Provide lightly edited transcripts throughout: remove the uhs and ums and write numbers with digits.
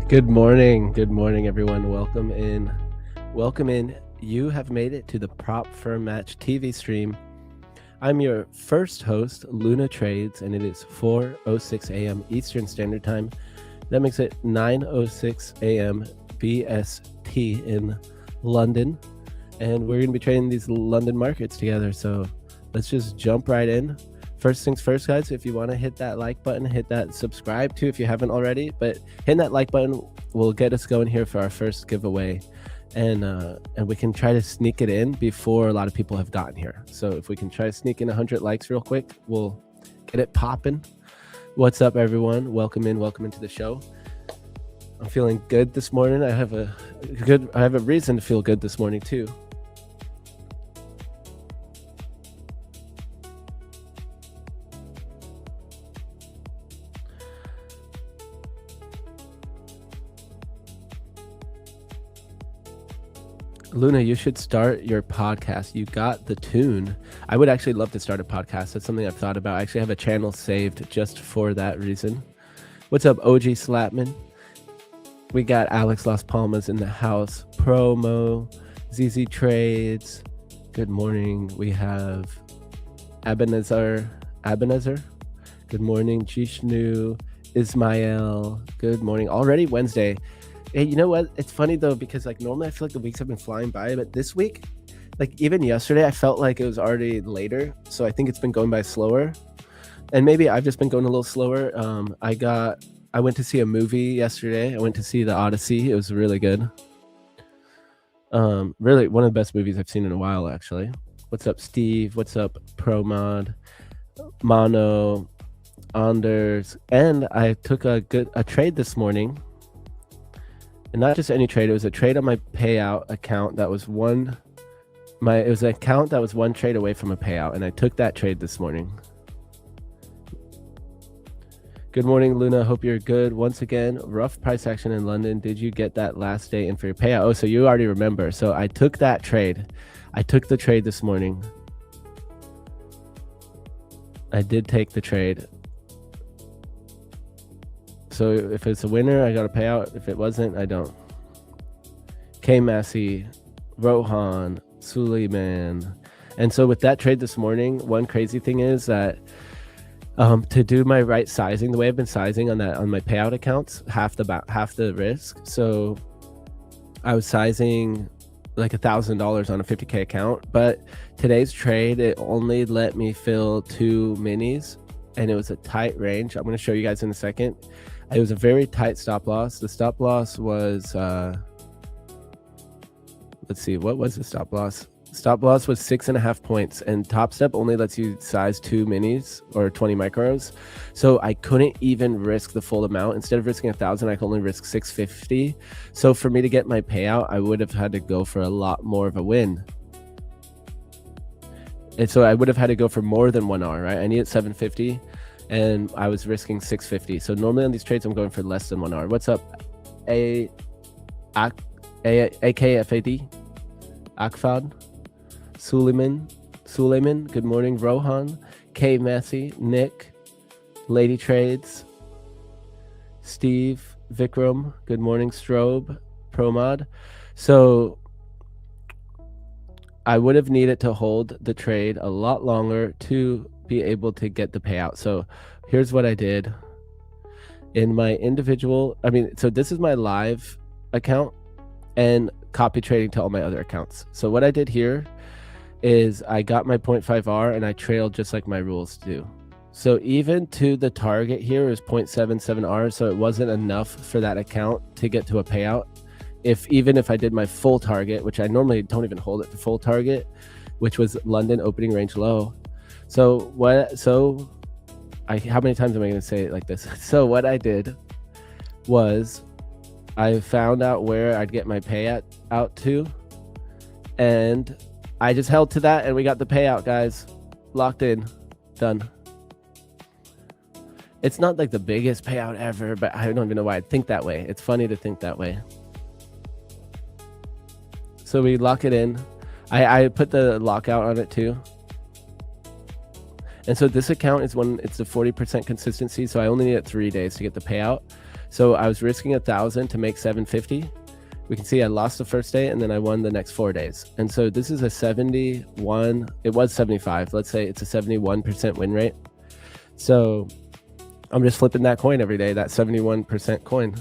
Good morning, everyone. Welcome in. You have made it to the Prop Firm Match TV stream. I'm your first host, Luna Trades, and it is 4:06 a.m. Eastern Standard Time. That makes it 9:06 a.m. BST in London, and we're going to be trading these London markets together. So let's just jump right in. First things first, guys, if you want to hit that like button, hit that subscribe too if you haven't already, but hitting that like button will get us going here for our first giveaway, and we can try to sneak it in before a lot of people have gotten here. So if we can try to sneak in 100 likes real quick, we'll get it popping. What's up, everyone? Welcome into the show. I'm feeling good this morning. I have a reason to feel good this morning too. Luna, you should start your podcast. You got the tune. I would actually love to start a podcast. That's something I've thought about. I actually have a channel saved just for that reason. What's up, OG Slapman? We got Alex Las Palmas in the house. Promo, ZZ Trades. Good morning. We have Ebenezer. Good morning. Jishnu, Ismail. Good morning. Already Wednesday. Hey, you know what? It's funny though, because like normally I feel like the weeks have been flying by, but this week, like even yesterday, I felt like it was already later. So I think it's been going by slower, and maybe I've just been going a little slower. I went to see a movie yesterday. I went to see The Odyssey. It was really good. Really one of the best movies I've seen in a while, actually. What's up, Steve? What's up, ProMod, Mono, Anders? And I took a trade this morning. And not just any trade, it was a trade on my payout account that was it was an account that was one trade away from a payout, and I took that trade this morning. Good morning, Luna. Hope you're good. Once again, rough price action in London. Did you get that last day in for your payout? Oh, so you already remember. So I took that trade. I took the trade this morning. I did take the trade. So if it's a winner, I got a payout. If it wasn't, I don't. K Massey, Rohan, Suleiman. And so with that trade this morning, one crazy thing is that to do my right sizing, the way I've been sizing on my payout accounts, half the risk. So I was sizing like $1,000 on a 50K account, but today's trade, it only let me fill 2 minis, and it was a tight range. I'm going to show you guys in a second. It was a very tight stop loss. The stop loss was, let's see, what was the stop loss? Stop loss was 6.5 points, and Top Step only lets you size 2 minis or 20 micros. So I couldn't even risk the full amount. Instead of risking 1,000, I could only risk 650. So for me to get my payout, I would have had to go for a lot more of a win. And so I would have had to go for more than 1R, right? I needed 750. And I was risking 650. So normally on these trades, I'm going for less than 1R. What's up, AKFAD? Akfad? Suleiman? Good morning. Rohan? K Massey? Nick? Lady Trades? Steve? Vikram? Good morning. Strobe? Promod? So I would have needed to hold the trade a lot longer to be able to get the payout. So here's what I did in my individual. So this is my live account and copy trading to all my other accounts. So what I did here is I got my 0.5R and I trailed just like my rules do. So even to the target here is 0.77R. So it wasn't enough for that account to get to a payout. Even if I did my full target, which I normally don't even hold it to full target, which was London opening range low. So how many times am I going to say it like this? So what I did was I found out where I'd get my payout out to, and I just held to that, and we got the payout, guys. Locked in. Done. It's not like the biggest payout ever, but I don't even know why I'd think that way. It's funny to think that way. So we lock it in. I put the lockout on it too. And so this account is it's the 40% consistency. So I only needed 3 days to get the payout. So I was risking 1,000 to make 750. We can see I lost the first day and then I won the next 4 days. And so this is a 71, it was 75. Let's say it's a 71% win rate. So I'm just flipping that coin every day, that 71% coin.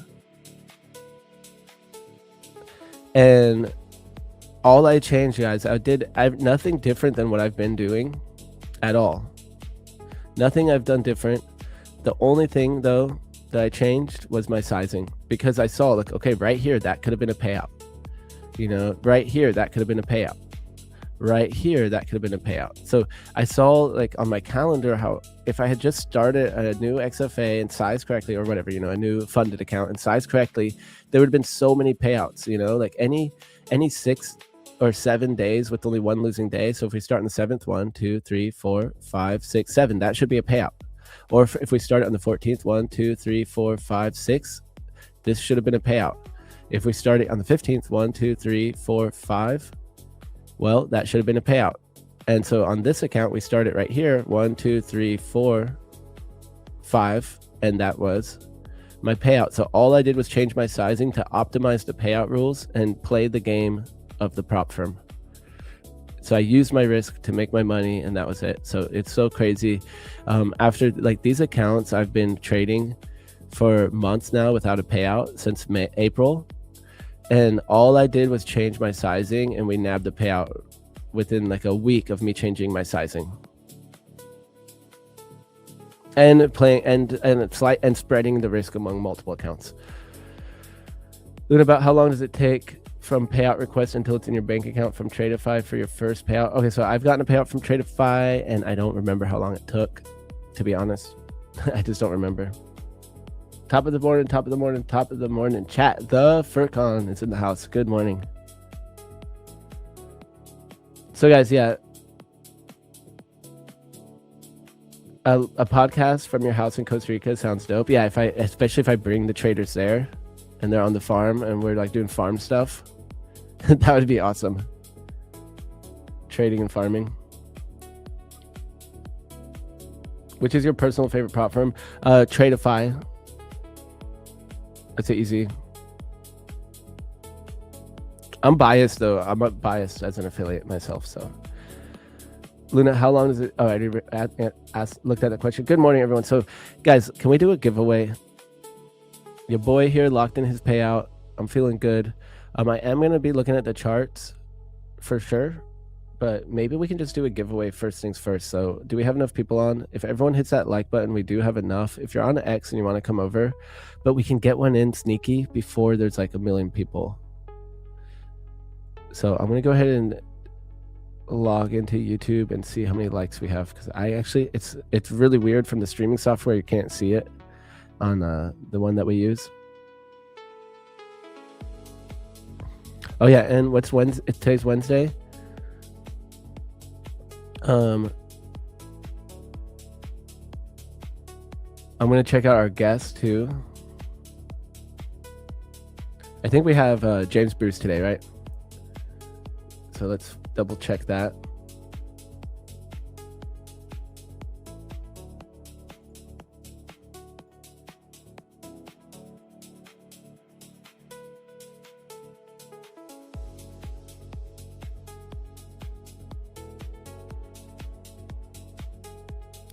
And all I changed, guys, I've nothing different than what I've been doing at all. Nothing I've done different. The only thing though that I changed was my sizing, because I saw like, okay, right here, that could have been a payout. You know, right here, that could have been a payout. Right here, that could have been a payout. So I saw like on my calendar how if I had just started a new XFA and sized correctly or whatever, you know, a new funded account and sized correctly, there would have been so many payouts, you know, like any 6 or 7 days with only one losing day. So if we start in the 7th, 1, 2, 3, 4, 5, 6, 7, that should be a payout. Or if we start on the 14th, 1, 2, 3, 4, 5, 6, this should have been a payout. If we started on the 15th, 1, 2, 3, 4, 5, well, that should have been a payout. And so on this account, we started right here, 1, 2, 3, 4, 5, and that was my payout. So all I did was change my sizing to optimize the payout rules and play the game of the prop firm. So I used my risk to make my money, and that was it. So it's so crazy. After like these accounts, I've been trading for months now without a payout since April. And all I did was change my sizing, and we nabbed the payout within like a week of me changing my sizing. And playing and spreading the risk among multiple accounts. Then about how long does it take from payout request until it's in your bank account from Tradeify for your first payout? Okay, so I've gotten a payout from Tradeify, and I don't remember how long it took, to be honest. I just don't remember. Top of the morning, top of the morning, top of the morning. Chat, the Furcon is in the house. Good morning. So guys, yeah. A podcast from your house in Costa Rica sounds dope. Yeah, especially if I bring the traders there and they're on the farm and we're like doing farm stuff. That would be awesome. Trading and farming. Which is your personal favorite prop firm? Tradeify. That's easy. I'm biased though. I'm biased as an affiliate myself. So, Luna, how long does it? Oh, I looked at that question. Good morning, everyone. So, guys, can we do a giveaway? Your boy here locked in his payout. I'm feeling good. I am gonna be looking at the charts for sure, but maybe we can just do a giveaway first things first. So, do we have enough people on? If everyone hits that like button, we do have enough. If you're on X and you want to come over, but we can get one in sneaky before there's like 1 million people. So I'm gonna go ahead and log into YouTube and see how many likes we have, because I actually it's really weird from the streaming software. You can't see it on the one that we use. Oh yeah, and what's Wednesday? Today's Wednesday. I'm gonna check out our guest too. I think we have James Bruce today, right? So let's double check that.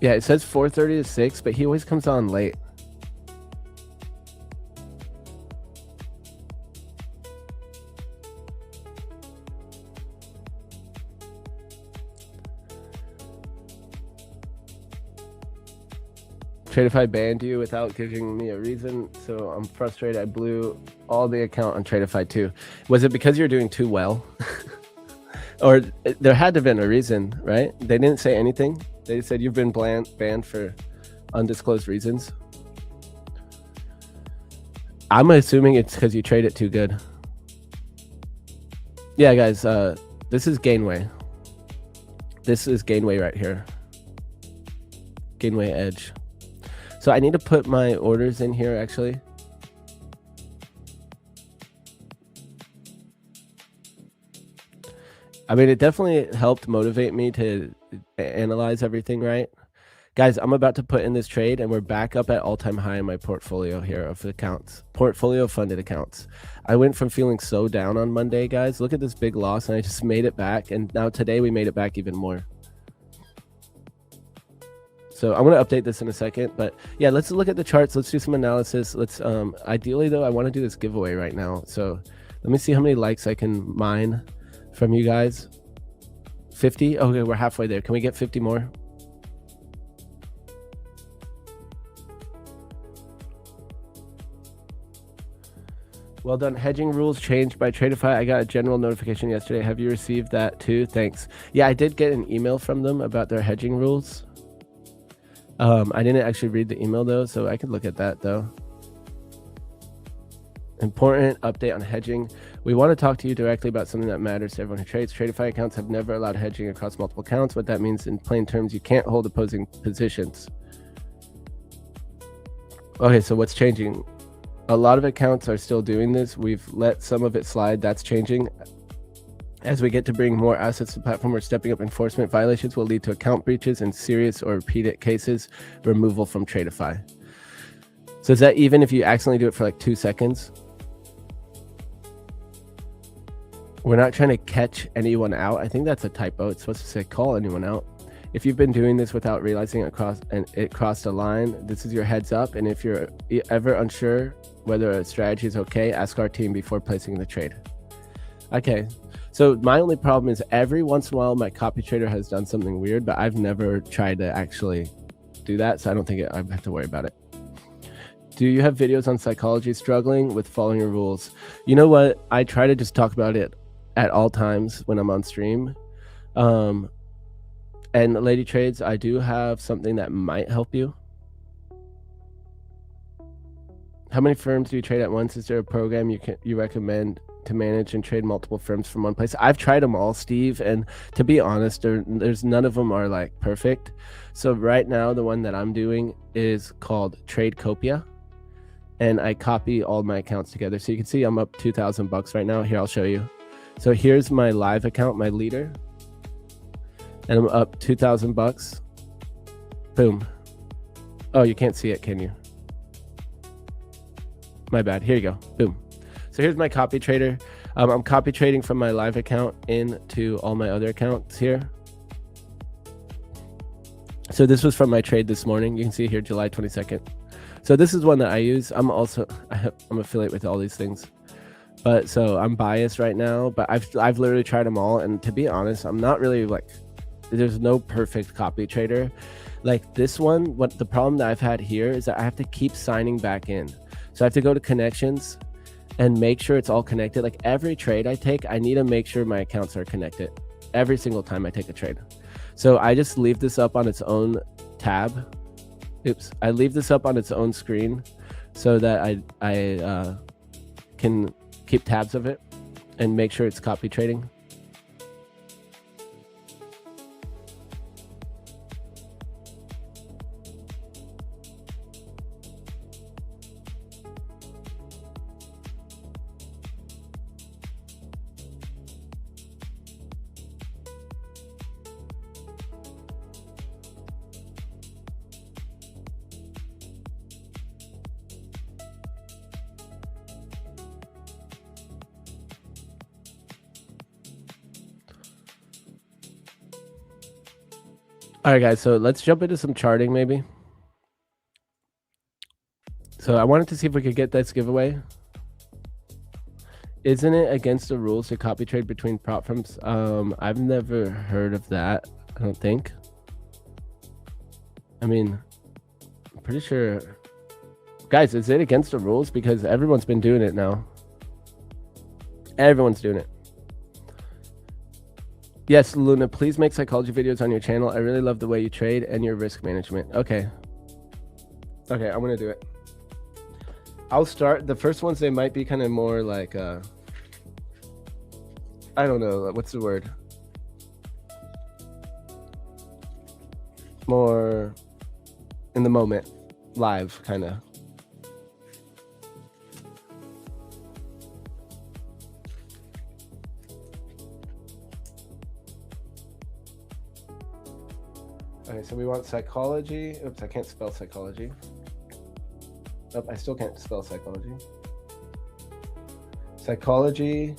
Yeah, it says 4:30 to 6, but he always comes on late. Tradeify banned you without giving me a reason, so I'm frustrated. I blew all the account on Tradeify too. Was it because you're doing too well? Or there had to have been a reason, right? They didn't say anything. They said you've been banned for undisclosed reasons. I'm assuming it's because you trade it too good. Yeah, guys, this is Gainway. This is Gainway right here. Gainway Edge. So I need to put my orders in here, actually. I mean, it definitely helped motivate me to analyze everything, right? Guys, I'm about to put in this trade, and we're back up at all-time high in my portfolio here of accounts, portfolio funded accounts. I went from feeling so down on Monday, guys. Look at this big loss, and I just made it back, and now today we made it back even more. So I'm going to update this in a second, but yeah, let's look at the charts. Let's do some analysis. Let's ideally though, I want to do this giveaway right now. So let me see how many likes I can mine from you guys. 50. Okay, we're halfway there. Can we get 50 more? Well done. Hedging rules changed by Tradeify. I got a general notification yesterday. Have you received that too? Thanks. Yeah, I did get an email from them about their hedging rules. I didn't actually read the email though, so I could look at that though. Important update on hedging. We want to talk to you directly about something that matters to everyone who trades. Tradeify accounts have never allowed hedging across multiple accounts. What that means in plain terms, you can't hold opposing positions. Okay, so what's changing? A lot of accounts are still doing this. We've let some of it slide. That's changing. As we get to bring more assets to the platform, we're stepping up enforcement. Violations will lead to account breaches and serious or repeated cases, removal from Tradeify. So is that even if you accidentally do it for like 2 seconds? We're not trying to catch anyone out. I think that's a typo. It's supposed to say call anyone out. If you've been doing this without realizing it crossed a line, this is your heads up. And if you're ever unsure whether a strategy is okay, ask our team before placing the trade. Okay. So my only problem is every once in a while my copy trader has done something weird, but I've never tried to actually do that. So I don't think I have to worry about it. Do you have videos on psychology? Struggling with following your rules? You know what? I try to just talk about it at all times when I'm on stream. And Lady Trades, I do have something that might help you. How many firms do you trade at once? Is there a program you recommend to manage and trade multiple firms from one place? I've tried them all, Steve, and to be honest, there's none of them are like perfect. So right now the one that I'm doing is called Tradecopia, and I copy all my accounts together. So you can see I'm up $2,000 right now. Here, I'll show you. So here's my live account, my leader, and I'm up $2,000. Boom. Oh, you can't see it, can you? My bad. Here you go. Boom. So here's my copy trader. I'm copy trading from my live account into all my other accounts here. So this was from my trade this morning. You can see here, July 22nd. So this is one that I use. I'm affiliate with all these things, but so I'm biased right now, but I've literally tried them all. And to be honest, I'm not really like, there's no perfect copy trader. Like this one, what the problem that I've had here is that I have to keep signing back in. So I have to go to connections and make sure it's all connected. Like every trade I take, I need to make sure my accounts are connected every single time I take a trade. So I just leave this up on its own tab. Oops, I leave this up on its own screen so that I can keep tabs of it and make sure it's copy trading. All right, guys, so let's jump into some charting maybe. So I wanted to see if we could get this giveaway. Isn't it against the rules to copy trade between prop firms? I've never heard of that, I don't think. I mean, I'm pretty sure. Guys, is it against the rules? Because everyone's been doing it now. Everyone's doing it. Yes, Luna, please make psychology videos on your channel. I really love the way you trade and your risk management. Okay. Okay, I'm going to do it. I'll start. The first ones, they might be kind of more like, I don't know. What's the word? More in the moment, live, kind of. Okay, so we want psychology. Oops, I can't spell psychology. Oh, I still can't spell psychology. Psychology,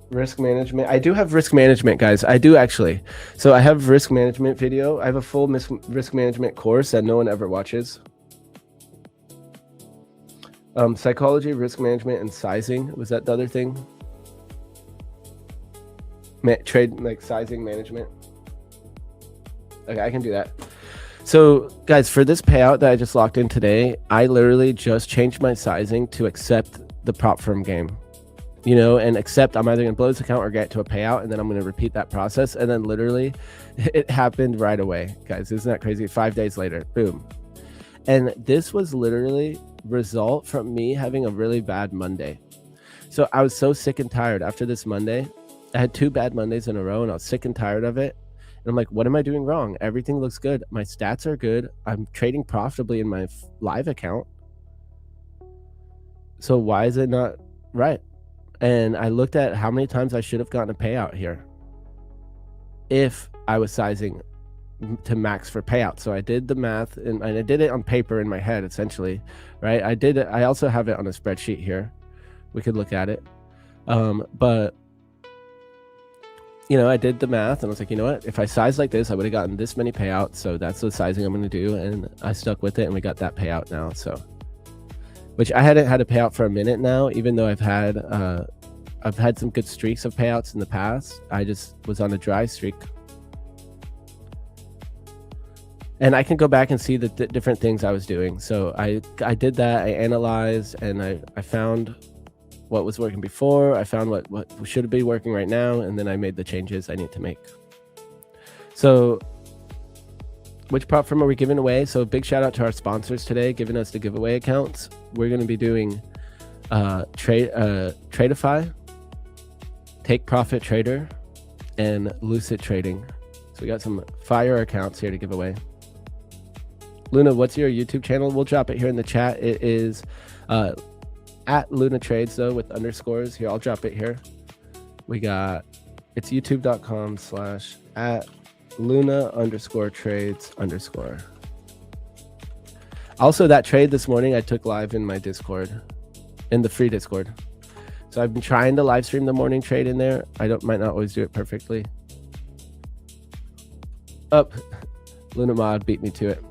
risk management. I do have risk management, guys. I do actually. So I have risk management video. I have a full risk management course that no one ever watches. Psychology, risk management, and sizing. Was that the other thing? Trade, like sizing management. Okay, I can do that. So guys, for this payout that I just locked in today, I literally just changed my sizing to accept the prop firm game, you know, and accept I'm either gonna blow this account or get to a payout, and then I'm gonna repeat that process. And then literally it happened right away, guys. Isn't that crazy? 5 days later, boom. And this was literally result from me having a really bad Monday. So I was so sick and tired after this Monday. I had 2 bad Mondays in a row, and I was sick and tired of it. And I'm like, what am I doing wrong? Everything looks good. My stats are good. I'm trading profitably in my live account. So why is it not right? And I looked at how many times I should have gotten a payout here if I was sizing to max for payout. So I did the math, and I did it on paper in my head, essentially, right? I did it. I also have it on a spreadsheet here. We could look at it. But you know, I did the math and I was like, you know what, if I size like this, I would have gotten this many payouts. So that's the sizing I'm going to do. And I stuck with it, and we got that payout now. So, which I hadn't had a payout for a minute now, even though I've had some good streaks of payouts in the past. I just was on a dry streak. And I can go back and see the different things I was doing. So I did that. I analyzed, and I found what was working before. I found what should be working right now, and then I made the changes I need to make. So which prop firm are we giving away? So big shout out to our sponsors today, giving us the giveaway accounts. We're going to be doing Tradeify, Take Profit Trader, and Lucid Trading. So we got some fire accounts here to give away. Luna, what's your YouTube channel? We'll drop it here in the chat. It is at Luna Trades, though, with underscores. Here, I'll drop it here. We got, it's youtube.com/@Luna_trades_. Also, that trade this morning I took live in my Discord, in the free Discord. So I've been trying to live stream the morning trade in there. Might not always do it perfectly. Up, Luna Mod beat me to it.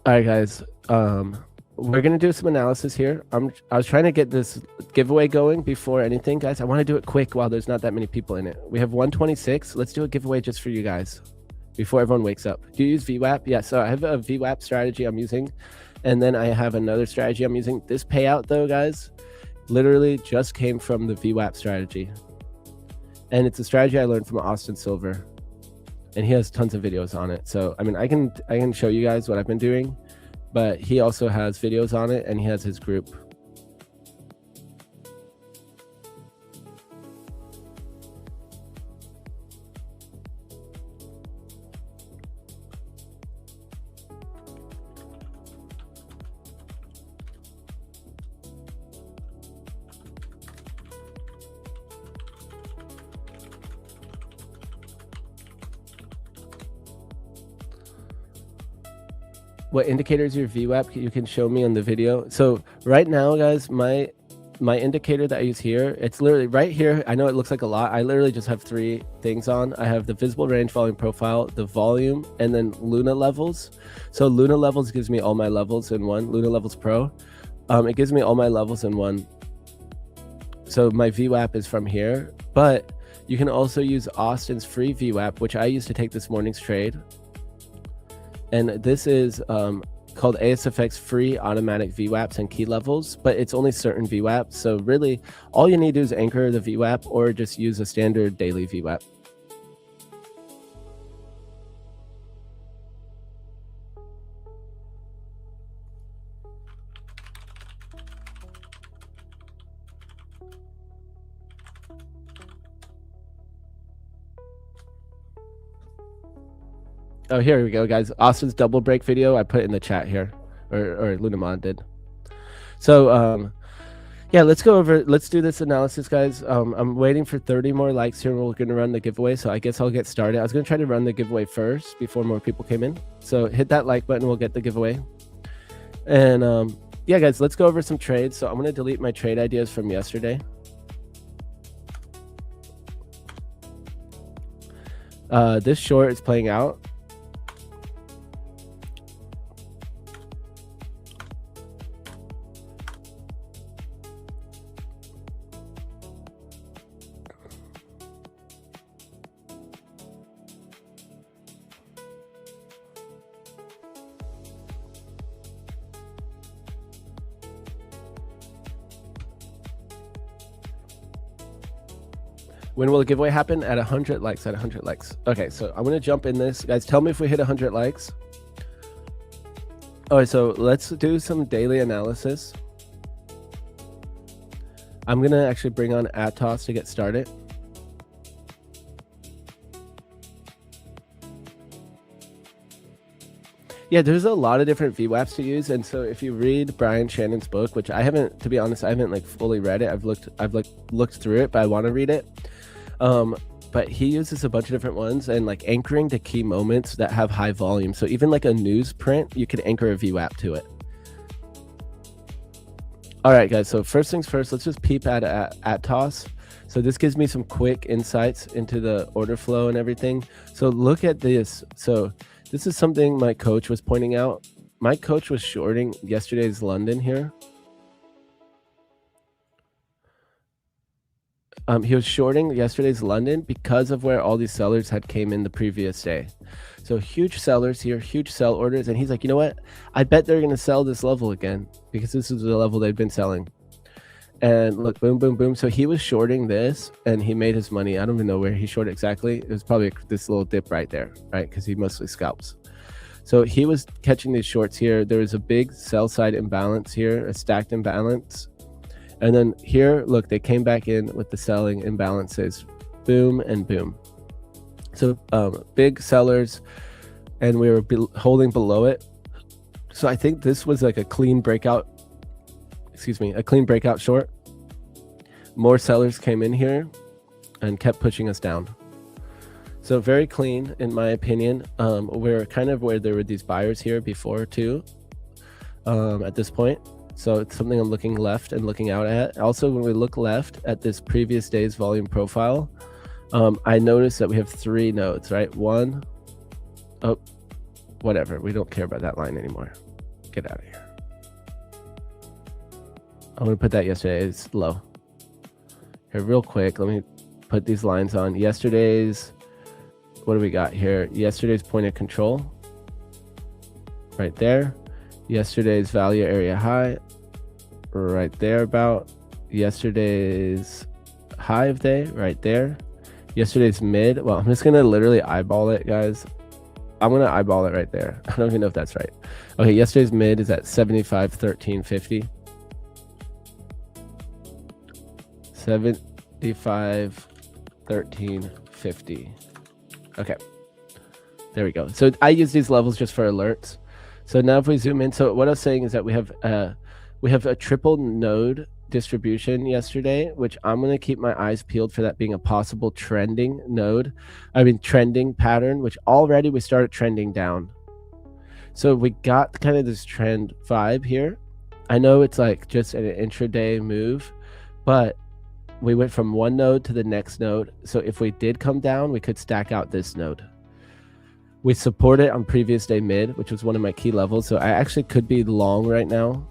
All right, guys. We're gonna do some analysis here. I was trying to get this giveaway going before anything, guys. I want to do it quick while there's not that many people in it. We have 126. Let's do a giveaway just for you guys before everyone wakes up. Do you use VWAP? Yeah. So I have a VWAP strategy I'm using, and then I have another strategy I'm using. This payout, though, guys, literally just came from the VWAP strategy, and it's a strategy I learned from Austin Silver. And he has tons of videos on it. So, I mean, I can show you guys what I've been doing, but he also has videos on it, and he has his group. What indicators your VWAP you can show me on the video? So right now, guys, my indicator that I use here, it's literally right here. I know it looks like a lot. I literally just have 3 things on. I have the visible range, volume profile, the volume, and then Luna levels. So Luna levels gives me all my levels in one. Luna levels pro. It gives me all my levels in one. So my VWAP is from here, but you can also use Austin's free VWAP, which I used to take this morning's trade. And this is called ASFX free automatic VWAPs and key levels, but it's only certain VWAPs. So really, all you need to do is anchor the VWAP or just use a standard daily VWAP. Oh, here we go, guys. Austin's double break video, I put in the chat here, or Lunamon did. So yeah, let's do this analysis, guys. I'm waiting for 30 more likes here, and we're gonna run the giveaway. So I guess I'll get started. I was gonna try to run the giveaway first before more people came in. So hit that like button, we'll get the giveaway. And yeah, guys, let's go over some trades. So I'm gonna delete my trade ideas from yesterday. This short is playing out. When will the giveaway happen? At 100 likes, at 100 likes. Okay, so I'm gonna jump in this. Guys, tell me if we hit 100 likes. All right, so let's do some daily analysis. I'm gonna actually bring on Atos to get started. Yeah, there's a lot of different VWAPs to use, and so if you read Brian Shannon's book, which I haven't, to be honest, I haven't like fully read it. I've looked through it, but I want to read it. But he uses a bunch of different ones, and like anchoring to key moments that have high volume. So even like a newsprint, you could anchor a VWAP to it. All right, guys. So first things first, let's just peep at Atos. So this gives me some quick insights into the order flow and everything. So look at this. So this is something my coach was pointing out. My coach was shorting yesterday's London here. He was shorting yesterday's London because of where all these sellers had came in the previous day. So huge sellers here, huge sell orders. And he's like, you know what? I bet they're going to sell this level again because this is the level they've been selling. And look, boom, boom, boom. So he was shorting this and he made his money. I don't even know where he shorted exactly. It was probably this little dip right there, right? Because he mostly scalps. So he was catching these shorts here. There was a big sell side imbalance here, a stacked imbalance. And then here, look, they came back in with the selling imbalances, boom and boom. So big sellers, and we were holding below it. So I think this was like a clean breakout, a clean breakout short. More sellers came in here and kept pushing us down. So very clean, in my opinion. We're kind of where there were these buyers here before too, at this point. So it's something I'm looking left and looking out at. Also, when we look left at this previous day's volume profile, I noticed that we have 3 nodes, right? One, oh, whatever. We don't care about that line anymore. Get out of here. I'm going to put that yesterday. It's low. Here, real quick, let me put these lines on. Yesterday's, what do we got here? Yesterday's point of control, right there. Yesterday's value area high, right there about. Yesterday's high of day, right there. Yesterday's mid, well, I'm just gonna literally eyeball it, guys. I'm gonna eyeball it right there. I don't even know if that's right. Okay, yesterday's mid is at 75.1350. 75.1350. Okay, there we go. So I use these levels just for alerts. So now if we zoom in, so what I was saying is that we have a triple node distribution yesterday, which I'm going to keep my eyes peeled for that being a possible trending node. I mean, trending pattern, which already we started trending down. So we got kind of this trend vibe here. I know it's like just an intraday move, but we went from one node to the next node. So if we did come down, we could stack out this node. We support it on previous day mid, which was one of my key levels. So I actually could be long right now.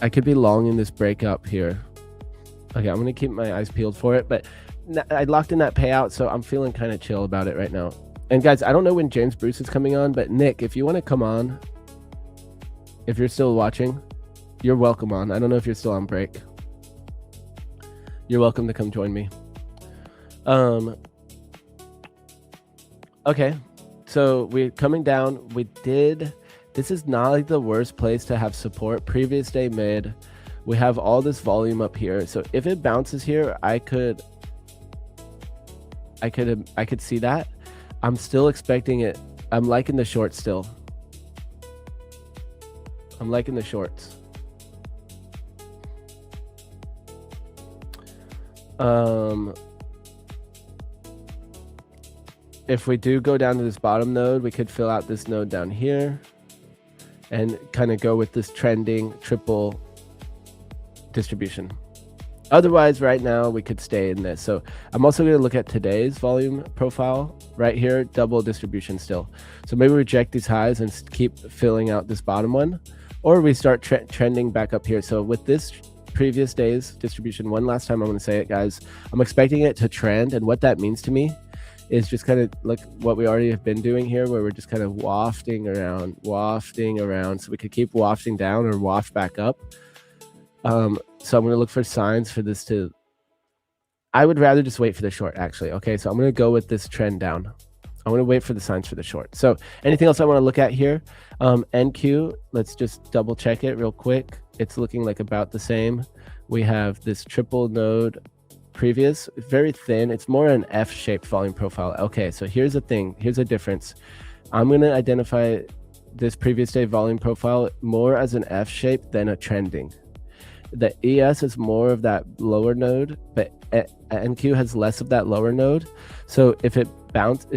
I could be long in this breakup here. Okay, I'm gonna keep my eyes peeled for it, but I locked in that payout, so I'm feeling kind of chill about it right now. And guys, I don't know when James Bruce is coming on, but Nick, if you want to come on, if you're still watching, you're welcome on. I don't know if you're still on break. You're welcome to come join me. Okay, so we're coming down. This is not like the worst place to have support. Previous day mid, we have all this volume up here. So if it bounces here, I could see that. I'm still expecting it. I'm liking the short still. I'm liking the shorts. If we do go down to this bottom node, we could fill out this node down here and kind of go with this trending triple distribution. Otherwise, right now, we could stay in this. So I'm also going to look at today's volume profile right here, double distribution still. So maybe we reject these highs and keep filling out this bottom one, or we start trending back up here. So with this previous day's distribution, one last time, I'm going to say it, guys, I'm expecting it to trend. And what that means to me is just kind of like what we already have been doing here, where we're just kind of wafting around, so we could keep wafting down or waft back up. So I'm going to look for signs for this to, I would rather just wait for the short, actually. Okay, so I'm going to go with this trend down. I'm going to wait for the signs for the short. So anything else I want to look at here? NQ, let's just double check it real quick. It's looking like about the same. We have this triple node previous, very thin. It's more an F-shaped volume profile. Okay, so here's the thing. Here's a difference. I'm going to identify this previous day volume profile more as an F shape than a trending. The ES is more of that lower node, but NQ has less of that lower node. So if it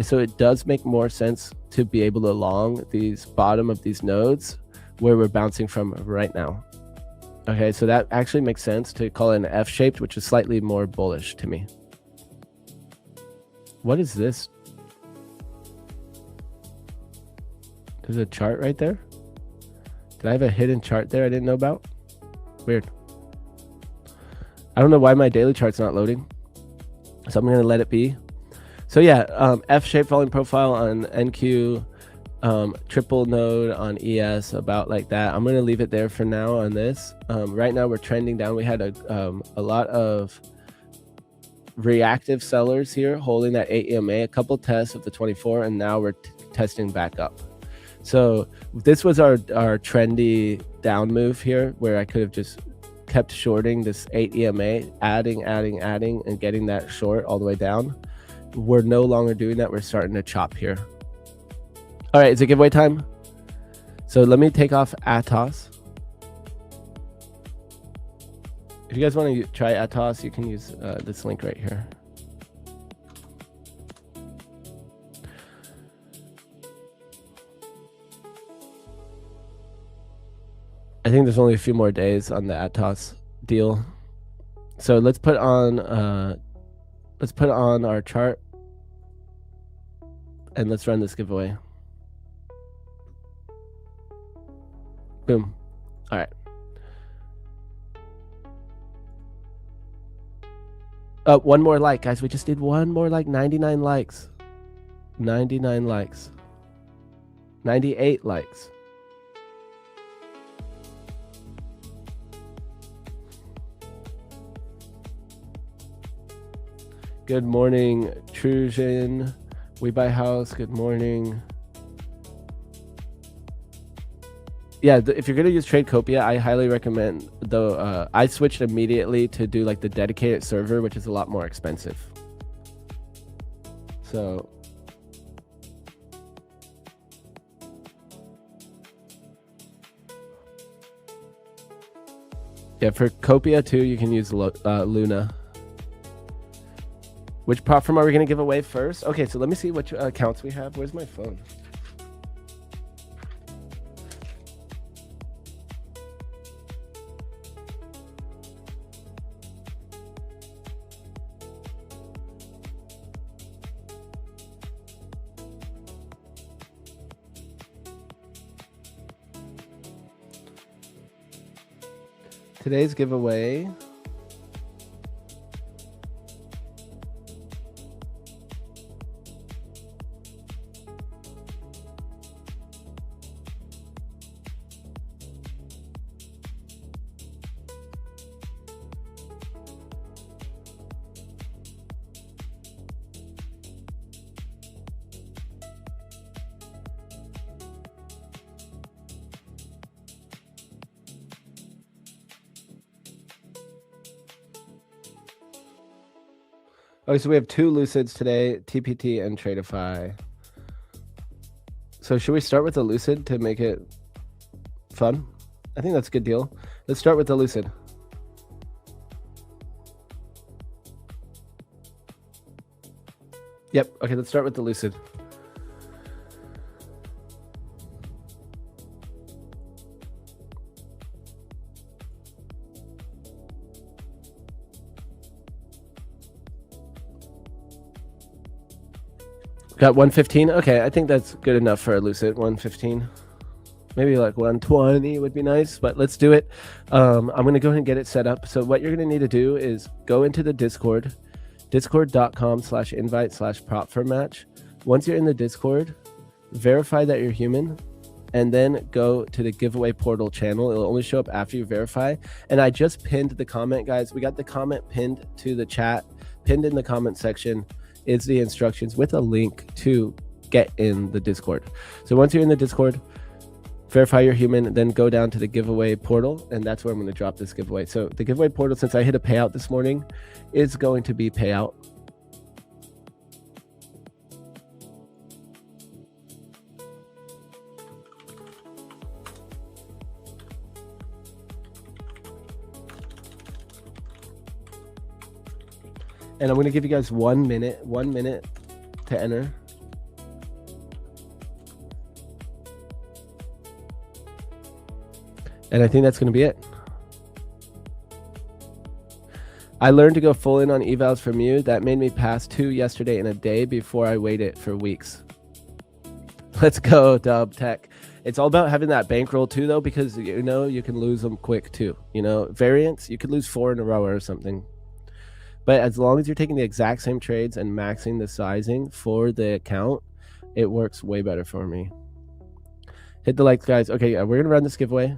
so it does make more sense to be able to long these bottom of these nodes where we're bouncing from right now. Okay, so that actually makes sense to call it an F-shaped, which is slightly more bullish to me. What is this? There's a chart right there. Did I have a hidden chart there I didn't know about? Weird. I don't know why my daily chart's not loading, so I'm going to let it be. So yeah, F-shaped volume profile on NQ, triple node on ES, about like that. I'm going to leave it there for now on this. Right now we're trending down. We had a lot of reactive sellers here holding that 8 EMA, a couple tests of the 24, and now we're testing back up. So this was our trendy down move here, where I could have just kept shorting this 8 EMA, adding, and getting that short all the way down. We're no longer doing that. We're starting to chop here. All right, it's a giveaway time. So let me take off Atos. If you guys want to try Atos, you can use this link right here. I think there's only a few more days on the Atos deal. So let's put on our chart and let's run this giveaway. Boom. All right. One more like, guys. We just did one more like. 99 likes. 99 likes. 98 likes. Good morning, Trujan. We buy house. Good morning. Yeah, if you're gonna use Tradecopia, I highly recommend. Though I switched immediately to do like the dedicated server, which is a lot more expensive. So yeah, for Copia too, you can use Luna. Which prop firm are we gonna give away first? Okay, so let me see which accounts we have. Where's my phone? Today's giveaway. Okay, so we have two Lucids today, TPT and Tradeify. So should we start with the Lucid to make it fun? I think that's a good deal. Let's start with the Lucid. Yep. Okay, let's start with the Lucid. Got 115. Okay, I think that's good enough for a Lucid. 115. Maybe like 120 would be nice, but let's do it. I'm going to go ahead and get it set up. So what you're going to need to do is go into the Discord, discord.com/invite/propformatch. Once you're in the Discord, verify that you're human, and then go to the giveaway portal channel. It'll only show up after you verify. And I just pinned the comment, guys. We got the comment pinned to the chat, pinned in the comment section is the instructions with a link to get in the Discord. So once you're in the Discord, verify you're human, then go down to the giveaway portal, and that's where I'm going to drop this giveaway. So the giveaway portal, since I hit a payout this morning, is going to be payout. And I'm going to give you guys 1 minute to enter. And I think that's going to be it. I learned to go full in on evals from you. That made me pass 2 yesterday in a day before I waited for weeks. Let's go, Dub Tech. It's all about having that bankroll too, though, because you know you can lose them quick too. You know, variance, you could lose 4 in a row or something. But as long as you're taking the exact same trades and maxing the sizing for the account, it works way better for me. Hit the likes, guys. Okay, yeah, we're going to run this giveaway.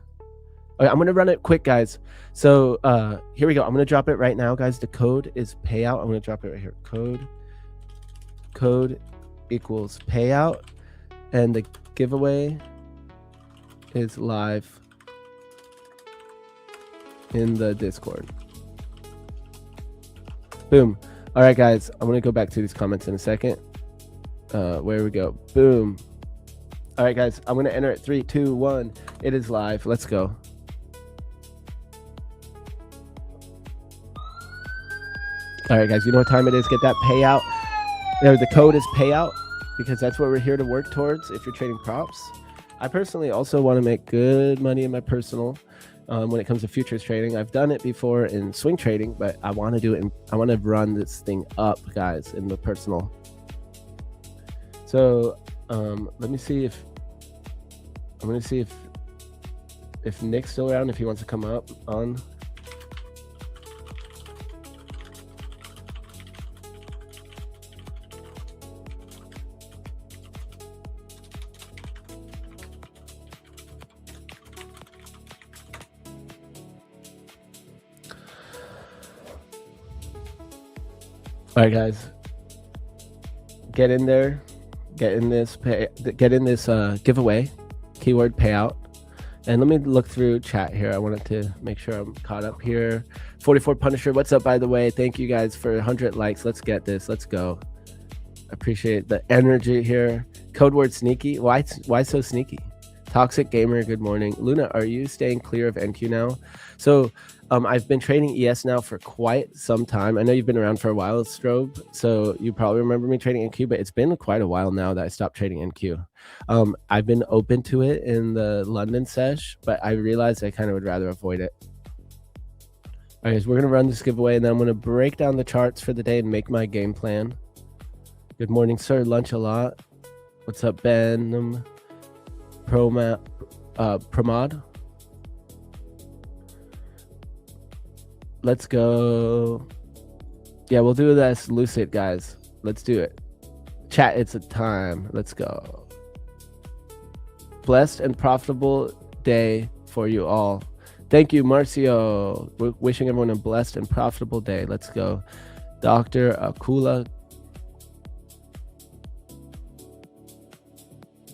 Okay, I'm going to run it quick, guys. So here we go. I'm going to drop it right now, guys. The code is payout. I'm going to drop it right here. Code equals payout. And the giveaway is live in the Discord. Boom. All right, guys. I'm going to go back to these comments in a second. Where we go. Boom. All right, guys. I'm going to enter it. 3, 2, 1. It is live. Let's go. All right, guys. You know what time it is. Get that payout. The code is payout because that's what we're here to work towards if you're trading props. I personally also want to make good money in my personal. When it comes to futures trading. I've done it before in swing trading, but I want to do it. I want to run this thing up, guys, in the personal. So let me see if I'm going to see if Nick's still around, if he wants to come up on. All right, guys, get in there, get in this giveaway, keyword payout. And let me look through chat here. I wanted to make sure I'm caught up here. 44 Punisher, what's up, by the way? Thank you guys for 100 likes. Let's get this. Let's go. Appreciate the energy here. Code word sneaky. Why so sneaky? Toxic Gamer, good morning. Luna, are you staying clear of NQ now? So I've been trading ES now for quite some time. I know you've been around for a while, Strobe, so you probably remember me trading NQ, but it's been quite a while now that I stopped trading NQ. I've been open to it in the London sesh, but I realized I kind of would rather avoid it. All right, so we're going to run this giveaway, and then I'm going to break down the charts for the day and make my game plan. Good morning, sir. Lunch a lot. What's up, Ben? Pramod. Let's go. Yeah, we'll do this Lucid, guys. Let's do it. Chat, it's a time. Let's go. Blessed and profitable day for you all. Thank you, Marcio. We're wishing everyone a blessed and profitable day. Let's go. Dr. Akula.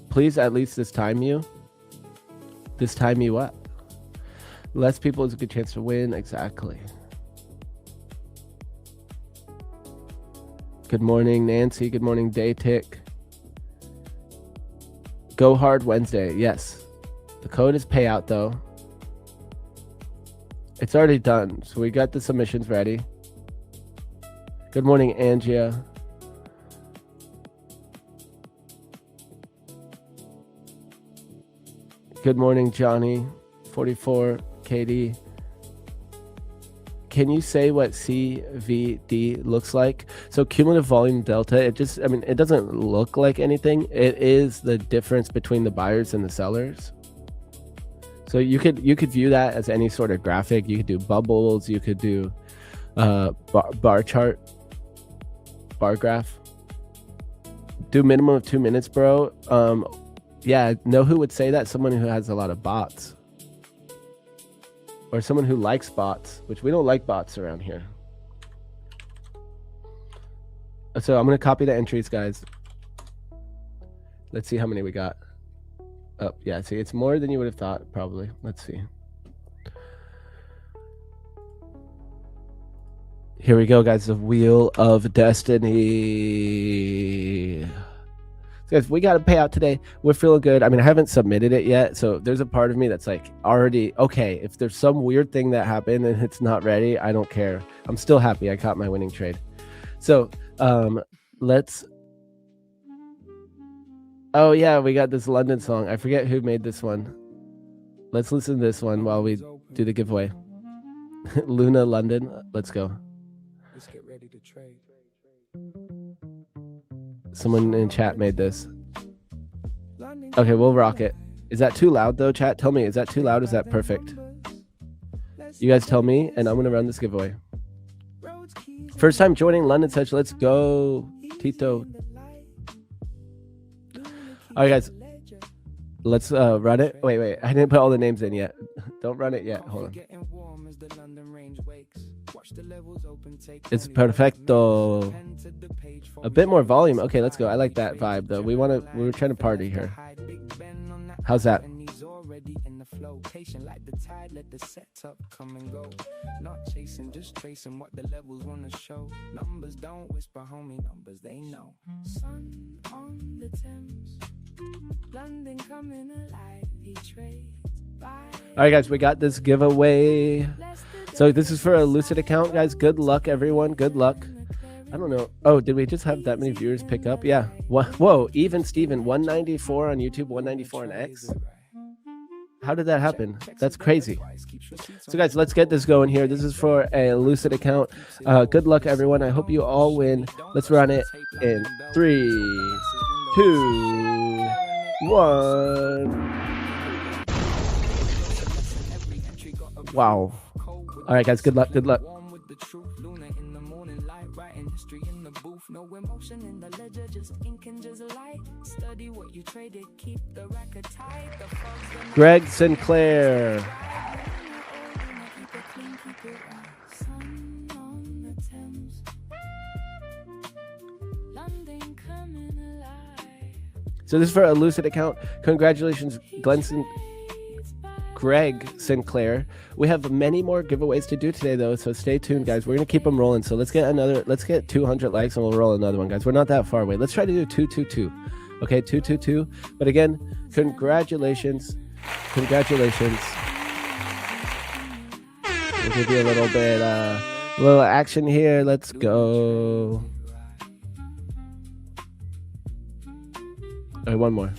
Please at least this time you what? Less people is a good chance to win. Exactly. Good morning, Nancy. Good morning, Daytick. Go hard Wednesday. Yes. The code is payout though. It's already done. So we got the submissions ready. Good morning, Angia. Good morning, Johnny. 44, Katie. Can you say what CVD looks like? So cumulative volume delta, it doesn't look like anything. It is the difference between the buyers and the sellers. So you could view that as any sort of graphic. You could do bubbles. You could do bar chart, bar graph. Do minimum of 2 minutes, bro. Yeah, know who would say that? Someone who has a lot of bots. Or someone who likes bots, which we don't like bots around here. So I'm going to copy the entries, guys. Let's see how many we got. Oh, yeah, see, it's more than you would have thought, probably. Let's see. Here we go, guys. The Wheel of Destiny. Guys, we got a payout today. We're feeling good. I mean, I haven't submitted it yet, so there's a part of me that's like already okay. If there's some weird thing that happened and it's not ready, I don't care. I'm still happy I caught my winning trade. So let's. Oh yeah, we got this London song. I forget who made this one. Let's listen to this one while we do the giveaway. Luna London. Let's go. Let's get ready to trade. Someone in chat made this. Okay, we'll rock it. Is that too loud though, chat? Tell me, is that too loud? Is that perfect? You guys tell me, and I'm gonna run this giveaway. First time joining London Touch. Let's go, Tito. All right, guys. Let's run it. Wait. I didn't put all the names in yet. Don't run it yet. Hold on. It's perfecto. A bit more volume. Okay, let's go. I like that vibe though. We're trying to party here. How's that? Like the tide, let the setup come and go. Not chasing, just tracing what the levels wanna show. Numbers don't whisper, homie, numbers they know. Sun on the Thames, London coming alive, he trades. All right, guys, we got this giveaway. So this is for a Lucid account, guys. Good luck, everyone. Good luck. I don't know. Oh, did we just have that many viewers pick up? Yeah. Whoa, even Steven, 194 on YouTube, 194 on X. How did that happen? That's crazy. So guys, let's get this going here. This is for a Lucid account. Good luck, everyone. I hope you all win. Let's run it in 3, 2, 1. Wow. All right, guys. Good luck. Good luck. No emotion in the ledger, just ink and just light. Study what you traded, keep the record tight. Greg Sinclair. So this is for a Lucid account. Congratulations, Greg Sinclair. We have many more giveaways to do today though, so stay tuned, guys. We're gonna keep them rolling. So let's get 200 likes and we'll roll another one, guys. We're not that far away. Let's try to do 222. Okay, 222. But again, congratulations. We'll give you a little bit little action here. Let's go. All right, one more.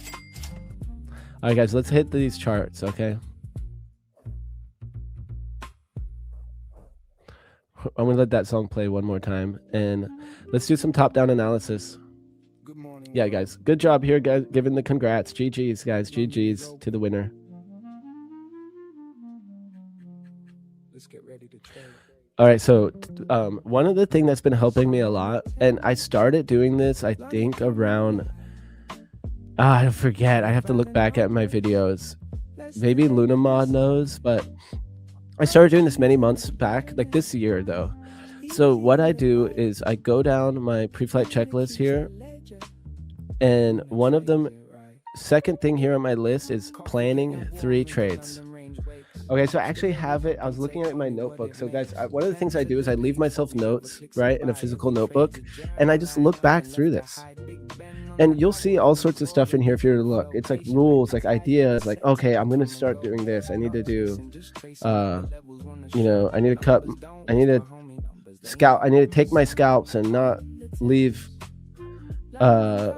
All right, guys, let's hit these charts, okay? I'm gonna let that song play one more time and let's do some top-down analysis. Good morning. Yeah, guys, good job here, guys. Giving the congrats. GG's, guys. GG's to the winner. Let's get ready to trade. All right, so one of the things that's been helping me a lot, and I started doing this, I think around I forget. I have to look back at my videos. Maybe Lunamod knows, but I started doing this many months back, like this year though. So what I do is I go down my pre-flight checklist here, and one of them, second thing here on my list is planning 3 trades. Okay, so I actually have it. I was looking at my notebook. So guys, one of the things I do is I leave myself notes, right, in a physical notebook, and I just look back through this. And you'll see all sorts of stuff in here if you're to look. It's like rules, like ideas, like, okay, I'm gonna start doing this. I need to do I need to cut, I need to I need to take my scalps and not leave I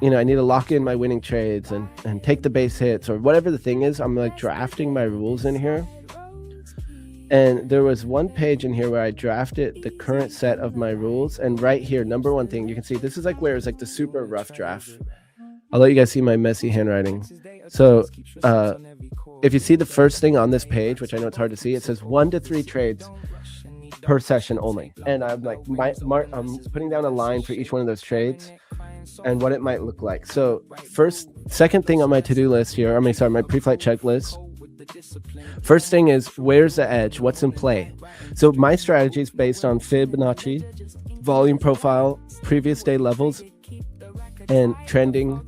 need to lock in my winning trades and take the base hits or whatever the thing is. I'm like drafting my rules in here. And there was one page in here where I drafted the current set of my rules. And right here, number one thing, you can see this is like where it's like the super rough draft. I'll let you guys see my messy handwriting. So if you see the first thing on this page, which I know it's hard to see, it says 1 to 3 trades per session only. And I'm like, I'm putting down a line for each one of those trades and what it might look like. So second thing on my to-do list here, my pre-flight checklist. First thing is, where's the edge? What's in play? So my strategy is based on Fibonacci, volume profile, previous day levels, and trending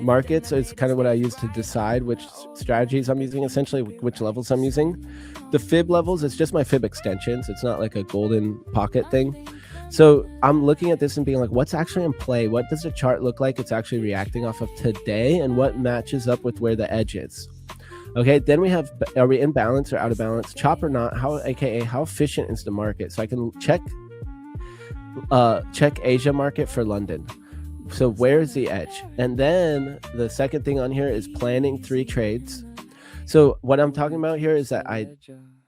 markets. Is kind of what I use to decide which strategies I'm using, essentially which levels I'm using. The fib levels, it's just my fib extensions. It's not like a golden pocket thing. So I'm looking at this and being like, what's actually in play? What does the chart look like it's actually reacting off of today, and what matches up with where the edge is? Okay, then we have, are we in balance or out of balance? Chop or not? AKA how efficient is the market? So I can check Asia market for London. So where's the edge? And then the second thing on here is planning 3 trades. So what I'm talking about here is that I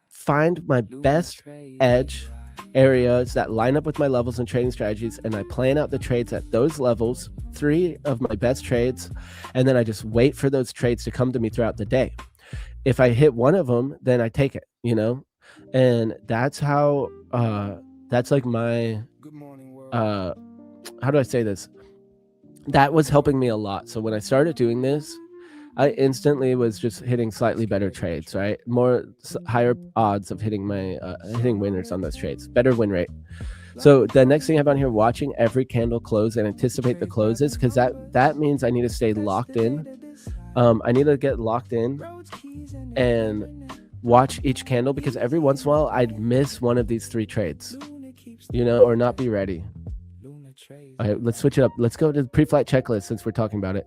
find my best edge areas that line up with my levels and trading strategies, and I plan out the trades at those levels, 3 of my best trades, and then I just wait for those trades to come to me throughout the day. If I hit one of them, then I take it, and that's how that's like my how do I say this? That was helping me a lot. So when I started doing this, I instantly was just hitting slightly better trades, right? Higher odds of hitting my hitting winners on those trades, better win rate. So the next thing I have on here, watching every candle close and anticipate the closes, because that means I need to stay locked in. I need to get locked in and watch each candle, because every once in a while I'd miss one of these 3 trades, or not be ready. All right, let's switch it up. Let's go to the pre-flight checklist since we're talking about it.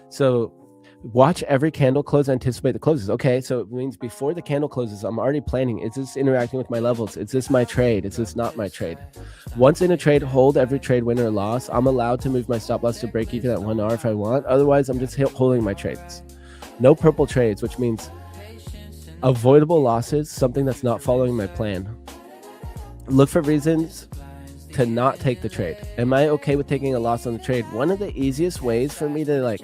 So watch every candle close, anticipate the closes. Okay, so it means before the candle closes, I'm already planning, is this interacting with my levels? Is this my trade? Is this not my trade? Once in a trade, hold every trade, win or loss. I'm allowed to move my stop loss to break even at 1 hour if I want. Otherwise, I'm just holding my trades. No purple trades, which means avoidable losses, something that's not following my plan. Look for reasons to not take the trade. Am I okay with taking a loss on the trade? One of the easiest ways for me to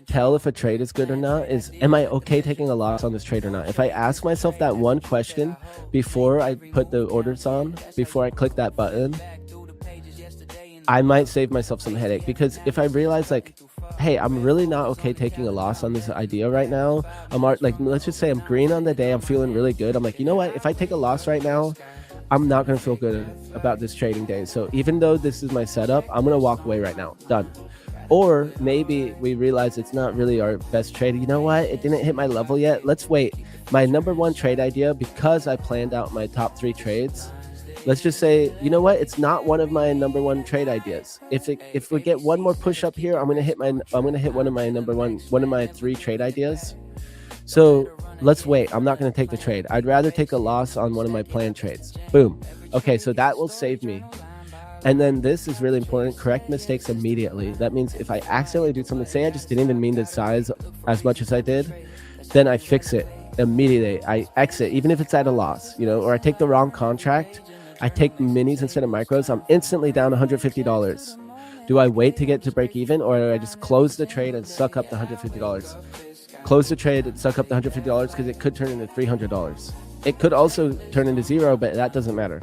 tell if a trade is good or not is, am I okay taking a loss on this trade or not? If I ask myself that one question before I put the orders on, before I click that button, I might save myself some headache. Because if I realize hey, I'm really not okay taking a loss on this idea right now, let's just say I'm green on the day, I'm feeling really good, I'm like, you know what, if I take a loss right now, I'm not going to feel good about this trading day. So even though this is my setup, I'm going to walk away right now. Done. Or maybe we realize it's not really our best trade. You know what? It didn't hit my level yet. Let's wait. My number 1 trade idea, because I planned out my top 3 trades, let's just say, you know what? It's not one of my number 1 trade ideas. If we get one more push up here, I'm going to hit one of my 3 trade ideas. So let's wait. I'm not going to take the trade. I'd rather take a loss on one of my planned trades. Boom. Okay, so that will save me. And then this is really important. Correct mistakes immediately. That means if I accidentally do something, say I just didn't even mean to size as much as I did, then I fix it immediately. I exit, even if it's at a loss, or I take the wrong contract. I take minis instead of micros. I'm instantly down $150. Do I wait to get to break even, or do I just close the trade and suck up the $150? Close the trade and suck up the $150 because it could turn into $300. It could also turn into 0, but that doesn't matter.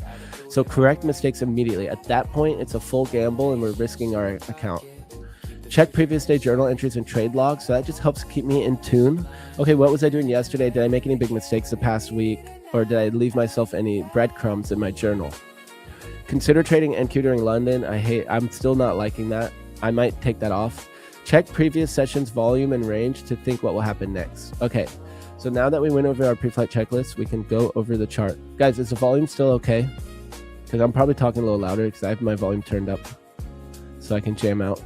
So correct mistakes immediately. At that point, it's a full gamble and we're risking our account. Check previous day journal entries and trade logs. So that just helps keep me in tune. Okay, what was I doing yesterday? Did I make any big mistakes the past week? Or did I leave myself any breadcrumbs in my journal? Consider trading NQ during London. I'm still not liking that. I might take that off. Check previous sessions volume and range to think what will happen next. Okay, so now that we went over our pre-flight checklist, we can go over the chart. Guys, is the volume still okay? Because I'm probably talking a little louder because I have my volume turned up. so I can jam out.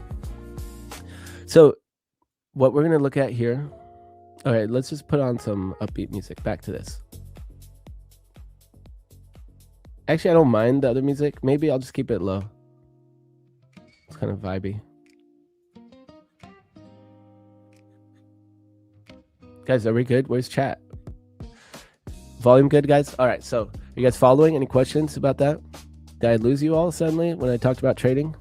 So what we're going to look at here. All right, let's just put on some upbeat music. Back to this. Actually, I don't mind the other music. Maybe I'll just keep it low. It's kind of vibey. Guys, are we good? Where's chat? Volume good, guys? All right, so are you guys following? Any questions about that? Did I lose you all suddenly when I talked about trading?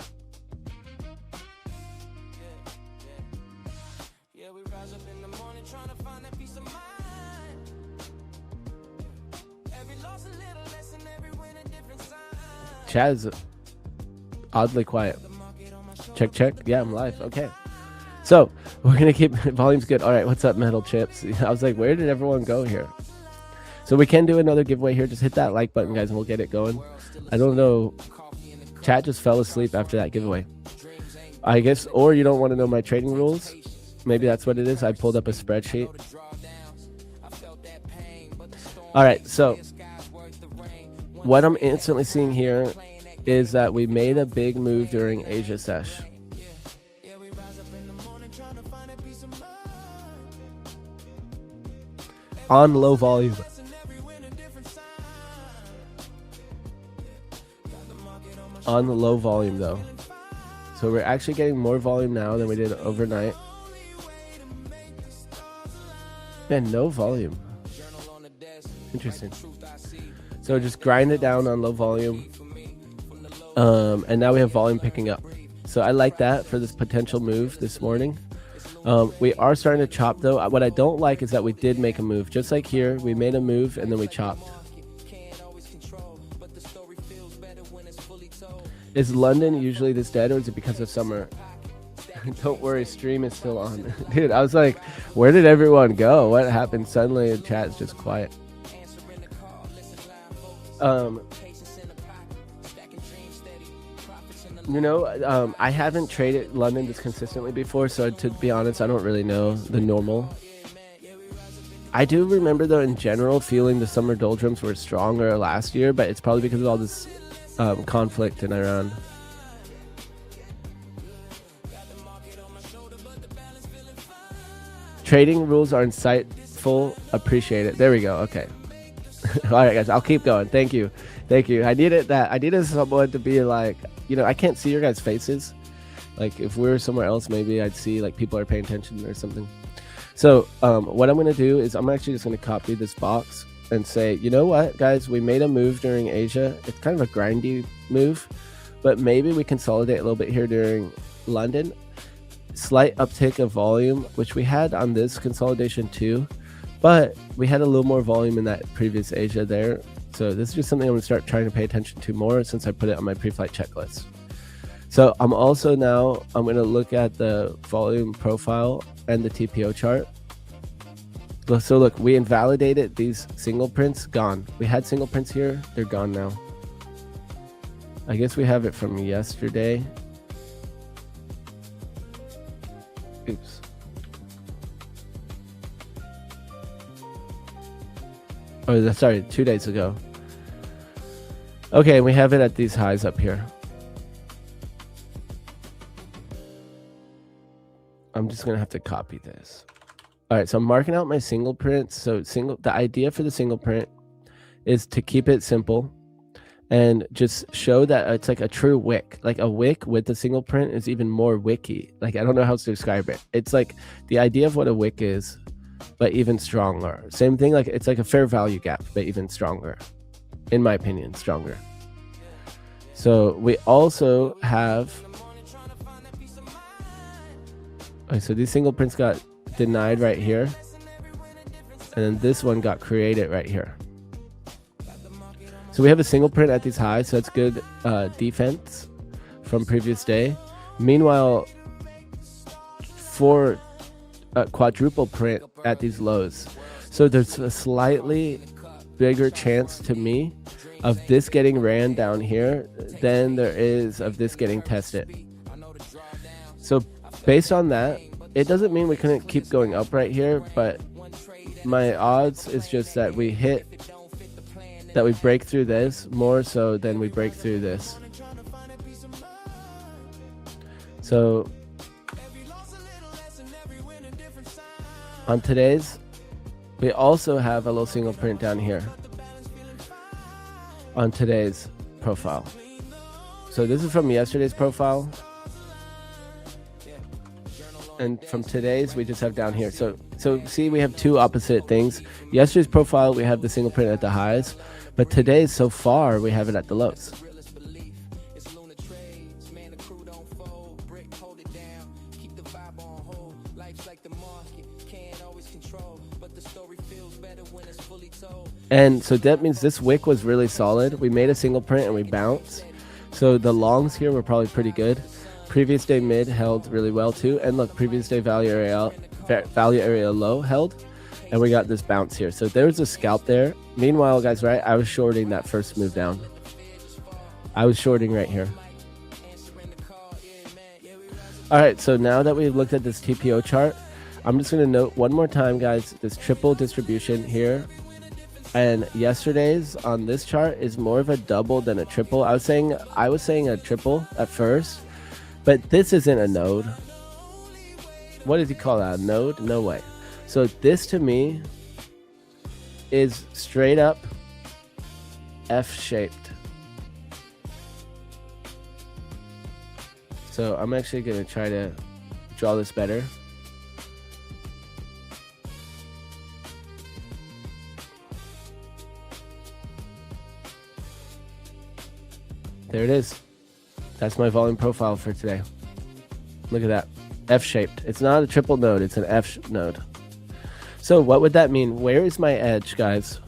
Chat is oddly quiet. Check, check. Yeah, I'm live. Okay. So we're going to keep volumes good. All right. What's up, Metal Chips? I was like, where did everyone go here? So we can do another giveaway here. Just hit that like button, guys, and we'll get it going. I don't know. Chat just fell asleep after that giveaway, I guess. Or you don't want to know my trading rules. Maybe that's what it is. I pulled up a spreadsheet. All right. So what I'm instantly seeing here is that we made a big move during Asia sesh. On low volume. On the low volume though. So we're actually getting more volume now than we did overnight. Man, no volume. Interesting. So just grind it down on low volume. And now we have volume picking up. So I like that for this potential move this morning. We are starting to chop though. What I don't like is that we did make a move. Just like here, we made a move and then we chopped. Is London usually this dead, or is it because of summer? Don't worry, stream is still on. Dude, I was like, where did everyone go? What happened? Suddenly the chat's just quiet. You know, I haven't traded London this consistently before, so to be honest, I don't really know the normal. I do remember, though, in general, feeling the summer doldrums were stronger last year, but it's probably because of all this conflict in Iran. Trading rules are insightful. Appreciate it. There we go. Okay. All right, guys, I'll keep going. Thank you. Thank you. I needed someone to be like, you know, I can't see your guys' faces. Like if we were somewhere else, maybe I'd see like people are paying attention or something. So what I'm going to do is I'm actually just going to copy this box and say, you know what, guys, we made a move during Asia. It's kind of a grindy move, but maybe we consolidate a little bit here during London. Slight uptick of volume, which we had on this consolidation too, but we had a little more volume in that previous Asia there. So this is just something I'm going to start trying to pay attention to more since I put it on my pre-flight checklist. So I'm also now, I'm going to look at the volume profile and the TPO chart. So look, we invalidated these single prints, gone. We had single prints here, they're gone now. I guess we have it from yesterday. Oops. Oh, sorry, 2 days ago. Okay, we have it at these highs up here. I'm just gonna have to copy this. All right, so I'm marking out my single prints. So the idea for the single print is to keep it simple and just show that it's like a true wick. Like a wick with the single print is even more wicky. Like I don't know how to describe it. It's like the idea of what a wick is, but even stronger. Same thing, like it's like a fair value gap, but even stronger. In my opinion, stronger. So we also have, okay, so these single prints got denied right here, and then this one got created right here. So we have a single print at these highs, so that's good defense from previous day. Meanwhile, for a quadruple print at these lows, so there's a slightly bigger chance to me of this getting ran down here than there is of this getting tested. So based on that, it doesn't mean we couldn't keep going up right here, but my odds is just that we break through this more so than we break through this. So on today's, we also have a little single print down here on today's profile. So this is from yesterday's profile, and from today's we just have down here. So see, we have two opposite things. Yesterday's profile, we have the single print at the highs, but today's, so far, we have it at the lows. And so that means this wick was really solid. We made a single print and we bounced. So the longs here were probably pretty good. Previous day mid held really well too. And look, previous day value area low held. And we got this bounce here. So there was a scalp there. Meanwhile, guys, right, I was shorting that first move down. I was shorting right here. All right, so now that we've looked at this TPO chart, I'm just going to note one more time, guys, this triple distribution here. And yesterday's on this chart is more of a double than a triple. I was saying a triple at first, but this isn't a node. What did he call that? A node? No way. So this to me is straight up F-shaped. So I'm actually going to try to draw this better. There it is. That's my volume profile for today. Look at that. F-shaped. It's not a triple node. It's an F node. So what would that mean? Where is my edge, guys?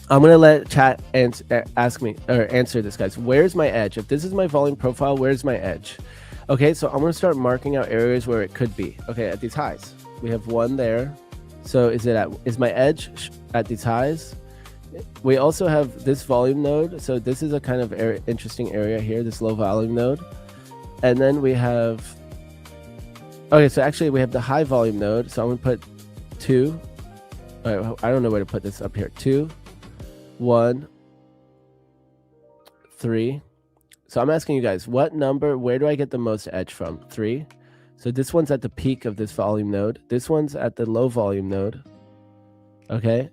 I'm going to let chat answer this, guys. Where's my edge? If this is my volume profile, where's my edge? Okay, so I'm going to start marking out areas where it could be. Okay, at these highs. We have one there. So is my edge at these highs? We also have this volume node. So this is a kind of interesting area here, this low volume node. And then we have, okay, so actually we have the high volume node. So I'm going to put 2. I don't know where to put this up here. 2, 1, 3. So I'm asking you guys, what number, where do I get the most edge from? 3. So this one's at the peak of this volume node. This one's at the low volume node. Okay.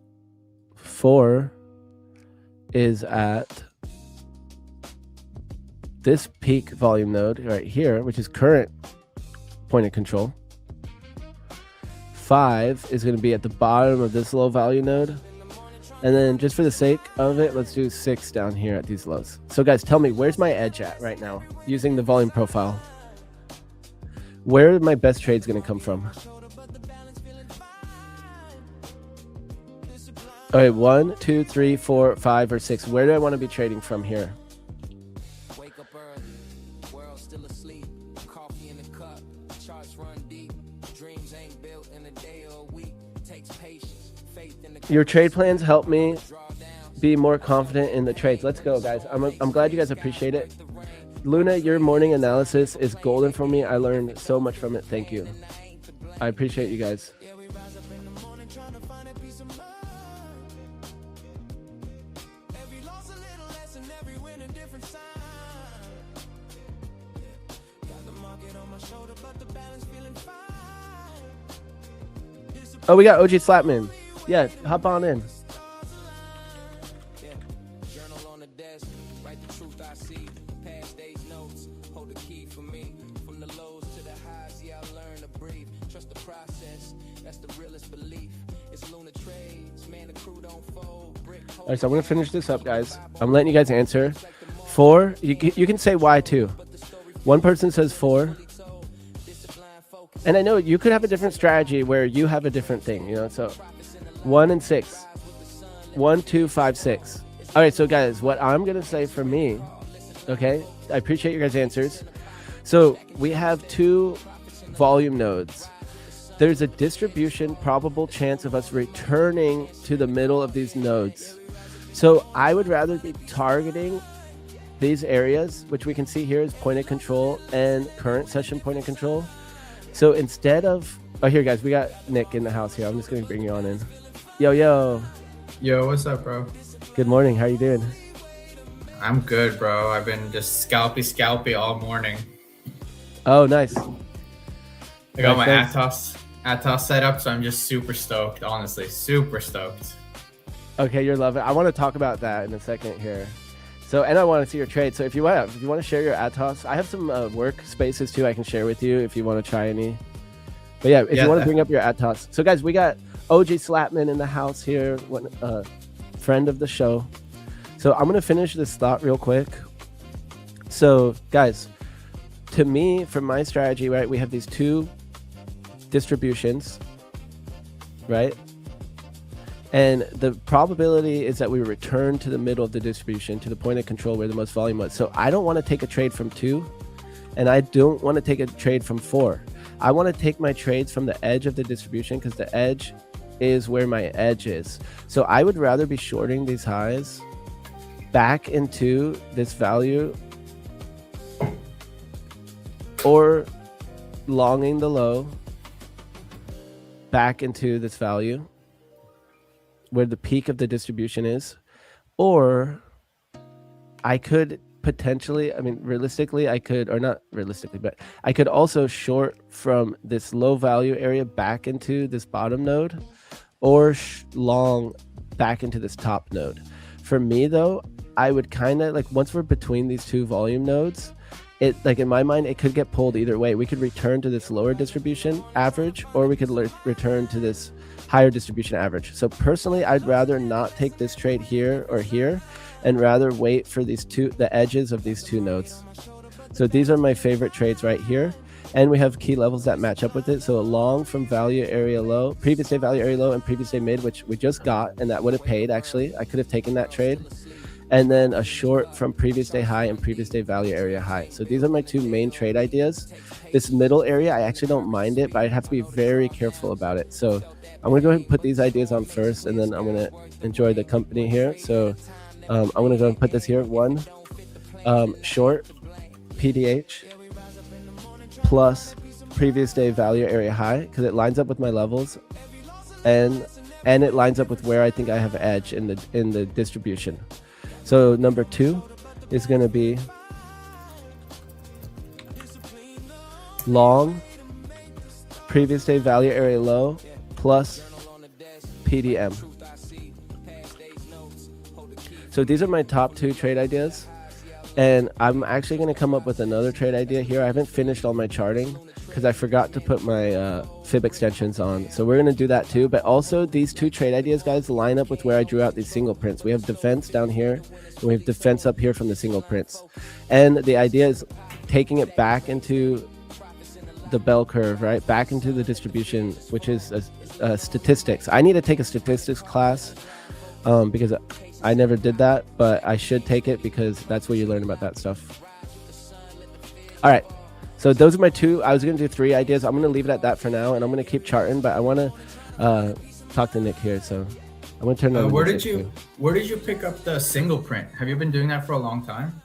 4 is at this peak volume node right here, which is current point of control. 5 is going to be at the bottom of this low value node. And then just for the sake of it, let's do 6 down here at these lows. So guys, tell me, where's my edge at right now using the volume profile? Where are my best trades going to come from? All right, 1, 2, 3, 4, 5, or 6. Where do I want to be trading from here? Wake up early, world still asleep, coffee in the cup, charts run deep, dreams ain't built in a day or a week, takes patience, faith in the. Your trade plans help me be more confident in the trades. Let's go, guys. I'm glad you guys appreciate it. Luna, your morning analysis is golden for me. I learned so much from it. Thank you. I appreciate you guys. Oh, we got OG Slapman. Yeah, hop on in. All right, so I'm going to finish this up, guys. I'm letting you guys answer. 4, you can say why too. One person says 4. And I know you could have a different strategy where you have a different thing, you know, so 1 and 6. 1, 2, 5, 6. All right, so guys, what I'm going to say for me, okay, I appreciate your guys' answers. So we have 2 volume nodes. There's a distribution probable chance of us returning to the middle of these nodes. So I would rather be targeting these areas, which we can see here is point of control and current session point of control. So instead of, oh, here, guys, we got Nick in the house here. I'm just going to bring you on in. Yo. Yo, what's up, bro? Good morning. How are you doing? I'm good, bro. I've been just scalpy all morning. Oh, nice. I got my Nice. Atos set up, so I'm just super stoked. Honestly, super stoked. Okay, you're loving it. I want to talk about that in a second here. So, and I want to see your trade. So, if you want to share your Atos, I have some work spaces too. I can share with you if you want to try any. But yeah, if you want to bring up your Atos. So, guys, we got OG Slapman in the house here, friend of the show. So, I'm gonna finish this thought real quick. So, guys, to me, from my strategy, right, we have these two distributions, right? And the probability is that we return to the middle of the distribution, to the point of control where the most volume was. So I don't want to take a trade from 2, and I don't want to take a trade from 4. I want to take my trades from the edge of the distribution because the edge is where my edge is. So I would rather be shorting these highs back into this value or longing the low back into this value where the peak of the distribution is, or I could potentially, realistically, I could, or not realistically, but I could also short from this low value area back into this bottom node, or long back into this top node. For me though, I would kind of like, once we're between these two volume nodes, it, like in my mind, it could get pulled either way. We could return to this lower distribution average, or we could return to this higher distribution average. So personally, I'd rather not take this trade here or here, and rather wait for the edges of these two nodes. So these are my favorite trades right here. And we have key levels that match up with it. So a long from value area low, previous day value area low, and previous day mid, which we just got, and that would have paid actually. I could have taken that trade. And then a short from previous day high and previous day value area high. So these are my two main trade ideas. This middle area, I actually don't mind it, but I'd have to be very careful about it. So I'm gonna go ahead and put these ideas on first, and then I'm gonna enjoy the company here. So I'm gonna go and put this here. One, short PDH plus previous day value area high, because it lines up with my levels, and it lines up with where I think I have edge in the distribution. So number 2 is going to be long previous day value area low plus PDM. So these are my top 2 trade ideas, and I'm actually going to come up with another trade idea here. I haven't finished all my charting because I forgot to put my fib extensions on. So we're going to do that too. But also these 2 trade ideas, guys, line up with where I drew out these single prints. We have defense down here, and we have defense up here from the single prints. And the idea is taking it back into the bell curve, right? Back into the distribution, which is statistics. I need to take a statistics class because I never did that, but I should take it because that's where you learn about that stuff. All right. So those are my 2. I was going to do 3 ideas. I'm going to leave it at that for now, and I'm going to keep charting, but I want to talk to Nick here. So I'm going to turn it over. Where did you pick up the single print? Have you been doing that for a long time?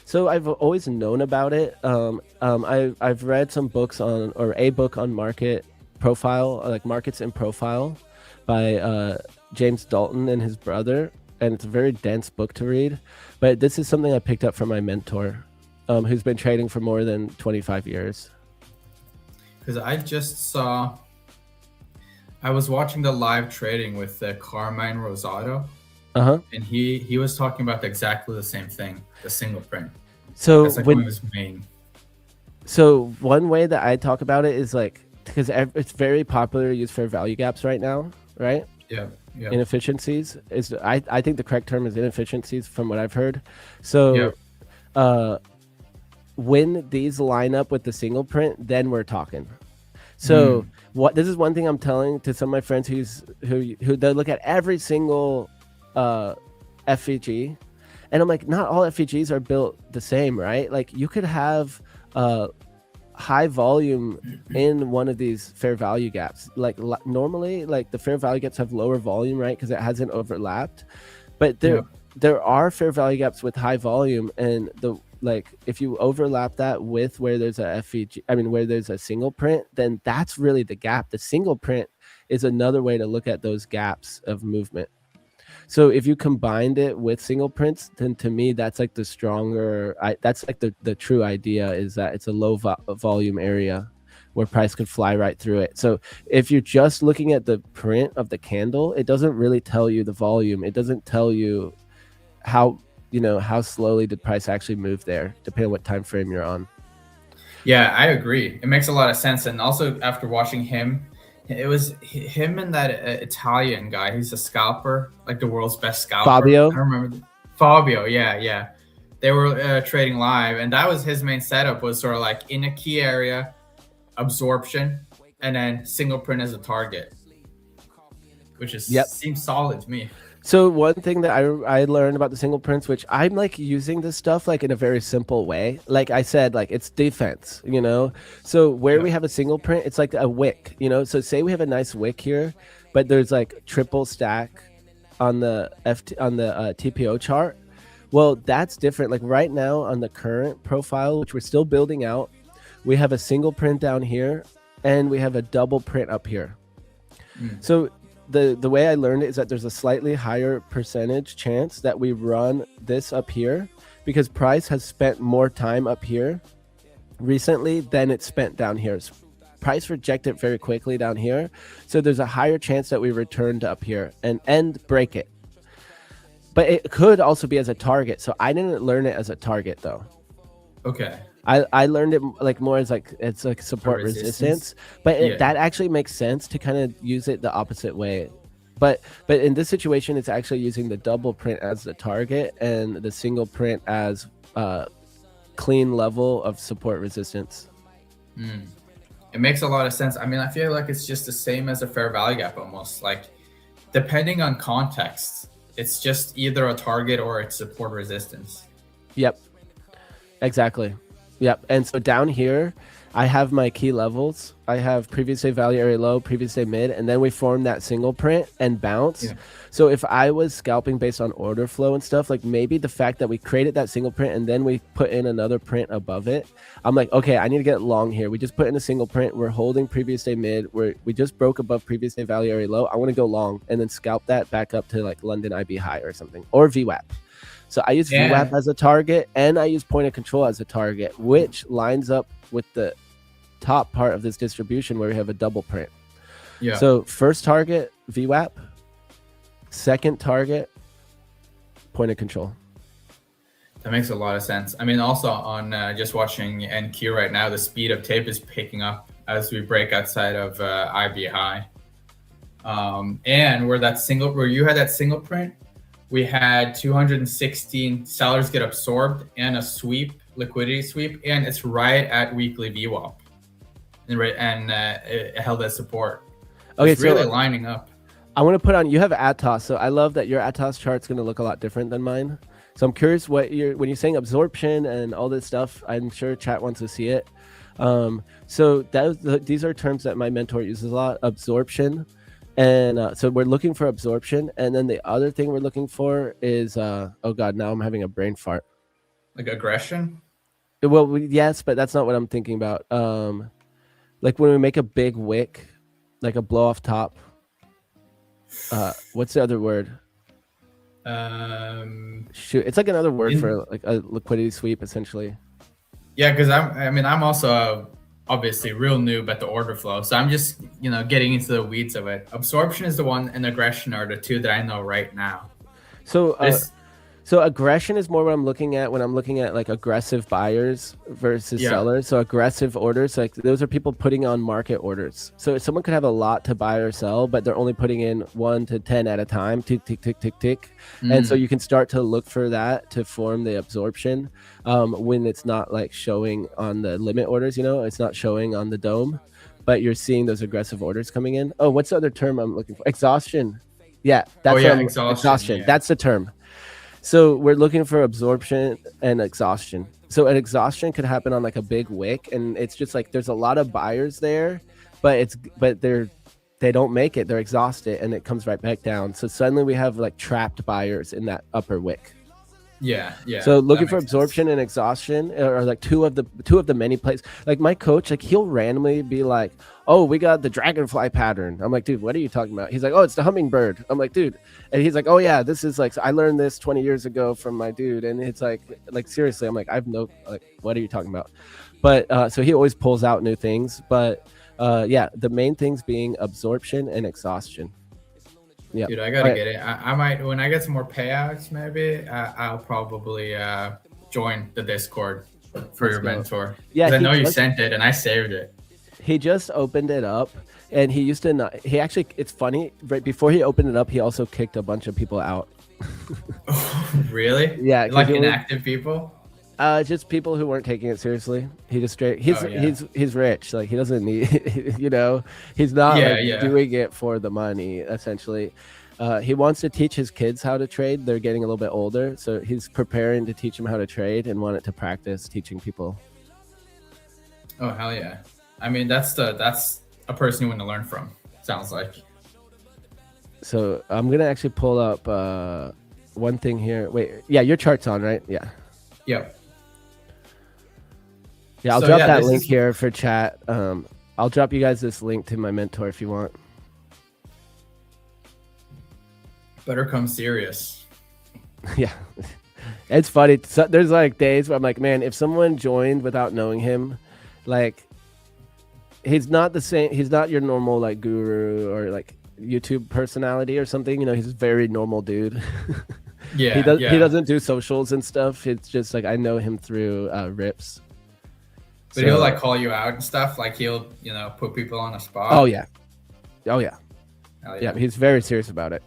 So I've always known about it. I've read some books or a book on market profile, like markets in profile by James Dalton and his brother. And it's a very dense book to read, but this is something I picked up from my mentor, who's been trading for more than 25 years. Because I was watching the live trading with Carmine Rosado, and he was talking about exactly the same thing, the single print. So that's like one of his main. So one way that I talk about it is like, because it's very popular to use fair value gaps right now, right? Yeah. Inefficiencies is I think the correct term is inefficiencies from what I've heard. So when these line up with the single print, then we're talking. So this is one thing I'm telling to some of my friends who they look at every single FVG, and I'm like, not all FVGs are built the same, right? Like you could have high volume in one of these fair value gaps. Like normally, like the fair value gaps have lower volume, right? Because it hasn't overlapped. But there are fair value gaps with high volume, and if you overlap that with where there's a FVG, where there's a single print, then that's really the gap. The single print is another way to look at those gaps of movement. So if you combined it with single prints, then to me that's like the stronger. That's like the true idea, is that it's a low volume area where price could fly right through it. So if you're just looking at the print of the candle, it doesn't really tell you the volume. It doesn't tell you how, you know, how slowly did price actually move there, depending on what time frame you're on. Yeah, I agree. It makes a lot of sense. And also after watching him, it was him and that Italian guy. He's a scalper, like the world's best scalper. Fabio. I don't remember. Fabio, yeah. They were trading live, and that was his main setup, was sort of like in a key area, absorption, and then single print as a target, which is seems solid to me. So one thing that I learned about the single prints, which I'm like using this stuff like in a very simple way. Like I said, like it's defense, you know? So where we have a single print, it's like a wick, you know? So say we have a nice wick here, but there's like triple stack on the TPO chart. Well, that's different. Like right now on the current profile, which we're still building out, we have a single print down here and we have a double print up here. So the way I learned it is that there's a slightly higher percentage chance that we run this up here because price has spent more time up here recently than it spent down here. Price rejected very quickly down here. So there's a higher chance that we return to up here and break it. But it could also be as a target. So I didn't learn it as a target though. Okay. I learned it like more as like it's like support resistance, but that actually makes sense to kind of use it the opposite way. But in this situation, it's actually using the double print as the target and the single print as clean level of support resistance. It makes a lot of sense. I mean, I feel like it's just the same as a fair value gap almost. Like depending on context, it's just either a target or it's support resistance. Yep, exactly. Yep. And so down here, I have my key levels. I have previous day value area low, previous day mid, and then we form that single print and bounce. Yeah. So if I was scalping based on order flow and stuff, like maybe the fact that we created that single print and then we put in another print above it, I'm like, okay, I need to get long here. We just put in a single print. We're holding previous day mid. We just broke above previous day value area low. I want to go long and then scalp that back up to like London IB high or something, or VWAP. So I use VWAP as a target and I use point of control as a target, which lines up with the top part of this distribution where we have a double print. Yeah. So first target, VWAP. Second target, point of control. That makes a lot of sense. I mean, also on just watching NQ right now, the speed of tape is picking up as we break outside of IB high. And where you had that single print, we had 216 sellers get absorbed and a sweep, liquidity sweep, and it's right at weekly VWAP. And it held as support. Okay, it's really lining up. I want to put on, you have Atos, so I love that your Atos chart's going to look a lot different than mine. So I'm curious when you're saying absorption and all this stuff, I'm sure chat wants to see it. So these are terms that my mentor uses a lot, absorption. And so we're looking for absorption. And then the other thing we're looking for is, oh God, now I'm having a brain fart. Like aggression? Well, yes, but that's not what I'm thinking about. Like when we make a big wick, like a blow off top. What's the other word? Shoot, it's like another word for like a liquidity sweep, essentially. Yeah, because I'm also obviously real noob at the order flow, so I'm just getting into the weeds of it. Absorption is the one, and aggression are the two that I know right now. So aggression is more what I'm looking at when I'm looking at like aggressive buyers versus sellers. So aggressive orders, like those are people putting on market orders. So someone could have a lot to buy or sell, but they're only putting in 1 to 10 at a time, tick, tick, tick, tick, tick. And so you can start to look for that to form the absorption when it's not like showing on the limit orders, it's not showing on the dome, but you're seeing those aggressive orders coming in. Oh, what's the other term I'm looking for? Exhaustion. Yeah, that's exhaustion. Yeah. That's the term. So we're looking for absorption and exhaustion. So an exhaustion could happen on like a big wick, and it's just like there's a lot of buyers there, but they don't make it. They're exhausted, and it comes right back down. So suddenly we have like trapped buyers in that upper wick. So looking that for makes absorption and exhaustion are like two of the many plays. Like my coach, like he'll randomly be like, "Oh, we got the dragonfly pattern." I'm like, "Dude, what are you talking about?" He's like, "Oh, it's the hummingbird." I'm like, "Dude," and he's like, "Oh yeah, this is like I learned this 20 years ago from my dude." And it's like seriously, I'm like, "I've no like, what are you talking about?" But so he always pulls out new things. But yeah, the main things being absorption and exhaustion. Yeah. Dude, I gotta get it. I might, when I get some more payouts, maybe I'll probably join the Discord for your mentor. Yeah, because I know you sent it and I saved it. He just opened it up, and he used to not. He actually, it's funny. Right before he opened it up, he also kicked a bunch of people out. Really? Yeah, Like inactive people. Just people who weren't taking it seriously. He just straight. He's rich. Like he doesn't need. You know, he's not doing it for the money. Essentially, he wants to teach his kids how to trade. They're getting a little bit older, so he's preparing to teach them how to trade and wanted to practice teaching people. Oh hell yeah! I mean, that's a person you want to learn from. Sounds like. So I'm gonna actually pull up one thing here. Wait, yeah, your chart's on, right? Yeah. Yep. Yeah, I'll drop that link here for chat. I'll drop you guys this link to my mentor if you want. Better come serious. Yeah. It's funny. So, there's like days where I'm like, man, if someone joined without knowing him, like he's not the same. He's not your normal like guru or like YouTube personality or something. You know, he's a very normal dude. Yeah. He doesn't do socials and stuff. It's just like I know him through rips. But he'll like call you out and stuff. Like he'll, put people on the spot. Oh yeah. Yeah, he's very serious about it.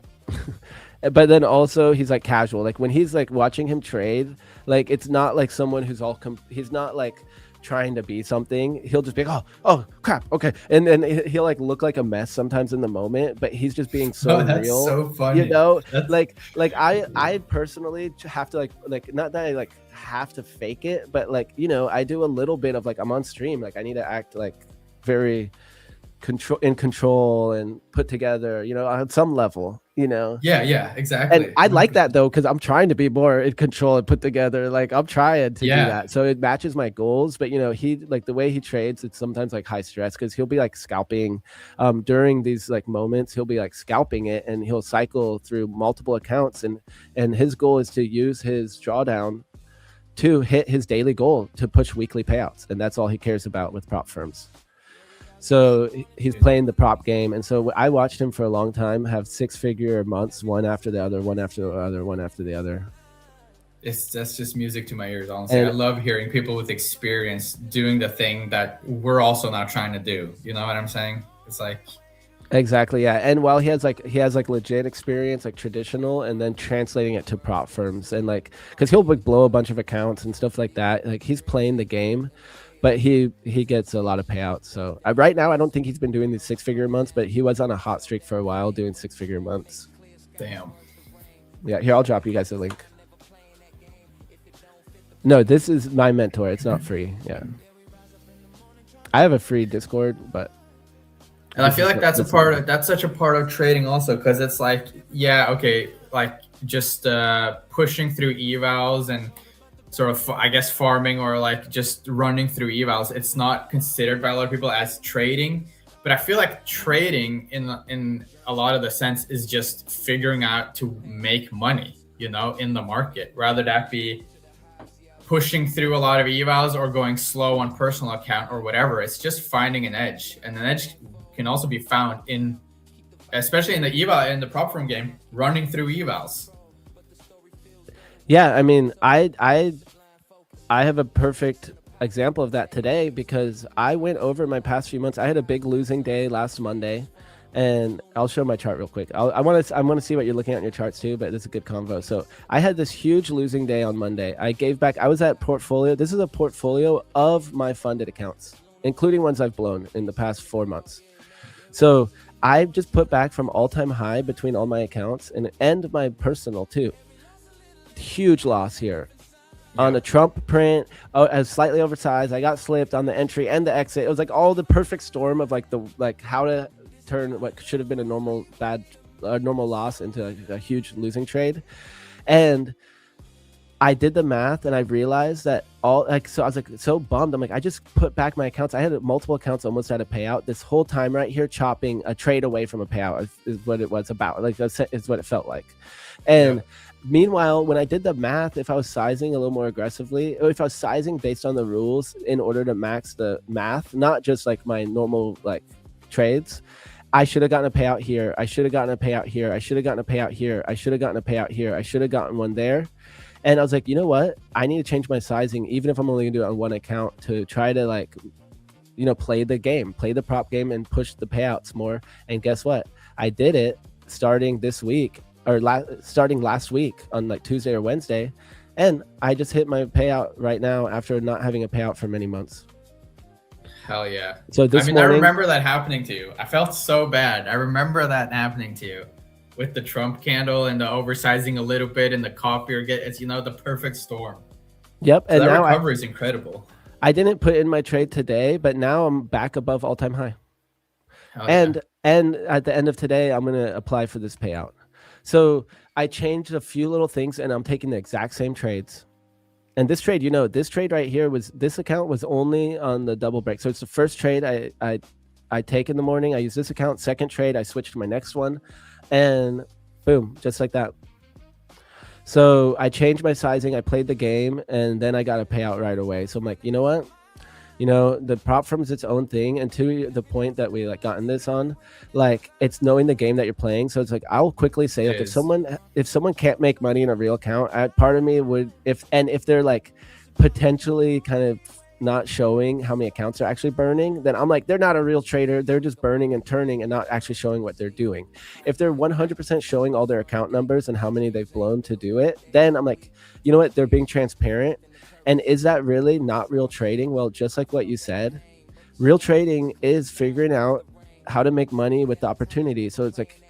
But then also he's like casual. Like when he's like watching him trade, like it's not like someone who's he's not like trying to be something. He'll just be like, oh crap, okay, and then he'll like look like a mess sometimes in the moment, but he's just being so real. So funny. You know, like I personally have to like not that I like have to fake it, but like I do a little bit of like I'm on stream, like I need to act like very control and put together, on some level, Yeah, exactly. And I like that though, because I'm trying to be more in control and put together. Like I'm trying to do that, so it matches my goals. But he like the way he trades, it's sometimes like high stress because he'll be like scalping during these like moments. He'll be like scalping it, and he'll cycle through multiple accounts, and his goal is to use his drawdown to hit his daily goal to push weekly payouts, and that's all he cares about with prop firms. So he's playing the prop game. And so I watched him for a long time have 6-figure months, one after the other, one after the other, one after the other. That's just music to my ears, honestly. I love hearing people with experience doing the thing that we're also not trying to do. You know what I'm saying? It's like exactly, yeah. And while he has like legit experience, like traditional, and then translating it to prop firms, and like because he'll like blow a bunch of accounts and stuff like that. Like he's playing the game. But he gets a lot of payouts. So right now, I don't think he's been doing these 6-figure months, but he was on a hot streak for a while doing 6-figure months. Damn. Yeah, here, I'll drop you guys a link. No, this is my mentor. It's not free. Yeah. I have a free Discord, but. And I feel like that's such a part of trading also, because it's like, like just pushing through evals and sort of, I guess, farming or like just running through evals. It's not considered by a lot of people as trading, but I feel like trading in a lot of the sense is just figuring out to make money, in the market, rather that be pushing through a lot of evals or going slow on personal account or whatever. It's just finding an edge, and an edge can also be found especially in the prop firm game, running through evals. Yeah, I mean, I have a perfect example of that today, because I went over my past few months. I had a big losing day last Monday, and I'll show my chart real quick. I want to see what you're looking at in your charts too, but it's a good convo. So I had this huge losing day on Monday. I gave back. I was at portfolio. This is a portfolio of my funded accounts, including ones I've blown in the past 4 months. So I just put back from all-time high between all my accounts and my personal too. Huge loss here on a Trump print, as slightly oversized. I got slipped on the entry and the exit. It was like all the perfect storm of like how to turn what should have been a normal loss into a huge losing trade. And I did the math and I realized that so I was like so bummed. I'm like, I just put back my accounts. I had multiple accounts almost at a payout this whole time right here, chopping a trade away from a payout is what it was about. Like is what it felt like. And meanwhile, when I did the math, if I was sizing a little more aggressively, or if I was sizing based on the rules in order to max the math, not just like my normal like trades, I should have gotten a payout here. I should have gotten a payout here. I should have gotten a payout here. I should have gotten a payout here. I should have gotten one there. And I was like, you know what? I need to change my sizing, even if I'm only gonna do it on one account, to try to like, play the game, play the prop game, and push the payouts more. And guess what? I did it starting this week, or starting last week on like Tuesday or Wednesday, and I just hit my payout right now after not having a payout for many months. Hell yeah. So this morning, I remember that happening to you. I felt so bad. I remember that happening to you with the Trump candle and the oversizing a little bit and the copier it's the perfect storm. Yep. So and that now recovery is incredible. I didn't put in my trade today, but now I'm back above all-time high. And at the end of today, I'm going to apply for this payout. So I changed a few little things and I'm taking the exact same trades. And this trade, this trade right here this account was only on the double break. So it's the first trade I take in the morning. I use this account. Second trade, I switch to my next one. And boom, just like that. So I changed my sizing, I played the game, and then I got a payout right away. So I'm like, you know what? The prop firm is its own thing. And to the point that we like gotten this on, like it's knowing the game that you're playing. So it's like, I'll quickly say, like, if someone can't make money in a real account, part of me would, if they're like potentially kind of not showing how many accounts are actually burning, then I'm like, they're not a real trader. They're just burning and turning and not actually showing what they're doing. If they're 100% showing all their account numbers and how many they've blown to do it, then I'm like, you know what? They're being transparent. And is that really not real trading? Well, just like what you said, real trading is figuring out how to make money with the opportunity. So it's like,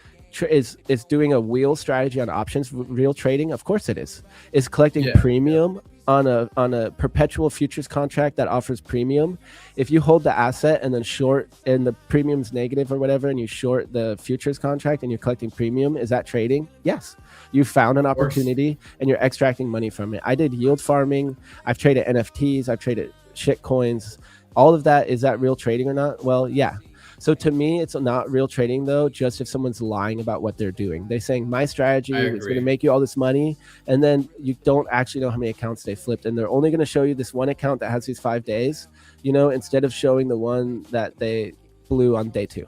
is doing a wheel strategy on options real trading? Of course it is. Is collecting premium on a perpetual futures contract that offers premium. If you hold the asset and then short and the premium's negative or whatever, and you short the futures contract and you're collecting premium, is that trading? Yes. You found an opportunity and you're extracting money from it. I did yield farming. I've traded NFTs. I've traded shit coins. All of that, is that real trading or not? Well, yeah. So to me, it's not real trading, though, just if someone's lying about what they're doing. They're saying my strategy is going to make you all this money, and then you don't actually know how many accounts they flipped, and they're only going to show you this one account that has these 5 days, instead of showing the one that they blew on day 2.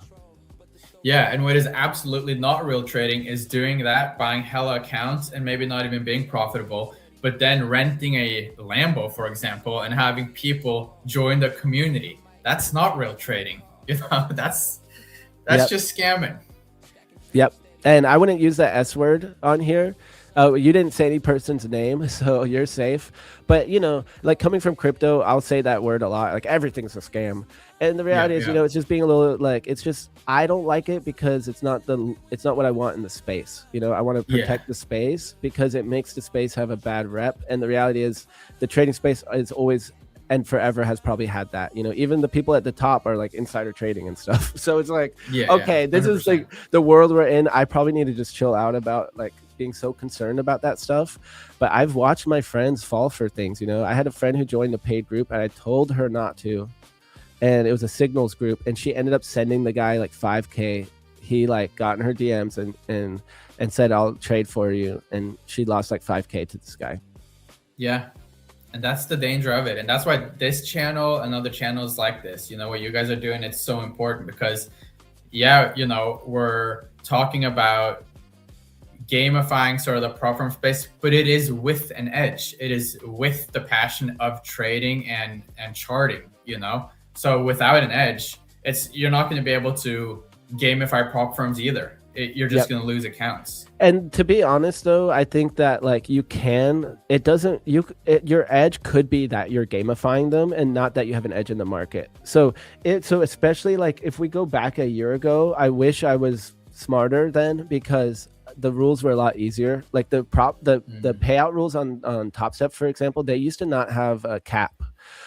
Yeah, and what is absolutely not real trading is doing that, buying hella accounts and maybe not even being profitable, but then renting a Lambo, for example, and having people join the community. That's not real trading. That's just scamming. Yep. And I wouldn't use that S word on here. You didn't say any person's name, so you're safe. But, like coming from crypto, I'll say that word a lot. Like everything's a scam. And the reality is, it's just being a little like, it's just, I don't like it because it's not what I want in the space. I want to protect the space because it makes the space have a bad rep. And the reality is the trading space is always and forever has probably had that. Even the people at the top are like insider trading and stuff. So it's like, this is like the world we're in. I probably need to just chill out about like being so concerned about that stuff. But I've watched my friends fall for things. I had a friend who joined a paid group and I told her not to. And it was a signals group. And she ended up sending the guy like 5K. He like got in her DMs and said, I'll trade for you. And she lost like 5K to this guy. Yeah. And that's the danger of it. And that's why this channel and other channels like this, what you guys are doing, it's so important because, we're talking about gamifying sort of the prop firm space, but it is with an edge. It is with the passion of trading and charting, So without an edge, you're not going to be able to gamify prop firms either. You're just going to lose accounts. And to be honest, though, I think that like your edge could be that you're gamifying them and not that you have an edge in the market. So especially like if we go back a year ago, I wish I was smarter then because the rules were a lot easier. Like the payout rules on Top Step, for example, they used to not have a cap.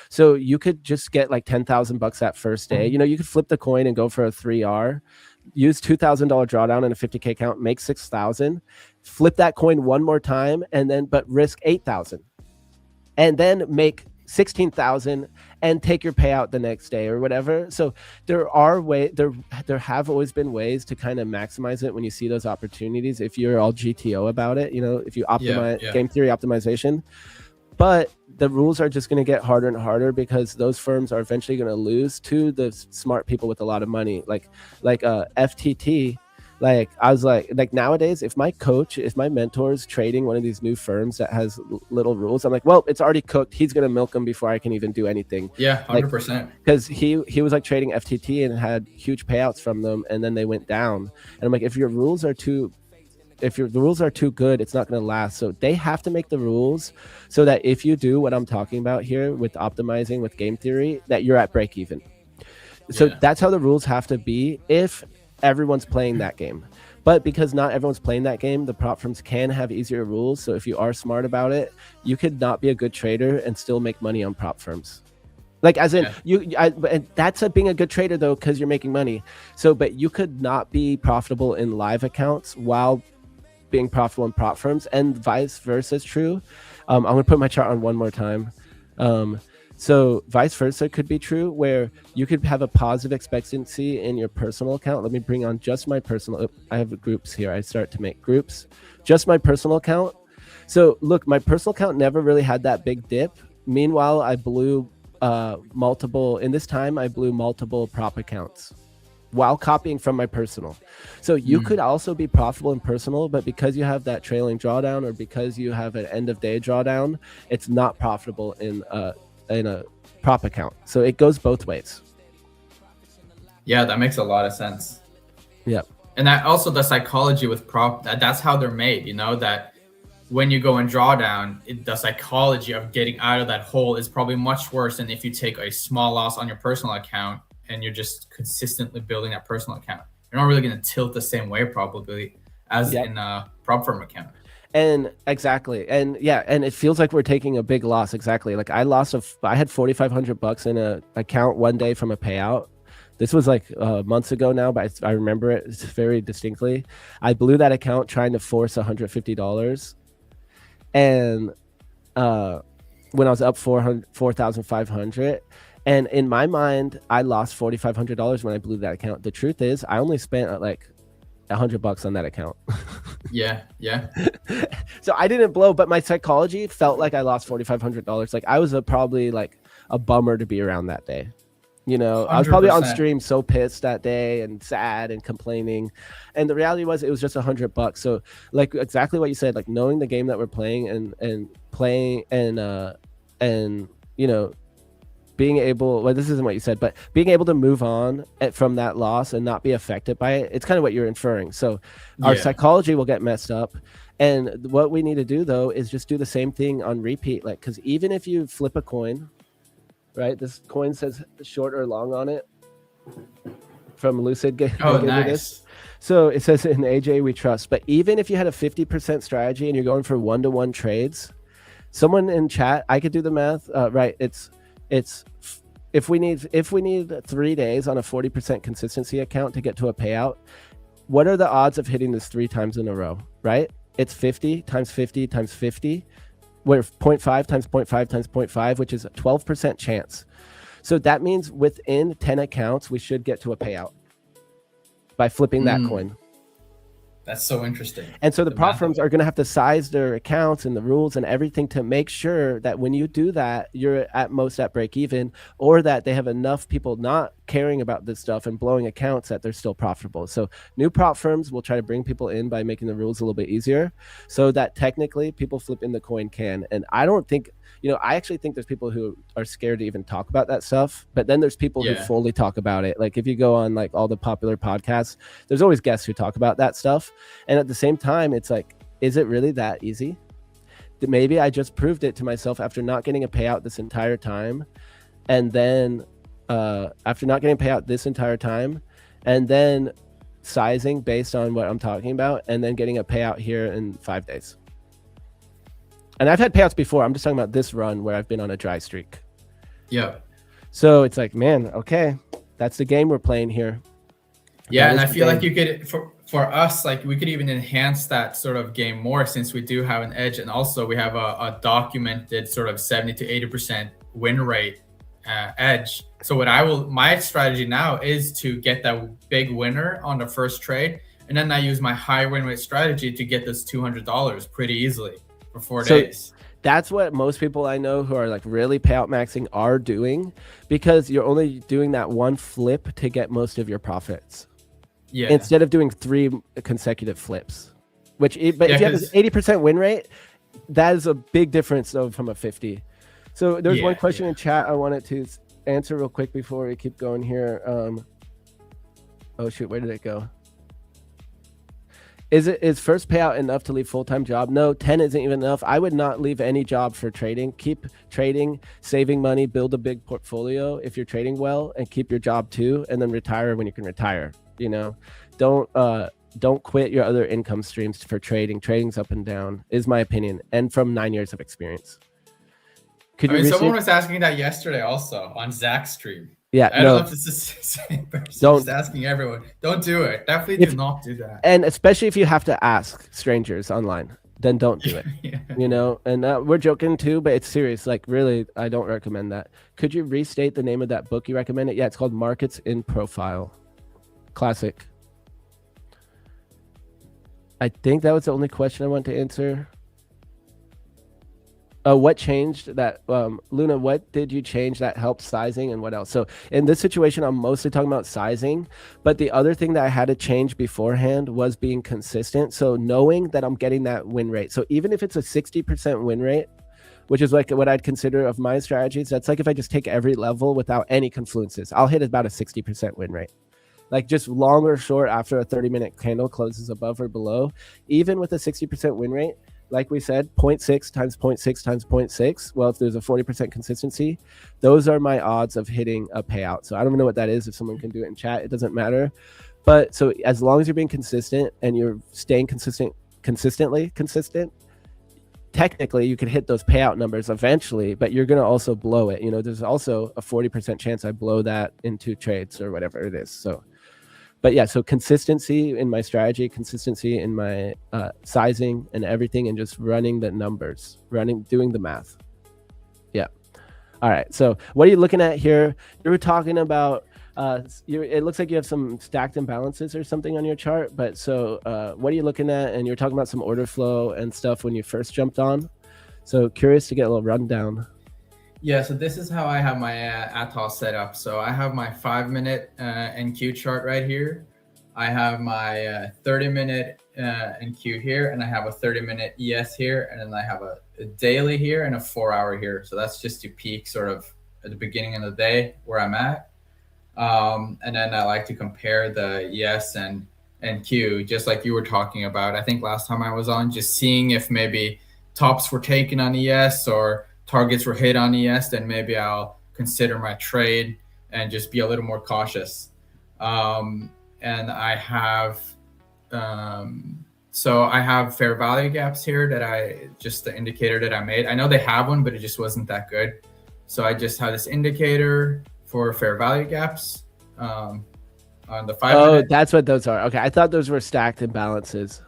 So you could just get like $10,000 that first day. You could flip the coin and go for a 3R. use $2,000 drawdown in a 50K account, make 6,000, flip that coin one more time, and then but risk 8,000, and then make 16,000 and take your payout the next day or whatever. So there have always been ways to kind of maximize it when you see those opportunities. If you're all GTO about it, if you optimize game theory optimization. But the rules are just going to get harder and harder because those firms are eventually going to lose to the smart people with a lot of money, like FTT. Like I was like nowadays, if my mentor's trading one of these new firms that has little rules, I'm like, well, it's already cooked. He's gonna milk them before I can even do anything. Yeah, 100%. Because he was like trading FTT and had huge payouts from them, and then they went down. And I'm like, if the rules are too good, it's not going to last. So they have to make the rules so that if you do what I'm talking about here with optimizing with game theory, that you're at break even. So that's how the rules have to be if everyone's playing that game. But because not everyone's playing that game, the prop firms can have easier rules. So if you are smart about it, you could not be a good trader and still make money on prop firms. Like as in and that's being a good trader though, because you're making money. So, but you could not be profitable in live accounts while being profitable in prop firms, and vice versa is true. I'm going to put my chart on one more time. So vice versa could be true, where you could have a positive expectancy in your personal account. Let me bring on just my personal. I have groups here. I start to make groups. Just my personal account. So look, my personal account never really had that big dip. Meanwhile, I blew multiple prop accounts while copying from my personal. So you could also be profitable in personal, but because you have that trailing drawdown or because you have an end of day drawdown, it's not profitable in a prop account. So it goes both ways. Yeah, that makes a lot of sense. Yeah. And that also the psychology with prop, that's how they're made, that when you go in drawdown, the psychology of getting out of that hole is probably much worse than if you take a small loss on your personal account and you're just consistently building that personal account. You're not really going to tilt the same way probably as in a prop firm account. And exactly. And and it feels like we're taking a big loss. Exactly. Like I had $4,500 in a account one day from a payout. This was like months ago now, but I remember it very distinctly. I blew that account trying to force $150. And when I was up 4,500, and in my mind, I lost $4,500 when I blew that account. The truth is, I only spent like $100 on that account. Yeah. So I didn't blow, but my psychology felt like I lost $4,500. Like I was probably like a bummer to be around that day. 100%. I was probably on stream so pissed that day and sad and complaining. And the reality was it was just $100. So like exactly what you said, like knowing the game that we're playing and playing and being able, well, this isn't what you said, but being able to move on from that loss and not be affected by it. It's kind of what you're inferring. So our psychology will get messed up. And what we need to do though, is just do the same thing on repeat. Like, cause even if you flip a coin, right? This coin says short or long on it from Lucid. Oh, nice. So it says in AJ we trust, but even if you had a 50% strategy and you're going for 1-to-1 trades, someone in chat, I could do the math, right? It's if we need 3 days on a 40% consistency account to get to a payout, what are the odds of hitting this 3 times in a row, right? It's 50 times 50 times 50, where 0.5 times 0.5 times 0.5, which is a 12% chance. So that means within 10 accounts, we should get to a payout by flipping that coin. That's so interesting. And so the prop firms are going to have to size their accounts and the rules and everything to make sure that when you do that, you're at most at break even, or that they have enough people not caring about this stuff and blowing accounts that they're still profitable. So new prop firms will try to bring people in by making the rules a little bit easier so that technically people flipping the coin can. And I don't think, I actually think there's people who are scared to even talk about that stuff, but then there's people who fully talk about it. Like if you go on like all the popular podcasts, there's always guests who talk about that stuff. And at the same time, it's like, is it really that easy? Maybe I just proved it to myself after not getting a payout this entire time. And then after not getting a payout this entire time, and then sizing based on what I'm talking about, and then getting a payout here in 5 days. And I've had payouts before. I'm just talking about this run where I've been on a dry streak. Yeah. So it's like, man, okay, that's the game we're playing here. Yeah, and I feel like you could for us, like we could even enhance that sort of game more since we do have an edge, and also we have a documented sort of 70 to 80% win rate edge. So my strategy now is to get that big winner on the first trade, and then I use my high win rate strategy to get this $200 pretty easily for 4 days. That's what most people I know who are like really payout maxing are doing, because you're only doing that one flip to get most of your profits. Yeah. Instead of doing 3 consecutive flips, but if you have an 80% win rate, that is a big difference though from a 50. So there's one question in chat I wanted to answer real quick before we keep going here. Oh shoot, where did it go? Is first payout enough to leave full-time job? No, 10 isn't even enough. I would not leave any job for trading. Keep trading, saving money, build a big portfolio if you're trading well, and keep your job too, and then retire when you can retire. You know, don't quit your other income streams for trading. Trading's up and down, is my opinion, and from 9 years of experience. Someone was asking that yesterday also on Zach's stream. Yeah, I don't know if it's the same person. Just asking everyone. Don't do it. Definitely do not do that. And especially if you have to ask strangers online, then don't do it. You know, and we're joking too, but it's serious. Like really, I don't recommend that. Could you restate the name of that book you recommended? Yeah, it's called Markets in Profile. Classic. I think that was the only question I want to answer. What changed that, Luna, what did you change that helped sizing, and what else? So in this situation, I'm mostly talking about sizing, but the other thing that I had to change beforehand was being consistent. So knowing that I'm getting that win rate. So even if it's a 60% win rate, which is like what I'd consider of my strategies, that's like if I just take every level without any confluences, I'll hit about a 60% win rate. Like just long or short after a 30-minute candle closes above or below, even with a 60% win rate, like we said, 0.6 times 0.6 times 0.6. Well, if there's a 40% consistency, those are my odds of hitting a payout. So I don't even know what that is. If someone can do it in chat, it doesn't matter. But so as long as you're being consistent and you're staying consistently consistent, technically you could hit those payout numbers eventually, but you're going to also blow it. You know, there's also a 40% chance I blow that in 2 trades or whatever it is. So, but yeah, so consistency in my strategy, consistency in my sizing and everything, and just running the numbers, doing the math. Yeah. All right. So what are you looking at here? You were talking about, it looks like you have some stacked imbalances or something on your chart, but so what are you looking at? And you're talking about some order flow and stuff when you first jumped on. So curious to get a little rundown. Yeah, so this is how I have my ATOL set up. So I have my 5-minute NQ chart right here. I have my 30-minute NQ here, and I have a 30-minute ES here, and then I have a daily here and a 4-hour here. So that's just to peak sort of at the beginning of the day where I'm at. And then I like to compare the ES and NQ, just like you were talking about. I think last time I was on, just seeing if maybe tops were taken on ES or targets were hit on ES, then maybe I'll consider my trade and just be a little more cautious. And I have, so I have fair value gaps here that just the indicator that I made. I know they have one, but it just wasn't that good. So I just have this indicator for fair value gaps on the 5 minute. Oh, that's what those are. Okay, I thought those were stacked imbalances.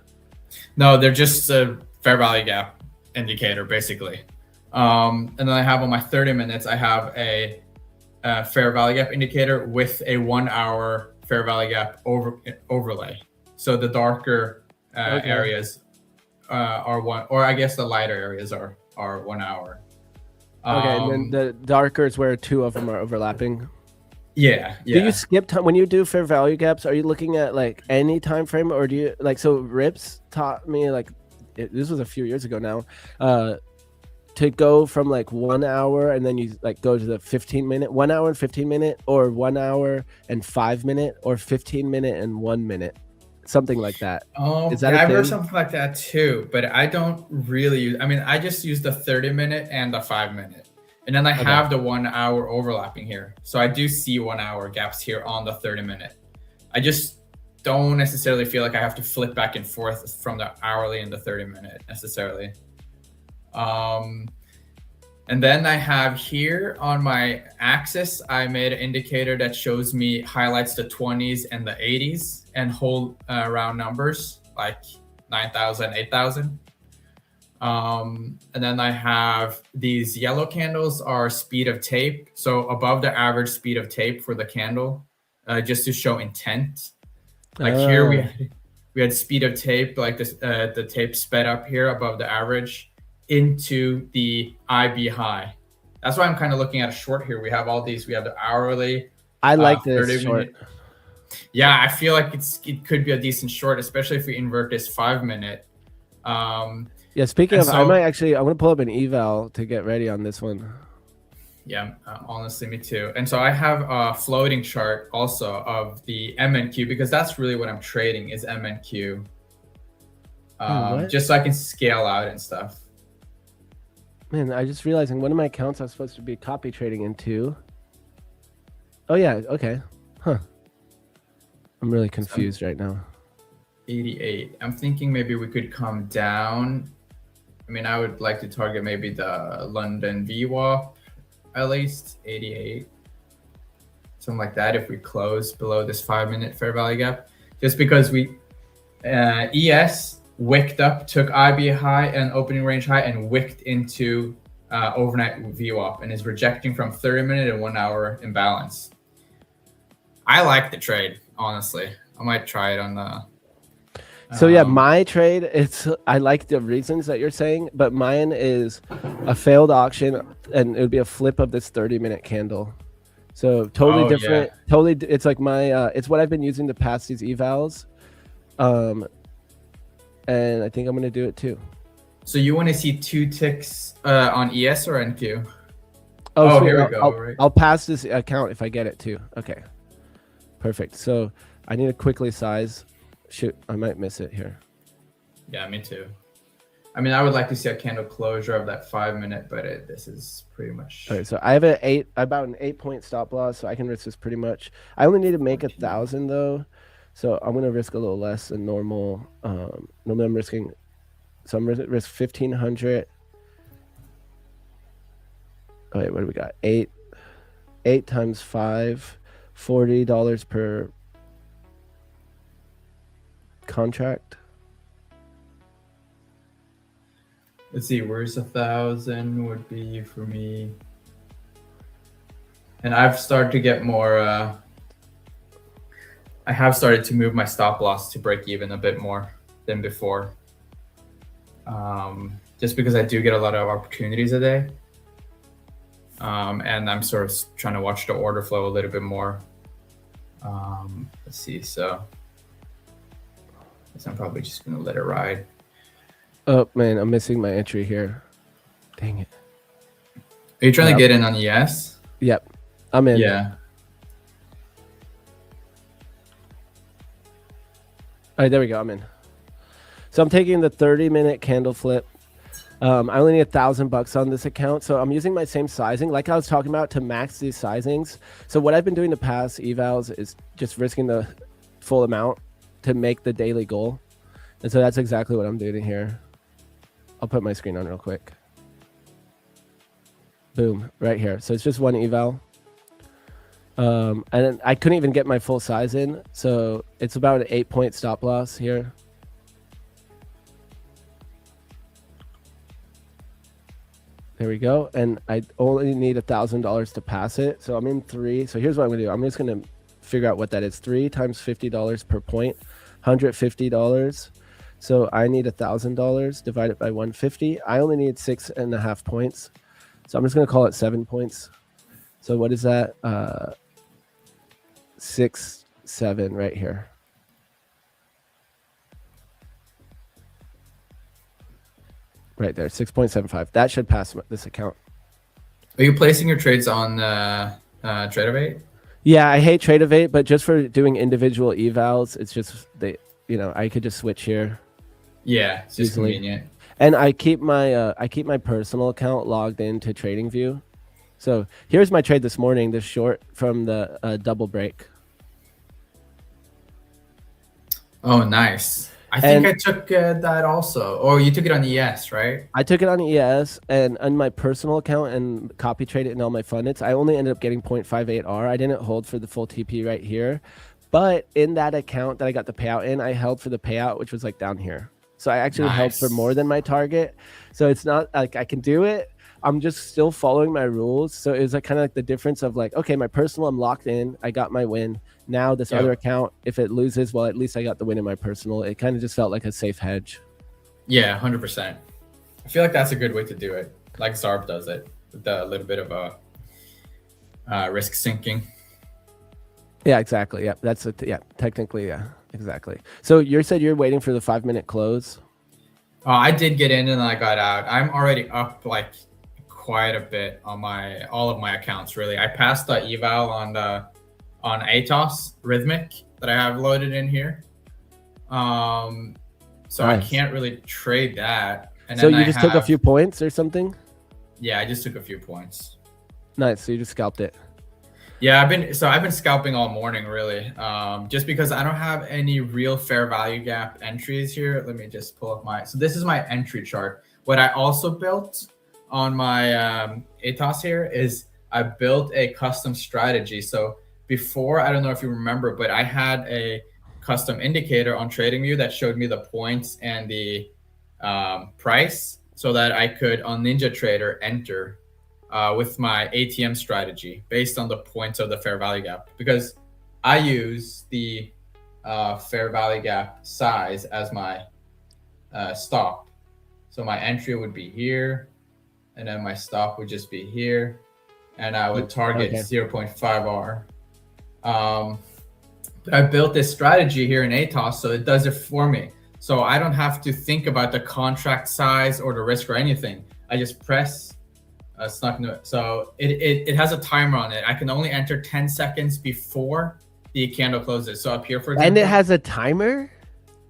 No, they're just a fair value gap indicator, basically. And then I have on my 30 minutes, I have a fair value gap indicator with a 1-hour fair value gap overlay. So the darker areas are one, or I guess the lighter areas are 1 hour. Okay, and then the darker is where 2 of them are overlapping. Yeah. Do you skip time when you do fair value gaps? Are you looking at like any time frame, or do you like? So Rips taught me this was a few years ago now. To go from like 1 hour and then you like go to the 15-minute, 1 hour and 15-minute, or 1 hour and 5-minute, or 15-minute and 1 minute, something like that. Is that I've heard something like that too, but I don't really use. I mean, I just use the 30-minute and the 5-minute, and then I have the 1 hour overlapping here. So I do see 1 hour gaps here on the 30-minute. I just don't necessarily feel like I have to flip back and forth from the hourly and the 30-minute necessarily. And then I have here on my axis, I made an indicator that shows me highlights the 20s and the 80s and whole round numbers like 9,000, 8,000. And then I have these yellow candles are speed of tape. So above the average speed of tape for the candle, just to show intent. Like here we had speed of tape, like this, the tape sped up here above the average into the IB high. That's why I'm kind of looking at a short here. We have all these. We have the hourly. I like this short. Yeah, I feel like it could be a decent short, especially if we invert this 5 minute. Yeah, speaking of, I'm gonna pull up an eval to get ready on this one. Yeah, honestly, me too. And so I have a floating chart also of the MNQ because that's really what I'm trading is MNQ. Just so I can scale out and stuff. Man, I just realizing one of my accounts I was supposed to be copy trading into. Oh yeah, okay. Huh. I'm really confused right now. 88. I'm thinking maybe we could come down. I mean, I would like to target maybe the London VWAP at least 88. Something like that if we close below this 5 minute fair value gap. Just because we ES wicked up, took IB high and opening range high and wicked into overnight VWAP and is rejecting from 30 minute and 1 hour imbalance. I like the trade, honestly. I might try it on the. So yeah, my trade, I like the reasons that you're saying, but mine is a failed auction and it would be a flip of this 30-minute candle. So totally different. Yeah. Totally, it's like my it's what I've been using to pass these evals. And I think I'm gonna do it too. So you want to see 2 ticks on ES or NQ? Oh, here we go. I'll pass this account if I get it too. Okay, perfect. So I need to quickly size. Shoot, I might miss it here. Yeah, me too. I mean, I would like to see a candle closure of that 5 minute, but this is pretty much. All right, so I have about an 8-point stop loss, so I can risk this pretty much. I only need to make 1,000 though, so I'm gonna risk a little less than normal. Normally I'm risking, so I'm risk 1,500. Oh wait, what do we got? 8 times 5, $40 per contract. Let's see, where's 1,000 would be for me. And I've started to get more, I have started to move my stop loss to break even a bit more than before. Just because I do get a lot of opportunities a day. And I'm sort of trying to watch the order flow a little bit more. Let's see, so I'm probably just gonna let it ride. Oh man, I'm missing my entry here. Dang it. Are you trying to get in on ES? Yep, I'm in. Yeah. All right, there we go. I'm in. So I'm taking the 30-minute candle flip. I only need $1,000 on this account, so I'm using my same sizing, like I was talking about, to max these sizings. So what I've been doing to pass evals is just risking the full amount to make the daily goal, and so that's exactly what I'm doing here. I'll put my screen on real quick. Boom, right here. So it's just one eval. And then I couldn't even get my full size in, so it's about an 8-point stop loss here. There we go. And I only need $1,000 to pass it, so I'm in 3. So here's what I'm gonna do. I'm just gonna figure out what that is. 3 times $50 per point, $150. So I need $1,000 divided by 150. I only need 6.5 points. So I'm just gonna call it 7 points. So what is that? 6, 7 right here. Right there, 6.75. That should pass this account. Are you placing your trades on Tradovate? Yeah, I hate Tradovate, but just for doing individual evals, it's just I could just switch here. Yeah, it's just easily. Convenient. And I keep my personal account logged into TradingView. So here's my trade this morning, this short from the double break. Oh, nice. I think I took that also. Or you took it on ES, right? I took it on ES and on my personal account and copy trade it in all my fundits. I only ended up getting 0.58R. I didn't hold for the full TP right here. But in that account that I got the payout in, I held for the payout, which was like down here. So I actually held for more than my target. So it's not like I can do it. I'm just still following my rules. So it was like kind of like the difference of like, okay, my personal, I'm locked in. I got my win. Now this other account, if it loses, well, at least I got the win in my personal. It kind of just felt like a safe hedge. Yeah, 100%. I feel like that's a good way to do it. Like Zarb does it with a little bit of a risk sinking. Yeah, exactly. Yeah, that's it. Yeah, technically, yeah, exactly. So you said you're waiting for the 5-minute close. I did get in and I got out. I'm already up like quite a bit on all of my accounts. Really, I passed the eval on ATOS Rhythmic that I have loaded in here. So nice. I can't really trade that. And so you just took a few points or something? Yeah, I just took a few points. Nice. So you just scalped it. Yeah, I've been scalping all morning, really. Just because I don't have any real fair value gap entries here. Let me just pull up so this is my entry chart. What I also built on my ATOS here is I built a custom strategy. So before, I don't know if you remember, but I had a custom indicator on TradingView that showed me the points and the price so that I could on NinjaTrader enter with my ATM strategy based on the points of the fair value gap, because I use the fair value gap size as my stop. So my entry would be here, and then my stop would just be here, and I would target 0.5R. But I built this strategy here in ATOS, so it does it for me. So I don't have to think about the contract size or the risk or anything. I just press. It's not gonna. So it has a timer on it. I can only enter 10 seconds before the candle closes. So up here, for example. And it has a timer?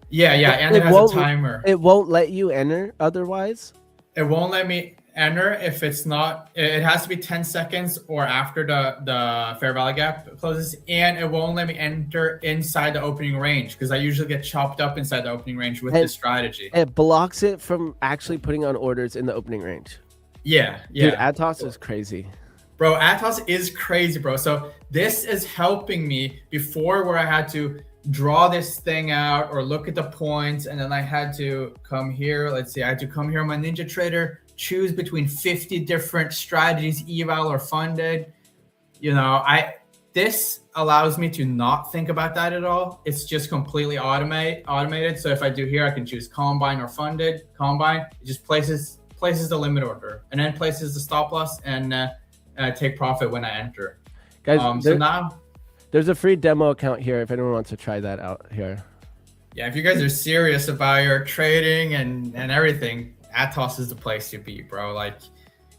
Yeah, and it has a timer. It won't let you enter otherwise? It won't let me enter if it's not. It has to be 10 seconds or after the fair value gap closes, and it won't let me enter inside the opening range because I usually get chopped up inside the opening range with this strategy. It blocks it from actually putting on orders in the opening range. Yeah. Dude, ATOS is crazy. Bro, ATOS is crazy, bro. So this is helping me before, where I had to draw this thing out or look at the points, and then I had to come here. Let's see, I had to come here on my NinjaTrader, choose between 50 different strategies, eval or funded. You know, this allows me to not think about that at all. It's just completely automated. So if I do here, I can choose combine or funded. Combine, it just places the limit order and then places the stop loss and take profit when I enter. Guys, so now there's a free demo account here if anyone wants to try that out here. Yeah, if you guys are serious about your trading and everything, ATOS is the place to be, bro. Like,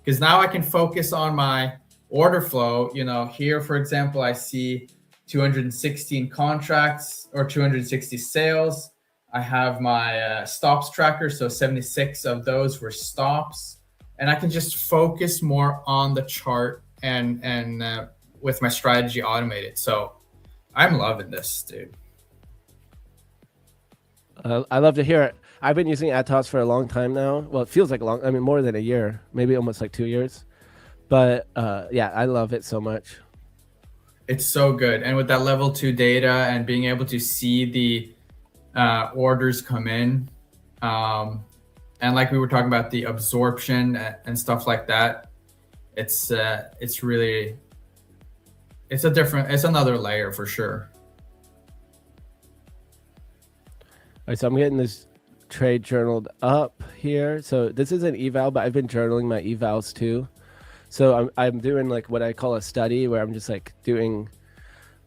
because now I can focus on my order flow. You know, here, for example, I see 216 contracts or 260 sales. I have my stops tracker, so 76 of those were stops, and I can just focus more on the chart and with my strategy automated. So I'm loving this, dude. I love to hear it. I've been using ATOS for a long time now. Well, it feels like more than a year, maybe almost like 2 years. But yeah, I love it so much. It's so good, and with that level 2 data and being able to see the orders come in, and like we were talking about the absorption and stuff like that, it's really, it's another layer for sure. All right, so I'm getting this trade journaled up here. So this is an eval, but I've been journaling my evals too. So I'm doing like what I call a study, where I'm just like doing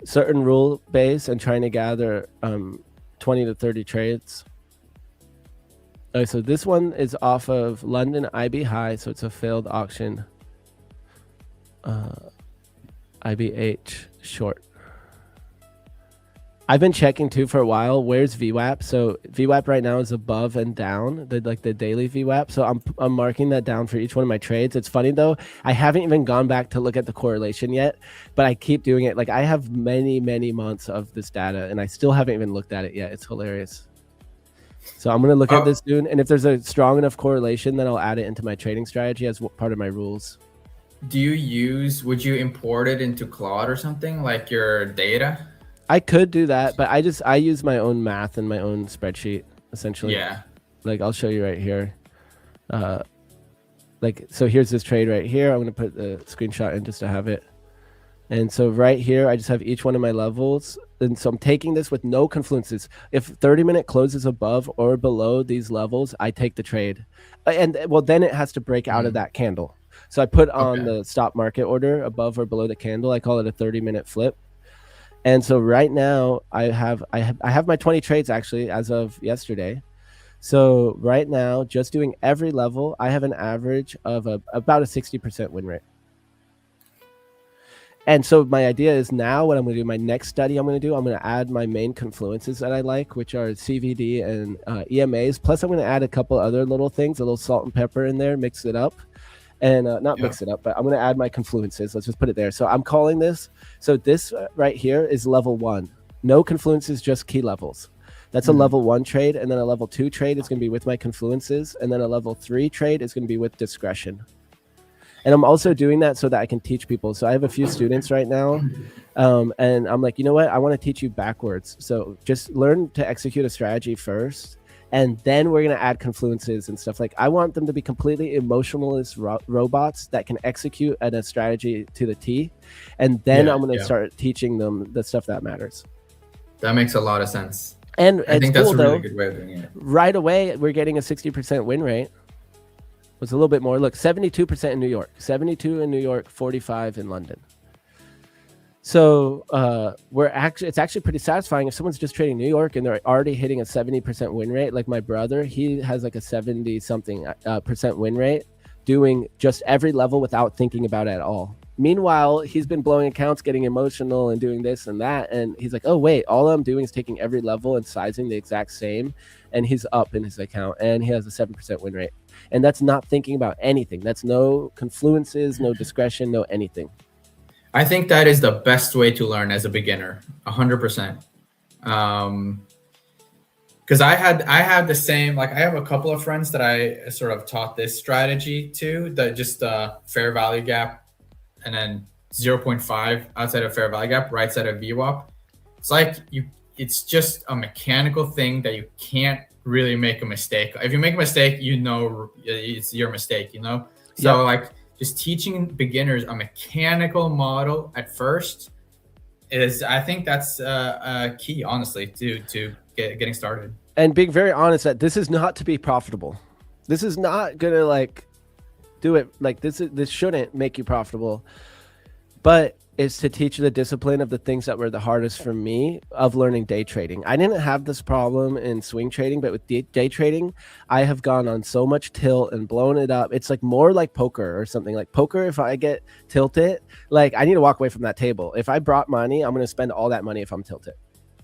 certain rule base and trying to gather 20 to 30 trades. Okay, so this one is off of London IB high, so it's a failed auction. IBH short. I've been checking too for a while. Where's VWAP? So VWAP right now is above and down, the daily VWAP. So I'm marking that down for each one of my trades. It's funny though, I haven't even gone back to look at the correlation yet, but I keep doing it. Like I have many months of this data and I still haven't even looked at it yet. It's hilarious. So I'm going to look at Oh, this soon. And if there's a strong enough correlation, then I'll add it into my trading strategy as part of my rules. would you import it into Claude or something like your data? I could do that, but I use my own math and my own spreadsheet essentially. Yeah. Like I'll show you right here. So here's this trade right here. I'm going to put the screenshot in just to have it. And so right here, I just have each one of my levels. And so I'm taking this with no confluences. If 30-minute closes above or below these levels, I take the trade. And well, then it has to break out of that candle. So I put on the stop market order above or below the candle. I call it a 30-minute flip. And so right now I have my 20 trades actually as of yesterday. So right now, just doing every level, I have an average of about a 60% win rate. And so my idea is now what I'm going to do, my next study I'm going to add my main confluences that I like, which are CVD and EMAs. Plus I'm going to add a couple other little things, a little salt and pepper in there, mix it up. And mix it up, but I'm going to add my confluences. Let's just put it there. So I'm calling this. So this right here is level 1. No confluences, just key levels. That's a level 1 trade. And then a level 2 trade is going to be with my confluences. And then a level 3 trade is going to be with discretion. And I'm also doing that so that I can teach people. So I have a few students right now. And I'm like, you know what? I want to teach you backwards. So just learn to execute a strategy first. And then we're going to add confluences and stuff. Like I want them to be completely emotionless robots that can execute a strategy to the T. And then I'm going to start teaching them the stuff that matters. That makes a lot of sense. And I think that's a really good way of doing it. Right away, we're getting a 60% win rate. It's a little bit more. Look, 72% in New York, 72 in New York, 45 in London. So it's actually pretty satisfying if someone's just trading New York and they're already hitting a 70% win rate. Like my brother, he has like a 70 something percent win rate doing just every level without thinking about it at all. Meanwhile, he's been blowing accounts, getting emotional and doing this and that. And he's like, oh, wait, all I'm doing is taking every level and sizing the exact same. And he's up in his account and he has a 7% win rate. And that's not thinking about anything. That's no confluences, no discretion, no anything. I think that is the best way to learn as a beginner, 100%. Because I had the same, like I have a couple of friends that I sort of taught this strategy to, that just fair value gap and then 0.5 outside of fair value gap, right side of VWAP. It's like it's just a mechanical thing that you can't really make a mistake. If you make a mistake, you know it's your mistake, you know? So like just teaching beginners a mechanical model at first is, I think that's key, honestly, to getting started. And being very honest that this is not to be profitable. This is not gonna like do it like this shouldn't make you profitable, but it's to teach the discipline of the things that were the hardest for me of learning day trading. I didn't have this problem in swing trading, but with day trading, I have gone on so much tilt and blown it up. It's like more like poker or something. Like poker, if I get tilted, like I need to walk away from that table. If I brought money, I'm going to spend all that money if I'm tilted.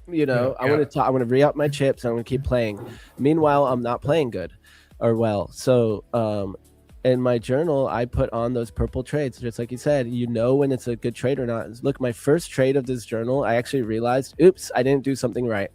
You know, I want to re-up my chips and I'm going to keep playing. Meanwhile, I'm not playing good or well. So, in my journal, I put on those purple trades, just like you said, you know when it's a good trade or not. Look, my first trade of this journal, I actually realized, oops, I didn't do something right.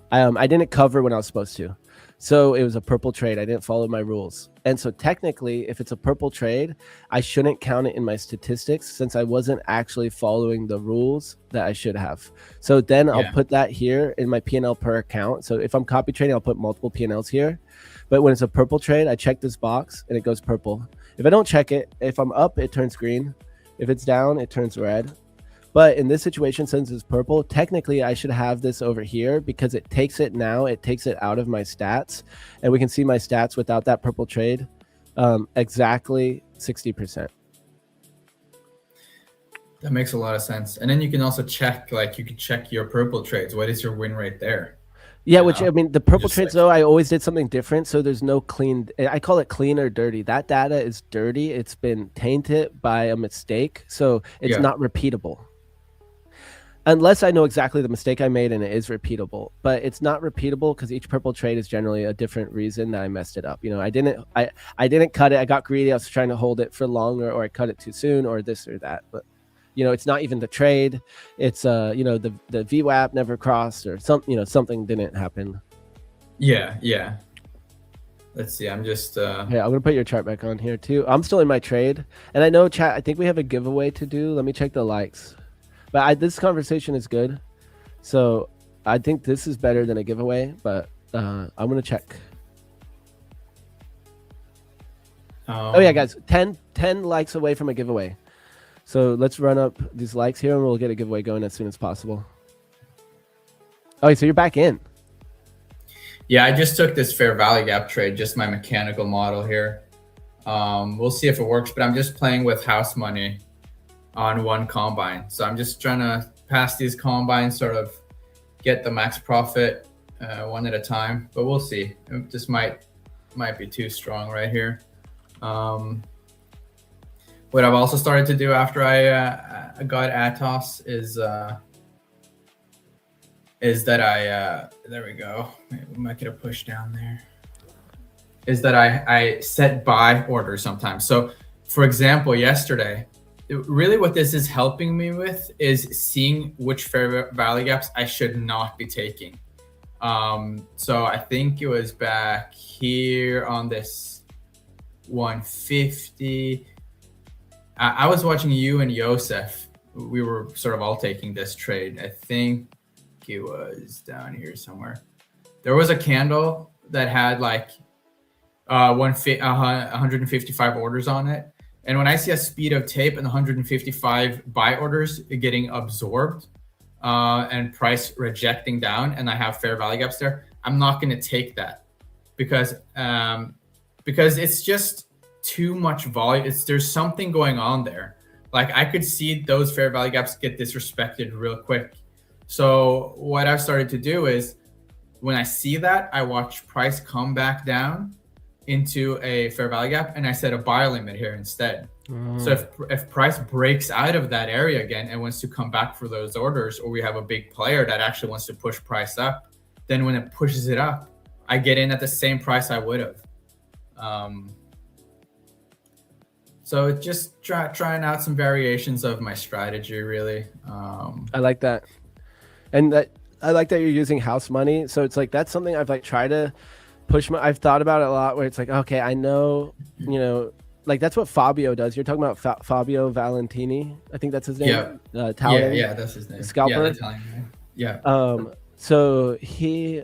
I didn't cover when I was supposed to. So it was a purple trade. I didn't follow my rules. And so technically, if it's a purple trade, I shouldn't count it in my statistics since I wasn't actually following the rules that I should have. So then I'll put that here in my P&L per account. So if I'm copy trading, I'll put multiple P&Ls here. But when it's a purple trade, I check this box and it goes purple. If I don't check it, if I'm up, it turns green. If it's down, it turns red. But in this situation, since it's purple, technically I should have this over here because it takes it out of my stats. And we can see my stats without that purple trade, exactly 60%. That makes a lot of sense. And then you can also check, like you can check your purple trades. What is your win rate there? Yeah, which I mean, the purple trades though, I always did something different. So there's no clean, I call it clean or dirty. That data is dirty. It's been tainted by a mistake. So it's not repeatable. Unless I know exactly the mistake I made and it is repeatable, but it's not repeatable because each purple trade is generally a different reason that I messed it up. You know, I didn't cut it. I got greedy. I was trying to hold it for longer, or I cut it too soon, or this or that. But you know, it's not even the trade. It's you know, the VWAP never crossed, or something didn't happen. Yeah. Let's see. I'm just. Yeah, I'm gonna put your chart back on here too. I'm still in my trade, and I know chat. I think we have a giveaway to do. Let me check the likes. But this conversation is good, so I think this is better than a giveaway. But I'm gonna check. Oh yeah, guys, 10 likes away from a giveaway. So let's run up these likes here, and we'll get a giveaway going as soon as possible. Oh, so you're back in. Yeah, I just took this fair value gap trade, just my mechanical model here. We'll see if it works, but I'm just playing with house money on one combine. So I'm just trying to pass these combines, sort of get the max profit one at a time, but we'll see. It just might be too strong right here. What I've also started to do after I got Atos is that there we go. We might get a push down there. Is that I set buy orders sometimes. So for example, yesterday, really what this is helping me with is seeing which fair value gaps I should not be taking. So I think it was back here on this 150. I was watching you and Yosef. We were sort of all taking this trade. I think it was down here somewhere. There was a candle that had like 155 orders on it. And when I see a speed of tape and 155 buy orders getting absorbed and price rejecting down, and I have fair value gaps there, I'm not going to take that because it's just too much volume. There's something going on there. Like I could see those fair value gaps get disrespected real quick. So what I've started to do is when I see that, I watch price come back down into a fair value gap, and I set a buy limit here instead. So if price breaks out of that area again and wants to come back for those orders, or we have a big player that actually wants to push price up, then when it pushes it up, I get in at the same price I would have. So it's just trying out some variations of my strategy, really. I like that. And I like that you're using house money. So it's like, that's something I've like tried to push I've thought about it a lot, where it's like, okay, I know, like that's what Fabio does. You're talking about Fabio Valentini. I think that's his name. Yeah. Italian, yeah, that's his name. Scalper. Yeah, Italian guy. Yeah. So he,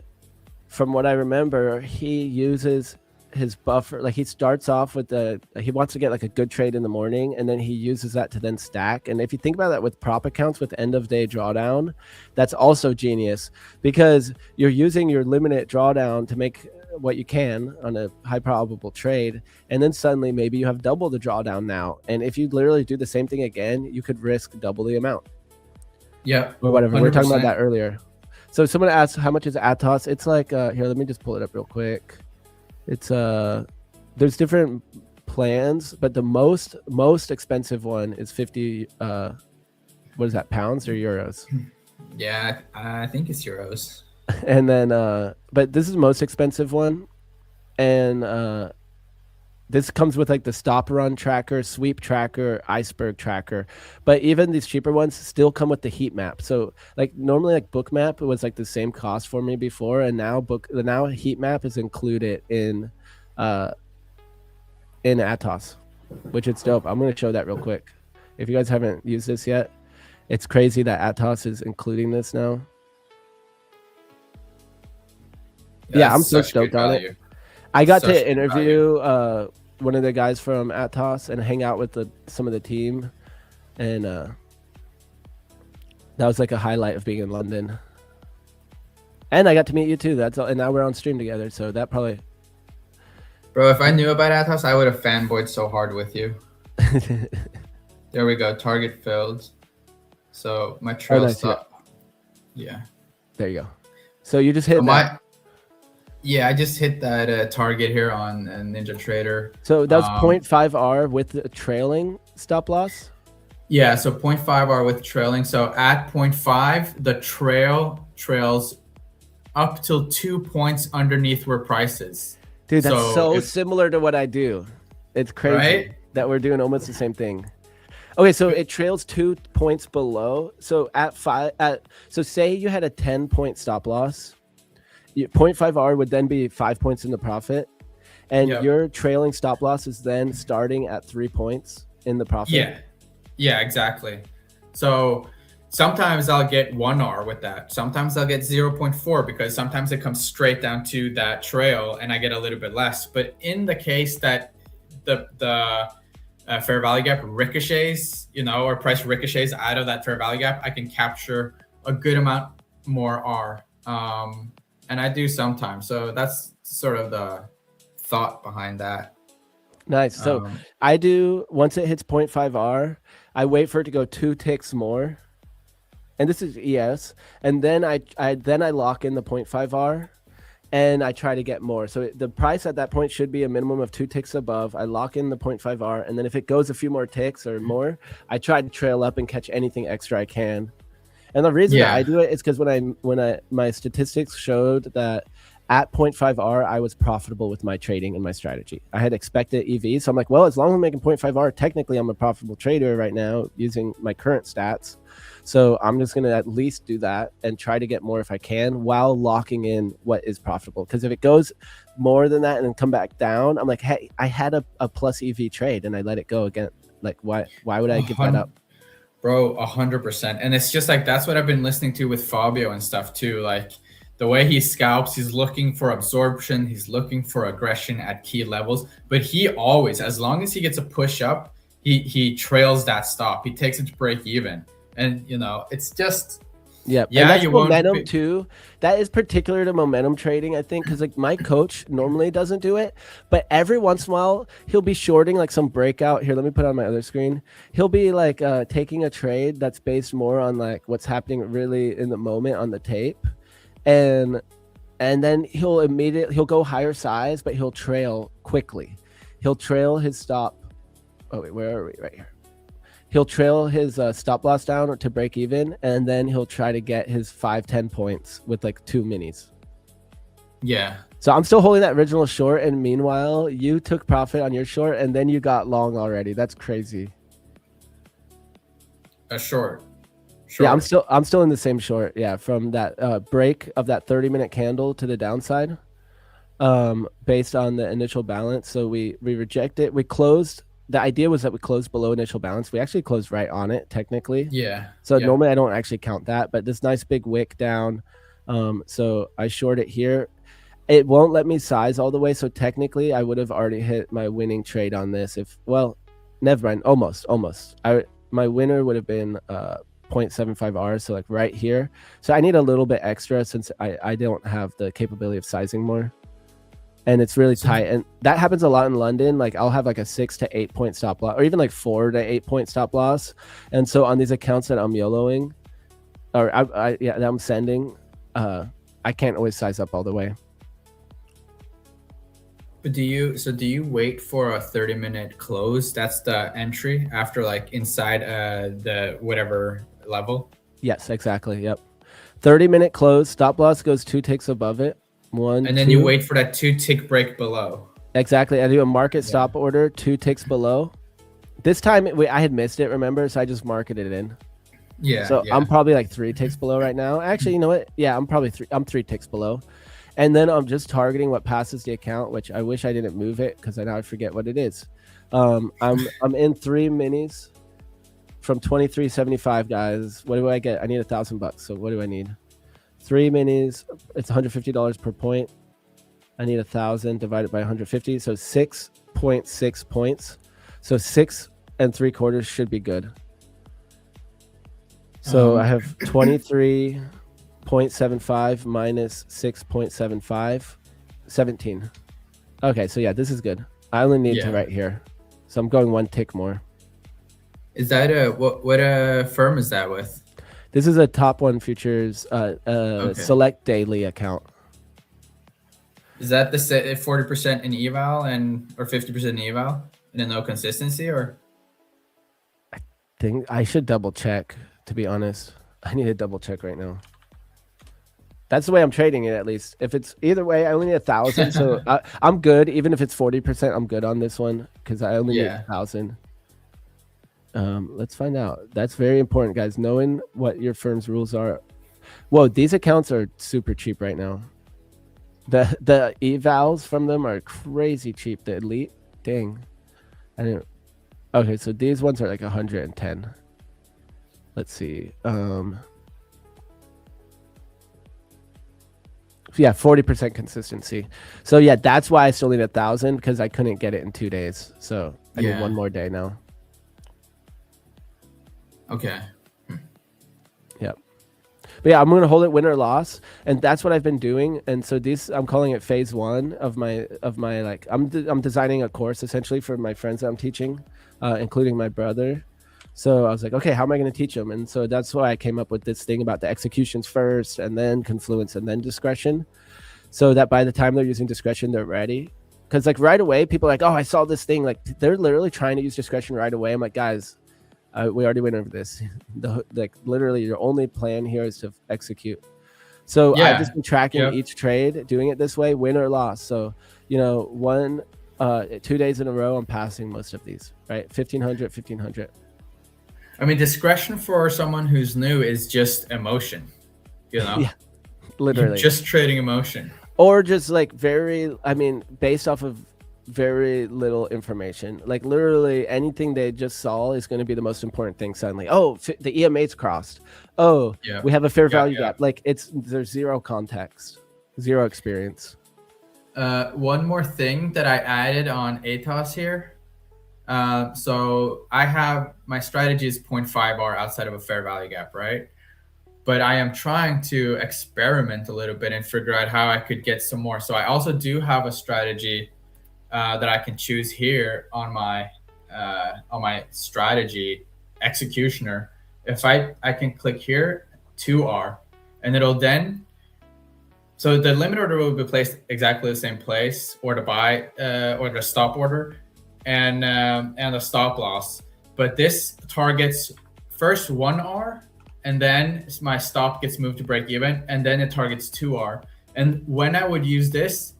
from what I remember, he uses his buffer. Like he starts off with he wants to get like a good trade in the morning, and then he uses that to then stack. And if you think about that with prop accounts with end of day drawdown, that's also genius, because you're using your limited drawdown to make what you can on a high probable trade, and then suddenly maybe you have double the drawdown now, and if you literally do the same thing again, you could risk double the amount. Yeah, or whatever. 100%. We were talking about that earlier. So someone asked how much is Atos. It's like here, let me just pull it up real quick. It's there's different plans, but the most expensive one is 50 what is that, pounds or euros? Yeah, I think it's euros. And then but this is the most expensive one, and this comes with like the stop run tracker, sweep tracker, iceberg tracker. But even these cheaper ones still come with the heat map. So like normally like book map was like the same cost for me before, and now heat map is included in Atos, which is dope. I'm gonna show that real quick. If you guys haven't used this yet, it's crazy that Atos is including this now. Yeah, I'm so stoked on it. I got to interview one of the guys from Atos and hang out with some of the team, and that was like a highlight of being in London. And I got to meet you too. That's all. And now we're on stream together, so that probably. Bro, if I knew about Atos, I would have fanboyed so hard with you. There we go. Target filled. So my trail stop. Yeah. There you go. So you just hit that. Yeah, I just hit that target here on Ninja Trader. So that was 0.5R with the trailing stop loss? Yeah, so 0.5R with trailing. So at 0.5, the trails up till 2 points underneath where price is. Dude, that's so similar to what I do. It's crazy, right? That we're doing almost the same thing. Okay, so it trails 2 points below. So so say you had a 10-point stop loss. 0.5R would then be 5 points in the profit, and Yep. your trailing stop loss is then starting at 3 points in the profit. Yeah, exactly. So sometimes I'll get 1R with that. Sometimes I'll get 0.4 because sometimes it comes straight down to that trail and I get a little bit less. But in the case that the fair value gap ricochets, or price ricochets out of that fair value gap, I can capture a good amount more R. And I do sometimes. So that's sort of the thought behind that. Nice. So I do, once it hits 0.5R, I wait for it to go 2 ticks more. And this is ES. And then I lock in the 0.5R and I try to get more. So the price at that point should be a minimum of 2 ticks above. I lock in the 0.5R, and then if it goes a few more ticks or more, I try to trail up and catch anything extra I can. And the reason that I do it is because when my statistics showed that at 0.5R, I was profitable with my trading and my strategy. I had expected EV. So I'm like, well, as long as I'm making 0.5R, technically I'm a profitable trader right now using my current stats. So I'm just going to at least do that and try to get more if I can while locking in what is profitable. Because if it goes more than that and then come back down, I'm like, hey, I had a plus EV trade and I let it go again. Like, why would I give that up? Bro, 100%. And it's just like, that's what I've been listening to with Fabio and stuff too. Like the way he scalps, he's looking for absorption. He's looking for aggression at key levels, but he always, as long as he gets a push up, he trails that stop. He takes it to break even. And it's just, yeah, and that's momentum too. That is particular to momentum trading, I think, because like my coach normally doesn't do it, but every once in a while he'll be shorting like some breakout. Here, let me put on my other screen. He'll be like taking a trade that's based more on like what's happening really in the moment on the tape, and then he'll go higher size, but he'll trail quickly. He'll trail his stop. Oh wait, where are we? Right here. He'll trail his stop loss down to break even, and then he'll try to get his 5-10 points with like 2 minis. Yeah. So I'm still holding that original short, and meanwhile, you took profit on your short, and then you got long already. That's crazy. A short. Yeah, I'm still in the same short. Yeah, from that break of that 30-minute candle to the downside, based on the initial balance. So we reject it. We closed. The idea was that we closed below initial balance. We actually closed right on it, technically. Yeah. So normally I don't actually count that, but this nice big wick down. So I short it here. It won't let me size all the way. So technically I would have already hit my winning trade on this. Never mind. Almost. My winner would have been 0.75R. So like right here. So I need a little bit extra since I don't have the capability of sizing more. And it's really tight, and that happens a lot in London. Like I'll have like a 6 to 8 point stop loss, or even like 4 to 8 point stop loss. And so on these accounts that I'm YOLOing, or that I'm sending, I can't always size up all the way. But do you wait for a 30-minute close? That's the entry after like inside the whatever level? Yes, exactly. Yep. 30-minute close, stop loss goes 2 ticks above it. And then you wait for that 2-tick break below. Exactly. I do a market stop order 2 ticks below. This time I had missed it, remember? So I just marketed it in. Yeah. So I'm probably like 3 ticks below right now. Actually, you know what? Yeah, I'm probably 3 ticks below. And then I'm just targeting what passes the account, which I wish I didn't move it because now I forget what it is. I'm in 3 minis from 23.75, guys. What do I get? I need $1,000. So what do I need? 3 minis, it's $150 per point. I need 1,000 divided by 150, so 6.6 points. So 6 3/4 should be good. So I have 23.75 minus 6.75, 17. Okay, so yeah, this is good. I only need to right here, so I'm going 1 tick more. Is that what firm is that with? This is a Top One Futures select daily account. Is that the 40% in eval or 50% in eval and then no consistency, or? I think I should double check, to be honest. I need to double check right now. That's the way I'm trading it, at least. If it's either way, I only need 1,000. So I'm good. Even if it's 40%, I'm good on this one because I only need 1,000. Let's find out. That's very important, guys. Knowing what your firm's rules are. Whoa, these accounts are super cheap right now. The evals from them are crazy cheap. The elite, dang, I didn't. Okay, so these ones are like 110. Let's see. Yeah, 40% consistency. So yeah, that's why I still need 1,000 because I couldn't get it in 2 days. So I need one more day now. Okay. Yep. But yeah, I'm gonna hold it win or loss, and that's what I've been doing. And so this, I'm calling it phase 1 of my like I'm designing a course essentially for my friends that I'm teaching, including my brother. So I was like, okay, how am I going to teach them? And so that's why I came up with this thing about the executions first, and then confluence, and then discretion, so that by the time they're using discretion, they're ready. Because like right away, people are like, oh, I saw this thing. Like they're literally trying to use discretion right away. I'm like, guys, we already went over this. Like literally, your only plan here is to execute. So I've just been tracking each trade, doing it this way, win or loss. So 2 days in a row, I'm passing most of these. Right, 1,500, 1,500. I mean, discretion for someone who's new is just emotion, Yeah, literally. You're just trading emotion. Or just like based off of very little information. Like literally anything they just saw is going to be the most important thing suddenly. Oh, the EMA's crossed. Oh, we have a fair value gap. Like there's zero context, zero experience. One more thing that I added on ATOS here. So I have my strategy is 0.5R outside of a fair value gap, right? But I am trying to experiment a little bit and figure out how I could get some more. So I also do have a strategy that I can choose here on my strategy executioner. If I can click here 2R, and it'll then. So the limit order will be placed exactly the same place, or the buy or the stop order, and the stop loss. But this targets first 1R, and then my stop gets moved to break even, and then it targets 2R. And when I would use this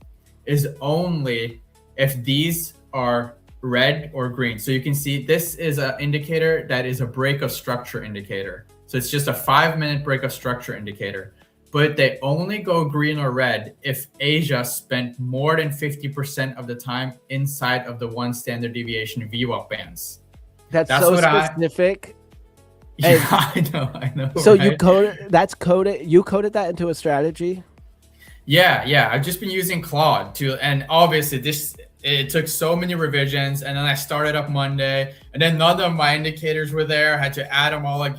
is only if these are red or green. So you can see this is an indicator that is a break of structure indicator. So it's just a 5-minute break of structure indicator. But they only go green or red if Asia spent more than 50% of the time inside of the 1 standard deviation VWAP bands. That's so specific. Yeah, I know. So right? You coded that into a strategy? Yeah. I've just been using Claude and obviously it took so many revisions, and then I started up Monday, and then none of my indicators were there. I had to add them all,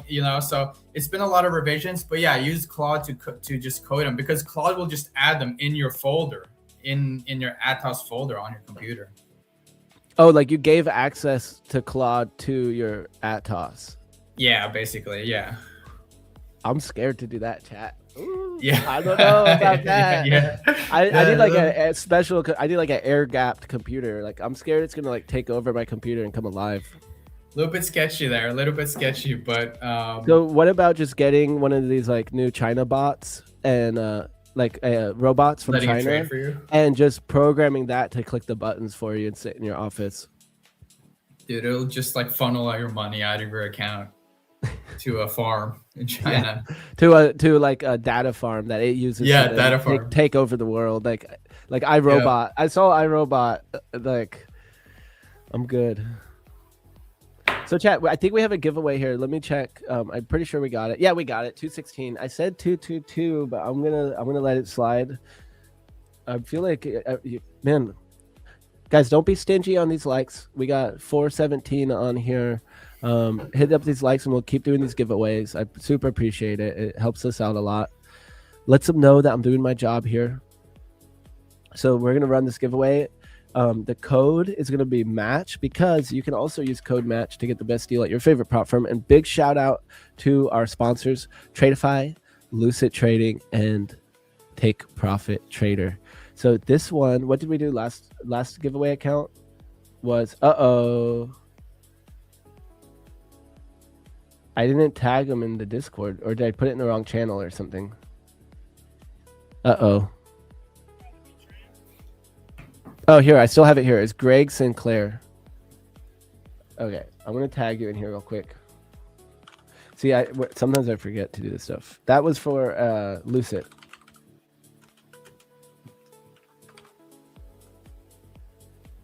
so it's been a lot of revisions. But yeah, I use Claude to just code them, because Claude will just add them in your folder, in your ATOS folder on your computer. Oh, like you gave access to Claude to your ATOS. Yeah, basically, yeah. I'm scared to do that, chat. Ooh, yeah, I don't know about that. I need like a special. I need like an air gapped computer. Like I'm scared it's gonna like take over my computer and come alive. A little bit sketchy there, a little bit sketchy, but so what about just getting one of these like new China bots and robots from China and just programming that to click the buttons for you and sit in your office? Dude, it'll just like funnel all your money out of your account to a farm in China. Yeah. To like a data farm that it uses to take over the world. Like iRobot. Yeah. I saw iRobot. Like I'm good. So chat, I think we have a giveaway here. Let me check. I'm pretty sure we got it. Yeah, we got it. 216. I said 222, but I'm gonna let it slide. I feel like man, guys, don't be stingy on these likes. We got 417 on here. Hit up these likes and we'll keep doing these giveaways. I super appreciate it. It helps us out a lot. Lets them know that I'm doing my job here. So we're gonna run this giveaway. The code is gonna be match, because you can also use code match to get the best deal at your favorite prop firm. And big shout out to our sponsors, Tradeify, Lucid Trading, and Take Profit Trader. So this one, what did we do last giveaway account was I didn't tag them in the Discord, or did I put it in the wrong channel or something? Oh, here, I still have it here. It's Greg Sinclair. Okay, I'm going to tag you in here real quick. See, sometimes I forget to do this stuff. That was for Lucid.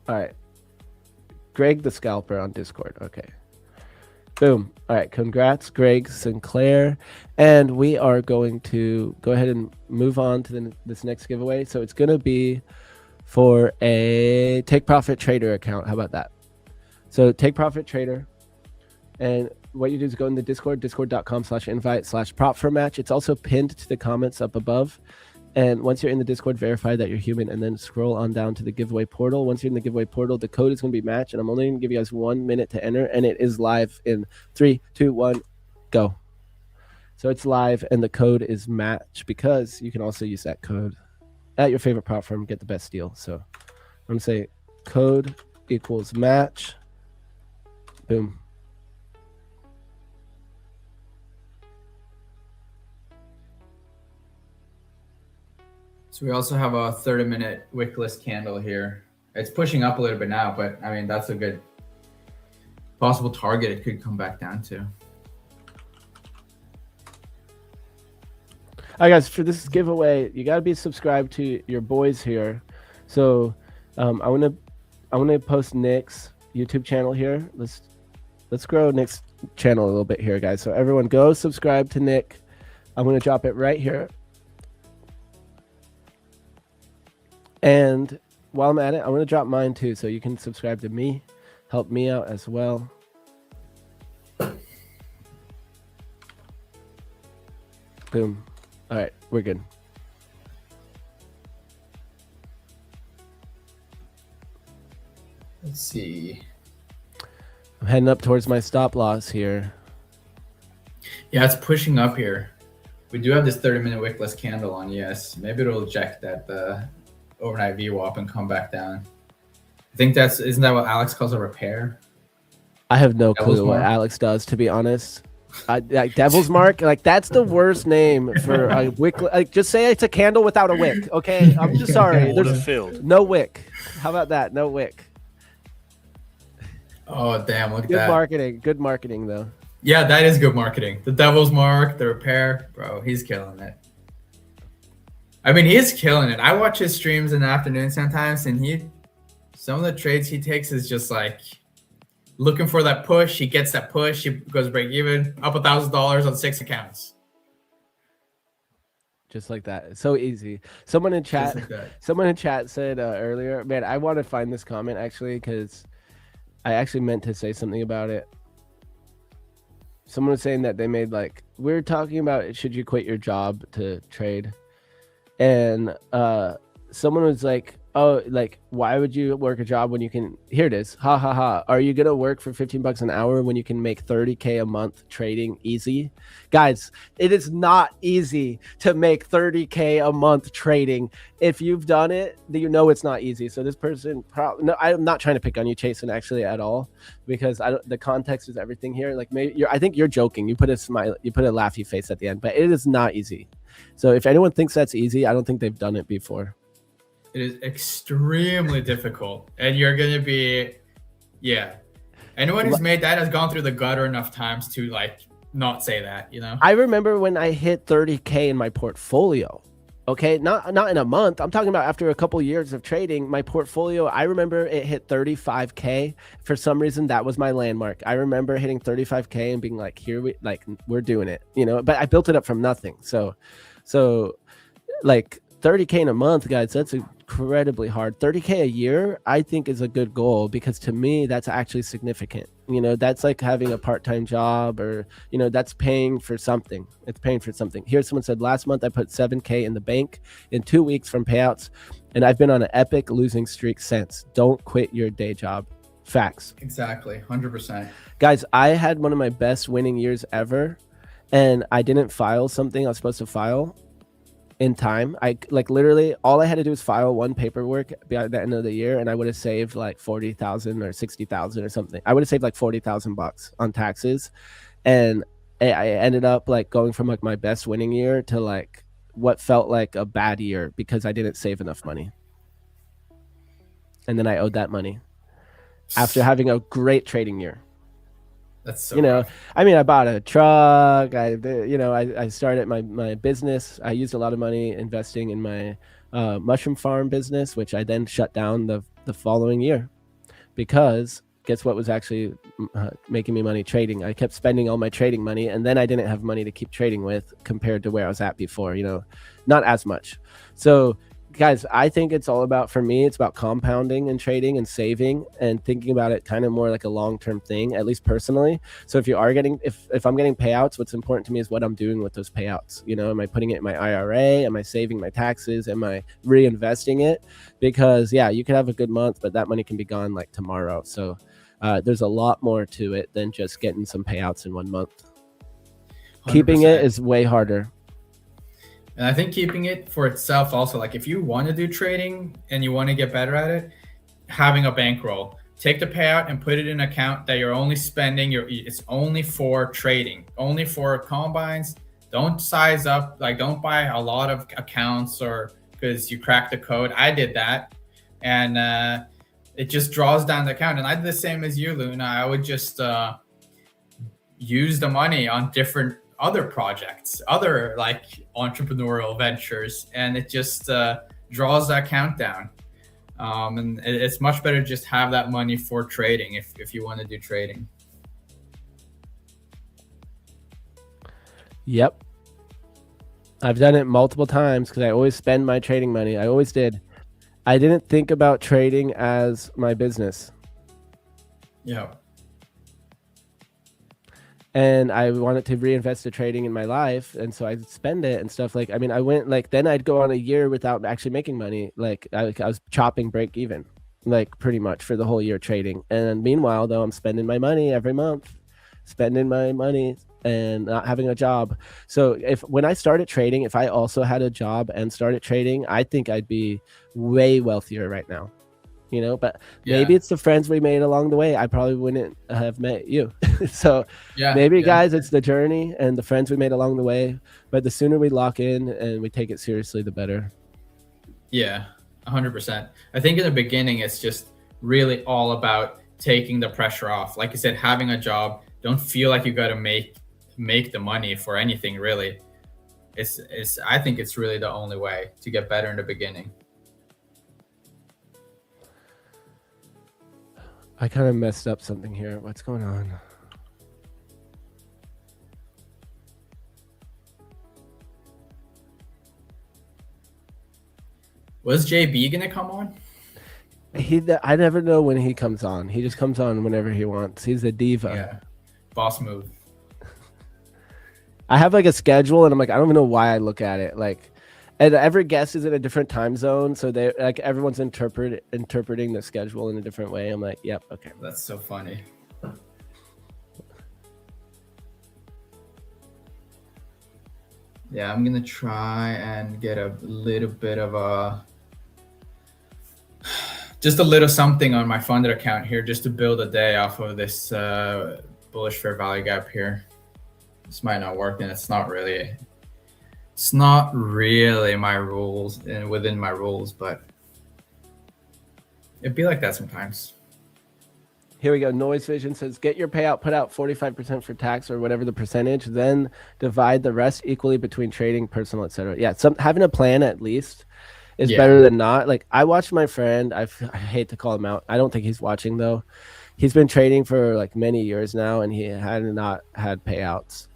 All right. Greg the Scalper on Discord. Okay. Boom. All right. Congrats, Greg Sinclair. And we are going to go ahead and move on to this next giveaway. So it's going to be for a Take Profit Trader account. How about that? So Take Profit Trader. And what you do is go in the Discord, discord.com/invite/prop4match. It's also pinned to the comments up above. And once you're in the Discord, verify that you're human and then scroll on down to the giveaway portal. Once you're in the giveaway portal, the code is going to be match. And I'm only going to give you guys 1 minute to enter. And it is live in 3, 2, 1, go. So it's live and the code is match because you can also use that code at your favorite prop firm, get the best deal. So I'm going to say code equals match. Boom. So we also have a 30-minute wick list candle here. It's pushing up a little bit now, but I mean, that's a good possible target it could come back down to. All right, guys, for this giveaway, you got to be subscribed to your boys here. So I want to post Nick's YouTube channel here. Let's grow Nick's channel a little bit here, guys. So everyone go subscribe to Nick. I'm going to drop it right here. And while I'm at it, I'm going to drop mine too, so you can subscribe to me, help me out as well. Boom. All right, we're good. Let's see. I'm heading up towards my stop loss here. Yeah, it's pushing up here. We do have this 30-minute wick list candle on ES. Maybe it'll eject that overnight VWAP and come back down. I think isn't that what Alex calls a repair? I have no clue what Alex does, to be honest. Like Devil's Mark, like that's the worst name for a wick. Like, just say it's a candle without a wick, okay? I'm just sorry. There's no wick. How about that? No wick. Oh damn! Look at that. Good marketing. Good marketing, though. Yeah, that is good marketing. The Devil's Mark, the repair, bro. He's killing it. I mean, he is killing it. I watch his streams in the afternoon sometimes, and some of the trades he takes is just like looking for that push. He gets that push. He goes break even, up $1,000 on 6 accounts. Just like that. It's so easy. Someone in chat said earlier, man, I want to find this comment actually because I actually meant to say something about it. Someone was saying that they made we're talking about should you quit your job to trade, and someone was like, oh, why would you work a job when you can, here it is, ha ha ha, are you gonna work for $15 an hour when you can make 30K a month trading easy? Guys, it is not easy to make 30K a month trading. If you've done it, you know it's not easy. So this person no, I'm not trying to pick on you, Chasen, actually at all, because the context is everything here. Maybe I think you're joking. You put a smile, you put a laughy face at the end, but it is not easy. So if anyone thinks that's easy, I don't think they've done it before. It is extremely difficult, and you're gonna be, anyone who's made that has gone through the gutter enough times to not say that, you know. I remember when I hit 30K in my portfolio. Okay, not in a month. I'm talking about after a couple years of trading, my portfolio. I remember it hit 35K. For some reason, that was my landmark. I remember hitting 35K and being like, "Here we're doing it," you know. But I built it up from nothing. So 30K in a month, guys, that's incredibly hard. 30K a year, I think, is a good goal, because to me, that's actually significant. You know, that's like having a part-time job, or, you know, that's paying for something. It's paying for something. Here, someone said, last month I put 7K in the bank in 2 weeks from payouts, and I've been on an epic losing streak since. Don't quit your day job. Facts. Exactly. 100%. Guys, I had one of my best winning years ever, and I didn't file something I was supposed to file in time. I literally all I had to do was file one paperwork by the end of the year, and I would have saved like 40,000 or 60,000 or something. I would have saved like 40,000 bucks on taxes, and I ended up going from my best winning year to what felt like a bad year because I didn't save enough money, and then I owed that money after having a great trading year. That's so rough. I mean, I bought a truck. I started my business. I used a lot of money investing in my mushroom farm business, which I then shut down the following year. because guess what was actually making me money? Trading. I kept spending all my trading money, and then I didn't have money to keep trading with compared to where I was at before, not as much. So guys, I think it's all about, for me, it's about compounding and trading and saving and thinking about it kind of more like a long-term thing, at least personally. So if you are getting, if I'm getting payouts, what's important to me is what I'm doing with those payouts. Am I putting it in my IRA? Am I saving my taxes? Am I reinvesting it? Because yeah, you could have a good month, but that money can be gone like tomorrow. So there's a lot more to it than just getting some payouts in 1 month. 100%. Keeping it is way harder. And I think keeping it for itself also, like if you want to do trading and you want to get better at it, having a bankroll, take the payout and put it in an account that you're only spending, it's only for trading, only for combines. Don't size up, like don't buy a lot of accounts or because you cracked the code. I did that, and it just draws down the account. And I did the same as you, Luna. I would just use the money on different other projects, other like entrepreneurial ventures, and it just draws that count down. And it's much better to just have that money for trading if you want to do trading. Yep. I've done it multiple times because I always spend my trading money. I always did. I didn't think about trading as my business. Yeah. And I wanted to reinvest the trading in my life. And so I'd spend it and stuff. Like, I mean, I went like, then I'd go on a year without actually making money. Like I was chopping break even, like pretty much for the whole year trading. And meanwhile, though, I'm spending my money every month, spending my money and not having a job. So when I started trading, if I also had a job and started trading, I think I'd be way wealthier right now. But maybe it's the friends we made along the way. I probably wouldn't have met you. So maybe guys, it's the journey and the friends we made along the way. But the sooner we lock in and we take it seriously, the better. Yeah, 100%. I think in the beginning, it's just really all about taking the pressure off. Like you said, having a job, don't feel like you got to make the money for anything really. I think it's really the only way to get better in the beginning. I kind of messed up something here. What's going on? Was JB gonna come on? I never know when he comes on. He just comes on whenever he wants. He's a diva. Yeah, boss move. I have like a schedule, and I'm like, I don't even know why I look at it. Like, and every guest is in a different time zone, so they like everyone's interpreting the schedule in a different way. I'm like, yep, okay. That's so funny. Yeah, I'm gonna try and get a little bit of just a little something on my funded account here, just to build a day off of this bullish fair value gap here. This might not work, and it's not really my rules and within my rules, but it'd be like that sometimes. Here we go. Noise Vision says, get your payout, put out 45% for tax or whatever the percentage, then divide the rest equally between trading, personal, etc. Yeah, having a plan at least is better than not. Like I watched my friend, I hate to call him out. I don't think he's watching though. He's been trading for like many years now, and he had not had payouts.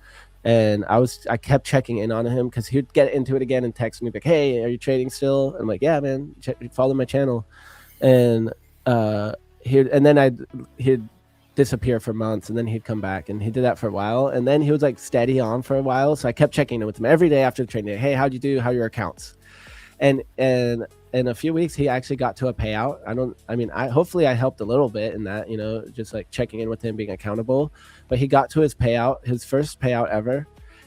And I kept checking in on him because he'd get into it again and text me like, hey, are you trading still? And I'm like, yeah, man, follow my channel. And he'd disappear for months, and then he'd come back, and he did that for a while. And then he was like steady on for a while. So I kept checking in with him every day after the trading day. Hey, how'd you do? How are your accounts? And in a few weeks, he actually got to a payout. Hopefully I helped a little bit in that, just like checking in with him, being accountable. But he got to his payout, his first payout ever.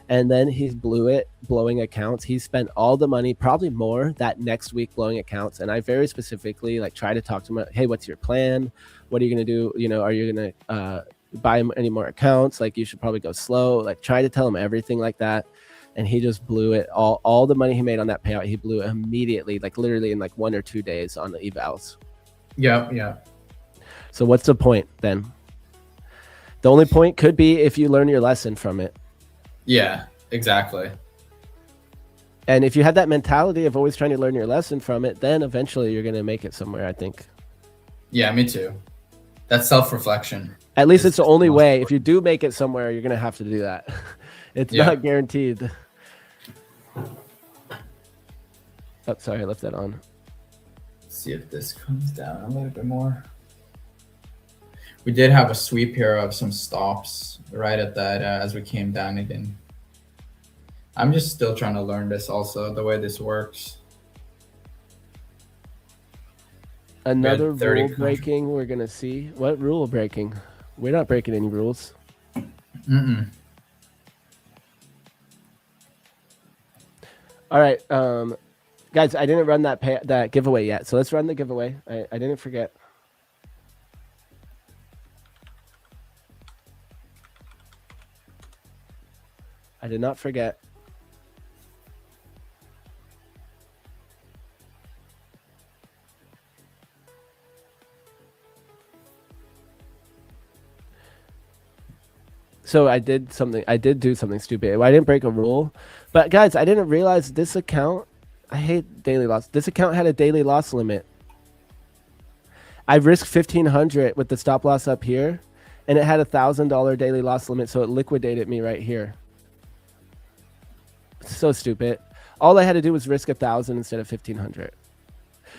And then he blew it, blowing accounts. He spent all the money, probably more, that next week blowing accounts. And I very specifically like try to talk to him. Hey, what's your plan? What are you going to do? Are you going to buy any more accounts? Like you should probably go slow. Like try to tell him everything like that. And he just blew it. All the money he made on that payout, he blew it immediately, like literally in like 1 or 2 days on the evals. Yeah. So what's the point then? The only point could be if you learn your lesson from it. Yeah, exactly. And if you had that mentality of always trying to learn your lesson from it, then eventually you're going to make it somewhere, I think. Yeah, me too. That self-reflection. At least it's the only way. If you do make it somewhere, you're going to have to do that. It's not guaranteed. Oh, sorry, I left that on. Let's see if this comes down a little bit more. We did have a sweep here of some stops right at that as we came down again. I'm just still trying to learn this also, the way this works. Another rule breaking we're going to see. What rule breaking? We're not breaking any rules. All right, guys, I didn't run that giveaway yet, so let's run the giveaway. I didn't forget. I did not forget. So I did do something stupid. I didn't break a rule. But guys, I didn't realize this account, I hate daily loss. This account had a daily loss limit. I risked 1,500 with the stop loss up here, and it had $1,000 daily loss limit, so it liquidated me right here. So stupid. All I had to do was risk 1,000 instead of 1,500.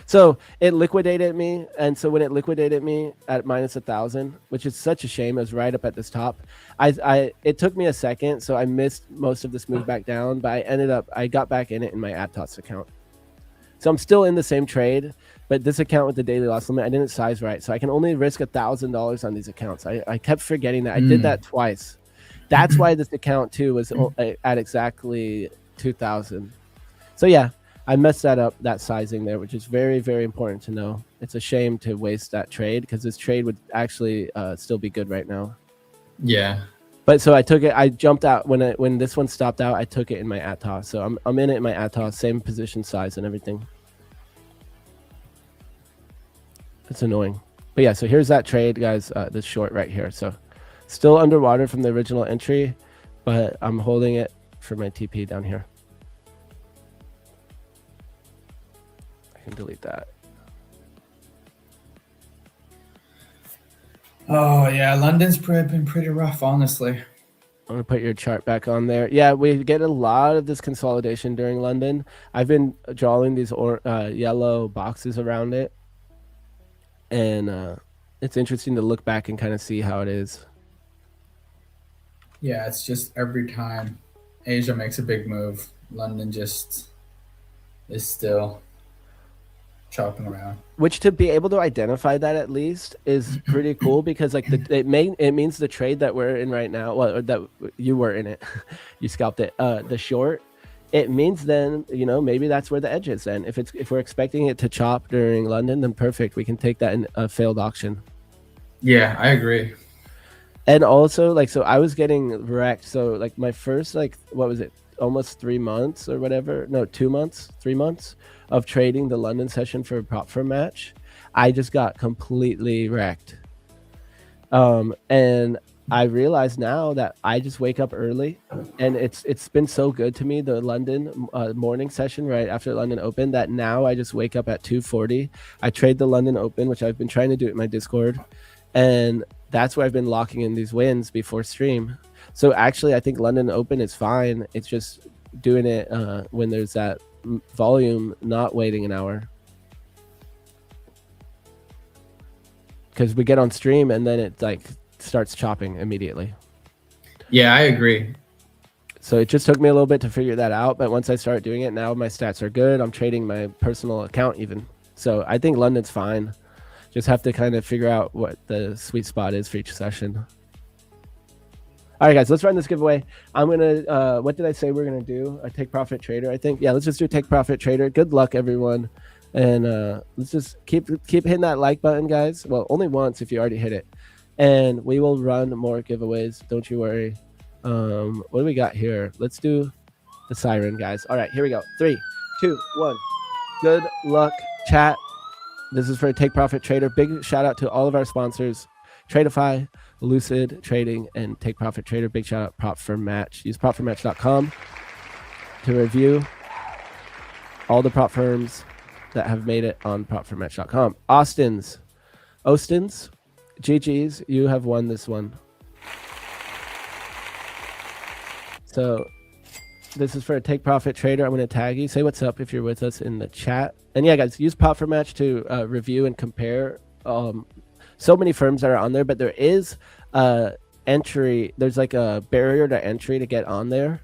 So it liquidated me, and so when it liquidated me at minus 1,000, which is such a shame, it was right up at this top. It took me a second, so I missed most of this move back down, but I got back in it in my Atos account. So I'm still in the same trade, but this account with the daily loss limit, I didn't size right, so I can only risk $1,000 on these accounts. I kept forgetting that. I did that twice. That's why this account too was at exactly 2,000. So yeah. I messed that up, that sizing there, which is very, very important to know. It's a shame to waste that trade because this trade would actually still be good right now. Yeah. But so I took it. I jumped out when this one stopped out. I took it in my Atos. So I'm in it in my Atos, same position size and everything. It's annoying. But yeah, so here's that trade, guys. This short right here. So still underwater from the original entry, but I'm holding it for my TP down here. Can delete that. Oh yeah, London's been pretty rough, honestly. I'm gonna put your chart back on there. Yeah, we get a lot of this consolidation during London. I've been drawing these yellow boxes around it, and it's interesting to look back and kind of see how it is. Yeah, it's just every time Asia makes a big move, London just is still chopping around. Which, to be able to identify that at least is pretty cool, because like it means the trade that we're in right now, well, that you were in it, you scalped it, the short, it means then, you know, maybe that's where the edge is then. If we're expecting it to chop during London, then perfect, we can take that in a failed auction. Yeah, I agree. And also, like, so I was getting wrecked. So like my first, like, what was it, almost 3 months or whatever, no, 2 months, 3 months of trading the London session for a prop firm match, I just got completely wrecked. And I realize now that I just wake up early, and it's been so good to me, the London morning session right after London Open, that now I just wake up at 2:40. I trade the London Open, which I've been trying to do in my Discord, and that's where I've been locking in these wins before stream. So actually, I think London Open is fine. It's just doing it when there's that volume, not waiting an hour. Because we get on stream and then it like starts chopping immediately. Yeah, I agree. So it just took me a little bit to figure that out. But once I start doing it, now my stats are good. I'm trading my personal account even. So I think London's fine. Just have to kind of figure out what the sweet spot is for each session. All right, guys, let's run this giveaway. I'm going to, what did I say we're going to do? A take profit trader, I think. Yeah, let's just do take profit trader. Good luck, everyone. And let's just keep hitting that like button, guys. Well, only once if you already hit it. And we will run more giveaways. Don't you worry. What do we got here? Let's do the siren, guys. All right, here we go. 3, 2, 1. Good luck, chat. This is for a take profit trader. Big shout out to all of our sponsors, Tradeify, Lucid Trading, and Take Profit Trader. Big shout out Prop Firm Match. Use propfirmmatch.com to review all the prop firms that have made it on propfirmmatch.com. Austin's GG's, you have won this one. So this is for a Take Profit Trader. I'm going to tag you. Say what's up if you're with us in the chat. And yeah, guys, use Prop for Match to review and compare. So many firms that are on there, but there is entry. There's like a barrier to entry to get on there.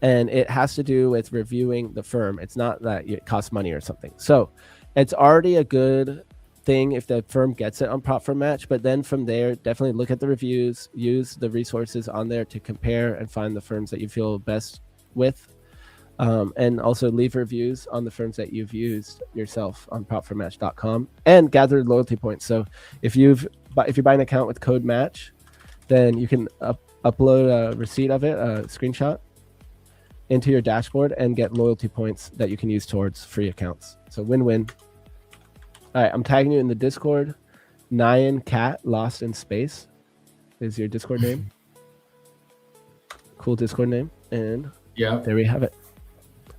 And it has to do with reviewing the firm. It's not that it costs money or something. So it's already a good thing if the firm gets it on Prop for Match, but then from there, definitely look at the reviews, use the resources on there to compare and find the firms that you feel best with, and also leave reviews on the firms that you've used yourself on propformatch.com and gather loyalty points. So if you buy an account with code match, then you can upload a receipt of it, a screenshot, into your dashboard and get loyalty points that you can use towards free accounts. So win-win. All right, I'm tagging you in the Discord. Nyan Cat Lost in Space is your Discord name. Cool Discord name. And yeah, there we have it.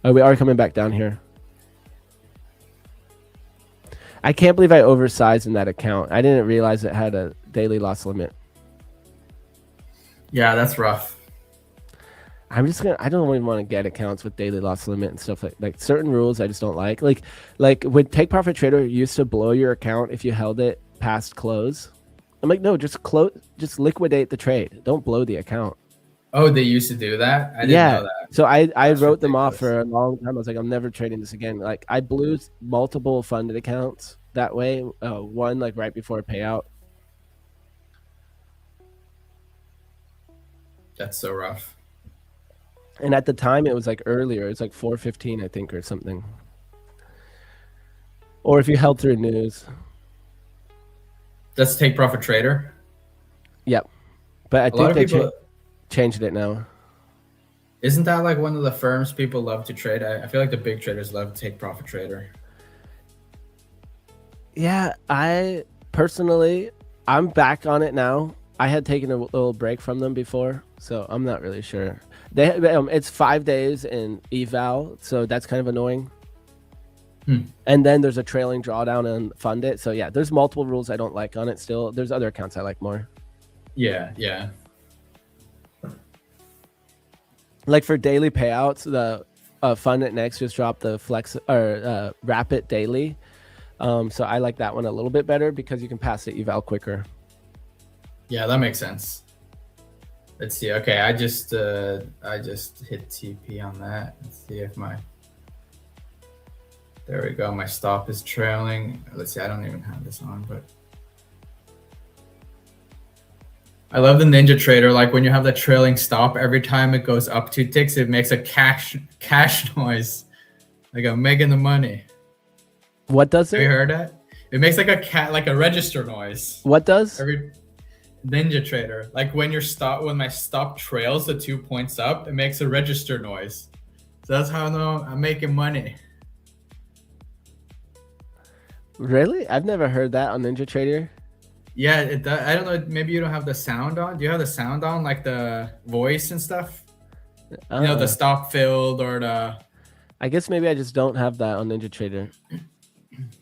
Oh, we are coming back down here. I can't believe I oversized in that account. I didn't realize it had a daily loss limit. Yeah, that's rough. I don't even want to get accounts with daily loss limit and stuff like certain rules I just don't like. Like when Take Profit Trader used to blow your account if you held it past close. I'm like, no, just liquidate the trade. Don't blow the account. Oh, they used to do that? I didn't know that. So I wrote them off for a long time. I was like, I'm never trading this again. Like I blew multiple funded accounts that way. One like right before a payout. That's so rough. And at the time, it was like earlier. It's like 4:15, I think, or something. Or if you held through news. That's Take Profit Trader? Yep. But I think they changed it now. Isn't that like one of the firms people love to trade? I feel like the big traders love Take Profit Trader. Yeah, I'm back on it now. I had taken a little break from them before, so I'm not really sure. It's 5 days in eval, so that's kind of annoying. And then there's a trailing drawdown and fund it. So yeah, there's multiple rules I don't like on it still. There's other accounts I like more. Yeah. Like for daily payouts, the Fund It Next just dropped the Flex or Rapid Daily. So I like that one a little bit better because you can pass the eval quicker. Yeah, that makes sense. Let's see. Okay, I just hit TP on that. Let's see if there we go. My stop is trailing. Let's see. I don't even have this on, but I love the Ninja Trader. Like when you have the trailing stop, every time it goes up 2 ticks, it makes a cash noise, like I'm making the money. What does it? Have you heard that? It makes like a register noise. What does? Ninja Trader, like when my stop trails the 2 points up, it makes a register noise. So that's how I know I'm making money. Really? I've never heard that on Ninja Trader. Yeah, it does. I don't know. Maybe you don't have the sound on. Do you have the sound on, like the voice and stuff? You know, the stop filled or the. I guess maybe I just don't have that on Ninja Trader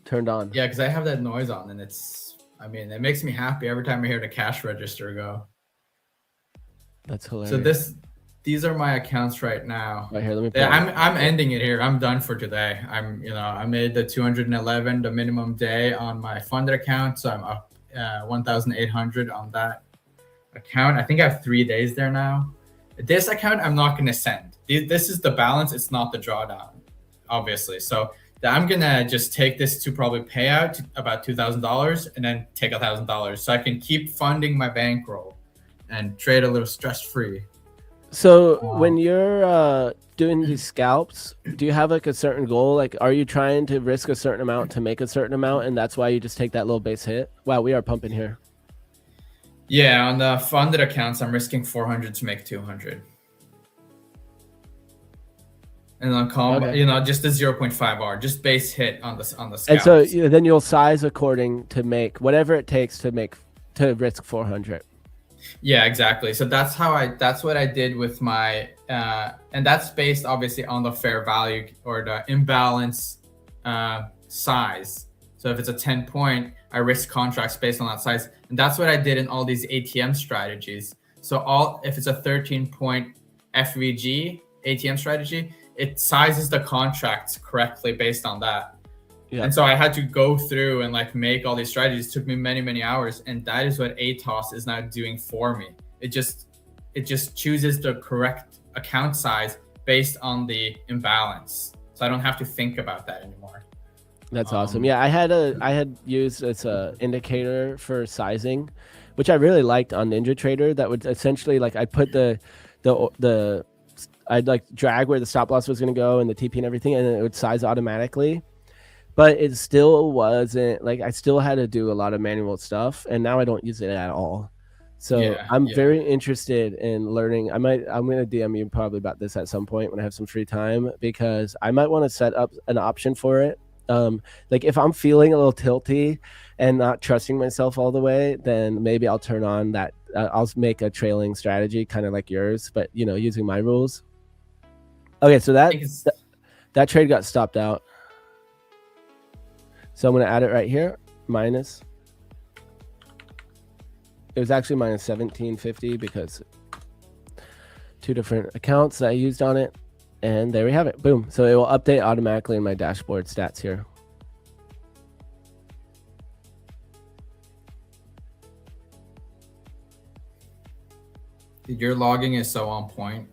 turned on. Yeah, because I have that noise on, and it makes me happy every time I hear the cash register go. That's hilarious. So these are my accounts right now. Right here, let me. I'm ending it here. I'm done for today. I made the 211, the minimum day on my funded account, so I'm up 1,800 on that account. I think I have 3 days there now. This account I'm not going to send. This is the balance. It's not the drawdown, obviously. So I'm gonna just take this to probably pay out about $2,000 and then take $1,000 so I can keep funding my bankroll and trade a little stress-free. So when you're doing these scalps, do you have like a certain goal? Like, are you trying to risk a certain amount to make a certain amount, and that's why you just take that little base hit? Wow, we are pumping here. Yeah, on the funded accounts, I'm risking 400 to make 200. And on just the 0.5 R, just base hit on the scalps. And so then you'll size according to make whatever it takes to risk 400. Yeah, exactly. So that's what I did with my, and that's based obviously on the fair value or the imbalance size. So So if it's a 10 point, I risk contracts based on that size. And that's what I did in all these ATM strategies. So if it's a 13 point FVG ATM strategy, it sizes the contracts correctly based on that. Yeah. And so I had to go through and like make all these strategies. It took me many, many hours. And that is what ATOS is now doing for me. It just chooses the correct account size based on the imbalance. So I don't have to think about that anymore. That's awesome. Yeah, I had used it's a indicator for sizing, which I really liked on NinjaTrader. That would essentially like I put I'd like drag where the stop loss was going to go and the TP and everything, and it would size automatically. But it still wasn't like I still had to do a lot of manual stuff, and now I don't use it at all. So I'm very interested in learning. I'm going to DM you probably about this at some point when I have some free time, because I might want to set up an option for it. Like if I'm feeling a little tilty and not trusting myself all the way, then maybe I'll turn on that. I'll make a trailing strategy kind of like yours, but using my rules. Okay, so that trade got stopped out. So I'm going to add it right here, minus. It was actually minus 1750 because 2 different accounts that I used on it. And there we have it. Boom. So it will update automatically in my dashboard stats here. Your logging is so on point.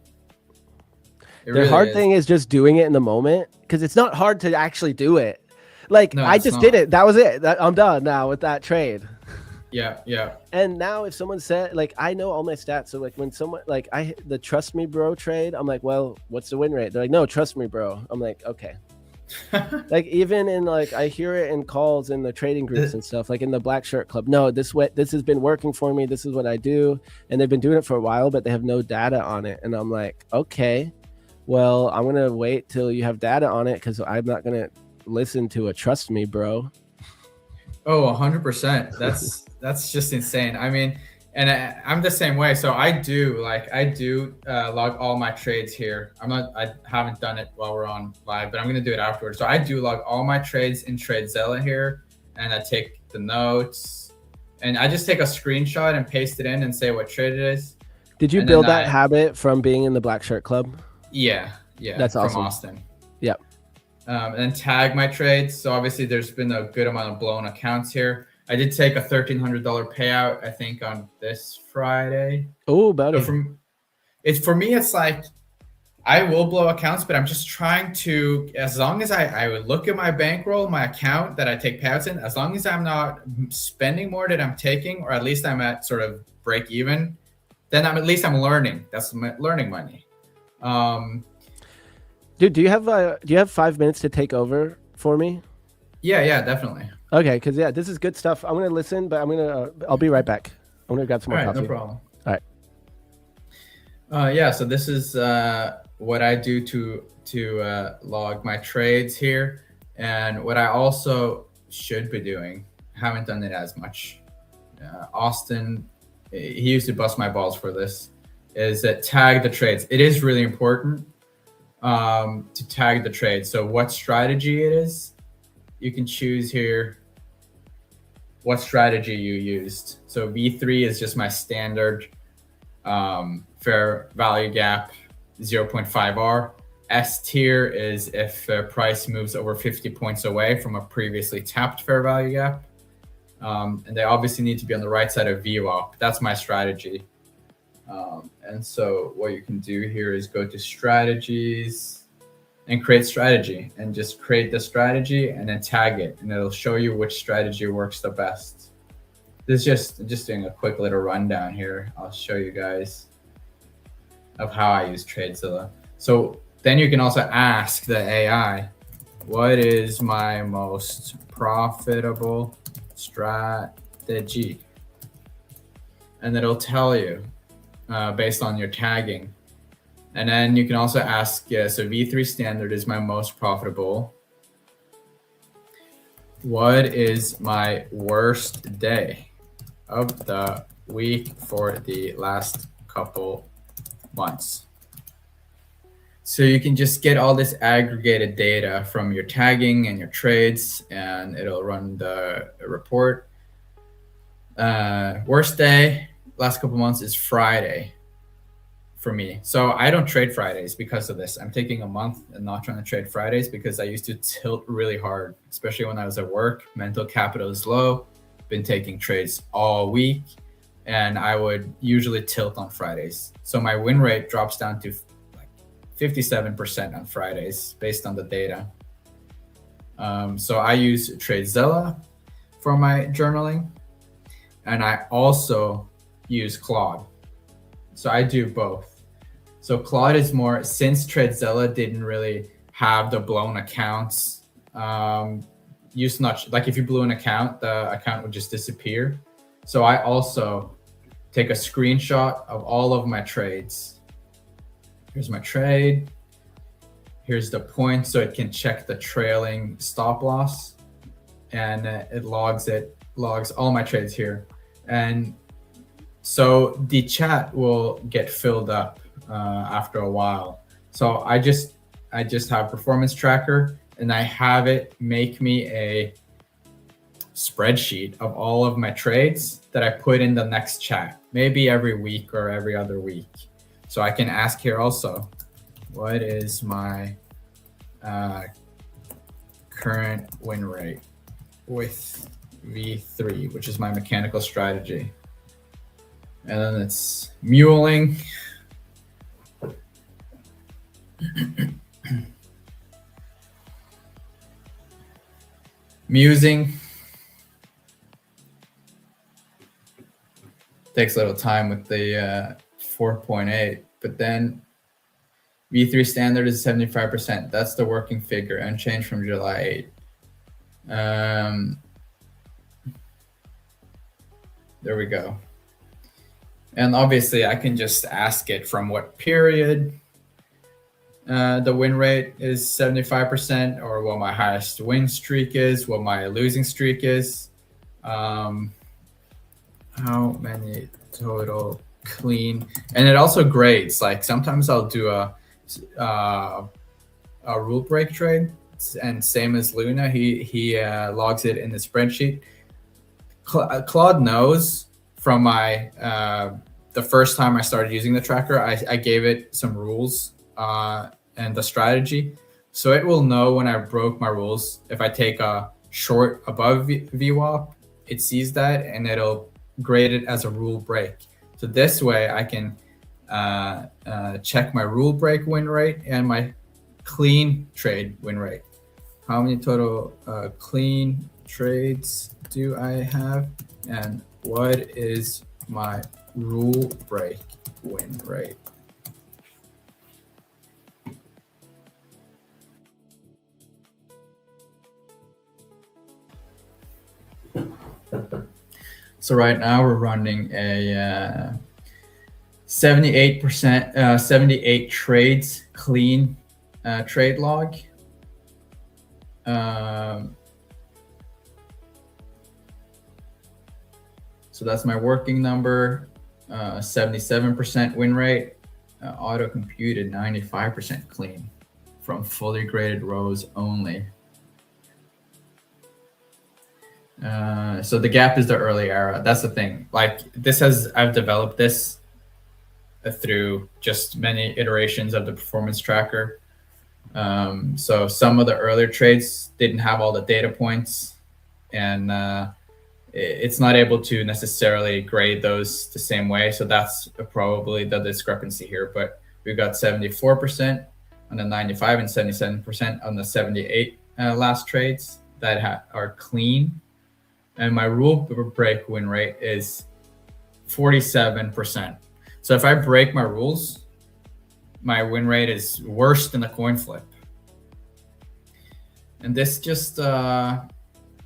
The hard thing is just doing it in the moment, because it's not hard to actually do it. Like I just did it. That was it. I'm done now with that trade. Yeah. And now if someone said, like, I know all my stats. So like when someone like the trust me bro trade, I'm like, well, what's the win rate? They're like, no, trust me bro. I'm like, okay. Like even in like I hear it in calls in the trading groups and stuff, like in the Black Shirt Club. No, this has been working for me. This is what I do. And they've been doing it for a while, but they have no data on it. And I'm like, okay, well, I'm gonna wait till you have data on it, because I'm not gonna listen to a trust me bro. Oh, 100%. That's just insane. I mean, and I'm the same way. So I do log all my trades here. I haven't done it while we're on live, but I'm going to do it afterwards. So I do log all my trades in TradeZilla here, and I take the notes, and I just take a screenshot and paste it in and say what trade it is. Did you build that habit from being in the Black Shirt Club? Yeah. That's awesome. From Austin. Yep. And then tag my trades. So obviously there's been a good amount of blown accounts here. I did take a $1,300 payout, I think, on this Friday. Oh, about it. For me, it's like I will blow accounts, but I'm just trying to, as long as I would look at my bankroll, my account that I take payouts in, as long as I'm not spending more than I'm taking, or at least I'm at sort of break even, then at least I'm learning. That's my learning money. Dude, do you have 5 minutes to take over for me? Yeah, definitely. Okay, because this is good stuff. I'm gonna listen, but I'll be right back. I'm gonna grab some more coffee. No problem. All right. So this is what I do to log my trades here, and what I also should be doing. Haven't done it as much. Austin, he used to bust my balls for this. Is that tag the trades? It is really important to tag the trade. So what strategy it is, you can choose here what strategy you used. So V3 is just my standard fair value gap 0.5R. S tier is if price moves over 50 points away from a previously tapped fair value gap. And they obviously need to be on the right side of VWAP. That's my strategy. And so what you can do here is go to strategies and create strategy, and just create the strategy and then tag it, and it'll show you which strategy works the best. This is just doing a quick little rundown here. I'll show you guys of how I use TradeZilla. So then you can also ask the AI, what is my most profitable strategy? And it'll tell you based on your tagging. And then you can also ask, so V3 standard is my most profitable. What is my worst day of the week for the last couple months? So you can just get all this aggregated data from your tagging and your trades, and it'll run the report. Worst day last couple months is Friday for me. So I don't trade Fridays because of this. I'm taking a month and not trying to trade Fridays because I used to tilt really hard, especially when I was at work. Mental capital is low, been taking trades all week, and I would usually tilt on Fridays. So my win rate drops down to like 57% on Fridays based on the data. So I use TradeZilla for my journaling, and I also use Claude. So I do both. So Claude is more, since TradeZilla didn't really have the blown accounts, used not, like if you blew an account, the account would just disappear. So I also take a screenshot of all of my trades. Here's my trade. Here's the point, so it can check the trailing stop loss, and it logs all my trades here. And so the chat will get filled up after a while. So I just have performance tracker, and I have it make me a spreadsheet of all of my trades that I put in the next chat, maybe every week or every other week. So I can ask here also, what is my current win rate with V3, which is my mechanical strategy. And then it's muling. Musing. Takes a little time with the 4.8, but then V3 standard is 75%. That's the working figure, unchanged from July 8. There we go. And obviously I can just ask it from what period the win rate is 75%, or what my highest win streak is, what my losing streak is, how many total clean, and it also grades. Like sometimes I'll do a rule break trade, and same as Luna, he logs it in the spreadsheet. Claude knows from my the first time I started using the tracker, I gave it some rules and the strategy, so it will know when I broke my rules. If I take a short above VWAP, it sees that and it'll grade it as a rule break. So this way I can check my rule break win rate and my clean trade win rate. How many total clean trades do I have, and what is my rule break win rate? So right now we're running a 78%, 78 trades clean trade log. So that's my working number, 77% win rate, auto computed 95% clean from fully graded rows only. So the gap is the early era. That's the thing. Like I've developed this through just many iterations of the performance tracker. So some of the earlier trades didn't have all the data points, and it's not able to necessarily grade those the same way. So that's probably the discrepancy here. But we've got 74% on the 95 and 77% on the 78 last trades that are clean. And my rule break win rate is 47%. So if I break my rules, my win rate is worse than the coin flip. And this just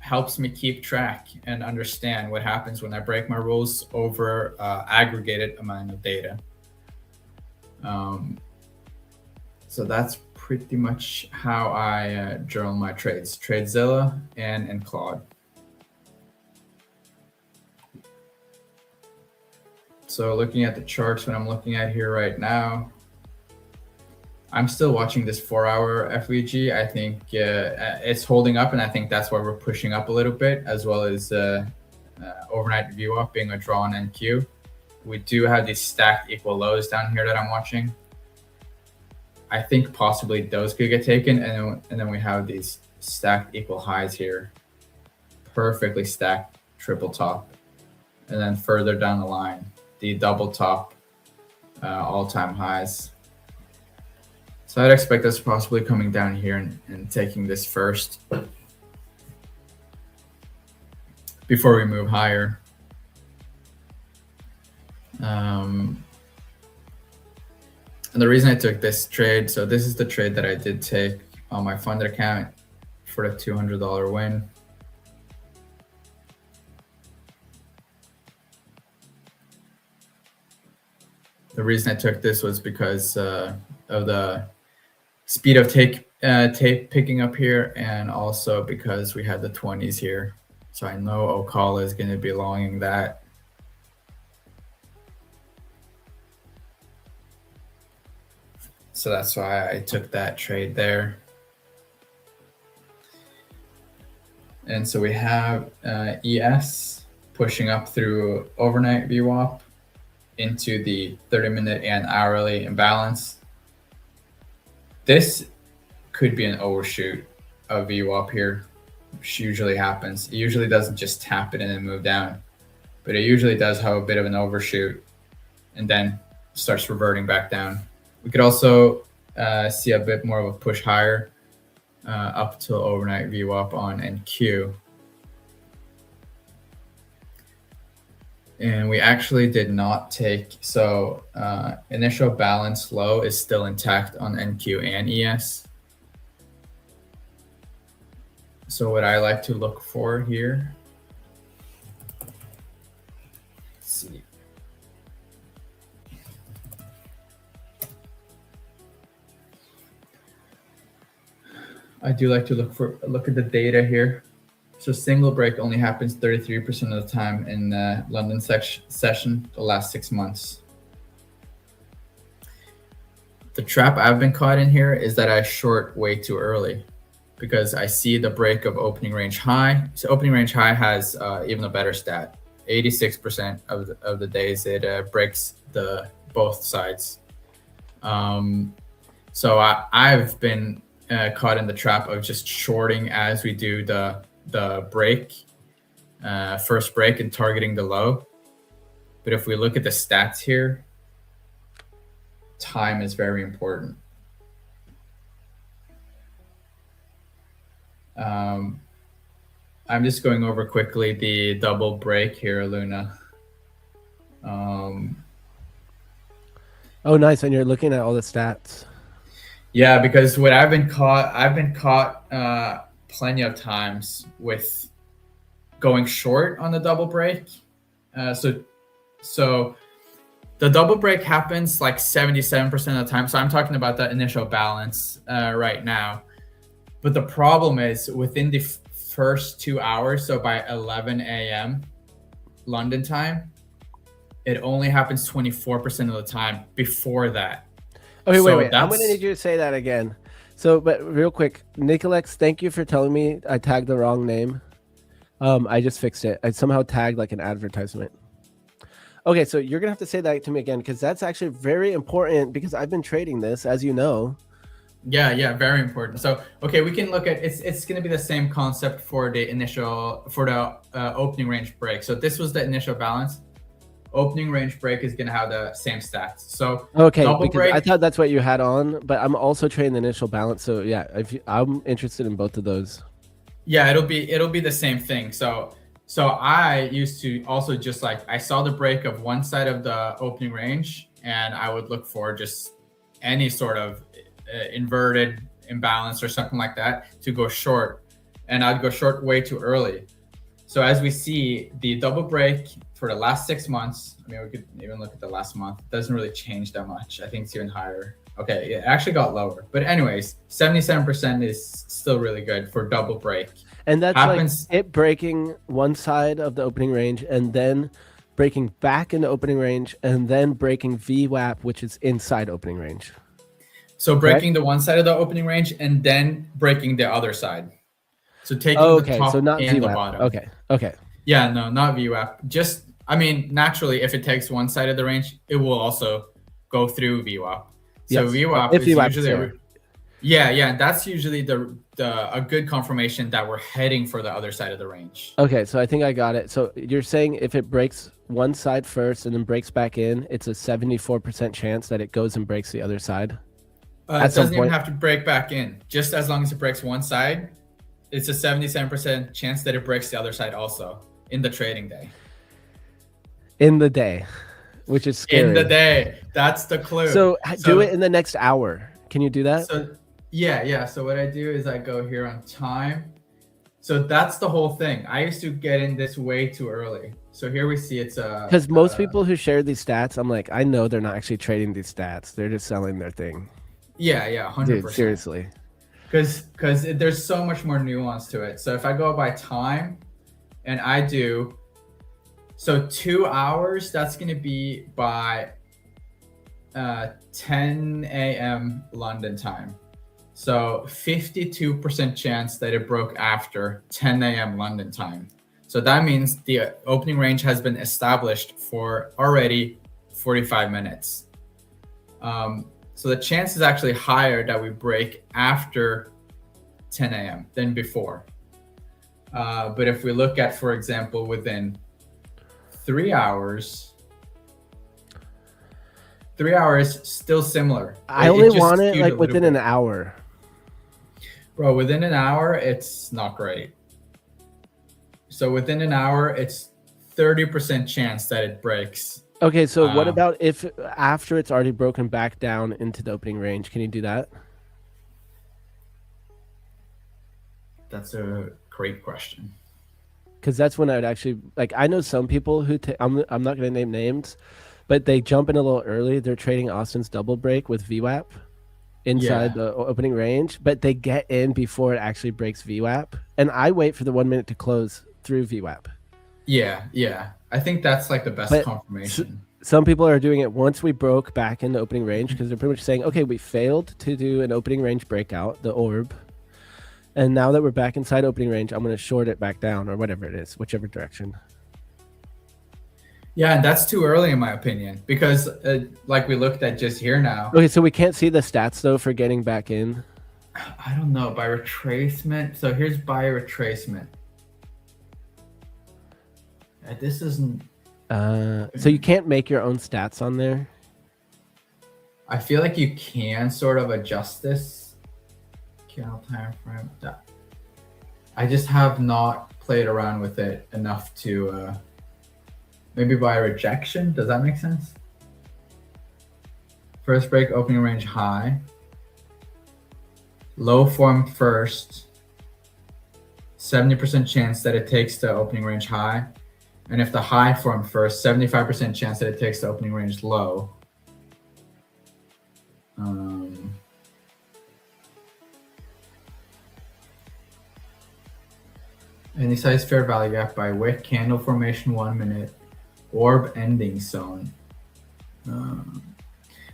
helps me keep track and understand what happens when I break my rules over aggregated amount of data. So that's pretty much how I journal my trades, TradeZilla and Claude. So looking at the charts, what I'm looking at here right now, I'm still watching this 4-hour FVG. I think it's holding up, and I think that's why we're pushing up a little bit, as well as overnight VWAP being a draw on NQ. We do have these stacked equal lows down here that I'm watching. I think possibly those could get taken, and then we have these stacked equal highs here, perfectly stacked triple top, and then further down the line, the double top all-time highs. So I'd expect us possibly coming down here and taking this first before we move higher. And the reason I took this trade, so this is the trade that I did take on my funded account for the $200 win. The reason I took this was because of the speed of tape picking up here, and also because we had the 20s here. So I know Ocala is going to be longing that. So that's why I took that trade there. And so we have ES pushing up through overnight VWAP into the 30-minute and hourly imbalance. This could be an overshoot of VWAP here, which usually happens. It usually doesn't just tap it and then move down, but it usually does have a bit of an overshoot and then starts reverting back down. We could also see a bit more of a push higher up till overnight VWAP on NQ. And we actually did not take, so initial balance low is still intact on NQ and ES. So what I like to look for here, let's see. I do like to look at the data here. So single break only happens 33% of the time in the London session the last 6 months. The trap I've been caught in here is that I short way too early because I see the break of opening range high. So opening range high has even a better stat. 86% of the days it breaks both sides. So I've been caught in the trap of just shorting as we do the break, first break, and targeting the low. But if we look at the stats here, time is very important. I'm just going over quickly the double break here, Luna. Oh, nice. And you're looking at all the stats. Yeah, because what I've been caught plenty of times with going short on the double break. So the double break happens like 77% of the time. So I'm talking about the initial balance right now. But the problem is within the first 2 hours, so by 11 a.m. London time, it only happens 24% of the time before that. Okay, wait. I'm going to need you to say that again. So, but real quick, Nicolex, thank you for telling me I tagged the wrong name. I just fixed it. I somehow tagged like an advertisement. Okay, so you're going to have to say that to me again, because that's actually very important because I've been trading this, as you know. Yeah, very important. So, okay, we can look at, it's going to be the same concept for the opening range break. So this was the initial balance. Opening range break is going to have the same stats. So okay, because break, I thought that's what you had on, but I'm also trading the initial balance. So yeah, I'm interested in both of those. Yeah, it'll be the same thing. So I used to also just like, I saw the break of one side of the opening range, and I would look for just any sort of inverted imbalance or something like that to go short, and I'd go short way too early. So as we see, the double break for the last 6 months, I mean, we could even look at the last month, it doesn't really change that much. I think it's even higher. Okay, it actually got lower. But anyways, 77% is still really good for double break. And that's happens, like it breaking one side of the opening range and then breaking back into opening range and then breaking VWAP, which is inside opening range. So correct? breaking the one side of the opening range and then breaking the other side. So taking Oh, the okay, so top not and the VWAP. bottom. Okay. Yeah, no, not VWAP. Just, I mean, naturally, if it takes one side of the range, it will also go through VWAP. So Yes, VWAP if is VWAP is usually there. yeah, that's usually the a good confirmation that we're heading for the other side of the range. Okay, so I think I got it. So you're saying if it breaks one side first and then breaks back in, it's a 74% chance that it goes and breaks the other side at It some doesn't even point have to break back in. Just as long as it breaks one side, it's a 77% chance that it breaks the other side also in the trading day. in the day, which is In the scary. day, that's the clue. So do it in the next hour. Can you do that? So yeah. So what I do is I go here on time. So that's the whole thing. I used to get in this way too early. So here we see it's Because most people who share these stats, I'm like, I know they're not actually trading these stats. They're just selling their thing. yeah, 100%. Dude, seriously. Because there's so much more nuance to it. So if I go by time and I do, so 2 hours, that's going to be by 10 a.m. London time. So 52% chance that it broke after 10 a.m. London time. So that means the opening range has been established for already 45 minutes. So the chance is actually higher that we break after 10 a.m. than before. But if we look at, for example, within 3 hours, 3 hours still similar. I only want it like within an hour. Bro, within an hour, it's not great. So within an hour, it's 30% chance that it breaks. Okay, so what about if after it's already broken back down into the opening range? Can you do that? That's a great question. Because that's when I would actually like. I know some people who I'm not going to name names, but they jump in a little early. They're trading Austin's double break with VWAP inside the opening range, but they get in before it actually breaks VWAP. And I wait for the 1 minute to close through VWAP. Yeah. I think that's like the best confirmation. Some people are doing it once we broke back in the opening range because they're pretty much saying, okay, we failed to do an opening range breakout, the orb. And now that we're back inside opening range, I'm going to short it back down or whatever it is, whichever direction. Yeah, and that's too early in my opinion because like we looked at just here now. Okay, so we can't see the stats though for getting back in. I don't know, by retracement. So here's by retracement. This isn't. So you can't make your own stats on there? I feel like you can sort of adjust this. Candle time frame. I just have not played around with it enough to maybe by rejection. Does that make sense? First break, opening range high. Low form first. 70% chance that it takes the opening range high. And if the high form first, 75% chance that it takes the opening range low. Any size fair value gap by wick, candle formation 1 minute, orb ending zone.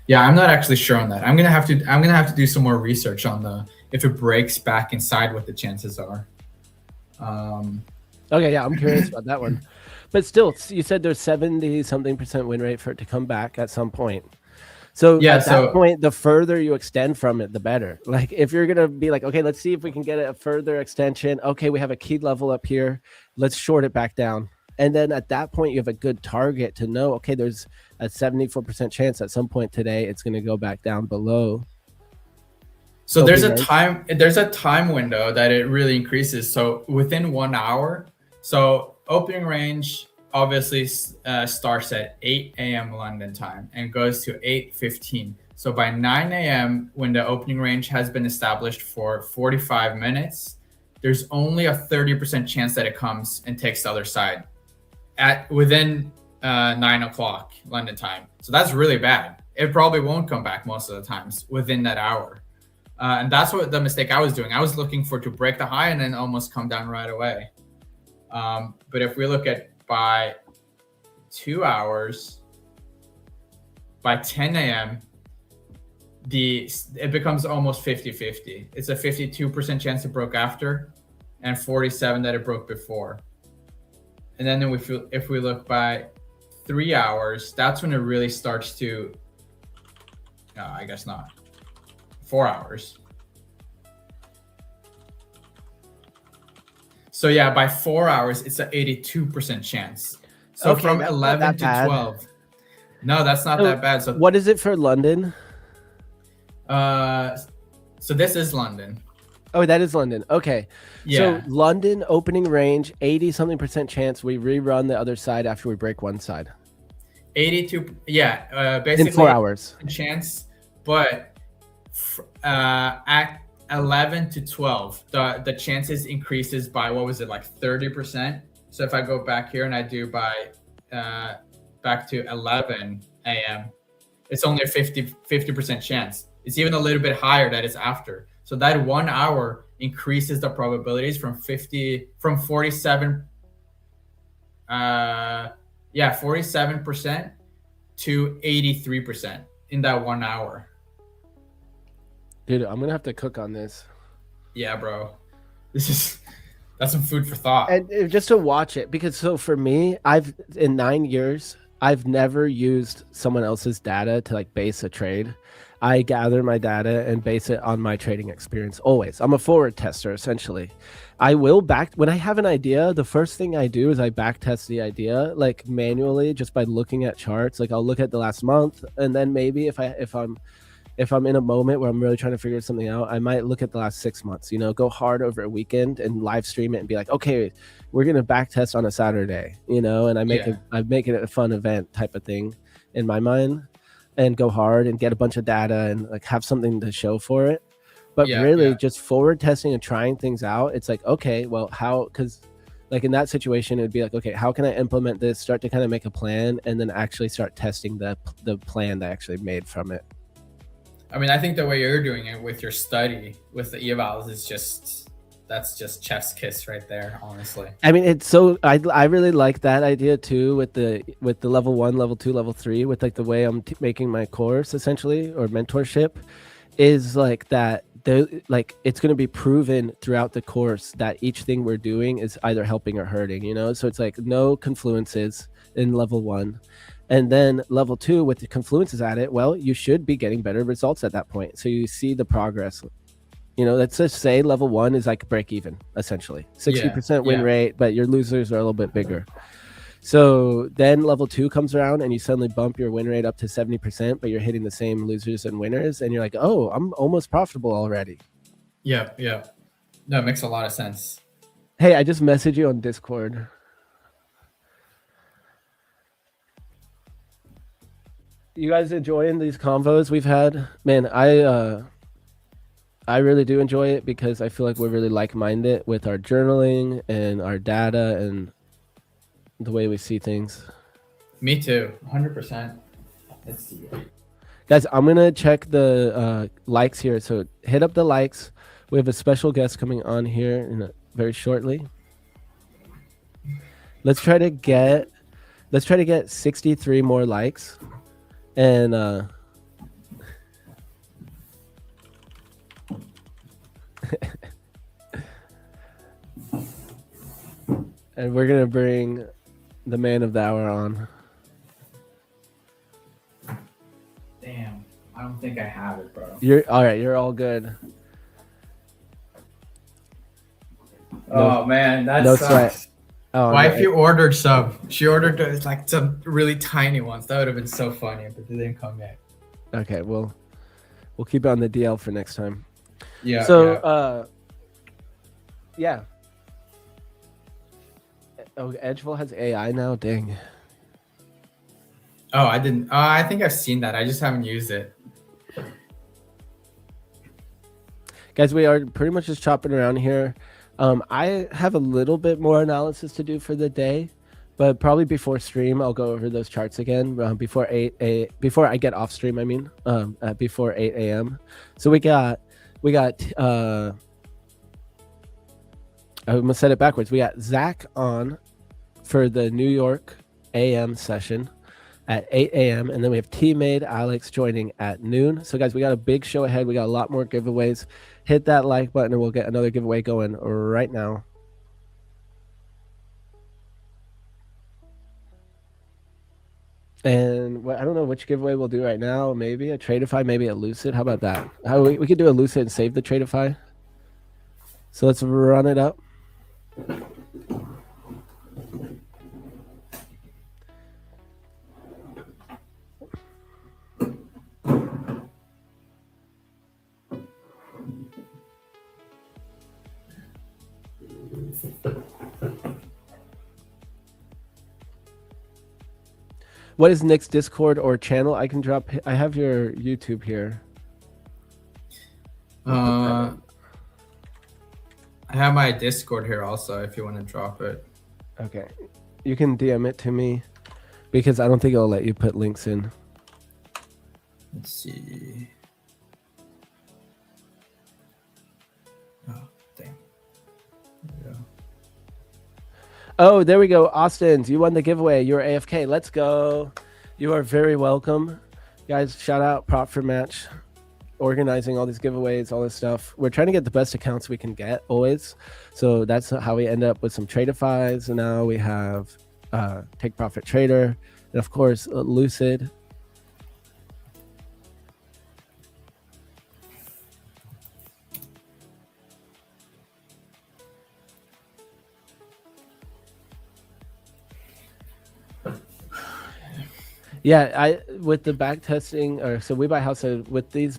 Yeah, I'm not actually sure on that. I'm gonna have to do some more research on if it breaks back inside, what the chances are. Okay, yeah, I'm curious about that one. But still, you said there's 70-something% win rate for it to come back at some point. So yeah, at that point, the further you extend from it, the better. Like if you're going to be like, okay, let's see if we can get a further extension. Okay, we have a key level up here. Let's short it back down. And then at that point, you have a good target to know, okay, there's a 74% chance at some point today it's going to go back down below. So there's a time window that it really increases. So within 1 hour, so opening range obviously starts at 8 a.m. London time and goes to 8:15. So by 9 a.m., when the opening range has been established for 45 minutes, there's only a 30% chance that it comes and takes the other side within 9 o'clock London time. So that's really bad. It probably won't come back most of the times within that hour. And that's what the mistake I was doing. I was looking for to break the high and then almost come down right away. But if we look at by 2 hours, by 10 a.m., it becomes almost 50-50. It's a 52% chance it broke after, and 47 that it broke before. And then if we look by 3 hours, that's when it really starts to. No, I guess not. 4 hours. So yeah, by 4 hours, it's an 82% chance. So Okay, from that's not 11 that to bad. 12. No, that's not So that bad. So what is it for London? So this is London. Oh, that is London. Okay. Yeah. So London opening range, 80-something% chance we rerun the other side after we break one side. 82. Yeah. Basically in 4 hours. Chance, but at 11 to 12, the chances increases by, what was it, like 30%? So if I go back here and I do by back to 11 a.m., it's only a 50% chance. It's even a little bit higher that it's after. So that 1 hour increases the probabilities from 47 47% to 83% in that 1 hour. Dude, I'm gonna have to cook on this. Yeah, bro. That's some food for thought. And just to watch it, because so for me, in 9 years, I've never used someone else's data to like base a trade. I gather my data and base it on my trading experience always. I'm a forward tester essentially. I will when I have an idea, the first thing I do is I back test the idea like manually just by looking at charts. Like I'll look at the last month, and then maybe if I'm in a moment where I'm really trying to figure something out, I might look at the last 6 months, go hard over a weekend and live stream it and be like, okay, we're going to back test on a Saturday, and I make it a fun event type of thing in my mind, and go hard and get a bunch of data and like have something to show for it. But just forward testing and trying things out. It's like, okay, well, because like in that situation, it'd be like, okay, how can I implement this? Start to kind of make a plan and then actually start testing the plan that I actually made from it. I mean, I think the way you're doing it with your study, with the evals, that's just chef's kiss right there, honestly. I mean, it's so I really like that idea too with the level 1, level 2, level 3, with like the way I'm making my course essentially, or mentorship, is like that. It's going to be proven throughout the course that each thing we're doing is either helping or hurting. So it's like no confluences in level 1. And then level 2 with the confluences at it, well, you should be getting better results at that point. So you see the progress. Let's just say level 1 is like break even, essentially. 60% win rate, but your losers are a little bit bigger. So then level 2 comes around and you suddenly bump your win rate up to 70%, but you're hitting the same losers and winners. And you're like, oh, I'm almost profitable already. Yeah. No, it makes a lot of sense. Hey, I just messaged you on Discord. You guys enjoying these convos we've had? Man, I really do enjoy it because I feel like we're really like-minded with our journaling and our data and the way we see things. Me too, 100%. Let's see. Guys, I'm going to check the likes here. So hit up the likes. We have a special guest coming on here very shortly. Let's try to get 63 more likes. And and we're gonna bring the man of the hour on. Damn, I don't think I have it, bro. You're all right. You're all good. Oh man, that no sucks. Sweat. Oh, Wife, you ordered some. She ordered like some really tiny ones. That would have been so funny, but they didn't come yet. Okay, we'll keep it on the DL for next time. Yeah. So, yeah. Oh, Edgeville has AI now. Dang. Oh, I didn't. I think I've seen that. I just haven't used it. Guys, we are pretty much just chopping around here. I have a little bit more analysis to do for the day, but probably before stream, I'll go over those charts again before I get off stream. I mean, before 8 a.m. So we got. I'm gonna set it backwards. We got Zach on for the New York AM session, at 8 a.m. And then we have Tmade Alex joining at noon. So guys, we got a big show ahead. We got a lot more giveaways. Hit that like button and we'll get another giveaway going right now. And I don't know which giveaway we'll do right now. Maybe a Tradeify, maybe a Lucid. How about that? We could do a Lucid and save the Tradeify. So let's run it up. What is Nick's Discord or channel? I can drop. I have your YouTube here. I have my Discord here also if you want to drop it. Okay. You can DM it to me because I don't think it'll let you put links in. Let's see. Oh, dang. There we go. Oh, there we go. Austin, you won the giveaway. You're AFK. Let's go. You are very welcome. Guys, shout out Prop for Match, organizing all these giveaways, all this stuff. We're trying to get the best accounts we can get always. So that's how we end up with some Tradeifys. And now we have Take Profit Trader. And of course, Lucid. Yeah, with the back testing, so We Buy House with these,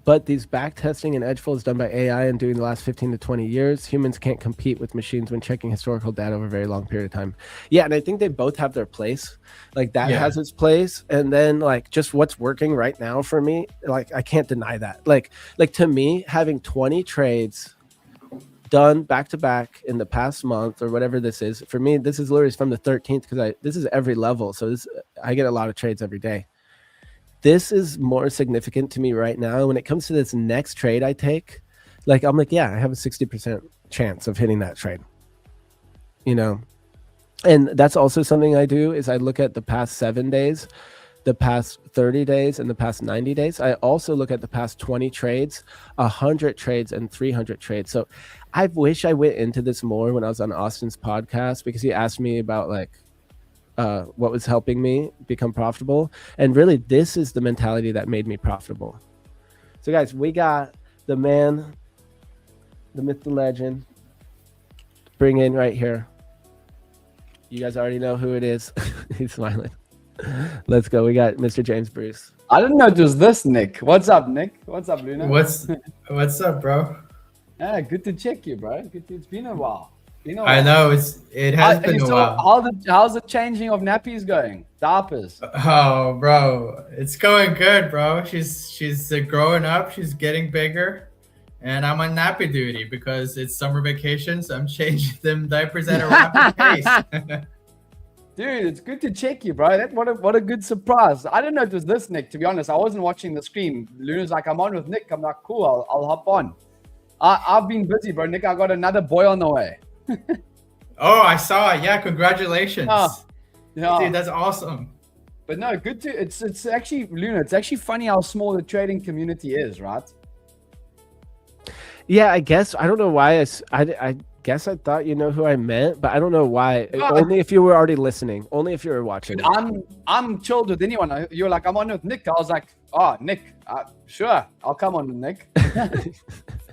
but these back testing and edge folds done by AI and doing the last 15 to 20 years, humans can't compete with machines when checking historical data over a very long period of time. Yeah, and I think they both have their place. Like that has its place, and then like just what's working right now for me, like I can't deny that. Like to me, having 20 trades done back to back in the past month or whatever this is, for me this is literally from the 13th because this is every level, so I get a lot of trades every day. This is more significant to me right now. When it comes to this next trade I take, like I'm like, yeah, I have a 60% chance of hitting that trade, you know. And that's also something I do is I look at the past 7 days, the past 30 days, and the past 90 days. I also look at the past 20 trades, 100 trades, and 300 trades. So I wish I went into this more when I was on Austin's podcast, because he asked me about like what was helping me become profitable. And really, this is the mentality that made me profitable. So guys, we got the man, the myth, the legend, bring in right here. You guys already know who it is. He's smiling. Let's go. We got Mr. James Bruce. I didn't know it was this, Nick. What's up, Nick? What's up, Luna? What's up, bro? Yeah, good to check you, bro. It's been a while. I know it has been a while. How's the changing of nappies going? Diapers. Oh, bro, it's going good, bro. She's growing up. She's getting bigger, and I'm on nappy duty because it's summer vacation. So I'm changing them diapers at a rapid pace. Dude, it's good to check you, bro. What a good surprise. I didn't know it was this, Nick, to be honest. I wasn't watching the stream. Luna's like, I'm on with Nick. I'm like, cool, I'll hop on. I've been busy, bro. Nick, I got another boy on the way. Oh, I saw it. Yeah, congratulations. Yeah. Dude, that's awesome. But no, good to it's actually, Luna, it's actually funny how small the trading community is, right? Yeah, I guess. I don't know why. I guess I thought you know who I meant, but I don't know why. Only if you were already listening. Only if you were watching. Dude, I'm chilled with anyone. You're like, I'm on with Nick. I was like, oh, Nick, sure, I'll come on with Nick.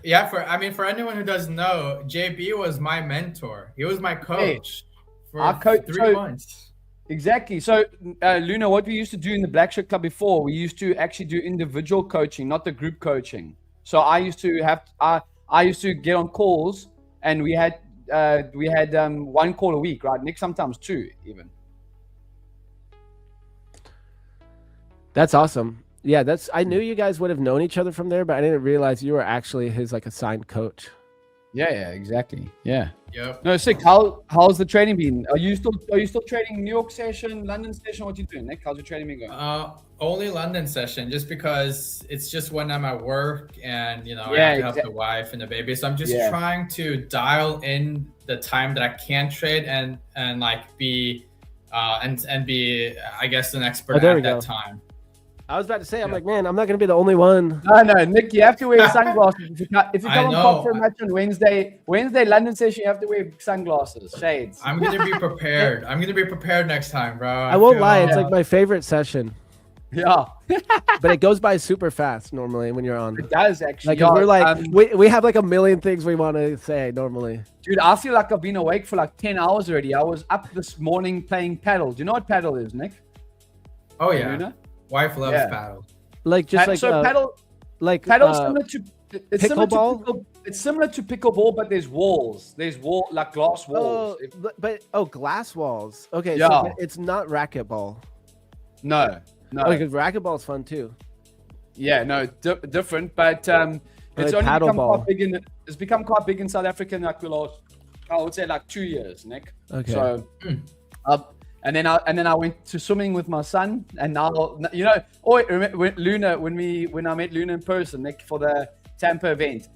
Yeah, for anyone who doesn't know, JB was my mentor. He was my coach for 3 months. Exactly. So, Luna, what we used to do in the Black Shirt Club before, we used to actually do individual coaching, not the group coaching. So I used to get on calls, and we had 1 call a week, right? Nick, sometimes 2 even. That's awesome. Yeah, I knew you guys would have known each other from there, but I didn't realize you were actually his like assigned coach. Yeah, exactly. Yeah. Yep. No, sick. How's the trading been? Are you still trading New York session, London session? What you doing, Nick? How's your trading been going? Only London session, just because it's just when I'm at work and I have to help the wife and the baby. So I'm just trying to dial in the time that I can trade and like be and be, I guess, an expert Oh, there we at that go. time. I was about to say, I'm Yeah. like, man, I'm not gonna be the only one. No, Nick, you have to wear sunglasses. If you I come on know. Pop for a match on Wednesday London session, you have to wear sunglasses, shades. I'm gonna be prepared. I'm gonna be prepared next time, bro. I won't lie, it's Yeah. like my favorite session, Yeah, but it goes by super fast normally when you're on. it does actually. Like, 'cause Yeah, we're like, we have like a million things we want to say normally. dude, I feel like I've been awake for like 10 hours already. I was up this morning playing paddle. Do you know what paddle is, Nick? Oh yeah, Luna? wife loves Yeah. paddle. Like just like So paddle paddle's similar to it's similar to pickleball? it's similar to pickleball, but there's walls. There's like glass walls. glass walls. Okay, Yeah. so it's not racquetball. No. Okay, because racquetball is fun too. Yeah, no, different, but it's like only paddle become ball. quite big it's become quite big in South Africa in like the last, I would say like 2 years, Nick. Okay. So, and then I went to swimming with my son, and now you know, Luna when I met Luna in person, Nick, for the Tampa event.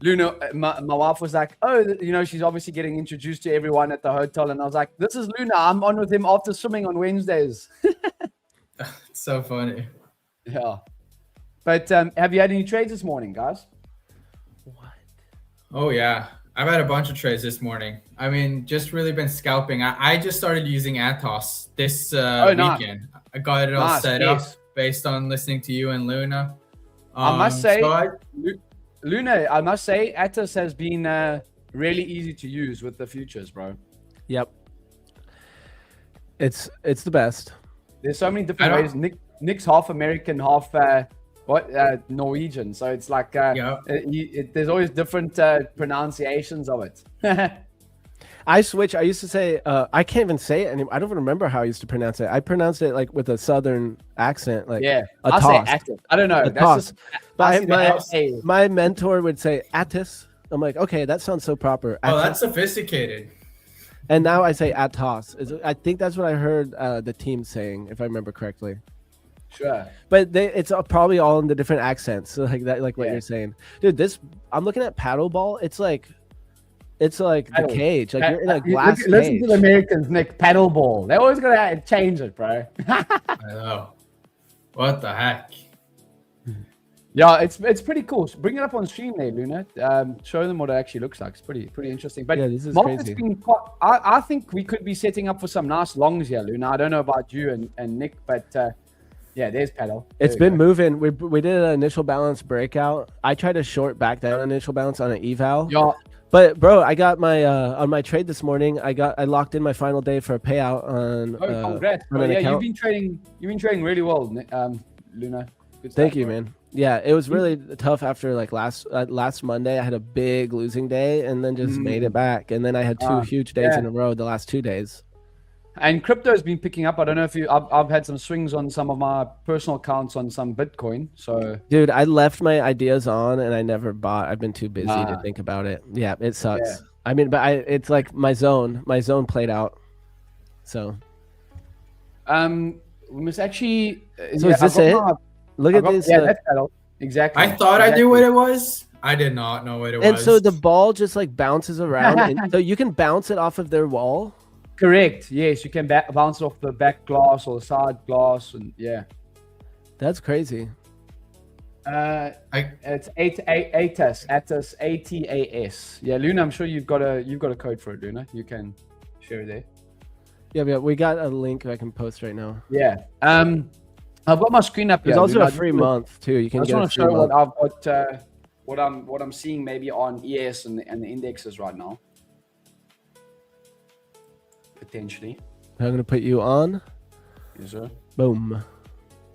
Luna, my wife was like, oh, you know, she's obviously getting introduced to everyone at the hotel, and I was like, this is Luna. I'm on with him after swimming on Wednesdays. It's so funny. Yeah. But have you had any trades this morning, guys? Oh yeah, I've had a bunch of trades this morning. I mean, just really been scalping. I just started using Atos this nice. weekend. I got it all Nice, set yes. up based on listening to you and Luna. I must say, so Luna, I must say, Atos has been really easy to use with the futures, bro. Yep. It's the best. There's so many different ways. Nick's half American, half Norwegian, so it's like there's always different pronunciations of it. I switch. I used to say I can't even say it anymore. I don't even remember how I used to pronounce it. I pronounced it like with a southern accent, like Yeah, a I say toss. Atos. I don't know. A That's toss. just My mentor would say Atis. I'm like, okay, that sounds so proper. oh, Atis. that's sophisticated. And now I say Atos. I think that's what I heard the team saying, if I remember correctly. Sure. But it's probably all in the different accents, so like that, like what Yeah. you're saying, dude. I'm looking at paddleball. It's like Paddle. the cage. Like you're in a glass cage. Listen to the Americans, Nick. Paddleball. They're always gonna change it, bro. I know. What the heck? Yeah, it's pretty cool. So bring it up on stream there, Luna. Show them what it actually looks like. It's pretty interesting. But Yeah, this is market's crazy. been I think we could be setting up for some nice longs here, Luna. I don't know about you and Nick, but yeah, there's paddle. There It's we been go. moving. We did an initial balance breakout. I tried to short back down initial balance on an eval. Yeah, But bro, I got my on my trade this morning. I locked in my final day for a payout on. congrats. on Bro. an Yeah, account. you've been trading really well, Luna. Good Thank stuff, you, bro. man. Yeah, it was really tough after like last Monday. I had a big losing day and then just made it back. And then I had two huge days yeah. in a row the last 2 days. And crypto's been picking up. I don't know if I've had some swings on some of my personal accounts on some Bitcoin. So Dude, I left my ideas on and I never bought. I've been too busy to Ah. think about it. Yeah, it sucks. Yeah. I mean, but it's like my zone played out. So we must actually. So is this it? Look at this. Yeah, that's paddle. Exactly. I thought I knew what it was. I did not know what it and was. so the ball just like bounces around. And so you can bounce it off of their wall. Correct. Yes, you can bounce it off the back glass or the side glass, and yeah. That's crazy. It's ATAS, ATAS. Yeah, Luna, I'm sure you've got a code for it, Luna. You can share it there. Yeah, we got a link I can post right now. Yeah. I've got my screen up here. There's also Luna. a free month too. You I can just get a want to free show what month. I've got, what I'm seeing maybe on ES and the indexes right now. Potentially. I'm gonna put you on. Yes, sir. Boom.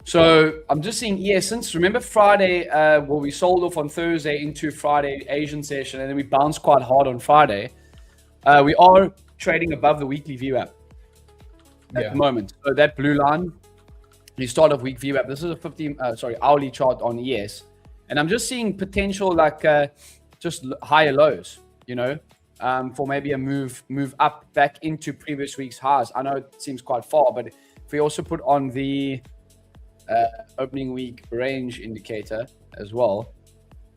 So I'm just seeing since remember Friday, we sold off on Thursday into Friday Asian session, and then we bounced quite hard on Friday. We are trading above the weekly VWAP at the moment. So that blue line, you start off week VWAP. This is a hourly chart on ES, and I'm just seeing potential like just higher lows, you know, for maybe a move up back into previous week's highs. I know it seems quite far, but if we also put on the opening week range indicator as well,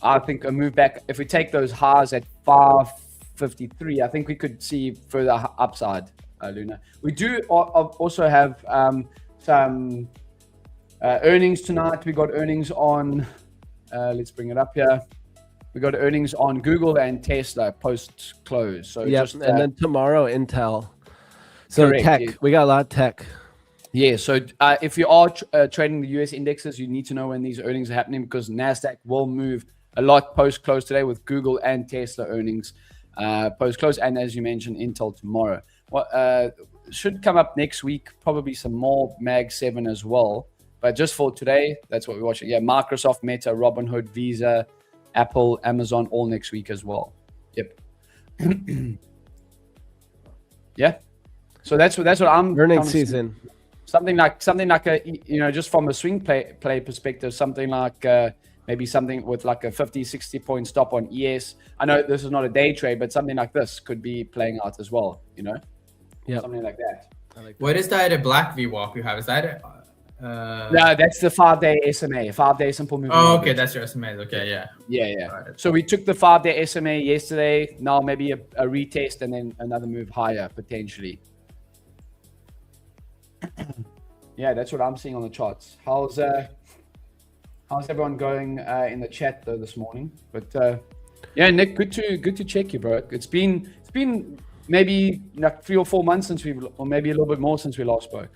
I think a move back, if we take those highs at 553, I think we could see further upside Luna. We do also have some earnings tonight. We got earnings on, let's bring it up here. We got earnings on Google and Tesla post-close. So and then tomorrow, Intel. So correct, tech, yeah. we got a lot of tech. Yeah, so if you are trading the US indexes, you need to know when these earnings are happening because NASDAQ will move a lot post-close today with Google and Tesla earnings post-close. And as you mentioned, Intel tomorrow. Should come up next week, probably some more Mag 7 as well. But just for today, that's what we're watching. Yeah, Microsoft, Meta, Robinhood, Visa, Apple, Amazon, all next week as well. Yep. Yeah. So that's what I'm Earnings season. Something like a, just from a swing play perspective, something like maybe something with like a 50, 60 point stop on ES. I know this is not a day trade, but something like this could be playing out as well, Yeah. Something like that. What is that black VWAP you have? Is that no, that's the 5-day SMA, 5-day simple moving. Oh, okay, that's your SMA. Okay, yeah. Yeah. So we took the 5-day SMA yesterday. Now maybe a retest and then another move higher potentially. Yeah, that's what I'm seeing on the charts. How's everyone going in the chat though this morning? But yeah, Nick, good to check you, bro. It's been maybe like 3 or 4 months or maybe a little bit more since we last spoke.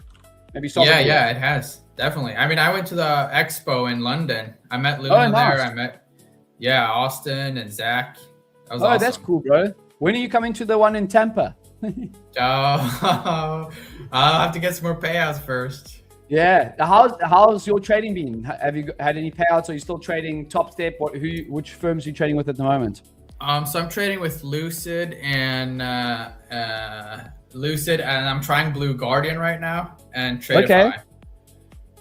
Maybe yeah, it has definitely. I mean, I went to the expo in London. I met Luna there. I met Austin and Zach. That was awesome. That's cool, bro. When are you coming to the one in Tampa? I'll have to get some more payouts first. Yeah. How's your trading been? Have you had any payouts? Are you still trading Top Step? Which firms are you trading with at the moment? So I'm trading with Lucid and I'm trying Blue Guardian right now and Tradeify. Okay.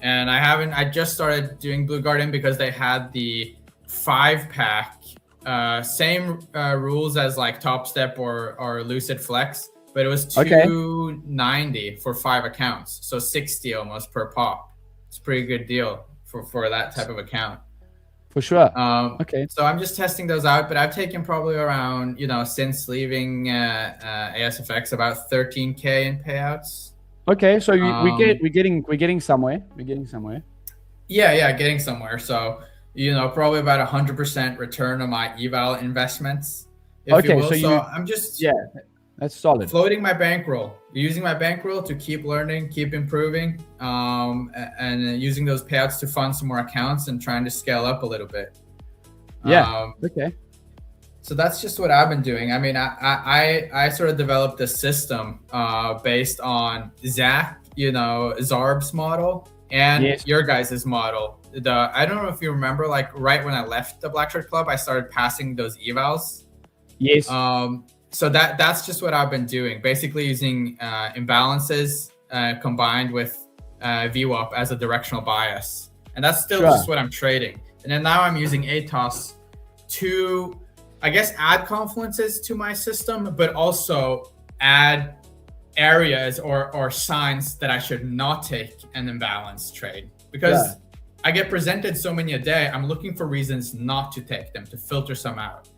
And I just started doing Blue Guardian because they had the 5-pack, same rules as like Top Step or Lucid Flex, but it was $290 for 5 accounts, so $60 almost per pop. It's a pretty good deal for that type of account. For sure. Okay. So I'm just testing those out, but I've taken probably around, since leaving ASFX, about 13K in payouts. Okay, so we're getting somewhere. We're getting somewhere. Yeah, getting somewhere. So probably about 100% return on my eval investments. So I'm just that's solid. Floating my bankroll, using my bankroll to keep learning, keep improving, and using those payouts to fund some more accounts and trying to scale up a little bit. Okay. So that's just what I've been doing. I mean, I sort of developed a system based on Zach, Zarb's model and your guys' model. I don't know if you remember, like right when I left the Black Shirt Club, I started passing those evals. Yes. So that's just what I've been doing, basically using imbalances combined with VWAP as a directional bias. And that's still just what I'm trading. And then now I'm using ATOS to, I guess, add confluences to my system, but also add areas or signs that I should not take an imbalance trade. Because I get presented so many a day, I'm looking for reasons not to take them, to filter some out.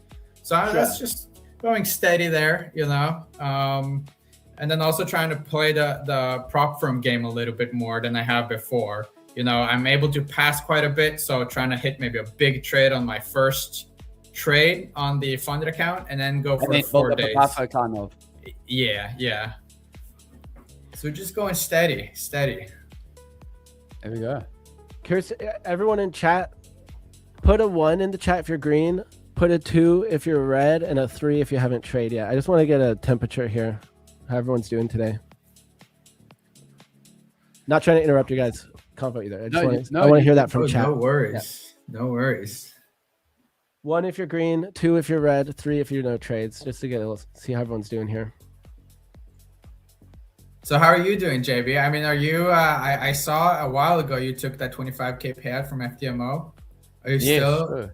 So that's just going steady there, and then also trying to play the prop firm game a little bit more than I have before. I'm able to pass quite a bit, so trying to hit maybe a big trade on my first trade on the funded account, and then go for 4 days. Kind of. Yeah. So just going steady. There we go. Curious, everyone in chat, put a 1 in the chat if you're green. Put a 2 if you're red, and a 3 if you haven't traded yet. I just want to get a temperature here, how everyone's doing today. Not trying to interrupt you guys' convo either. I want to hear that from chat. No worries. Yeah. No worries. 1 if you're green, 2 if you're red, 3 if you no trades, just to see how everyone's doing here. So how are you doing, JB? I mean, are you? I saw a while ago you took that 25K payout from FDMO. Are you still?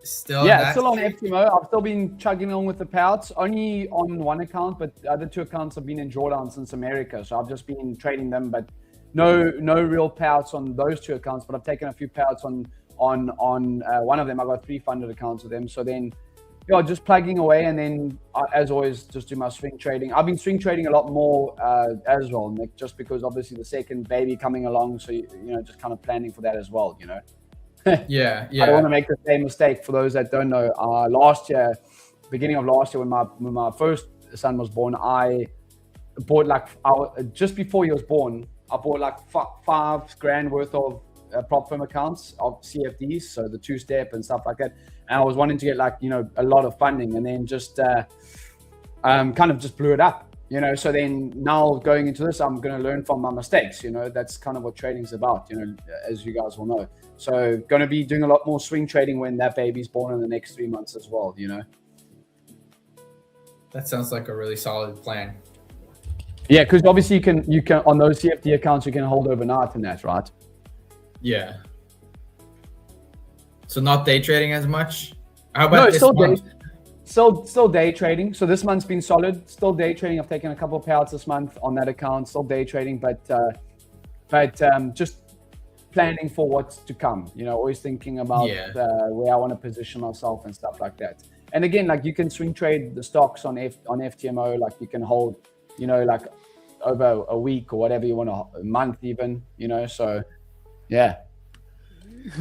Still on FTMO. I've still been chugging along with the payouts, only on one account, but the other 2 accounts have been in drawdown since America. So I've just been trading them, but no real payouts on those 2 accounts. But I've taken a few payouts on one of them. I got 3 funded accounts with them. So then yeah, just plugging away, and then as always, just do my swing trading. I've been swing trading a lot more as well, Nick, just because obviously the second baby coming along, so you know, just kind of planning for that as well, you know. Yeah. I don't want to make the same mistake. For those that don't know, last year, beginning of last year, when my first son was born, I bought just before he was born, I bought like $5,000 worth of prop firm accounts of CFDs, so the 2-step and stuff like that. And I was wanting to get like, you know, a lot of funding, and then just kind of just blew it up, you know. So then now going into this, I'm going to learn from my mistakes, you know. That's kind of what trading's about, you know, as you guys will know. So going to be doing a lot more swing trading when that baby's born in the next 3 months as well, you know. That sounds like a really solid plan. Yeah, because obviously you can on those CFD accounts you can hold overnight in that, right? Yeah. So not day trading as much? How about this month? Still day trading. So this month's been solid. Still day trading. I've taken a couple of payouts this month on that account. Still day trading, but just planning for what's to come. You know, always thinking about where I want to position myself and stuff like that. And again, like you can swing trade the stocks on FTMO. Like you can hold, you know, like over a week or whatever you want, a month even. You know, so yeah.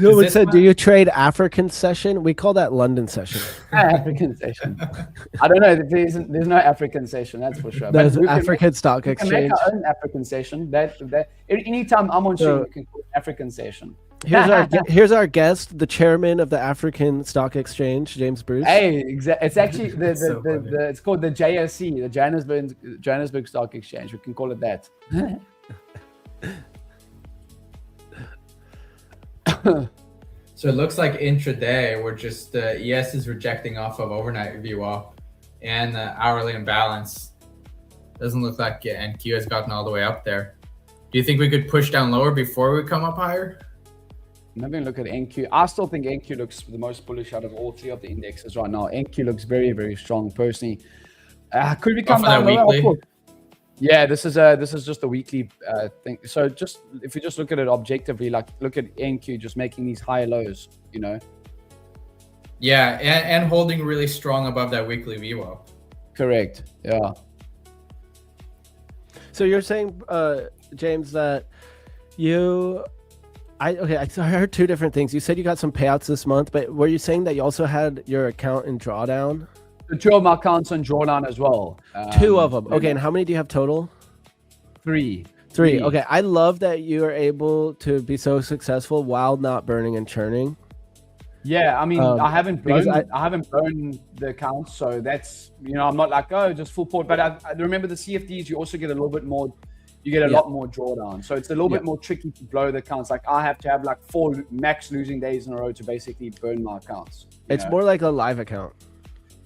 Someone said, do you trade African session? We call that London session. African session. I don't know. There's no African session, that's for sure. There's African Stock Exchange. We can make our own African session. That anytime I'm on stream, we can call it African session. Here's our guest, the chairman of the African Stock Exchange, James Bruce. Hey, it's actually it's called the JSC, the Johannesburg Stock Exchange. We can call it that. So it looks like intraday, we're just ES is rejecting off of overnight VWAP and hourly imbalance. Doesn't look like NQ has gotten all the way up there. Do you think we could push down lower before we come up higher? I'm having a look at NQ. I still think NQ looks the most bullish out of all three of the indexes right now. NQ looks very, very strong personally. Could we come down lower? Yeah, this is just a weekly thing. So just if you just look at it objectively, like look at NQ just making these high lows, you know. Yeah, and holding really strong above that weekly VWAP. Correct. Yeah. So you're saying, James, that I heard two different things. You said you got some payouts this month, but were you saying that you also had your account in drawdown? The two of my accounts on drawdown as well. Two of them. Okay, and how many do you have total? Three. Okay, I love that you are able to be so successful while not burning and churning. Yeah, I mean, I haven't burned the accounts, so that's, you know, I'm not like, oh, just full port. But I remember the CFDs, you also get a little bit more. You get a lot more drawdown, so it's a little bit more tricky to blow the accounts. Like I have to have like 4 max losing days in a row to basically burn my accounts. It's more like a live account.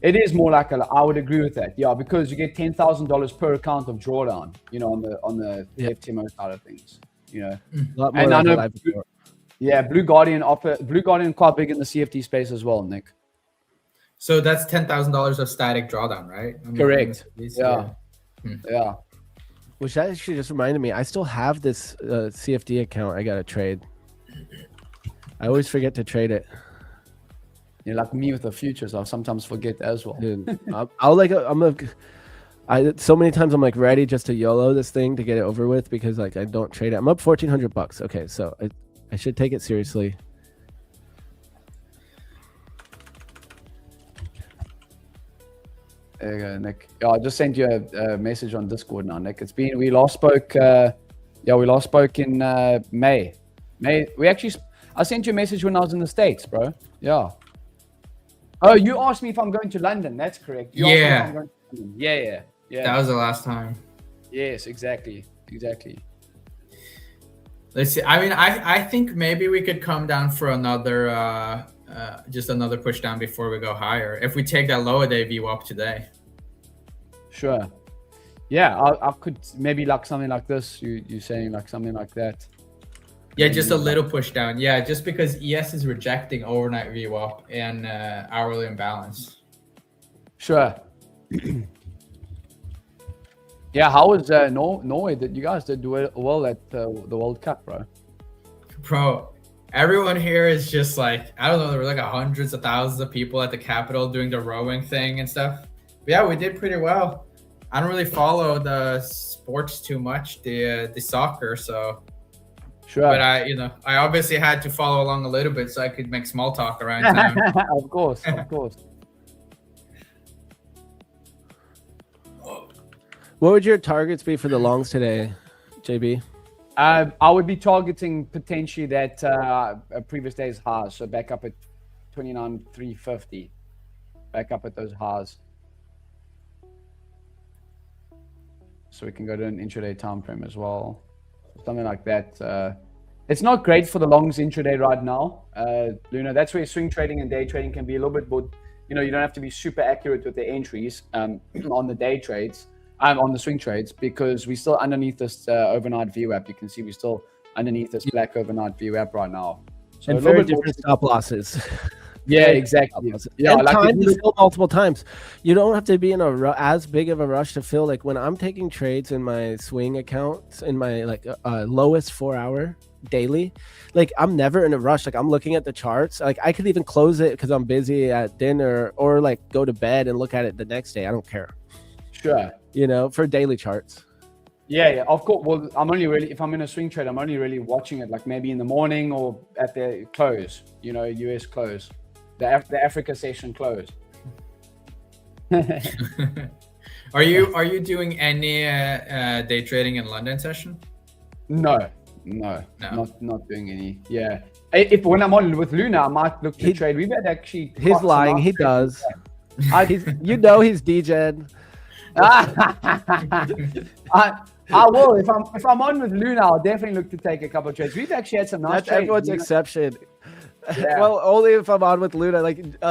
It is more like I would agree with that. Yeah, because you get $10,000 per account of drawdown, you know, on the FTMO side of things, you know. A lot more like a live account. Blue Guardian quite big in the CFD space as well, Nick. So that's $10,000 of static drawdown, right? I mean, correct. Yeah. Yeah. Which actually just reminded me, I still have this CFD account I gotta trade. I always forget to trade it. You're like me with the futures. I'll sometimes forget as well. Dude, so many times I'm like ready just to YOLO this thing to get it over with because like I don't trade it. I'm up $1,400. Okay, so I should take it seriously. There you go, Nick. Yeah, I just sent you a message on Discord now, Nick. We last spoke in May. I sent you a message when I was in the States, bro. Yeah. Oh, you asked me if I'm going to London. That's correct. You asked me if I'm going to London. Yeah. That was the last time. Yes, exactly. Let's see. I mean, I think maybe we could come down for another just another push down before we go higher. If we take that lower day VWAP today. Sure. Yeah, I could maybe like something like this. You saying like something like that. Yeah, just a little push down. Yeah, just because ES is rejecting overnight VWAP and hourly imbalance. Sure. Yeah, how was Norway? That you guys did well at the World Cup, bro? Bro, everyone here is just like, I don't know, there were like hundreds of thousands of people at the Capitol doing the rowing thing and stuff. But yeah, we did pretty well. I don't really follow the sports too much, the soccer, so. Sure. But I obviously had to follow along a little bit so I could make small talk around town. Of course. What would your targets be for the longs today, JB? I would be targeting potentially that previous day's highs, so back up at 29,350, back up at those highs. So we can go to an intraday time frame as well, something like that. It's not great for the longs intraday right now, Luna. That's where swing trading and day trading can be a little bit more. You don't have to be super accurate with the entries on the day trades. On the swing trades, because we're still underneath this overnight VWAP. You can see we're still underneath this black overnight VWAP right now. So and very different stop losses. Yeah, exactly. Yeah, and time to fill multiple times. You don't have to be in as big of a rush to fill. Like when I'm taking trades in my swing accounts in my lowest 4 hour daily, like I'm never in a rush. Like I'm looking at the charts. Like I could even close it because I'm busy at dinner, or like go to bed and look at it the next day. I don't care. Sure. For daily charts. Yeah, of course. Well, if I'm in a swing trade, I'm only really watching it like maybe in the morning or at the close, US close, the Africa session close. Are you doing any day trading in London session? No, not doing any. Yeah. If when I'm on with Luna, I might look to trade. We've had actually. He's lying. He does. He's DJing. I will if I'm on with Luna, I'll definitely look to take a couple of trades. We've actually had some nice trades. That's everyone's exception. Yeah. Well, only if I'm on with Luna. Like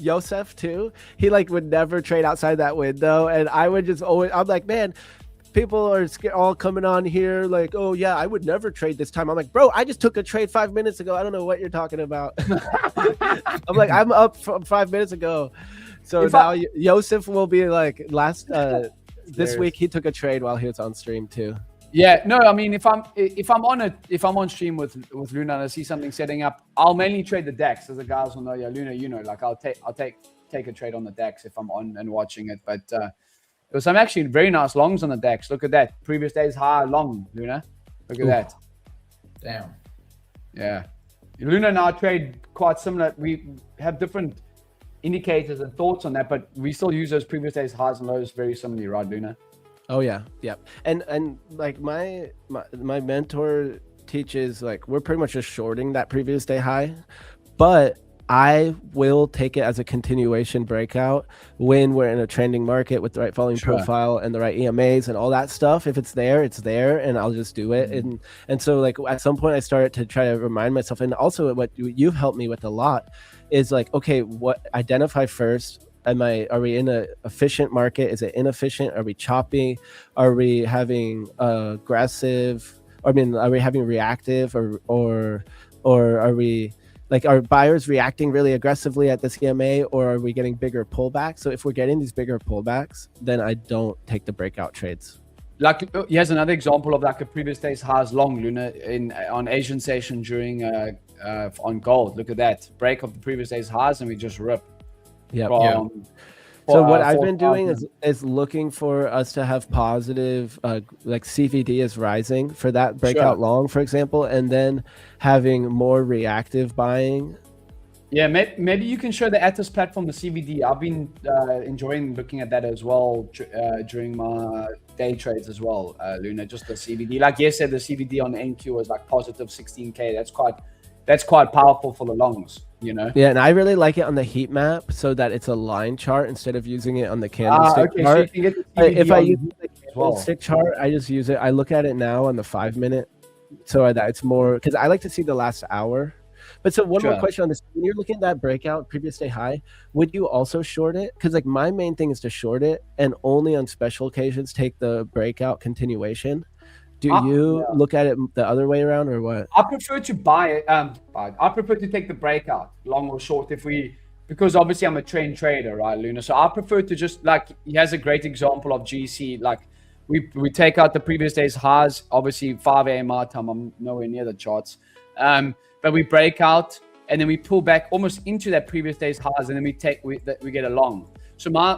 Joseph too, he would never trade outside that window, and I would just always. I'm like, man, people are all coming on here like, oh yeah, I would never trade this time. I'm like, bro, I just took a trade 5 minutes ago. I don't know what you're talking about. I'm like, I'm up from 5 minutes ago. So now Joseph will be like this week he took a trade while he was on stream too. Yeah, no, I mean if I'm on stream with Luna and I see something setting up, I'll mainly trade the DAX, as the guys will know. Yeah, Luna, like I'll take a trade on the DAX if I'm on and watching it. But there was some actually very nice longs on the DAX. Look at that. Previous day's high long, Luna. Look at that. Damn. Yeah. Luna and I trade quite similar. We have different indicators and thoughts on that, but we still use those previous days highs and lows very similarly, right, Luna? Oh yeah, and like my mentor teaches, like we're pretty much just shorting that previous day high, but I will take it as a continuation breakout when we're in a trending market with the right volume profile and the right EMAs and all that stuff. If it's there, it's there, and I'll just do it. And so like at some point I started to try to remind myself, and also what you've helped me with a lot is like, okay, what identify first. Are we in an efficient market? Is it inefficient? Are we choppy? Are we having aggressive? Are we having reactive or are we like, are buyers reacting really aggressively at this EMA, or are we getting bigger pullbacks? So if we're getting these bigger pullbacks, then I don't take the breakout trades. Like here's another example of like a previous day's highs long, Luna, on Asian session during on gold. Look at that break of the previous day's highs, and we just rip. Yeah. So what I've been doing is looking for us to have positive, like CVD is rising for that breakout long, for example, and then having more reactive buying. Yeah, maybe you can show the Atos platform, the CVD. I've been enjoying looking at that as well during my day trades as well, Luna. Just the CVD, like yesterday, the CVD on NQ was like positive 16K. That's quite powerful for the longs, Yeah, and I really like it on the heat map so that it's a line chart instead of using it on the candlestick chart. So you can get the if I use the candlestick chart, I just use it. I look at it now on the 5 minute, so that it's more, because I like to see the last hour. But so one more question on this: when you're looking at that breakout previous day high, would you also short it? Because like my main thing is to short it, and only on special occasions take the breakout continuation. Do you look at it the other way around, or what? I prefer to buy it. I prefer to take the breakout, long or short, because obviously I'm a trained trader, right, Luna? So I prefer to just, like, he has a great example of GC. Like we take out the previous day's highs, obviously 5 a.m. our time. I'm nowhere near the charts. but we break out and then we pull back almost into that previous day's highs, and then we get a long. So my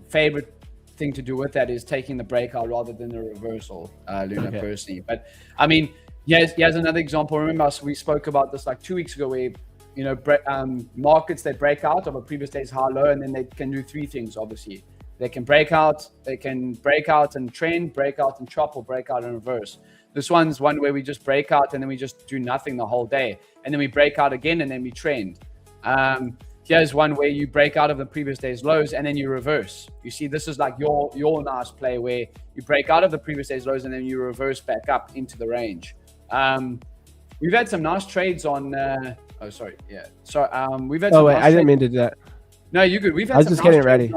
favorite thing to do with that is taking the breakout rather than the reversal, Luna, personally. But I mean, here's another example. Remember we spoke about this like 2 weeks ago, where markets, they break out of a previous day's high low, and then they can do three things. Obviously, they can break out and trend, break out and chop, or break out and reverse. This one's one where we just break out and then we just do nothing the whole day, and then we break out again and then we trend. Here's one where you break out of the previous day's lows and then you reverse. You see, this is like your nice play where you break out of the previous day's lows and then you reverse back up into the range. We've had some nice trades on. We've had. Oh wait, I didn't mean to do that. No, you're good. We've had. I was just getting ready.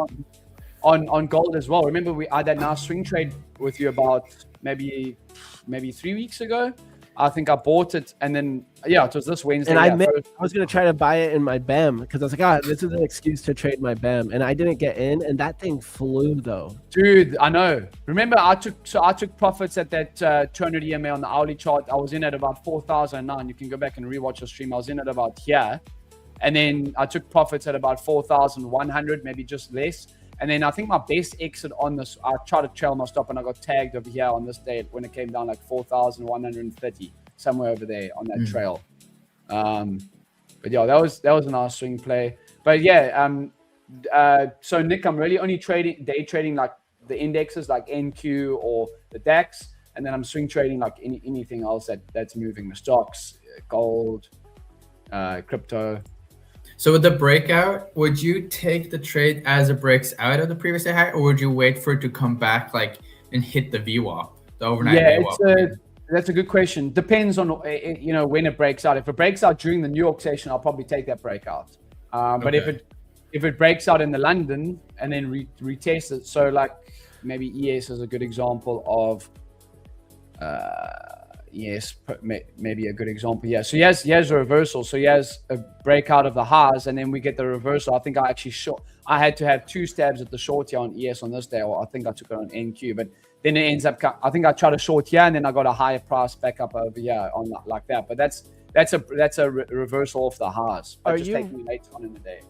On gold as well. Remember, I had that nice swing trade with you about maybe 3 weeks ago. I think I bought it, and then it was this Wednesday. And I was going to try to buy it in my BAM because I was like, this is an excuse to trade my BAM, and I didn't get in, and that thing flew though. Dude, I know. Remember, I took profits at that 200 EMA on the hourly chart. I was in at about 4,009. You can go back and rewatch the stream. I was in at about here, and then I took profits at about 4,100, maybe just less. And then I think my best exit on this, I tried to trail my stop and I got tagged over here on this day when it came down like 4,130, somewhere over there on that trail. But yeah, that was a nice swing play. But yeah, so Nick, I'm really only day trading like the indexes like NQ or the DAX, and then I'm swing trading like anything else that's moving, the stocks, gold, crypto. So with the breakout, would you take the trade as it breaks out of the previous day high, or would you wait for it to come back and hit the VWAP, the overnight VWAP? That's a good question. Depends on when it breaks out. If it breaks out during the New York session, I'll probably take that breakout. But if it breaks out in the London and then retest it, so like maybe ES is a good example of. Yes, maybe a good example. Yeah, so he has a reversal. So he has a breakout of the highs, and then we get the reversal. I think I had to have 2 stabs at the short here on ES on this day, or I think I took it on NQ. But then it ends up, I think I tried a short here, and then I got a higher price back up over here on like that. But that's a reversal off the highs. But just taking later on in the day.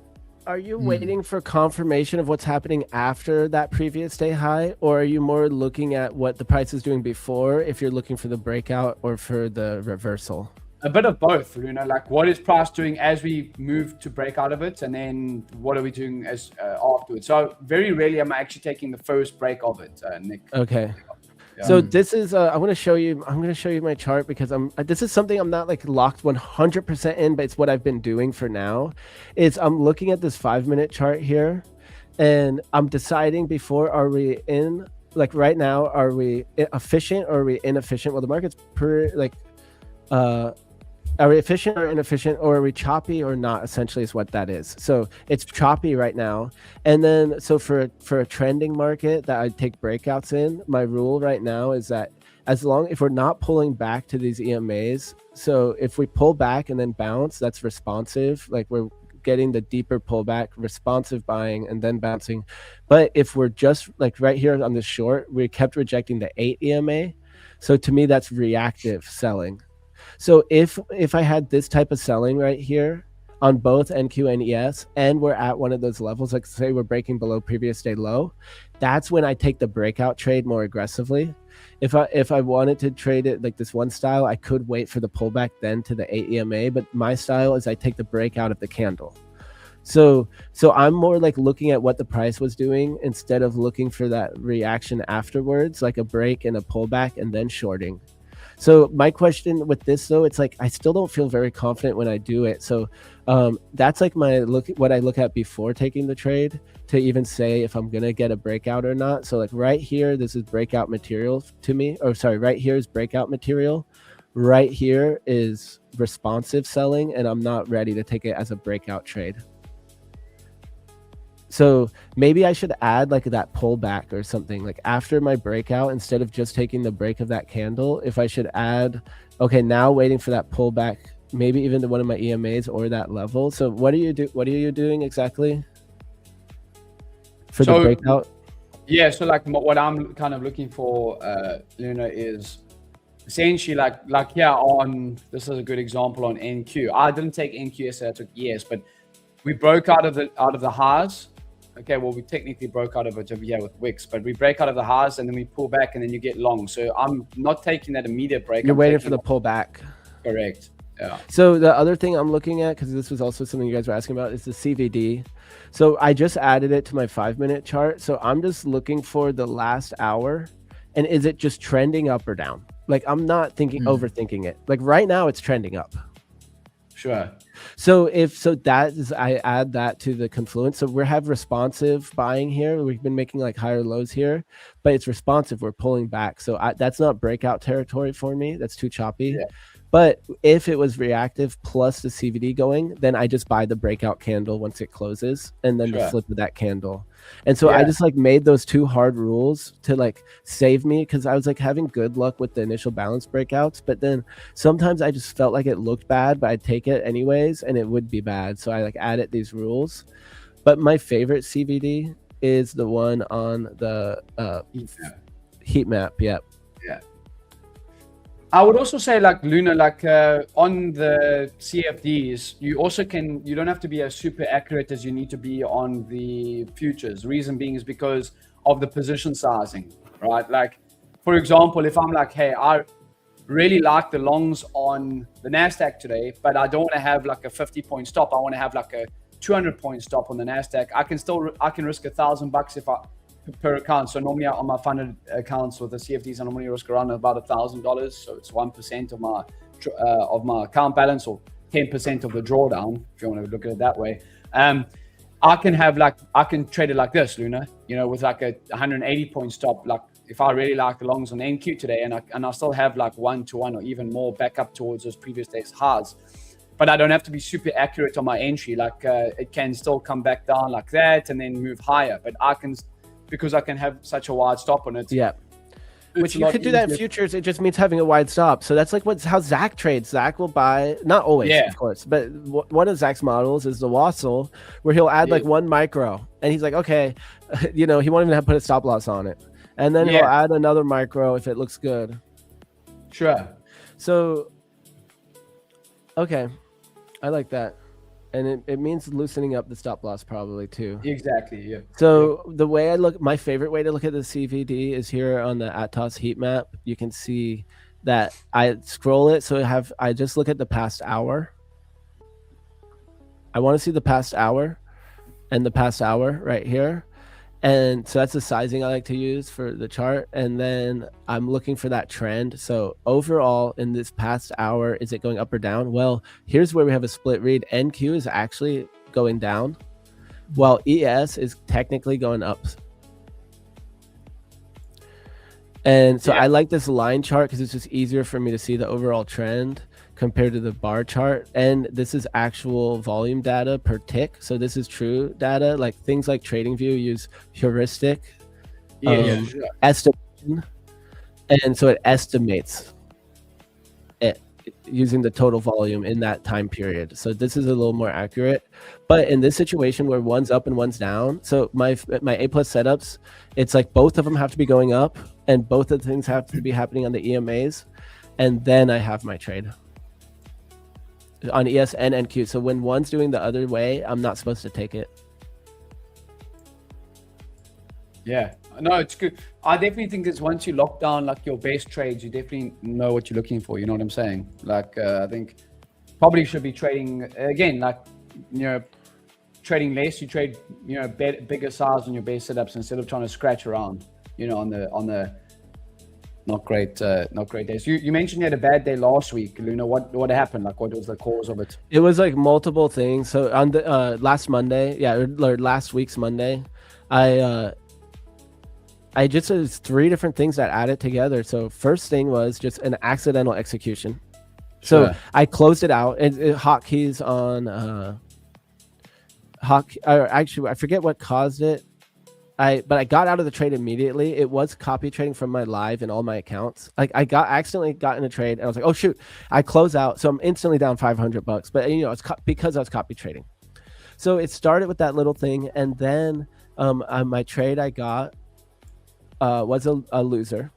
Are you waiting for confirmation of what's happening after that previous day high, or are you more looking at what the price is doing before, if you're looking for the breakout or for the reversal? A bit of both, like what is price doing as we move to break out of it, and then what are we doing as afterwards. So very rarely am I actually taking the first break of it, Nick. Okay. So this is I'm going to show you my chart, because this is something I'm not like locked 100% in, but it's what I've been doing for now. I'm looking at this 5-minute chart here, and I'm deciding before, are we in, like right now, are we efficient or are we inefficient? Well, the market's are we efficient or inefficient, or are we choppy or not, essentially is what that is. So it's choppy right now. And then, so for a trending market that I take breakouts in, my rule right now is that if we're not pulling back to these EMAs, so if we pull back and then bounce, that's responsive. Like we're getting the deeper pullback, responsive buying, and then bouncing. But if we're just like right here on the short, we kept rejecting the 8 EMA. So to me, that's reactive selling. So if I had this type of selling right here on both NQ and ES, and we're at one of those levels, like say we're breaking below previous day low, that's when I take the breakout trade more aggressively. If I wanted to trade it like this one style, I could wait for the pullback then to the 8 EMA, but my style is I take the breakout of the candle. So I'm more like looking at what the price was doing instead of looking for that reaction afterwards, like a break and a pullback and then shorting. So my question with this though, it's like I still don't feel very confident when I do it. So that's like what I look at before taking the trade to even say if I'm gonna get a breakout or not. So like right here, this is breakout material to me. Or sorry, right here is breakout material. Right here is responsive selling, and I'm not ready to take it as a breakout trade. So maybe I should add like that pullback or something, like after my breakout, instead of just taking the break of that candle, if I should add, okay, now waiting for that pullback, maybe even to one of my EMAs or that level. So what are you doing exactly for the breakout? Yeah, so like what I'm kind of looking for, Luna, is essentially like yeah, on this is a good example on NQ. I didn't take NQ yesterday, I took ES, but we broke out of the highs. Okay, well, we technically broke out of it over here with wicks, but we break out of the highs and then we pull back and then you get long. So I'm not taking that immediate break. You're I'm waiting for the pullback. Correct. Yeah. So the other thing I'm looking at, because this was also something you guys were asking about, is the CVD. So I just added it to my 5-minute chart. So I'm just looking for the last hour. And is it just trending up or down? Like, I'm not thinking overthinking it. Like right now it's trending up. Sure. So that is, I add that to the confluence. So we have responsive buying here. We've been making like higher lows here, but it's responsive. We're pulling back. So that's not breakout territory for me. That's too choppy. Yeah. But if it was reactive plus the CVD going, then I just buy the breakout candle once it closes and then the flip of that candle. And so I just like made those 2 hard rules to like save me, because I was like having good luck with the initial balance breakouts, but then sometimes I just felt like it looked bad, but I'd take it anyways and it would be bad. So I like added these rules. But my favorite CVD is the one on the heat map. Yep. Yeah. I would also say, like Luna, like on the CFDs, you don't have to be as super accurate as you need to be on the futures. Reason being is because of the position sizing, right? Like, for example, if I'm like, hey, I really like the longs on the NASDAQ today, but I don't want to have like a 50-point stop. I want to have like a 200-point stop on the NASDAQ. I can risk $1,000 if I per account. So normally on my funded accounts with the CFDs, I normally risk around about $1,000. So it's 1% of my account balance, or 10% of the drawdown, if you want to look at it that way. I can trade it like this, Luna, with like a 180-point stop. Like if I really like the longs on NQ today, and I still have like 1-to-1 or even more back up towards those previous days highs, but I don't have to be super accurate on my entry. Like it can still come back down like that and then move higher, but because I can have such a wide stop on it. Yeah. Which you could do that in futures. It just means having a wide stop. So that's like how Zach trades. Zach will buy, not always, of course, but one of Zach's models is the Wassel, where he'll add like 1 micro. And he's like, okay, he won't even have to put a stop loss on it. And then he'll add another micro if it looks good. Sure. So, okay. I like that. And it means loosening up the stop loss probably too. Exactly. Yeah. So the way my favorite way to look at the CVD is here on the Atos heat map. You can see that I scroll it. So I just look at the past hour. I want to see the past hour and the past hour right here. And so that's the sizing I like to use for the chart. And then I'm looking for that trend. So overall in this past hour, is it going up or down? Well, here's where we have a split read. NQ is actually going down, while ES is technically going up. And so I like this line chart because it's just easier for me to see the overall trend compared to the bar chart. And this is actual volume data per tick. So this is true data. Like things like TradingView use heuristic estimation. And so it estimates it using the total volume in that time period. So this is a little more accurate. But in this situation where one's up and one's down, so my A+ setups, it's like both of them have to be going up and both of the things have to be happening on the EMAs. And then I have my trade on ES and NQ. So when one's doing the other way, I'm not supposed to take it. Yeah, no, it's good. I definitely think it's once you lock down like your base trades, you definitely know what you're looking for. You know what I'm saying? Like I think probably should be trading again, like trading less. You trade bigger size on your base setups instead of trying to scratch around. On the not great days. You mentioned you had a bad day last week, Luna. What happened? Like, what was the cause of it? It was like multiple things. So on the last week's Monday, I just did 3 different things that added together. So first thing was just an accidental execution. So I closed it out and hotkeys on actually I forget what caused it. But I got out of the trade immediately. It was copy trading from my live in all my accounts. Like I accidentally got in a trade and I was like, oh shoot, I close out. So I'm instantly down $500, but it's because I was copy trading. So it started with that little thing. And then my trade I got was a loser.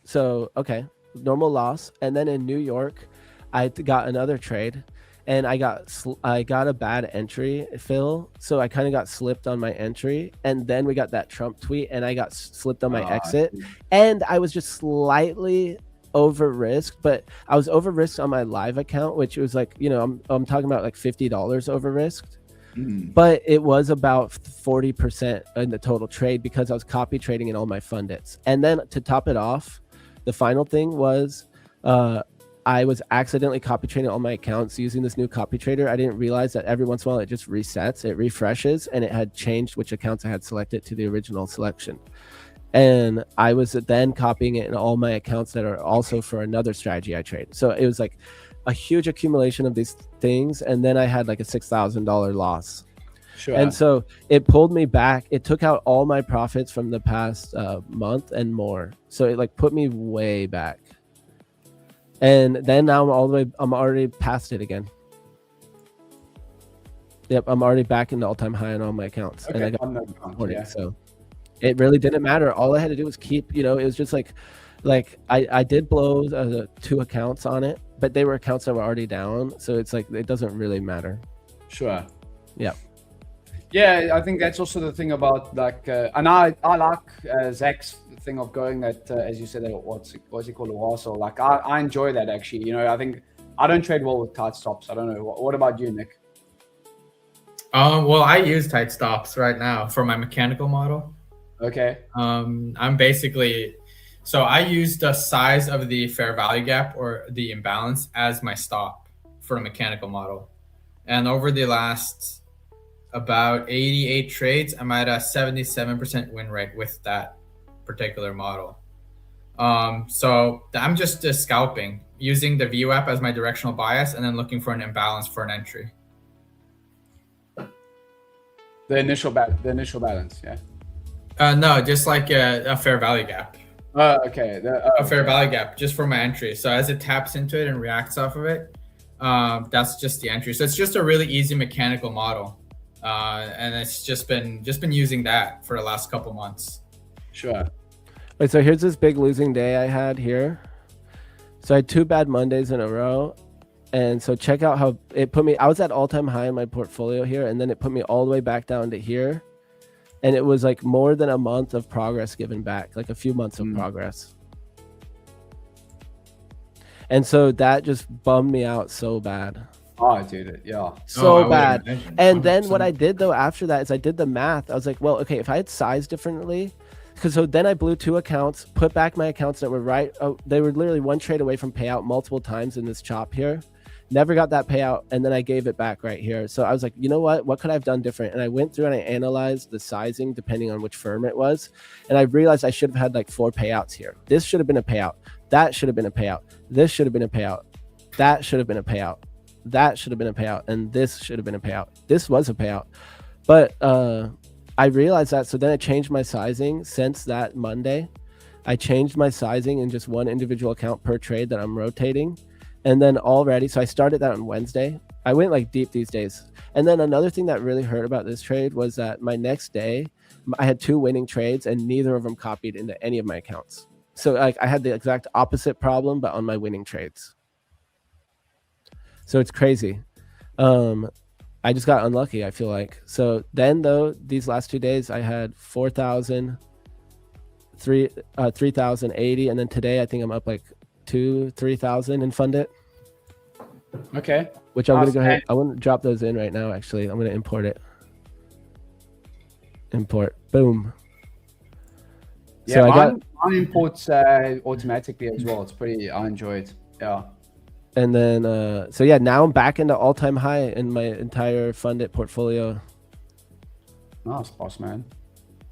So, okay, normal loss. And then in New York, I got another trade, and I got a bad entry fill, so I kind of got slipped on my entry, and then we got that Trump tweet, and I got slipped on my exit, and I was just slightly over risked, but I was over risked on my live account, which was like, you know, I'm talking about like $50 over risked. But it was about 40% in the total trade because I was copy trading in all my fundits. And then to top it off, the final thing was I was accidentally copy trading all my accounts using this new copy trader. I didn't realize that every once in a while it just resets, it refreshes, and it had changed which accounts I had selected to the original selection. And I was then copying it in all my accounts that are also for another strategy I trade. So it was like a huge accumulation of these things, and then I had like a $6,000 loss. Sure. And so it pulled me back. It took out all my profits from the past month and more. So it like put me way back. And then now I'm already past it again. Yep, I'm already back in the all-time high on all my accounts. Okay, and I got 40, yeah. So it really didn't matter. All I had to do was keep, you know, it was just like I did blow 2 accounts on it, but they were accounts that were already down. So it's like, it doesn't really matter. Sure. Yeah. Yeah, I think that's also the thing about like, and I like Zach's thing of going that, as you said, that what's he called, a Warsaw. Like I enjoy that actually. You know, I think I don't trade well with tight stops. I don't know. What about you, Nick? Well, I use tight stops right now for my mechanical model. Okay. I'm basically, so I use the size of the fair value gap or the imbalance as my stop for a mechanical model. And over the last about 88 trades, I'm at a 77% win rate with that particular model. So I'm just scalping using the VWAP as my directional bias and then looking for an imbalance for an entry. The initial balance, yeah. No, just like a fair value gap. Okay. A fair value gap just for my entry. So as it taps into it and reacts off of it, that's just the entry. So it's just a really easy mechanical model. And it's just been using that for the last couple months. Sure. Wait, so here's this big losing day I had here. So I had 2 bad Mondays in a row. And so check out how it put me, I was at all-time high in my portfolio here, and then it put me all the way back down to here. And it was like more than a month of progress given back, like a few months of progress. And so that just bummed me out so bad. Oh, dude, yeah. So bad. And then what I did though after that is I did the math. I was like, well, okay, if I had sized differently, because so then I blew 2 accounts, put back my accounts that were right. Oh, they were literally 1 trade away from payout multiple times in this chop here. Never got that payout, and then I gave it back right here. So I was like, you know what could I have done different? And I went through and I analyzed the sizing depending on which firm it was, and I realized I should have had like 4 payouts here. This should have been a payout. That should have been a payout. This should have been a payout. That should have been a payout. That should have been a payout, and this should have been a payout. This was a payout, but I realized that. So then I changed my sizing since that Monday. I changed my sizing in just 1 individual account per trade that I'm rotating. And then already, so I started that on Wednesday. I went like deep these days. And then another thing that really hurt about this trade was that my next day, I had 2 winning trades and neither of them copied into any of my accounts. So like I had the exact opposite problem, but on my winning trades. So it's crazy. I just got unlucky, I feel like. So then though, these last 2 days, I had 4,000, 3,080. And then today, I think I'm up like 3,000 and fund it. Okay. Which I'm gonna go ahead. I want to drop those in right now. Actually, I'm gonna import it. Import. Boom. Yeah, so mine imports automatically as well. It's pretty. I enjoy it. Yeah. And then so yeah, now I'm back into all-time high in my entire funded portfolio. Nice, boss man.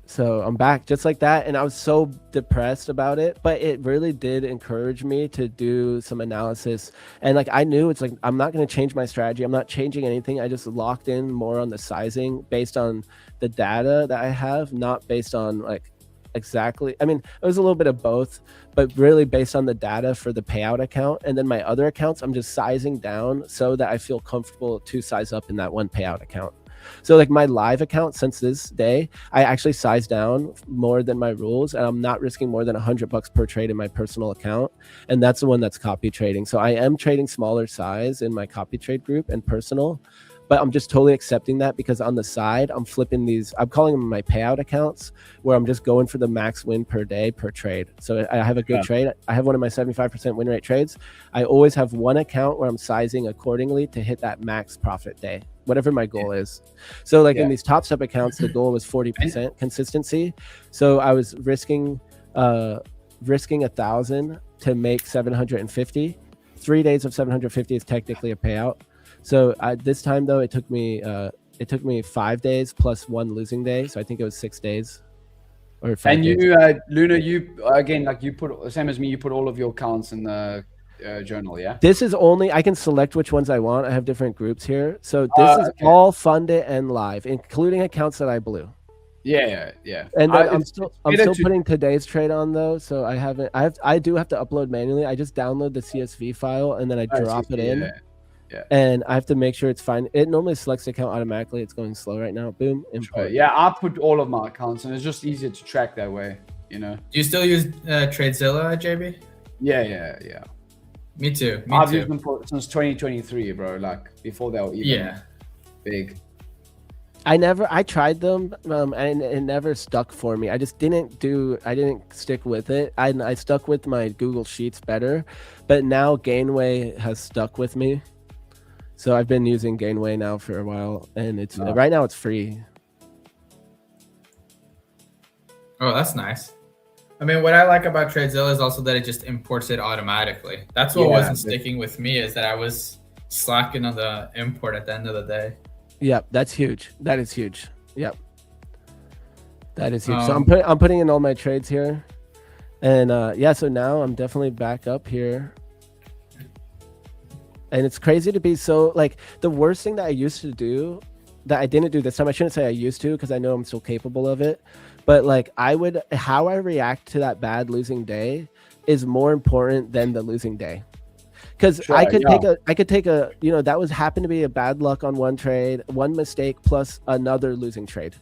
So I'm back just like that, and I was so depressed about it, but it really did encourage me to do some analysis. And like I knew it's like I'm not going to change my strategy. I'm not changing anything. I just locked in more on the sizing based on the data that I have, not based on like exactly. I mean, it was a little bit of both, but really based on the data for the payout account. And then my other accounts, I'm just sizing down so that I feel comfortable to size up in that 1 payout account. So like my live account since this day, I actually sized down more than my rules, and I'm not risking more than $100 per trade in my personal account. And that's the one that's copy trading. So I am trading smaller size in my copy trade group and personal, but I'm just totally accepting that because on the side, I'm flipping these, I'm calling them my payout accounts, where I'm just going for the max win per day per trade. So I have a good trade. I have one of my 75% win rate trades. I always have one account where I'm sizing accordingly to hit that max profit day, whatever my goal is. So like in these top step accounts, the goal was 40% consistency. So I was risking 1,000 to make 750. 3 days of 750 is technically a payout. So this time though, it took me 5 days plus one losing day. So I think it was 6 days or 5 days. And you, Luna, you again, like you put, same as me, you put all of your accounts in the journal, yeah? This is only, I can select which ones I want. I have different groups here. So this is all funded and live, including accounts that I blew. Yeah. And then I'm still putting today's trade on though. So I do have to upload manually. I just download the CSV file and then I drop it in. Yeah. And I have to make sure it's fine. It normally selects the account automatically. It's going slow right now. Boom, import. Yeah, I put all of my accounts, and it's just easier to track that way, you know. Do you still use Tradezilla, JB? Yeah. Me too. I've used them since 2023, bro. Like before they were even big. I tried them and it never stuck for me. I didn't stick with it. I stuck with my Google Sheets better, but now Gainway has stuck with me. So I've been using Gainway now for a while, and it's right now it's free. Oh, that's nice. I mean, what I like about Tradezilla is also that it just imports it automatically. That's what wasn't sticking with me, is that I was slacking on the import at the end of the day. Yep, that's huge. That is huge. Yep, that is huge. So I'm putting in all my trades here, and so now I'm definitely back up here. And it's crazy to be so, like, the worst thing that I used to do that I didn't do this time, I shouldn't say I used to because I know I'm still capable of it, but like how I react to that bad losing day is more important than the losing day. Because I could take a, you know, that happened to be a bad luck on one trade, one mistake plus another losing trade.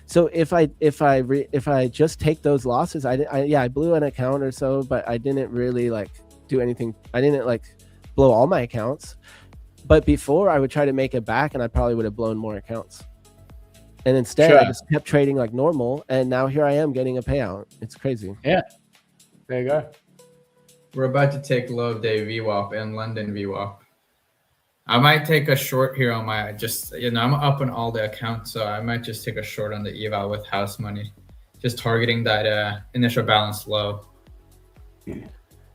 So if I just take those losses, I blew an account or so, but I didn't really like do anything. I didn't like blow all my accounts, but before I would try to make it back and I probably would have blown more accounts. And instead I just kept trading like normal, and now here I am getting a payout. It's crazy. Yeah, there you go. We're about to take low of day VWAP and London VWAP. I might take a short here on my, I'm up on all the accounts, so I might just take a short on the eval with house money, just targeting that initial balance low.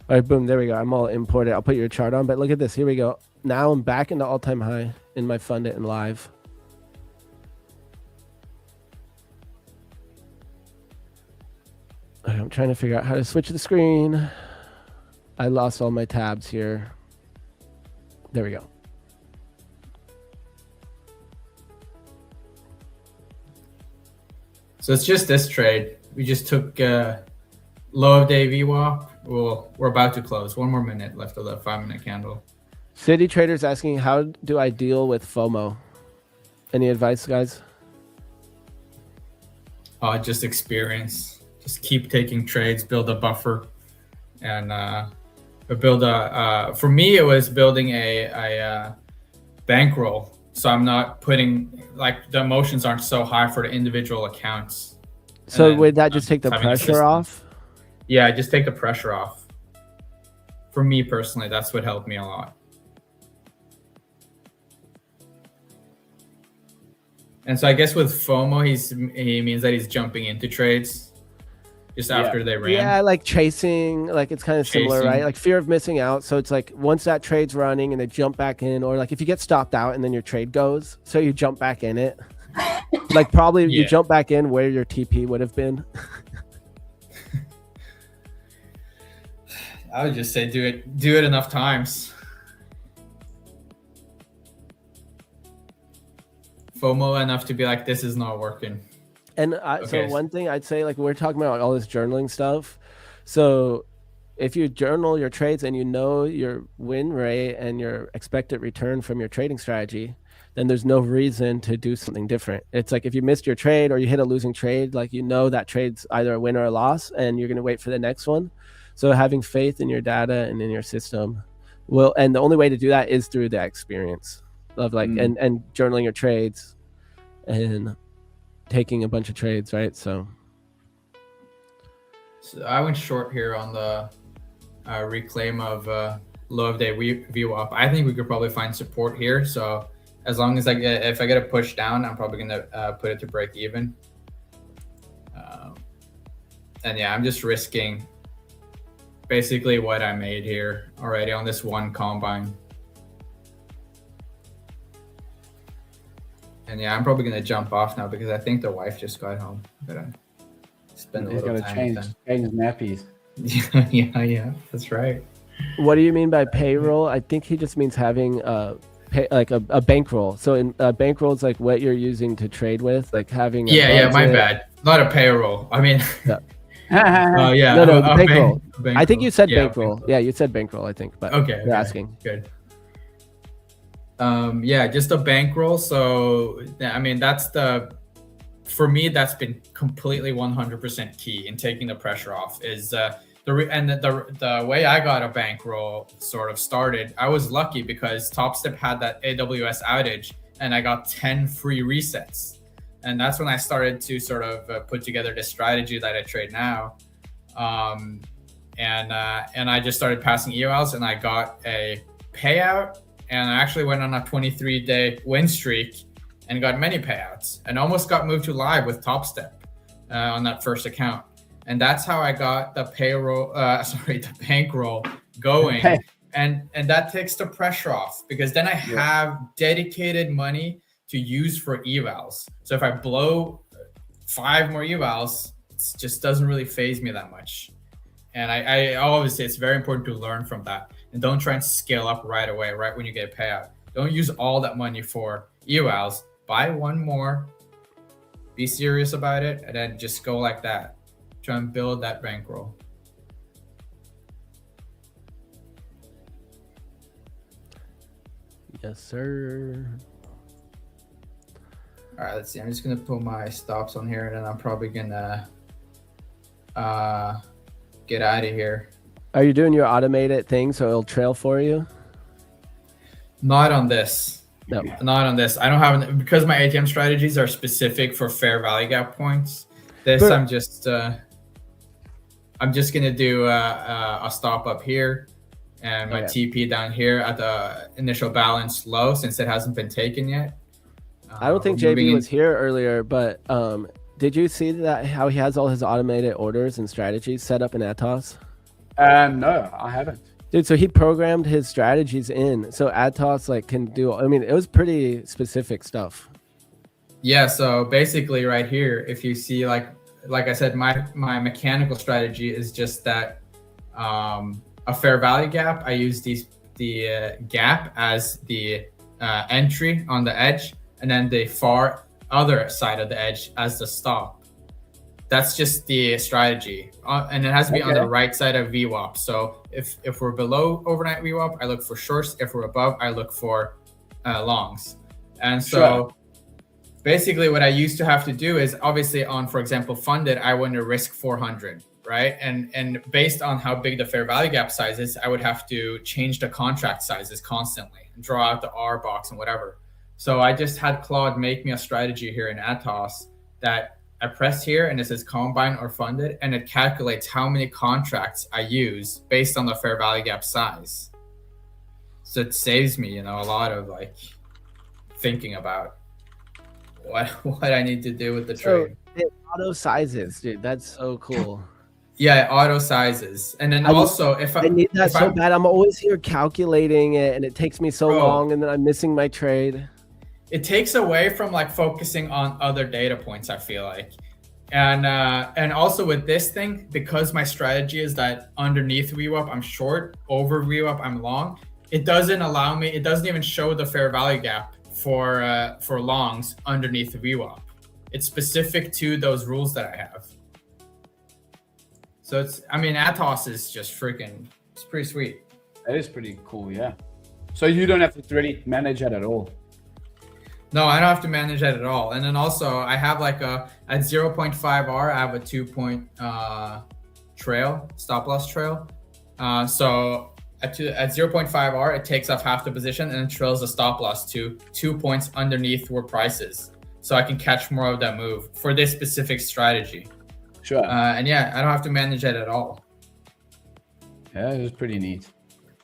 All right, boom, there we go. I'm all imported. I'll put your chart on, but look at this. Here we go. Now I'm back into all-time high in my funded and live. I'm trying to figure out how to switch the screen. I lost all my tabs here. There we go. So it's just this trade. We just took low of day VWAP. We're about to close. 1 more minute left of the 5-minute candle. City Trader's asking, how do I deal with FOMO? Any advice, guys? Just experience. Just keep taking trades, build a buffer, and for me, it was building a bankroll. So I'm not putting, like, the emotions aren't so high for the individual accounts. So would that just take the pressure off? Yeah, just take the pressure off. For me personally, that's what helped me a lot. And so I guess with FOMO, he means that he's jumping into trades just after they ran. Yeah, like chasing, like it's kind of similar, right? Like fear of missing out. So it's like once that trade's running and they jump back in, or like if you get stopped out and then your trade goes, so you jump back in it. Like probably you jump back in where your TP would have been. I would just say do it enough times. FOMO enough to be like, this is not working. And so one thing I'd say, like we're talking about all this journaling stuff. So if you journal your trades and you know your win rate and your expected return from your trading strategy, then there's no reason to do something different. It's like if you missed your trade or you hit a losing trade, like that trade's either a win or a loss, and you're going to wait for the next one. So having faith in your data and in your system and the only way to do that is through the experience of like and journaling your trades and taking a bunch of trades, right? So I went short here on the reclaim of low of day VWAP. I think we could probably find support here. So as long as if I get a push down, I'm probably gonna put it to break even. And yeah, I'm just risking basically what I made here already on this one combine. And yeah, I'm probably gonna jump off now because I think the wife just got home. Gotta spend a little time. Change his nappies. yeah, that's right. What do you mean by payroll? I think he just means having like a bankroll. So in bankroll is like what you're using to trade with, like having. My bad. Not a payroll. I mean. Yeah. No, the bankroll. Bankroll. I think you said bankroll. Yeah, you said bankroll. I think, but okay. You're asking. Good. Just a bankroll. So I mean, for me, that's been completely 100% key in taking the pressure off. Is the way I got a bankroll sort of started. I was lucky because TopStep had that AWS outage, and I got 10 free resets. And that's when I started to sort of put together this strategy that I trade now. And I just started passing evals, and I got a payout, and I actually went on a 23-day win streak and got many payouts and almost got moved to live with TopStep on that first account. And that's how I got the the bankroll going. Okay. And that takes the pressure off because then I have dedicated money to use for evals. So if I blow 5 more evals, it just doesn't really phase me that much. And I always say it's very important to learn from that and don't try and scale up right away, right when you get a payout. Don't use all that money for evals. Buy one more, be serious about it, and then just go like that. Try and build that bankroll. Yes, sir. All right, let's see. I'm just gonna put my stops on here, and then I'm probably gonna get out of here. Are you doing your automated thing so it'll trail for you? Not on this. No. Not on this. I don't have, because my ATM strategies are specific for fair value gap points. I'm just gonna do a stop up here and my TP down here at the initial balance low since it hasn't been taken yet. I don't think JB was here earlier, but did you see that how he has all his automated orders and strategies set up in Atos? No, I haven't. Dude, so he programmed his strategies in, so Atos like can do. I mean, it was pretty specific stuff. Yeah. So basically, right here, if you see, like I said, my mechanical strategy is just that a fair value gap. I use the gap as the entry on the edge, and then the far other side of the edge as the stop. That's just the strategy, and it has to be on the right side of VWAP. So if we're below overnight VWAP, I look for shorts. If we're above, I look for longs. And so basically what I used to have to do is obviously on, for example, funded, I want to risk 400, right? And based on how big the fair value gap size is, I would have to change the contract sizes constantly and draw out the R box and whatever. So I just had Claude make me a strategy here in Atos that I press here and it says combine or funded, and it calculates how many contracts I use based on the fair value gap size. So it saves me, a lot of like thinking about what I need to do with the trade. It auto sizes, dude. That's so cool. Yeah, auto sizes. And then I need that so bad. I'm always here calculating it and it takes me so long and then I'm missing my trade. It takes away from like focusing on other data points, I feel like. And also with this thing, because my strategy is that underneath VWAP, I'm short, over VWAP, I'm long. It doesn't even show the fair value gap for longs underneath VWAP. It's specific to those rules that I have. So Atos is just it's pretty sweet. That is pretty cool, yeah. So you don't have to really manage it at all. No, I don't have to manage that at all. And then also I have like at 0.5R, I have a 2-point trail, stop loss trail. So at 0.5R, it takes off half the position and then trails the stop loss to 2 points underneath where price is. So I can catch more of that move for this specific strategy. Sure. And yeah, I don't have to manage that at all. Yeah, it was pretty neat.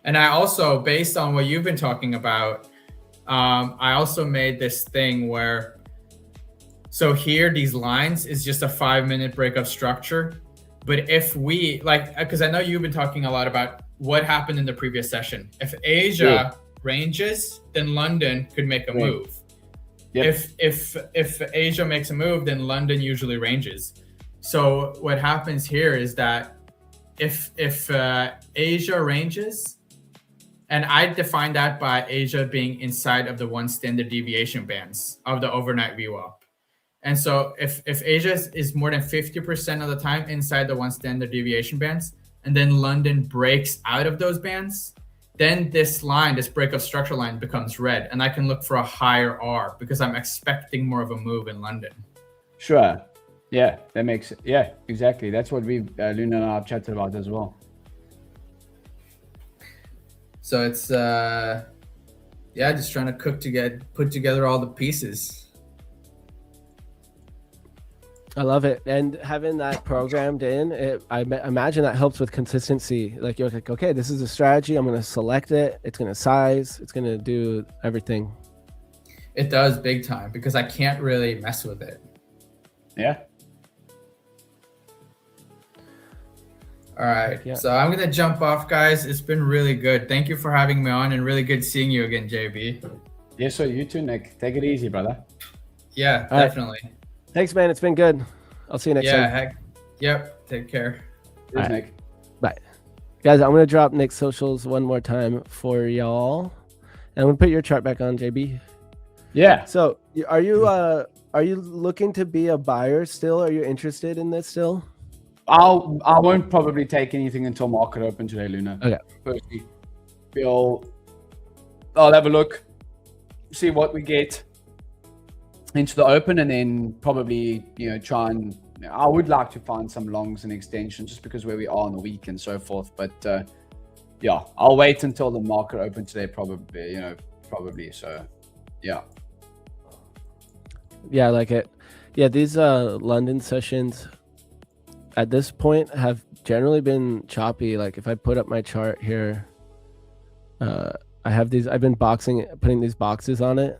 And I also, based on what you've been talking about, I also made this thing where, so here, these lines is just a 5-minute breakup structure. But if we, like, because I know you've been talking a lot about what happened in the previous session. If Asia ranges, then London could make a move. Yep. If Asia makes a move, then London usually ranges. So what happens here is that if Asia ranges, and I define that by Asia being inside of the 1 standard deviation bands of the overnight VWAP. And so if Asia is more than 50% of the time inside the 1 standard deviation bands, and then London breaks out of those bands, then this line, this breakup structure line becomes red, and I can look for a higher R because I'm expecting more of a move in London. Sure. Yeah, that makes it. Yeah, exactly. That's what we Luna and I have chatted about as well. So it's just trying to put together all the pieces. I love it. And having that programmed in, I imagine that helps with consistency. Like you're like, okay, this is a strategy. I'm going to select it. It's going to size. It's going to do everything. It does big time because I can't really mess with it. Yeah. All right. Yeah. So I'm going to jump off, guys. It's been really good. Thank you for having me on and really good seeing you again, JB. Yes, sir. You too, Nick. Take it easy, brother. Yeah, all definitely. Right. Thanks, man. It's been good. I'll see you next time. Yep. Take care. Cheers, Nick. Bye. Guys, I'm going to drop Nick's socials one more time for y'all. And I'm going to put your chart back on, JB. Yeah. So are you looking to be a buyer still? Are you interested in this still? I won't probably take anything until market open today, Luna. Okay. Firstly, I'll have a look, see what we get into the open, and then probably, try and, I would like to find some longs and extensions just because where we are on the week and so forth. But yeah, I'll wait until the market open today, probably. So yeah. Yeah, I like it. Yeah, these London sessions at this point have generally been choppy. Like if I put up my chart here, I've been putting these boxes on it.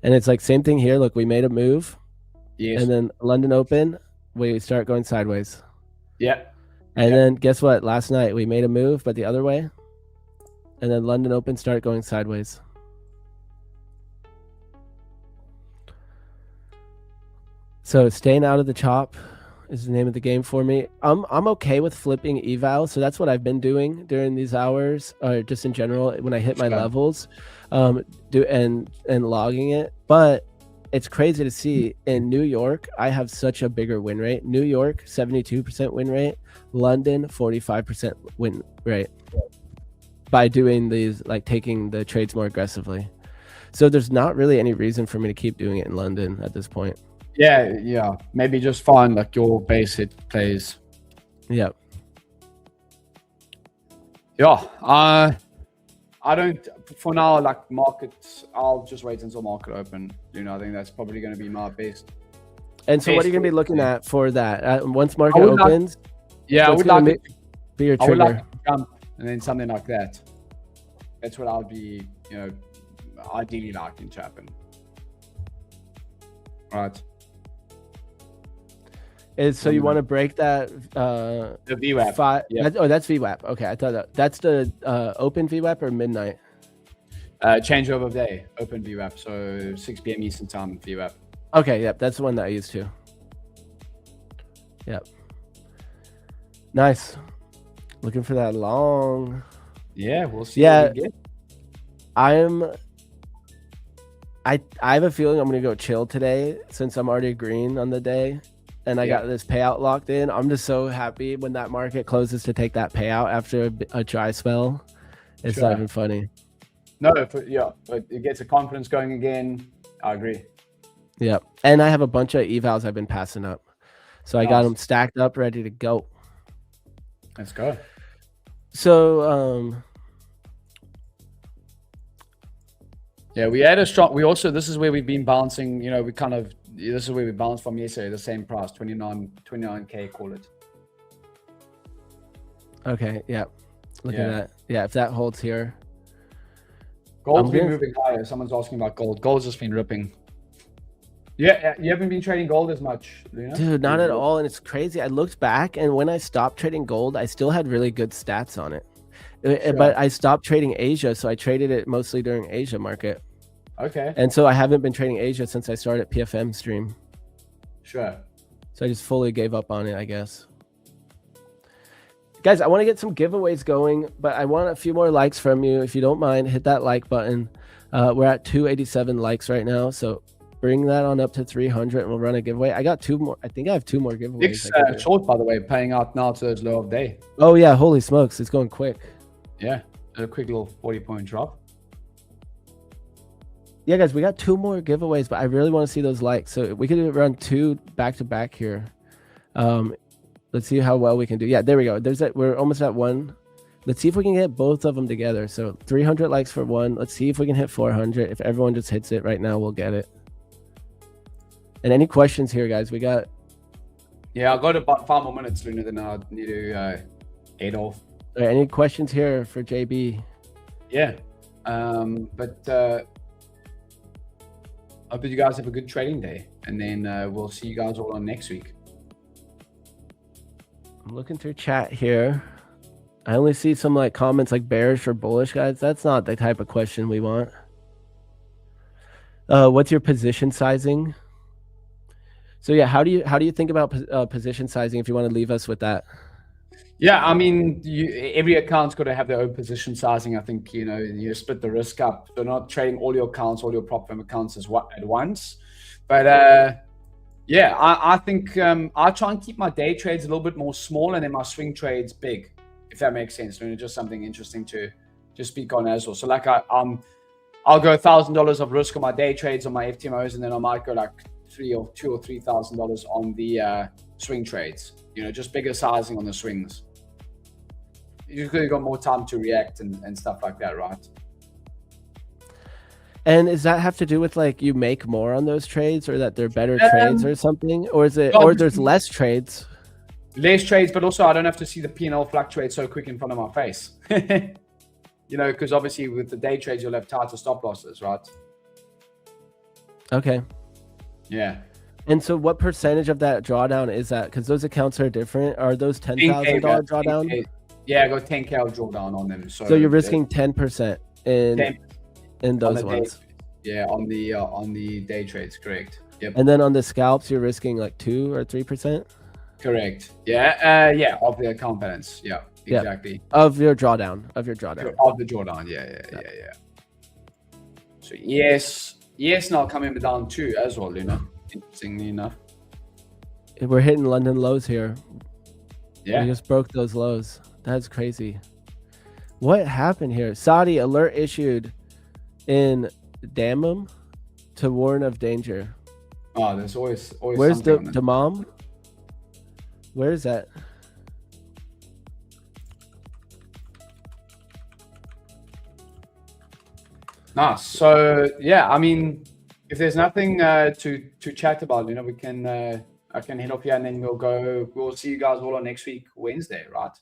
And it's like same thing here. Look, we made a move. Yes. And then London Open, we start going sideways. Yeah. And then guess what? Last night we made a move, but the other way. And then London Open start going sideways. So staying out of the chop is the name of the game for me. I'm okay with flipping eval, so that's what I've been doing during these hours, or just in general when I hit my levels, and logging it. But it's crazy to see in New York, I have such a bigger win rate. New York, 72% win rate. London, 45% win rate by doing these, like taking the trades more aggressively. So there's not really any reason for me to keep doing it in London at this point. Yeah. Maybe just find like your base hit plays. Yeah. Yeah. I don't, for now, like markets, I'll just wait until market open. I think that's probably going to be my best. And so what are you going to be looking at for that? Once market opens? I would like to be your trigger. I would like to jump and then something like that. That's what I'll be, ideally liking to happen. Right. So you want to break that the VWAP? That's VWAP. Okay, I thought that's the open VWAP or midnight. Changeover of day, open VWAP. So 6 p.m. Eastern time VWAP. Okay, yep, that's the one that I used to. Yep. Nice. Looking for that long. Yeah, we'll see. Yeah, what we get. I have a feeling I'm gonna go chill today since I'm already green on the day. And I got this payout locked in. I'm just so happy when that market closes to take that payout after a dry spell. It's not even funny. No, but it gets the confidence going again. I agree. Yep. And I have a bunch of evals I've been passing up. So I got Nice. them stacked up, ready to go. Let's go. So, Yeah, we had a strong. We also, this is where we've been bouncing. You know, this is where we bounced from yesterday. The same price, 29K. Call it. okay. Yeah. Look at that. Yeah. If that holds here. Gold's been moving higher. Someone's asking about gold. Gold's just been ripping. Yeah, you haven't been trading gold as much, Luna? Dude, not at all. And it's crazy. I looked back, and when I stopped trading gold, I still had really good stats on it. Sure. But I stopped trading Asia, so I traded it mostly during Asia market. Okay. And so I haven't been trading Asia since I started PFM stream. Sure. So I just fully gave up on it, I guess. Guys, I want to get some giveaways going, but I want a few more likes from you. If you don't mind, hit that like button. We're at 287 likes right now, so bring that on up to 300 and we'll run a giveaway. I got 2 more. I think I have 2 more giveaways. It's short, by the way, paying out now to those low of day. Oh, yeah. Holy smokes. It's going quick. Yeah. A quick little 40-point drop. Yeah, guys, we got 2 more giveaways, but I really want to see those likes. So we could run 2 back-to-back here. Let's see how well we can do. Yeah, there we go. We're almost at 1. Let's see if we can get both of them together. So 300 likes for 1. Let's see if we can hit 400. If everyone just hits it right now, we'll get it. And any questions here, guys? We got... Yeah, I've got about 5 more minutes, Luna, then I need to head off. All right, any questions here for JB? Yeah. But I hope you guys have a good trading day. And then we'll see you guys all on next week. I'm looking through chat here. I only see some like comments like bearish or bullish, guys. That's not the type of question we want. What's your position sizing? So yeah, how do you think about position sizing? If you want to leave us with that. Yeah, I mean, every account's got to have their own position sizing. I think you split the risk up. So not trading all your accounts, all your prop firm accounts at once. But yeah, I think I try and keep my day trades a little bit more small and then my swing trades big, if that makes sense. Just something interesting to just speak on as well. So like I'll go $1,000 of risk on my day trades on my FTMOs, and then I might go like $2,000 or $3,000 on the swing trades. Just bigger sizing on the swings. You've got more time to react and stuff like that, right? And does that have to do with like you make more on those trades, or that they're better trades or something, or is it, or there's less trades? Less trades, but also I don't have to see the P&L fluctuate so quick in front of my face. Because obviously with the day trades you'll have tighter stop losses, right? Okay. Yeah. And so what percentage of that drawdown is that? Because those accounts are different. Are those $10,000 drawdown? 10K. Yeah, I got 10K drawdown on them. So you're risking 10% in those ones. Yeah, on the day trades, correct. Yep. And then on the scalps, you're risking like 2 or 3%. Correct. Yeah. Yeah. Of the account balance. Yeah. Exactly. Yep. Of your drawdown. Of the drawdown. Yeah. So yes. Now coming down too as well, Luna. Interestingly enough. We're hitting London lows here. Yeah. We just broke those lows. That's crazy. What happened here? Saudi alert issued in Dammam to warn of danger. Oh, there's always Where's the Dammam? Where is that? Nice. So yeah, I mean, if there's nothing to chat about, we can I can head off here and then we'll see you guys all on next week Wednesday, right?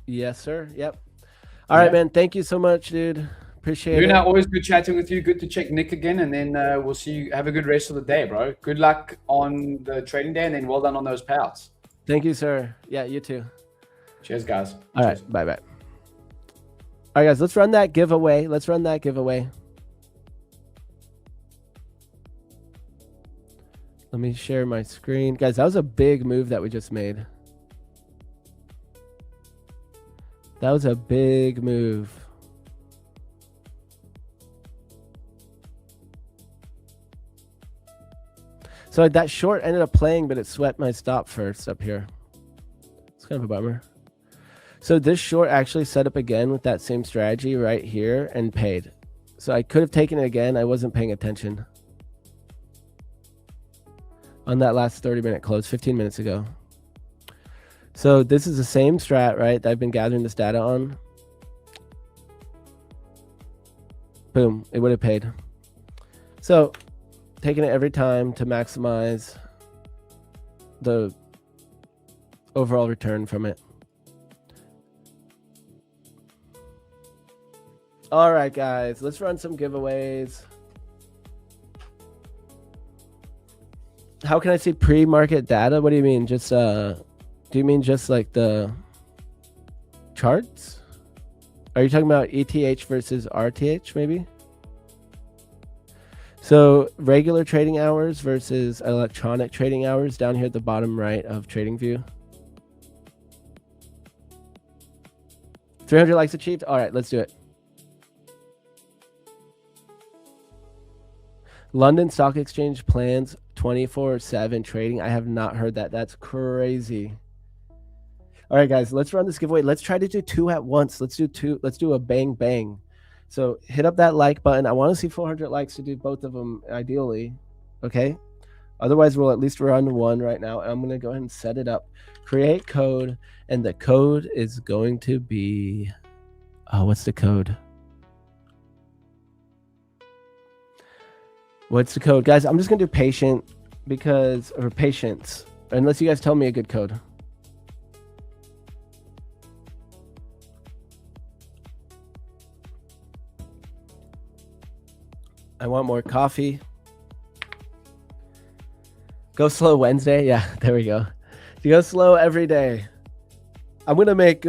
Yes, sir. Yep. All right, man. Thank you so much, dude. Appreciate it. Always good chatting with you. Good to check Nick again, and then we'll see you. Have a good rest of the day, bro. Good luck on the trading day, and then well done on those payouts. Thank you, sir. Yeah, you too. Cheers, guys. All right. Bye-bye. All right, guys. Let's run that giveaway. Let me share my screen. Guys, that was a big move that we just made. That was a big move. So that short ended up playing, but it swept my stop first up here. It's kind of a bummer. So this short actually set up again with that same strategy right here and paid. So I could have taken it again. I wasn't paying attention on that last 30-minute close 15 minutes ago. So this is the same strat, right, that I've been gathering this data on. Boom, it would have paid. So taking it every time to maximize the overall return from it. All right, guys, let's run some giveaways. How can I see pre-market data? What do you mean? Just do you mean just like the charts? Are you talking about ETH versus RTH maybe? So regular trading hours versus electronic trading hours down here at the bottom right of TradingView. 300 likes achieved. All right, let's do it. London Stock Exchange plans 24/7 trading. I have not heard that. That's crazy. All right, guys, let's run this giveaway. Let's try to do 2 at once. Let's do 2. Let's do a bang bang. So hit up that like button. I want to see 400 likes to do both of them ideally. Okay. Otherwise, we'll at least run 1 right now. I'm going to go ahead and set it up. Create code. And the code is going to be, oh, what's the code? What's the code? Guys, I'm just going to do patient because, or patience, unless you guys tell me a good code. I want more coffee. Go slow Wednesday. Yeah, there we go. You go slow every day. I'm going to make,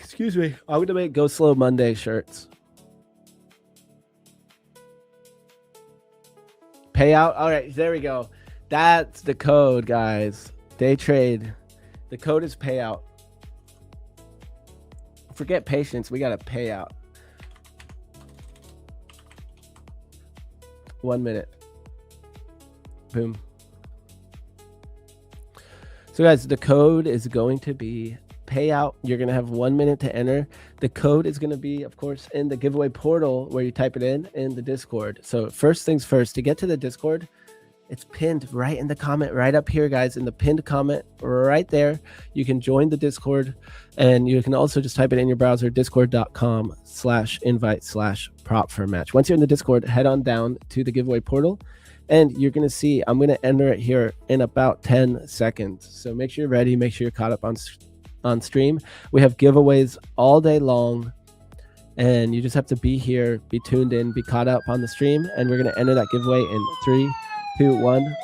excuse me. I'm going to make Go Slow Monday shirts. Payout. All right, there we go. That's the code, guys. Day trade. The code is payout. Forget patience. We got to pay out. 1 minute. Boom. So guys, the code is going to be payout. You're going to have 1 minute to enter. The code is going to be, of course, in the giveaway portal where you type it in the Discord. So first things first, to get to the Discord, it's pinned right in the comment right up here, guys, in the pinned comment right there. You can join the Discord, and you can also just type it in your browser, discord.com/invite/prop-for-match. Once you're in the Discord, head on down to the giveaway portal, and you're going to see, I'm going to enter it here in about 10 seconds. So make sure you're ready. Make sure you're caught up on stream. We have giveaways all day long, and you just have to be here, be tuned in, be caught up on the stream, and we're going to enter that giveaway in 3, 2, 1.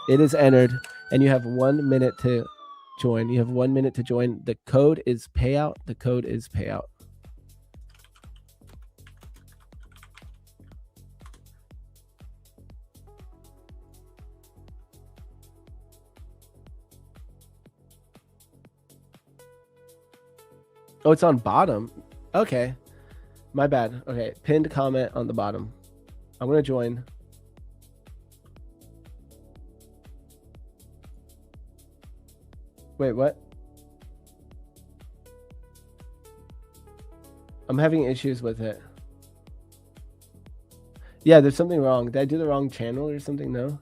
It is entered, and you have 1 minute to join. You have 1 minute to join. The code is payout. The code is payout. Oh, it's on bottom. Okay. My bad. Okay. Pinned comment on the bottom. I'm going to join. Wait, what? I'm having issues with it. Yeah, there's something wrong. Did I do the wrong channel or something? No.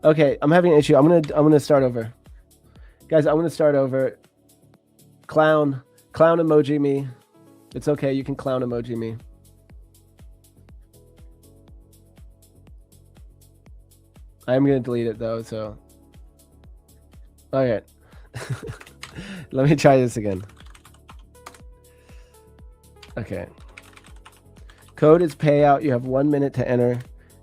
Okay, I'm having an issue. I'm gonna start over. Guys, I'm gonna start over. Clown emoji me. It's okay, you can clown emoji me. I'm gonna delete it though, so. All right. Let me try this again. Okay. Code is payout. You have 1 minute to enter,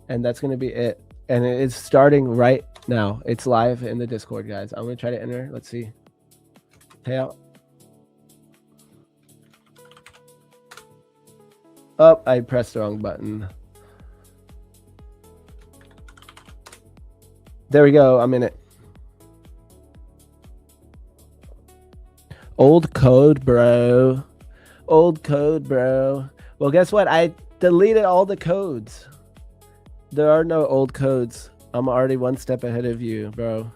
and that's going to be it. And it is starting right now. It's live in the Discord, guys. I'm going to try to enter. Let's see. Payout. Oh, I pressed the wrong button. There we go. I'm in it. Old code, bro. Old code, bro. Well, guess what? I deleted all the codes. There are no old codes. I'm already 1 step ahead of you, bro.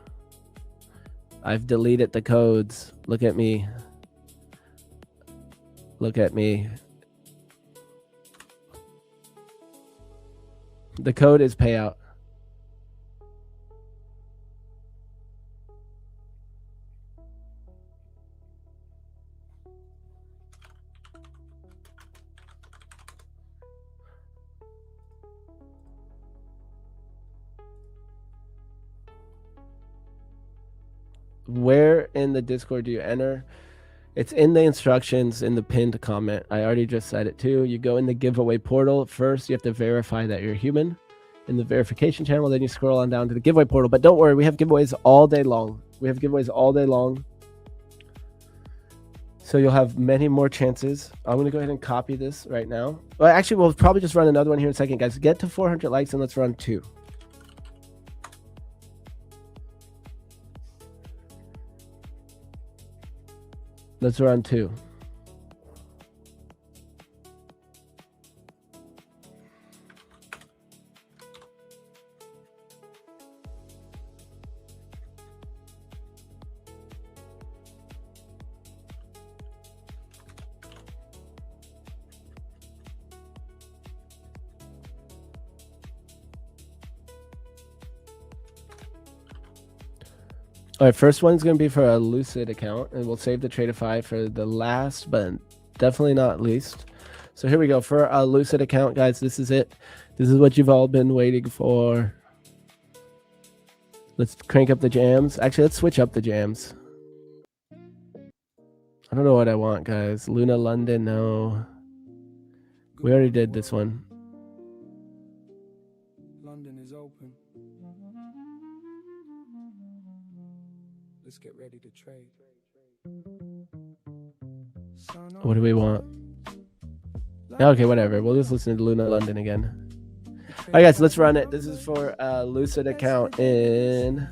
I've deleted the codes. Look at me. Look at me. The code is payout. Where in the Discord do you enter? It's in the instructions in the pinned comment. I already just said it too. You go in the giveaway portal. First, you have to verify that you're human in the verification channel. Then you scroll on down to the giveaway portal. But don't worry, we have giveaways all day long. We have giveaways all day long. So you'll have many more chances. I'm going to go ahead and copy this right now. Well, actually, we'll probably just run another one here in a second, guys. Get to 400 likes and let's run 2. Let's run 2. All right, first one's going to be for a Lucid account, and we'll save the Tradeify for the last, but definitely not least. So here we go. For a Lucid account, guys, this is it. This is what you've all been waiting for. Let's crank up the jams. Actually, let's switch up the jams. I don't know what I want, guys. Luna London, no. We already did this one. London is open. Let's get ready to trade. What do we want? Okay, whatever. We'll just listen to Luna London again. All right, guys, let's run it. This is for a Lucid account in...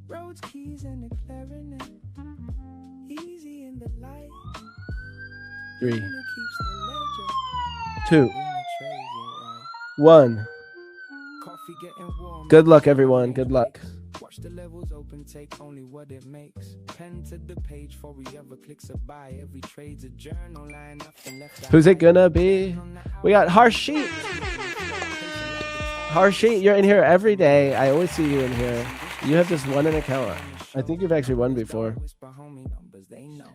Roads, keys, and a clarinet. Easy in the light. 3, 2, 1. Good luck, everyone. Good luck. Watch the levels open, take only what it makes. Pen to the page for we ever clicks a buy. Every trade's a journal line, nothing left. Who's it gonna be? We got Harshit. Harshit, you're in here every day. I always see you in here. You have just won an account. I think you've actually won before.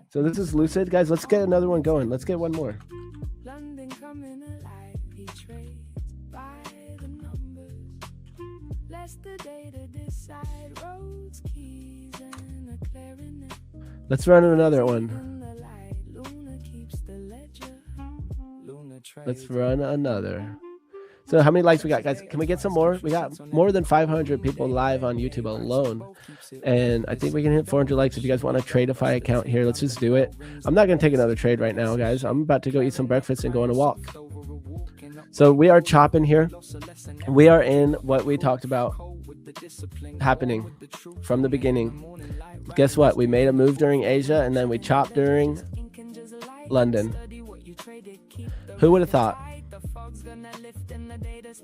So this is Lucid. Guys, let's get another one going. Let's get one more. London coming alive, he trades by the numbers. Less the day to decide. Roads, keys, and a clarinet. Let's run another one. Luna keeps the ledger. Luna Let's run another. So how many likes we got, guys? Can we get some more? We got more than 500 people live on YouTube alone. And I think we can hit 400 likes if you guys want a Tradeify account here. Let's just do it. I'm not going to take another trade right now, guys. I'm about to go eat some breakfast and go on a walk. So we are chopping here. We are in what we talked about happening from the beginning. Guess what? We made a move during Asia and then we chopped during London. Who would have thought?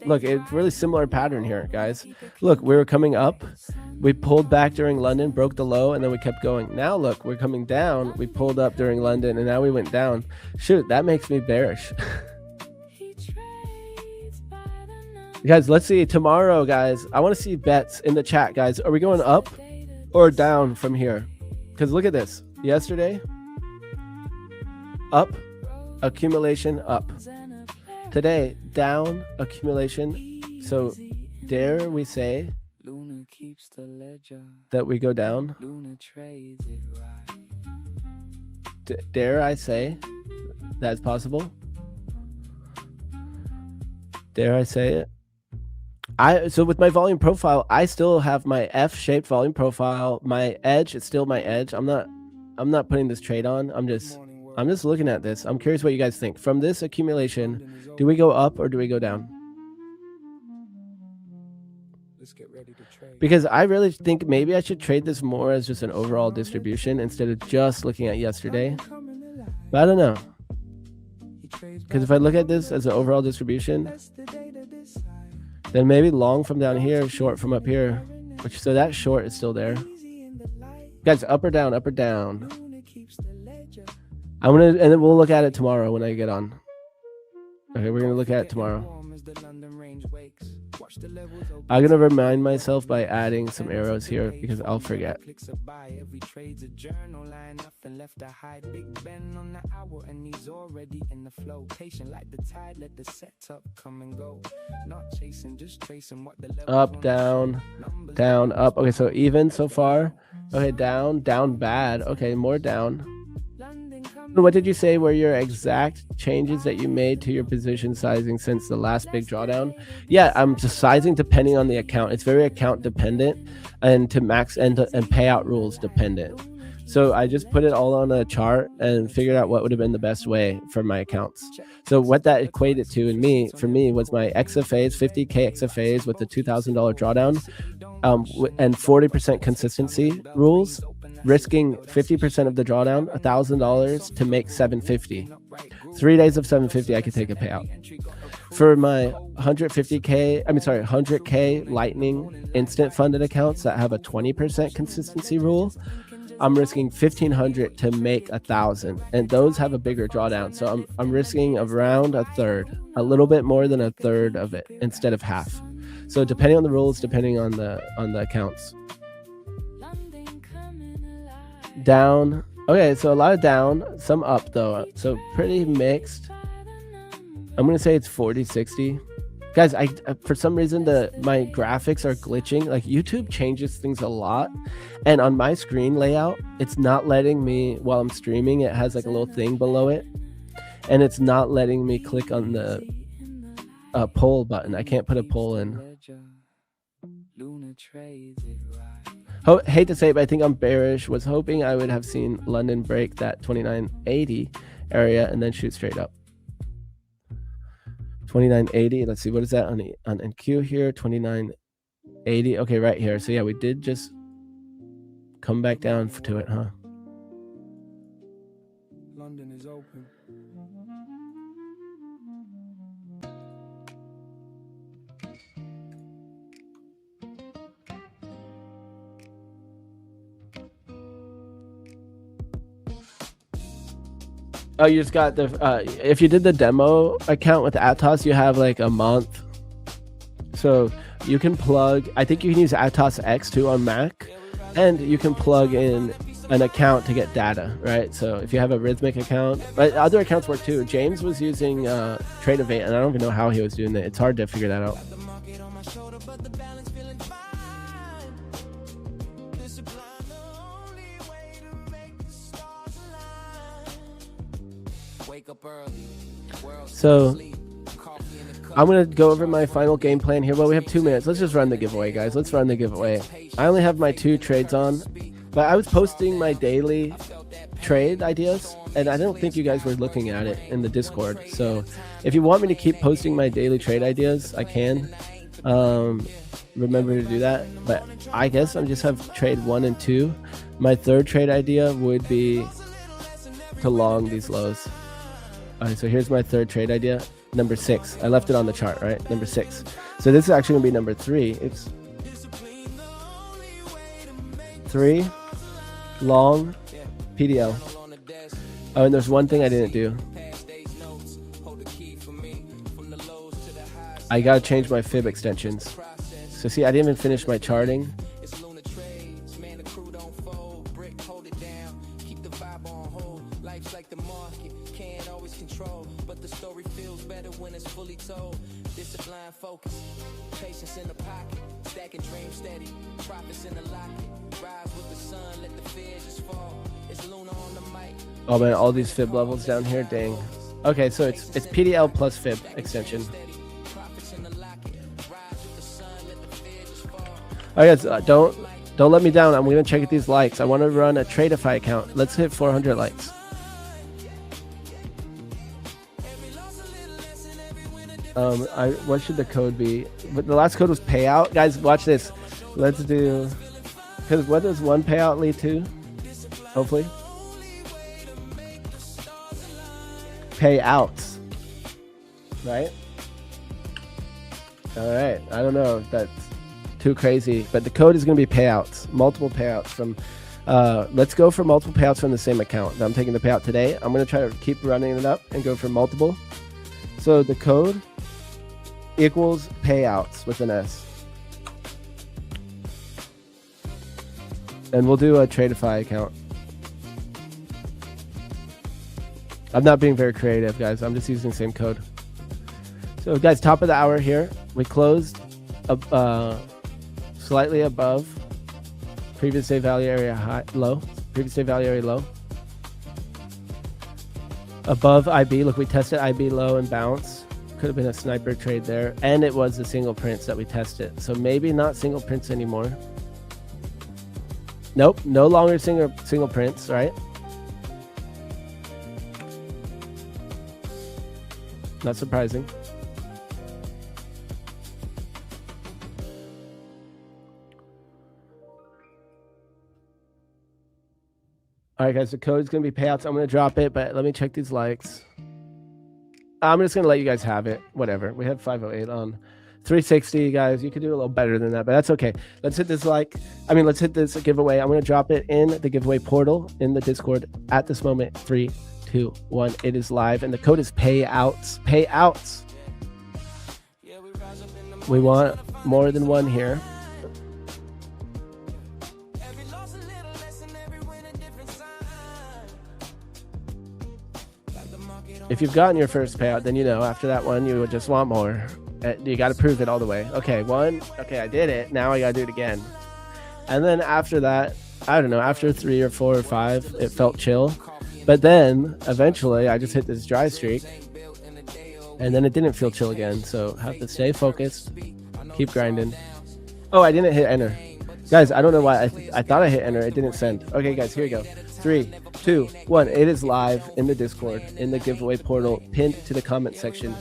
Look, it's really similar pattern here, guys. Look, we were coming up. We pulled back during London, broke the low, and then we kept going. Now, look, we're coming down. We pulled up during London, and now we went down. Shoot, that makes me bearish. Guys, let's see. Tomorrow, guys, I want to see bets in the chat, guys. Are we going up or down from here? Because look at this. Yesterday, up, accumulation, up. Today, down, accumulation. So, dare we say that we go down? Dare I say that's possible? Dare I say it? So with my volume profile, I still have my F-shaped volume profile. My edge is still my edge. I'm not putting this trade on. I'm just looking at this. I'm curious what you guys think. From this accumulation, do we go up or do we go down? Let's get ready to trade. Because I really think maybe I should trade this more as just an overall distribution instead of just looking at yesterday. But I don't know. Because if I look at this as an overall distribution, then maybe long from down here, short from up here. So that short is still there. Guys, up or down, up or down. And then we'll look at it tomorrow when I get on. Okay, we're gonna look at it tomorrow. I'm gonna remind myself by adding some arrows here because I'll forget. Every trade's a journal line, nothing left to hide. Big Ben on the hour and he's already in the flow. Patient like the tide, let the setup come and go. Not chasing, just tracing what the level. Up, down, down, up. Okay, so even so far. Okay, down, down bad. Okay, more down. What did you say were your exact changes that you made to your position sizing since the last big drawdown? Yeah, I'm just sizing depending on the account. It's very account dependent and to max and payout rules dependent. So I just put it all on a chart and figured out what would have been the best way for my accounts. So what that equated to for me was my XFAs, 50K XFAs with the $2,000 drawdown and 40% consistency rules, risking 50% of the drawdown, $1,000 to make 750. 3 days of 750, I could take a payout. For my 100K Lightning instant funded accounts that have a 20% consistency rule, I'm risking 1,500 to make 1,000, and those have a bigger drawdown. So I'm risking around a third, a little bit more than a third of it instead of half. So depending on the rules, depending on the accounts. Down. Okay, so a lot of down, some up though. So pretty mixed. I'm gonna say it's 40-60. Guys, I for some reason my graphics are glitching. Like YouTube changes things a lot, and on my screen layout, it's not letting me while I'm streaming. It has like a little thing below it, and it's not letting me click on the poll button. I can't put a poll in. Hate to say it, but I think I'm bearish. Was hoping I would have seen London break that 2980 area and then shoot straight up. 2980. Let's see, what is that on NQ here? 2980. Okay, right here. So yeah, we did just come back down to it, huh? London is open. Oh, you just got the if you did the demo account with Atos, you have like a month, so you can plug. I think you can use Atos X2 on Mac, and you can plug in an account to get data, right? So if you have a Rhythmic account, but other accounts work too. James was using Tradeovate, and I don't even know how he was doing it. It's hard to figure that out. So I'm gonna go over my final game plan here. Well, we have 2 minutes. Let's just run the giveaway, guys. Let's run the giveaway. I only have my 2 trades on, but I was posting my daily trade ideas, and I don't think you guys were looking at it in the Discord. So if you want me to keep posting my daily trade ideas, I can. Remember to do that. But I guess I just have trade 1 and 2. My third trade idea would be to long these lows. All right, so here's my third trade idea. Number 6. I left it on the chart, right? Number 6. So this is actually gonna be number 3. It's 3 long PDL. Oh, and there's one thing I didn't do. I gotta change my fib extensions. So see, I didn't even finish my charting. Oh man, all these fib levels down here, dang. Okay, so it's PDL plus fib extension. Alright guys, don't let me down. I'm gonna check these likes. I want to run a Tradeify account. Let's hit 400 likes. What should the code be? But the last code was payout. Guys, watch this. Let's do, because what does one payout lead to? Hopefully. Payouts. Right? Alright. I don't know if that's too crazy, but the code is going to be payouts. Multiple payouts from, let's go for multiple payouts from the same account. Now I'm taking the payout today. I'm going to try to keep running it up and go for multiple. So the code equals payouts with an S. And we'll do a Tradeify account. I'm not being very creative, guys. I'm just using the same code. So, guys, top of the hour here. We closed slightly above previous day value area high, low. Previous day value area low. Above IB. Look, we tested IB low and bounce. Could have been a sniper trade there. And it was the single prints that we tested. So maybe not single prints anymore. Nope, no longer single prints, right? Not surprising. All right, guys, the code is going to be payouts. I'm going to drop it, but let me check these likes. I'm just going to let you guys have it. Whatever. We had 508 on 360, guys. You could do a little better than that, but that's okay. Let's hit this let's hit this giveaway. I'm going to drop it in the giveaway portal in the Discord at this moment. 3, 2, 1. It is live, and the code is payouts. Payouts. We want more than one here. If you've gotten your first payout, then you know after that one, you would just want more. You got to prove it all the way. Okay, one. Okay, I did it. Now I got to do it again. And then after that, I don't know, after 3 or 4 or 5, it felt chill. But then eventually I just hit this dry streak. And then it didn't feel chill again. So have to stay focused. Keep grinding. Oh, I didn't hit enter. Guys, I don't know why. I thought I hit enter. It didn't send. Okay, guys, here we go. 3, 2, 1. It is live in the Discord, in the giveaway portal, pinned to the comment section.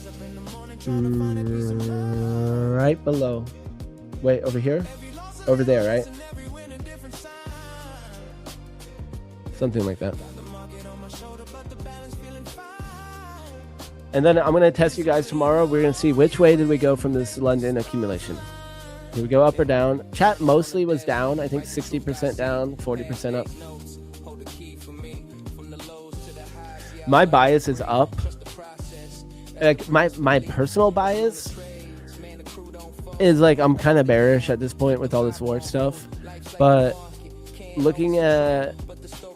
Right below. Wait, over here? Over there, right? Something like that. And then I'm going to test you guys tomorrow. We're going to see which way did we go from this London accumulation. Did we go up or down? Chat mostly was down. I think 60% down, 40% up. My bias is up. Like my personal bias is like I'm kind of bearish at this point with all this war stuff. But looking at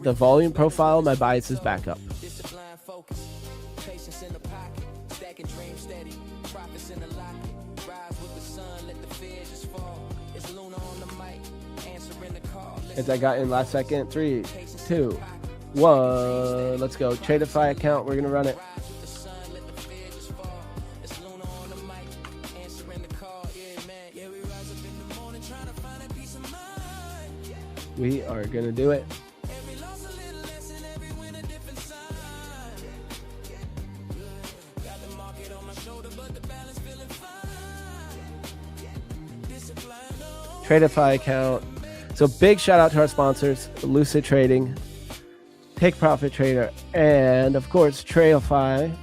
the volume profile, my bias is back up. As I got in last second. 3, 2, 1. Let's go. Tradeify account. We're gonna run it. We are gonna do it. Tradeify account. So big shout out to our sponsors, Lucid Trading, Take Profit Trader, and of course Tradeify.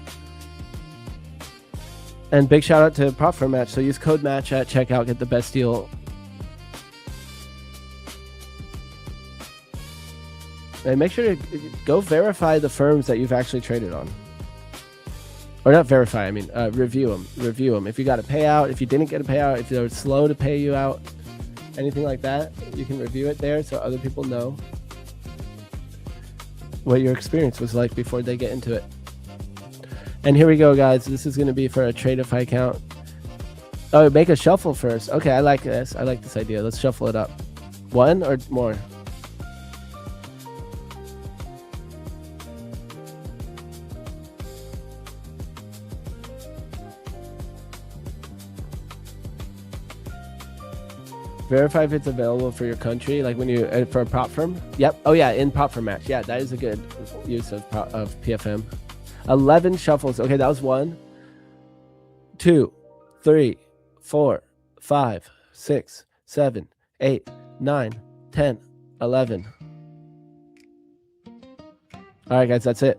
And big shout out to Prop for Match. So use code MATCH at checkout, get the best deal. And make sure to go verify the firms that you've actually traded on. Or not verify, I mean review them. Review them. If you got a payout, if you didn't get a payout, if they're slow to pay you out, anything like that, you can review it there so other people know what your experience was like before they get into it. And here we go, guys. This is going to be for a Tradeify account. Oh, make a shuffle first. Okay, I like this. I like this idea. Let's shuffle it up. One or more? Verify if it's available for your country, like when you for a prop firm. Yep. Oh yeah, in prop firm match. Yeah, that is a good use of PFM. 11 shuffles. Okay, that was 1, 2, 3, 4, 5, 6, 7, 8, 9, 10, 11. All right, guys, that's it.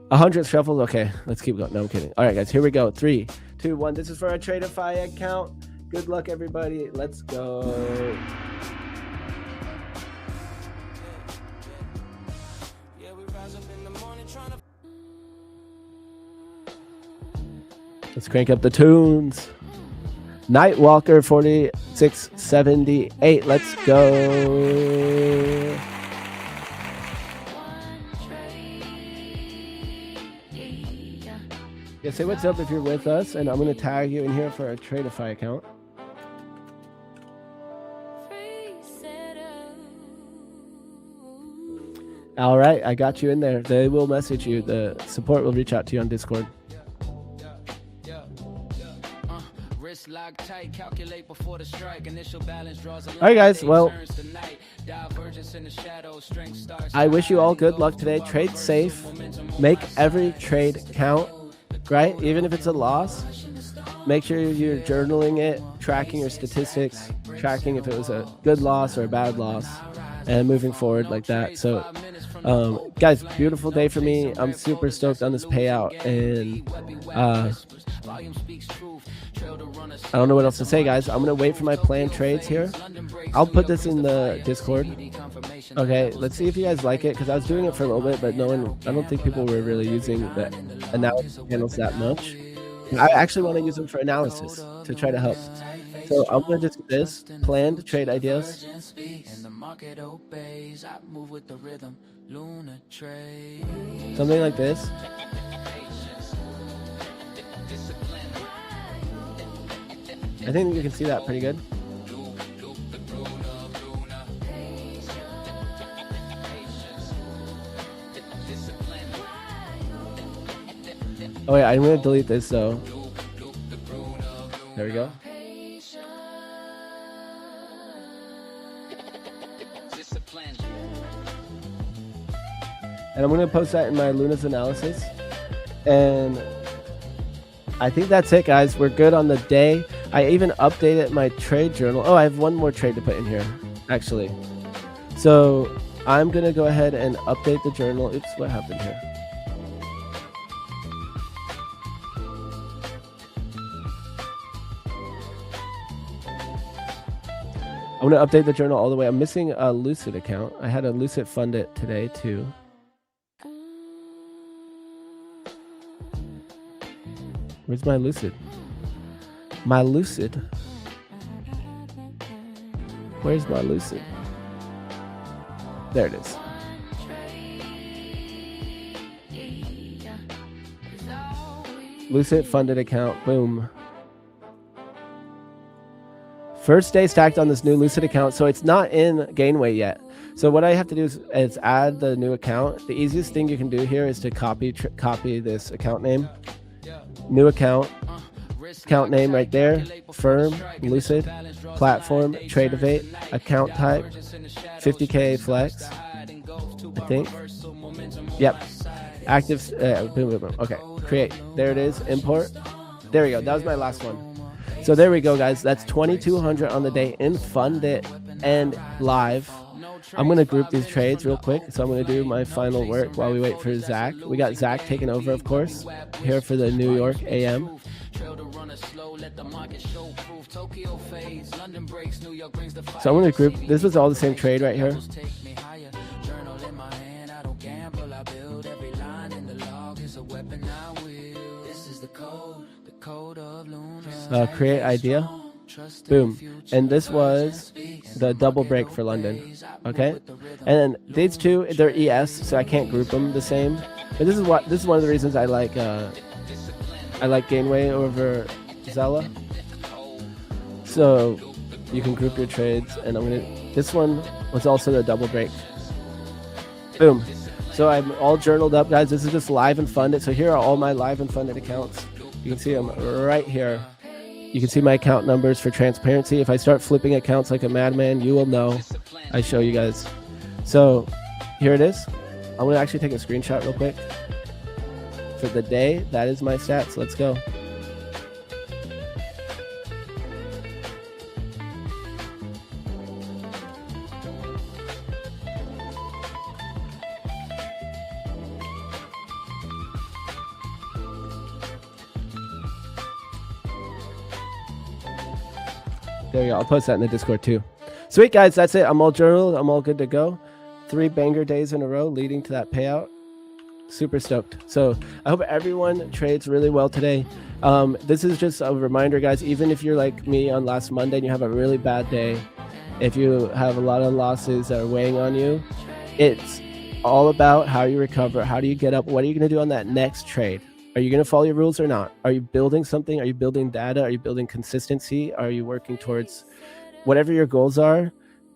100 shuffles. Okay, let's keep going. No, I'm kidding. All right, guys, here we go. 3, 2, 1. This is for a Tradeify account. Good luck, everybody. Let's go. Let's crank up the tunes. Nightwalker 4678. Let's go. Yeah, say what's up if you're with us, and I'm going to tag you in here for a Tradeify account. All right, I got you in there. They will message you. The support will reach out to you on Discord. All right, guys. Well, I wish you all good luck today. Trade safe. Make every trade count, right? Even if it's a loss, make sure you're journaling it, tracking your statistics, tracking if it was a good loss or a bad loss, and moving forward like that. So, guys, beautiful day for me. I'm super stoked on this payout, and I don't know what else to say, guys. I'm gonna wait for my planned trades here. I'll put this in the Discord. Okay, let's see if you guys like it, because I was doing it for a little bit, but I don't think people were really using the analysis panels that much. I actually want to use them for analysis to try to help. So I'm gonna just do this planned trade ideas. Something like this. I think you can see that pretty good. Oh yeah, I'm gonna delete this though. There we go. And I'm gonna post that in my Luna's analysis. And I think that's it, guys. We're good on the day. I even updated my trade journal. Oh, I have one more trade to put in here, actually. So I'm going to go ahead and update the journal. Oops, what happened here? I'm going to update the journal all the way. I'm missing a Lucid account. I had a Lucid fund it today, too. Where's my Lucid? My Lucid. Where's my Lucid? There it is. Lucid funded account. Boom. First day stacked on this new Lucid account. So it's not in Gainway yet. So what I have to do is add the new account. The easiest thing you can do here is to copy this account name. New account name right there, firm, Lucid, platform, Tradeivate, account type, 50K flex, I think. Yep, active, boom, boom, boom. Okay, create, there it is, import. There we go, that was my last one. So there we go, guys, that's 2,200 on the day in Fundit and live. I'm going to group these trades real quick. So I'm going to do my final work while we wait for Zach. We got Zach taking over, of course, here for the New York AM. So I'm going to group. This was all the same trade right here. Create idea. Boom. And this was the double break for London. Okay. And then these two, they're ES, so I can't group them the same. But this is one of the reasons I like Gainway over Zella. So you can group your trades, and this one was also the double break. Boom. So I'm all journaled up, guys. This is just live and funded. So here are all my live and funded accounts. You can see them right here. You can see my account numbers for transparency. If I start flipping accounts like a madman, you will know. I show you guys. So here it is. I'm going to actually take a screenshot real quick. For the day, that is my stats. Let's go. There you go. I'll post that in the Discord too. Sweet, guys. That's it. I'm all journaled. I'm all good to go. 3 banger days in a row leading to that payout. Super stoked. So I hope everyone trades really well today. This is just a reminder, guys. Even if you're like me on last Monday and you have a really bad day, if you have a lot of losses that are weighing on you, it's all about how you recover. How do you get up? What are you going to do on that next trade? Are you going to follow your rules or not? Are you building something? Are you building data? Are you building consistency? Are you working towards whatever your goals are?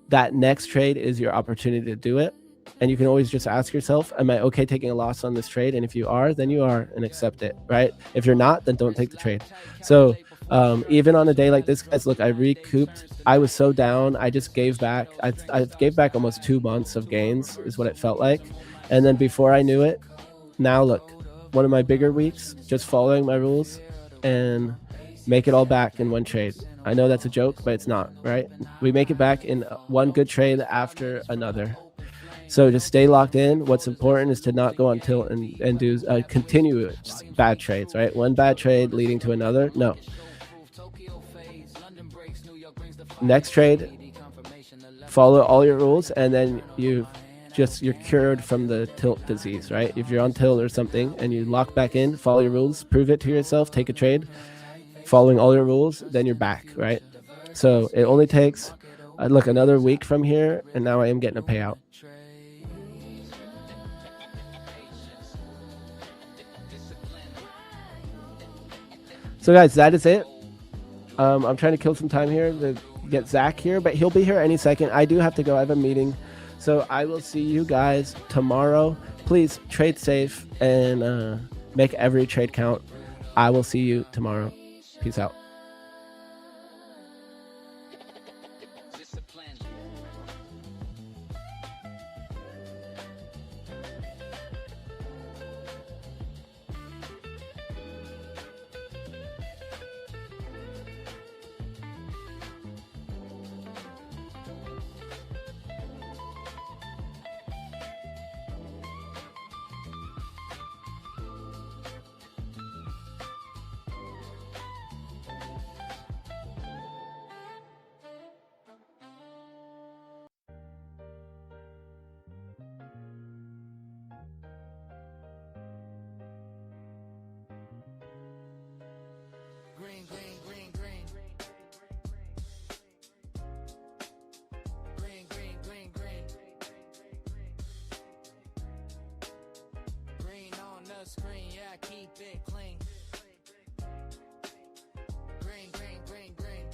That next trade is your opportunity to do it. And you can always just ask yourself, am I okay taking a loss on this trade? And if you are, then you are, and accept it, right? If you're not, then don't take the trade. So even on a day like this, guys, look, I recouped. I was so down. I just gave back. I gave back almost 2 months of gains is what it felt like. And then before I knew it, now look, one of my bigger weeks, just following my rules and make it all back in one trade. I know that's a joke, but it's not, right? We make it back in one good trade after another. So just stay locked in. What's important is to not go on tilt and do continuous bad trades, right? One bad trade leading to another. No. Next trade, follow all your rules, and then you're cured from the tilt disease, right? If you're on tilt or something and you lock back in, follow your rules, prove it to yourself, take a trade, following all your rules, then you're back, right? So it only takes, look, another week from here, and now I am getting a payout. So guys, that is it. I'm trying to kill some time here to get Zach here, but he'll be here any second. I do have to go. I have a meeting. So I will see you guys tomorrow. Please trade safe and make every trade count. I will see you tomorrow. Peace out. Green, green, green, green. Green, green, green, green. Green on the screen, yeah, keep it clean. Green, green, green, green.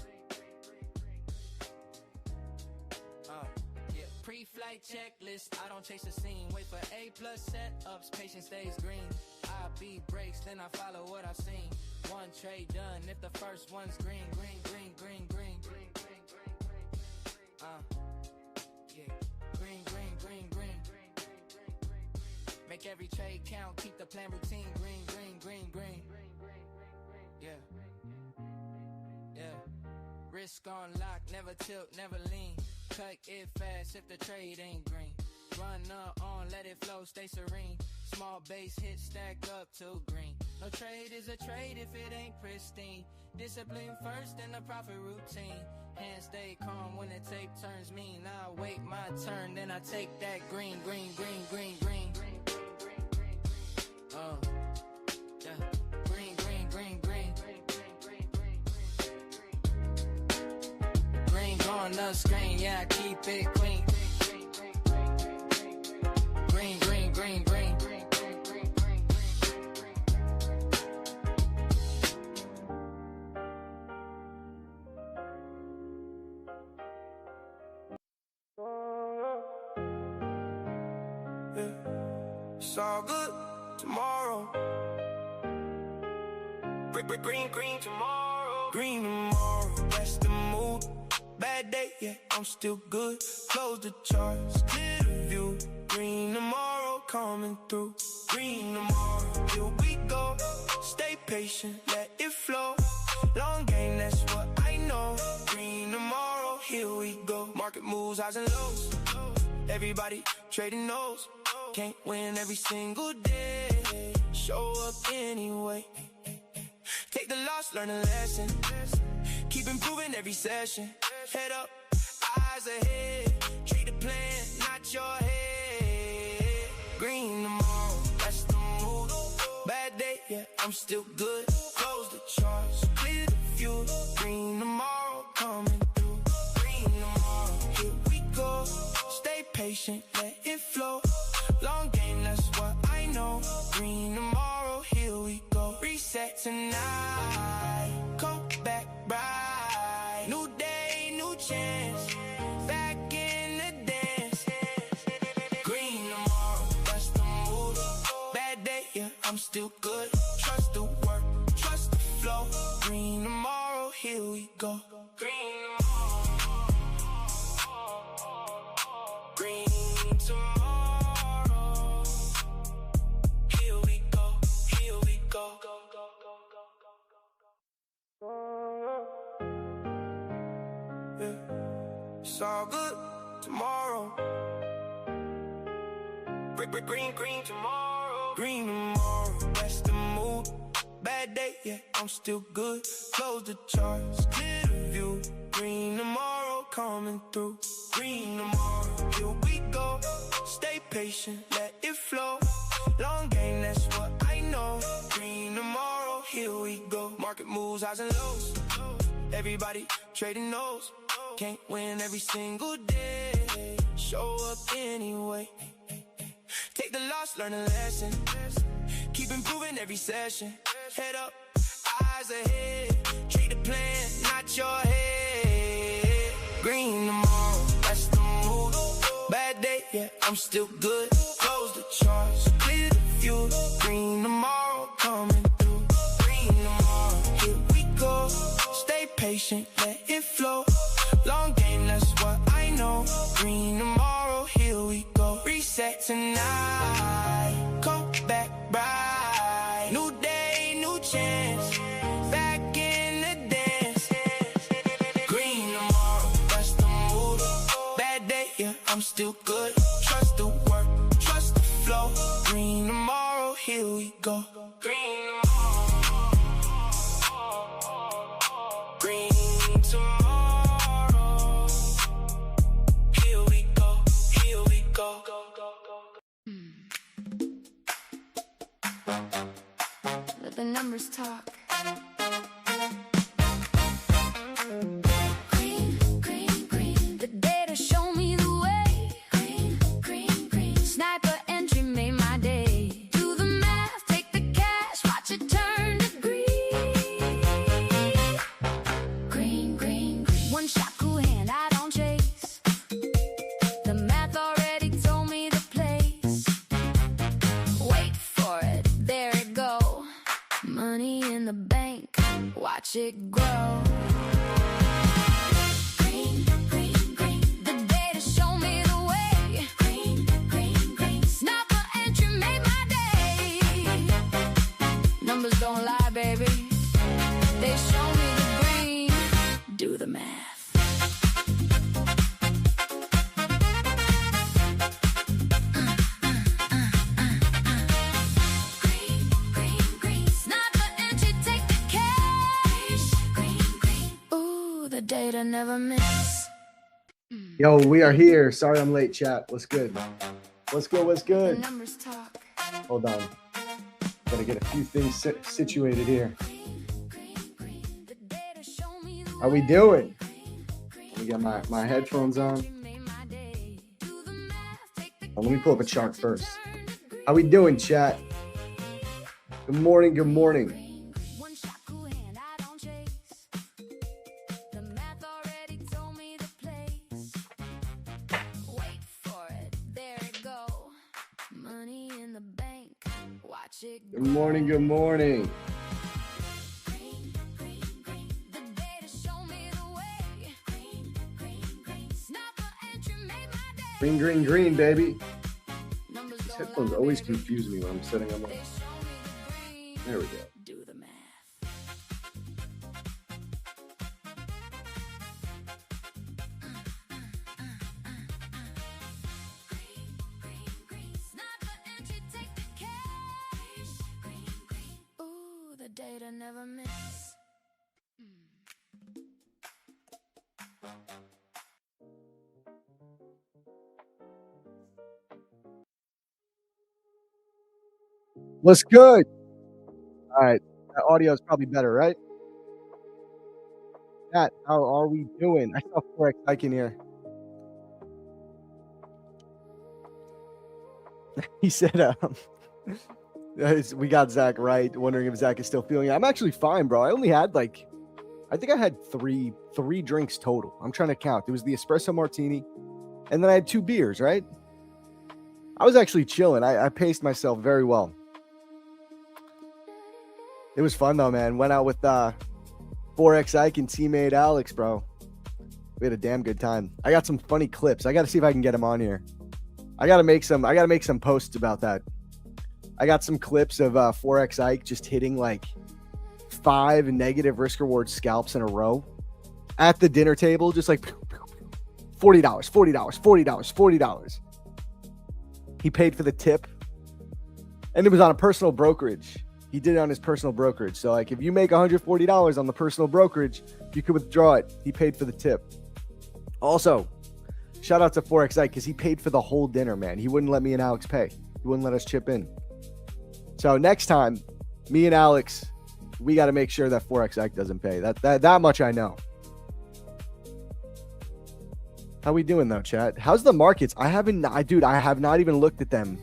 Yeah. Pre-flight checklist, I don't chase the scene. Wait for A+ setups, patience stays green. I beat breaks, then I follow what I've seen. One trade done, if the first one's green, green, green, green, green, green, green, green, green. Yeah. Green, green, green, green. Make every trade count, keep the plan routine. Green, green, green, green. Yeah. Yeah. Risk on lock, never tilt, never lean. Cut it fast if the trade ain't green. Run on, let it flow, stay serene. Small base hit, stack up to green. No trade is a trade if it ain't pristine. Discipline first and the profit routine. Hands stay calm when the tape turns mean. I wait my turn, then I take that green, green, green, green, green. Yeah. Green, green, green, green. Green on the screen, yeah, I keep it clean. Green, green, green, green. It's all good tomorrow. Green, green tomorrow. Green tomorrow, that's the mood. Bad day, yeah, I'm still good. Close the charts, clear the view. Green tomorrow, coming through. Green tomorrow, here we go. Stay patient, let it flow. Long game, that's what I know. Green tomorrow, here we go. Market moves, highs and lows. Everybody trading those. Can't win every single day. Show up anyway. Take the loss, learn a lesson. Keep improving every session. Head up, eyes ahead. Treat the plan, not your head. Green tomorrow, that's the mood. Bad day, yeah, I'm still good. Close the charts, clear the view. Green tomorrow coming through. Green tomorrow, here we go. Stay patient, let it flow. Long game, that's what I know. Green tomorrow, here we go. Reset tonight, come back bright. New day, new chance. Back in the dance. Green tomorrow, that's the mood. Bad day, yeah, I'm still good. Trust the work, trust the flow. Green tomorrow, here we go. Green tomorrow. Green tomorrow. Here we go, here we go. Yeah. It's all good tomorrow. Green tomorrow. Green tomorrow, that's the mood. Bad day, yeah, I'm still good. Close the charts, clear the view. Green tomorrow coming through. Green tomorrow, here we go. Stay patient, let it flow. Long game, that's what I know. Green tomorrow, here we go. Market moves, highs and lows. Everybody trading those. Can't win every single day. Show up anyway. Take the loss, learn a lesson. Keep improving every session. Head up, eyes ahead. Treat the plan, not your head. Green tomorrow, that's the mood. Bad day, yeah, I'm still good. Close the charts, clear the view. Green tomorrow coming through. Green tomorrow, here we go. Stay patient, let it flow. Long game, that's what I know. Green tomorrow, here we go. Reset tonight, come back bright. New day, new chance. Back in the dance. Green tomorrow, that's the mood. Bad day, yeah, I'm still good. Trust the work, trust the flow. Green tomorrow, here we go. Green tomorrow. Green tomorrow. Here we go, here we go. Let the numbers talk. Green. The data show me the way. Green. Sniper entry made my day. Do the math, take the cash, watch it turn to green. Green. One shot, cool hand, I don't chase. The math already told me the place. Wait for it, there it go. Money in the bank, watch it grow. Green. The data show me the way. Green. Sniper entry made my day. Numbers don't lie, baby. They show me the green. Do the math. Green. Sniper entry, take the cash. Green. Ooh, the data never miss. Yo, we are here. Sorry I'm late, chat. What's good? What's The good? numbers talk. Hold on. Gotta get a few things situated here. The data show me the How we doing? Let me get my headphones on. Let me pull up a chart first. How we doing, chat? Good morning. One shot, cool hand, I don't chase. The math already told me the place. Wait for it, there it go. Money in the bank, watch it Good morning. Green. The data show me the way. Green. Sniper entry made my day. Green, baby. Numbers These don't headphones lie, always baby. confuse me when I'm setting them up. They show me the green. There we go. Do the math. Green. Sniper entry, take the cash. Green. Ooh, the data never miss. What's good? All right. That audio is probably better, right? Chat, how are we doing? I saw 4X Ike in here. He said, we got Zach right. Wondering if Zach is still feeling it. I'm actually fine, bro. I only had I think I had three drinks total. I'm trying to count. It was the espresso martini, and then I had 2 beers, right? I was actually chilling. I paced myself very well. It was fun though, man. Went out with 4X Ike and Tmade Alex, bro. We had a damn good time. I got some funny clips. I got to see if I can get them on here. I got to make some posts about that. I got some clips of 4X Ike just hitting 5 negative risk reward scalps in a row at the dinner table, just $40, $40. He paid for the tip, and it was on a personal brokerage. He did it on his personal brokerage. So if you make $140 on the personal brokerage, you could withdraw it. He paid for the tip. Also, shout out to 4X Ike because he paid for the whole dinner, man. He wouldn't let me and Alex pay. He wouldn't let us chip in. So next time, me and Alex, we got to make sure that 4X Ike doesn't pay. That much I know. How we doing though, chat? How's the markets? I have not even looked at them.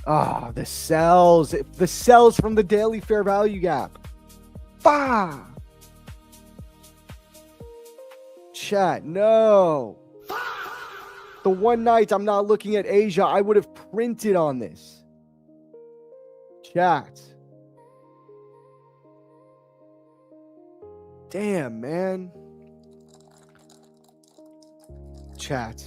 Ah, the sells from the daily fair value gap. Bah! Chat, no. The one night I'm not looking at Asia, I would have printed on this. Chat. Damn, man. Chat.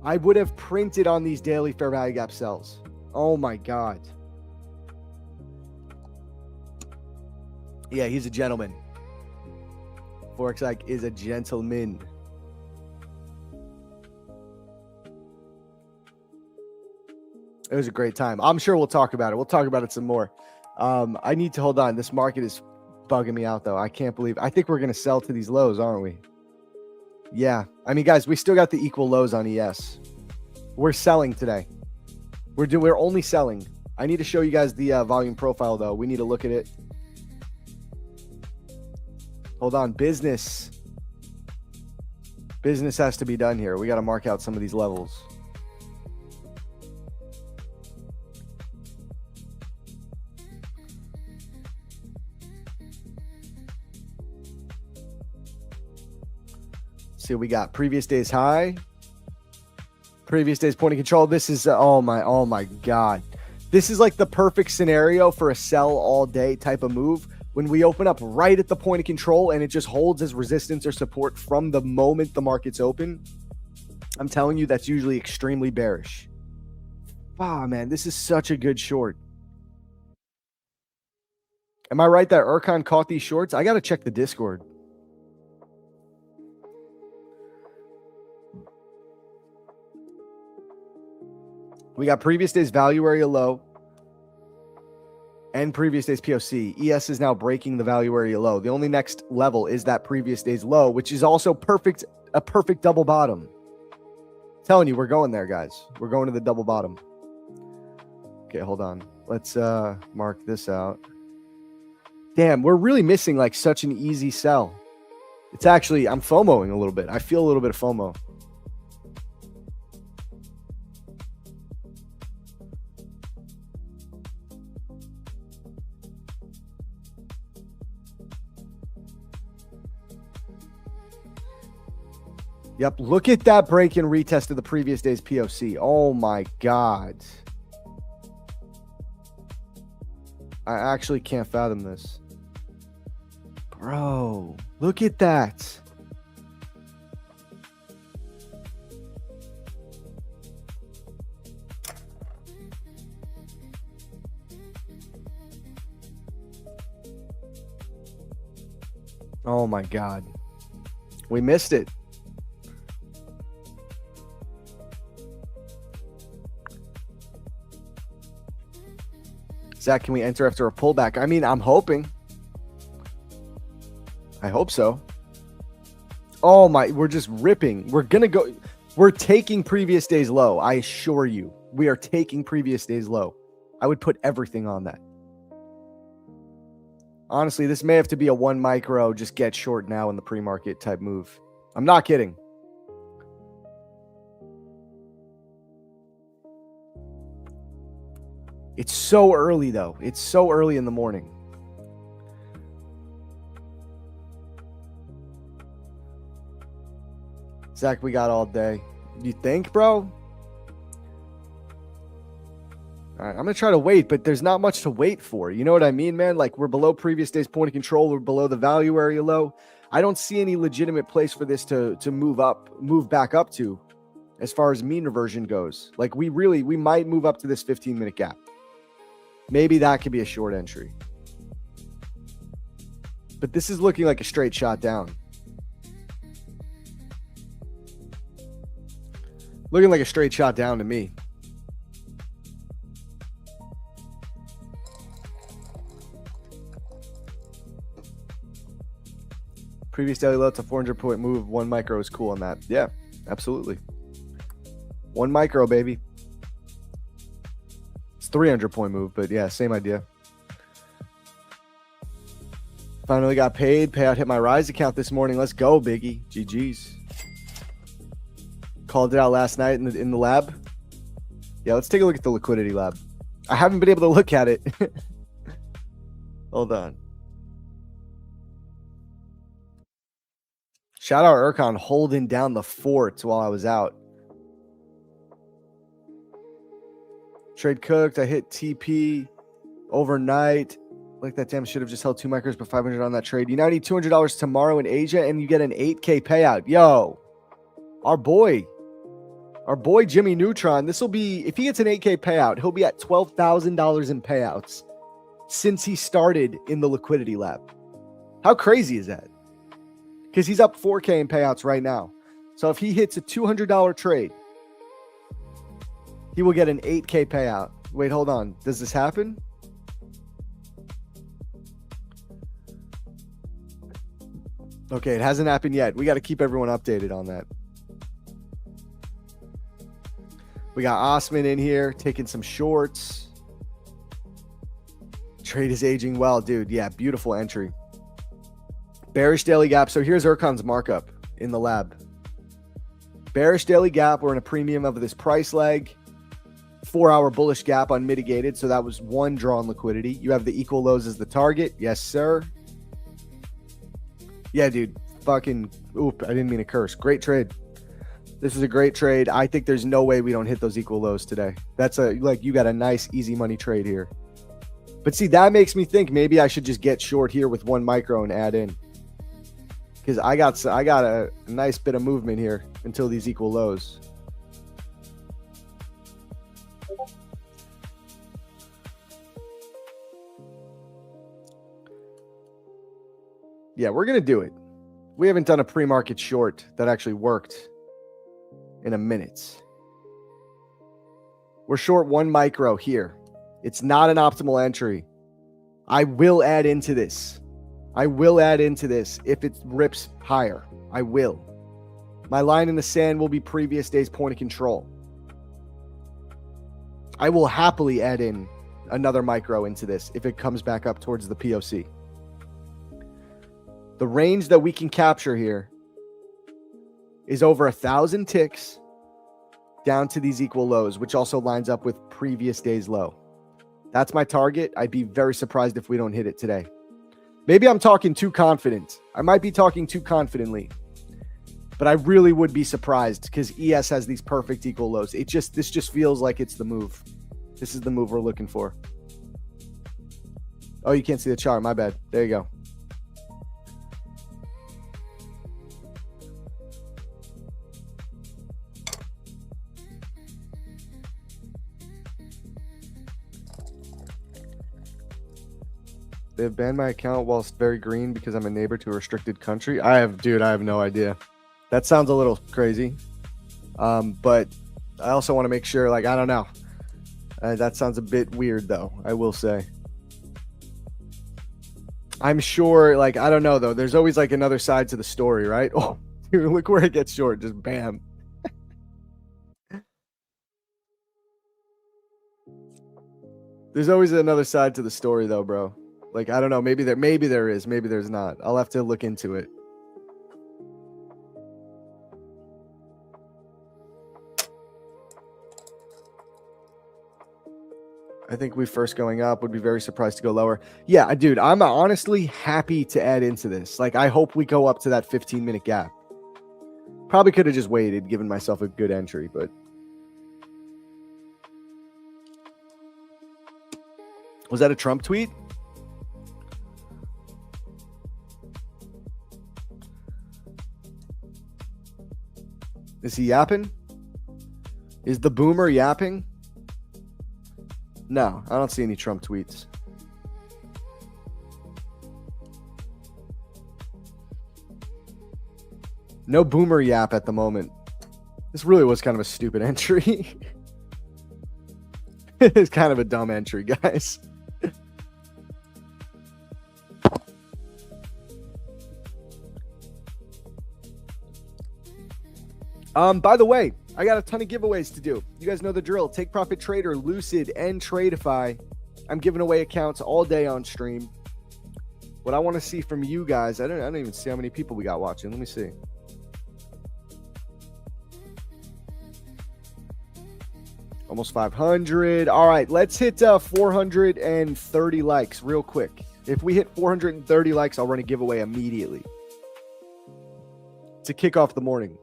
I would have printed on these daily fair value gap sells. Oh my God. Yeah, he's a gentleman. 4X Ike is a gentleman. It was a great time. I'm sure we'll talk about it. We'll talk about it some more. I need to hold on. This market is bugging me out, though. I can't believe. I think we're going to sell to these lows, aren't we? Yeah. I mean, guys, we still got the equal lows on ES. We're selling today. We're only selling. I need to show you guys the volume profile, though. We need to look at it. Hold on. Business. Business has to be done here. We got to mark out some of these levels. See what we got. Previous day's high. Previous day's point of control. This is, oh my God. This is like the perfect scenario for a sell all day type of move. When we open up right at the point of control and it just holds as resistance or support from the moment the market's open. I'm telling you, that's usually extremely bearish. Wow, man, this is such a good short. Am I right that Erkan caught these shorts? I got to check the Discord. We got previous day's value area low and previous day's POC. ES is now breaking the value area low. The only next level is that previous day's low, which is also a perfect double bottom. I'm telling you, we're going there, guys. We're going to the double bottom. Okay, hold on. Let's mark this out. Damn, we're really missing like such an easy sell. It's actually, I'm FOMOing a little bit. I feel a little bit of FOMO. Yep, look at that break and retest of the previous day's POC. Oh my God. I actually can't fathom this. Bro, look at that. Oh my God. We missed it. Zach, can we enter after a pullback? I mean, I'm hoping. I hope so. Oh my, we're just ripping. We're going to go. We're taking previous day's low. I assure you, we are taking previous day's low. I would put everything on that. Honestly, this may have to be a 1 micro, just get short now in the pre-market type move. I'm not kidding. It's so early, though. It's so early in the morning. Zach, we got all day. You think, bro? All right, I'm going to try to wait, but there's not much to wait for. You know what I mean, man? Like, we're below previous day's point of control. We're below the value area low. I don't see any legitimate place for this to move back up to as far as mean reversion goes. Like, we might move up to this 15-minute gap. Maybe that could be a short entry. But this is looking like a straight shot down. Looking like a straight shot down to me. Previous daily low to 400-point move. 1 micro is cool on that. Yeah, absolutely. 1 micro, baby. It's 300-point move, but yeah, same idea. Finally got paid. Payout hit my Rise account this morning. Let's go, Biggie. GG's. Called it out last night in the lab. Yeah, let's take a look at the liquidity lab. I haven't been able to look at it. Hold on. Shout out Ercon holding down the fort while I was out. Trade cooked. I hit TP overnight. Like that, damn, should have just held 2 micros, but 500 on that trade. You now need $200 tomorrow in Asia, and you get an 8K payout. Yo, our boy Jimmy Neutron. This will be, if he gets an 8K payout, he'll be at $12,000 in payouts since he started in the liquidity lab. How crazy is that? Because he's up 4K in payouts right now. So if he hits a $200 trade, he will get an 8K payout. Wait, hold on. Does this happen? Okay, it hasn't happened yet. We got to keep everyone updated on that. We got Osman in here taking some shorts. Trade is aging well, dude. Yeah, beautiful entry. Bearish daily gap. So here's Ercon's markup in the lab. Bearish daily gap. We're in a premium of this price leg. 4-hour bullish gap unmitigated. So that was 1 draw on liquidity. You have the equal lows as the target. Yes, sir. Yeah, dude. Fucking. Oop. I didn't mean to curse. Great trade. This is a great trade. I think there's no way we don't hit those equal lows today. That's you got a nice, easy money trade here. But see, that makes me think maybe I should just get short here with 1 micro and add in. Because I got a nice bit of movement here until these equal lows. Yeah, we're going to do it. We haven't done a pre-market short that actually worked in a minute. We're short 1 micro here. It's not an optimal entry. I will add into this. I will add into this if it rips higher. I will. My line in the sand will be previous day's point of control. I will happily add in another micro into this if it comes back up towards the POC. The range that we can capture here is over 1,000 ticks down to these equal lows, which also lines up with previous day's low. That's my target. I'd be very surprised if we don't hit it today. Maybe I'm talking too confident. I might be talking too confidently, but I really would be surprised because ES has these perfect equal lows. This just feels like it's the move. This is the move we're looking for. Oh, you can't see the chart. My bad. There you go. They have banned my account whilst very green because I'm a neighbor to a restricted country. I have no idea. That sounds a little crazy. But I also want to make sure, I don't know. That sounds a bit weird, though, I will say. I'm sure, I don't know, though. There's always, another side to the story, right? Oh, dude, look where it gets short. Just bam. There's always another side to the story, though, bro. Like, I don't know. Maybe there is. Maybe there's not. I'll have to look into it. I think we first going up, would be very surprised to go lower. Yeah, dude, I'm honestly happy to add into this. Like, I hope we go up to that 15-minute gap. Probably could have just waited, given myself a good entry, but. Was that a Trump tweet? Is he yapping? Is the boomer yapping? No, I don't see any Trump tweets. No boomer yap at the moment. This really was kind of a stupid entry. It's kind of a dumb entry, guys. By the way, I got a ton of giveaways to do. You guys know the drill. Take Profit Trader, Lucid, and Tradeify. I'm giving away accounts all day on stream. What I want to see from you guys, I don't even see how many people we got watching. Let me see. Almost 500. All right, let's hit 430 likes real quick. If we hit 430 likes, I'll run a giveaway immediately to kick off the morning.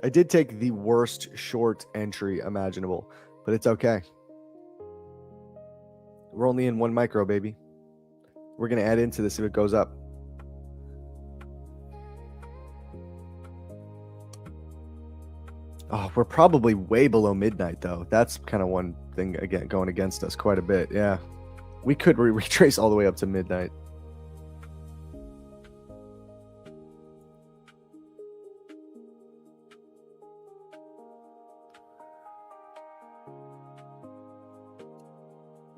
I did take the worst short entry imaginable, but it's okay. We're only in 1 micro, baby. We're going to add into this if it goes up. Oh, we're probably way below midnight, though. That's kind of one thing, again, going against us quite a bit. Yeah. We could retrace all the way up to midnight.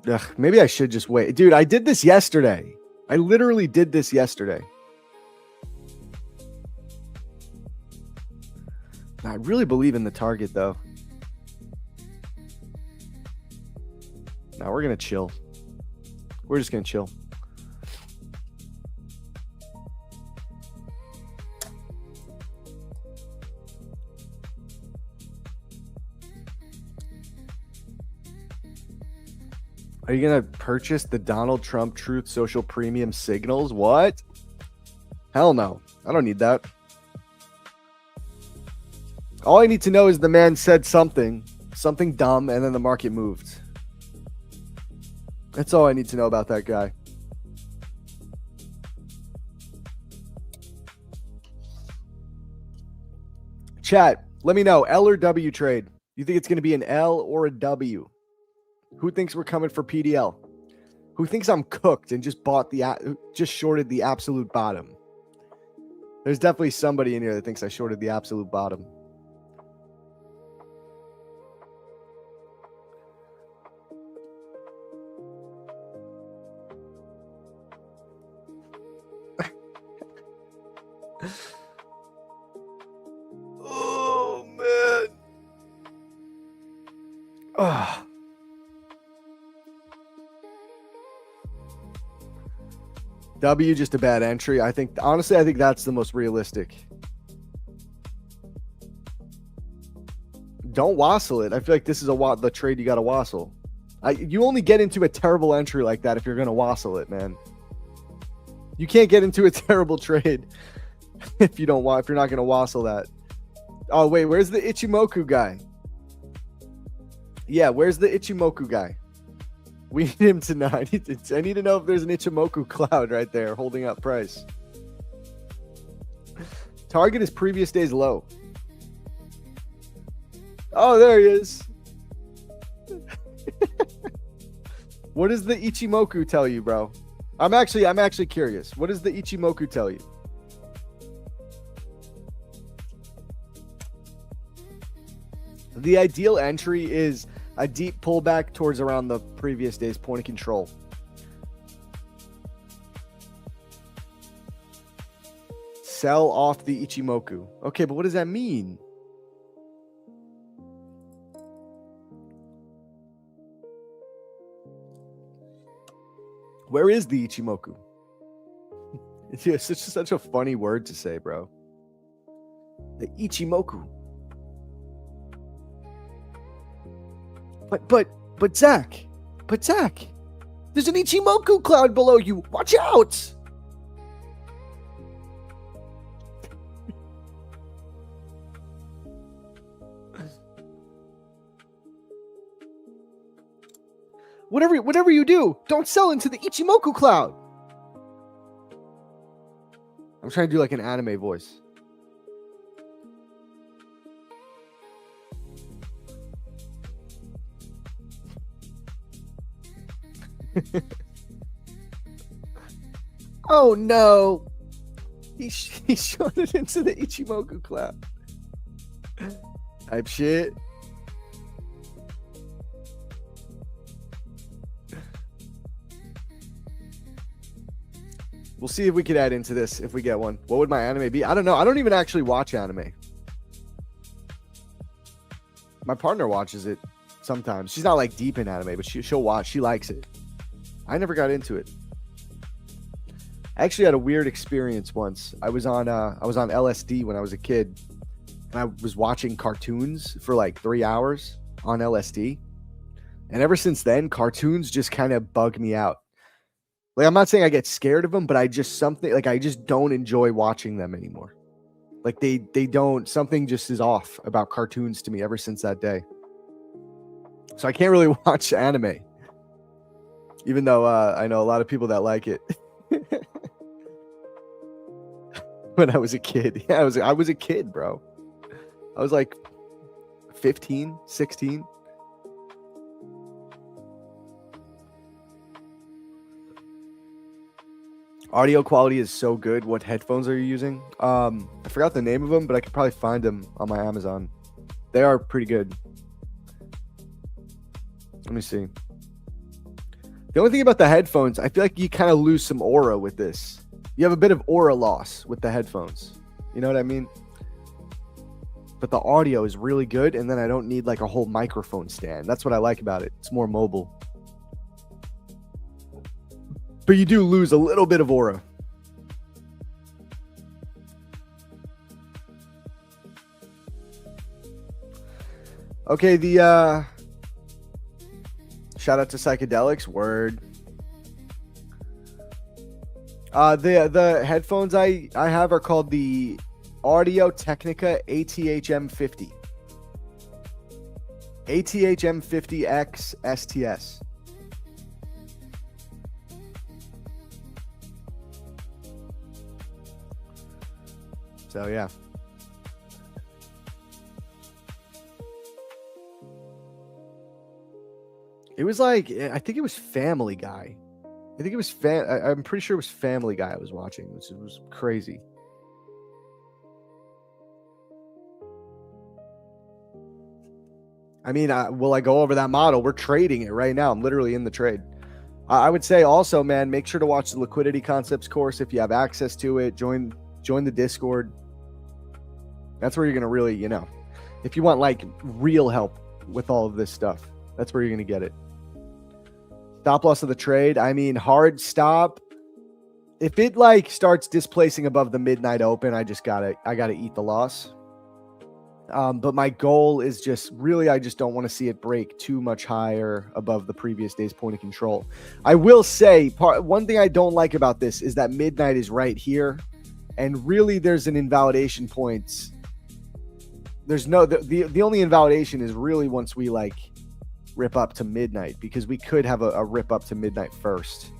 Ugh, maybe I should just wait. Dude, I did this yesterday. I literally did this yesterday. I really believe in the target, though. Now we're going to chill. We're just going to chill. Are you going to purchase the Donald Trump Truth Social Premium signals? What? Hell no. I don't need that. All I need to know is the man said something dumb, and then the market moved. That's all I need to know about that guy. Chat, let me know, L or W trade. You think it's going to be an L or a W? Who thinks we're coming for PDL? Who thinks I'm cooked and just shorted the absolute bottom? There's definitely somebody in here that thinks I shorted the absolute bottom. Oh, man. Ugh. W, just a bad entry. Honestly, I think that's the most realistic. Don't wassle it. I feel like this is the trade you got to wassle. You only get into a terrible entry like that if you're going to wassle it, man. You can't get into a terrible trade if you're not going to wassle that. Oh, wait, where's the Ichimoku guy? Yeah, where's the Ichimoku guy? We need him to know. I need to know if there's an Ichimoku cloud right there holding up price. Target is previous day's low. Oh, there he is. What does the Ichimoku tell you, bro? I'm actually curious. What does the Ichimoku tell you? The ideal entry is a deep pullback towards around the previous day's point of control. Sell off the Ichimoku. Okay, but what does that mean? Where is the Ichimoku? It's just such a funny word to say, bro. The Ichimoku. But Zach, there's an Ichimoku cloud below you. Watch out! Whatever you do, don't sell into the Ichimoku cloud. I'm trying to do like an anime voice. Oh no! He shot it into the Ichimoku cloud. Type shit. We'll see if we could add into this if we get one. What would my anime be? I don't know. I don't even actually watch anime. My partner watches it sometimes. She's not like deep in anime, but she'll watch. She likes it. I never got into it. I actually had a weird experience once. I was on LSD when I was a kid, and I was watching cartoons for like 3 hours on LSD. And ever since then, cartoons just kind of bug me out. Like, I'm not saying I get scared of them, but I just don't enjoy watching them anymore. Like they don't, something just is off about cartoons to me ever since that day. So I can't really watch anime, even though I know a lot of people that like it. When I was a kid. Yeah, I was a kid, bro. I was like 15, 16. Audio quality is so good. What headphones are you using? I forgot the name of them, but I could probably find them on my Amazon. They are pretty good. Let me see. The only thing about the headphones, I feel like you kind of lose some aura with this. You have a bit of aura loss with the headphones. You know what I mean? But the audio is really good, and then I don't need like a whole microphone stand. That's what I like about it. It's more mobile. But you do lose a little bit of aura. Okay, the shout out to Psychedelics. Word. The headphones I have are called the Audio Technica ATH-M50. ATH-M50X STS. So yeah. It was like, I think it was Family Guy. I think it was I'm pretty sure it was Family Guy I was watching, which was crazy. I mean, will I go over that model? We're trading it right now. I'm literally in the trade. I would say also, man, make sure to watch the Liquidity Concepts course if you have access to it. Join the Discord. That's where you're going to really, if you want like real help with all of this stuff, that's where you're going to get it. Stop loss of the trade. I mean, hard stop. If it like starts displacing above the midnight open, I just got to eat the loss. But my goal is I just don't want to see it break too much higher above the previous day's point of control. I will say one thing I don't like about this is that midnight is right here. And really there's an invalidation point. There's the only invalidation is really once we like rip up to midnight, because we could have a rip up to midnight first.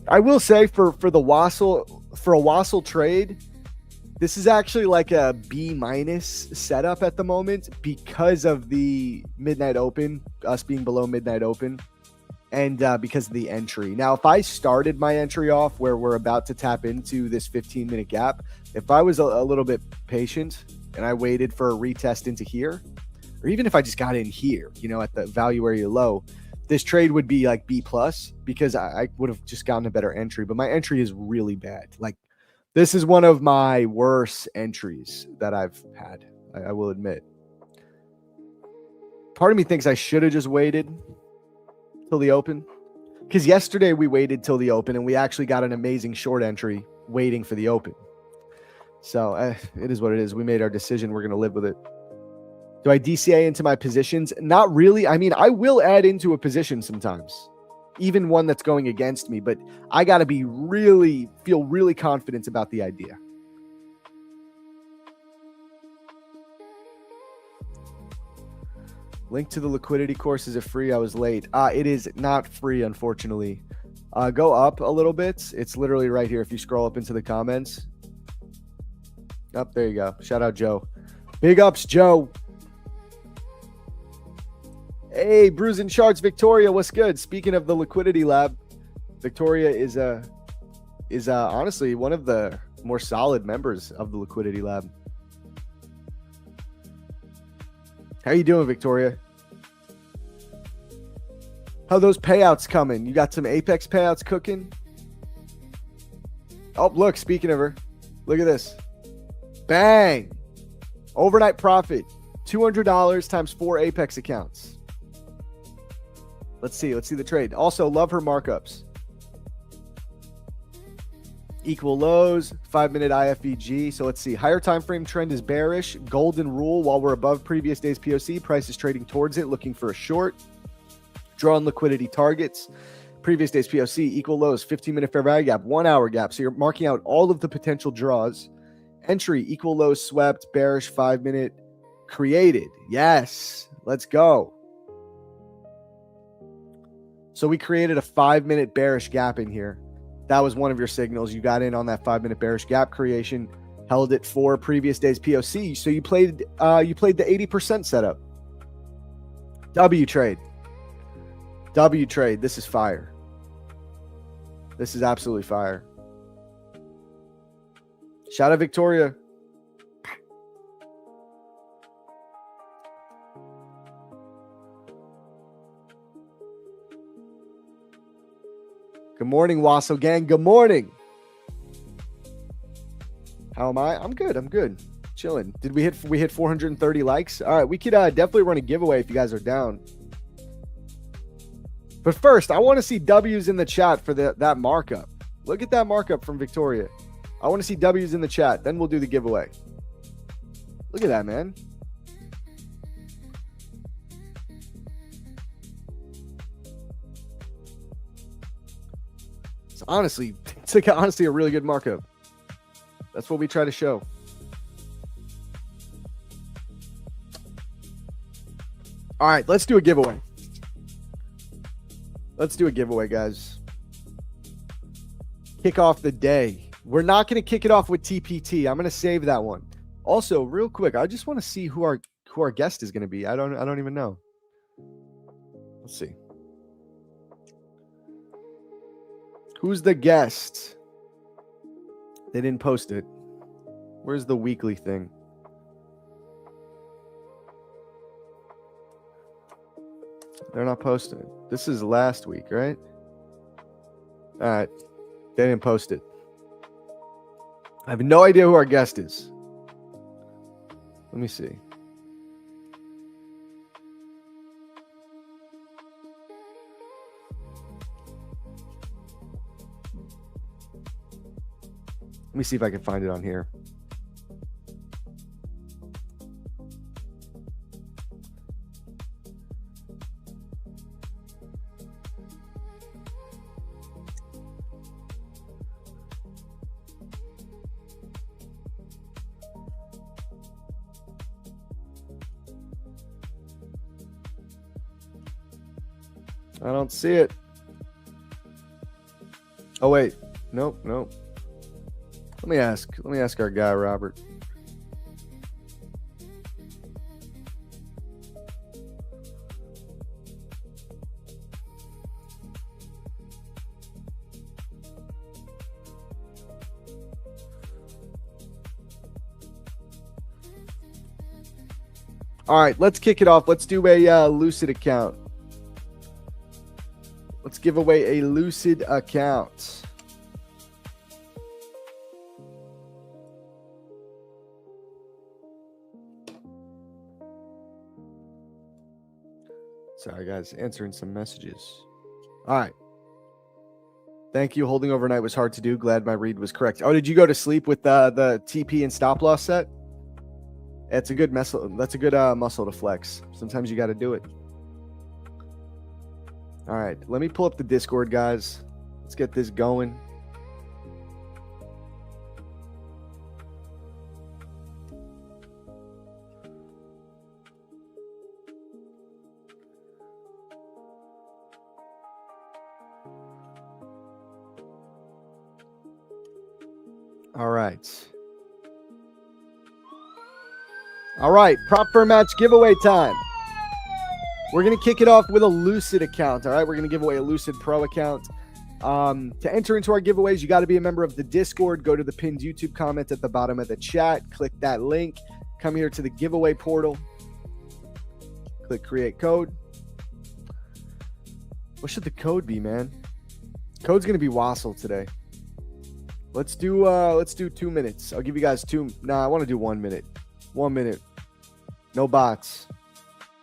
I will say for a Wassel trade, this is actually like a B- setup at the moment because of the midnight open, us being below midnight open, and because of the entry. Now, if I started my entry off where we're about to tap into this 15-minute gap, if I was a little bit patient and I waited for a retest into here, or even if I just got in here, at the value area low, this trade would be like B+, because I would have just gotten a better entry. But my entry is really bad. Like, this is one of my worst entries that I've had, I will admit. Part of me thinks I should have just waited till the open. Because yesterday we waited till the open and we actually got an amazing short entry waiting for the open. So it is what it is. We made our decision. We're going to live with it. Do I DCA into my positions? Not really. I mean, I will add into a position sometimes, even one that's going against me, but I got to feel really confident about the idea. Link to the liquidity course. Is it free? I was late. It is not free, unfortunately. Go up a little bit. It's literally right here. If you scroll up into the comments. Up, there you go. Shout out Joe. Big ups, Joe. Hey, Bruising Charts, Victoria, what's good? Speaking of the Liquidity Lab, Victoria is honestly one of the more solid members of the Liquidity Lab. How you doing, Victoria? How those payouts coming? You got some Apex payouts cooking? Oh, look, speaking of her, look at this. Bang! Overnight profit, $200 times 4 Apex accounts. Let's see the trade. Also, love her markups. Equal lows, 5-minute IFEG. So let's see. Higher time frame trend is bearish. Golden rule, while we're above previous day's POC, price is trading towards it, looking for a short. Drawn liquidity targets. Previous day's POC, equal lows, 15-minute fair value gap, 1-hour gap. So you're marking out all of the potential draws. Entry, equal lows swept, bearish, 5-minute created. Yes, let's go. So we created a 5-minute bearish gap in here. That was one of your signals. You got in on that 5-minute bearish gap creation, held it for previous day's POC. So you played the 80% setup. W trade. This is fire. This is absolutely fire. Shout out Victoria. Good morning, Wasso gang. Good morning. How am I? I'm good. Chilling. Did we hit 430 likes? All right, we could definitely run a giveaway if you guys are down. But first, I want to see W's in the chat for that markup. Look at that markup from Victoria. I want to see W's in the chat. Then we'll do the giveaway. Look at that, man. It's honestly a really good markup. That's what we try to show. All right, let's do a giveaway. Let's do a giveaway, guys. Kick off the day. We're not going to kick it off with TPT. I'm going to save that one. Also, real quick, I just want to see who our guest is going to be. I don't even know. Let's see. Who's the guest? They didn't post it. Where's the weekly thing? They're not posting it. This is last week, right? All right. They didn't post it. I have no idea who our guest is. Let me see. Let me see if I can find it on here. I don't see it. Oh, wait. Nope. Let me ask our guy, Robert. All right, let's kick it off. Let's do a Lucid account. Let's give away a Lucid account. Sorry, guys, answering some messages. All right. Thank you. Holding overnight was hard to do. Glad my read was correct. Oh, did you go to sleep with the TP and stop loss set? It's a good muscle. That's a good muscle to flex. Sometimes you got to do it. All right, let me pull up the Discord, guys. Let's get this going. All right. All right, prop for match giveaway time. We're going to kick it off with a Lucid account. All right, we're going to give away a Lucid Pro account. To enter into our giveaways, you got to be a member of the Discord. Go to the pinned YouTube comment at the bottom of the chat. Click that link. Come here to the giveaway portal. Click create code. What should the code be, man? Code's going to be Wassel today. Let's do 2 minutes. I'll give you guys two. Nah, I want to do 1 minute. 1 minute. No bots.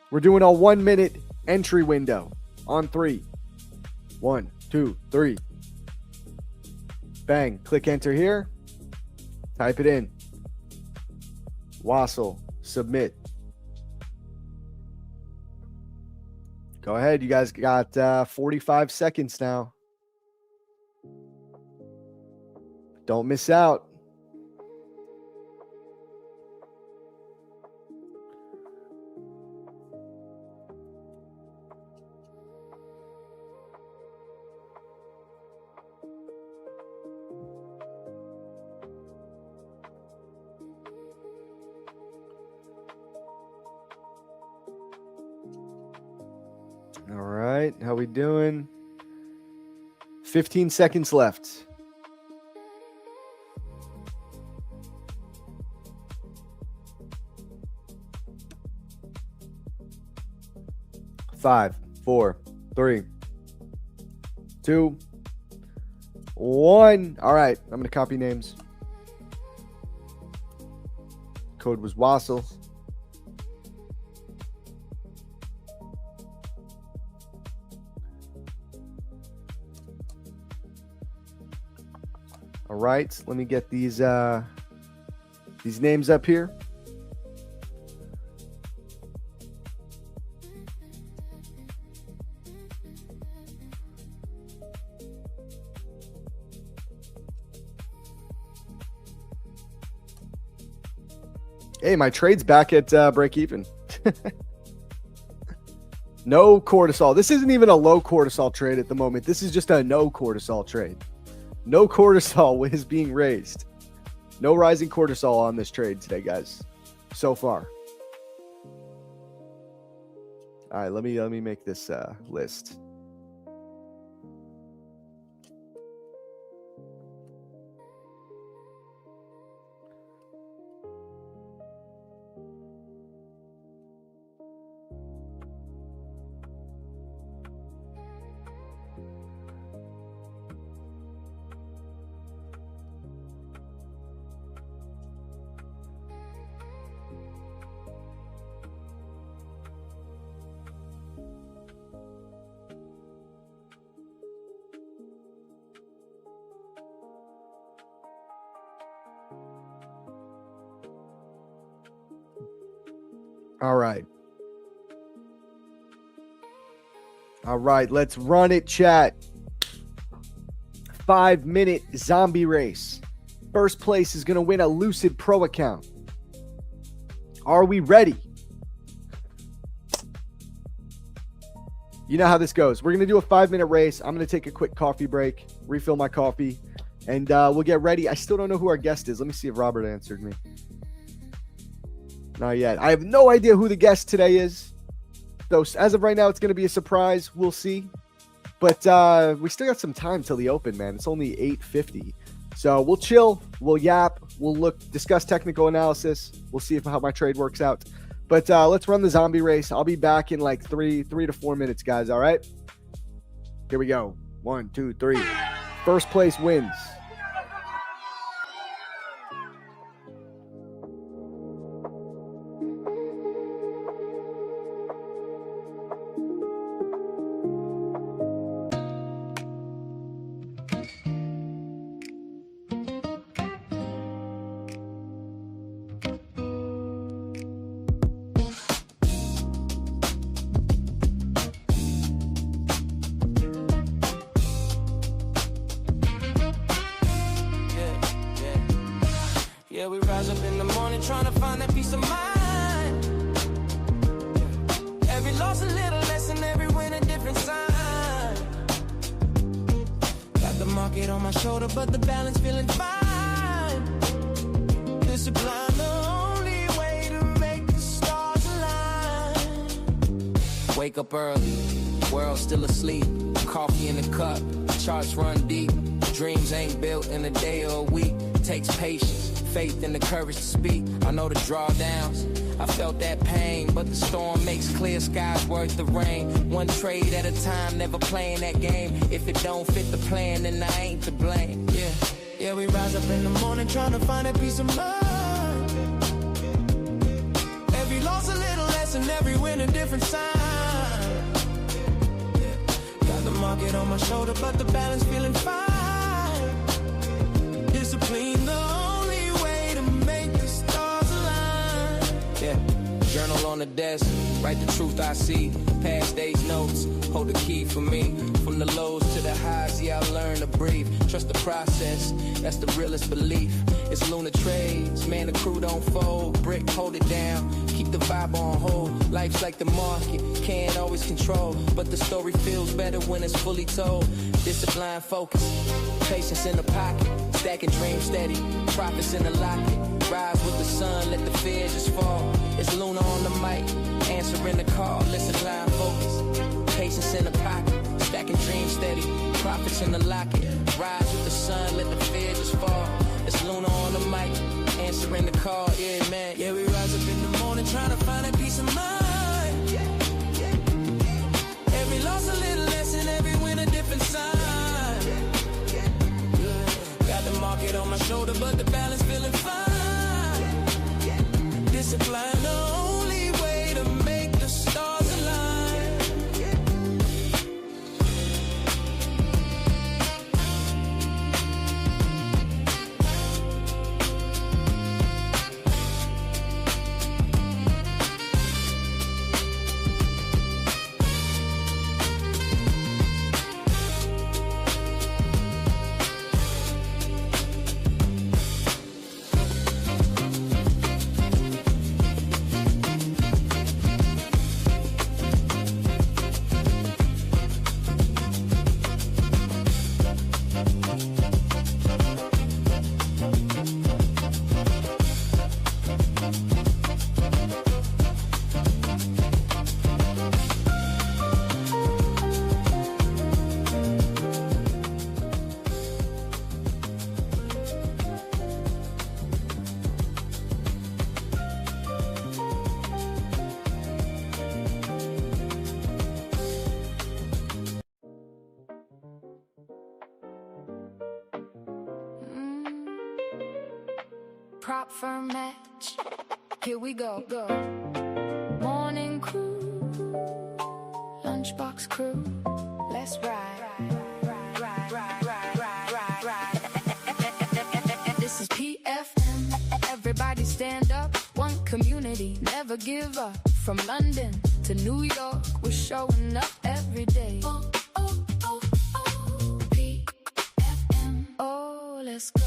We're doing a 1 minute entry window on 3. 1, 2, 3. Bang. Click enter here. Type it in. Wassel. Submit. Go ahead. You guys got 45 seconds now. Don't miss out. All right, how we doing? 15 seconds left. Five, 4, 3, 2, 1. All right, I'm going to copy names. Code was Wassel. All right, let me get these names up here. Hey, my trade's back at break even. No cortisol. This isn't even a low cortisol trade at the moment. This is just a no cortisol trade. No cortisol is being raised. No rising cortisol on this trade today, guys. So far. All right, let me make this list. All right. All right, let's run it, chat. 5-minute zombie race. First place is going to win a Lucid Pro account. Are we ready? You know how this goes. We're going to do a 5-minute race. I'm going to take a quick coffee break, refill my coffee, and we'll get ready. I still don't know who our guest is. Let me see if Robert answered me. Not yet. I have no idea who the guest today is. So as of right now, it's going to be a surprise. We'll see. But we still got some time till the open, man. It's only 8:50. So we'll chill. We'll yap. We'll discuss technical analysis. We'll see how my trade works out. But let's run the zombie race. I'll be back in like 3 to 4 minutes, guys. All right? Here we go. 1, 2, 3. First place wins. Yeah, we rise up in the morning trying to find that peace of mind. Every loss a little lesson, every win a different sign. Got the market on my shoulder, but the balance feeling fine. Discipline, the only way to make the stars align. Wake up early, world still asleep. Coffee in the cup, charts run deep. Dreams ain't built in a day or a week. Takes patience, faith, and the courage to speak. I know the drawdowns, I felt that pain, but the storm makes clear skies worth the rain. One trade at a time, never playing that game. If it don't fit the plan, then I ain't to blame. Yeah, we rise up in the morning trying to find a peace of mind. Every loss a little lesson, every win a different sign. Got the market on my shoulder, but the balance feeling fine. Discipline, the only way to make the stars align. Yeah, journal on the desk, write the truth I see. Past days notes, hold the key for me. From the lows to the highs, yeah, I learn to breathe. Trust the process, that's the realest belief. It's Luna Trades, man, the crew don't fold. Brick, hold it down, keep the vibe on hold. Life's like the market, can't always control, but the story feels better when it's fully told. Discipline, focus, patience in the pocket. Stacking dreams steady, profits in the locket. Rise with the sun, let the fear just fall. It's Luna on the mic, answering the call. Listen, line focus, patience in the pocket. Stacking dreams steady, profits in the locket. Rise with the sun, let the fear just fall. It's Luna on the mic, answering the call. Yeah, man. Yeah, we rise up in the morning trying to find a peace of mind. Every loss a little lesson, every win a different sign. Got the market on my shoulder, but the balance feeling fine. Discipline, the only way to make the stars align. Prop firm match. Here we go. Morning crew, lunchbox crew. Let's ride. This is PFM. Everybody stand up. One community, never give up. From London to New York, we're showing up every day. PFM. Oh, let's go.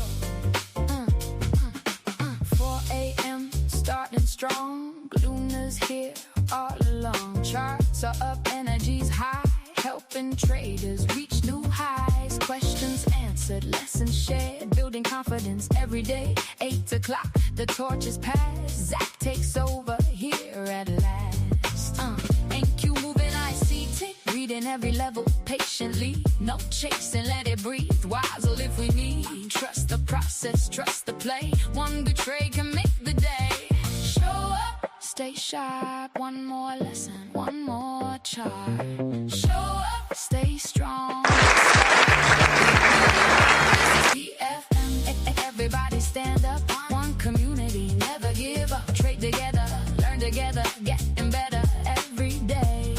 4 a.m. starting strong. Luna's here all along. Charts are up, energies high. Helping traders reach new highs. Questions answered, lessons shared. Building confidence every day. 8 o'clock, the torch is passed. Zach takes over here at last. NQ moving, I see tick. Reading every level patiently. No chasing, let it breathe. Wiser if we need. Trust the process, trust the play. One good trade can make the day. Show up, stay sharp. One more lesson, one more chart. Show up, stay strong. PFM, everybody stand up. One community, never give up. Trade together, learn together, getting better every day.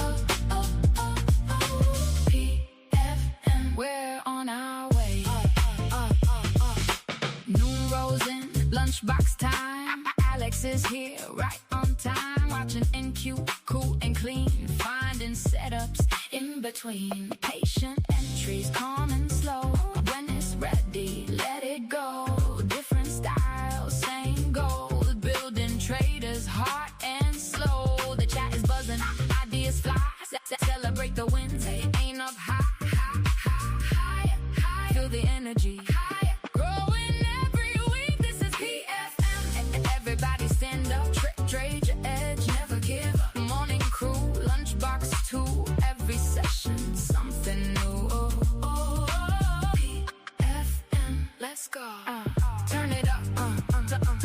PFM, we're on our way. Noon rolls in, lunchbox time. Alex is here, right on time. Watching NQ, cool and clean. Finding setups in between. Patient entries, calm and slow. When it's ready, let it go. Different styles, same energy. High, growing every week. This is PFM. Everybody stand up, trade your edge, never give up. Morning crew, lunchbox too. Every session, something new. PFM, let's go. Turn it up,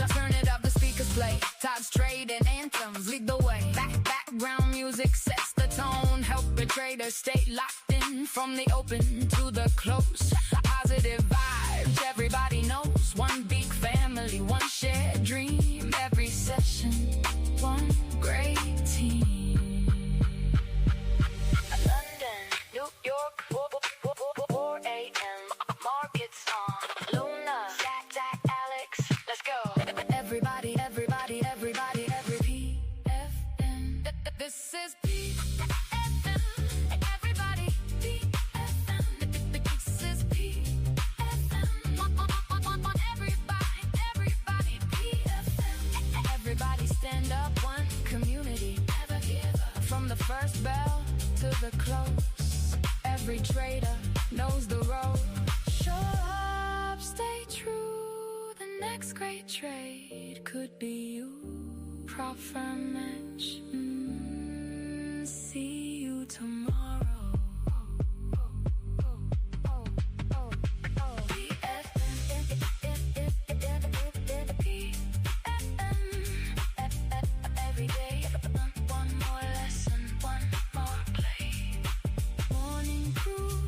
turn it up. The speakers play. Todd's trade and anthems lead the way. Background music sets the tone. Help the traders stay locked in from the open to the close. Positive vibes, everybody knows. One big family, one shared dream. Every session, one great team. London, New York, 4 a.m. Markets on. Luna, Tmade Alex, let's go. Everybody, everybody, everybody, every PFM. This is PFM. Everybody, PFM. This is PFM. Everybody, PFM. Everybody stand up, one community. Never give up. From the first bell to the close. Every trader knows the road. Show up, stay true. The next great trade could be you. Prop firm match. See you tomorrow. Every day, one more lesson, one more play. Morning crew,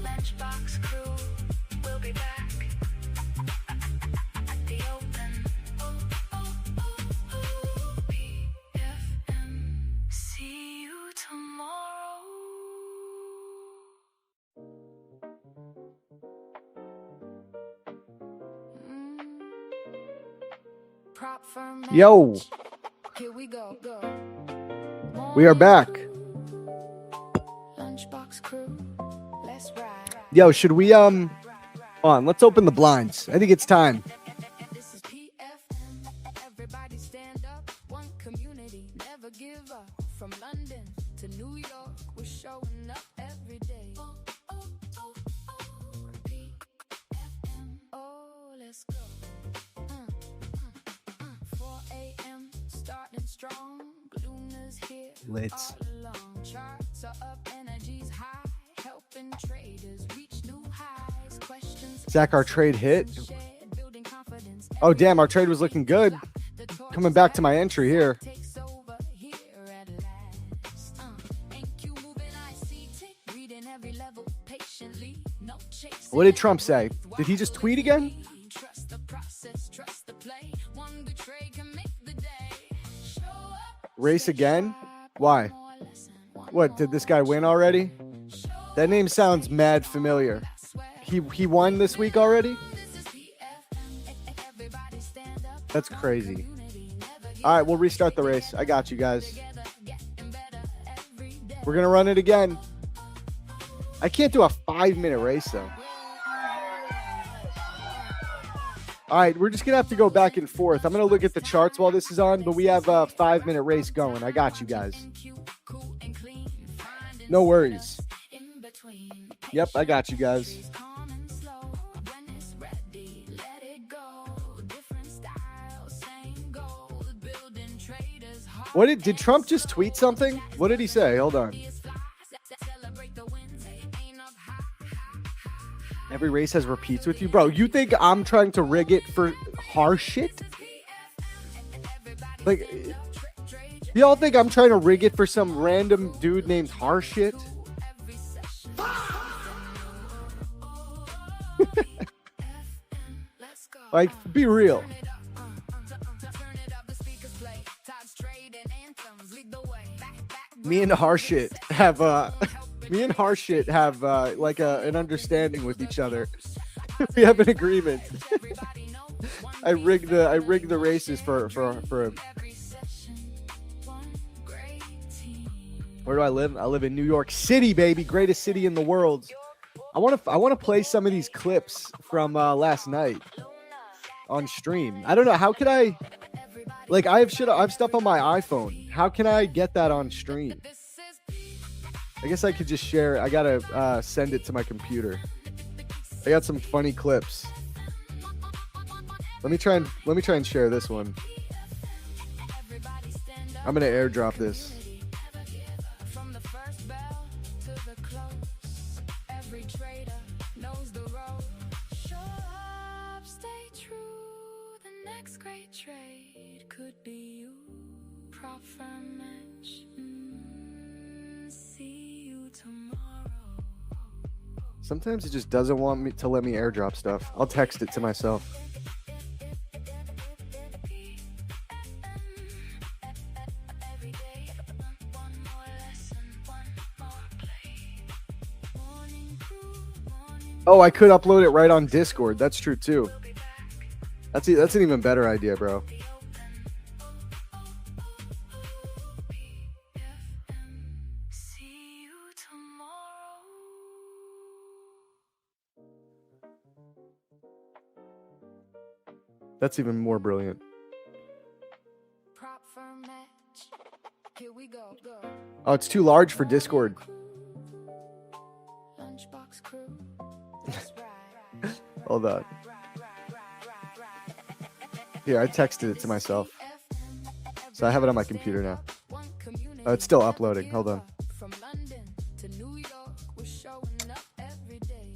lunchbox crew. We'll be back at the open. PFM. See you tomorrow. Prop firm Yo. match. Here we go. We are back. Lunchbox crew, let's ride. Yo, should we on? Let's open the blinds. I think it's time. This is PFM. Everybody stand up. One community. Never give up. From London to New York, we're showing up every day. PFM. Oh, let's go. 4 a.m. starting strong. Luna's here. Let's. All along. Charts are up, energies high. Helping traders reach new highs. Questions. Zach, our trade hit. shared, building confidence. Oh, damn, our trade was looking good. Coming back to my entry here. Takes over here at last. NQ moving, I see tick, reading every level patiently. No chase. What did Trump say? Did he just tweet again? Trust the process, trust the play. One good trade can make the day. Show up. Race again? Why? What, did this guy win already? That name sounds mad familiar. He won this week already? That's crazy. All right, we'll restart the race. I got you guys. We're going to run it again. I can't do a 5-minute race, though. All right, we're just going to have to go back and forth. I'm going to look at the charts while this is on, but we have a 5-minute race going. I got you guys. No worries. Yep, I got you guys. What did Trump just tweet something? What did he say? Hold on. Every race has repeats with you, bro. You think I'm trying to rig it for harsh shit? Like, y'all think I'm trying to rig it for some random dude named harsh shit? Like, be real. Me and Harshit have like an understanding with each other. We have an agreement. I rigged the races for him. Where do I live? I live in New York City, baby, greatest city in the world. I want to play some of these clips from last night on stream. I don't know, how can I, like, I have stuff on my iPhone. How can I get that on stream? I guess I could just share it. I gotta send it to my computer. I got some funny clips. Let me try and share this one. I'm gonna airdrop this. From the first bell to the close, every trader knows the road. Show up, stay true. The next great trade could be you. Prop firm match. See you tomorrow. Sometimes it just doesn't want me to let me airdrop stuff. I'll text it to myself. Every day, one more lesson, one more play. Morning crew, morning Oh, I could upload it right on Discord. That's true too. That's an even better idea, bro. see you tomorrow. That's even more brilliant. Prop firm match. Here we go. Oh, it's too large for Discord. Lunchbox crew. That's right. Hold on. Here, I texted it to myself. So I have it on my computer now. Oh, it's still uploading. Hold on. From London to New York, we're showing up every day.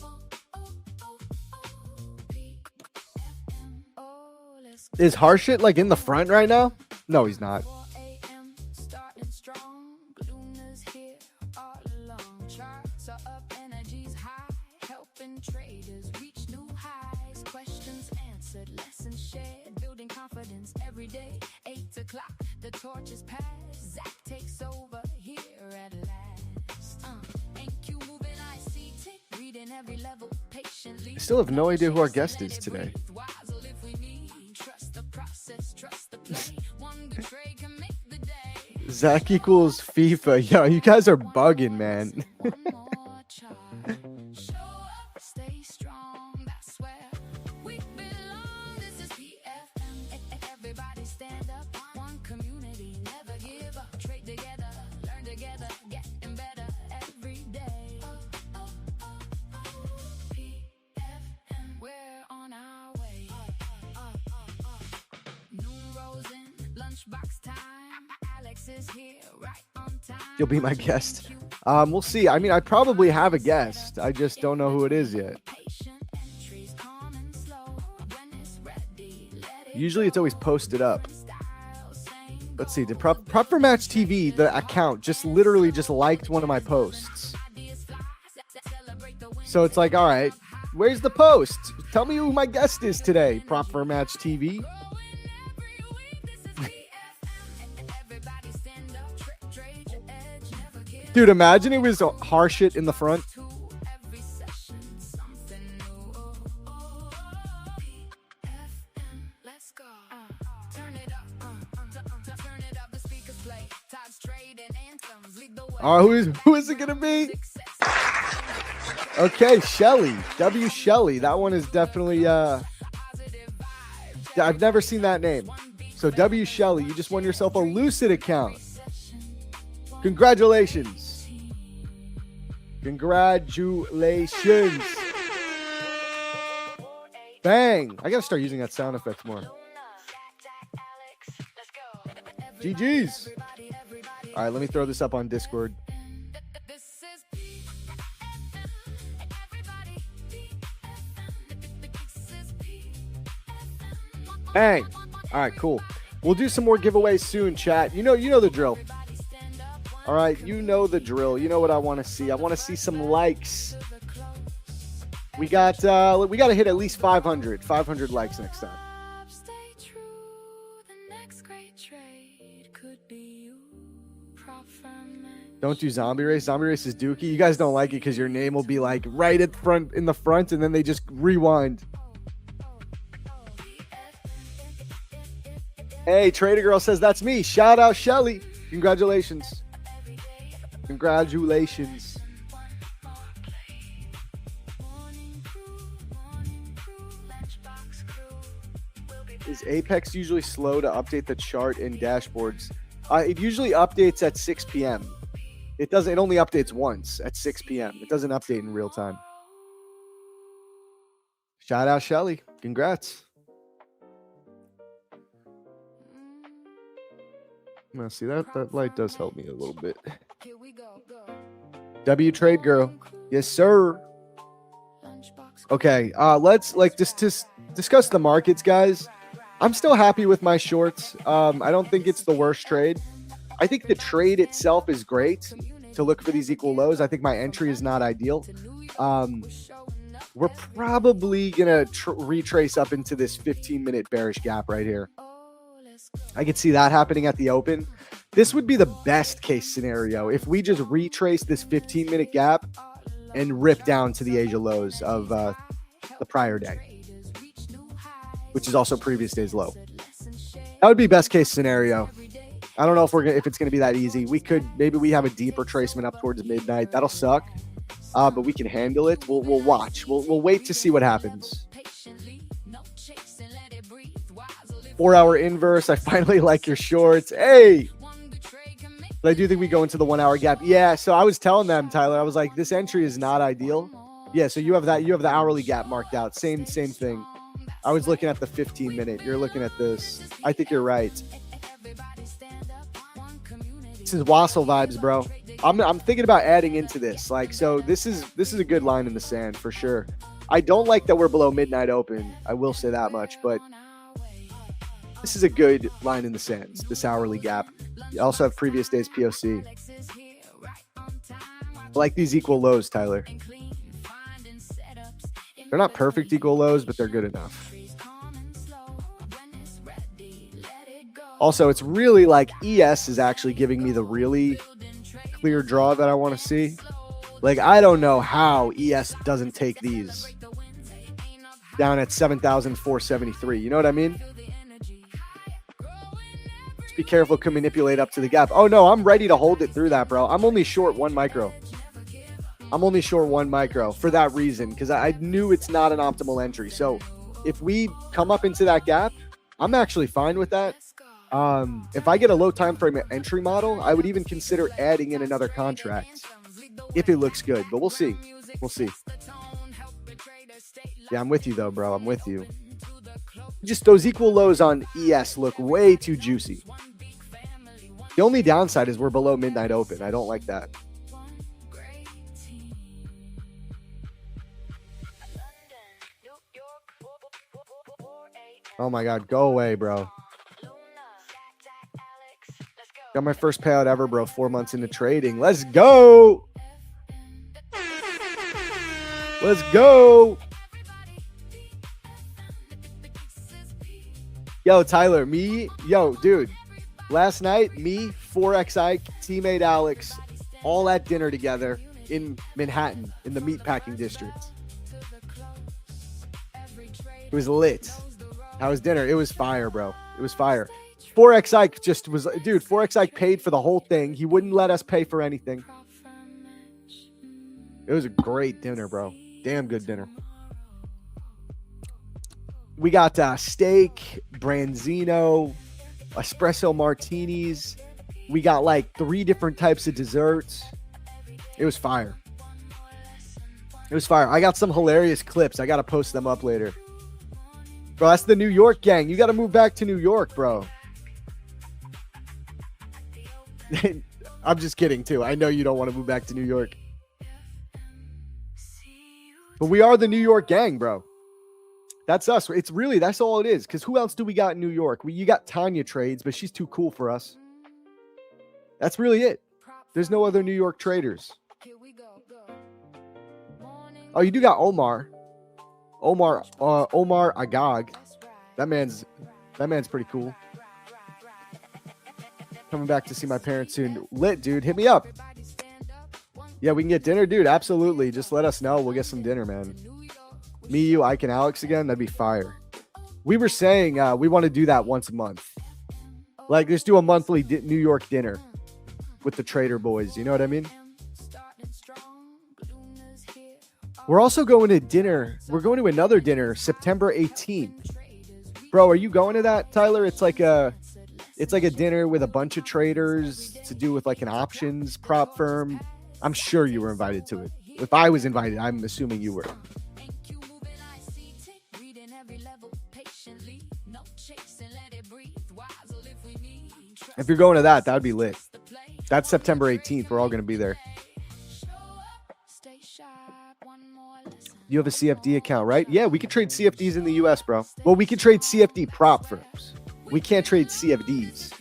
Oh, let's go. Is Harshit like in the front right now? No, he's not. 4 a.m. starting strong. Luna's here all along. Charts are up, energies high. Helping traders reach new highs. Questions answered, lessons shared. Building confidence every day. 8 o'clock, the torch is passed. Zach takes over here at last. NQ moving, I see tick. Reading every level patiently. I still have no idea who our guest is today. Trust the process, trust the play. One good trade can make the day. Zach equals FIFA. Yo, you guys are bugging, man. One more charge. Show up, stay strong. That's where we belong. This is PFM. Everybody stand up. One community, never give up. Trade together, learn together, getting better every day. PFM, we're on our way. Noon rolls in, lunchbox time. Alex is here right on time. You'll be my guest. We'll see. I mean, I probably have a guest. I just don't know who it is yet. Patient entries, calm and slow. When it's ready, let it Usually it's always posted up. style same. Let's see. The Prop for Match TV, the account, just literally just liked one of my posts. Ideas fly. Celebrate the win. So it's like, all right, where's the post? Tell me who my guest is today. Prop for Match TV. Everybody stand up, trade your edge, never give Dude, imagine it was Harshit in the front. to every session, something new. PFM, let's go. Turn it up, turn it up. The speakers play. Todd's trade and anthems lead the way. Who is it gonna be? Okay, Shelly. W Shelly. That one is definitely I've never seen that name. So W Shelly, you just won yourself a Lucid account. Congratulations. Congratulations. Bang. I gotta start using that sound effect more. GG's. All right, let me throw this up on Discord. This is PFM. Everybody, PFM. This is PFM. Bang. All right, cool. We'll do some more giveaways soon, chat. You know the drill. All right, you know the drill. You know what I want to see. I want to see some likes. We got to hit at least 500 likes next time. Stay true. The next great trade could be you. Prop firm match. Don't do zombie race. Zombie race is dookie. You guys don't like it because your name will be like right at front in the front, and then they just rewind. Hey, Trader Girl says that's me. Shout out Shelly. Congratulations. Congratulations. Is Apex usually slow to update the chart and dashboards? It usually updates at 6 p.m. It only updates once at 6 p.m. It doesn't update in real time. Shout out Shelly. Congrats. Now see that light does help me a little bit. W trade girl. Yes, sir. Okay, let's just discuss the markets, guys. I'm still happy with my shorts. I don't think it's the worst trade. I think the trade itself is great to look for these equal lows. I think my entry is not ideal. We're probably gonna retrace up into this 15-minute bearish gap right here. I could see that happening at the open. This would be the best case scenario if we just retrace this 15-minute gap and rip down to the Asia lows of the prior day, which is also previous day's low. That would be best case scenario. I don't know if it's gonna be that easy. Maybe we have a deep retracement up towards midnight. That'll suck, but we can handle it. We'll watch. We'll wait to see what happens. 4-hour inverse. I finally like your shorts. Hey. But I do think we go into the 1-hour gap. Yeah, so I was telling them, Tyler, I was like, this entry is not ideal. Yeah, so you have the hourly gap marked out. Same thing. I was looking at the 15-minute. You're looking at this. I think you're right. This is Wassel vibes, bro. I'm thinking about adding into this. So this is a good line in the sand for sure. I don't like that we're below midnight open. I will say that much, but this is a good line in the sands, this hourly gap. You also have previous days POC. I like these equal lows, Tyler. They're not perfect equal lows, but they're good enough. Also, it's really like ES is actually giving me the really clear draw that I want to see. Like, I don't know how ES doesn't take these down at 7,473. You know what I mean? Be careful, can manipulate up to the gap. Oh no, I'm ready to hold it through that, bro. I'm only short 1 micro. For that reason, because I knew it's not an optimal entry. So if we come up into that gap, I'm actually fine with that. If I get a low time frame entry model, I would even consider adding in another contract if it looks good, but we'll see. Yeah, I'm with you though, bro. I'm with you. Just those equal lows on ES look way too juicy. The only downside is we're below midnight open. I don't like that. Oh my God, go away, bro. Got my first payout ever, bro. 4 months into trading. Let's go. Let's go. Yo, Tyler, dude, last night, me, 4XI, Tmade Alex, all at dinner together in Manhattan, in the meatpacking district. It was lit. How was dinner? It was fire, bro. It was fire. 4XI 4XI paid for the whole thing. He wouldn't let us pay for anything. It was a great dinner, bro. Damn good dinner. We got steak, branzino, espresso martinis. We got like 3 different types of desserts. It was fire. I got some hilarious clips. I got to post them up later. Bro, that's the New York gang. You got to move back to New York, bro. I'm just kidding, too. I know you don't want to move back to New York. But we are the New York gang, bro. That's us. That's all it is. Because who else do we got in New York? You got Tanya Trades, but she's too cool for us. That's really it. There's no other New York traders. Oh, you do got Omar Agag. That man's pretty cool. Coming back to see my parents soon. Lit, dude. Hit me up. Yeah, we can get dinner, dude. Absolutely. Just let us know. We'll get some dinner, man. Me, you, Ike, and Alex again. That'd be fire. We were saying we want to do that once a month. Like, just do a monthly New York dinner with the Trader Boys. You know what I mean? We're also going to dinner. We're going to another dinner September 18th. Bro, are you going to that, Tyler? It's like a dinner with a bunch of traders to do with like an options prop firm. I'm sure you were invited to it. If I was invited, I'm assuming you were. If you're going to that would be lit. That's September 18th. We're all going to be there. You have a CFD account, right? Yeah, we can trade CFDs in the US, bro. Well, we can trade CFD prop firms. We can't trade CFDs.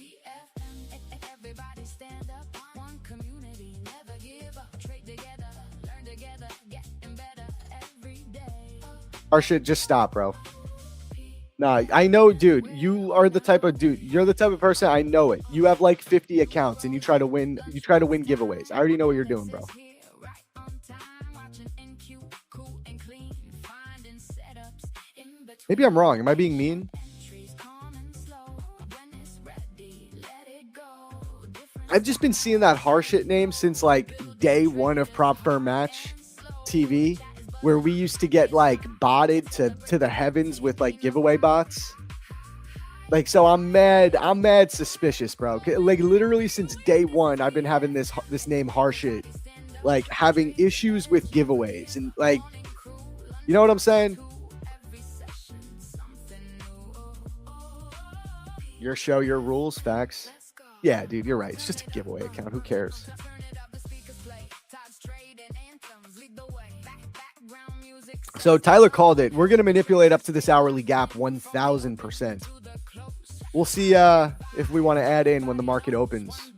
Our shit, just stop, bro. Nah, I know, dude. You are the type of dude. You're the type of person. I know it. You have like 50 accounts and you try to win. You try to win giveaways. I already know what you're doing, bro. Maybe I'm wrong. Am I being mean? I've just been seeing that Harshit name since like day one of Prop Firm Match TV, where we used to get like botted to the heavens with like giveaway bots. Like, so I'm mad suspicious, bro. Like literally since day one, I've been having this name Harshit, like having issues with giveaways and like, you know what I'm saying? Your show, your rules, facts. Yeah, dude, you're right. It's just a giveaway account. Who cares? So Tyler called it. We're going to manipulate up to this hourly gap 1,000%. We'll see if we want to add in when the market opens.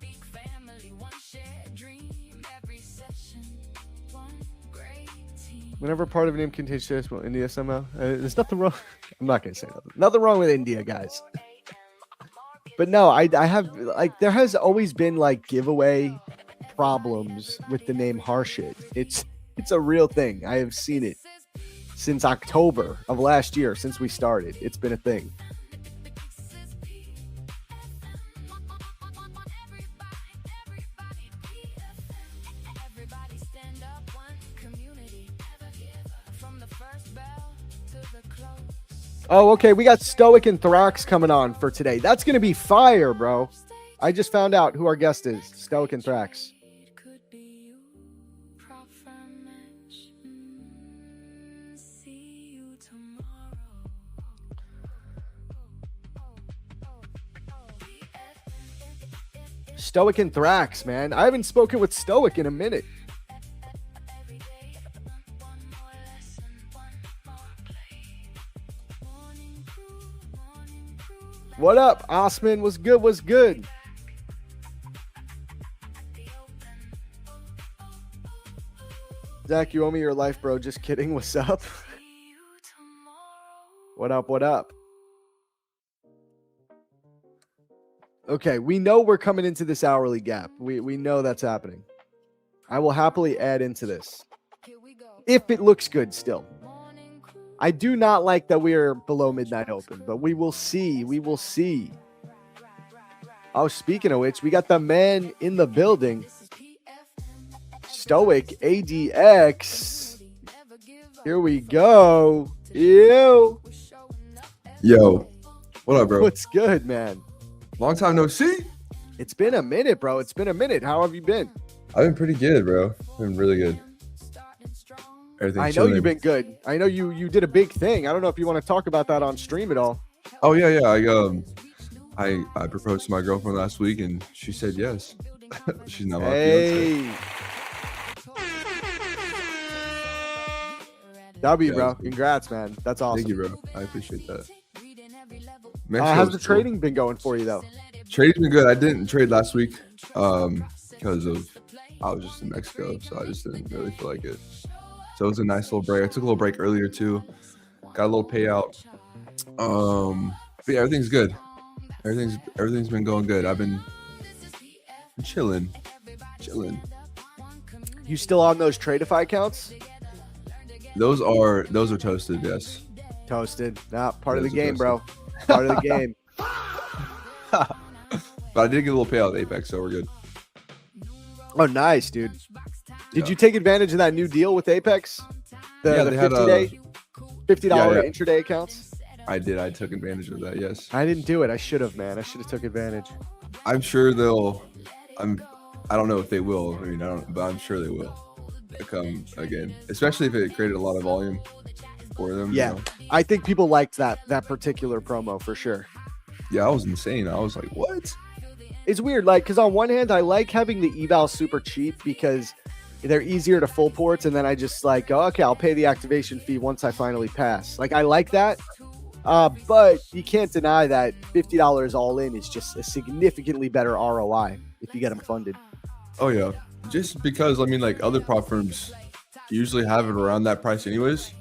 Whenever part of a name contains shares, well, India somehow. There's nothing wrong. I'm not going to say nothing. Nothing wrong with India, guys. But no, I have like there has always been like giveaway problems with the name Harshit. It's a real thing. I have seen it since October of last year, since we started. It's been a thing. Oh, okay. We got Stoic and Thrax coming on for today. That's going to be fire, bro. I just found out who our guest is. Stoic and Thrax. Stoic and Thrax, man. I haven't spoken with Stoic in a minute. What up, Osman? What's good? What's good? Zach, you owe me your life, bro. Just kidding. What's up? What up? What up? Okay, we know we're coming into this hourly gap. We know that's happening. I will happily add into this if it looks good still. I do not like that we are below midnight open, but we will see. We will see. Oh, speaking of which, we got the man in the building. Stoic ADX. Here we go. Ew. Yo. What up, bro? What's good, man? Long time no see. It's been a minute, bro. It's been a minute. How have you been? I've been pretty good, bro. I've been really good. I know you've been good. I know you did a big thing. I don't know if you want to talk about that on stream at all. Oh yeah. I proposed to my girlfriend last week and she said yes. She's now my fiance. W, Yeah, bro. Congrats, man. That's awesome. Thank you, bro. I appreciate that. How's the trading been going for you, though? Trading's been good. I didn't trade last week because I was just in Mexico, so I just didn't really feel like it. So it was a nice little break. I took a little break earlier too. Got a little payout. But yeah, everything's good. Everything's been going good. I've been chilling. You still on those Tradeify accounts? Those are toasted, yes. Toasted. Nah, part of the Those are game, bro. Part of the game. But I did get a little payout with Apex, so we're good. Oh, nice, dude. Did Yeah. you take advantage of that new deal with Apex? The they had $50 Yeah. intraday accounts? I did. I took advantage of that, yes. I didn't do it. I should have, man. I should have took advantage. I'm sure I don't know if they will. I mean, but I'm sure they will come again, especially if it created a lot of volume for them. Yeah. You know? I think people liked that particular promo for sure. Yeah, I was insane. I was like, what? it's weird. Like, because on one hand, I like having the evals super cheap because they're easier to full ports, and then I just like go, okay, I'll pay the activation fee once I finally pass. Like, I like that. But you can't deny that $50 all in is just a significantly better ROI if you get them funded. Oh yeah, just because I mean, like other prop firms usually have it around that price anyways.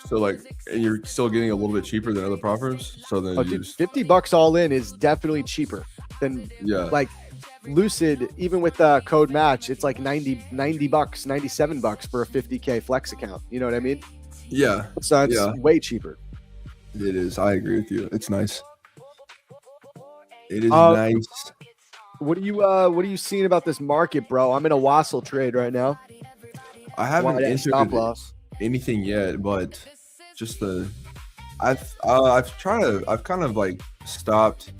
So like, and you're still getting a little bit cheaper than other prop firms. So then Dude, $50 all in is definitely cheaper than like Lucid. Even with the code match, it's like $90, $97 for a 50K flex account. You know what I mean? Yeah. So it's way cheaper. It is. I agree with you. It's nice. It is nice. What are you seeing about this market, bro? I'm in a wassel trade right now. I haven't entered anything yet, but just I've kind of like stopped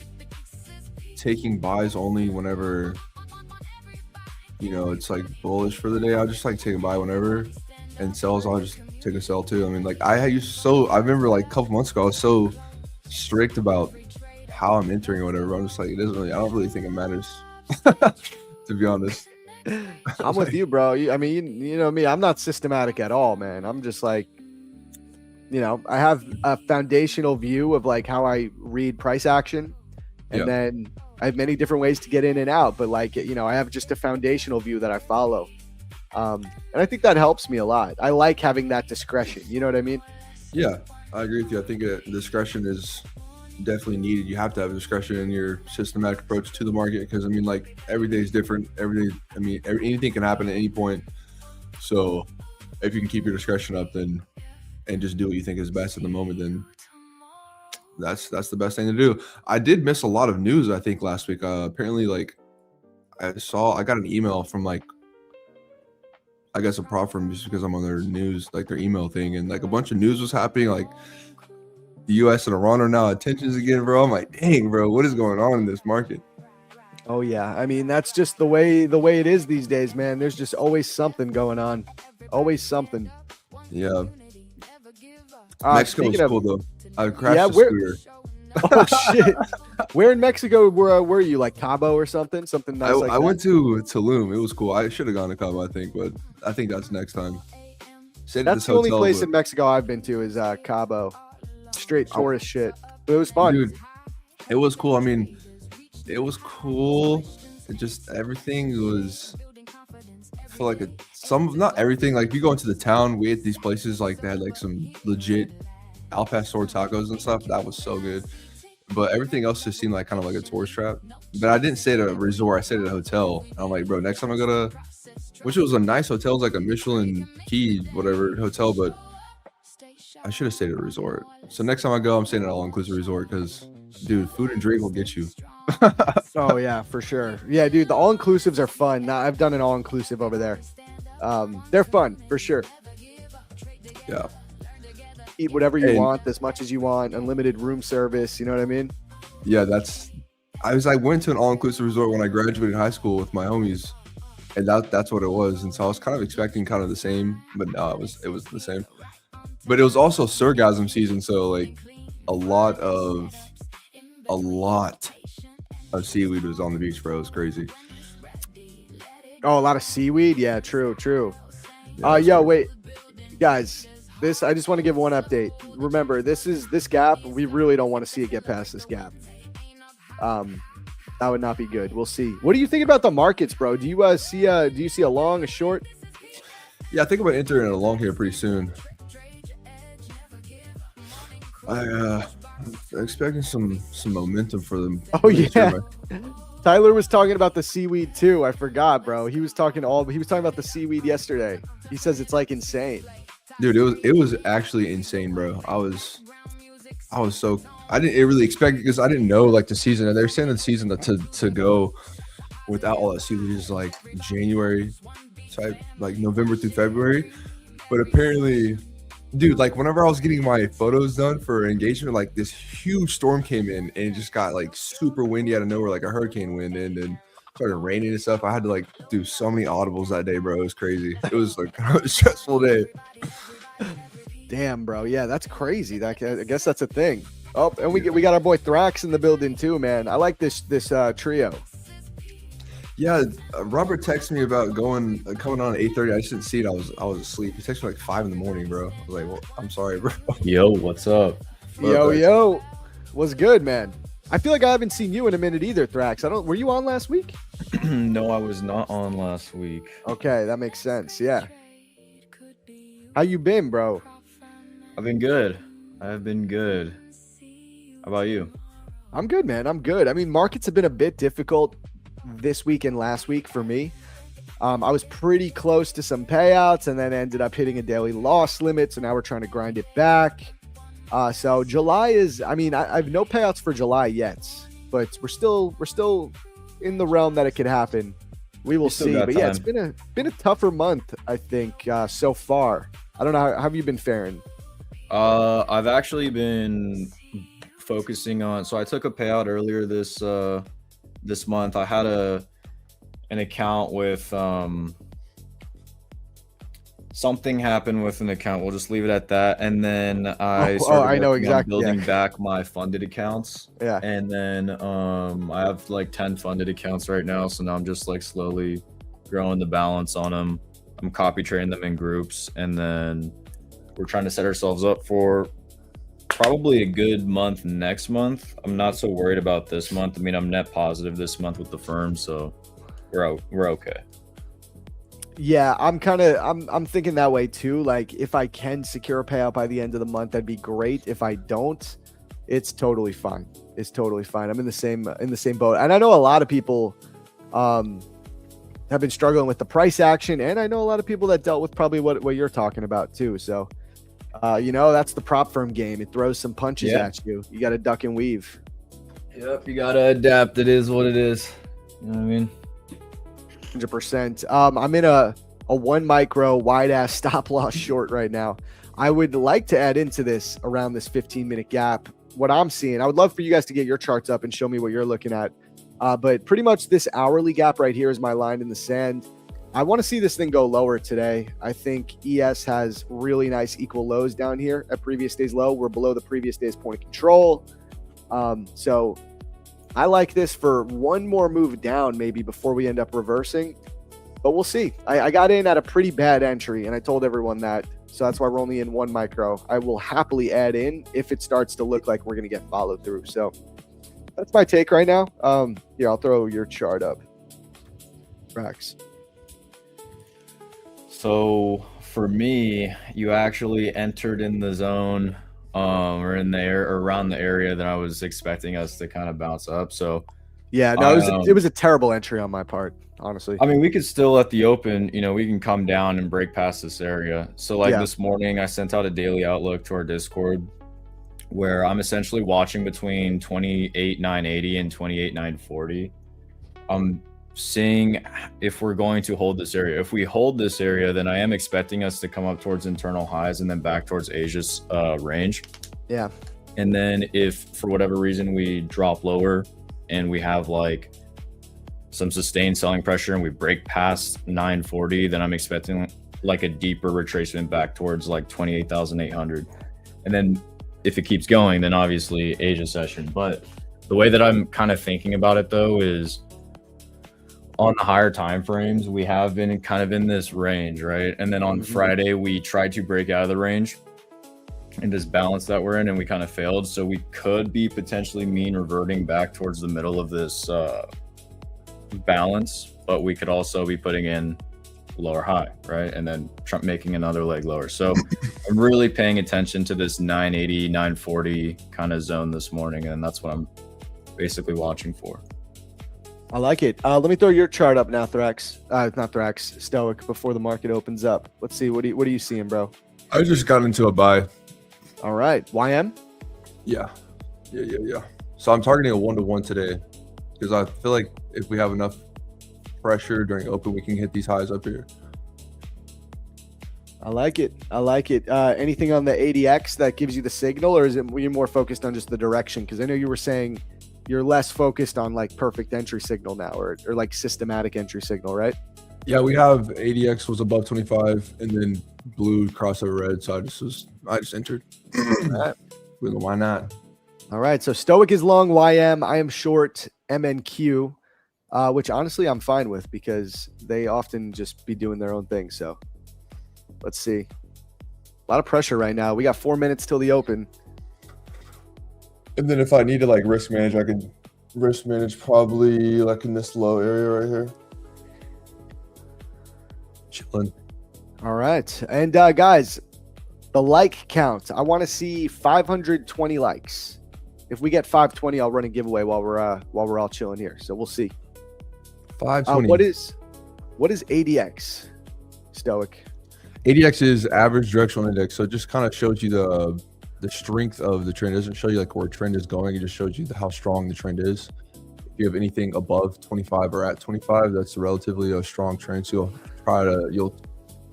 taking buys only whenever, you know, it's like bullish for the day. I'll just like take a buy whenever, and sells I'll just take a sell too. I mean, like I remember like a couple months ago I was so strict about how I'm entering or whatever. I'm just like, I don't really think it matters. To be honest. I'm with you, bro. I mean, you know me, I'm not systematic at all, man. I'm just like, you know, I have a foundational view of like how I read price action, and then I have many different ways to get in and out, but like, you know, I have just a foundational view that I follow. And I think that helps me a lot. I like having that discretion. You know what I mean? Yeah, I agree with you. I think discretion is definitely needed. You have to have discretion in your systematic approach to the market because, I mean, like every day is different. Every day, I mean, anything can happen at any point. So if you can keep your discretion up and just do what you think is best in the moment, then that's the best thing to do. I did miss a lot of news, I think, last week. Apparently, like I got an email from like, I guess a prop firm just because I'm on their news, like their email thing, and like a bunch of news was happening, like the U.S. and Iran are now at tensions again, bro. I'm like, dang, bro, what is going on in this market? Oh yeah, I mean that's just the way it is these days, man. There's just always something going on, always something. Yeah. Mexico is cool though. I crashed a scooter. Oh shit! Where in Mexico were you? Like Cabo or something? Something nice. I went to Tulum. It was cool. I should have gone to Cabo, I think, but I think that's next time. That's the only place in Mexico I've been to is Cabo. Straight tourist shit. But it was fun. Dude, it was cool. I mean, it was cool. It just everything was. I feel like not everything. Like if you go into the town, we ate these places like they had like some legit Al Pastor tacos and stuff. That was so good. But everything else just seemed like kind of like a tourist trap. But I didn't stay at a resort. I stayed at a hotel. And I'm like, bro, next time I go to, which was a nice hotel, it was like a Michelin key, whatever hotel, but I should have stayed at a resort. So next time I go, I'm staying at an all-inclusive resort because, dude, food and drink will get you. Oh yeah, for sure. Yeah, dude, the all-inclusives are fun. Now, I've done an all-inclusive over there. They're fun for sure. Yeah. Eat whatever you want, as much as you want, unlimited room service. You know what I mean? Yeah, I went to an all-inclusive resort when I graduated high school with my homies, and that's what it was. And so I was kind of expecting kind of the same, but no, it was the same. But it was also Surgasm season, so like a lot of seaweed was on the beach, bro. It was crazy. Oh, a lot of seaweed. Yeah, true. Yeah, wait, guys. I just want to give one update. Remember, this gap. We really don't want to see it get past this gap. That would not be good. We'll see. What do you think about the markets, bro? Do you see a long, a short? Yeah, I think about entering a long here pretty soon. I'm expecting some momentum for them. Oh yeah. Tyler was talking about the seaweed too. I forgot, bro. He was talking about the seaweed yesterday. He says it's like insane. Dude, it was actually insane, bro. I didn't really expect it because I didn't know like the season. And they're saying the season to go without all that seaweed is like January type, like November through February. But apparently, dude, like whenever I was getting my photos done for engagement, like this huge storm came in and it just got like super windy out of nowhere, like a hurricane wind, and then started raining and stuff. I had to like do so many audibles that day, bro. It was crazy. It was like a stressful day. Damn, bro. Yeah, that's crazy. I guess that's a thing. Oh, and we got our boy Thrax in the building too, man. I like this trio. Yeah, Robert texted me about coming on at 8:30. I just didn't see it. I was asleep. He texted me like 5 in the morning, bro. I was like, well, I'm sorry, bro. Yo, what's up? Yo, what's good, man? I feel like I haven't seen you in a minute either, Thrax. Were you on last week? No, I was not on last week. Okay, that makes sense. Yeah. How you been, bro? I've been good. How about you? I'm good, man. I'm good. I mean, markets have been a bit difficult this week and last week for me. I was pretty close to some payouts and then ended up hitting a daily loss limit. So now we're trying to grind it back. So July is, I have no payouts for July yet, but we're still in the realm that it could happen. We will see. But yeah, it's been a tougher month, I think, so far. I don't know. How have you been faring? I've actually been focusing on, so I took a payout earlier this month. I had an account with something happened with an account. We'll just leave it at that. And then I know exactly building back my funded accounts. Yeah. And then I have like 10 funded accounts right now. So now I'm just like slowly growing the balance on them. I'm copy trading them in groups, and then we're trying to set ourselves up for probably a good month next month. I'm not so worried about this month. I mean, I'm net positive this month with the firm, so we're okay. Yeah, I'm thinking that way too. Like, if I can secure a payout by the end of the month, that'd be great. If I don't, it's totally fine. I'm in the same boat. And I know a lot of people have been struggling with the price action, and I know a lot of people that dealt with probably what you're talking about too. So that's the prop firm game. It throws some punches at you. You got to duck and weave. Yep, you got to adapt. It is what it is. You know what I mean? 100%. I'm in a 1 micro wide ass stop loss short right now. I would like to add into this around this 15-minute gap. What I'm seeing, I would love for you guys to get your charts up and show me what you're looking at. But pretty much this hourly gap right here is my line in the sand. I want to see this thing go lower today. I think ES has really nice equal lows down here at previous day's low. We're below the previous day's point of control. So I like this for one more move down maybe before we end up reversing. But we'll see. I got in at a pretty bad entry, and I told everyone that. So that's why we're only in 1 micro. I will happily add in if it starts to look like we're going to get followed through. So that's my take right now. Here, I'll throw your chart up. Rex. So for me, you actually entered in the zone or in there or around the area that I was expecting us to kind of bounce up. So yeah, no, it was a terrible entry on my part, honestly. I mean, we could still at the open, we can come down and break past this area. So this morning I sent out a daily outlook to our Discord where I'm essentially watching between 28,980 and 28,940. I'm seeing if we're going to hold this area. If we hold this area, then I am expecting us to come up towards internal highs and then back towards Asia's range. Yeah. And then if for whatever reason we drop lower and we have like some sustained selling pressure and we break past 940, then I'm expecting like a deeper retracement back towards like 28,800. And then if it keeps going, then obviously Asia session. But the way that I'm kind of thinking about it though is on the higher time frames, we have been kind of in this range, right? And then on Friday, we tried to break out of the range in this balance that we're in, and we kind of failed. So we could be potentially mean reverting back towards the middle of this balance, but we could also be putting in lower high, right? And then making another leg lower. So I'm really paying attention to this 980, 940 kind of zone this morning, and that's what I'm basically watching for. I like it. Let me throw your chart up now, Thrax. Not Thrax, Stoic, before the market opens up. Let's see. What are you seeing, bro? I just got into a buy. All right. YM? Yeah. So I'm targeting a 1-to-1 today because I feel like if we have enough pressure during open, we can hit these highs up here. I like it. Anything on the ADX that gives you the signal, or is it you're more focused on just the direction? Because I know you were saying you're less focused on like perfect entry signal now, or like systematic entry signal, right? Yeah, we have ADX was above 25 and then blue crossover red. So I just entered. Right. Why not? All right. So Stoic is long YM. I am short MNQ. which honestly I'm fine with because they often just be doing their own thing. So let's see. A lot of pressure right now. We got 4 minutes till the open. And then if I need to like risk manage, I can risk manage probably like in this low area right here. Chilling. All right. And guys, the like count. I want to see 520 likes. If we get 520, I'll run a giveaway while we're all chilling here. So we'll see. 520. What is ADX, Stoic? ADX is average directional index, so it just kind of shows you the strength of the trend. It doesn't show you like where a trend is going. It just shows you how strong the trend is. If you have anything above 25 or at 25, that's relatively a strong trend. So you'll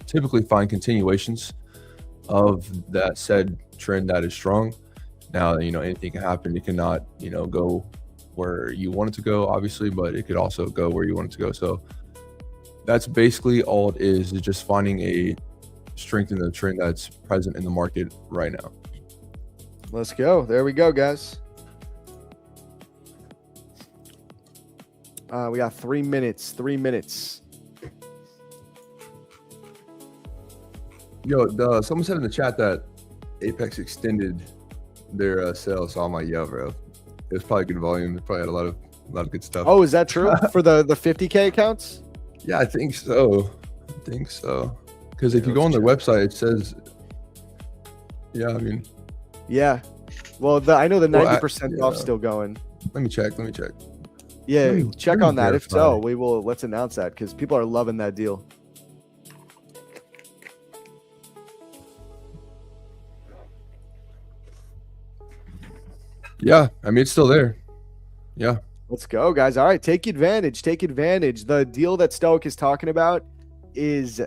typically find continuations of that said trend that is strong. Now, anything can happen. It cannot, go where you want it to go, obviously, but it could also go where you want it to go. So that's basically all it is just finding a strength in the trend that's present in the market right now. Let's go. There we go, guys. We got 3 minutes. 3 minutes. Yo, someone said in the chat that Apex extended their sale, so I'm like, yeah, bro. It was probably good volume. They probably had a lot of good stuff. Oh, is that true for the 50K accounts? Yeah, I think so. Because if you go on their website, it says, yeah, I mean. Yeah. Well, I know the 90% off still going. Let me check. Yeah, check on that. Verify. If so, let's announce that because people are loving that deal. Yeah, I mean, it's still there. Yeah. Let's go, guys. All right, take advantage. The deal that Stoic is talking about is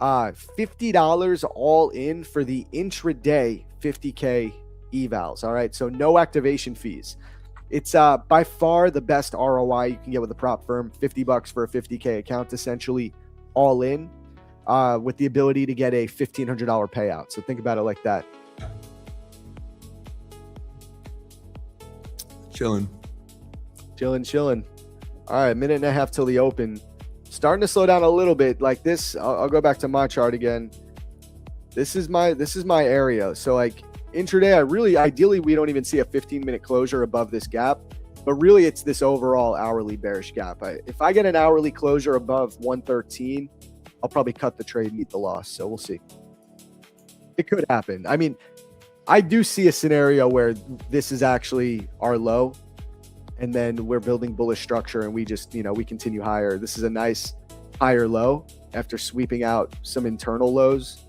$50 all in for the intraday 50K evals. All right, so no activation fees. It's by far the best ROI you can get with a prop firm. $50 for a 50K account, essentially all in, with the ability to get a $1,500 payout. So think about it like that. Chilling. All right, minute and a half till the open. Starting to slow down a little bit. Like this, I'll go back to my chart again. This is my area. So like intraday, ideally we don't even see a 15-minute closure above this gap, but really it's this overall hourly bearish gap. If I get an hourly closure above 113, I'll probably cut the trade and eat the loss. So we'll see. It could happen. I mean, I do see a scenario where this is actually our low, and then we're building bullish structure and we just, we continue higher. This is a nice higher low after sweeping out some internal lows,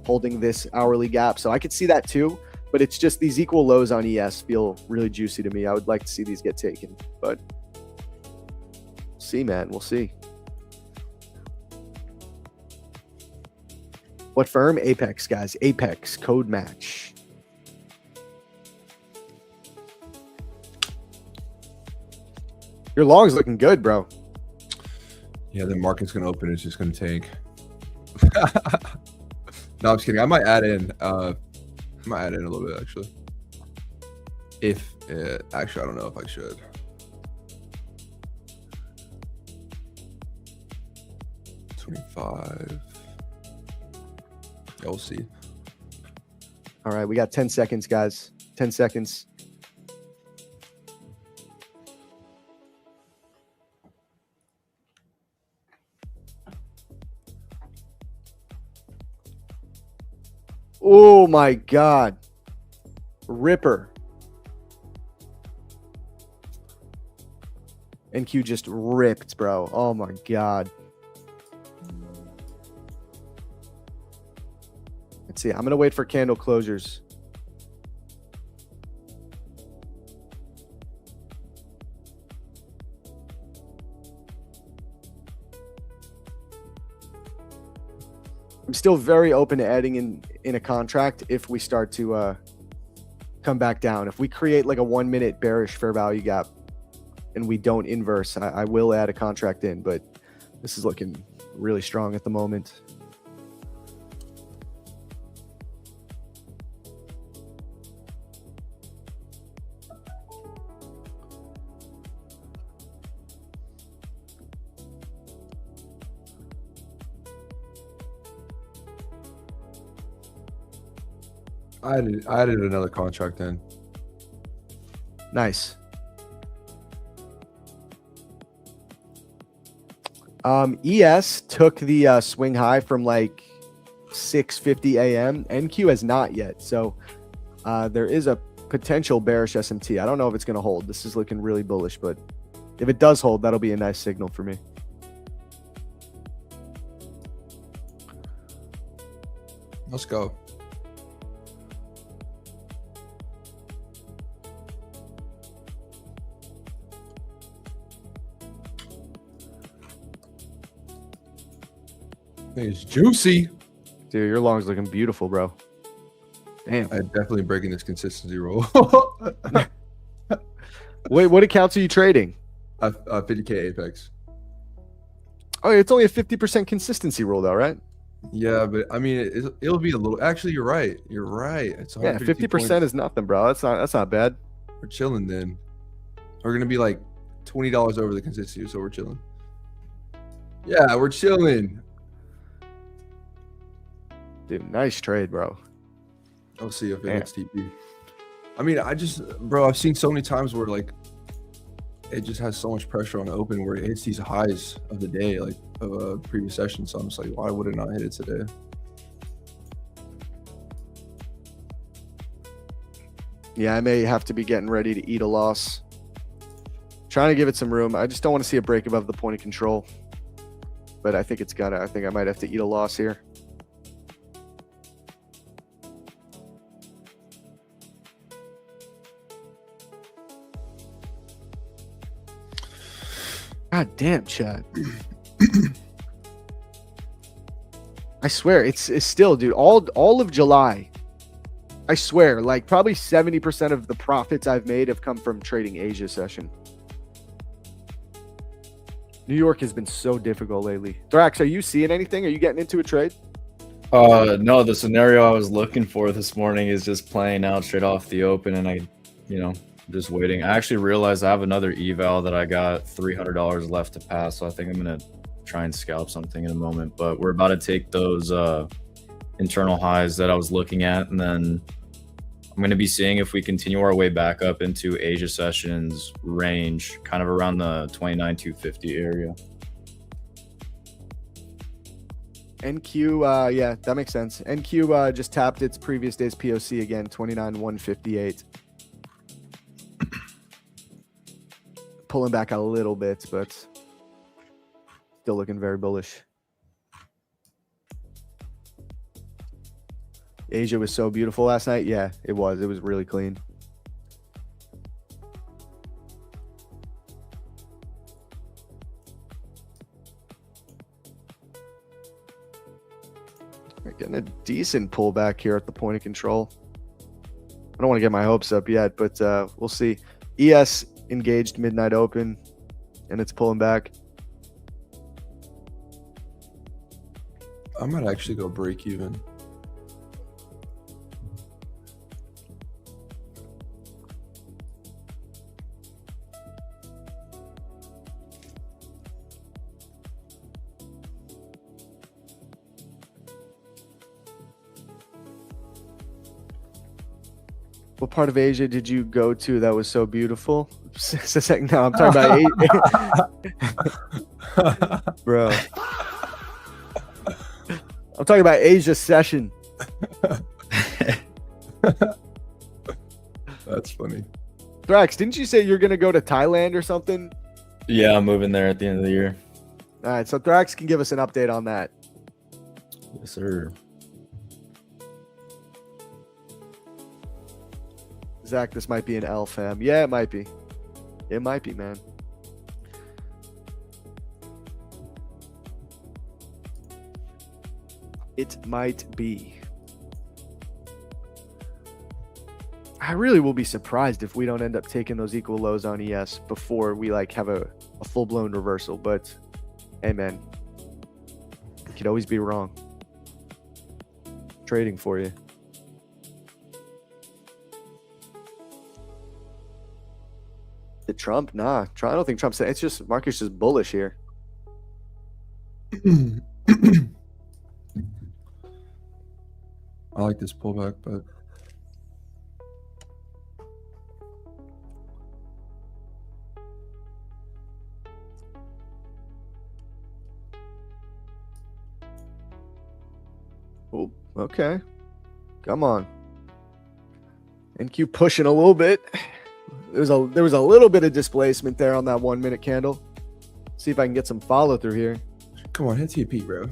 holding this hourly gap. So I could see that too, but it's just these equal lows on ES feel really juicy to me. I would like to see these get taken, but we'll see, man. We'll see. What firm? Apex, guys. Apex code match. Your long's looking good, bro. Yeah, the market's gonna open. It's just gonna tank. No, I'm just kidding. I might add in. A little bit actually. Actually, I don't know if I should. $25. Yeah, we'll see. All right, we got 10 seconds, guys. 10 seconds. Oh my God. Ripper. NQ just ripped, bro. Oh my God. Let's see. I'm going to wait for candle closures. I'm still very open to adding in a contract if we start to come back down. If we create like a 1 minute bearish fair value gap and we don't inverse, I will add a contract in, but this is looking really strong at the moment. I added another contract in. Nice. ES took the swing high from like 6:50 a.m. NQ has not yet, so there is a potential bearish SMT. I don't know if it's going to hold. This is looking really bullish, but if it does hold, that'll be a nice signal for me. Let's go. It's juicy. Dude, your long's looking beautiful, bro. Damn. I'm definitely breaking this consistency rule. Wait, what accounts are you trading? 50K Apex. Oh, it's only a 50% consistency rule, though, right? Yeah, but I mean, it'll be a little. Actually, you're right. You're right. It's Yeah, 50% is nothing, bro. That's not bad. We're chilling then. We're gonna be like $20 over the consistency, so we're chilling. Yeah, we're chilling. Dude, nice trade, bro. I'll see if it hits TP. I mean, bro, I've seen so many times where like it just has so much pressure on the open where it hits these highs of the day, like of a previous session. So I'm just like, why would it not hit it today? Yeah, I may have to be getting ready to eat a loss. Trying to give it some room. I just don't want to see a break above the point of control. But I think I think I might have to eat a loss here. God damn, Chad. I swear, it's still, dude, all of July. I swear, like probably 70% of the profits I've made have come from trading Asia session. New York has been so difficult lately. Thrax, are you seeing anything? Are you getting into a trade? No, the scenario I was looking for this morning is just playing out straight off the open, and just waiting. I actually realized I have another eval that I got $300 left to pass, so I think I'm gonna try and scalp something in a moment. But we're about to take those internal highs that I was looking at, and then I'm gonna be seeing if we continue our way back up into Asia sessions range, kind of around the 29,250 area. NQ, yeah, that makes sense. NQ just tapped its previous day's POC again, 29,158. Pulling back a little bit, but still looking very bullish. Asia was so beautiful last night. Yeah, it was. It was really clean. We're getting a decent pullback here at the point of control. I don't want to get my hopes up yet, but we'll see. ES engaged midnight open, and it's pulling back. I might actually go break even. What part of Asia did you go to that was so beautiful? No, I'm talking about Asia. Bro. I'm talking about Asia session. That's funny. Thrax, didn't you say you're going to go to Thailand or something? Yeah, I'm moving there at the end of the year. All right, so Thrax can give us an update on that. Yes, sir. Zach, this might be an L, fam. Yeah, it might be. It might be, man. It might be. I really will be surprised if we don't end up taking those equal lows on ES before we like have a full-blown reversal. But, hey, man, you could always be wrong. Trading for you. Did Trump? Nah, I don't think Trump's. It's just market's just bullish here. I like this pullback, but Okay. Come on. NQ pushing a little bit. There was a little bit of displacement there on that 1 minute candle. See if I can get some follow through here. Come on, hit TP, bro.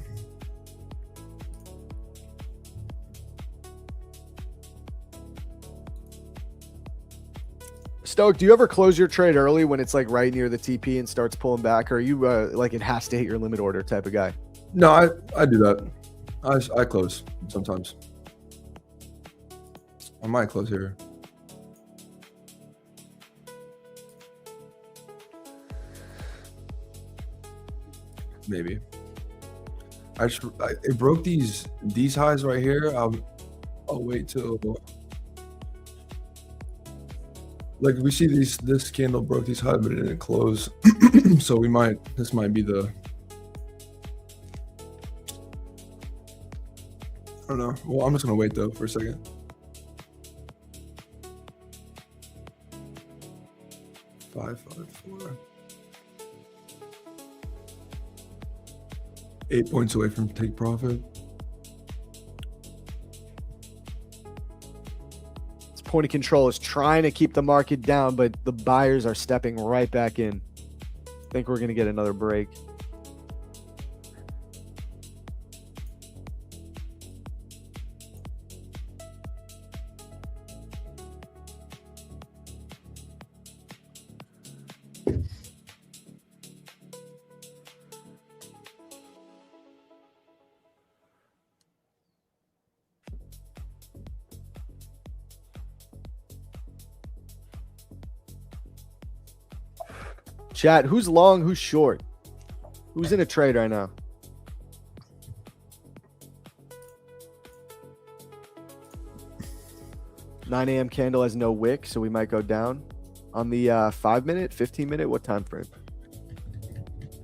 Stoke, do you ever close your trade early when it's like right near the TP and starts pulling back? Or are you like it has to hit your limit order type of guy? No, I do that. I close sometimes. I might close here. Maybe. It broke these highs right here. I'll wait till like we see this candle broke these highs, but it didn't close. So this might be the, I don't know. Well, I'm just gonna wait though for a second. Five, 4. 8 points away from take profit. This point of control is trying to keep the market down, but the buyers are stepping right back in. I think we're going to get another break. Chat, who's long, who's short? Who's in a trade right now? $9 a.m. candle has no wick, so we might go down. On the 5 minute, 15 minute, what time frame?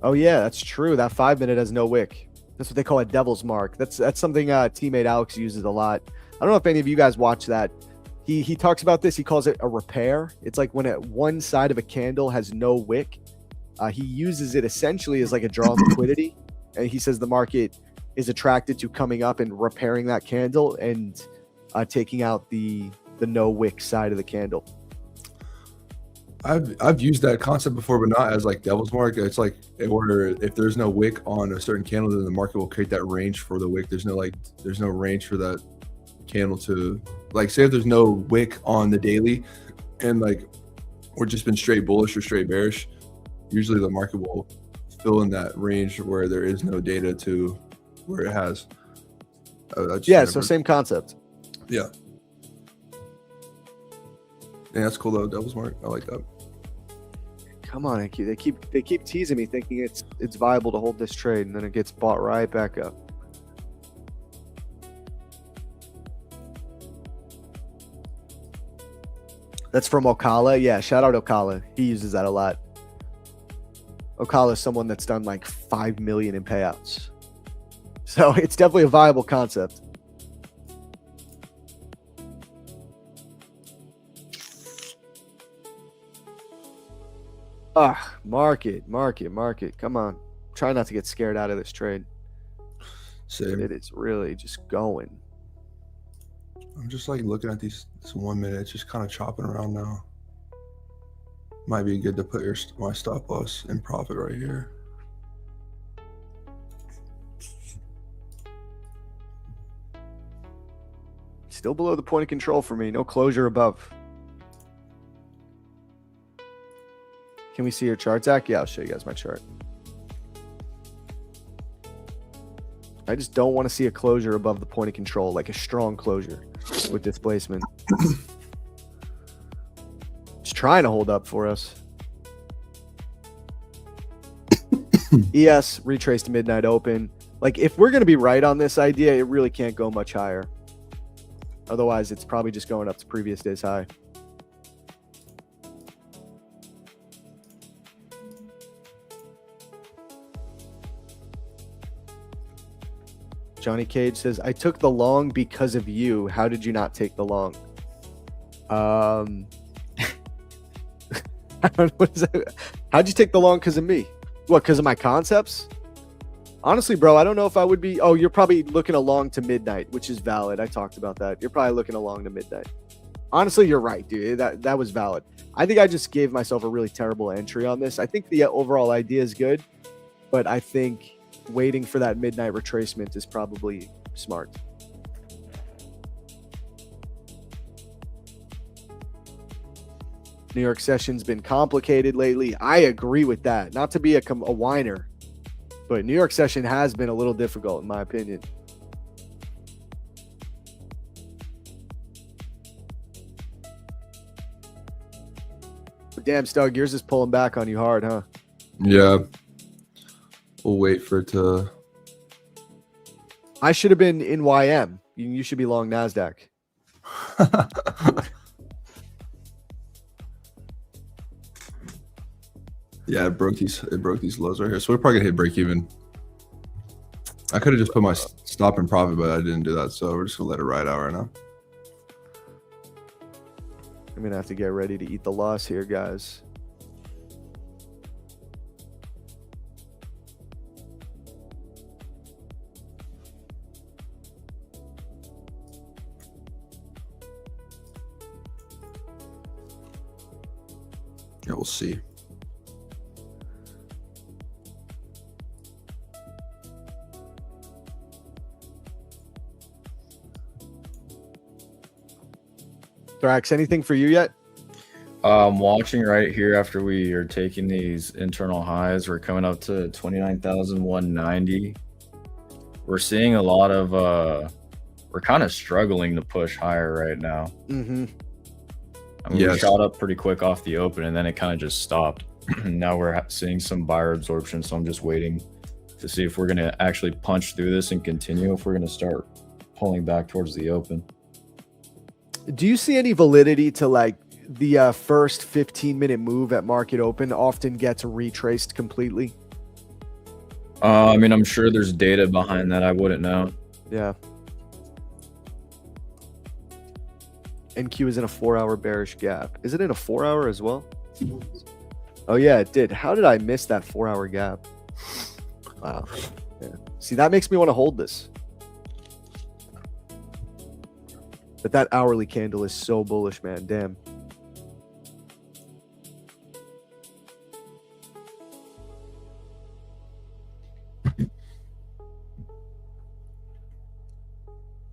Oh yeah, that's true. That 5 minute has no wick. That's what they call a devil's mark. That's something Tmade Alex uses a lot. I don't know if any of you guys watch that. He talks about this. He calls it a repair. It's like when one side of a candle has no wick. He uses it essentially as like a draw of liquidity. And he says the market is attracted to coming up and repairing that candle and taking out the no wick side of the candle. I've used that concept before, but not as like devil's mark. It's like if there's no wick on a certain candle, then the market will create that range for the wick. There's no range for that candle to, like, say if there's no wick on the daily and like we're just been straight bullish or straight bearish, usually the market will fill in that range where there is no data to where it has. So same concept. Yeah. Yeah, that's cool though. Devil's mark. I like that. Come on, NQ. They keep teasing me, thinking it's viable to hold this trade, and then it gets bought right back up. That's from Ocala. Yeah, shout out Ocala. He uses that a lot. Ocala is someone that's done like 5 million in payouts. So it's definitely a viable concept. Market. Come on. Try not to get scared out of this trade. Same. It is really just going. I'm just like looking at this 1 minute. It's just kind of chopping around now. Might be good to put my stop loss in profit right here. Still below the point of control for me. No closure above. Can we see your chart, Zach? Yeah, I'll show you guys my chart. I just don't want to see a closure above the point of control, like a strong closure with displacement. It's trying to hold up for us. ES retraced midnight open. Like, if we're going to be right on this idea, it really can't go much higher. Otherwise, it's probably just going up to previous day's high. Johnny Cage says, I took the long because of you. How did you not take the long? I don't know. What is that? How'd you take the long because of me? What, because of my concepts? Honestly, bro, I don't know if I would be. Oh, you're probably looking along to midnight, which is valid. I talked about that. You're probably looking along to midnight. Honestly, you're right, dude. That was valid. I think I just gave myself a really terrible entry on this. I think the overall idea is good, but I think waiting for that midnight retracement is probably smart. New York session's been complicated lately. I agree with that. Not to be a whiner, but New York session has been a little difficult in my opinion. But damn, Stug, yours is pulling back on you hard, huh? Yeah. We'll wait for it to. I should have been in YM. You should be long NASDAQ. Yeah, it broke these lows right here. So we're probably gonna hit break even. I could have just put my stop in profit, but I didn't do that. So we're just gonna let it ride out right now. I'm gonna have to get ready to eat the loss here, guys. Yeah, we'll see. Thrax, anything for you yet? I'm watching right here after we are taking these internal highs. We're coming up to 29,190. We're seeing a lot of we're kind of struggling to push higher right now. Mm-hmm. I mean, we shot up pretty quick off the open and then it kind of just stopped. Now we're seeing some buyer absorption, so I'm just waiting to see if we're going to actually punch through this and continue, if we're going to start pulling back towards the open. Do you see any validity to like the first 15-minute move at market open often gets retraced completely? I mean, I'm sure there's data behind that. I wouldn't know. Yeah. NQ is in a 4-hour bearish gap. Is it in a 4-hour as well? Oh yeah, it did. How did I miss that 4-hour gap? Wow. Yeah. See, that makes me want to hold this. But that hourly candle is so bullish, man. Damn.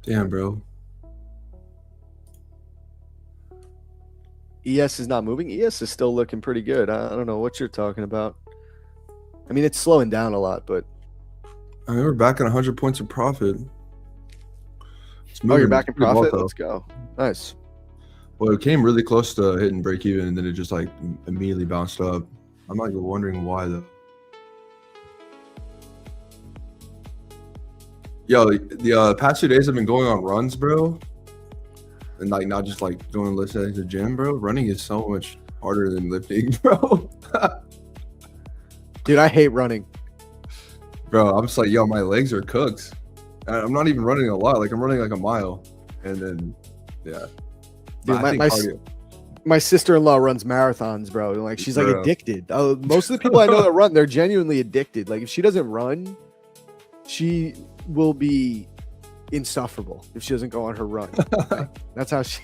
Damn, bro. ES is not moving. ES is still looking pretty good. I don't know what you're talking about. I mean, it's slowing down a lot, but... I mean, we're back in 100 points of profit. Oh, you're back in profit? Let's go. Nice. Well, it came really close to hitting break even, and then it just like immediately bounced up. I'm like wondering why though. Yo, the past 2 days I've been going on runs, bro, and like not just like going to the gym, bro. Running is so much harder than lifting, bro. Dude, I hate running. Bro, I'm just like, yo, my legs are cooked. I'm not even running a lot. Like I'm running like a mile, and then yeah. Dude, my sister-in-law runs marathons, bro. Like she's like addicted. Most of the people I know that run, they're genuinely addicted. Like if she doesn't run, she will be insufferable if she doesn't go on her run. Like, that's how she.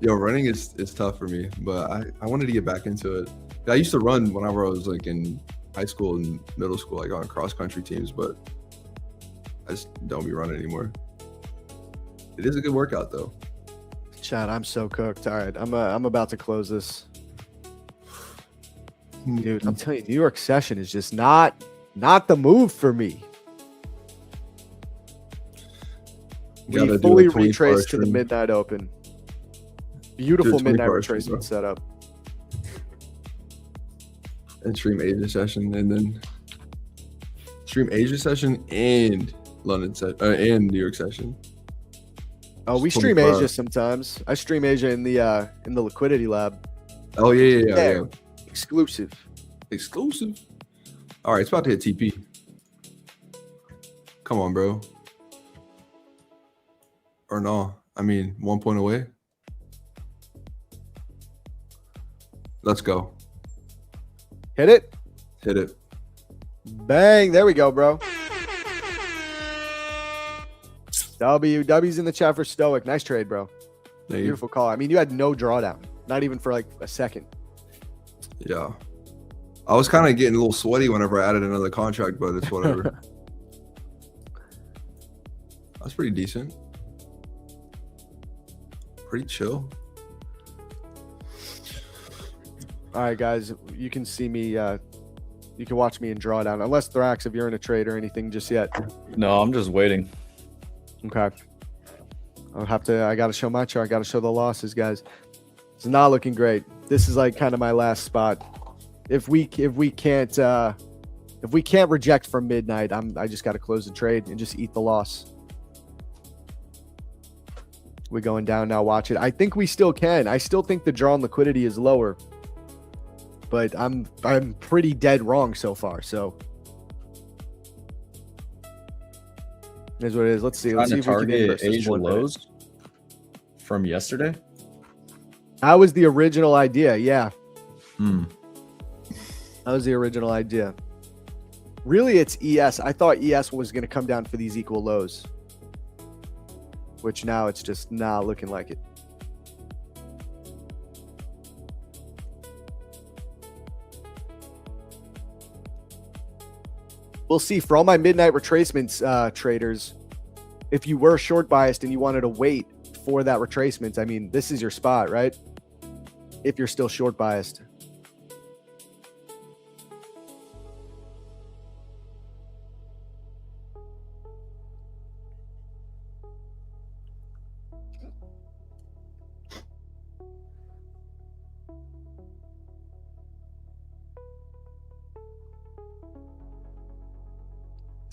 Yo, running is tough for me, but I wanted to get back into it. I used to run whenever I was like in high school and middle school, like on cross country teams, but I just don't be running anymore. It is a good workout though. Chad, I'm so cooked. All right, I'm about to close this. Dude, I'm telling you, New York session is just not the move for me. We fully retraced to the midnight open. Beautiful midnight retracement setup. And stream Asia session, and then stream Asia session and London and New York session. Oh, we stream Asia sometimes. I stream Asia in the liquidity lab. Oh yeah. Exclusive. All right, it's about to hit TP. Come on, bro. Or no? I mean, 1 point away. Let's go. Hit it. Bang. There we go, bro. W's in the chat for Stoic. Nice trade, bro. Thank you. Beautiful call. I mean, you had no drawdown. Not even for like a second. Yeah. I was kind of getting a little sweaty whenever I added another contract, but it's whatever. That's pretty decent. Pretty chill. All right, guys. You can see me. You can watch me in drawdown. Unless Thrax, if you're in a trade or anything just yet. No, I'm just waiting. Okay. I got to show my chart. I got to show the losses, guys. It's not looking great. This is like kind of my last spot. If we can't reject from midnight, I just got to close the trade and just eat the loss. We're going down now. Watch it. I think we still can. I still think the drawn liquidity is lower, but I'm pretty dead wrong so far. So here's what it is. Let's see. Let's see if we can target Asia lows from yesterday. That was the original idea. Yeah. Hmm. That was the original idea. Really, it's ES. I thought ES was going to come down for these equal lows, which now it's just not looking like it. We'll see. For all my midnight retracements traders, if you were short biased and you wanted to wait for that retracement, I mean, this is your spot, right? If you're still short biased.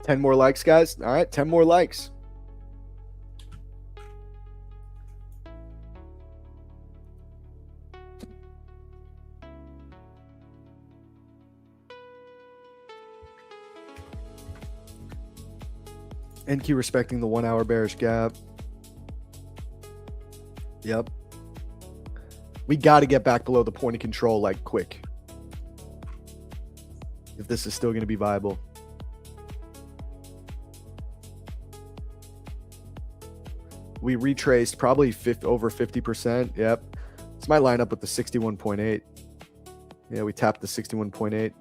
Ten more likes, guys. All right, 10 more likes. NQ respecting the 1 hour bearish gap. Yep. We got to get back below the point of control like quick, if this is still going to be viable. We retraced probably over 50%. Yep. This might line up with the 61.8. Yeah, we tapped the 61.8.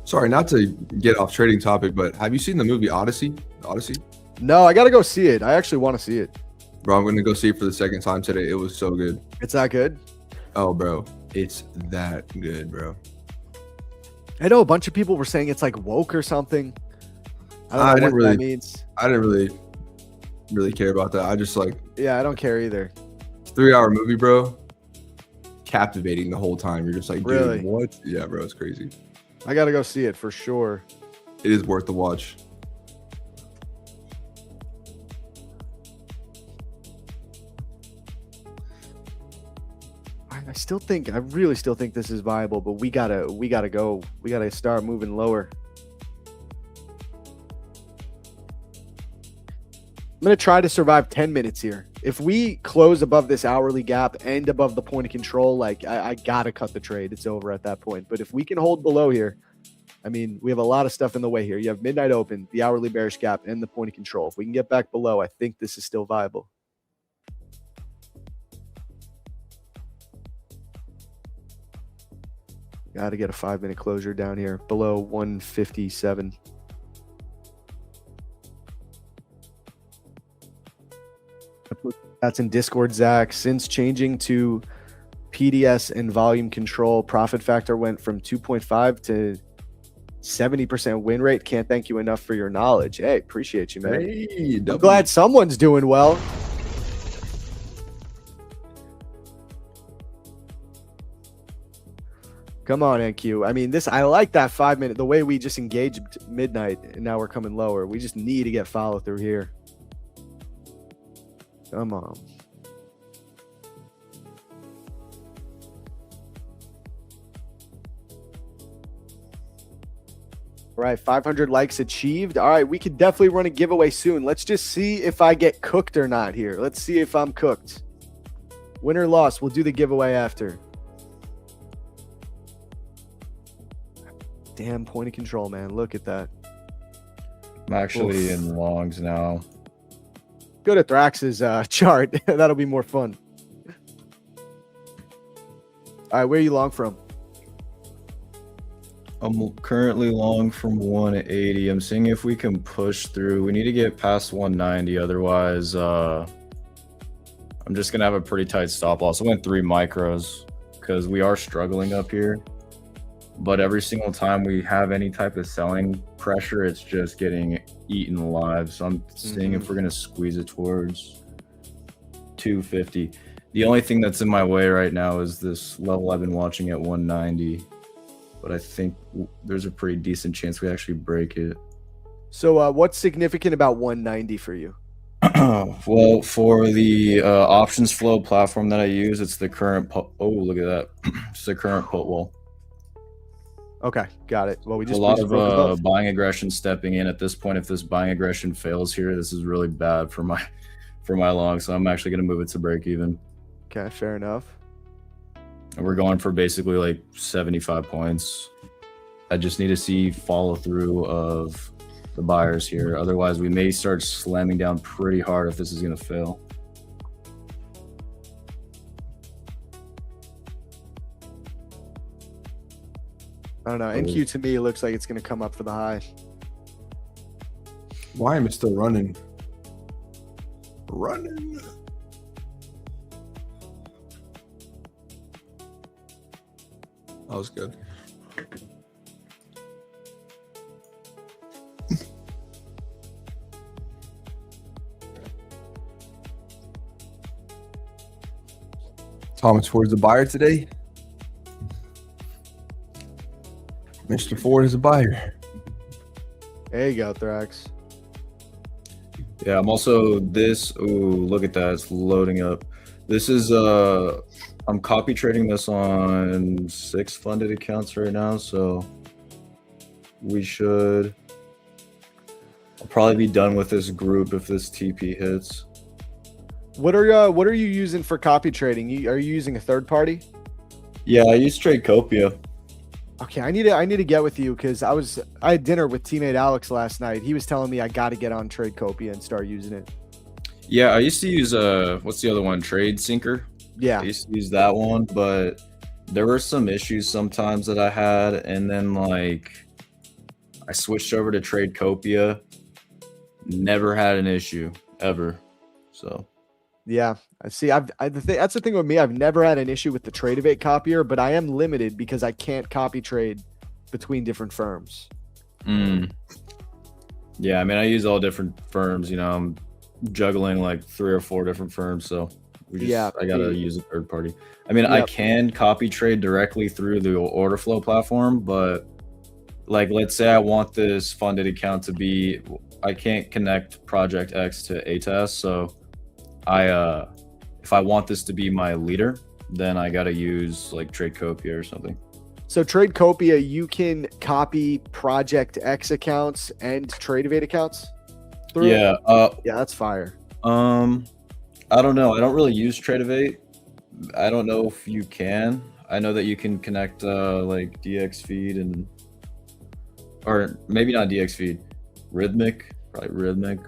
Sorry, not to get off trading topic, but have you seen the movie Odyssey? Odyssey? No, I got to go see it. I actually want to see it. Bro, I'm going to go see it for the second time today. It was so good. It's that good? Oh, bro. It's that good, bro. I know a bunch of people were saying it's like woke or something. I don't know what that means. I didn't really care about that. I just like... Yeah, I don't care either. 3-hour movie, bro. Captivating the whole time. You're just like, dude, really? What? Yeah, bro, it's crazy. I got to go see it for sure. It is worth the watch. I really still think this is viable, but we gotta go. We gotta start moving lower. I'm gonna try to survive 10 minutes here. If we close above this hourly gap and above the point of control, like I gotta cut the trade. It's over at that point. But if we can hold below here, I mean, we have a lot of stuff in the way here. You have midnight open, the hourly bearish gap, and the point of control. If we can get back below, I think this is still viable. Got to get a 5-minute closure down here below 157. That's in Discord, Zach. Since changing to PDS and volume control, profit factor went from 2.5 to 70% win rate. Can't thank you enough for your knowledge. Hey, appreciate you, man. Hey, I'm glad someone's doing well. Come on, NQ. I mean, I like that 5-minute, the way we just engaged midnight and now we're coming lower. We just need to get follow through here. Come on. All right, 500 likes achieved. All right, we could definitely run a giveaway soon. Let's just see if I get cooked or not here. Let's see if I'm cooked. Win or loss, we'll do the giveaway after. Damn point of control, man. Look at that. I'm actually Oof. in longs now. Go to Thrax's chart. That'll be more fun. All right, where are you long from? I'm currently long from 180. I'm seeing if we can push through. We need to get past 190. Otherwise, I'm just going to have a pretty tight stop loss. I went 3 micros because we are struggling up here. But every single time we have any type of selling pressure, it's just getting eaten alive. So I'm seeing if we're going to squeeze it towards 250. The only thing that's in my way right now is this level I've been watching at 190. But I think there's a pretty decent chance we actually break it. So what's significant about 190 for you? Well, for the options flow platform that I use, it's the current oh, look at that. It's the current put wall. Okay, got it. Well, we just A lot broke above. of buying aggression stepping in at this point. If this buying aggression fails here, this is really bad for my long. So I'm actually going to move it to break even. Okay, fair enough. And we're going for basically like 75 points. I just need to see follow through of the buyers here. Otherwise, we may start slamming down pretty hard if this is going to fail. I don't know. NQ to me looks like it's going to come up for the high. Why am I still running? Running. That was good. Thomas Ford is a buyer today. Mr. Ford is a buyer. There you go, Thrax. Yeah, I'm also this. Ooh, look at that. It's loading up. This is I'm copy trading this on 6 funded accounts right now, so we should I'll probably be done with this group if this TP hits. What are you using for copy trading? Are you using a third party? Yeah, I use Tradecopia. Okay, I need to get with you because I had dinner with Tmade Alex last night. He was telling me I got to get on Tradecopia and start using it. Yeah, I used to use what's the other one? Trade Syncer. Yeah. I used to use that one, but there were some issues sometimes that I had, and then like I switched over to Tradecopia. Never had an issue ever. So Yeah, I see. That's the thing with me. I've never had an issue with the Tradevate copier, but I am limited because I can't copy trade between different firms. Yeah, I mean, I use all different firms. You know, I'm juggling like 3 or 4 different firms, so I gotta use a third party. I mean, I can copy trade directly through the order flow platform, but like, let's say I want this funded account to be, I can't connect Project X to ATAS, so if I want this to be my leader, then I gotta use like Tradecopia or something. So Tradecopia, you can copy Project X accounts and Tradevate accounts through? Yeah. Yeah, that's fire. I don't know. I don't really use Tradevate. I don't know if you can. I know that you can connect like DX feed or maybe not DX feed, Rhythmic, probably Rhythmic.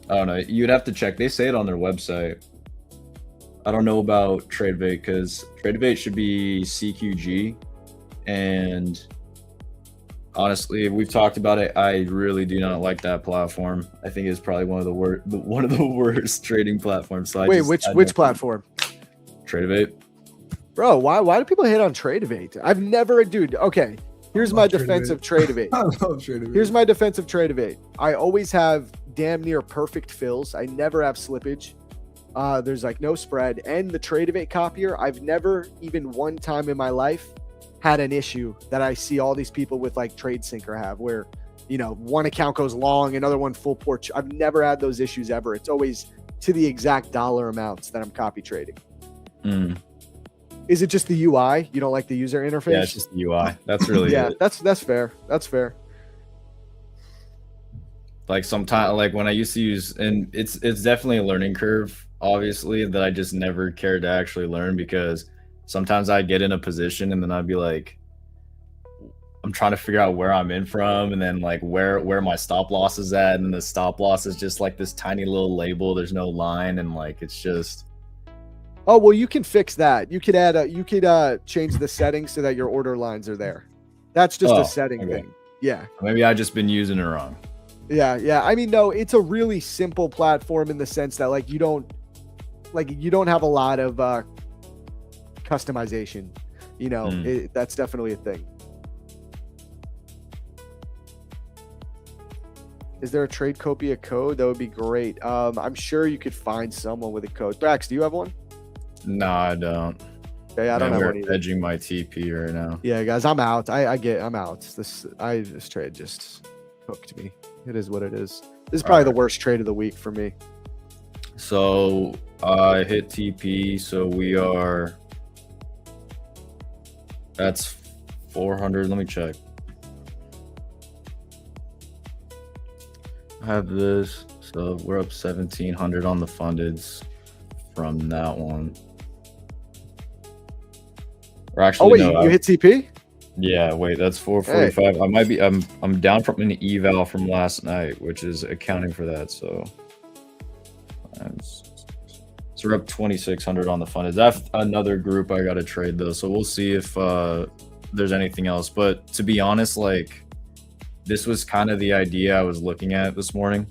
I don't know. You'd have to check. They say it on their website. I don't know about Tradevate because Tradevate should be CQG, and honestly, we've talked about it. I really do not like that platform. I think it's probably one of the worst trading platforms. So Which platform? Tradevate. Bro, why do people hate on Tradevate? I've never, dude. Okay, here's my defense of Tradevate. I love Tradevate. Here's my defense of Tradevate. I always have damn near perfect fills. I never have slippage. There's like no spread, and the Tradevate copier, I've never even one time in my life had an issue that I see all these people with like Trade Syncer have, where one account goes long, another one full port. I've never had those issues ever. It's always to the exact dollar amounts that I'm copy trading. Is it just the UI? You don't like the user interface? Yeah, it's just the UI. That's really yeah. it. That's fair. That's fair. Like sometimes, like when I used to use, and it's definitely a learning curve, obviously, that I just never cared to actually learn, because sometimes I'd get in a position and then I'd be like, I'm trying to figure out where I'm in from, and then like where my stop loss is at, and the stop loss is just like this tiny little label. There's no line, and like it's just. Oh well, you can fix that. You could change the settings so that your order lines are there. That's just a setting thing. Yeah. Maybe I just been using it wrong. Yeah. I mean, no, it's a really simple platform in the sense that like you don't have a lot of customization. You know, that's definitely a thing. Is there a trade copia code? That would be great. I'm sure you could find someone with a code. Brax, do you have one? No, I don't. Okay, I don't have one either. Edging my TP right now. Yeah, guys, I'm out. I'm out. This trade just hooked me. It is what it is. This is probably the worst trade of the week for me. So I hit TP. So we are. That's 400. Let me check. I have this. So we're up 1,700 on the fundeds from that one. Or actually, you hit TP? Yeah, wait, that's 445. Hey. I might be. I'm down from an eval from last night, which is accounting for that. So we're up 2,600 on the funded. That's another group I got to trade though. So we'll see if there's anything else. But to be honest, like this was kind of the idea I was looking at this morning.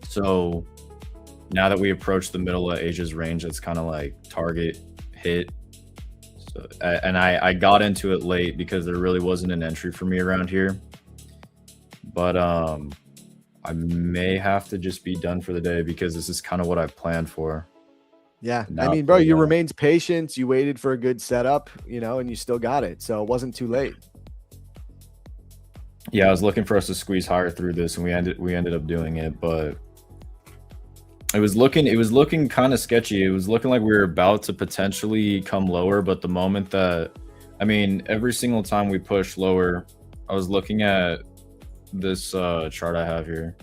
So now that we approach the middle of Asia's range, it's kind of like target hit. So, and I got into it late because there really wasn't an entry for me around here. But I may have to just be done for the day because this is kind of what I planned for. Yeah. I mean, bro, you remained patient. You waited for a good setup, you know, and you still got it. So it wasn't too late. Yeah, I was looking for us to squeeze higher through this, and we ended up doing it, but it was looking kind of sketchy. It was looking like we were about to potentially come lower, but the moment that, I mean, every single time we push lower, I was looking at this chart I have here.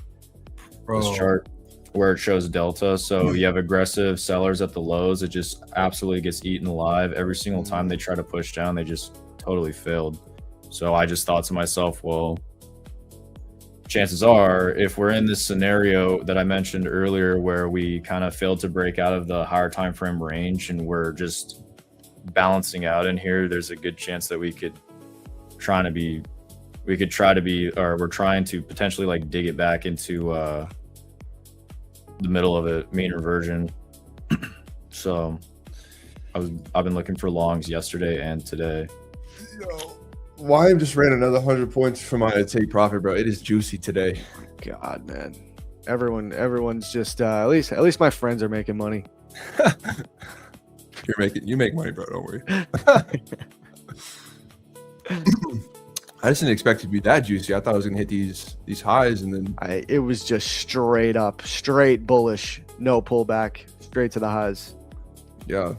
This chart where it shows delta. So you have aggressive sellers at the lows. It just absolutely gets eaten alive. Every single time they try to push down, they just totally failed. So I just thought to myself, well, chances are if we're in this scenario that I mentioned earlier where we kind of failed to break out of the higher time frame range and we're just balancing out in here, there's a good chance that we're trying to potentially like dig it back into the middle of it, mean reversion. So I've been looking for longs yesterday and today. YM just ran another 100 points for my take profit, bro. It is juicy today. God, man. Everyone's just at least my friends are making money. You make money, bro. Don't worry. I just didn't expect it to be that juicy. I thought I was gonna hit these highs, and then it was just straight up, straight bullish, no pullback, straight to the highs. Yeah,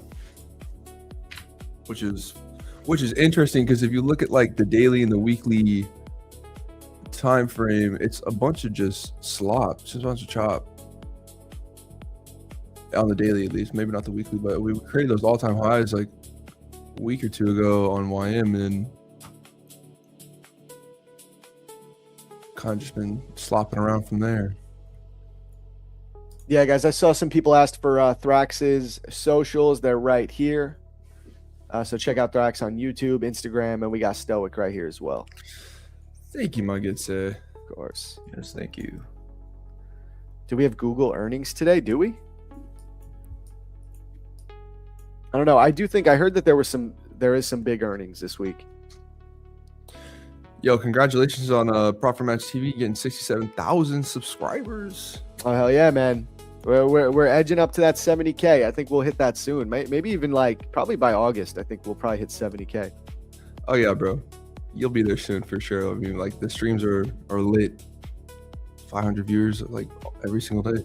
which is interesting because if you look at like the daily and the weekly time frame, it's a bunch of just slop, just a bunch of chop. On the daily, at least, maybe not the weekly, but we created those all-time highs like a week or two ago on YM, and kind of just been slopping around from there. Yeah, guys, I saw some people asked for Thrax's socials. They're right here. So check out Thrax on YouTube, Instagram, and we got Stoic right here as well. Thank you, my good sir. Of course. Yes, thank you. Do we have Google earnings today? Do we? I don't know. I heard that there is some big earnings this week. Yo, congratulations on Prop Match TV getting 67,000 subscribers. Oh hell yeah, man. We're edging up to that 70K. I think we'll hit that soon. Maybe even like probably by August. I think we'll probably hit 70K. Oh yeah, bro. You'll be there soon for sure. I mean, like the streams are lit. 500 viewers like every single day.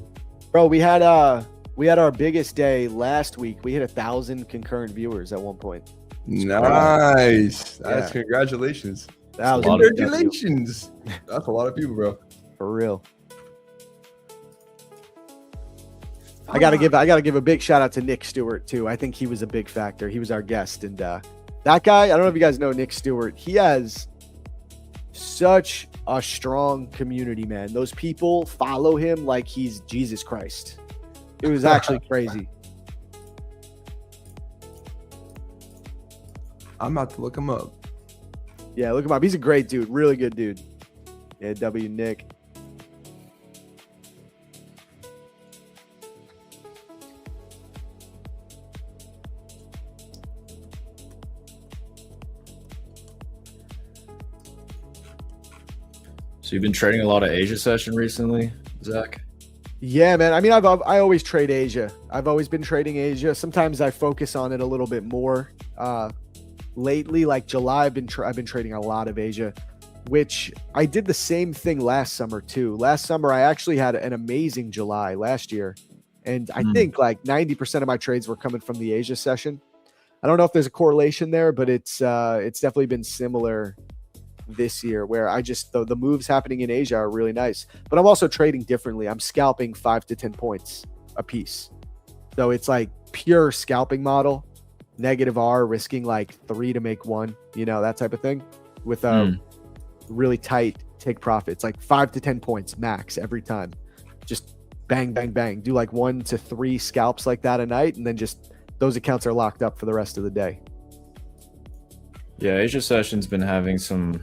Bro, we had our biggest day last week. We hit 1,000 concurrent viewers at one point. Nice. That's congratulations. Congratulations. That's a lot of people, bro. For real. I gotta give a big shout out to Nick Stewart too. I think he was a big factor. He was our guest, and that guy, I don't know if you guys know Nick Stewart. He has such a strong community, man. Those people follow him like he's Jesus Christ. It was actually crazy. I'm about to look him up. Yeah, look him up. He's a great dude. Really good dude. Yeah, W Nick. So you've been trading a lot of Asia session recently, Zach? Yeah, man. I mean, I always trade Asia. I've always been trading Asia. Sometimes I focus on it a little bit more. Lately, like July, I've been trading a lot of Asia, which I did the same thing last summer too. Last summer, I actually had an amazing July last year, and I think like 90% of my trades were coming from the Asia session. I don't know if there's a correlation there, but it's definitely been similar this year, where I just the moves happening in Asia are really nice. But I'm also trading differently. I'm scalping 5 to 10 points a piece, so it's like pure scalping model. Negative R, risking like 3 to make 1, you know, that type of thing, with a really tight take profits, like 5 to 10 points max every time. Just bang, bang, bang. Do like 1 to 3 scalps like that a night, and then just those accounts are locked up for the rest of the day. Yeah, Asia session's been having some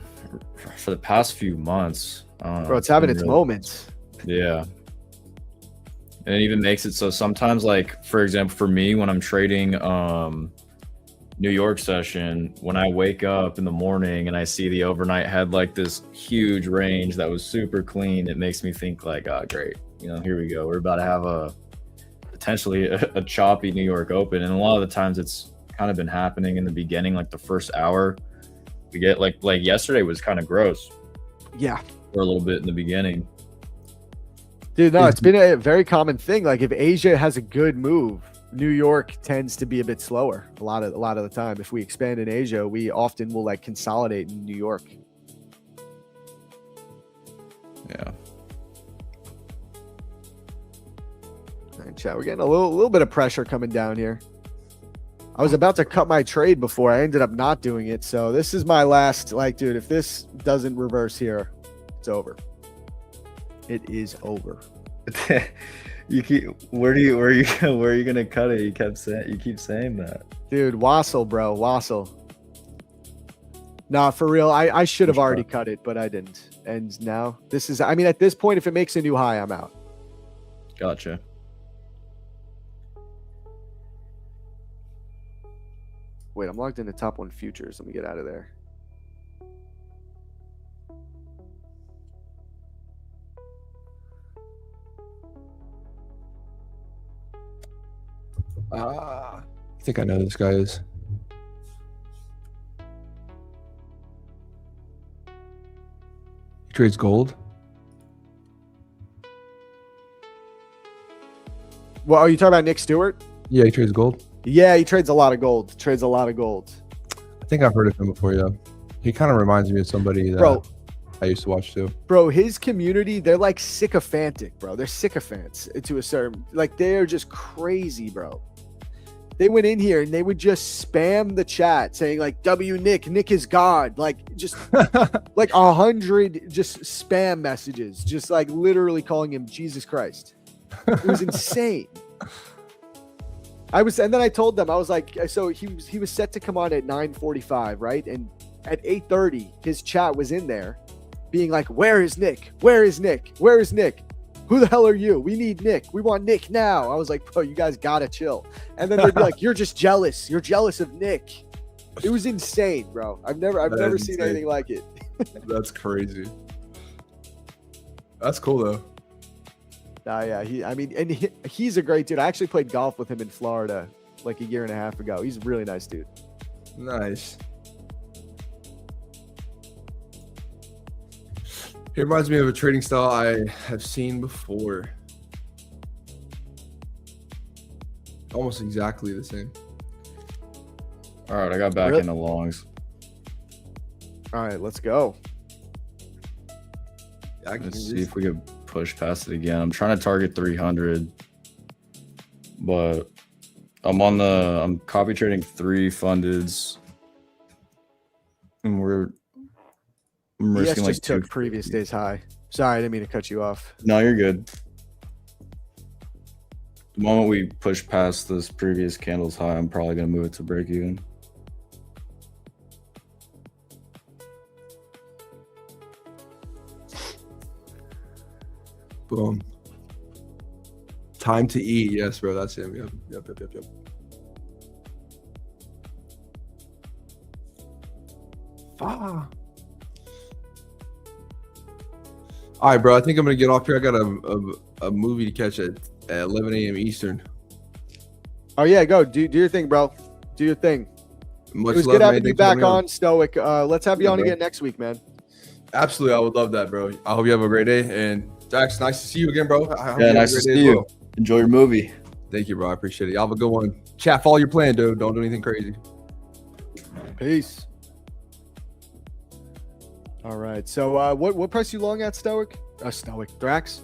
for the past few months. Bro, it's having its moments. Yeah. And it even makes it so sometimes, like, for example, for me, when I'm trading New York session, when I wake up in the morning and I see the overnight had like this huge range that was super clean, it makes me think like, oh, great. You know, here we go. We're about to have a potentially a choppy New York Open. And a lot of the times it's kind of been happening in the beginning, like the first hour. We get like yesterday was kind of gross. Yeah. For a little bit in the beginning. Dude, no, it's been a very common thing. Like if Asia has a good move, New York tends to be a bit slower a lot of the time. If we expand in Asia, we often will like consolidate in New York. Yeah. All right, chat. We're getting a little bit of pressure coming down here. I was about to cut my trade before I ended up not doing it. So this is my last, like, dude, if this doesn't reverse here, it's over. It is over. You keep where are you gonna cut it? You keep saying that. Dude, Wassel, bro. Wassel. Nah, for real. I should have already cut it, but I didn't. And now this is, I mean, at this point, if it makes a new high, I'm out. Gotcha. Wait, I'm logged into top 1 futures. Let me get out of there. I think I know who this guy is. He trades gold. Well, are you talking about Nick Stewart? Yeah, he trades gold. Yeah, he trades a lot of gold. I think I've heard of him before, yeah. He kind of reminds me of somebody that Bro, I used to watch too. Bro, his community, they're like sycophantic, bro. They're sycophants to a certain, like, they're just crazy, bro. They went in here and they would just spam the chat saying like, Nick is God. Like just like 100 just spam messages, just like literally calling him Jesus Christ. It was insane. And then I told them, I was like, so he was set to come on at 9:45, right? And at 8:30, his chat was in there being like, where is Nick? Where is Nick? Where is Nick? Who the hell are you? We need Nick. We want Nick now. I was like, bro, you guys gotta chill. And then they'd be like, you're just jealous. You're jealous of Nick. It was insane, bro. I've never seen anything like it. That's crazy. That's cool though. Yeah, he's a great dude. I actually played golf with him in Florida like a year and a half ago. He's a really nice dude. Nice. He reminds me of a trading style I have seen before. Almost exactly the same. All right, I got back into longs. All right, let's go. Let's see if we could push past it again. I'm trying to target 300, but I'm copy trading 3 fundeds, and we're I'm ES risking like just took previous 250. day's high. Sorry, I didn't mean to cut you off. No, you're good. The moment we push past this previous candle's high, I'm probably gonna move it to break even. Boom. Time to eat. Yes, bro. That's him. Yep. Ah. All right, bro. I think I'm gonna get off here. I got a movie to catch at 11 a.m. Eastern. Oh yeah, go do your thing, bro. Do your thing. Much It was love, good having man. you Thanks for back having me on, Stoic. Let's have you Yeah, on bro. again next week, man. Absolutely, I would love that, bro. I hope you have a great day. And Jax, nice to see you again, bro. I hope Yeah, you have a nice to great see day as you. well. Enjoy your movie. Thank you, bro. I appreciate it. Y'all have a good one. Chat, follow your plan, dude. Don't do anything crazy. Peace. All right. So what price you long at, Stoic? Stoic. Drax?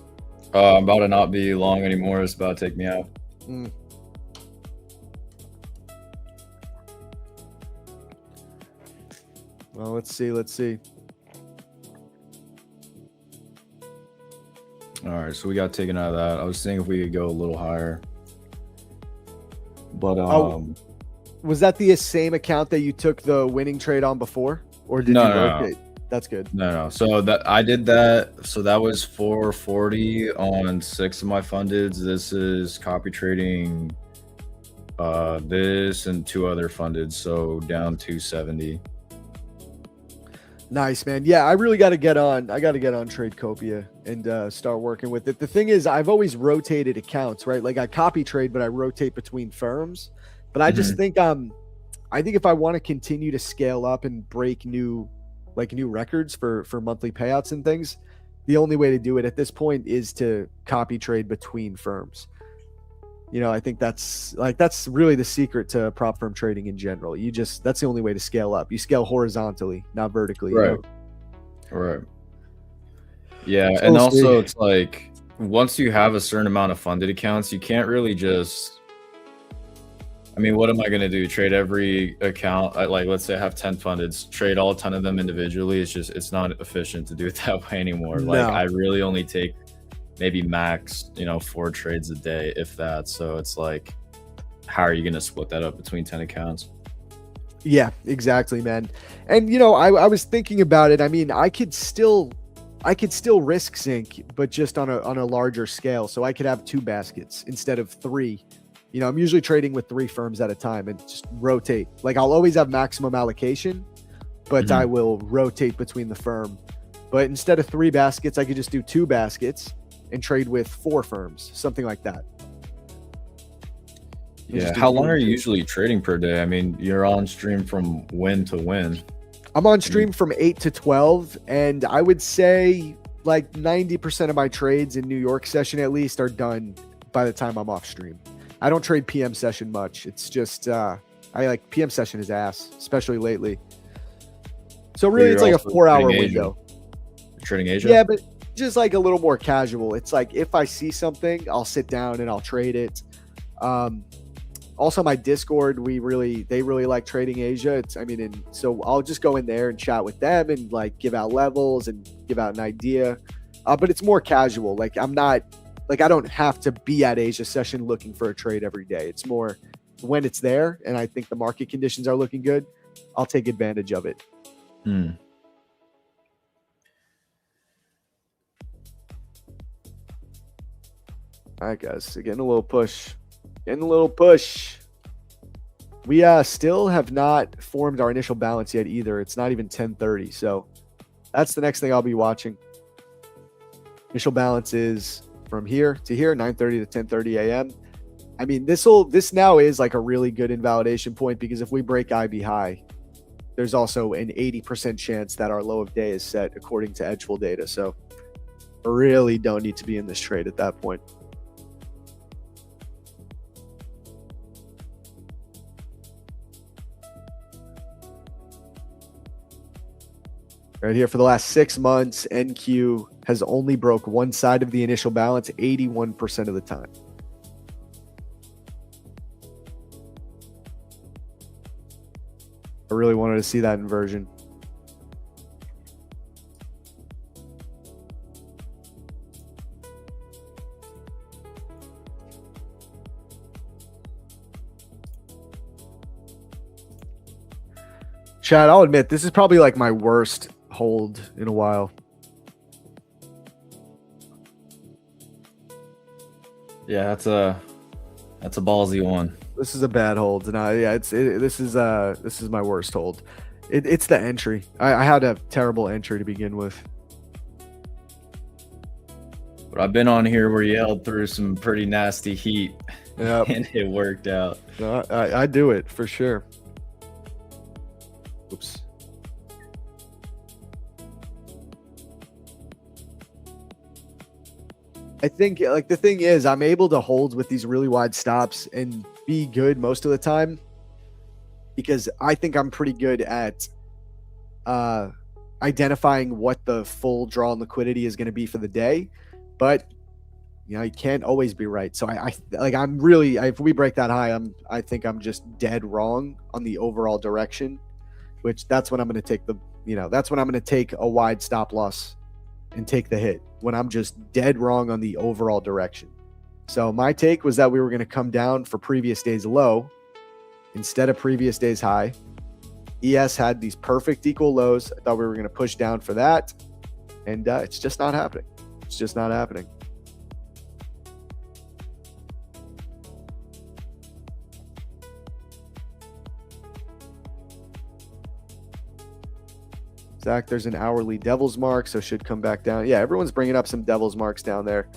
I'm about to not be long anymore. It's about to take me out. Well, let's see. All right, so we got taken out of that. I was thinking if we could go a little higher, but Was that the same account that you took the winning trade on before? Or did you rotate? That's good. No. So that I did that. So that was 440 on 6 of my fundeds. This is copy trading this and 2 other funded, so down 270. Nice, man. Yeah, I really got to get on. I got to get on Tradecopia and start working with it. The thing is, I've always rotated accounts, right? Like I copy trade, but I rotate between firms. But I just think I think if I want to continue to scale up and break new records for monthly payouts and things, the only way to do it at this point is to copy trade between firms. You know, I think that's really the secret to prop firm trading in general. That's the only way to scale up. You scale horizontally, not vertically. Right. You know? Right. Yeah, So and we'll also see. it's like once you have a certain amount of funded accounts, you can't really just. I mean, what am I going to do? Trade every account? Like, let's say I have 10 funded, trade all 10 of them individually. It's not efficient to do it that way anymore. No. Like, I really only take maybe max, 4 trades a day, if that. So it's like, how are you going to split that up between 10 accounts? Yeah, exactly, man. And I was thinking about it. I mean, I could still risk sync, but just on a larger scale. So I could have 2 baskets instead of 3. I'm usually trading with 3 firms at a time and just rotate. Like I'll always have maximum allocation, but I will rotate between the firm. But instead of 3 baskets, I could just do 2 baskets and trade with 4 firms, something like that. Yeah. How long are you usually trading per day? I mean, you're on stream from when to when? I'm on stream from 8 to 12, and I would say like 90% of my trades in New York session at least are done by the time I'm off stream. I don't trade PM session much. It's just I like PM session is ass, especially lately. So really, it's like a 4-hour window. You're trading Asia? Yeah, but just like a little more casual. It's like if I see something, I'll sit down and I'll trade it. Also, my Discord, they really like trading Asia. So I'll just go in there and chat with them and like give out levels and give out an idea. But it's more casual. Like I don't have to be at Asia session looking for a trade every day. It's more when it's there and I think the market conditions are looking good, I'll take advantage of it. Hmm. All right, guys, getting a little push. We still have not formed our initial balance yet either. It's not even 10:30, so that's the next thing I'll be watching. Initial balance is from here to here, 9:30 to 10:30 a.m. I mean, this now is like a really good invalidation point because if we break IB high, there's also an 80% chance that our low of day is set according to Edgeful data. So I really don't need to be in this trade at that point. Right here for the last 6 months, NQ has only broke one side of the initial balance 81% of the time. I really wanted to see that inversion. Chad, I'll admit this is probably like my worst hold in a while. Yeah, that's a ballsy one. This is a bad hold, and this is my worst hold. It's the entry. I had a terrible entry to begin with. But I've been on here where you held through some pretty nasty heat, Yep. and it worked out. I do it for sure. Oops. I think like the thing is I'm able to hold with these really wide stops and be good most of the time because I think I'm pretty good at identifying what the full draw and liquidity is going to be for the day, but you know, you can't always be right. So if we break that high, I think I'm just dead wrong on the overall direction, which that's when I'm going to take that's when I'm going to take a wide stop loss and take the hit, when I'm just dead wrong on the overall direction. So my take was that we were going to come down for previous day's low instead of previous day's high. ES had these perfect equal lows. I thought we were going to push down for that, and it's just not happening. It's just not happening. Zach, there's an hourly devil's mark, so should come back down. Yeah, everyone's bringing up some devil's marks down there.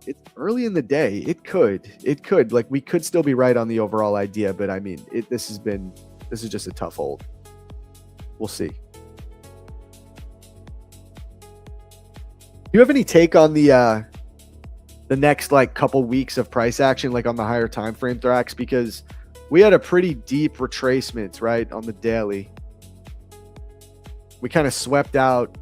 It's early in the day. It could. Like, we could still be right on the overall idea, but I mean, this is just a tough hold. We'll see. Do you have any take on the next like couple weeks of price action, like on the higher time frame Thrax? Because we had a pretty deep retracement, right, on the daily. We kind of swept out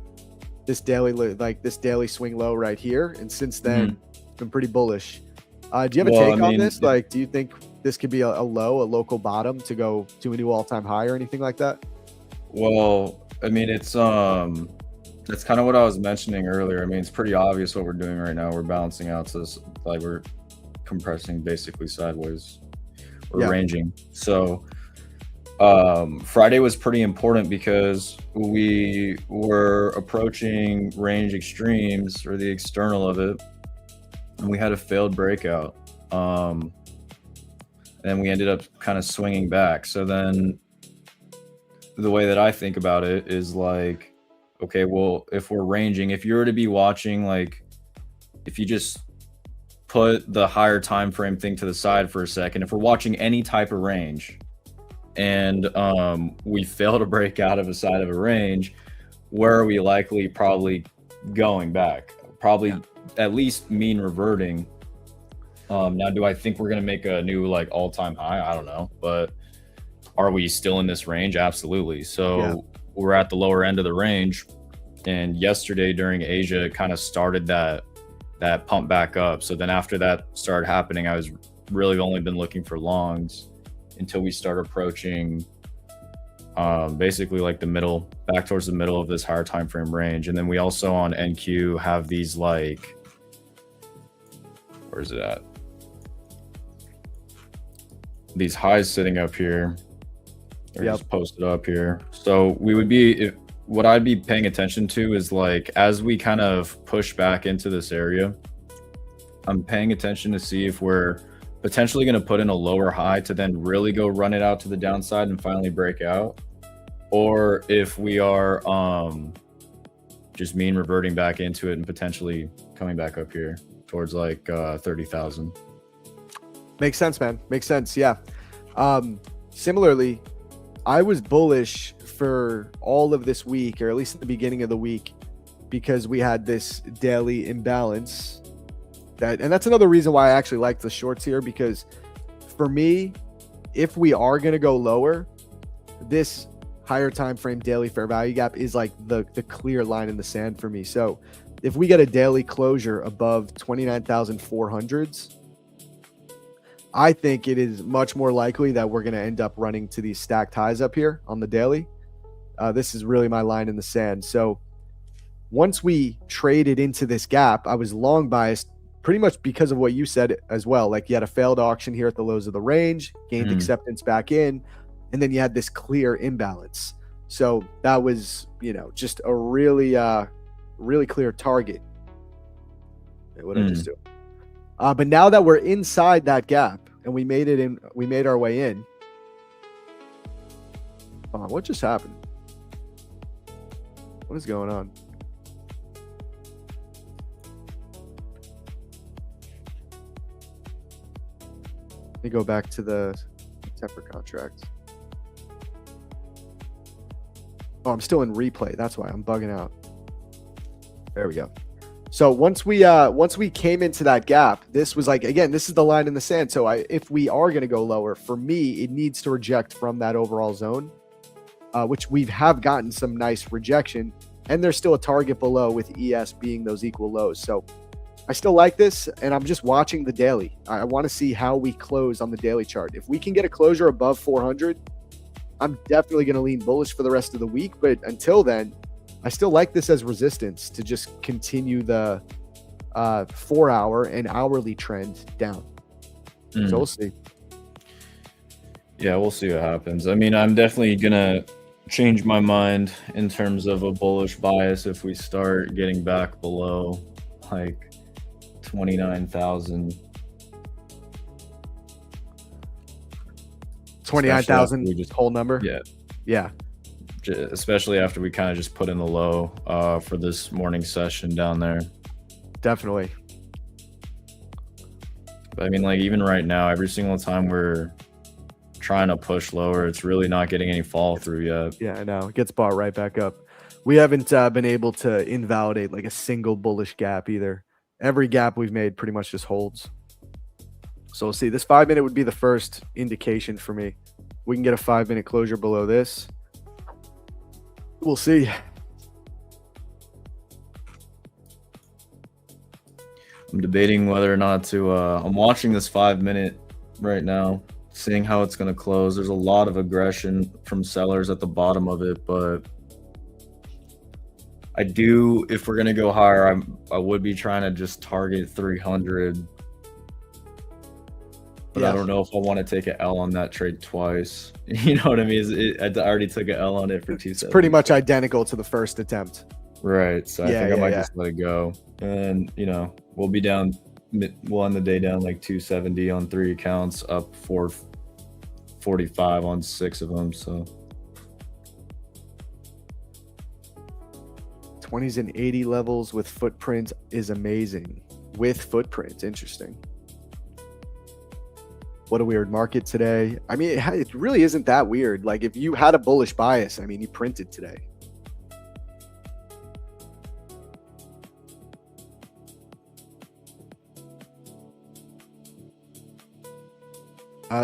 this daily swing low right here, and since then, been pretty bullish. Do you have a take on this? Like, do you think this could be a local bottom to go to a new all-time high or anything like that? Well, I mean, that's kind of what I was mentioning earlier. I mean, it's pretty obvious what we're doing right now. We're balancing out to this, like we're compressing basically sideways. We're ranging. So Friday was pretty important because we were approaching range extremes, or the external of it, and we had a failed breakout. And we ended up kind of swinging back. So then the way that I think about it is like, okay, well, if we're ranging, if you were to be watching, like, if you just put the higher time frame thing to the side for a second, if we're watching any type of range and we fail to break out of a side of a range, where are we likely probably going back? Probably at least mean reverting. Now, do I think we're going to make a new like all-time high? I don't know, but are we still in this range? Absolutely. So we're at the lower end of the range, and yesterday during Asia kind of started that pump back up. So then after that started happening, I was really only been looking for longs until we start approaching basically like the middle, back towards the middle of this higher time frame range. And then we also on NQ have these like, where's it at? These highs sitting up here. They're just posted up here. So we would be, what I'd be paying attention to is like, as we kind of push back into this area, I'm paying attention to see if we're potentially going to put in a lower high to then really go run it out to the downside and finally break out, or if we are just mean reverting back into it and potentially coming back up here towards like 30,000. Makes sense, man. Makes sense. Yeah. Similarly, I was bullish for all of this week, or at least at the beginning of the week, because we had this daily imbalance. And that's another reason why I actually like the shorts here, because for me, if we are going to go lower, this higher time frame daily fair value gap is like the clear line in the sand for me. So if we get a daily closure above 29,400s, I think it is much more likely that we're going to end up running to these stacked highs up here on the daily. This is really my line in the sand. So once we traded into this gap, I was long biased pretty much because of what you said as well. Like, you had a failed auction here at the lows of the range, gained acceptance back in. and then you had this clear imbalance. So that was, just a really, really clear target. What did I just do? But now that we're inside that gap and we made our way in. What just happened? What is going on? Let me go back to the September contract. Oh, I'm still in replay. That's why I'm bugging out. There we go. So once we came into that gap, this was like, again, this is the line in the sand. So if we are going to go lower, for me, it needs to reject from that overall zone, which we have gotten some nice rejection, and there's still a target below with ES being those equal lows. So I still like this, and I'm just watching the daily. I want to see how we close on the daily chart. If we can get a closure above 400, I'm definitely going to lean bullish for the rest of the week. But until then, I still like this as resistance to just continue the 4-hour and hourly trend down. So we'll see. Yeah, we'll see what happens. I mean, I'm definitely going to change my mind in terms of a bullish bias if we start getting back below like 29,000. 29,000 whole number? Yeah. Especially after we kind of just put in the low for this morning session down there. Definitely. But I mean, like, even right now, every single time we're trying to push lower, it's really not getting any fall through yet. Yeah, I know. It gets bought right back up. We haven't been able to invalidate like a single bullish gap either. Every gap we've made pretty much just holds. So we'll see. This 5-minute would be the first indication for me. We can get a 5-minute closure below this. We'll see. I'm debating whether or not to. I'm watching this 5-minute right now, seeing how it's going to close. There's a lot of aggression from sellers at the bottom of it, but I do, if we're going to go higher, I would be trying to just target 300. But I don't know if I want to take an L on that trade twice. You know what I mean? I already took an L on it for 2 seconds. Pretty much identical to the first attempt. Right. So I think I might just let it go. And, we'll be down. We'll end the day down like 270 on 3 accounts, up 445 on 6 of them. So 20s and 80 levels with footprint is amazing. With footprint, interesting. What a weird market today. I mean, it really isn't that weird. Like, if you had a bullish bias, I mean, you printed today.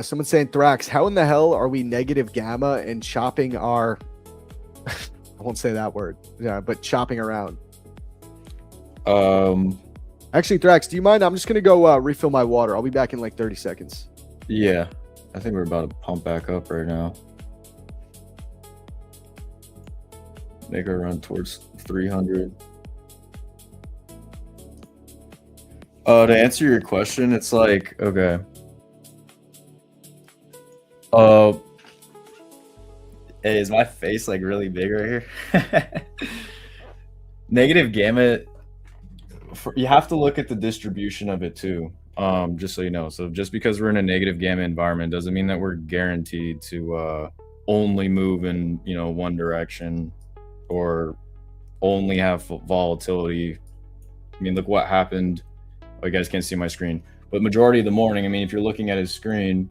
Someone's saying, Thrax, how in the hell are we negative gamma and chopping our... I won't say that word. Yeah, but chopping around. Actually, Thrax, do you mind? I'm just going to go refill my water. I'll be back in like 30 seconds. Yeah, I think we're about to pump back up right now. Make a run towards 300. To answer your question, it's like, okay. Hey, is my face like really big right here? Negative gamma, you have to look at the distribution of it too. Just so you know. So just because we're in a negative gamma environment doesn't mean that we're guaranteed to only move in, one direction or only have volatility. I mean, look what happened. Oh, you guys can't see my screen, but majority of the morning, I mean, if you're looking at his screen,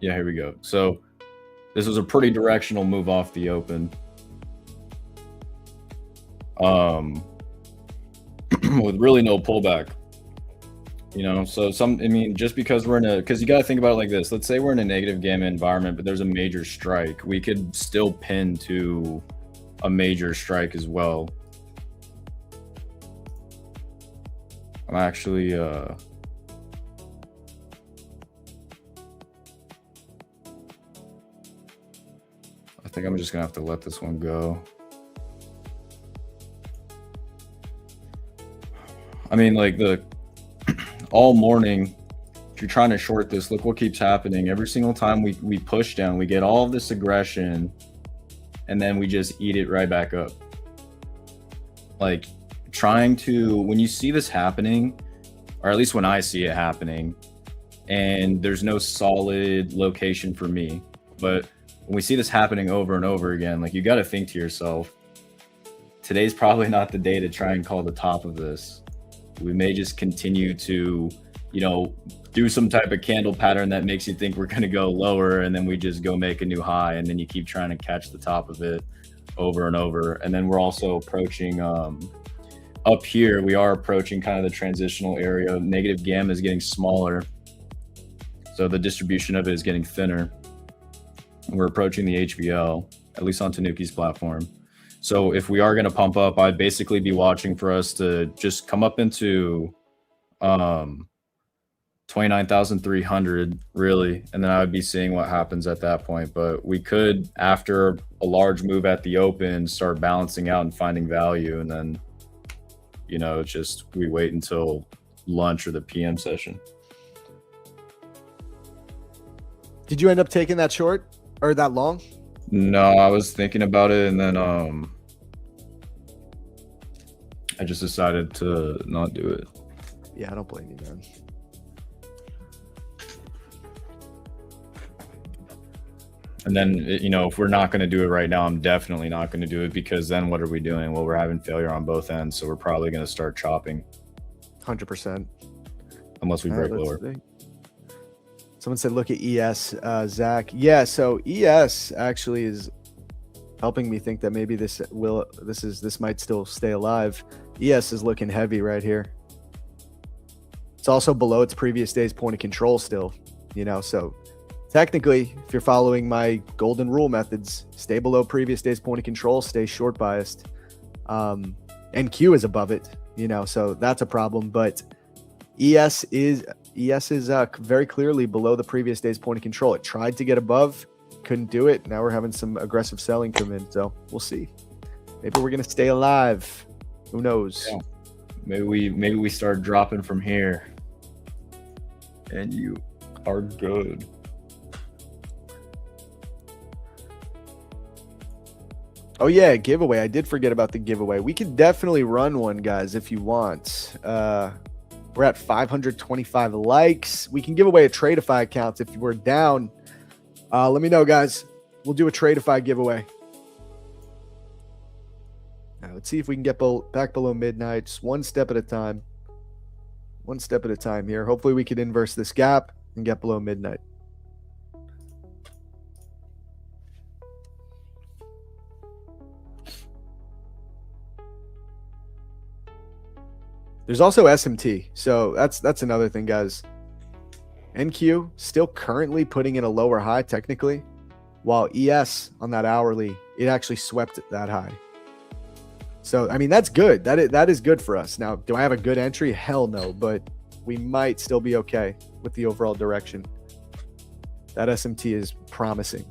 yeah, here we go. So this was a pretty directional move off the open. With really no pullback. So just because because you got to think about it like this. Let's say we're in a negative gamma environment, but there's a major strike. We could still pin to a major strike as well. I'm actually, I think I'm just going to have to let this one go. I mean, like all morning, you're trying to short this, look what keeps happening. Every single time we push down, we get all of this aggression, and then we just eat it right back up. Like, trying to, when you see this happening, or at least when I see it happening, and there's no solid location for me, but when we see this happening over and over again, like, you got to think to yourself, today's probably not the day to try and call the top of this. We may just continue to, you know, do some type of candle pattern that makes you think we're going to go lower, and then we just go make a new high, and then you keep trying to catch the top of it over and over. And then we're also approaching up here, we are approaching kind of the transitional area. Negative gamma is getting smaller, so the distribution of it is getting thinner. We're approaching the HVL, at least on Tanuki's platform. So if we are going to pump up, I'd basically be watching for us to just come up into 29,300 really, and then I would be seeing what happens at that point. But we could, after a large move at the open, start balancing out and finding value, and then, you know, it's just we wait until lunch or the PM session. Did you end up taking that short or that long? No, I was thinking about it, and then I just decided to not do it. Yeah, I don't blame you, man. And then, you know, if we're not going to do it right now, I'm definitely not going to do it, because then what are we doing? Well, we're having failure on both ends, so we're probably going to start chopping. 100%. Unless we break lower. Someone said, look at ES, Zach. Yeah, so ES actually is helping me think that maybe this might still stay alive. ES is looking heavy right here. It's also below its previous day's point of control still, you know, so technically, if you're following my golden rule methods, stay below previous day's point of control, stay short biased. NQ is above it, you know, so that's a problem. But ES is very clearly below the previous day's point of control. It tried to get above, couldn't do it. Now we're having some aggressive selling come in, so we'll see. Maybe we're gonna stay alive. Who knows? Yeah. Maybe we start dropping from here, and you are good. Oh yeah, giveaway. I did forget about the giveaway. We could definitely run one, guys, if you want. We're at 525 likes. We can give away a Tradeify account if we're down. Let me know, guys. We'll do a Tradeify giveaway. Now, let's see if we can get back below midnight. Just one step at a time. One step at a time here. Hopefully we can inverse this gap and get below midnight. There's also SMT. So that's another thing, guys. NQ still currently putting in a lower high technically, while ES on that hourly, it actually swept that high. So, I mean, that's good. That is good for us. Now, do I have a good entry? Hell no, but we might still be okay with the overall direction. That SMT is promising.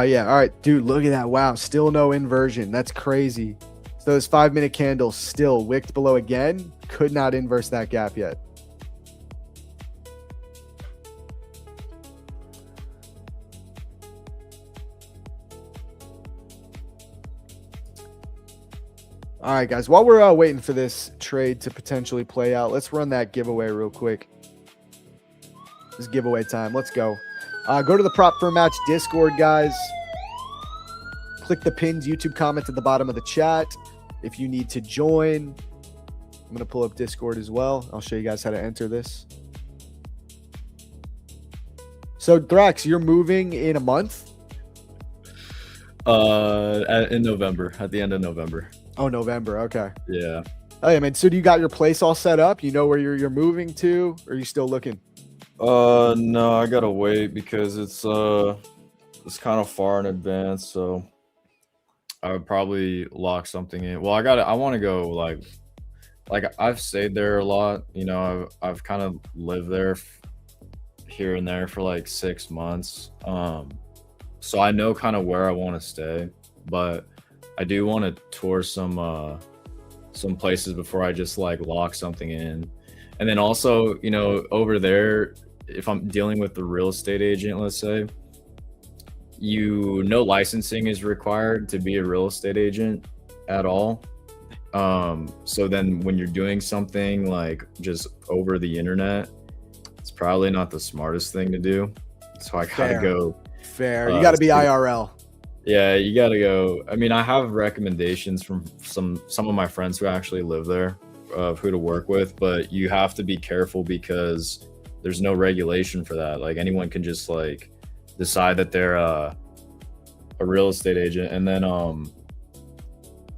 Yeah. All right, dude, look at that. Wow. Still no inversion. That's crazy. So this 5-minute candle still wicked below again. Could not inverse that gap yet. All right, guys, while we're waiting for this trade to potentially play out, let's run that giveaway real quick. This giveaway time. Let's go. Go to the Prop for Match Discord, guys. Click the pinned YouTube comment at the bottom of the chat if you need to join. I'm going to pull up Discord as well. I'll show you guys how to enter this. So, Thrax, you're moving in a month? In November, at the end of November. Oh, November. Okay. Yeah. Oh, yeah, man. So, do you got your place all set up? You know where you're moving to? Or are you still looking? No, I gotta wait because it's kind of far in advance. So I would probably lock something in. Well, I want to go like I've stayed there a lot. You know, I've kind of lived there here and there for like 6 months. So I know kind of where I want to stay, but I do want to tour some places before I just like lock something in. And then also, you know, over there, if I'm dealing with the real estate agent, let's say, no licensing is required to be a real estate agent at all. So then when you're doing something like just over the internet, it's probably not the smartest thing to do. So I gotta go. Fair. You got to be IRL. Yeah, you gotta go. I mean, I have recommendations from some of my friends who actually live there of who to work with, but you have to be careful because there's no regulation for that. Like anyone can just like decide that they're a real estate agent, and then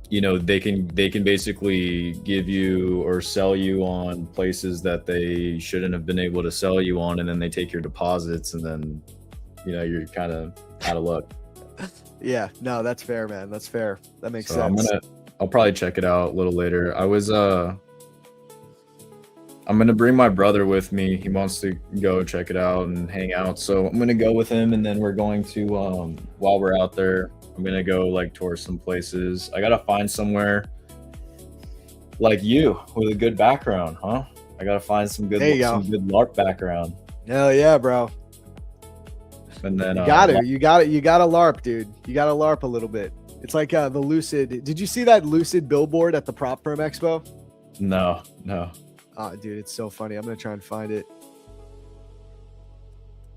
you know, they can basically give you or sell you on places that they shouldn't have been able to sell you on, and then they take your deposits, and then you know you're kind of out of luck. Yeah, no, that's fair, man. That's fair. That makes sense. I'll probably check it out a little later. I'm gonna bring my brother with me. He wants to go check it out and hang out, so I'm gonna go with him, and then we're going to while we're out there, I'm gonna go like tour some places. I gotta find somewhere like you with a good background, huh? I gotta find some good LARP background. Hell yeah, bro. And then you gotta LARP, dude. You gotta LARP a little bit. It's like the Lucid. Did you see that Lucid billboard at the Prop Firm Expo? No. Oh, dude, it's so funny. I'm gonna try and find it.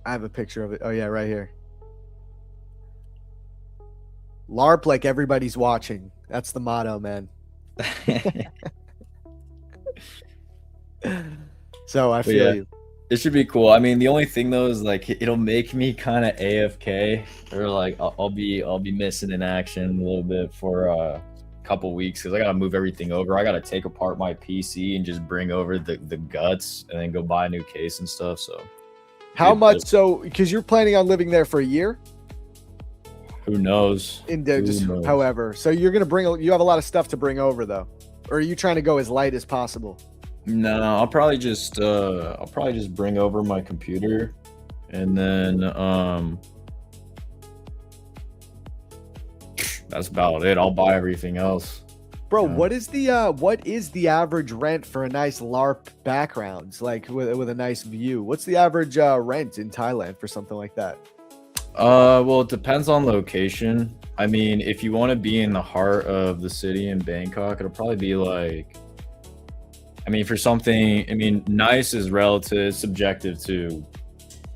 I have a picture of it. Oh yeah, right here. LARP like everybody's watching. That's the motto, man. So I feel you. It should be cool. I mean, the only thing though is like it'll make me kind of AFK, or like I'll be missing in action a little bit for a couple weeks because I gotta move everything over. I gotta take apart my PC and just bring over the guts and then go buy a new case and stuff. So how much? So because you're planning on living there for a year. Who knows? However, so you're gonna you have a lot of stuff to bring over though, or are you trying to go as light as possible? No, I'll probably just bring over my computer, and then that's about it. I'll buy everything else. Bro, what is the average rent for a nice LARP background, like with a nice view? What's the average rent in Thailand for something like that? Well, it depends on location. I mean, if you want to be in the heart of the city in Bangkok, it'll probably be like, I mean, for something, I mean, nice is relative, subjective to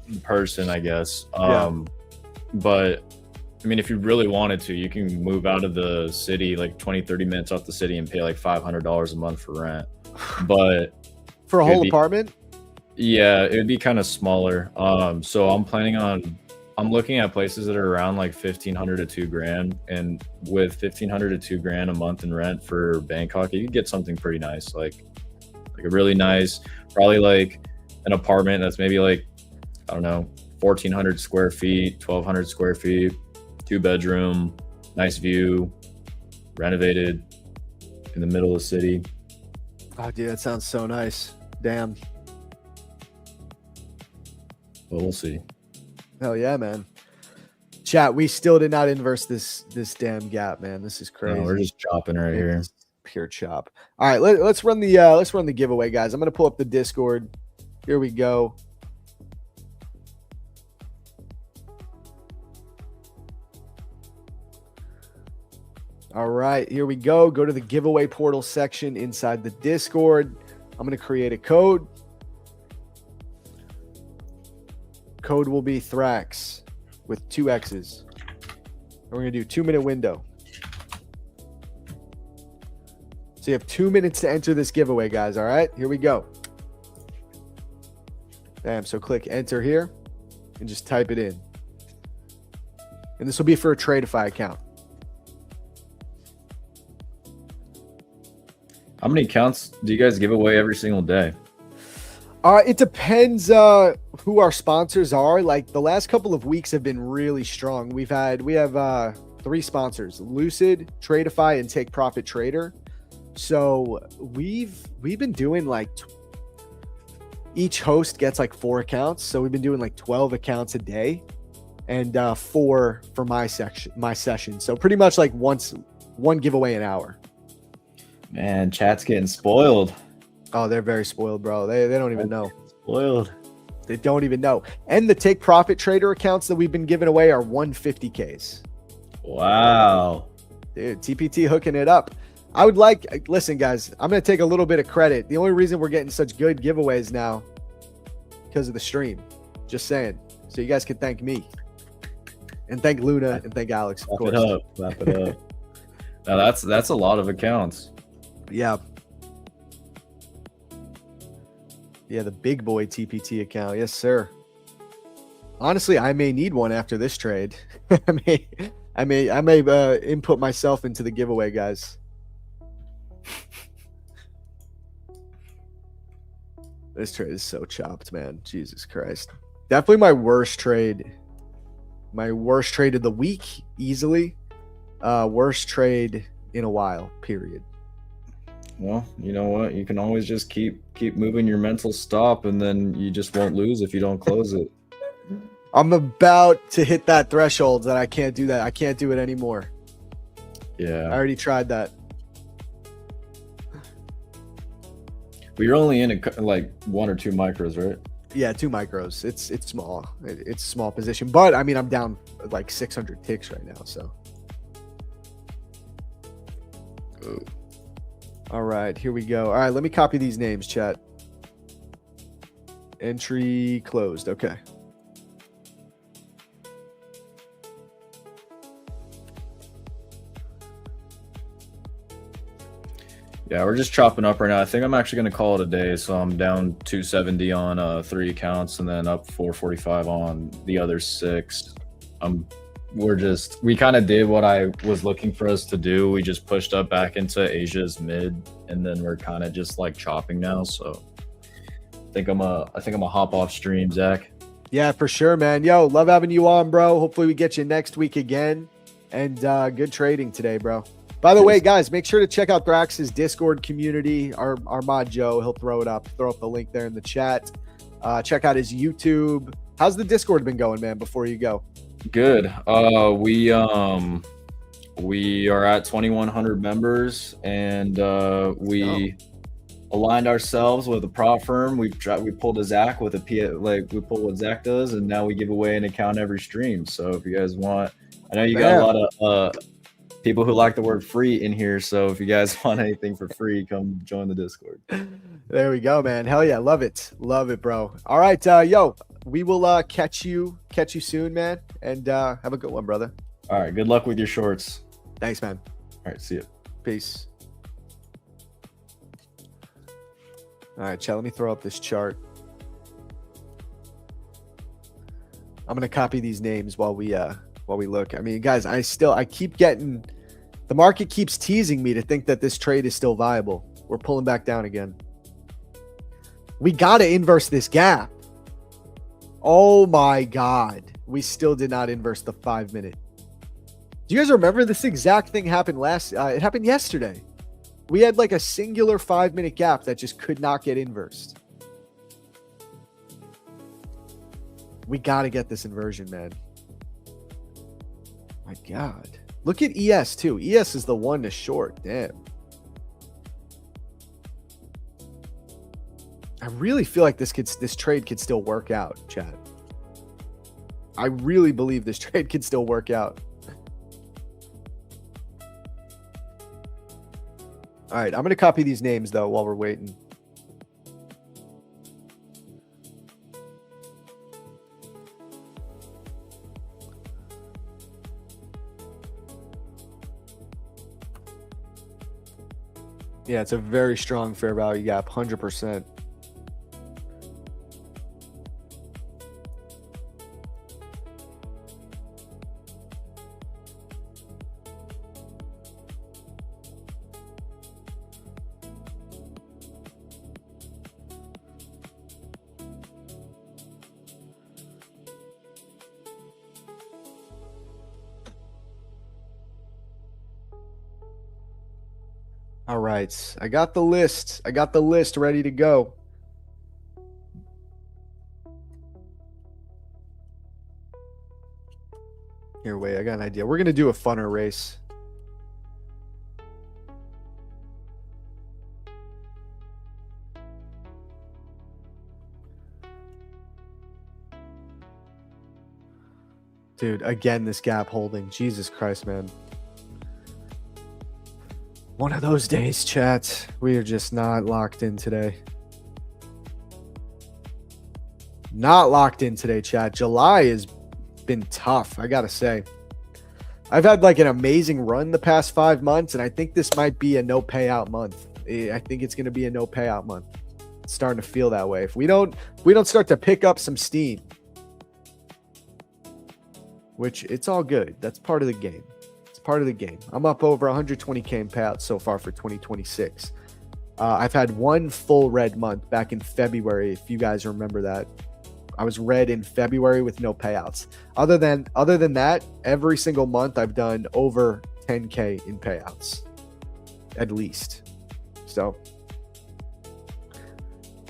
the person, I guess. But I mean, if you really wanted to, you can move out of the city, like 20-30 minutes off the city, and pay like $500 a month for rent. But for a whole apartment? Yeah, it would be kind of smaller. So I'm looking at places that are around like $1,500 to $2,000, and with $1,500 to $2,000 a month in rent for Bangkok, you could get something pretty nice, like a really nice, probably like an apartment that's maybe like, I don't know, 1,400 square feet, 1,200 square feet, 2-bedroom, nice view, renovated in the middle of the city. Oh, dude, that sounds so nice. Damn. But we'll see. Hell yeah, man. Chat, we still did not inverse this damn gap, man. This is crazy. No, we're just chopping right here. Pure chop. All right, let's run the giveaway, guys. I'm gonna pull up the Discord. Here we go. All right, here we go. Go to the giveaway portal section inside the Discord. I'm gonna create a code. Code will be Thrax with 2 X's. And we're gonna do 2-minute window. So you have 2 minutes to enter this giveaway, guys. All right, here we go. Bam. So click enter here and just type it in. And this will be for a Tradeify account. How many accounts do you guys give away every single day? It depends who our sponsors are. Like the last couple of weeks have been really strong. We have 3 sponsors: Lucid, Tradeify, and Take Profit Trader. So we've been doing like each host gets like 4 accounts. So we've been doing like 12 accounts a day, and 4 for my session. So pretty much like one giveaway an hour. Man, chat's getting spoiled. Oh, they're very spoiled, bro. They don't even know. Spoiled. They don't even know. And the Take Profit Trader accounts that we've been giving away are 150Ks. Wow. Dude, TPT hooking it up. I would like, listen, guys, I'm going to take a little bit of credit. The only reason we're getting such good giveaways now because of the stream. Just saying. So you guys can thank me. And thank Luna and thank Alex, of course. Clap it up. Now that's a lot of accounts. Yeah. Yeah, the big boy TPT account. Yes, sir. Honestly, I may need one after this trade. I may input myself into the giveaway, guys. This trade is so chopped, man. Jesus Christ. Definitely my worst trade. My worst trade of the week, easily. Worst trade in a while, period. Well, you know what? You can always just keep moving your mental stop, and then you just won't lose if you don't close it. I'm about to hit that threshold that I can't do that. I can't do it anymore. Yeah. I already tried that. But you're only in like 1 or 2 micros, right? Yeah, 2 micros. It's small. It's a small position, but I mean, I'm down like 600 ticks right now. So, all right, here we go. All right, let me copy these names, chat. Entry closed. Okay. Yeah, we're just chopping up right now. I think I'm actually going to call it a day. So I'm down 270 on 3 accounts and then up 445 on the other 6. We kind of did what I was looking for us to do. We just pushed up back into Asia's mid, and then we're kind of just like chopping now. So I think I'm a hop off stream, Zach. Yeah, for sure, man. Yo, love having you on, bro. Hopefully we get you next week again. And good trading today, bro. By the way, guys, make sure to check out Thrax's Discord community. Our mod Joe, he'll throw up the link there in the chat. Check out his YouTube. How's the Discord been going, man, before you go? Good. We are at 2,100 members, and we aligned ourselves with a prop firm. We pulled a Zach with we pulled what Zach does, and now we give away an account every stream. So if you guys want, I know you got a lot of people who like the word free in here. So if you guys want anything for free, come join the Discord. There we go, man. Hell yeah. Love it, bro. All right. Yo, we will catch you soon, man. And have a good one, brother. All right. Good luck with your shorts. Thanks, man. All right. See you. Peace. All right, chat. Let me throw up this chart. I'm going to copy these names while we look. I mean, guys, I keep getting, the market keeps teasing me to think that this trade is still viable. We're pulling back down again. We got to inverse this gap. Oh my God. We still did not inverse the 5-minute. Do you guys remember this exact thing happened it happened yesterday. We had like a singular 5-minute gap that just could not get inversed. We got to get this inversion, man. My God. Look at ES too. ES is the one to short. Damn. I really feel like this trade could still work out, chat. I really believe this trade could still work out. All right, I'm going to copy these names though while we're waiting. Yeah, it's a very strong fair value gap, 100%. All right. I got the list. I got the list ready to go. Here, wait. I got an idea. We're going to do a funner race. Dude, again, this gap holding. Jesus Christ, man. One of those days, chat. We are just not locked in today. Not locked in today, chat. July has been tough, I gotta say. I've had like an amazing run the past 5 months, and I think this might be a no payout month. I think it's gonna be a no payout month. It's starting to feel that way. If we don't start to pick up some steam, which it's all good. That's part of the game. It's part of the game. I'm up over 120K in payouts so far for 2026. I've had one full red month back in February, if you guys remember that. I was red in February with no payouts. Other than that, every single month I've done over 10K in payouts, at least. So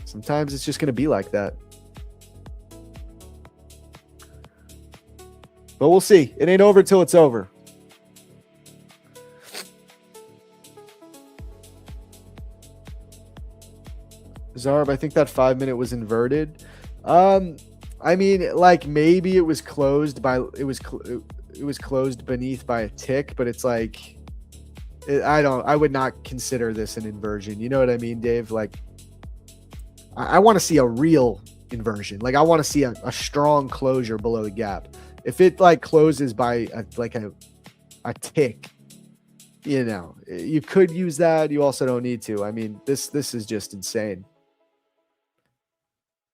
sometimes it's just going to be like that. But we'll see. It ain't over till it's over. Zarb, I think that 5 minute was inverted. I mean, like maybe it was closed by it was closed beneath by a tick, but it's like I would not consider this an inversion. You know what I mean, Dave? Like I want to see a real inversion. Like I want to see a strong closure below the gap. If it like closes by a tick, you know, you could use that. You also don't need to. I mean, this is just insane.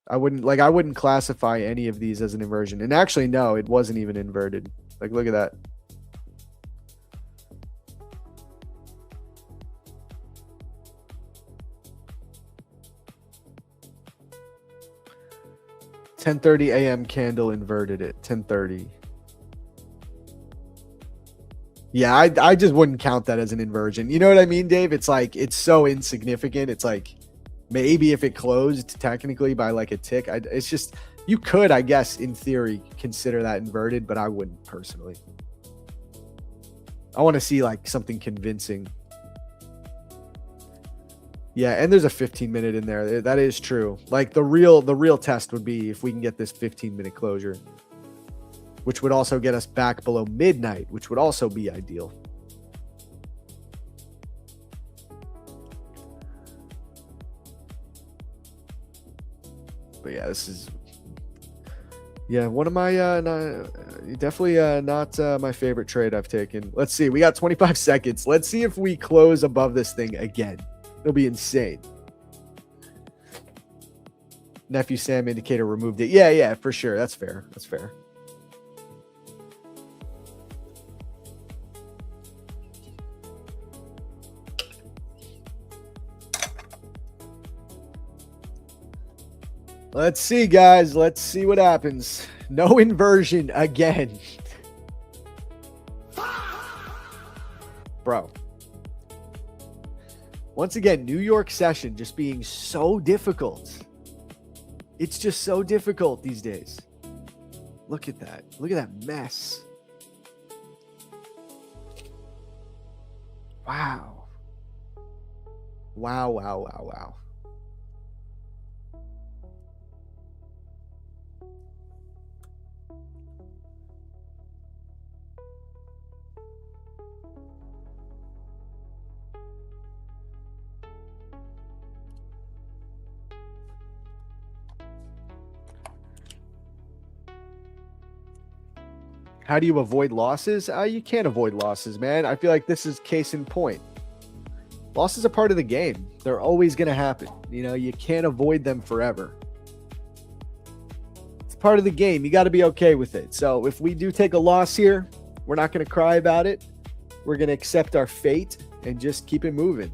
I wouldn't classify any of these as an inversion. And actually, no, it wasn't even inverted. Like, look at that. $10:30 a.m. candle inverted it. 10:30. Yeah, I just wouldn't count that as an inversion. You know what I mean, Dave? It's like, it's so insignificant. It's like, maybe if it closed technically by like a tick, it's just, you could, I guess, in theory, consider that inverted, but I wouldn't personally. I want to see like something convincing. Yeah, and there's a 15-minute in there. That is true. Like the real test would be if we can get this 15-minute closure, which would also get us back below midnight, which would also be ideal. But yeah, this is one of my definitely not my favorite trade I've taken. Let's see. We got 25 seconds. Let's see if we close above this thing again. It'll be insane. Nephew Sam indicator removed it. Yeah, for sure. That's fair. That's fair. Let's see, guys. Let's see what happens. No inversion again. Bro. Once again, New York session just being so difficult. It's just so difficult these days. Look at that. Look at that mess. Wow. Wow. How do you avoid losses? You can't avoid losses, man. I feel like this is case in point. Losses are part of the game. They're always going to happen. You know, you can't avoid them forever. It's part of the game. You got to be okay with it. So if we do take a loss here, we're not going to cry about it. We're going to accept our fate and just keep it moving.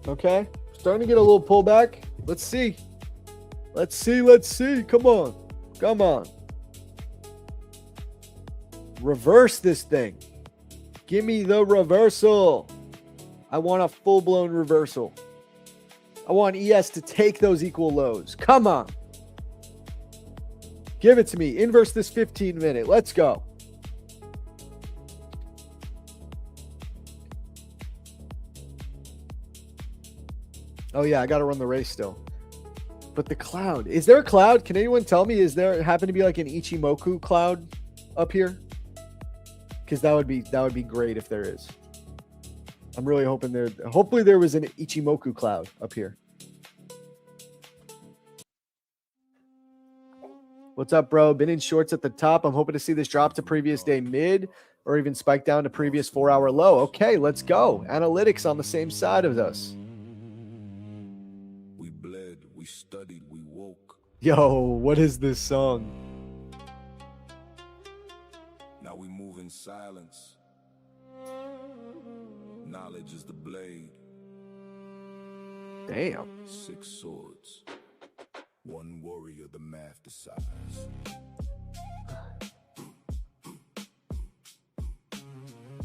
Okay. Starting to get a little pullback. Let's see. Let's see. Come on. Reverse this thing. Give me the reversal. I want a full-blown reversal. I want ES to take those equal lows. Come on. Give it to me. Inverse this 15-minute. Let's go. Oh, yeah, I got to run the race still. But the cloud. Is there a cloud? Can anyone tell me? Is there happen to be like an Ichimoku cloud up here? Because that would be great if there is. I'm really hoping there. Hopefully there was an Ichimoku cloud up here. What's up, bro? Been in shorts at the top. I'm hoping to see this drop to previous day mid or even spike down to previous 4-hour low. Okay, let's go. Analytics on the same side of us. We bled, we studied, we woke. Yo, what is this song? Now we move in silence. Knowledge is the blade. Damn. 6 swords. 1 warrior, the math decides.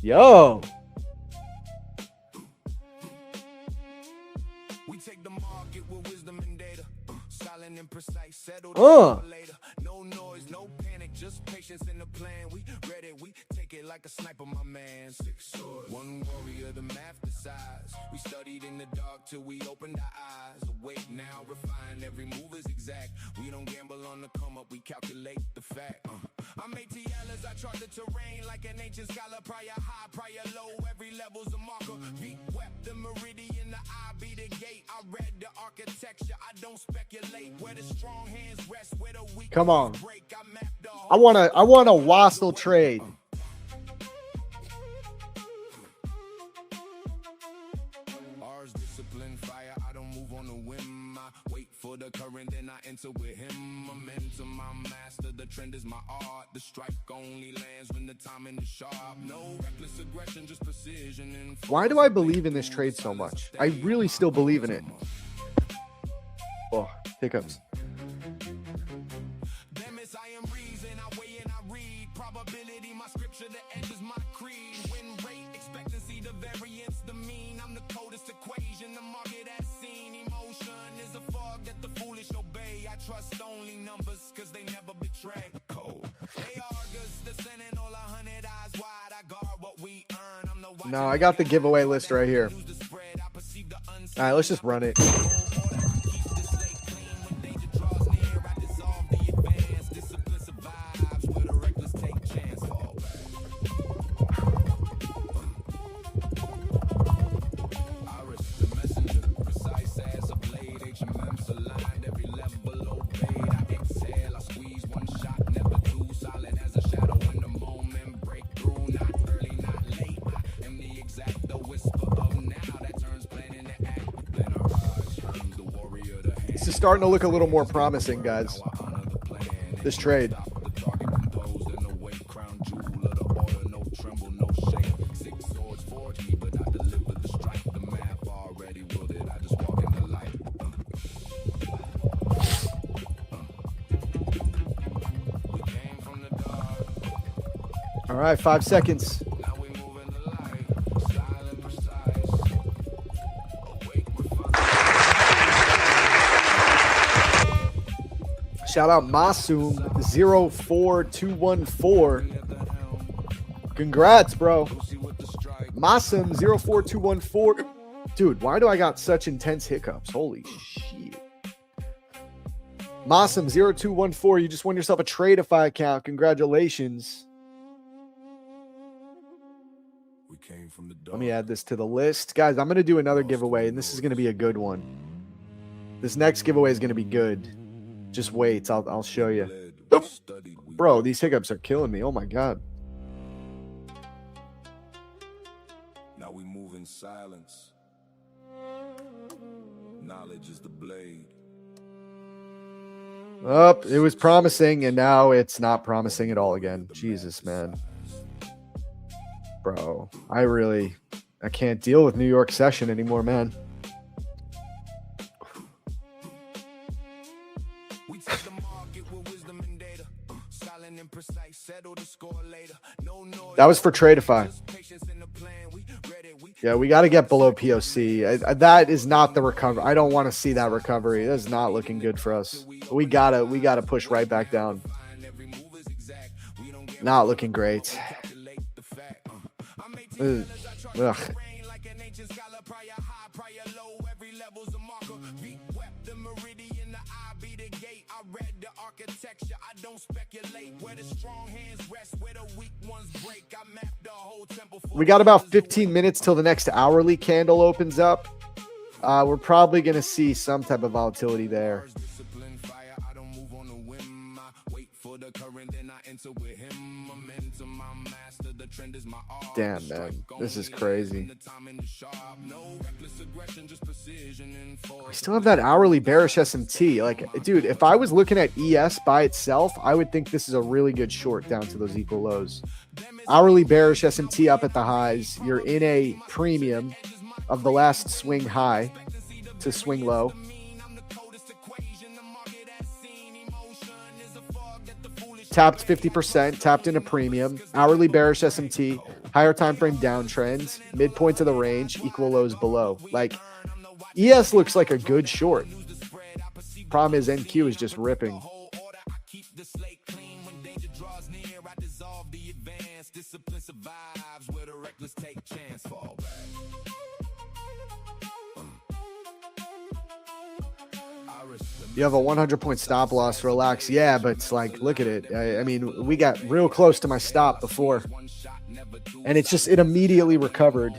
Yo. We take the market with wisdom and data. Silent and precise, settled later. No noise, no panic, just patience in the plan. We read it, we take it like a sniper, my man. 6 swords. 1 warrior, the math decides. We studied in the dark till we opened our eyes. Awake now, refine, every move is exact. We don't gamble on the come up, we calculate the fact. I'm ATL as I chart the terrain like an ancient scholar. Prior high, prior low, every level's a marker. Beat wept the meridian, the eye be the gate. I read the architecture, I don't speculate. Where the strong hands rest, where the weak Come on. break. I mapped the I want a Wassel trade. Ours discipline fire, I don't move on a whim. I wait for the current, then I enter with him. Momentum, my master, the trend is my art. The strike only lands when the timing is sharp. No reckless aggression, just precision. And Why do I believe in this trade so much? I really still believe in it. Oh, hiccups. Demis, I am reason, I weigh and I read. Probability, my scripture, the edge is my creed. Win rate, expectancy, the variance, the mean. I'm the coldest equation, the market has seen. Emotion is a fog that the foolish obey. I trust only numbers, cause they never betray. Cold. They Argus, descending all 100 eyes wide. I guard what we earn. I'm the No, I got the giveaway list right here. All right, let's just run it. This is starting to look a little more promising, guys. This trade. All right, 5 seconds. Shout out Masum 04214. Congrats, bro. Masum 04214. Dude, why do I got such intense hiccups? Holy shit. Masum 0214. You just won yourself a Tradeify account. Congratulations. Let me add this to the list. Guys, I'm going to do another giveaway, and this is going to be a good one. This next giveaway is going to be good. Just wait. I'll show you. Bro, these hiccups are killing me. Oh, my God. Now we move in silence. Knowledge is the blade. Oh, it was promising, and now it's not promising at all again. Jesus, man. Bro, I can't deal with New York session anymore, man. That was for Tradeify. Yeah, we got to get below POC. That is not the recovery. I don't want to see that recovery. That's not looking good for us. We gotta push right back down. Not looking great. Ugh. We got about 15 minutes till the next hourly candle opens up. We're probably going to see some type of volatility there. Damn, man. This is crazy. We still have that hourly bearish SMT. Like, dude, if I was looking at ES by itself, I would think this is a really good short down to those equal lows. Hourly bearish SMT up at the highs. You're in a premium of the last swing high to swing low. Tapped 50%, tapped in a premium. Hourly bearish SMT, higher time frame downtrends, midpoint of the range, equal lows below. Like, ES looks like a good short. Problem is NQ is just ripping. You have a 100-point stop loss, relax. Yeah, but it's like, look at it. I mean, we got real close to my stop before. And it's just, it immediately recovered.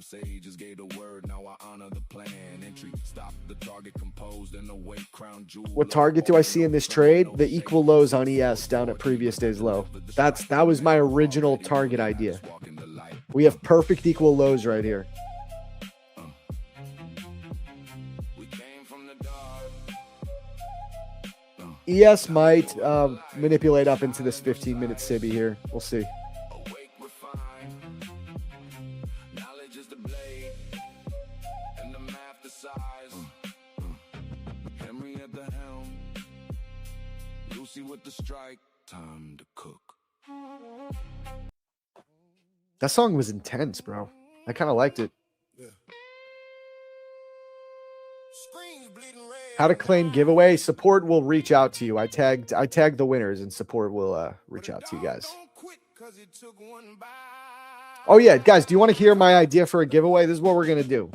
Sages gave the word, now I honor the plan. Entry, stop the target composed in the weight crown jewel. What target do I see in this trade? The equal lows on ES down at previous day's low. That was my original target idea. We have perfect equal lows right here. ES might manipulate up into this 15-minute SIBI here. We'll see. With the strike, time to cook. That song was intense, bro. I kind of liked it. Yeah. How to claim giveaway. Support will reach out to you. I tagged the winners, and support will reach out to you guys. Oh yeah, guys, do you want to hear my idea for a giveaway? This is what we're gonna do.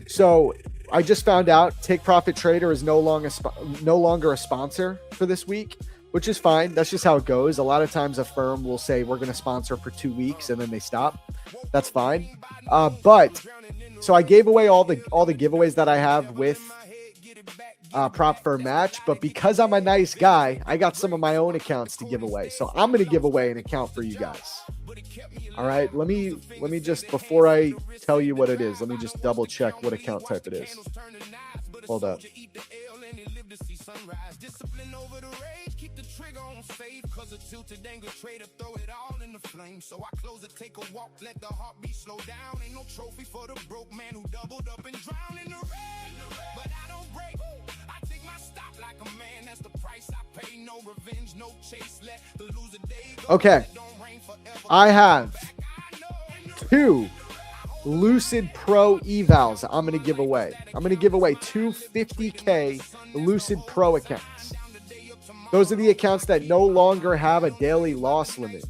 So I just found out Take Profit Trader is no longer a sponsor for this week, which is fine. That's just how it goes. A lot of times a firm will say we're going to sponsor for 2 weeks and then they stop. That's fine. But so I gave away all the giveaways that I have with Prop Firm Match, but because I'm a nice guy, I got some of my own accounts to give away. So I'm going to give away an account for you guys. All right, let me just, before I tell you what it is, let me just double check what account type it is. Hold up. Discipline over the rage, keep the trigger on safe, cause a tilted angle trader throw it all in the flame. So I close it, take a walk, let the heartbeat slow down. Ain't no trophy for the broke man who doubled up and drowned in the rain. But I don't break, I take my stop like a man. That's the price I pay. No revenge, no chase, let the loser day go. Okay, I have 2 Lucid Pro evals I'm going to give away. I'm going to give away 2 50K Lucid Pro accounts. Those are the accounts that no longer have a daily loss limit.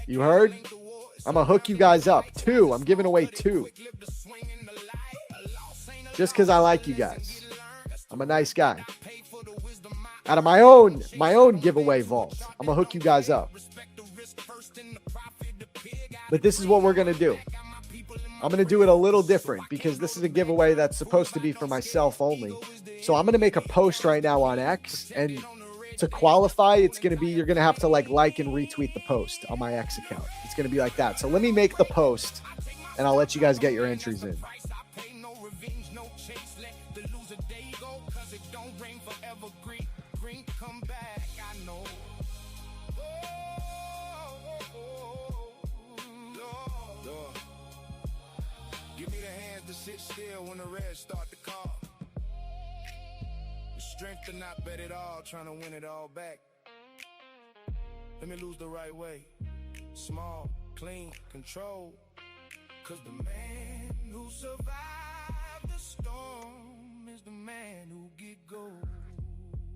You heard? I'm going to hook you guys up. 2. I'm giving away 2. Just because I like you guys. I'm a nice guy. Out of my own giveaway vault, I'm going to hook you guys up. But this is what we're going to do. I'm going to do it a little different because this is a giveaway that's supposed to be for myself only. So I'm going to make a post right now on X, and to qualify, it's going to be, you're going to have to like and retweet the post on my X account. It's going to be like that. So let me make the post and I'll let you guys get your entries in. to sit still when the reds start to call. The strength to not bet it all, trying to win it all back. Let me lose the right way. Small, clean, control. Cause the man who survived the storm is the man who get gold.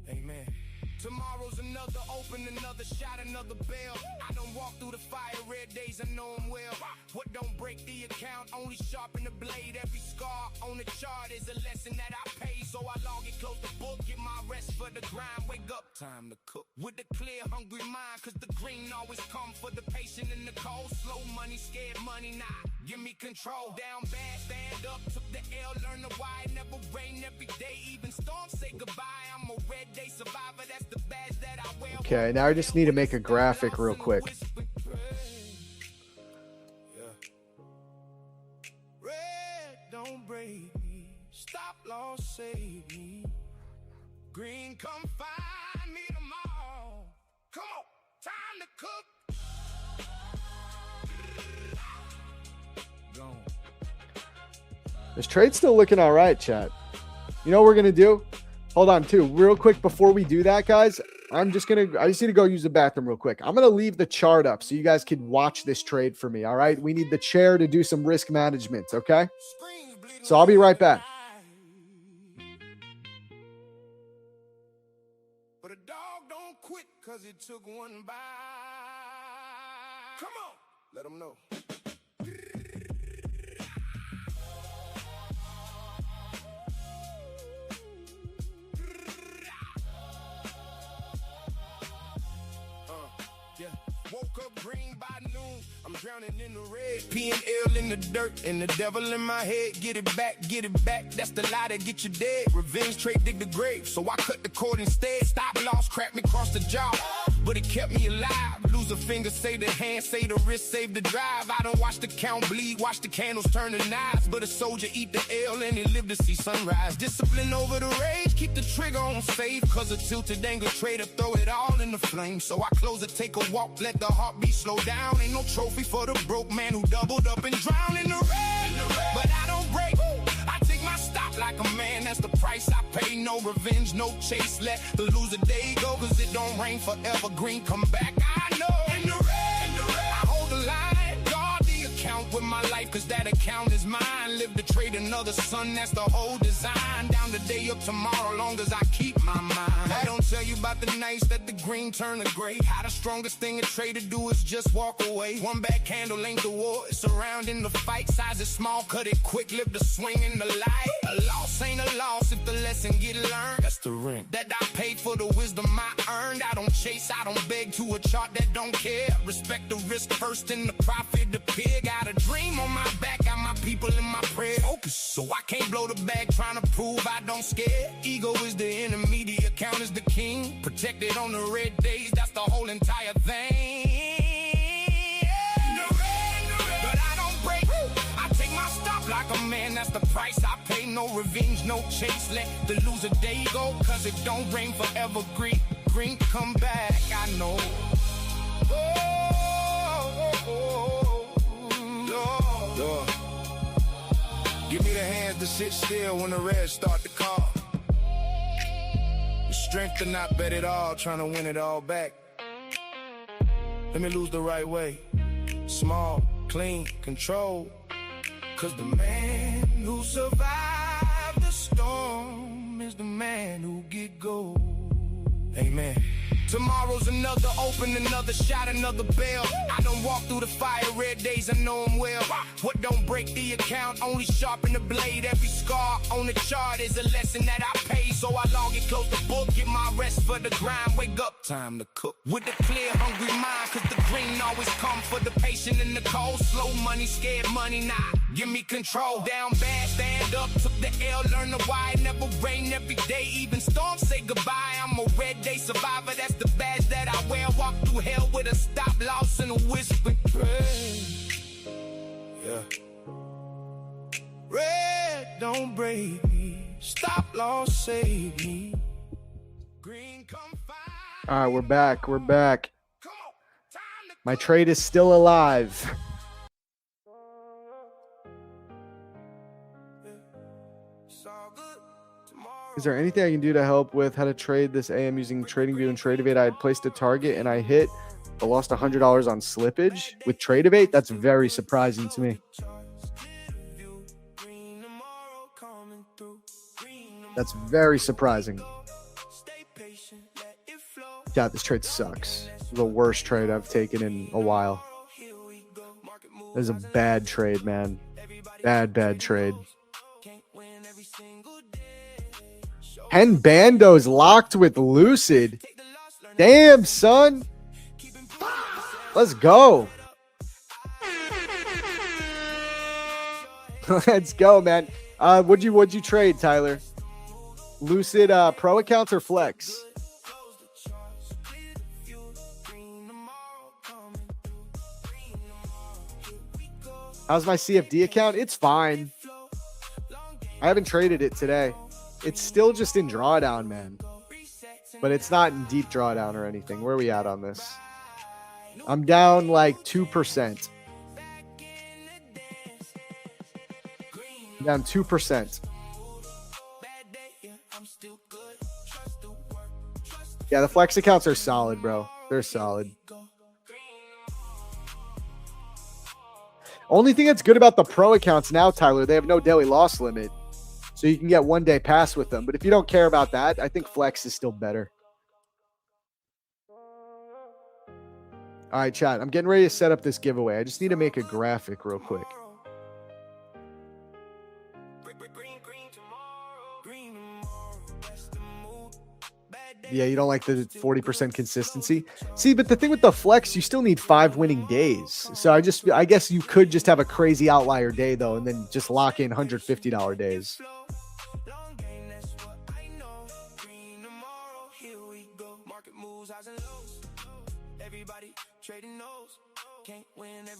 Amen. Tomorrow's another open, another shot, another bell. I done walked through the fire, red days, I know them well. What don't break the account, only sharpen the blade. Every scar on the chart is a lesson that I pay. So I log it, close the book, get my rest for the grind. Wake up, time to cook. With the clear, hungry mind, cause the green always come for the patient and the cold. Slow money, scared money, nah. Give me control. Down bad, stand up, took the L, learn the why. Never rain every day, even storms say goodbye. I'm a red day survivor, that's the badge that I wear. Okay, now I just need to make a graphic real quick. Red don't break me, stop loss save me. Green come find me tomorrow. Come on, time to cook. Gone. This trade's still looking all right, chat. You know what we're going to do? Hold on, too. Real quick, before we do that, guys, I just need to go use the bathroom real quick. I'm going to leave the chart up so you guys can watch this trade for me, all right? We need the chair to do some risk management, okay? So I'll be right back. But a dog don't quit because it took one bite. Come on, let them know. Woke up green by noon, I'm drowning in the red. P and L in the dirt, and the devil in my head. Get it back, that's the lie that get you dead. Revenge trade, dig the grave, so I cut the cord instead. Stop loss, crack me across the jaw, but it kept me alive. Lose a finger, save the hand, save the wrist, save the drive. I don't watch the count bleed, watch the candles turn to knives. But a soldier eat the L and he live to see sunrise. Discipline over the rage, keep the trigger on safe. Cause a tilted angle trader throw it all in the flame. So I close it, take a walk, let the heartbeat slow down. Ain't no trophy for the broke man who doubled up and drowned in the red. But I don't break, I take my stop like a man. That's the price I pay. No revenge, no chase. Let the loser day go, cause it don't rain forever. Green come back, I know. In the red, I hold the line, guard the account with my life, cause that account is mine. Live to trade another sun, that's the whole design. Down the day up tomorrow, long as I keep my mind. I don't tell you about the nights that the green turn to gray. How the strongest thing a trader do is just walk away. One back candle ain't the war, it's surrounding the fight. Size is small, cut it quick, live the swing in the light. A loss ain't a loss if the lesson get learned. That's the rent that I paid for, the wisdom I earned. I don't chase, I don't beg to a chart that don't care. Respect the risk first and the profit appear. Got a dream on my back, got my people in my prayer. Focus, so I can't blow the bag trying to prove I don't scare. Ego is the enemy, the account is the king. Protected on the red days, that's the whole entire thing. But I don't break, I take my stop like a man, that's the price I pay. No revenge, no chase, let the loser day go, cause it don't rain forever. Green come back, I know. Give me the hands to sit still when the reds start to call. The strength to not bet it all, trying to win it all back. Let me lose the right way. Small, clean, control. Cause the man who survived the storm is the man who get gold. Amen. Tomorrow's another open, another shot, another bell. I done walked through the fire, red days, I know them well. What don't break the account, only sharpen the blade. Every scar on the chart is a lesson that I pay. So I log it, close the book, get my rest for the grind. Wake up, time to cook. With a clear, hungry mind, cause the green always come for the patient and the cold. Slow money, scared money, nah. Give me control. Down bad, stand up, took the L, learn the why. Never rain every day, even storms say goodbye. I'm a red day survivor, that's the badge that I wear. Walk through hell with a stop loss and a whisper praise. Yeah. Red don't break me, stop loss save me. Green come find. All right, we're back. Come on, time to My trade is still alive. Is there anything I can do to help with how to trade this AM using TradingView and TradeAvate? I had placed a target and I hit, but lost $100 on slippage with TradeAvate. That's very surprising to me. That's very surprising. God, this trade sucks. The worst trade I've taken in a while. This is a bad trade, man. Bad trade. Ken Bando's locked with Lucid. Damn, son. Let's go. Let's go, man. What'd you trade, Tyler? Lucid Pro accounts or Flex? How's my CFD account? It's fine. I haven't traded it today. It's still just in drawdown, man. But it's not in deep drawdown or anything. Where are we at on this? I'm down like 2%. Down 2%. Yeah, the Flex accounts are solid, bro. They're solid. Only thing that's good about the Pro accounts now, Tyler, they have no daily loss limit. So you can get 1 day pass with them. But if you don't care about that, I think Flex is still better. All right, chat. I'm getting ready to set up this giveaway. I just need to make a graphic real quick. Yeah, you don't like the 40% consistency. See, but the thing with the Flex, you still need 5 winning days. So I guess you could just have a crazy outlier day though, and then just lock in $150 days.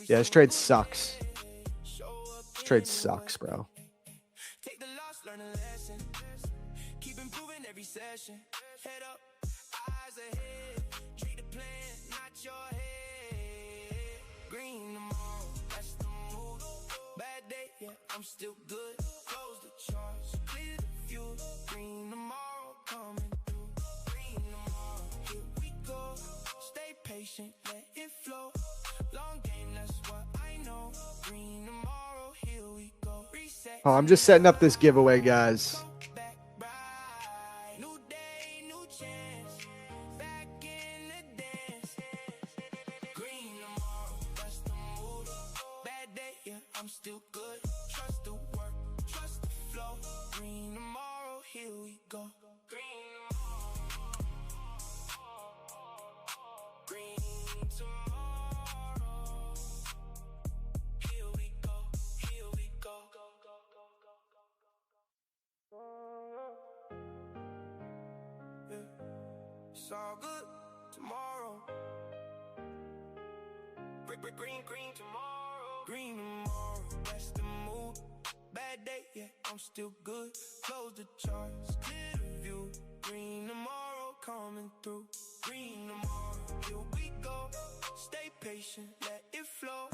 Yeah, this trade sucks. This trade sucks, bro. Take the loss, learn a lesson. Keep improving every session. Head up, eyes ahead. Treat the plan, not your head. Green tomorrow, that's the mood. Bad day, yeah, I'm still good. Close the charts, clear the view. Green tomorrow, coming through. Green tomorrow, here we go. Stay patient, let it flow. Long game, that's what I know. Green tomorrow, here we go. Reset. Oh, I'm just setting up this giveaway, guys. I'm still good. Trust the work, trust the flow. Green tomorrow, here we go. Green tomorrow. Green tomorrow. Here we go. Here we go. Yeah. It's all good tomorrow. Green tomorrow. Green tomorrow. That's the mood. Bad day, yeah, I'm still good. Close the charts, clear the view. Green tomorrow, coming through. Green tomorrow, here we go. Stay patient, let it flow.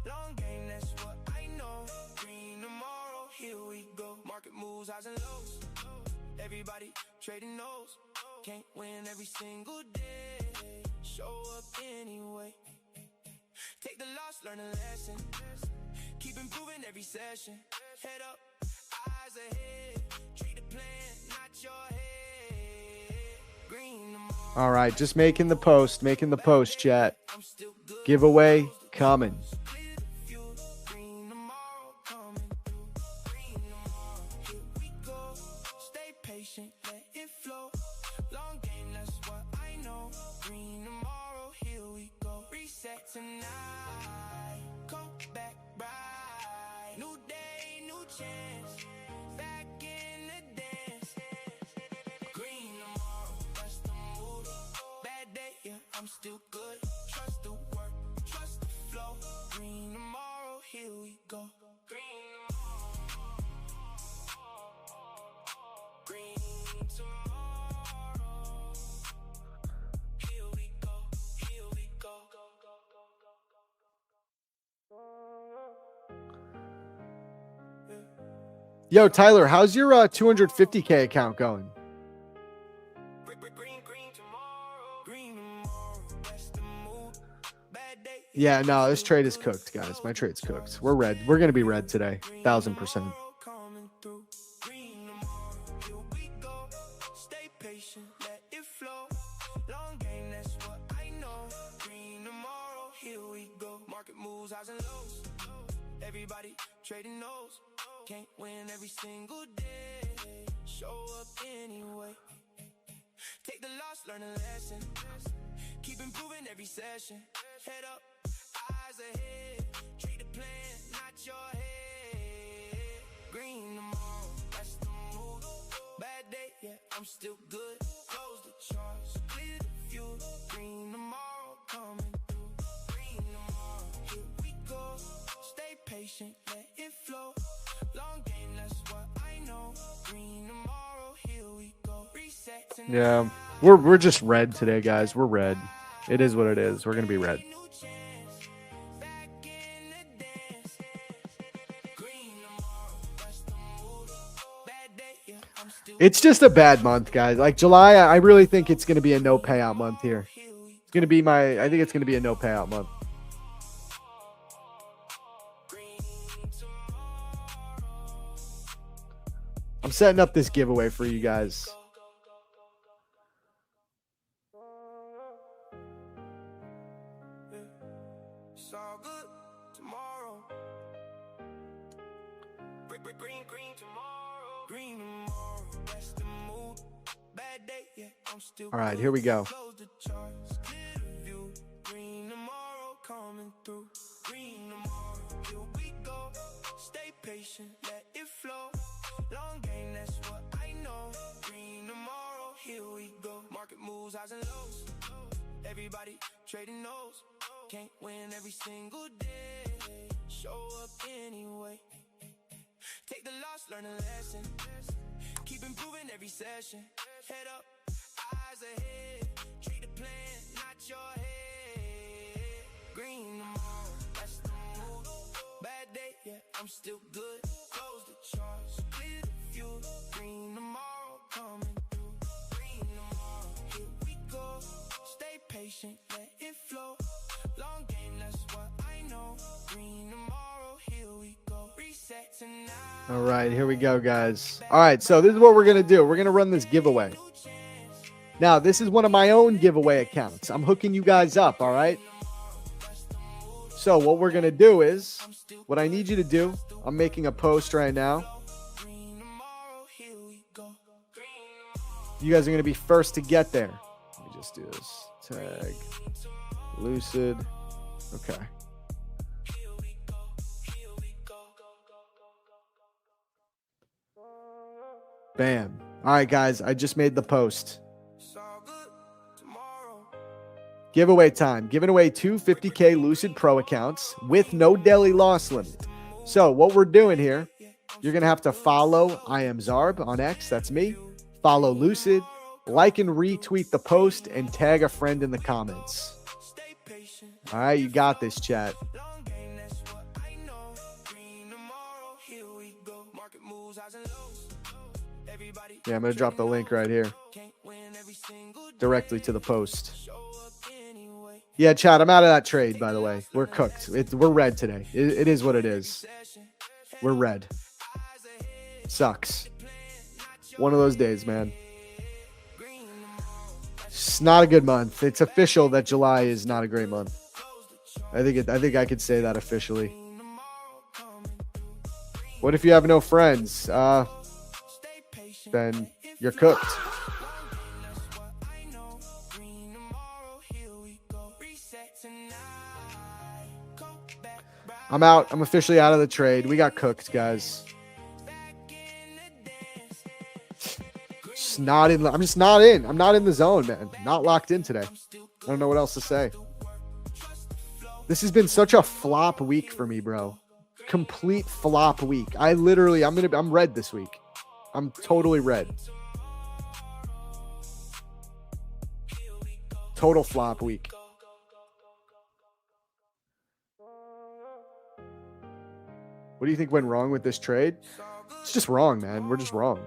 Long game, that's what I know. Green tomorrow, here we go. Market moves, highs and lows. Everybody trading those. Can't win every single day. Show up anyway. Take the loss, learn a lesson. Keep improving every session. Head up, eyes ahead. Treat the plan, not your head. Green tomorrow. All right, just making the post, chat. Giveaway coming. Green tomorrow, coming through. Green tomorrow, here we go. Stay patient, let it flow. Long game, that's what I know. Green tomorrow, here we go. Reset tonight. Come back bright. New day, new chance. Back in the dance. Green tomorrow, that's the mood. Bad day, yeah, I'm still good. Trust the work, trust the flow. Green tomorrow, here we go. Green tomorrow. Green tomorrow. Here we go, here we go. Yo, Tyler, how's your 250K account going? Yeah, no, this trade is cooked, guys. My trade's cooked. We're red. We're going to be red today. 1,000%. Everybody trading those. Can't win every single day. Show up anyway. Take the loss, learn a lesson. Keep improving every session. Head up, eyes ahead. Treat the plan, not your head. Green tomorrow, that's the mood. Bad day, yeah, I'm still good. Close the charts, clear the view. Green tomorrow, coming through. Green tomorrow, here we go. Stay patient, let it flow. Long game, that's what I know. Green tomorrow, here we go. Reset tonight. Yeah, we're just red today, guys. We're red. It is what it is. We're going to be red. It's just a bad month, guys. Like July, I really think it's going to be a no payout month here. It's going to be I think it's going to be a no payout month. I'm setting up this giveaway for you guys. All right, here we go. Stay patient, let it flow. Long game, that's what I know. Green tomorrow, here we go. Market moves, highs and lows. Everybody trading those. Can't win every single day. Show up anyway. Take the loss, learn a lesson. Keep improving every session. Head up, eyes ahead. Treat the plan, not your head. Green tomorrow, that's the mood. Bad day, yeah, I'm still good. Close the charts, clear the view. Green tomorrow, coming through. Green tomorrow, here we go. Stay patient, let it flow. Long game, that's what I know. Green tomorrow, here we go. Reset tonight. All right, here we go, guys. All right, so this is what we're going to do. We're going to run this giveaway. Now, this is one of my own giveaway accounts. I'm hooking you guys up, all right? So what we're going to do is, what I need you to do, I'm making a post right now. You guys are going to be first to get there. Let me just do this. Tag. Lucid. Okay. Bam. All right, guys. I just made the post. Giveaway time. Giving away 2 50K Lucid Pro accounts with no daily loss limit. So what we're doing here, you're going to have to follow I am Zarb on X. That's me. Follow Lucid. Like and retweet the post and tag a friend in the comments. All right, you got this, chat. Yeah, I'm going to drop the link right here. Directly to the post. Yeah, chat, I'm out of that trade, by the way. We're cooked. We're red today. It is what it is. We're red. Sucks. One of those days, man. It's not a good month. It's official that July is not a great month. I think I could say that officially. What if you have no friends? Then you're cooked. I'm out. I'm officially out of the trade. We got cooked, guys. I'm just not in. I'm not in the zone, man. Not locked in today. I don't know what else to say. This has been such a flop week for me, bro. Complete flop week. I'm red this week. I'm totally red. Total flop week. What do you think went wrong with this trade? It's just wrong, man. We're just wrong.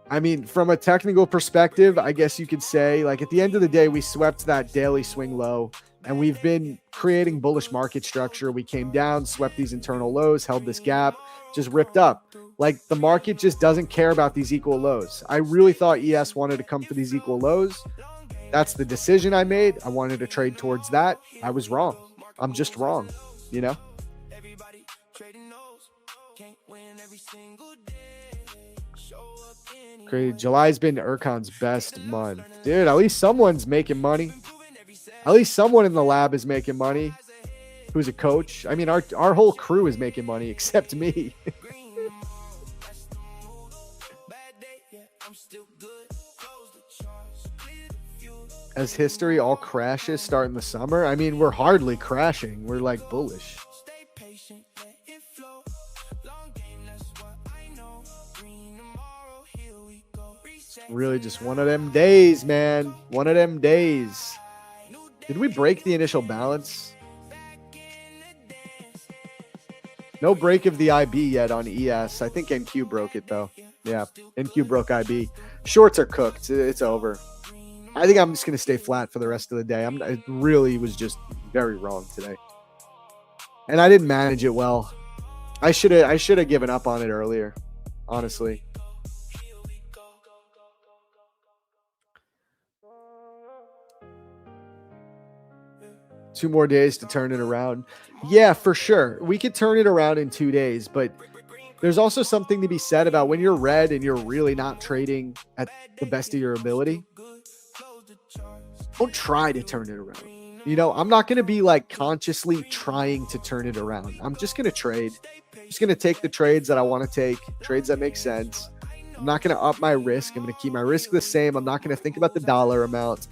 I mean, from a technical perspective, I guess you could say, like, at the end of the day, we swept that daily swing low, and we've been creating bullish market structure. We came down, swept these internal lows, held this gap, just ripped up. Like, the market just doesn't care about these equal lows. I really thought ES wanted to come for these equal lows. That's the decision I made. I wanted to trade towards that. I was wrong. I'm just wrong, you know? Crazy. July's been Urkon's best month. Dude, at least someone's making money. At least someone in the lab is making money who's a coach. I mean, our whole crew is making money except me. As history all crashes start in the summer. I mean, we're hardly crashing. We're like bullish. Really just one of them days, man. One of them days. Did we break the initial balance? No break of the IB yet on ES. I think NQ broke it, though. Yeah, NQ broke IB. Shorts are cooked. It's over. I think I'm just going to stay flat for the rest of the day. I really was just very wrong today. And I didn't manage it well. I should have given up on it earlier, honestly. Two more days to turn it around. Yeah, for sure. We could turn it around in 2 days, but there's also something to be said about when you're red and you're really not trading at the best of your ability. Don't try to turn it around. You know, I'm not going to be like consciously trying to turn it around. I'm just going to trade. I'm just going to take the trades that I want to take, trades that make sense. I'm not going to up my risk. I'm going to keep my risk the same. I'm not going to think about the dollar amount.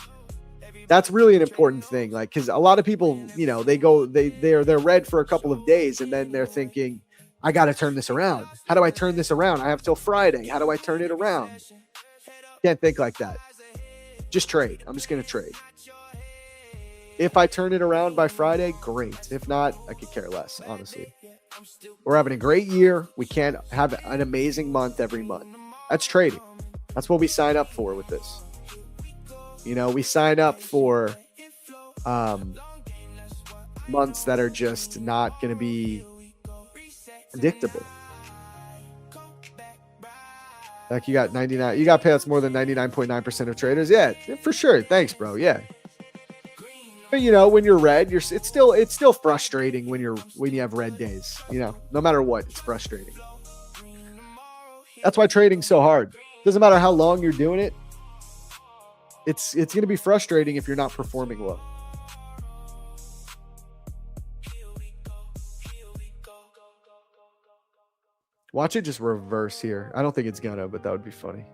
That's really an important thing. Like, because a lot of people, you know, they're red for a couple of days and then they're thinking, I got to turn this around. How do I turn this around? I have till Friday. How do I turn it around? Can't think like that. Just trade. I'm just going to trade. If I turn it around by Friday, great. If not, I could care less, honestly. We're having a great year. We can't have an amazing month every month. That's trading. That's what we sign up for with this. You know, we sign up for months that are just not going to be predictable. Like you got 99, you got payouts more than 99.9% of traders. Yeah, for sure. Thanks, bro. Yeah. But you know, when you're red, it's still frustrating when you have red days. You know, no matter what, it's frustrating. That's why trading's so hard. Doesn't matter how long you're doing it. It's going to be frustrating if you're not performing well. Watch it just reverse here. I don't think it's gonna, but that would be funny.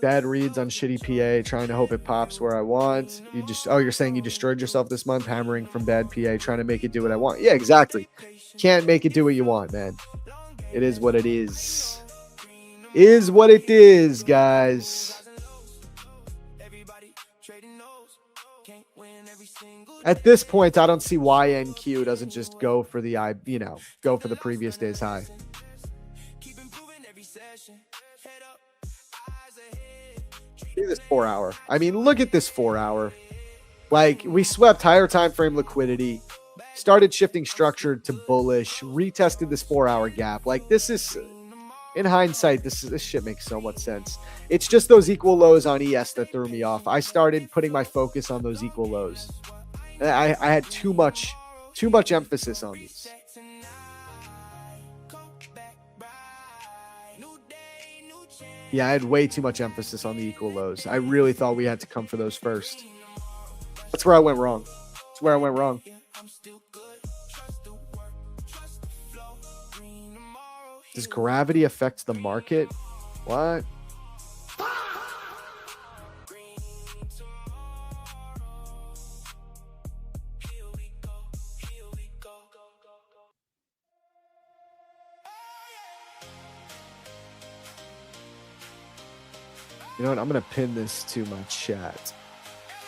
Bad reads on shitty PA, trying to hope it pops where I want. You're saying you destroyed yourself this month, hammering from bad PA, trying to make it do what I want. Yeah, exactly. Can't make it do what you want, man. It is what it is. Is what it is, guys. At this point, I don't see why NQ doesn't just go for the go for the previous day's high. See this 4 hour. I mean, look at this 4 hour. Like, we swept higher time frame liquidity, started shifting structure to bullish, retested this 4 hour gap. Like, this is, in hindsight, this shit makes so much sense. It's just those equal lows on ES that threw me off. I started putting my focus on those equal lows. I had too much emphasis on these. Yeah, I had way too much emphasis on the equal lows. I really thought we had to come for those first. That's where I went wrong. That's where I went wrong. Does gravity affect the market? What? You know what? I'm going to pin this to my chat.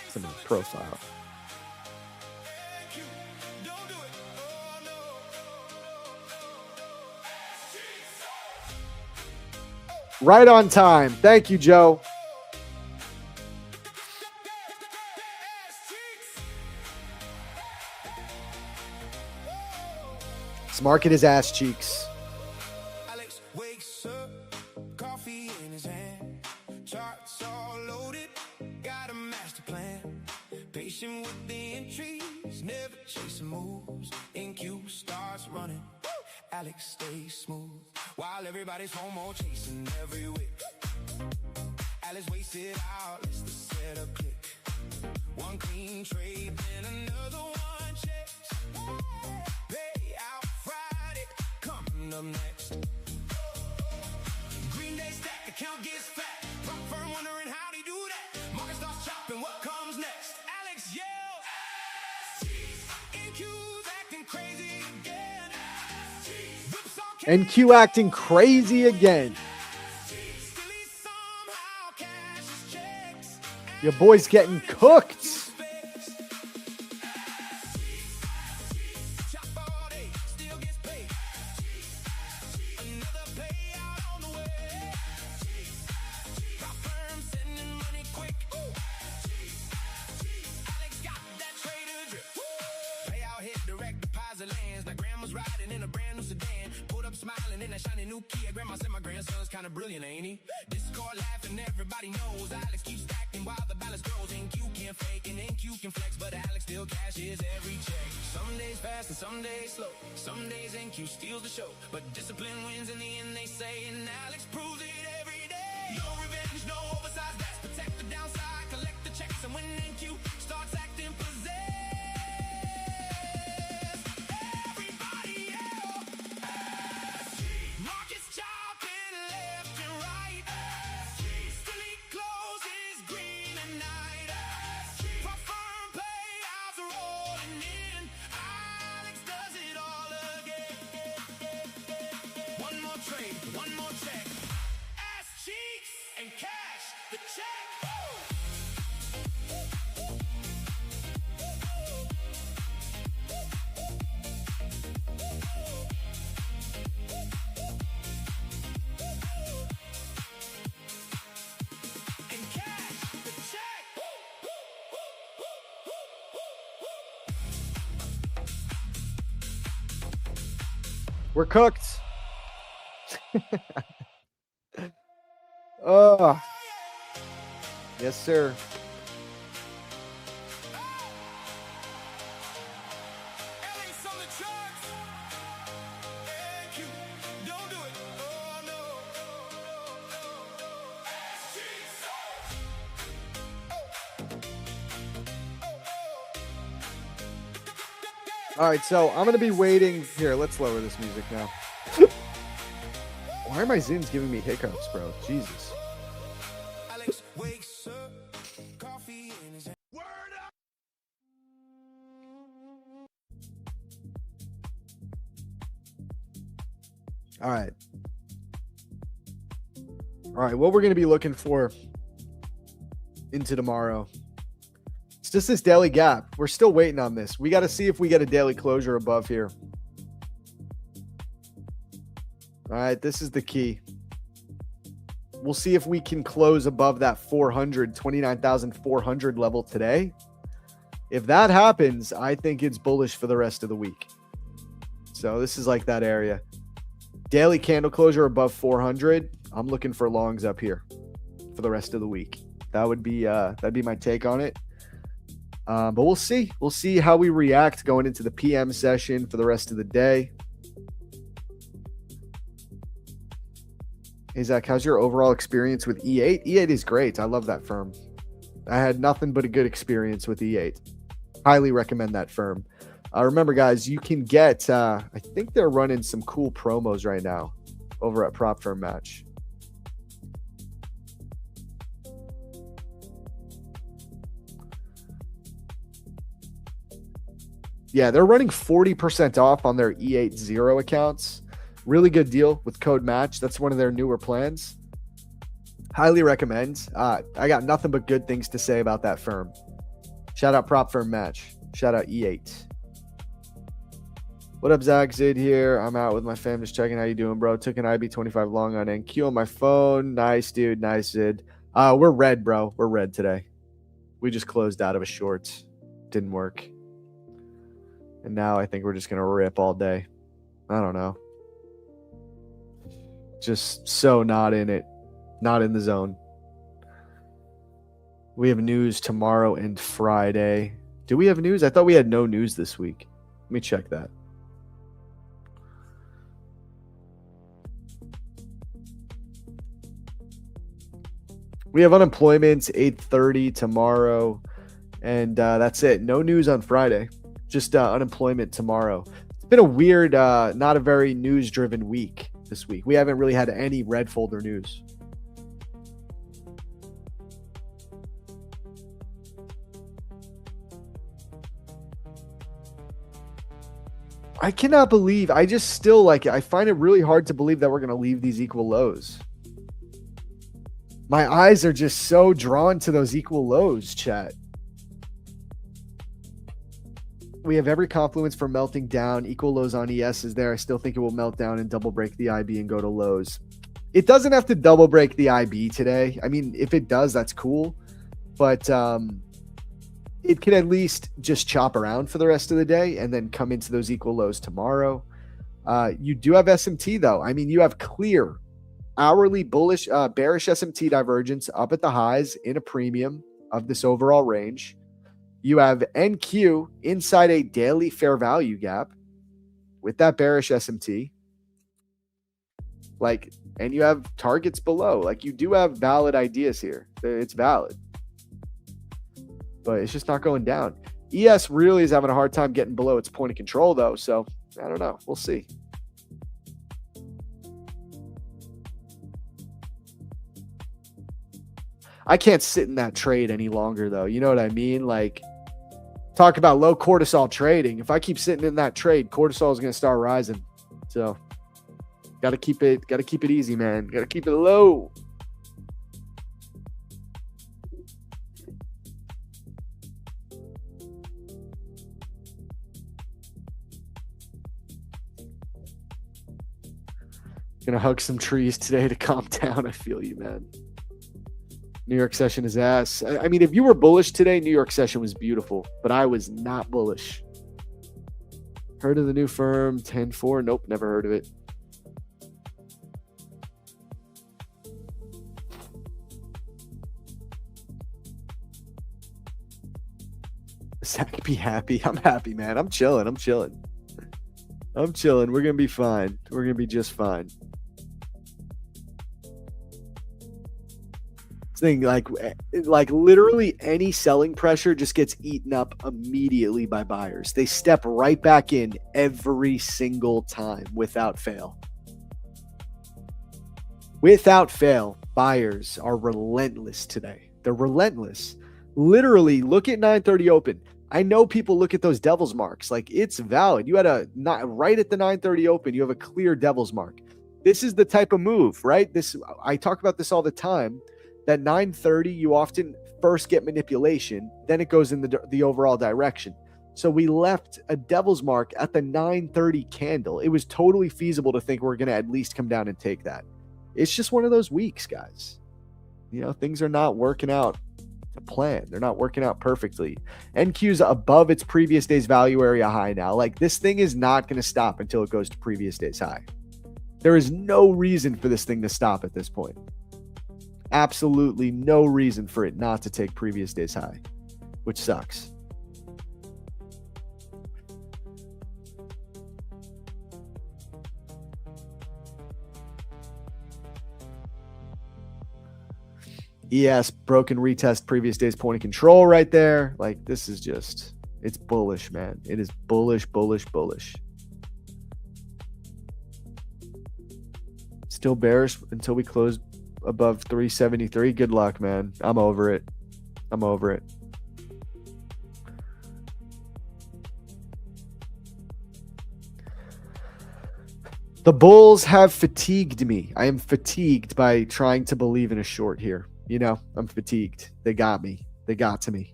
It's in my profile. Right on time. Thank you, Joe. Let's market his ass cheeks. Alex wakes up, coffee in his hand, charts all loaded, got a master plan. Patient with the entries, never chasing moves. NQ starts running, Alex stays smooth, while everybody's home all chasing every week. Alex waits it out, lets the setup click. One clean trade, then another one checks. Payout Friday, coming up next. Green Day stack, account gets fat. Prop firm wondering how'd he do that. Market starts chopping, what comes next? Alex yells, NQ's acting crazy again. Whips on NQ acting crazy again. still he somehow cashes checks. Your boy's getting cooked. Chop all day, still gets paid. Another payout on the way. Prop firm sending money quick. Alex got that trader drip. Payout hit, direct deposit lands. Now grandma's riding in a brand new sedan. Pulled up smiling in that shiny new Kia. Grandma said my grandson's kind of brilliant, ain't he? Discord laughing, everybody knows. Alex keeps stacking while the balance grows. NQ can't fake and NQ can flex, but Alex still cashes every check. Some days fast and some days slow. Some days NQ steals the show, but discipline wins in the end, they say, and Alex proves it every day. No revenge, no oversized bets. Protect the downside, collect the checks, and when NQ starts acting possessed, everybody else. Markets chopping left and right. Still he closes green at night. Prop firm payouts rolling in. Alex does it all again. One more trade, one more check. Ass cheeks and cash the check. And cash the check. We're cooked. Oh, yes, sir. Alex on the charts. NQ, don't do it. Oh no. All right, so I'm going to be waiting. Here, let's lower this music now. Why are my Zooms giving me hiccups, bro? Jesus. Alex wakes up, coffee in his hand. Word up. All right. All right, what we're going to be looking for into tomorrow. It's just this daily gap. We're still waiting on this. We got to see if we get a daily closure above here. All right, this is the key. We'll see if we can close above that 29,400 level today. If that happens, I think it's bullish for the rest of the week. So this is like that area. Daily candle closure above 400. I'm looking for longs up here for the rest of the week. That'd be my take on it. But we'll see. We'll see how we react going into the PM session for the rest of the day. Hey, Zach, how's your overall experience with E8? E8 is great. I love that firm. I had nothing but a good experience with E8. Highly recommend that firm. Remember, guys, you can get, I think they're running some cool promos right now over at Prop Firm Match. Yeah, they're running 40% off on their E8 Zero accounts. Really good deal with code match. That's one of their newer plans. Highly recommend. I got nothing but good things to say about that firm. Shout out Prop Firm Match. Shout out E8. What up, Zach? Zid here. I'm out with my fam. Just checking how you doing, bro. Took an IB 25 long on NQ on my phone. Nice, dude. Nice, Zid. We're red, bro. We're red today. We just closed out of a short. Didn't work. And now I think we're just going to rip all day. I don't know. Just so not in it. Not in the zone. We have news tomorrow and Friday. Do we have news? I thought we had no news this week. Let me check that. We have unemployment 8:30 tomorrow, and that's it. No news on Friday. Just unemployment tomorrow. It's been a weird, not a very news-driven week this week. We haven't really had any red folder news. I cannot believe, I just still I find it really hard to believe that we're going to leave these equal lows. My eyes are just so drawn to those equal lows, chat. We have every confluence for melting down. Equal lows on ES is there. I still think it will melt down and double break the IB and go to lows. It doesn't have to double break the IB today. I mean, if it does, that's cool. But it can at least just chop around for the rest of the day and then come into those equal lows tomorrow. You do have SMT, though. I mean, you have clear hourly bullish, bearish SMT divergence up at the highs in a premium of this overall range. You have NQ inside a daily fair value gap with that bearish SMT. And you have targets below. You do have valid ideas here. It's valid. But it's just not going down. ES really is having a hard time getting below its point of control, though. So, I don't know. We'll see. I can't sit in that trade any longer, though. You know what I mean? Talk about low cortisol trading. If I keep sitting in that trade, cortisol is going to start rising. So, got to keep it easy, man. Got to keep it low. Gonna hug some trees today to calm down. I feel you, man. New York session is ass. I mean, if you were bullish today, New York session was beautiful, but I was not bullish. Heard of the new firm 10-4? Nope, never heard of it. Zach, be happy. I'm happy, man. I'm chilling. We're gonna be fine. We're gonna be just fine. Thing like literally any selling pressure just gets eaten up immediately by buyers. They step right back in every single time without fail. Without fail, buyers are relentless today. They're relentless. Literally, look at 9:30 open. I know people look at those devil's marks. It's valid. You had right at the 9:30 open, you have a clear devil's mark. This is the type of move, right? I talk about this all the time. That 9:30, you often first get manipulation, then it goes in the overall direction. So we left a devil's mark at the 9:30 candle. It was totally feasible to think we're going to at least come down and take that. It's just one of those weeks, guys. Things are not working out to plan. They're not working out perfectly. NQ's above its previous day's value area high now. This thing is not going to stop until it goes to previous day's high. There is no reason for this thing to stop at this point. Absolutely no reason for it not to take previous day's high, which sucks. ES broken retest previous day's point of control right there. This is just, it's bullish, man. It is bullish. Still bearish until we close above 373. Good luck, man. I'm over it. The Bulls have fatigued me. I am fatigued by trying to believe in a short here. You know, I'm fatigued. They got me. They got to me.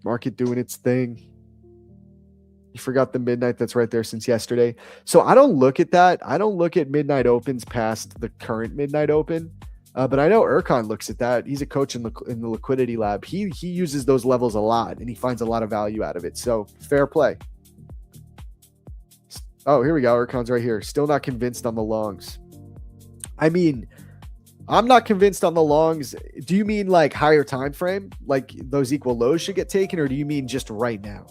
Market doing its thing. You forgot the midnight that's right there since yesterday. So I don't look at that. I don't look at midnight opens past the current midnight open. But I know Erkan looks at that. He's a coach in the liquidity lab. He uses those levels a lot, and he finds a lot of value out of it. So fair play. Oh, here we go. Erkan's right here. Still not convinced on the longs. I mean, I'm not convinced on the longs. Do you mean like higher time frame? Like those equal lows should get taken, or do you mean just right now?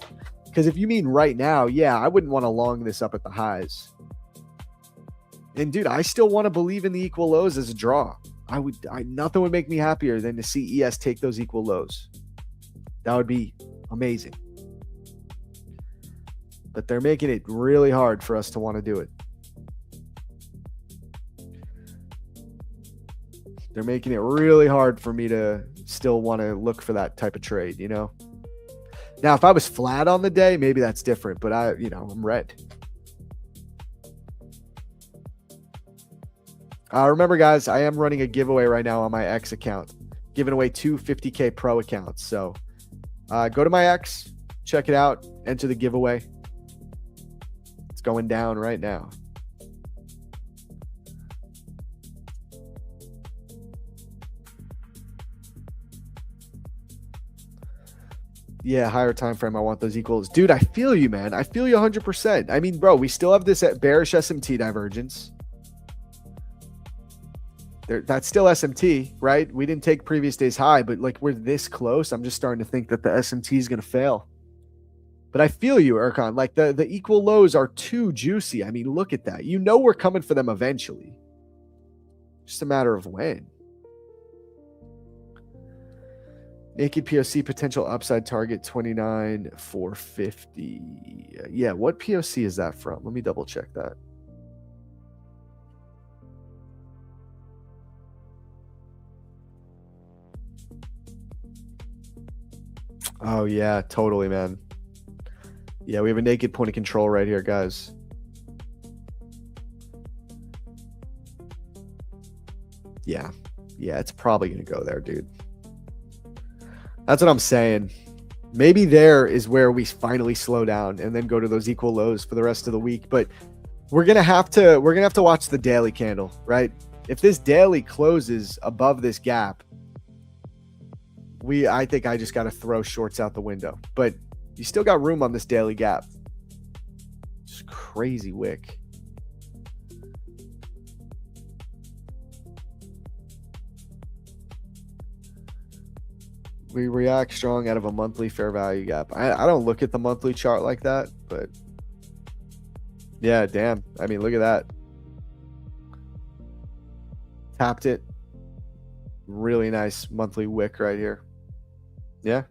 Because if you mean right now, yeah, I wouldn't want to long this up at the highs. And dude, I still want to believe in the equal lows as a draw. Nothing would make me happier than to see ES take those equal lows. That would be amazing. But they're making it really hard for us to want to do it. They're making it really hard for me to still want to look for that type of trade, you know? Now, if I was flat on the day, maybe that's different, but I'm red. Remember, guys, I am running a giveaway right now on my X account, giving away 2 50K Pro accounts. So go to my X, check it out, enter the giveaway. It's going down right now. Yeah, higher time frame. I want those equals. Dude, I feel you, man. I feel you 100%. I mean, bro, we still have this bearish SMT divergence. That's still SMT, right? We didn't take previous day's high, but like we're this close. I'm just starting to think that the SMT is going to fail. But I feel you, Erkan. Like the equal lows are too juicy. I mean, look at that. You know we're coming for them eventually. Just a matter of when. Naked POC potential upside target 29,450. Yeah, what POC is that from? Let me double check that. Oh, yeah, totally, man. Yeah, we have a naked point of control right here, guys. Yeah, it's probably going to go there, dude. That's what I'm saying. Maybe there is where we finally slow down and then go to those equal lows for the rest of the week. But we're going to have to watch the daily candle, right? If this daily closes above this gap, I think I just got to throw shorts out the window. But you still got room on this daily gap. It's crazy wick. We react strong out of a monthly fair value gap. I don't look at the monthly chart like that, but yeah, damn. I mean, look at that. Tapped it. Really nice monthly wick right here. Yeah.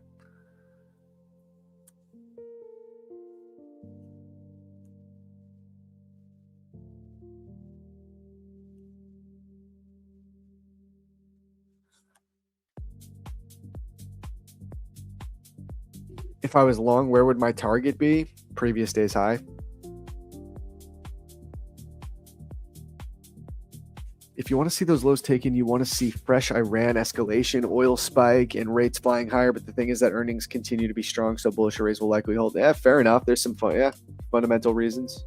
If I was long, where would my target be? Previous day's high. If you want to see those lows taken, you want to see fresh Iran escalation, oil spike, and rates flying higher. But the thing is that earnings continue to be strong, so bullish arrays will likely hold. Yeah, fair enough. There's some fundamental reasons.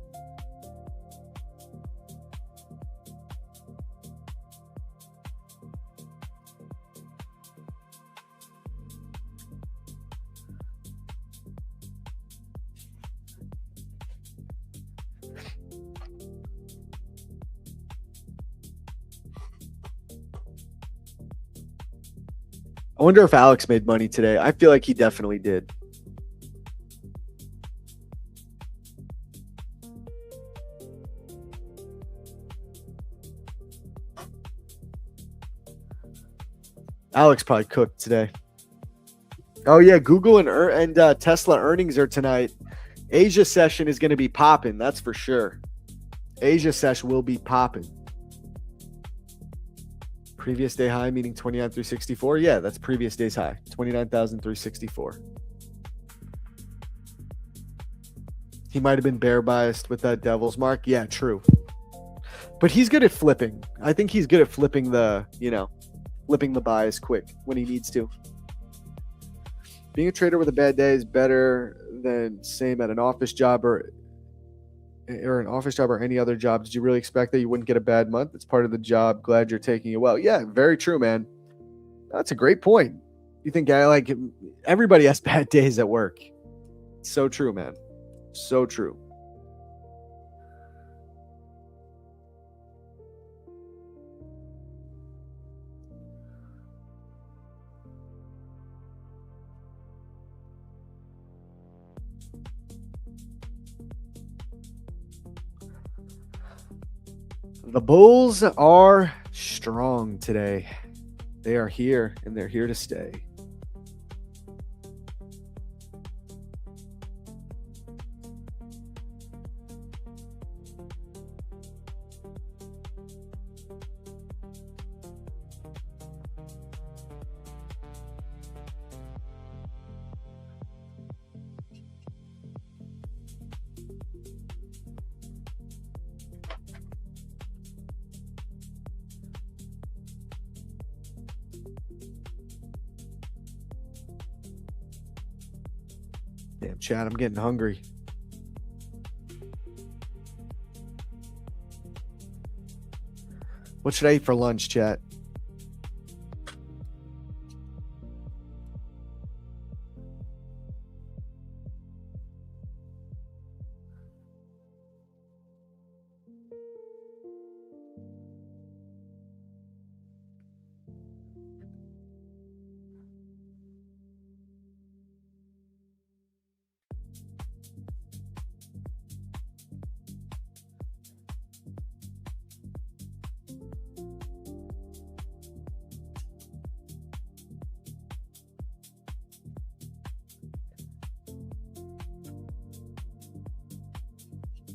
I wonder if Alex made money today. I feel like he definitely did. Alex probably cooked today. Oh yeah, Google and Tesla earnings are tonight. Asia session is going to be popping. That's for sure. Asia session will be popping. Previous day high, meaning 29,364. Yeah, that's previous day's high, 29,364. He might have been bear biased with that devil's mark. Yeah, true. But he's good at flipping. I think he's good at flipping the bias quick when he needs to. Being a trader with a bad day is better than same at an office job or any other job. Did you really expect that you wouldn't get a bad month? It's part of the job. Glad you're taking it well. Yeah, very true, man. That's a great point. You think everybody has bad days at work. So true, man. So true. The Bulls are strong today. They are here, and they're here to stay. Damn, Chad, I'm getting hungry. What should I eat for lunch, chat?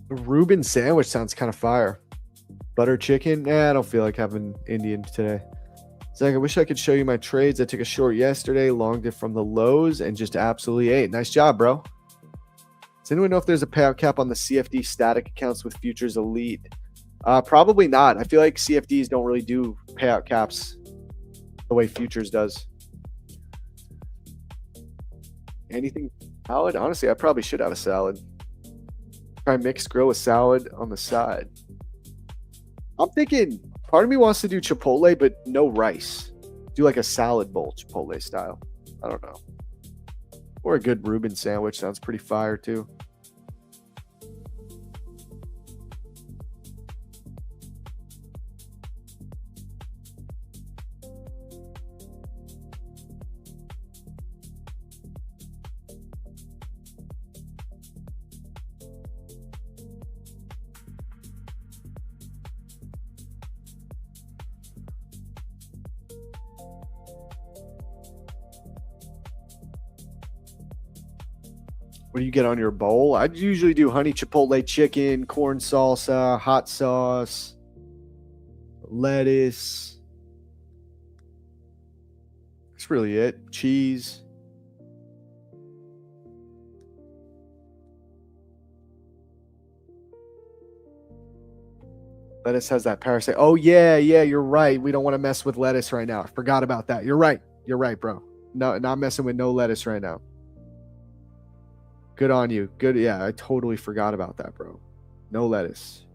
A Reuben sandwich sounds kind of fire. Butter chicken? Nah, I don't feel like having Indian today. Zach, I wish I could show you my trades. I took a short yesterday, longed it from the lows, and just absolutely ate. Nice job, bro. Does anyone know if there's a payout cap on the CFD static accounts with Futures Elite? Probably not. I feel like CFDs don't really do payout caps the way Futures does. Anything salad? Honestly, I probably should have a salad. Try mixed grill with salad on the side. I'm thinking part of me wants to do Chipotle, but no rice. Do like a salad bowl Chipotle style. I don't know. Or a good Reuben sandwich sounds pretty fire too. What do you get on your bowl? I usually do honey chipotle chicken, corn salsa, hot sauce, lettuce. That's really it. Cheese. Lettuce has that parasite. Oh, yeah, you're right. We don't want to mess with lettuce right now. I forgot about that. You're right. You're right, bro. No, not messing with no lettuce right now. Good on you. Good. Yeah, I totally forgot about that, bro. No lettuce.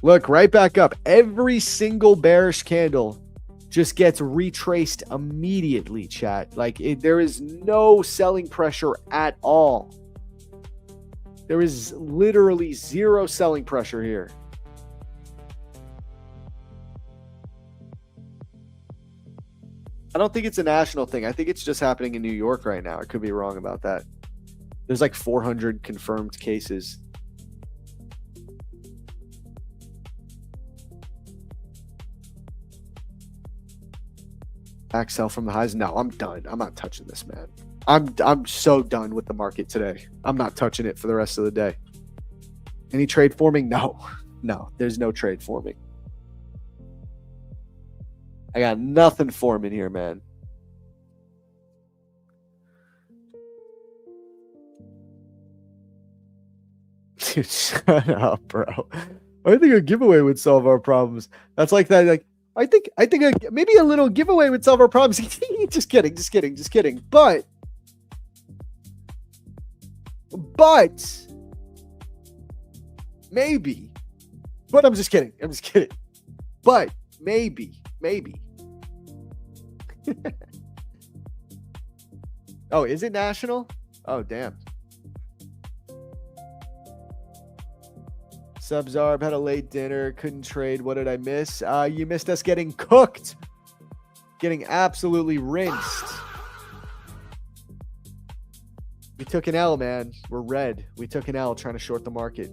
Look, right back up. Every single bearish candle just gets retraced immediately, chat. There is no selling pressure at all. There is literally zero selling pressure here. I don't think it's a national thing. I think it's just happening in New York right now. I could be wrong about that. There's like 400 confirmed cases. Back sell from the highs. No, I'm done. I'm not touching this, man. I'm so done with the market today. I'm not touching it for the rest of the day. Any trade forming? No, there's no trade forming. I got nothing for him in here, man. Dude, shut up, bro. I think a giveaway would solve our problems. That's like that. Like I think maybe a little giveaway would solve our problems. Just kidding. But maybe. But I'm just kidding. But maybe. Oh, is it national? Oh, damn. Subzarb had a late dinner, couldn't trade. What did I miss? You missed us getting cooked. Getting absolutely rinsed. We took an L, man. We're red. We took an L trying to short the market.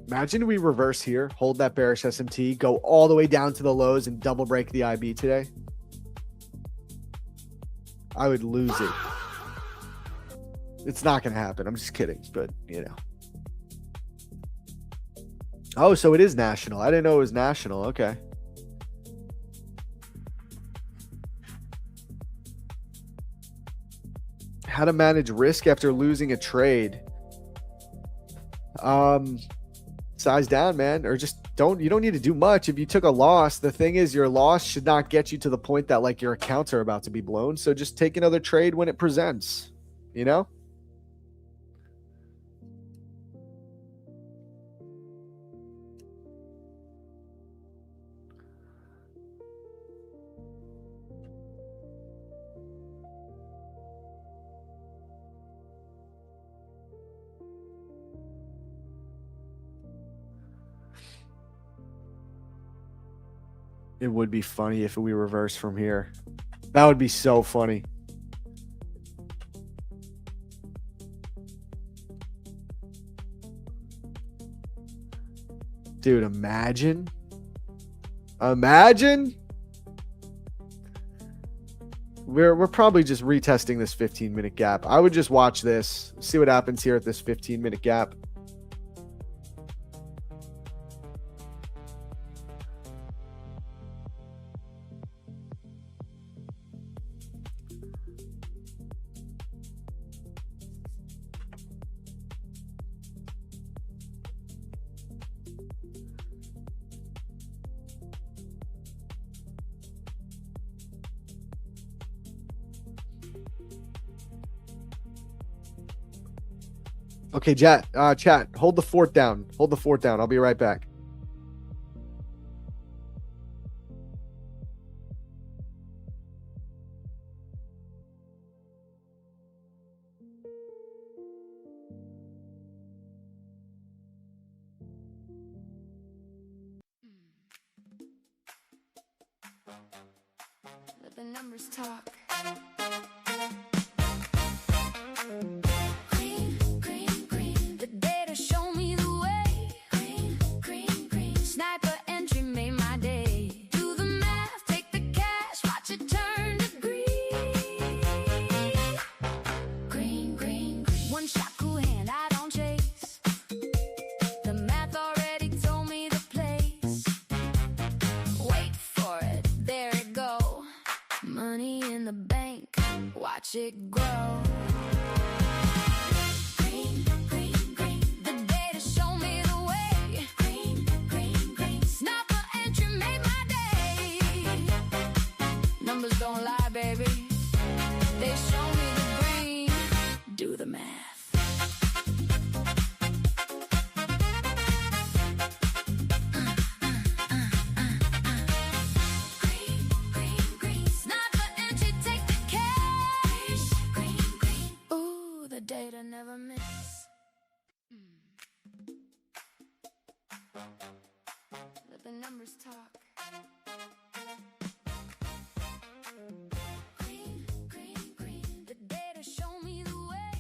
Imagine we reverse here, hold that bearish SMT, go all the way down to the lows and double break the IB today. I would lose it. It's not going to happen. I'm just kidding, but you know. Oh, so it is national. I didn't know it was national. Okay. How to manage risk after losing a trade. Size down, man, or just you don't need to do much. If you took a loss, the thing is your loss should not get you to the point that like your accounts are about to be blown. So just take another trade when it presents, you know? It would be funny if we reverse from here. That would be so funny. Dude, imagine. We're probably just retesting this 15-minute gap. I would just watch this, see what happens here at this 15-minute gap. Okay, chat, hold the fort down. I'll be right back. Let the numbers talk. The data show me the way. Sniper entry made my day. Do the math, take the cash, watch it turn to green. Green. One shot, cool hand, I don't chase. The math already told me the place. Wait for it, there it go. Money in the bank, watch it grow. Don't lie, baby. They show me the green. Do the math. Green. Sniper entry, take the cash. Green. Ooh, the data never miss. Let the numbers talk. The data show me the way.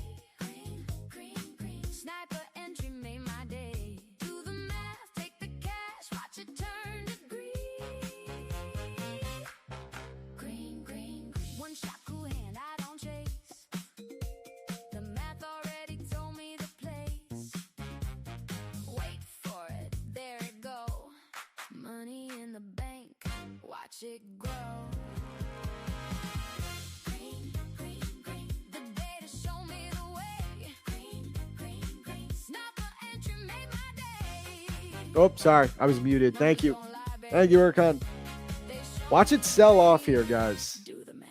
Green. Sniper entry made my day. Do the math, take the cash. watch it grow. Green, green, green. The data show me the way. Green, green, green. Sniper entry made my day. Oh, sorry. I was muted. Thank you. Thank you, Erkan. Watch it sell off here, guys. Do the math.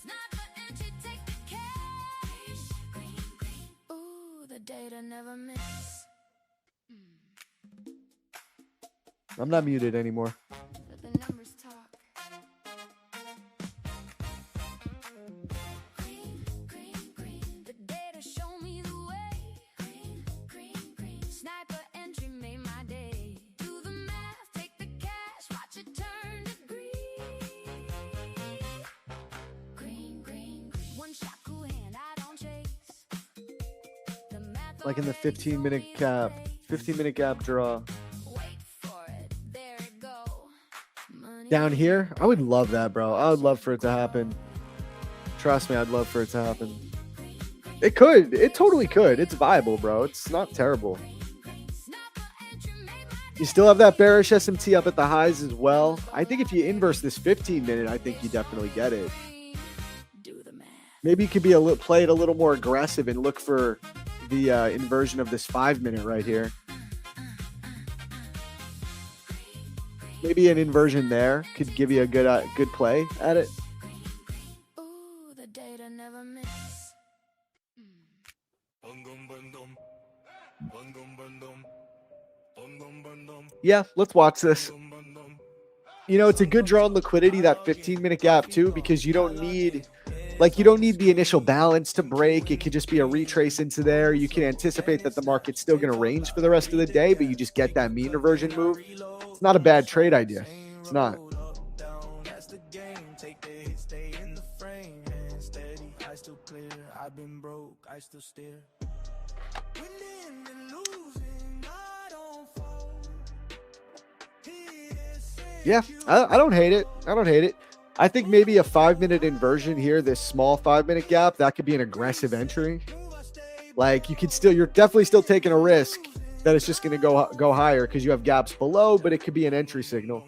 Sniper entry, take the cash. Ooh, the data never miss. I'm not muted anymore. Let the numbers talk. Green, green, green. The data show me the way. Green, green, green. Sniper entry made my day. Do the math, take the cash, watch it turn to green. Green, green, green. One shot, cool hand, I don't chase. The math Like in the already 15-minute told me cap. the place. 15-minute gap draw. Wait for it, there it go. Money Down here, I would love that, bro. I would love for it to happen. Trust me, I'd love for it to happen. It could. It totally could. It's viable, bro. It's not terrible. You still have that bearish SMT up at the highs as well. I think if you inverse this 15-minute, I think you definitely get it. do the math. Maybe you could be play it a little more aggressive and look for the inversion of this 5-minute right here. Maybe an inversion there could give you a good play at it. Ooh, the data never miss. Yeah, let's watch this. You know, it's a good draw on liquidity, that 15-minute gap too, because you don't need the initial balance to break. It could just be a retrace into there. You can anticipate that the market's still going to range for the rest of the day, but you just get that mean reversion move. It's not a bad trade idea. It's not. That's the game. Take the hit, stay in the frame. And steady, I still clear. I've been broke, I still steer. Winning and losing, I don't fold. Yeah, I don't hate it. I don't hate it. I think maybe a 5-minute inversion here, this small 5-minute gap, that could be an aggressive entry. Like you're definitely still taking a risk that it's just going to go higher because you have gaps below, but it could be an entry signal.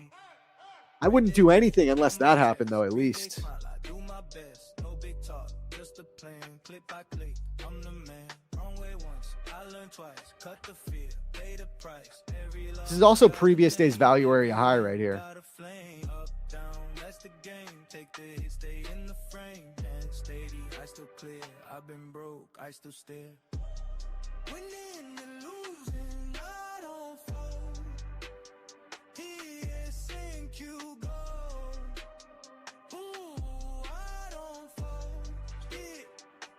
I wouldn't do anything unless that happened, though, at least. Do my best, no big talk, just a plan, click by click. I'm the man, wrong way once, I learned twice, cut the fear, pay the price. Every This is also previous day's value area high right here. got a flame, up, down, that's the game. Take the hit, stay in the frame, and steady, I still clear. I've been broke, I still stare. Winning and losing, I don't fold. TSNQ go. Ooh, I don't fold. Hit,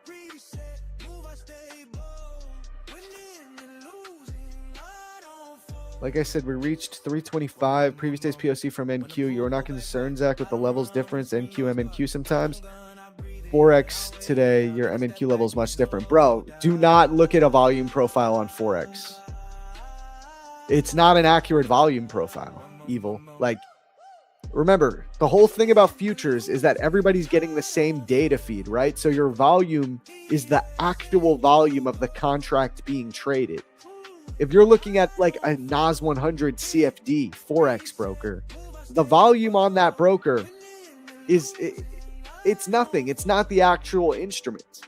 reset, move, I stay bold. Winning and losing, I don't fold. Like I said, we reached 325. Previous day's POC from NQ. You're not concerned, Zach, with the levels difference, NQ, MNQ sometimes. Forex today, your MNQ level is much different. Bro, do not look at a volume profile on Forex. It's not an accurate volume profile, Evil. Like, remember, the whole thing about futures is that everybody's getting the same data feed, right? So your volume is the actual volume of the contract being traded. If you're looking at like a NAS 100 CFD Forex broker, the volume on that broker it's nothing. It's not the actual instrument.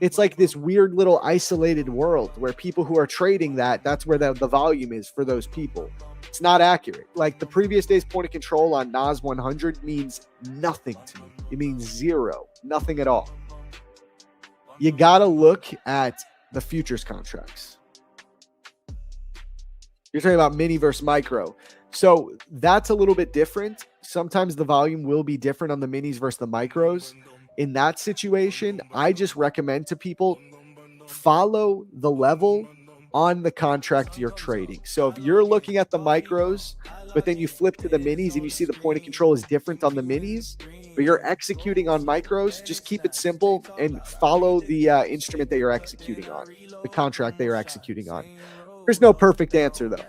It's like this weird little isolated world where people who are trading that's where the volume is for those people. It's not accurate. Like the previous day's point of control on NAS 100 means nothing to me. It means zero, nothing at all. You got to look at the futures contracts. You're talking about mini versus micro. So that's a little bit different. Sometimes the volume will be different on the minis versus the micros. In that situation, I just recommend to people follow the level on the contract you're trading. So if you're looking at the micros, but then you flip to the minis and you see the point of control is different on the minis, but you're executing on micros, just keep it simple and follow the instrument that you're executing on, the contract that you're executing on. There's no perfect answer, though.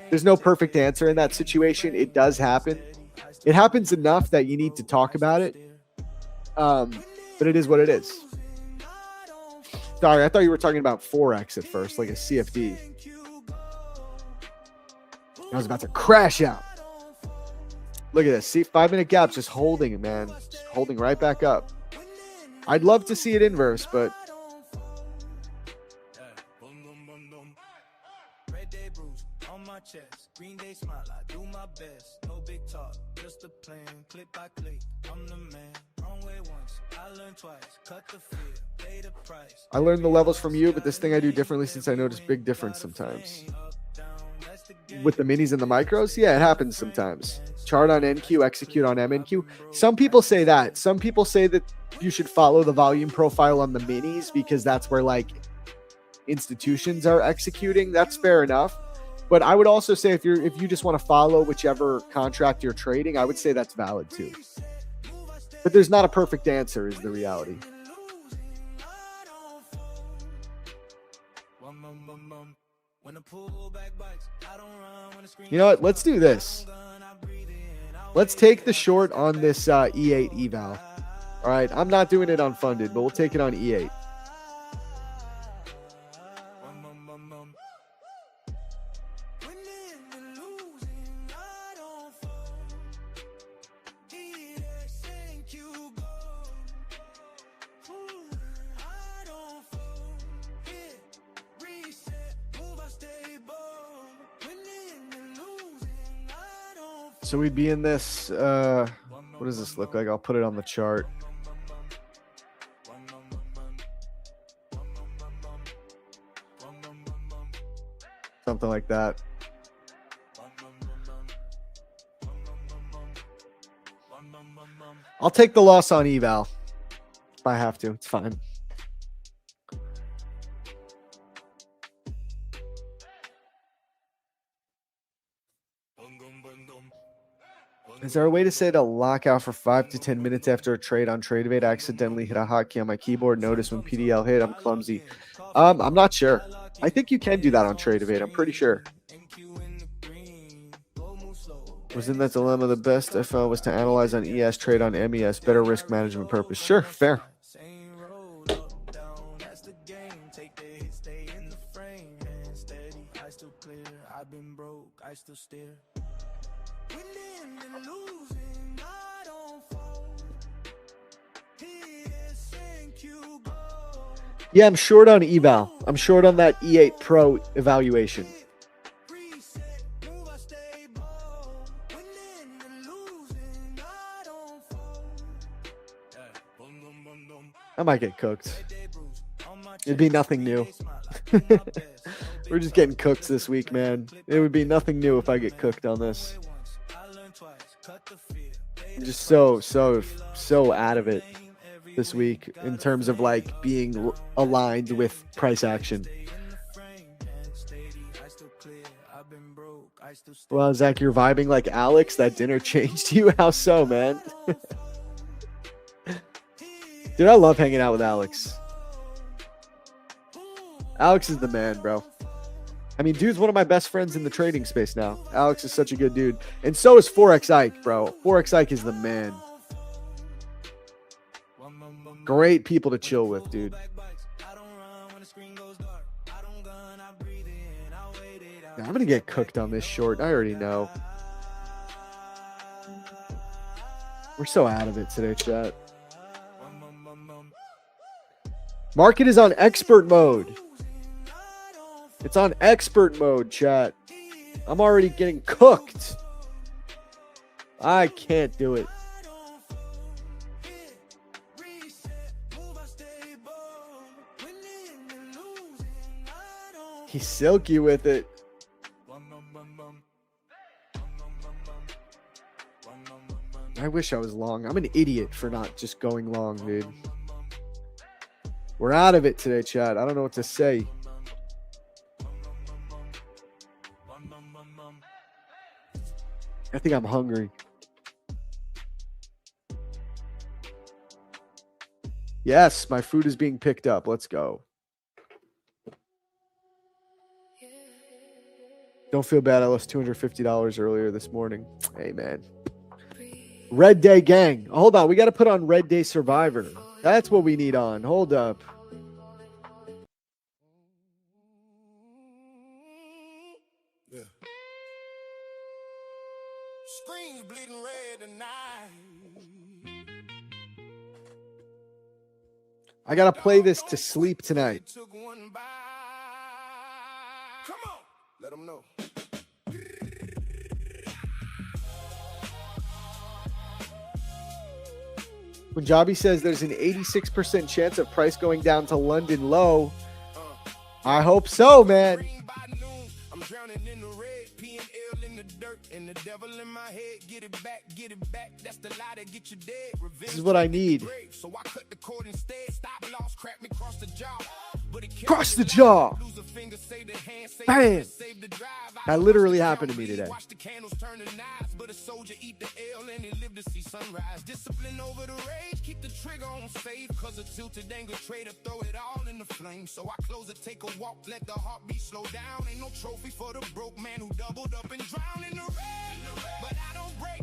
There's no perfect answer in that situation. It does happen. It happens enough that you need to talk about it. But it is what it is. Sorry, I thought you were talking about Forex at first, like a CFD. I was about to crash out. Look at this. See, 5-minute gap, just holding, man. Just holding right back up. I'd love to see it inverse, but Green Day smile, I do my best. No big talk, just a plan. Click by click, I'm the man. Wrong way once, I learned twice. Cut the fear, pay the price. I learned the levels from you, but this thing I do differently since I notice big difference sometimes. With the minis and the micros, yeah, it happens sometimes. Chart on NQ, execute on MNQ. Some people say that. Some people say that you should follow the volume profile on the minis because that's where like institutions are executing. That's fair enough. But I would also say if you just want to follow whichever contract you're trading, I would say that's valid too. But there's not a perfect answer is the reality. You know what? Let's do this. Let's take the short on this E8 eval. All right. I'm not doing it on funded, but we'll take it on E8. So we'd be in this, what does this look like? I'll put it on the chart. Something like that. I'll take the loss on eval if I have to. It's fine. Is there a way to set a lockout for 5 to 10 minutes after a trade on Tradevate? I accidentally hit a hotkey on my keyboard. Notice when PDL hit, I'm clumsy. I'm not sure. I think you can do that on Tradevate. I'm pretty sure. Was in that dilemma. The best I found was to analyze on ES, trade on MES, better risk management purpose. Sure, fair. Yeah, I'm short on eval. I'm short on that E8 Pro evaluation. I might get cooked. It'd be nothing new. We're just getting cooked this week, man. It would be nothing new if I get cooked on this. I'm just so out of it this week in terms of like being aligned with price action. Well, Zach, you're vibing like Alex. That dinner changed you. How so, man? Dude, I love hanging out with Alex. Alex is the man, bro. I mean, dude's one of my best friends in the trading space now. Alex is such a good dude. And so is Forex Ike, bro. Forex Ike is the man. Great people to chill with, dude. Yeah, I'm going to get cooked on this short. I already know. We're so out of it today, chat. Market is on expert mode. It's on expert mode, chat. I'm already getting cooked. I can't do it. He's silky with it. I wish I was long. I'm an idiot for not just going long, dude. We're out of it today, chat. I don't know what to say. I think I'm hungry. Yes, my food is being picked up. Let's go. Don't feel bad. I lost $250 earlier this morning. Hey, man. Red Day Gang. Hold on. We got to put on Red Day Survivor. That's what we need on. Hold up. Screens bleeding red tonight. I gotta play this to sleep tonight. Took one bite. Come on, let them know. Punjabi says there's an 86% chance of price going down to London low. I hope so, man. I'm drowning in the red, peeing ill in the dirt, and the devil in my head. Get it back, get it back. That's the lie that get you dead. This is what I need. So I cut the cord instead. Stop loss, crack me across the jaw. Cross the jaw. Bam. That literally happened to me today. Watch the candles turn to knives, but a soldier eat the L and he live to see sunrise. Discipline over the rage, keep the trigger on safe, cause a tilted angle trader throw it all in the flame. So I close it, take a walk, let the heartbeat slow down. Ain't no trophy for the broke man who doubled up and drowned in the red. But I don't break,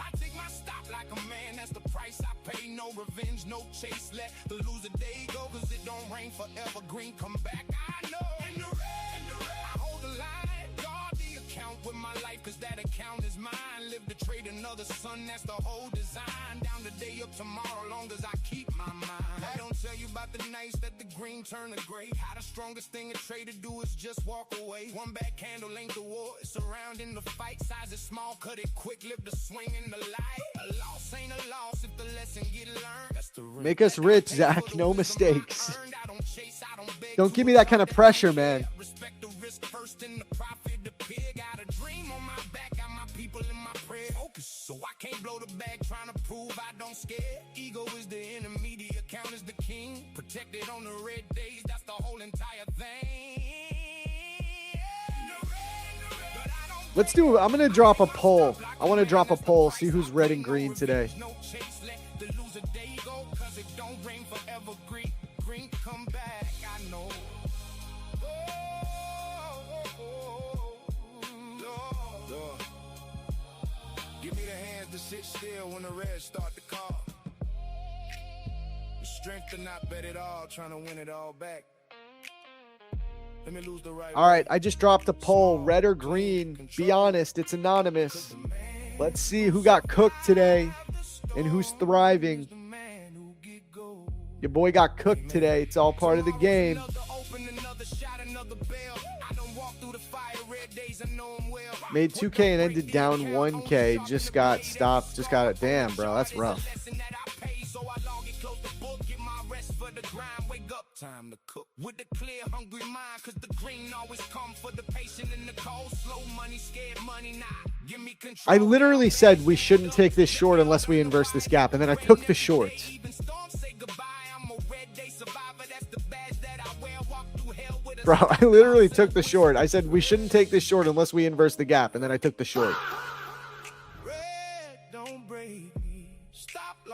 I take my stop like a man, that's the price I pay. No revenge, no chase, let the loser day go, cause it don't rain forever. Green come back, I know. In the red, I hold the line, guard the account with my life, cause that account is mine. Live to trade another sun, that's the whole design. Down the day of tomorrow, long as I keep my mind. I don't tell you about the nights that the green turn to gray. How the strongest thing a trader do is just walk away. One bad candle ain't the war, it's surrounding the fight. Size is small, cut it quick, live the swing in the light. A loss ain't a loss if the lesson get learned. That's the Make us rich, Zach. No mistakes. Don't give me that kind of pressure, man. Respect the risk first and the profit appear. Got a dream on my back, got my people in my prayer. Focus, so I can't blow the bag trying to prove I don't scare. Ego is the enemy, the account is the king. Protected on the red days, that's the whole entire thing. Let's do, I'm going to drop a poll. I want to drop a poll, see who's red and green today. No chase, let the loser day go, cause it don't rain forever. Green come back, I know. Lord. Give me the hands to sit still when the reds start to call. The strength to not bet it all, trying to win it all back. Let me lose the right. All right, I just dropped a poll, red or green. Be honest, it's anonymous. Let's see who got cooked today and who's thriving. Your boy got cooked today. It's all part of the game. Made 2K and ended down 1K. Just got stopped. Just got it. Damn, bro. That's rough. Time to cook with a clear, hungry mind, cause the green always come for the patient in the cold. Slow money, scared money, nah. Give me control. I literally said we shouldn't take this short unless we inverse this gap, and then I took the short. Bro, I literally took the short. I said we shouldn't take this short unless we inverse the gap, and then I took the short.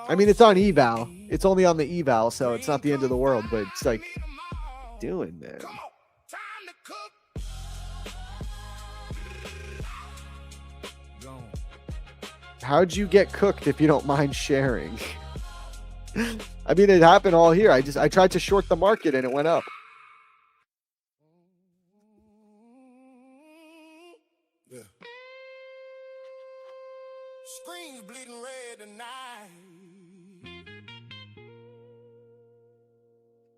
I mean, it's on eval. It's only on the eval, so it's not the end of the world, but it's like, doing that. How'd you get cooked if you don't mind sharing? I mean, it happened all here. I tried to short the market and it went up. Yeah. Screens bleeding red tonight.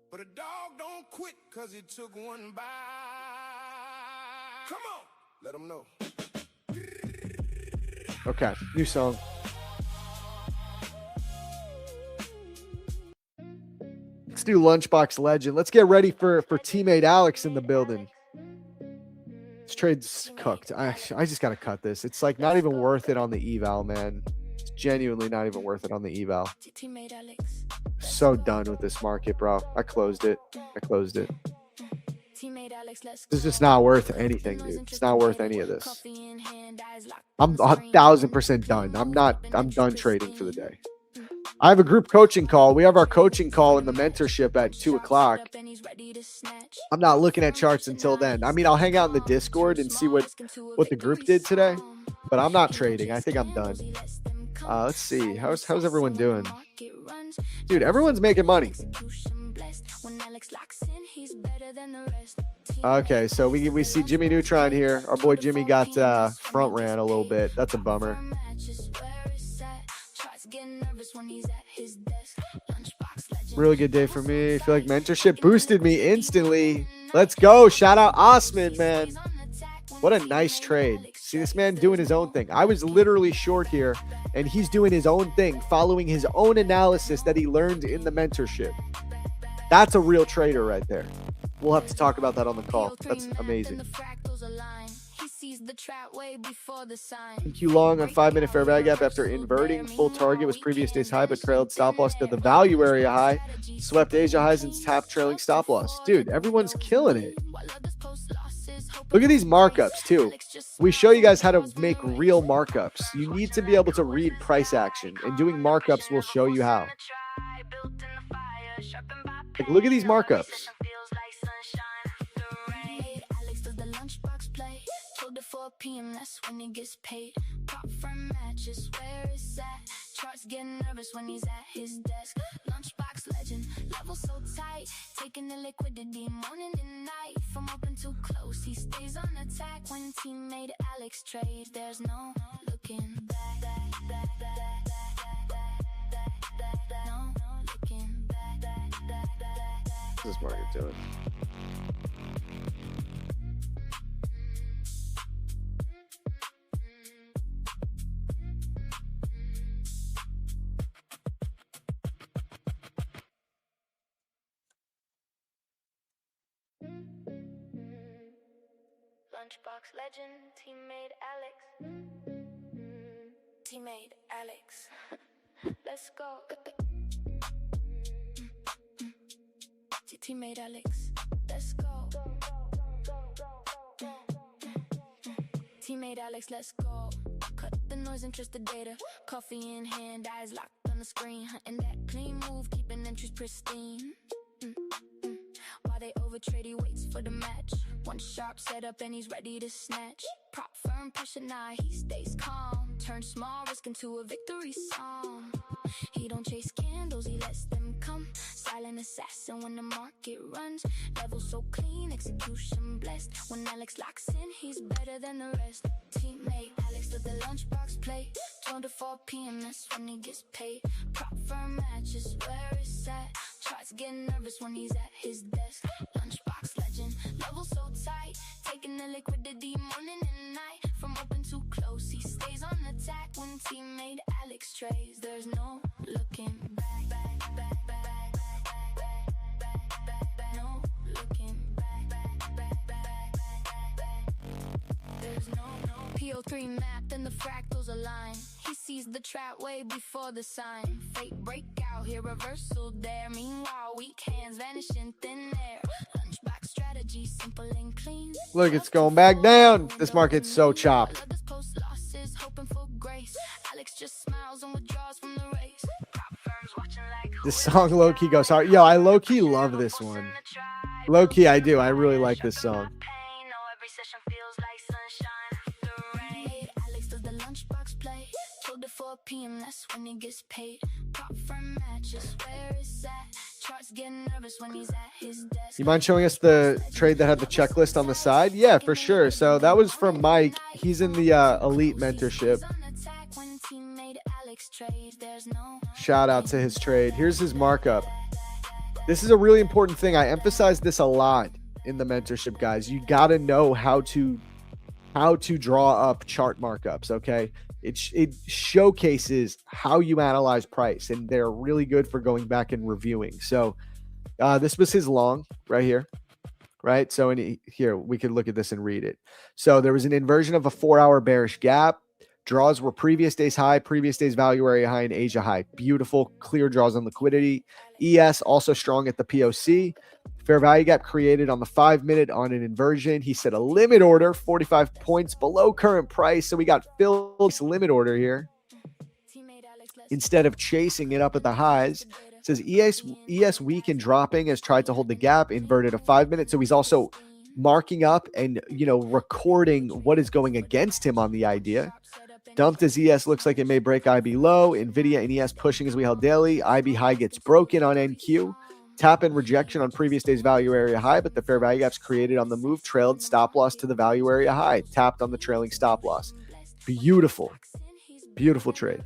But a dog don't quit cause it took one bite. Come on, let them know. Okay, new song. Let's do Lunchbox Legend. Let's get ready for Tmade Alex in the building. This trade's cooked. I just got to cut this. It's like not even worth it on the eval, man. It's genuinely not even worth it on the eval. Tmade Alex. So done with this market, bro. I closed it. Tmade Alex, let's This is just not worth anything, dude. It's not worth any of this. I'm 1,000% done. I'm done trading for the day. I have a group coaching call. We have our coaching call in the mentorship at 2:00. I'm not looking at charts until then. I mean, I'll hang out in the Discord and see what the group did today, but I'm not trading. I think I'm done. Let's see. How's everyone doing? Dude, everyone's making money. When Alex locks in, he's better than the rest. Okay, so we see Jimmy Neutron here. Our boy Jimmy got front ran a little bit. That's a bummer. Really good day for me. I feel like mentorship boosted me instantly. Let's go. Shout out Osman, man. What a nice trade. See this man doing his own thing. I was literally short here, and he's doing his own thing, following his own analysis that he learned in the mentorship. That's a real trader right there. We'll have to talk about that on the call. That's amazing. Q long on 5-minute fair value gap after inverting. Full target was previous day's high, but trailed stop loss to the value area high. Swept Asia highs and tapped trailing stop loss. Dude, everyone's killing it. Look at these markups too. We show you guys how to make real markups. You need to be able to read price action, and doing markups will show you how. Like, look at these markups. 4 p.m. that's when he gets paid. Pop from matches, where is that? Charts getting nervous when he's at his desk. Lunchbox legend, level so tight. Taking the liquidity morning and night. From open to close, he stays on attack. When teammate Alex trades, there's no looking back. No looking back. What's this market doing? Lunchbox legend, Tmade Alex. Tmade Alex. Let's go. Tmade Alex. Let's go. Tmade Alex, let's go. Cut the noise and trust the data. Coffee in hand, eyes locked on the screen. Hunting that clean move, keeping entries pristine. While they overtrade, he waits for the match. One sharp setup and he's ready to snatch. Prop firm, pressure now, he stays calm. Turn small risk into a victory song. He don't chase candles, he lets them come. Silent assassin when the market runs. Level so clean, execution blessed. When Alex locks in, he's better than the rest. Teammate Alex with the lunchbox play. 12 to 4 p.m. that's when he gets paid. Prop firm matches, where it's at. Charts getting nervous when he's at his desk. Lunchbox legend, level so tight. Taking the liquidity morning and night. From open to close, he stays on attack. When teammate Alex trades, there's no looking back. No looking back. There's no PO3 mapped and the fractals align. He sees the trap way before the sign. Fake breakout here, reversal there. Meanwhile, weak hands vanish in thin air. Lunchbox strategy, simple and clean. Look, it's going back down. This market's so chopped. Alex just smiles and withdraws from the race. This song low-key goes hard. Yo, I low-key love this one. Low-key, I do. I really like this song. Alex does the lunchbox play. 12 to 4 p.m. that's when he gets paid. Prop firm matches, where it's at. Charts getting nervous when he's at his desk. You mind showing us the trade that had the checklist on the side? Yeah, for sure. So that was from Mike. He's in the elite mentorship. Shout out to his trade. Here's his markup. This is a really important thing. I emphasize this a lot in the mentorship, guys. You got to know how to draw up chart markups, okay? It showcases how you analyze price, and they're really good for going back and reviewing. So this was his long right here, right? So here, we could look at this and read it. So there was an inversion of a 4-hour bearish gap. Draws were previous day's high, previous day's value area high, and Asia high. Beautiful, clear draws on liquidity. ES also strong at the POC. Fair value gap created on the 5-minute on an inversion. He set a limit order, 45 points below current price. So we got Phil's limit order here. Instead of chasing it up at the highs, it says ES weak and dropping, has tried to hold the gap, inverted a 5-minute. So he's also marking up and, recording what is going against him on the idea. Dumped as ES looks like it may break IB low. NVIDIA and ES pushing as we held daily. IB high gets broken on NQ. Tap and rejection on previous day's value area high, but the fair value gaps created on the move trailed stop loss to the value area high. Tapped on the trailing stop loss. Beautiful. Beautiful trade.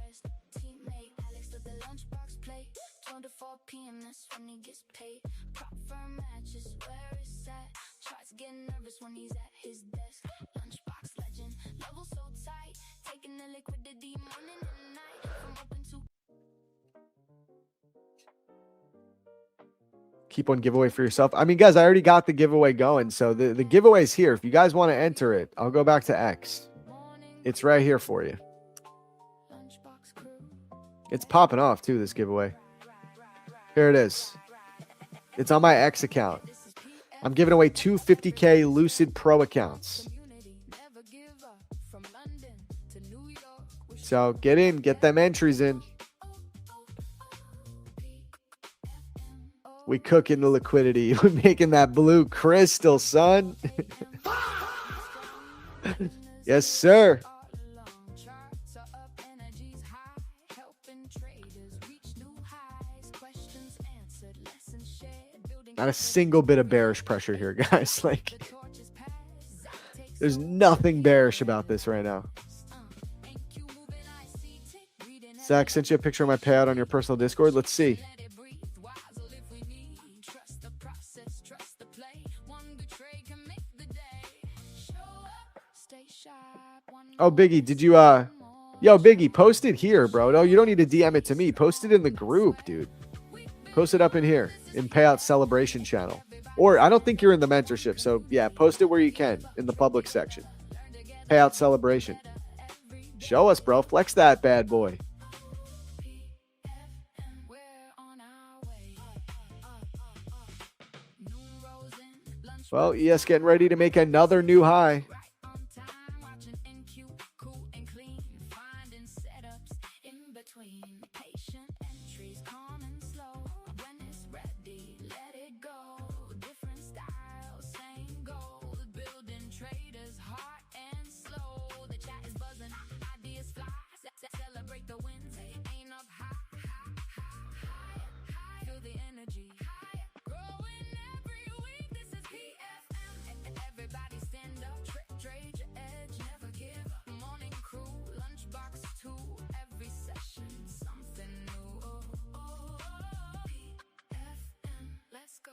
Tmade Alex with the lunchbox plate. 2 to 4 p.m. That's when he gets paid. Prop firm matches where it's at. Tries getting nervous when he's at his desk. Lunchbox legend, level so tight. Taking the liquidity morning and night. From open to Keep one giveaway for yourself. I mean, guys, I already got the giveaway going. So the giveaway is here. If you guys want to enter it, I'll go back to X. It's right here for you. lunchbox crew. It's popping off too, this giveaway. Here it is. It's on my X account. I'm giving away 2 50K Lucid Pro accounts. Never give up. From London to New York. So get in, get them entries in. We cooking the liquidity. We're making that blue crystal, son. Yes, sir. Charts are up, energies high. Helping traders reach new highs. Questions answered, lessons shared. Building Not a single bit of bearish pressure here, guys. Like, torches past. Zach takes there's nothing bearish about this right now. IQ moving, I see tick reading. Zach sent you a picture of my payout on your personal Discord. Let's see. Let it breathe. Wisel if we need. Trust the process, trust the play. One good trade can make the day. Show up, stay sharp. One Oh, Biggie, did you yo, Biggie, post it here, bro. No, you don't need to DM it to me. Post it in the group, dude. Post it up in here in Payout Celebration channel. Or I don't think you're in the mentorship. So yeah, post it where you can in the public section. Payout Celebration. Show us, bro. Flex that bad boy. we're on our way. Noon rolls in, lunch Well, ES getting ready to make another new high. right on time. Watching NQ, cool and clean. Finding setups in between. Patient entries, calm and slow. When it's ready, let it go. Different styles, same goal. Building traders, heart and slow. The chat is buzzing, ideas fly. Celebrate the wins, aim up high. Feel the energy. Growing every week, this is PFM. Everybody stand up, trade your edge, never give up. Morning crew, lunchbox too. Every session, something new. PFM, let's go.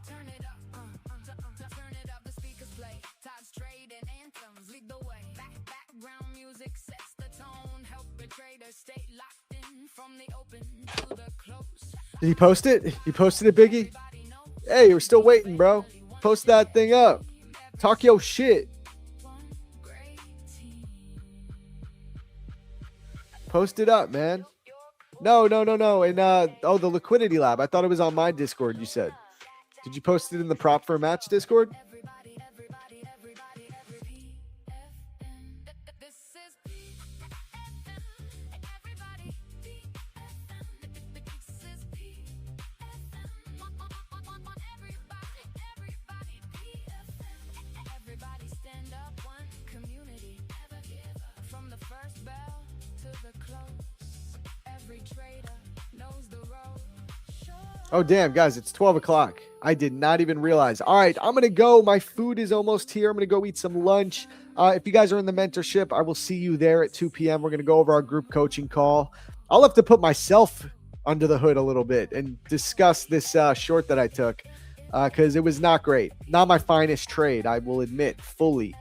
Turn it up, turn it up. The speakers play. Todd's trade and anthems lead the way. Background music sets the tone. Help a trader stay locked in from the open to the close. Did he post it? He posted it, Biggie? Hey, we're still waiting, bro. Post that thing up. Talk your shit. Great team. Post it up, man. No. And the liquidity lab. I thought it was on my Discord, you said. Did you post it in the prop for a match Discord? Everybody, this is PFM. Everybody, PFM. This is PFM. Everybody, PFM. Everybody stand up, one community. Never give up. From the first bell to the close. Every trader knows the road. Oh, damn, guys, it's 12 o'clock. I did not even realize. All right, I'm going to go. My food is almost here. I'm going to go eat some lunch. If you guys are in the mentorship, I will see you there at 2 p.m. We're going to go over our group coaching call. I'll have to put myself under the hood a little bit and discuss this short that I took because it was not great. Not my finest trade, I will admit, fully.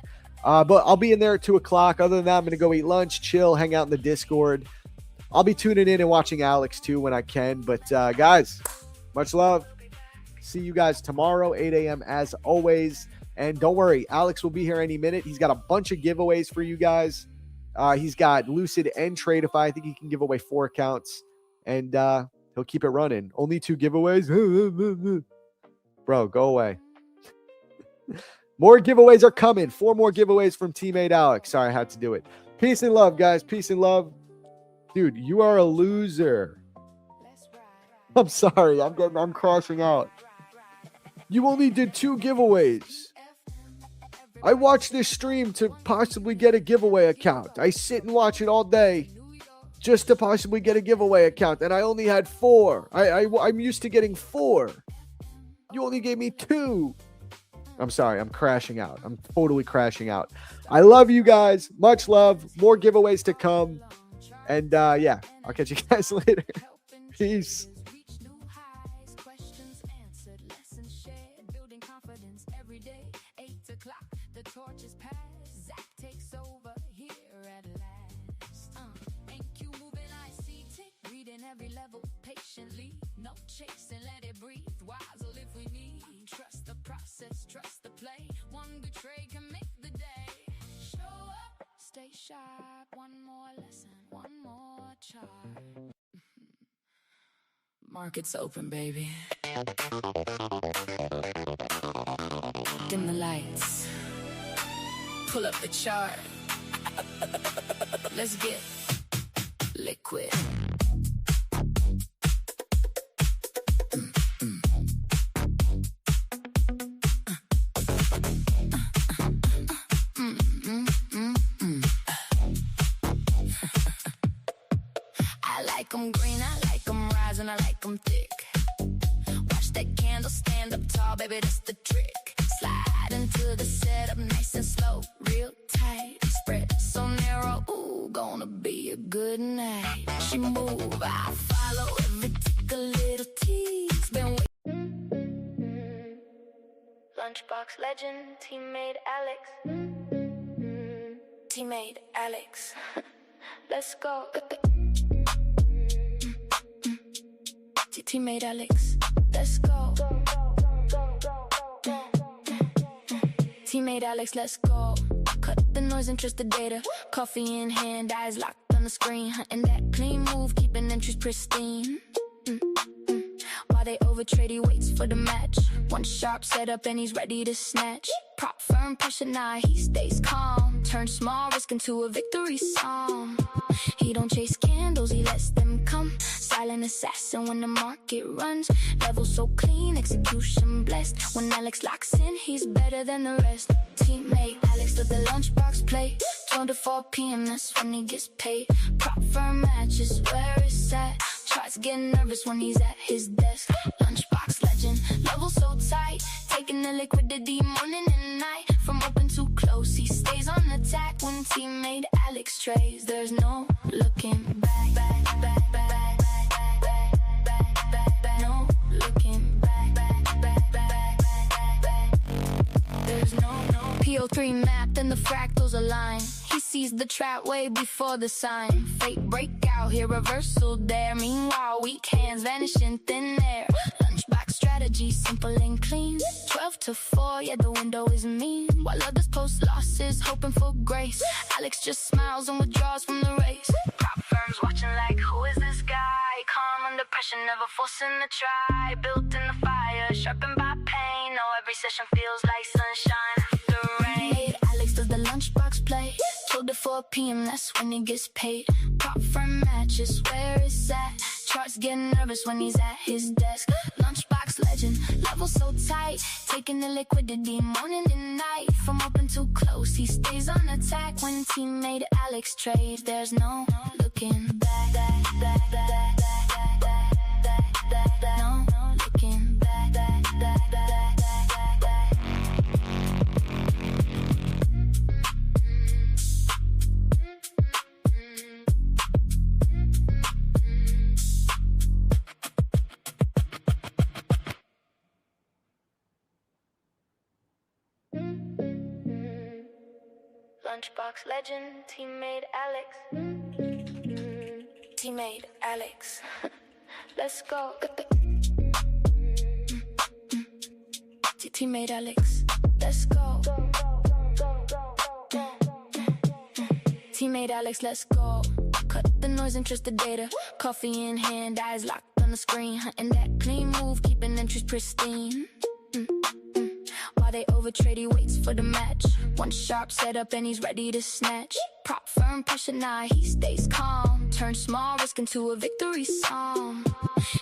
But I'll be in there at 2 o'clock. Other than that, I'm going to go eat lunch, chill, hang out in the Discord. I'll be tuning in and watching Alex too when I can. But guys, much love. See you guys tomorrow, 8 a.m. as always. And don't worry, Alex will be here any minute. He's got a bunch of giveaways for you guys. He's got Lucid and Tradeify. I think he can give away 4 accounts. And he'll keep it running. Only 2 giveaways? Bro, go away. More giveaways are coming. 4 more giveaways from Tmade Alex. Sorry, I had to do it. Peace and love, guys. Peace and love. Dude, you are a loser. I'm sorry. I'm crashing out. You only did 2 giveaways. I watch this stream to possibly get a giveaway account. I sit and watch it all day. just to possibly get a giveaway account, and I only had 4. I'm used to getting 4. You only gave me 2. I'm sorry. I'm crashing out. I'm totally crashing out. I love you guys. Much love. More giveaways to come. And yeah, I'll catch you guys later. Peace. The torch is passed. Zach takes over here at last. Ain't moving, I see tick. Reading every level patiently. No chasing, let it breathe. Wiser if we need. Trust the process, trust the play. One betray can make the day. Show up, stay sharp. One more lesson, one more chart. Market's open, baby. Dim the lights. Pull up the chart. Let's get liquid. I like 'em green, I like 'em rising, I like 'em thick. Watch that candle stand up tall, baby, that's the trick. Slide into the setup, nice and slow, real tight. Spread so narrow, ooh, gonna be a good night. She move, I follow, every tick a little tease. Been waiting. Lunchbox legend, Tmade Alex. Tmade Alex. Let's go. Tmade Alex. Let's go. Tmade Alex, let's go. Cut the noise and trust the data. Coffee in hand, eyes locked on the screen. Hunting that clean move, keeping entries pristine. While they overtrade, he waits for the match. One sharp setup and he's ready to snatch. Prop firm, pressure now, he stays calm. Turn small risk into a victory song. He don't chase candles, he lets them come. Silent assassin when the market runs. Level so clean, execution blessed. When Alex locks in, he's better than the rest. Teammate Alex, let the lunchbox play. 12 to 4 p.m., that's when he gets paid. Prop firm matches where it's at. Tries getting nervous when he's at his desk. Lunchbox legend, level so tight. Taking the liquidity morning and night. From open to close, he stays on attack. When Tmade Alex trades, there's no looking back. No looking back. There's no PO3 mapped and the fractals align. He sees the trap way before the sign. Fate breakout here, reversal there. Meanwhile, weak hands vanish in thin air. Lunchbox strategy, simple and clean. 12 to 4, yeah, the window is mean. While others post losses, hoping for grace. Alex just smiles and withdraws from the race. Prop firms watching like, who is this guy? Calm under pressure, never forcing the try. Built in the fire, sharpened by pain. Now every session feels like sunshine after rain. Alex does the lunchbox play. 12 to 4 p.m., that's when he gets paid. Prop firm matches where it's at. Charts getting nervous when he's at his desk. Lunchbox legend, level so tight. Taking the liquidity morning and night. From open to close, he stays on attack. When Tmade Alex trades, there's no looking back. No looking back. Lunchbox legend, Tmade Alex. Tmade Alex. Let's go. Tmade Alex. Let's go. Tmade Alex, let's go. Cut the noise and trust the data. Coffee in hand, eyes locked on the screen. Hunting that clean move, keeping entries pristine. While they overtrade, he waits for the match. One sharp setup and he's ready to snatch. Prop firm, pressure now, he stays calm. Turn small risk into a victory song.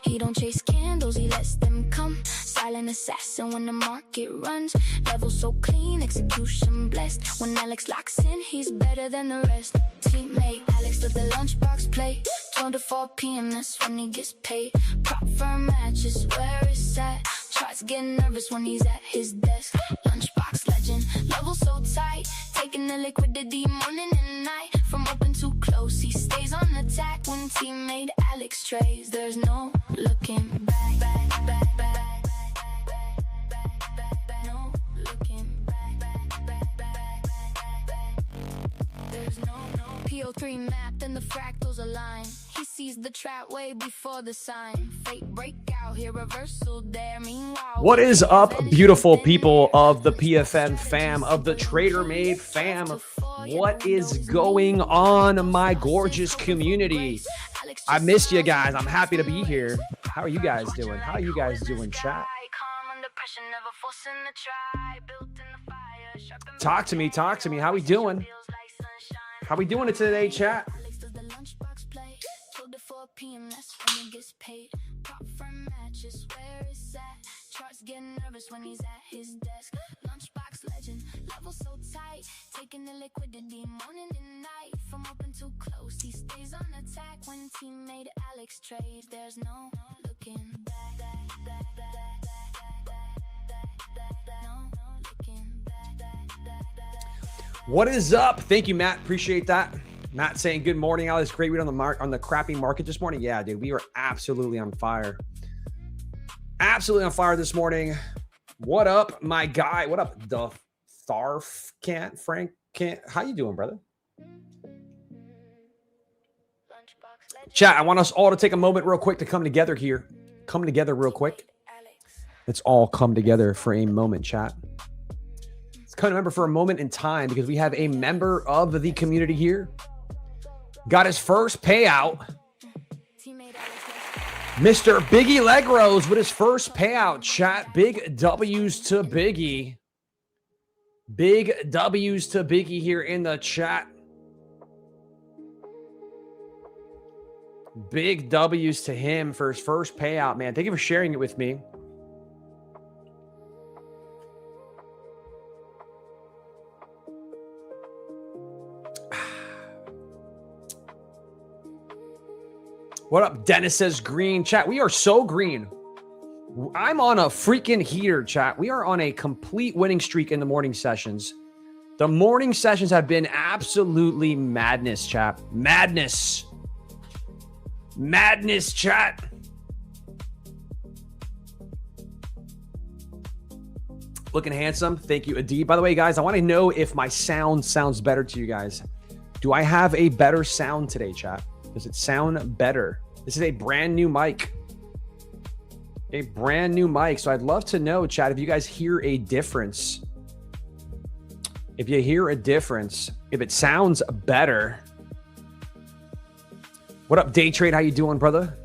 He don't chase candles, he lets them come. Silent assassin when the market runs. Level so clean, execution blessed. When Alex locks in, he's better than the rest. Teammate Alex with the lunchbox play. 12 to 4 p.m., that's when he gets paid. Prop firm matches where it's at. Charts getting nervous when he's at his desk. Lunchbox legend, level so tight. Taking the liquidity morning and night. From open to close, he stays on attack. When teammate Alex trades, there's no looking back. No looking back. There's no PO3 mapped and the fractals align. He sees the trap way before the sign. Fate breakout here, reversal there. Meanwhile, What is up, beautiful people of the PFM fam, of the Tmade fam? What is going on, my gorgeous community? I missed you guys. I'm happy to be here. How are you guys doing? How are you guys doing, chat? Talk to me. Talk to me. How we doing? How we doing it today, chat? Charts getting nervous when he's at his desk. Lunchbox legend, level so tight. Taking the liquidity morning and night. From open to close, he stays on attack. When teammate Alex trades, there's no looking back. No looking back. What is up? Thank you, Matt. Appreciate that. Matt saying good morning, Alex. Great read on the crappy market this morning. Yeah, dude, we are absolutely on fire. Absolutely on fire this morning. What up, my guy? What up, the Tharf Can't Frank Can't? How you doing, brother? Chat, I want us all to take a moment real quick to come together here. Come together real quick. Let's all come together for a moment, chat. Let's come together for a moment in time because we have a member of the community here. Got his first payout. Mr. Biggie Legros with his first payout, chat. Big W's to Biggie. Big W's to Biggie here in the chat. Big W's to him for his first payout, man. Thank you for sharing it with me. What up, Dennis says green. Chat, we are so green. I'm on a freaking heater, chat. We are on a complete winning streak in the morning sessions. The morning sessions have been absolutely madness, chat. Madness. Madness, chat. Looking handsome. Thank you, Adi. By the way, guys, I want to know if my sound sounds better to you guys. Do I have a better sound today, chat? Does it sound better? This is a brand new mic. A brand new mic. So I'd love to know, chat, if you guys hear a difference. If you hear a difference, if it sounds better. What up, Day Trade? How you doing, brother?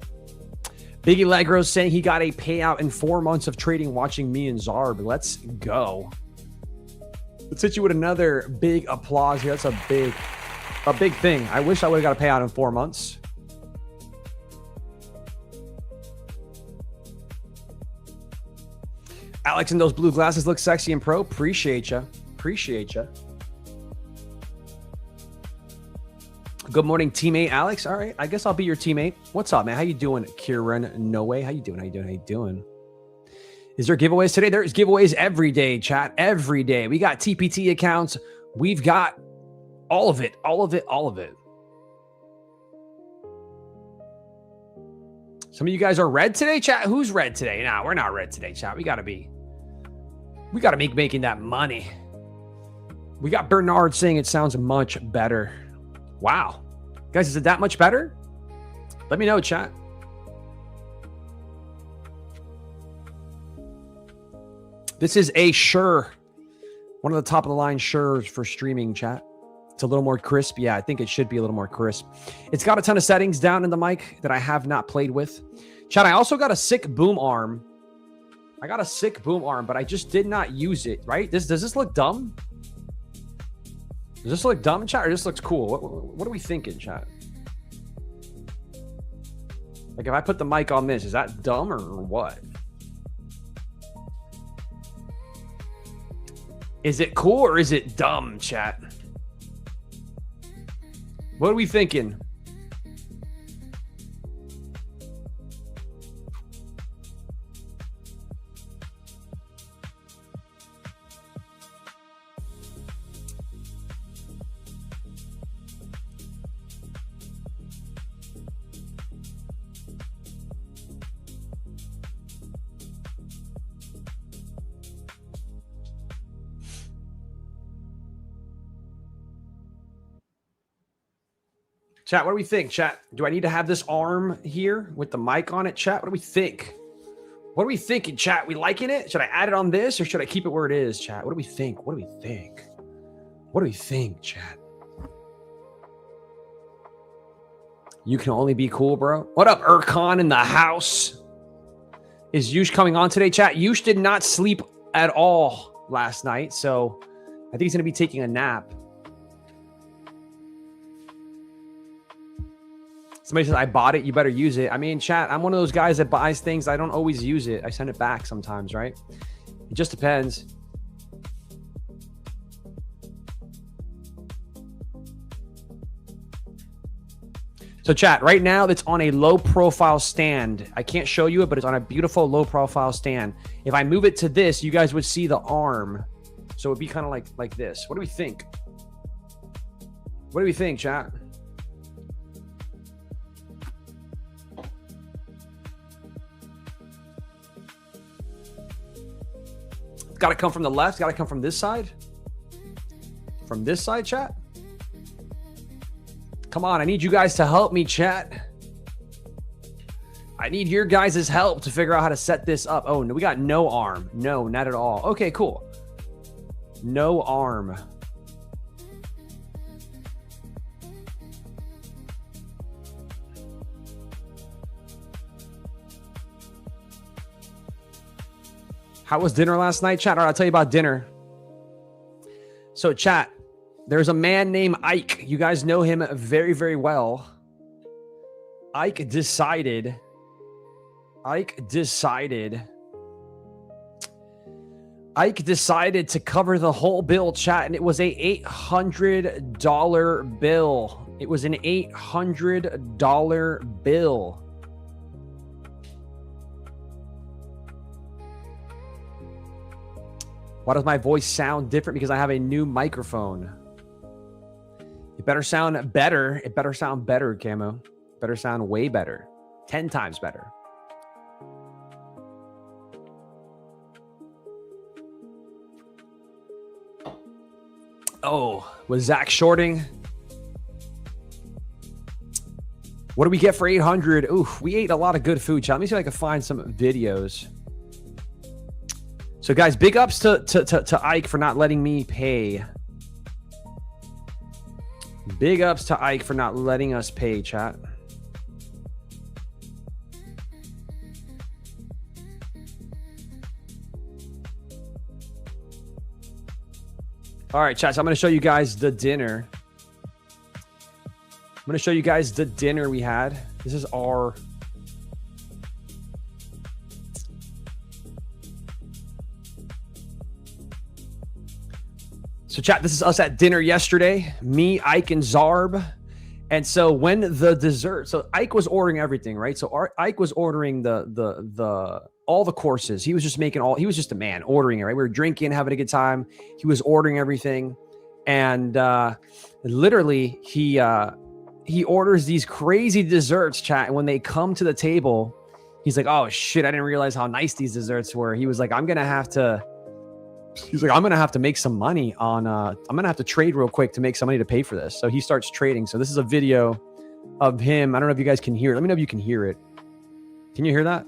Biggie Legros saying he got a payout in 4 months of trading watching me and Zarb. Let's go. Let's hit you with another big applause here. That's a big thing. I wish I would have got a payout in 4 months. Alex in those blue glasses look sexy and pro. Appreciate you. Appreciate you. Good morning, teammate Alex. All right, I guess I'll be your teammate. What's up, man? How you doing, Kieran? No way. How you doing? How you doing? How you doing? Is there giveaways today? There's giveaways every day, chat. Every day. We got TPT accounts. We've got all of it. All of it. All of it. Some of you guys are red today, chat. Who's red today? Nah, we're not red today, chat. We gotta be making that money. We got Bernard saying it sounds much better. Wow. Guys, is it that much better? Let me know, chat. This is a Shure. One of the top of the line Shures for streaming, chat. It's a little more crisp. Yeah, I think it should be a little more crisp. It's got a ton of settings down in the mic that I have not played with. Chat, I also got a sick boom arm. But I just did not use it, right? Does this look dumb? Does this look dumb, chat, or this looks cool? What are we thinking, chat? Like if I put the mic on this, is that dumb or what? Is it cool or is it dumb, chat? What are we thinking? Chat, what do we think? Chat, do I need to have this arm here with the mic on it? Chat, what do we think? What are we thinking, chat? We liking it? Should I add it on this or should I keep it where it is, chat? What do we think? What do we think? What do we think, chat? You can only be cool, bro. What up, Urcon in the house? Is Yush coming on today, chat? Yush did not sleep at all last night, so I think he's going to be taking a nap. Somebody says, I bought it. You better use it. I mean, chat, I'm one of those guys that buys things. I don't always use it. I send it back sometimes, right? It just depends. So chat, right now it's on a low profile stand. I can't show you it, but it's on a beautiful low profile stand. If I move it to this, you guys would see the arm. So it'd be kind of like this. What do we think? What do we think, chat? Got to come from the left. Got to come from this side. From this side, chat. Come on, I need you guys to help me, chat. I need your guys' help to figure out how to set this up. Oh, no, we got no arm. No, not at all. Okay, cool. No arm. How was dinner last night, chat? All right, I'll tell you about dinner. So, chat, there's a man named Ike. You guys know him very, very well. Ike decided to cover the whole bill, chat, and it was a $800 bill. It was an $800 bill. Why does my voice sound different? Because I have a new microphone. It better sound better. It better sound better, Camo. Better sound way better. 10 times better. Oh, was Zach shorting? What do we get for 800? Oof, we ate a lot of good food, chat. Let me see if I can find some videos. So, guys, big ups to Ike for not letting me pay. Big ups to Ike for not letting us pay, chat. All right, chat. So I'm going to show you guys the dinner. I'm going to show you guys the dinner we had. This is our... So chat, this is us at dinner yesterday. Me, Ike, and Zarb. And so when the dessert, so Ike was ordering everything, right? So Ike was ordering the all the courses. He was just making he was just a man ordering it, right? We were drinking, having a good time. He was ordering everything. And literally he orders these crazy desserts, chat. And when they come to the table, he's like, oh shit, I didn't realize how nice these desserts were. He was like, I'm going to have to make some money on, I'm going to have to trade real quick to make some money to pay for this. So he starts trading. So this is a video of him. I don't know if you guys can hear it. Let me know if you can hear it. Can you hear that?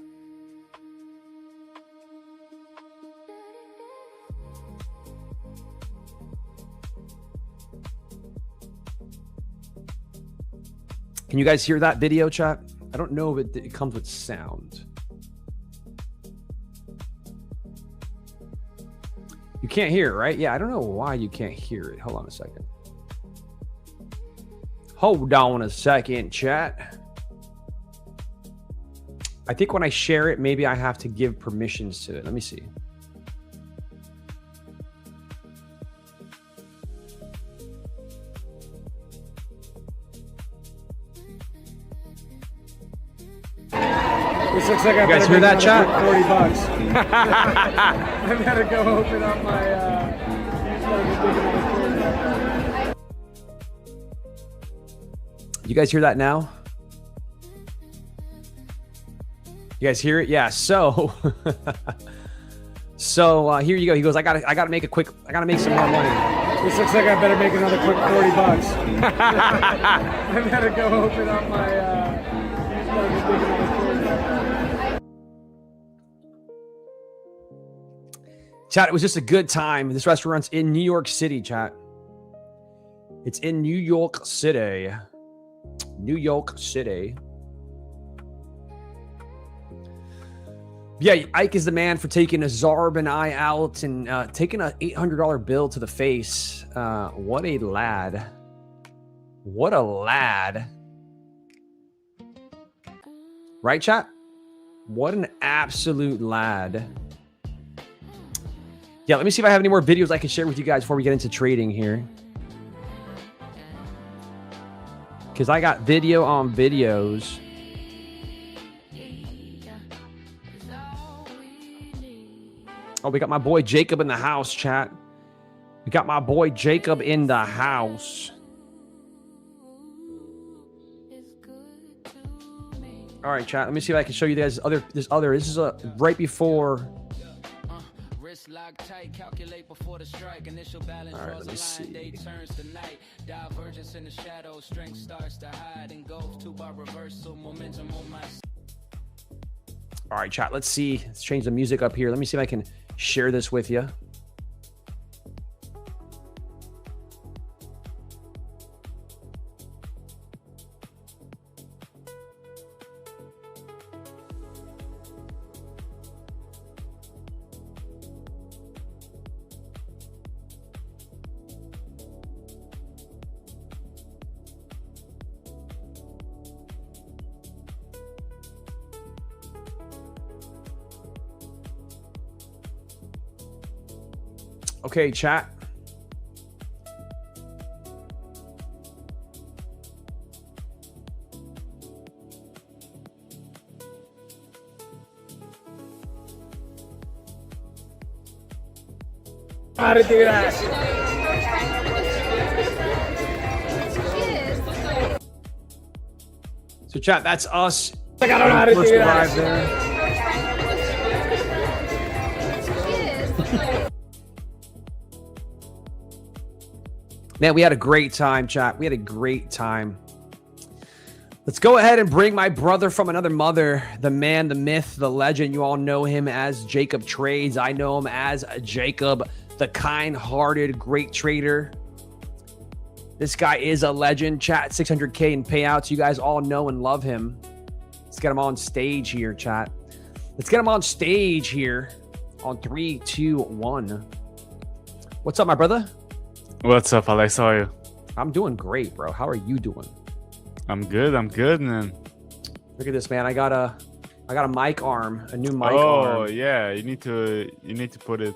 Can you guys hear that video, chat? I don't know if it comes with sound. You can't hear it, right? Yeah, I don't know why you can't hear it. Hold on a second. Hold on a second, chat. I think when I share it, maybe I have to give permissions to it. Let me see. This looks like I You guys better hear make that, another chat? quick $40. I better go open up my. You guys hear that now? You guys hear it? Yeah. So, here you go. He goes, I gotta make some more money. This looks like I better make another quick $40. I better go open up my. Chat, it was just a good time. This restaurant's in New York City, chat. It's in New York City. New York City. Yeah, Ike is the man for taking a Zarb and I out and taking an $800 bill to the face. What a lad. What a lad. Right, chat? What an absolute lad. Yeah, let me see if I have any more videos I can share with you guys before we get into trading here. Because I got video on videos. Oh, we got my boy Jacob in the house, chat. We got my boy Jacob in the house. All right, chat. Let me see if I can show you guys this is right before. All right, let me see. All right, chat. Let's see. Let's change the music up here. Let me see if I can share this with you. Okay, chat. How to do that? So, chat, that's us. I don't know how to do First that. arrived there. Man, we had a great time, chat. We had a great time. Let's go ahead and bring my brother from another mother, the man, the myth, the legend. You all know him as Jacob Trades. I know him as Jacob, the kind-hearted, great trader. This guy is a legend. Chat, 600K in payouts. You guys all know and love him. Let's get him on stage here, chat. Let's get him on stage here on 3, 2, 1. What's up, my brother? What's up, Alex? How are you? I'm doing great, bro. How are you doing? I'm good, man. Look at this, man. I got a mic arm, a new mic arm. Oh yeah, you need to put it.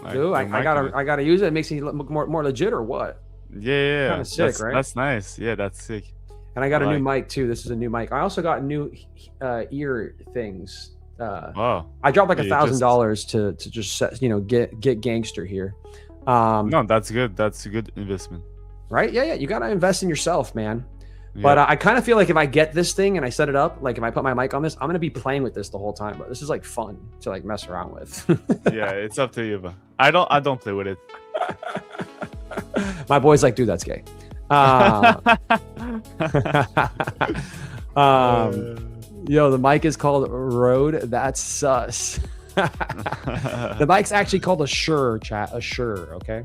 Like, Dude, I mic on it. gotta use it. It makes me look more legit, or what? Yeah. Kinda sick, right? That's nice. Yeah, that's sick. And I got I a new like- mic too. This is a new mic. I also got new ear things. Wow. I dropped like Yeah, you $1,000 to just set, get gangster here. No, that's good. That's a good investment. Right? Yeah. You gotta invest in yourself, man. Yeah. But I kind of feel like if I get this thing and I set it up, like if I put my mic on this, I'm gonna be playing with this the whole time. But this is like fun to like mess around with. Yeah, it's up to you, but I don't play with it. My boy's like, dude, that's gay. Yo, the mic is called Rode. That's sus. The mic's actually called a Shure, chat. A Shure, okay?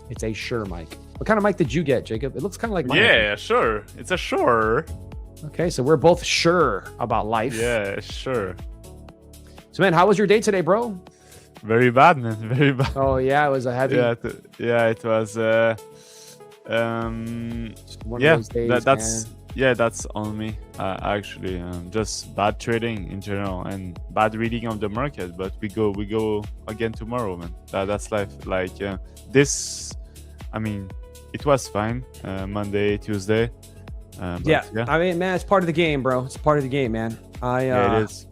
It's a Shure mic. What kind of mic did you get, Jacob? It looks kind of like mine. Yeah, sure. It's a sure. Okay, so we're both sure about life. Yeah, sure. So, man, how was your day today, bro? Very bad, man. Very bad. Oh, yeah, it was a heavy. Yeah, it was. One of Yeah, those days, that's man. Yeah, that's on me. Actually, just bad trading in general and bad reading of the market. But we go again tomorrow, man. That's life. Like this, I mean, it was fine. Monday, Tuesday. Yeah, I mean, man, it's part of the game, bro. It's part of the game, man. Yeah, it is.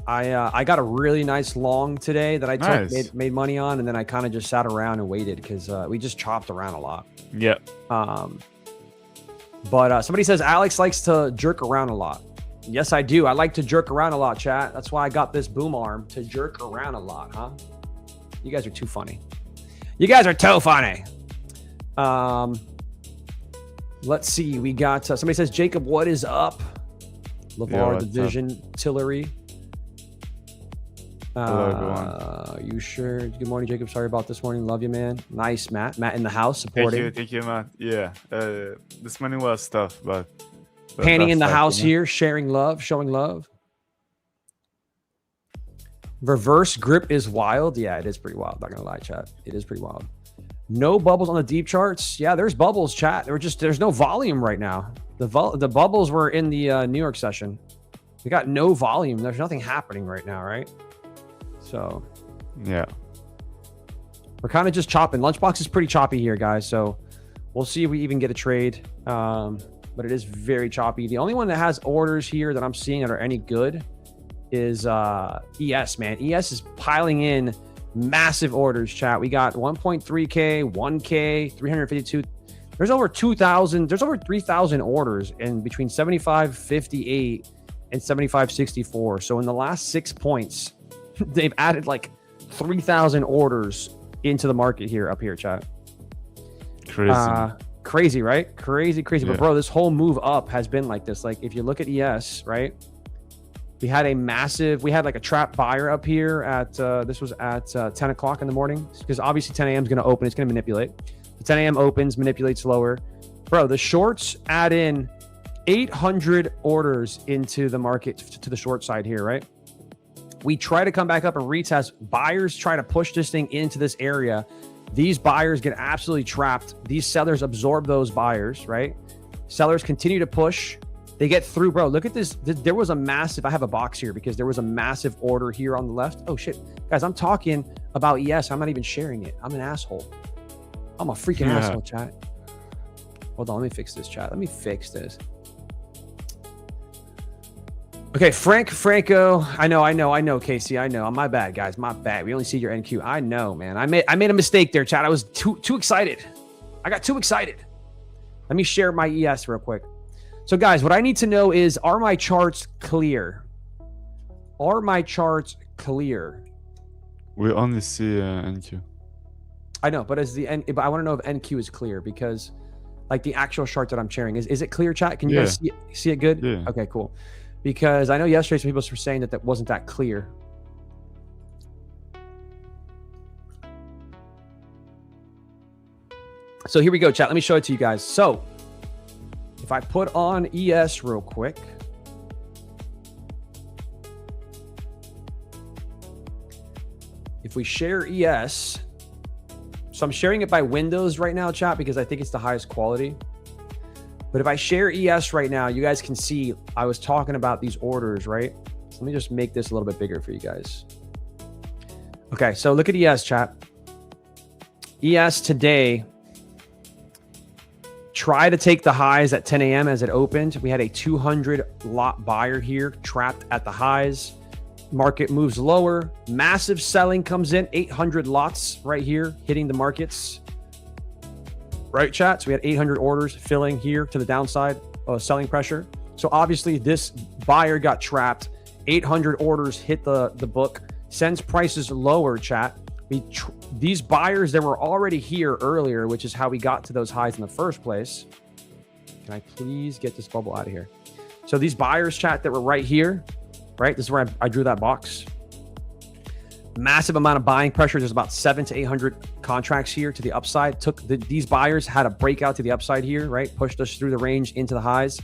I got a really nice long today that I took, Nice. made money on, and then I kind of just sat around and waited because we just chopped around a lot. Yeah. But somebody says Alex likes to jerk around a lot. Yes, I do. I like to jerk around a lot, chat. That's why I got this boom arm to jerk around a lot, huh? You guys are too funny. You guys are too funny. Let's see. We got somebody says Jacob, what is up? LeVar Division Tillery. Hello, everyone. Are you sure? Good morning, Jacob. Sorry about this morning. Love you, man. Nice, Matt. Matt in the house supporting. Thank you, Matt. Yeah, this morning was tough, but Panning in the that's house you know? here, sharing love, showing love. Reverse grip is wild. Yeah, it is pretty wild. Not gonna lie, chat. It is pretty wild. No bubbles on the deep charts. Yeah, there's bubbles, chat. There's no volume right now. The bubbles were in the New York session. We got no volume. There's nothing happening right now, right? So Yeah. we're kind of just chopping. Lunchbox is pretty choppy here, guys. So we'll see if we even get a trade. But it is very choppy. The only one that has orders here that I'm seeing that are any good is ES, man. ES is piling in massive orders, chat. We got 1.3K, 1K, 352. There's over 2,000. There's over 3,000 orders in between 75.58 and 75.64. So in the last 6 points, they've added like 3,000 orders into the market here, up here, chat. Crazy, right? Crazy. Yeah. But bro, this whole move up has been like this. Like if you look at ES, right? We had like a trap buyer up here at, this was at 10 o'clock in the morning, because obviously 10 a.m. is going to open. It's going to manipulate. The 10 a.m. opens, manipulates lower. Bro, the shorts add in 800 orders into the market to the short side here, right? We try to come back up and retest. Buyers try to push this thing into this area. These buyers get absolutely trapped. These sellers absorb those buyers, right? Sellers continue to push. They get through, bro. Look at this. There was a massive, I have a box here because there was a massive order here on the left. Oh shit. Guys, I'm talking about ES. I'm not even sharing it. I'm an asshole. I'm a freaking asshole, chat. Hold on, let me fix this, chat. Let me fix this. Okay, Franco. I know, Casey. I know. My bad, guys. My bad. We only see your NQ. I know, man. I made a mistake there, chat. I was too excited. I got too excited. Let me share my ES real quick. So, guys, what I need to know is, are my charts clear? Are my charts clear? We only see NQ. I know, but but I want to know if NQ is clear, because like the actual chart that I'm sharing, is it clear, chat? Can you guys see it good? Yeah. Okay, cool. Because I know yesterday some people were saying that wasn't that clear. So here we go, chat. Let me show it to you guys. So if I put on ES real quick, if we share ES, so I'm sharing it by Windows right now, chat, because I think it's the highest quality. But if I share ES right now, you guys can see I was talking about these orders, right? So let me just make this a little bit bigger for you guys. Okay, so look at ES, chat. ES today, try to take the highs at 10 a.m. as it opened. We had a 200 lot buyer here trapped at the highs. Market moves lower. Massive selling comes in. 800 lots right here hitting the markets. Right, chat? So we had 800 orders filling here to the downside, selling pressure. So obviously this buyer got trapped. 800 orders hit the book, sends prices lower, chat. These buyers that were already here earlier, which is how we got to those highs in the first place. Can I please get this bubble out of here? So these buyers, chat, that were right here, right? This is where I drew that box. Massive amount of buying pressure. There's about 700 to 800 contracts here to the upside. These buyers had a breakout to the upside here, right? Pushed us through the range into the highs.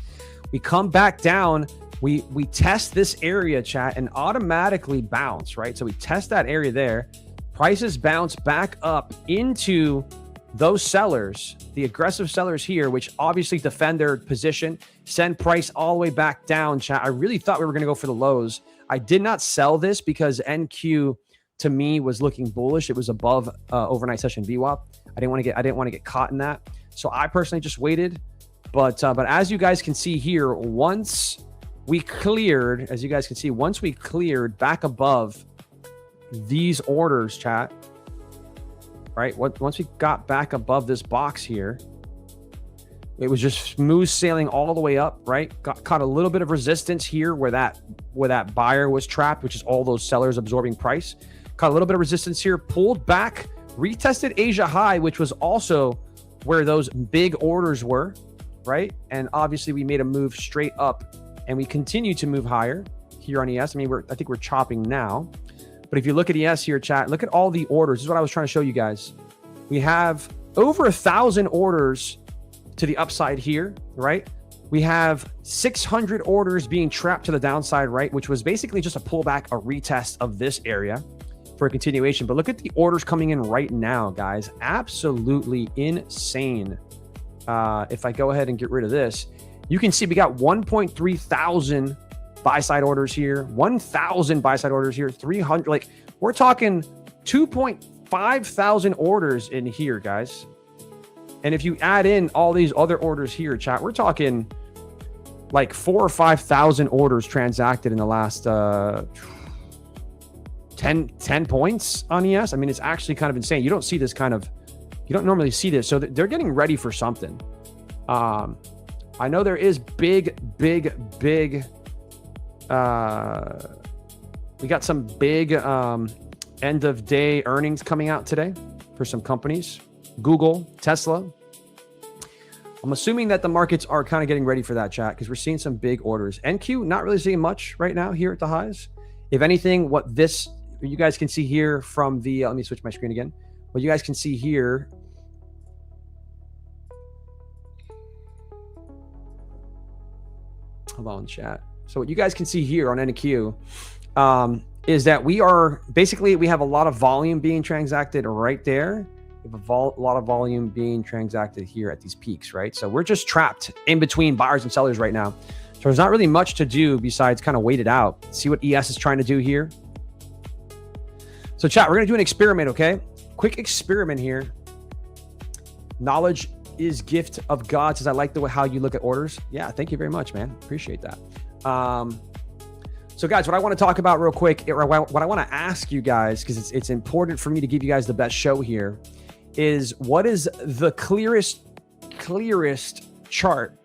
We come back down. We test this area, chat, and automatically bounce, right? So we test that area there. Prices bounce back up into those sellers, the aggressive sellers here, which obviously defend their position, send price all the way back down, chat. I really thought we were going to go for the lows. I did not sell this because NQ to me was looking bullish. It was above overnight session VWAP. I didn't want to get caught in that. So I personally just waited. But as you guys can see here, once we cleared, once we cleared back above these orders, chat, right? Once we got back above this box here, it was just smooth sailing all the way up, right? Caught a little bit of resistance here where that buyer was trapped, which is all those sellers absorbing price. Caught a little bit of resistance here, pulled back, retested Asia high, which was also where those big orders were, right? And obviously we made a move straight up and we continue to move higher here on ES. I mean, I think we're chopping now. But if you look at ES here, chat, look at all the orders. This is what I was trying to show you guys. We have over 1,000 orders to the upside here, right? We have 600 orders being trapped to the downside, right? Which was basically just a pullback, a retest of this area for a continuation. But look at the orders coming in right now, guys. Absolutely insane. If I go ahead and get rid of this, you can see we got 1.3 thousand buy-side orders here, 1,000 buy-side orders here, 300, like we're talking 2.5 thousand orders in here, guys. And if you add in all these other orders here, chat, we're talking like 4,000 or 5,000 orders transacted in the last 10 points on ES. I mean, it's actually kind of insane. You don't see this kind of, you don't normally see this. So they're getting ready for something. I know there is big, we got some big end of day earnings coming out today for some companies. Google, Tesla. I'm assuming that the markets are kind of getting ready for that, chat, because we're seeing some big orders. NQ, not really seeing much right now here at the highs. If anything, what you guys can see here from the, let me switch my screen again. What you guys can see here, hold on, chat. So what you guys can see here on NQ is that we have a lot of volume being transacted right there. We have a lot of volume being transacted here at these peaks, right? So we're just trapped in between buyers and sellers right now. So there's not really much to do besides kind of wait it out. See what ES is trying to do here. So chat, we're going to do an experiment, okay? Quick experiment here. Knowledge is gift of God, says I like how you look at orders. Yeah, thank you very much, man. Appreciate that. So guys, what I want to talk about real quick, what I want to ask you guys, because it's important for me to give you guys the best show here, is what is the clearest chart?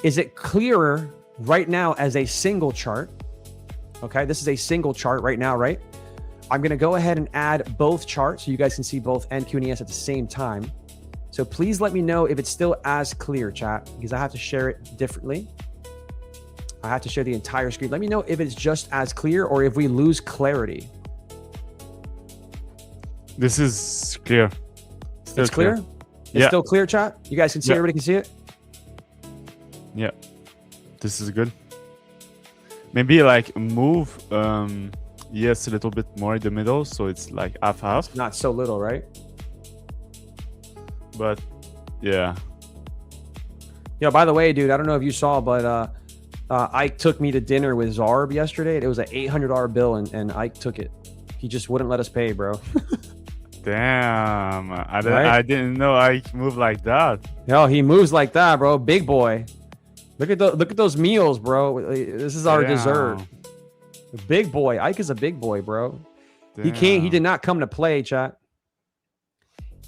Is it clearer right now as a single chart? Okay, this is a single chart right now, right? I'm going to go ahead and add both charts so you guys can see both NQ and ES at the same time. So please let me know if it's still as clear, chat, because I have to share it differently. I have to share the entire screen. Let me know if it's just as clear or if we lose clarity. This is clear. It's clear? It's still clear, chat? You guys can see it? Everybody can see it? Yeah. This is good. Maybe like move yes a little bit more in the middle, so it's like half. Not so little, right? But yeah. Yeah, by the way, dude, I don't know if you saw, but Ike took me to dinner with Zarb yesterday. It was an $800 bill, and Ike took it. He just wouldn't let us pay, bro. Damn, I didn't know Ike moved like that. No, he moves like that, bro. Big boy. Look at those meals, bro. This is our dessert. Big boy. Ike is a big boy, bro. Damn. He did not come to play, chat.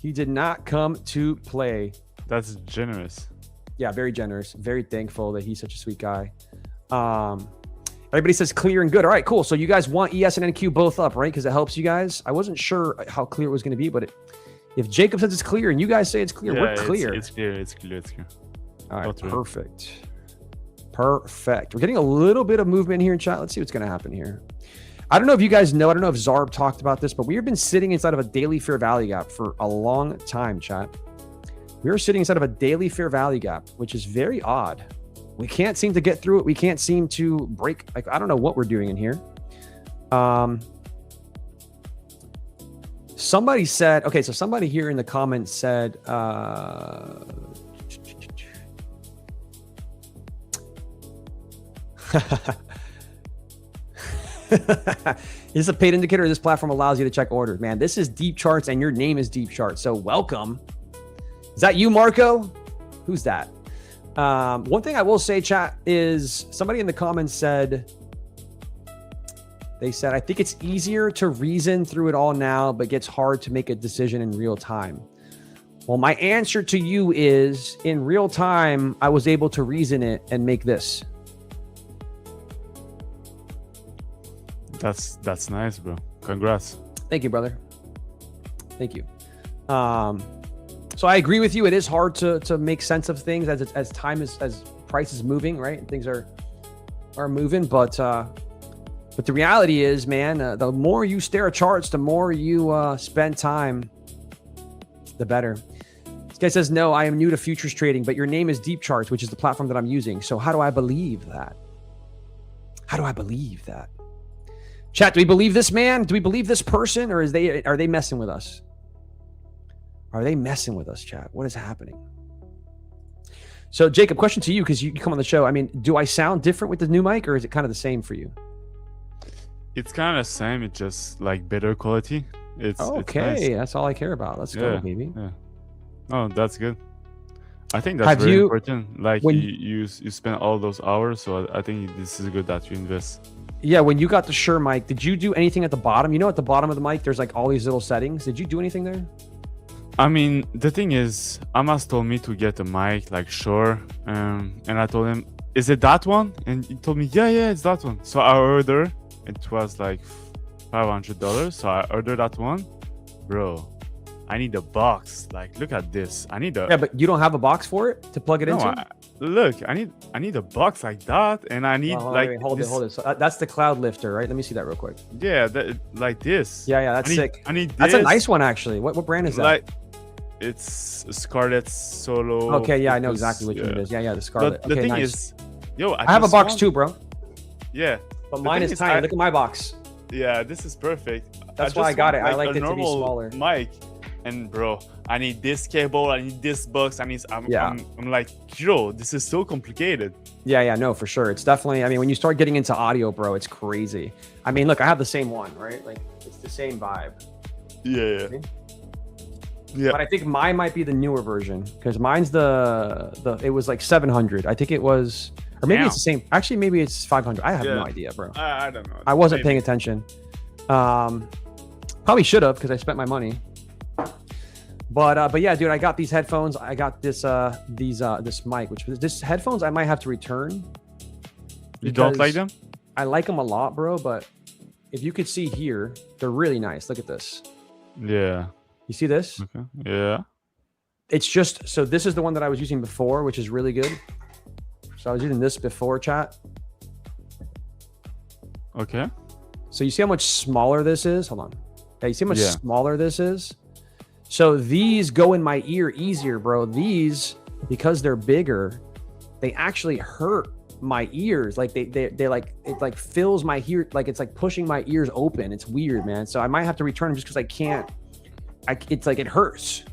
He did not come to play. That's generous. Yeah, very generous. Very thankful that he's such a sweet guy. Everybody says clear and good. All right, cool. So you guys want ES and NQ both up, right? Because it helps you guys. I wasn't sure how clear it was going to be, but if Jacob says it's clear and you guys say it's clear, we're clear. It's clear. All right, perfect. We're getting a little bit of movement here in chat. Let's see what's going to happen here. I don't know if you guys know, I don't know if Zarb talked about this, but we have been sitting inside of a daily fair value gap for a long time, chat. We are sitting inside of a daily fair value gap, which is very odd. We can't seem to get through it. We can't seem to break. Like, I don't know what we're doing in here. Somebody said, okay, so somebody here in the comments said, is this a paid indicator? This platform allows you to check orders. Man, this is Deep Charts and your name is Deep Charts. So welcome. Is that you, Marco? Who's that? One thing I will say, chat, is somebody in the comments said, they said, I think it's easier to reason through it all now, but gets hard to make a decision in real time. Well, my answer to you is, in real time, I was able to reason it and make this. That's nice, bro. Congrats. Thank you, brother. Thank you. So I agree with you. It is hard to make sense of things as time is, as price is moving, right? Things are moving, but the reality is, man, the more you stare at charts, the more you spend time, the better. This guy says, no, I am new to futures trading, but your name is Deep Charts, which is the platform that I'm using. So how do I believe that? How do I believe that? Chat, do we believe this man? Do we believe this person? Or are they messing with us? Are they messing with us, chat? What is happening? So Jacob, question to you, because you come on the show. I mean, do I sound different with the new mic, or is it kind of the same for you? It's kind of the same. It's just like better quality. It's okay. It's nice. That's all I care about. Let's go, baby. Yeah. Oh, that's good. I think that's very important. Like you spend all those hours, so I think this is good that you invest. Yeah, when you got the Shure mic, did you do anything at the bottom? You know, at the bottom of the mic, there's like all these little settings. Did you do anything there? I mean, the thing is, Amas told me to get a mic, like Shure, and I told him, is it that one? And he told me, yeah, it's that one. So I ordered. It was like $500. So I ordered that one. Bro, I need a box. Like, look at this. I need a... Yeah, but you don't have a box for it to plug it into? Look, I need a box like that, and I need wait, hold it. So that's the cloud lifter, right? Let me see that real quick. Yeah, like this. Yeah, that's sick. I need this. That's a nice one, actually. What brand is that? Like, it's Scarlett Solo. Okay, yeah, I know exactly which one it is. Yeah, the Scarlett. But the thing is, I have a box too, bro. Yeah. But mine is tiny. Look at my box. Yeah, this is perfect. That's why I got it. I like it to be smaller. Mic, and bro, I need this cable. I need this box. I'm like, yo, this is so complicated. Yeah, no, for sure. It's definitely. I mean, when you start getting into audio, bro, it's crazy. I mean, look, I have the same one, right? Like, it's the same vibe. Yeah. But I think mine might be the newer version, because mine's it was like 700. I think it was. Or maybe it's the same. Actually, maybe it's 500. I have no idea, bro. I don't know. I wasn't paying attention. Probably should have, because I spent my money. But yeah, dude, I got these headphones. I got this this mic, this headphones I might have to return. You don't like them? I like them a lot, bro. But if you could see here, they're really nice. Look at this. Yeah. You see this? Okay. Yeah. It's just, so this is the one that I was using before, which is really good. So I was using this before, chat. Okay. So you see how much smaller this is? Hold on. Yeah, you see how much smaller this is? So these go in my ear easier, bro. These, because they're bigger, they actually hurt my ears. Like they like, it like fills my ear, like it's like pushing my ears open. It's weird, man. So I might have to return them just because I can't. It's like it hurts.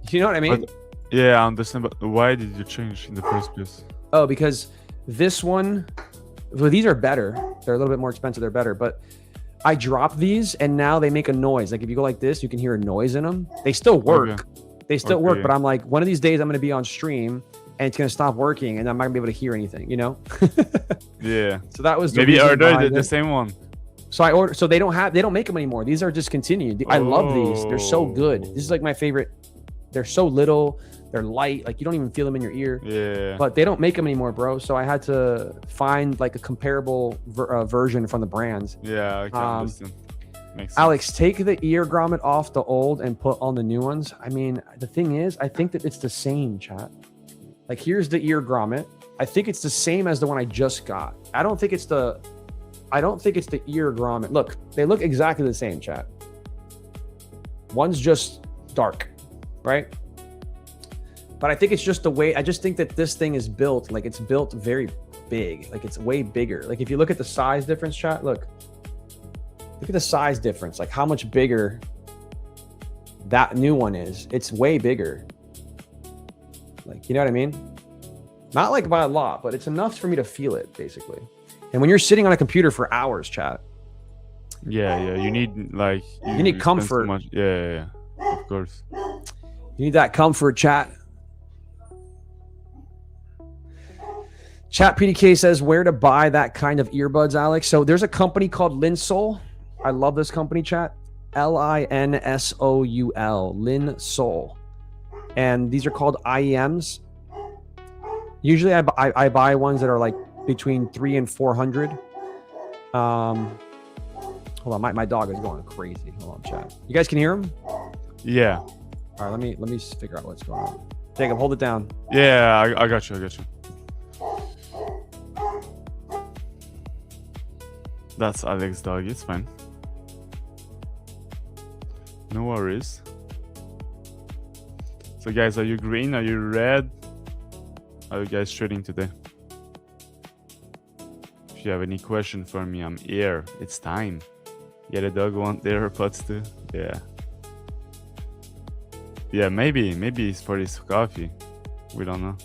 You know what I mean? Yeah, I understand. But why did you change in the first place? Oh, because this one, well, these are better. They're a little bit more expensive. They're better, but I dropped these and now they make a noise. Like if you go like this, you can hear a noise in them. They still work. Okay. They still work, but I'm like, one of these days I'm going to be on stream and it's going to stop working and I'm not going to be able to hear anything, you know? Yeah. So that was maybe order the same one. So I ordered, so they don't make them anymore. These are discontinued. I love these. They're so good. This is like my favorite. They're so little. They're light. Like you don't even feel them in your ear. Yeah. But they don't make them anymore, bro. So I had to find like a comparable version from the brands. Yeah, I can understand. Makes sense. Alex, take the ear grommet off the old and put on the new ones. I mean, the thing is, I think that it's the same, chat. Like here's the ear grommet. I think it's the same as the one I just got. I don't think it's the ear grommet. Look, they look exactly the same, chat. One's just dark, right? But I think it's just the way, I just think that this thing is built, like it's built very big. Like it's way bigger. Like if you look at the size difference, chat, look at the size difference. Like how much bigger that new one is. It's way bigger. Like, you know what I mean? Not like by a lot, but it's enough for me to feel it, basically. And when you're sitting on a computer for hours, chat. Yeah. You need like you need spend so comfort. much- Yeah. Of course. You need that comfort, chat. Chat PDK says where to buy that kind of earbuds, Alex. So there's a company called Linsoul. I love this company, chat. Linsoul. Linsoul. And these are called IEMs. Usually I buy ones that are like between 300 and 400. Hold on, my dog is going crazy. Hold on, chat. You guys can hear him? Yeah. All right, let me figure out what's going on. Jacob, hold it down. Yeah, I got you. That's Alex dog. It's fine. No worries. So guys, are you green? Are you red? Are you guys trading today? If you have any question for me, I'm here. It's time. Yeah, the dog want their pots too. Yeah. Yeah, maybe it's for his coffee. We don't know.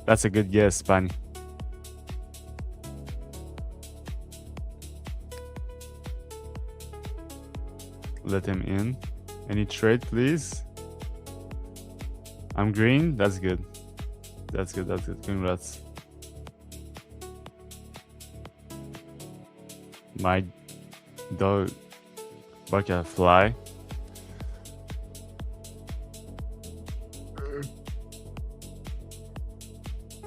That's a good guess, Spani. Let him in. Any trade, please? I'm green. That's good. That's good. Congrats. My dog bark at a fly.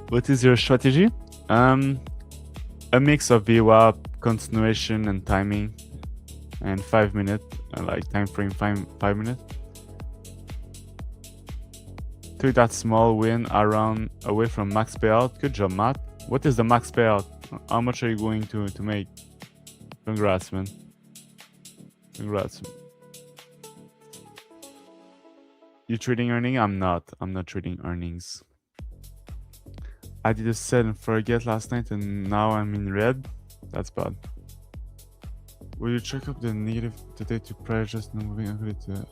What is your strategy? A mix of VWAP, continuation, and timing, and 5 minute, like time frame 5 minutes. Took that small win around away from max payout. Good job, Matt. What is the max payout? How much are you going to make? Congrats, man. Congrats. You trading earning? I'm not trading earnings. I did a set and forget last night and now I'm in red. That's bad. Will you check up the negative today to price just not moving ugly to...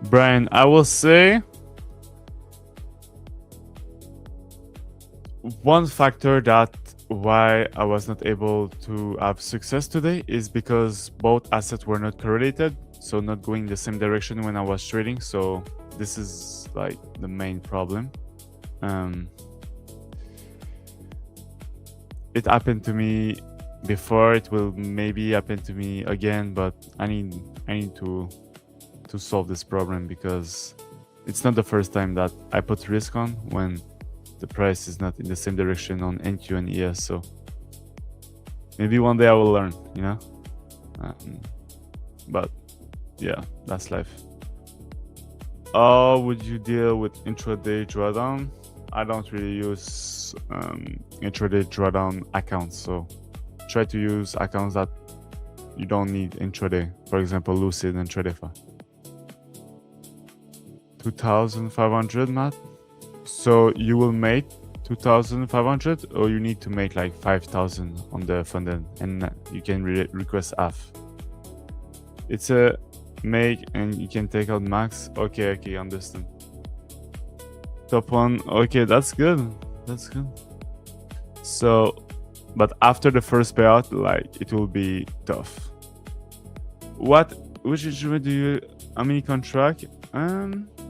Brian, I will say one factor that why I was not able to have success today is because both assets were not correlated, so not going the same direction when I was trading. So this is like the main problem. It happened to me before, it will maybe happen to me again, but I need to solve this problem because it's not the first time that I put risk on when the price is not in the same direction on NQ and ES. So maybe one day I will learn, you know. But yeah, that's life. How would you deal with intraday drawdown? I don't really use intraday drawdown accounts, so try to use accounts that you don't need intraday. For example, Lucid and Tradify. 2,500, Matt. So you will make 2,500, or you need to make like 5,000 on the front end, and you can request half. It's a make, and you can take out max. Okay, understand. Top one. Okay, that's good. So, but after the first payout, like it will be tough. Which instrument do you? How many contract?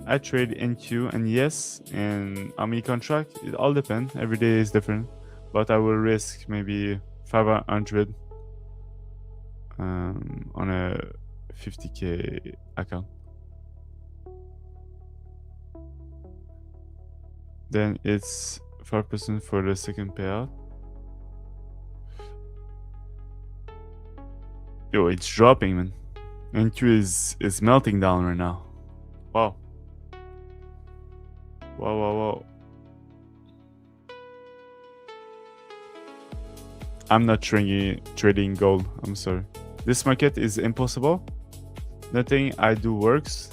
I trade NQ and yes, and how many contract? It all depends. Every day is different, but I will risk maybe 500 on a 50k account. Then it's 5% for the second payout. Yo, it's dropping, man. NQ is melting down right now. Wow. I'm not trading gold. I'm sorry. This market is impossible. Nothing I do works.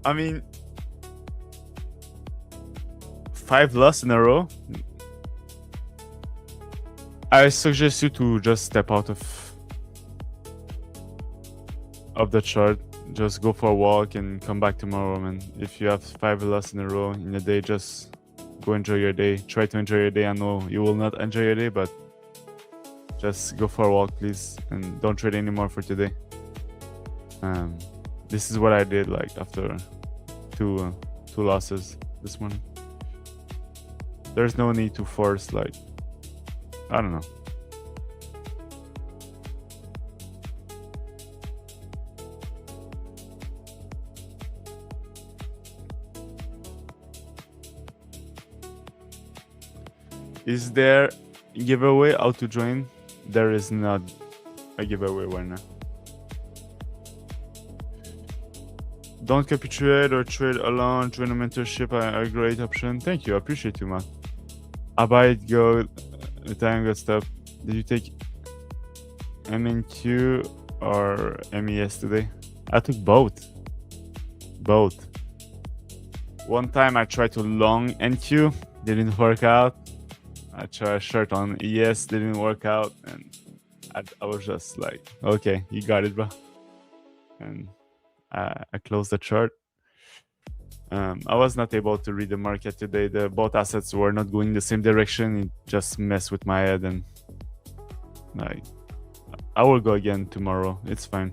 I mean, 5 loss in a row. I suggest you to just step out of the chart. Just go for a walk and come back tomorrow, man. If you have 5 loss in a row in a day, just go enjoy your day. Try to enjoy your day. I know you will not enjoy your day, but just go for a walk, please, and don't trade anymore for today. This is what I did like after two losses this morning. There's no need to force, like, I don't know. Is there a giveaway how to join? There is not a giveaway right now. Don't capitulate or trade alone. Join a mentorship, a great option. Thank you, I appreciate you, man. Abide, go, time got stuff. Did you take MNQ or MES today? I took both. Both. One time I tried to long NQ, didn't work out. I tried a short on ES, didn't work out, and I was just like, okay, you got it, bro. And I closed the chart. I was not able to read the market today. Both assets were not going the same direction. It just messed with my head, and like, I will go again tomorrow. It's fine.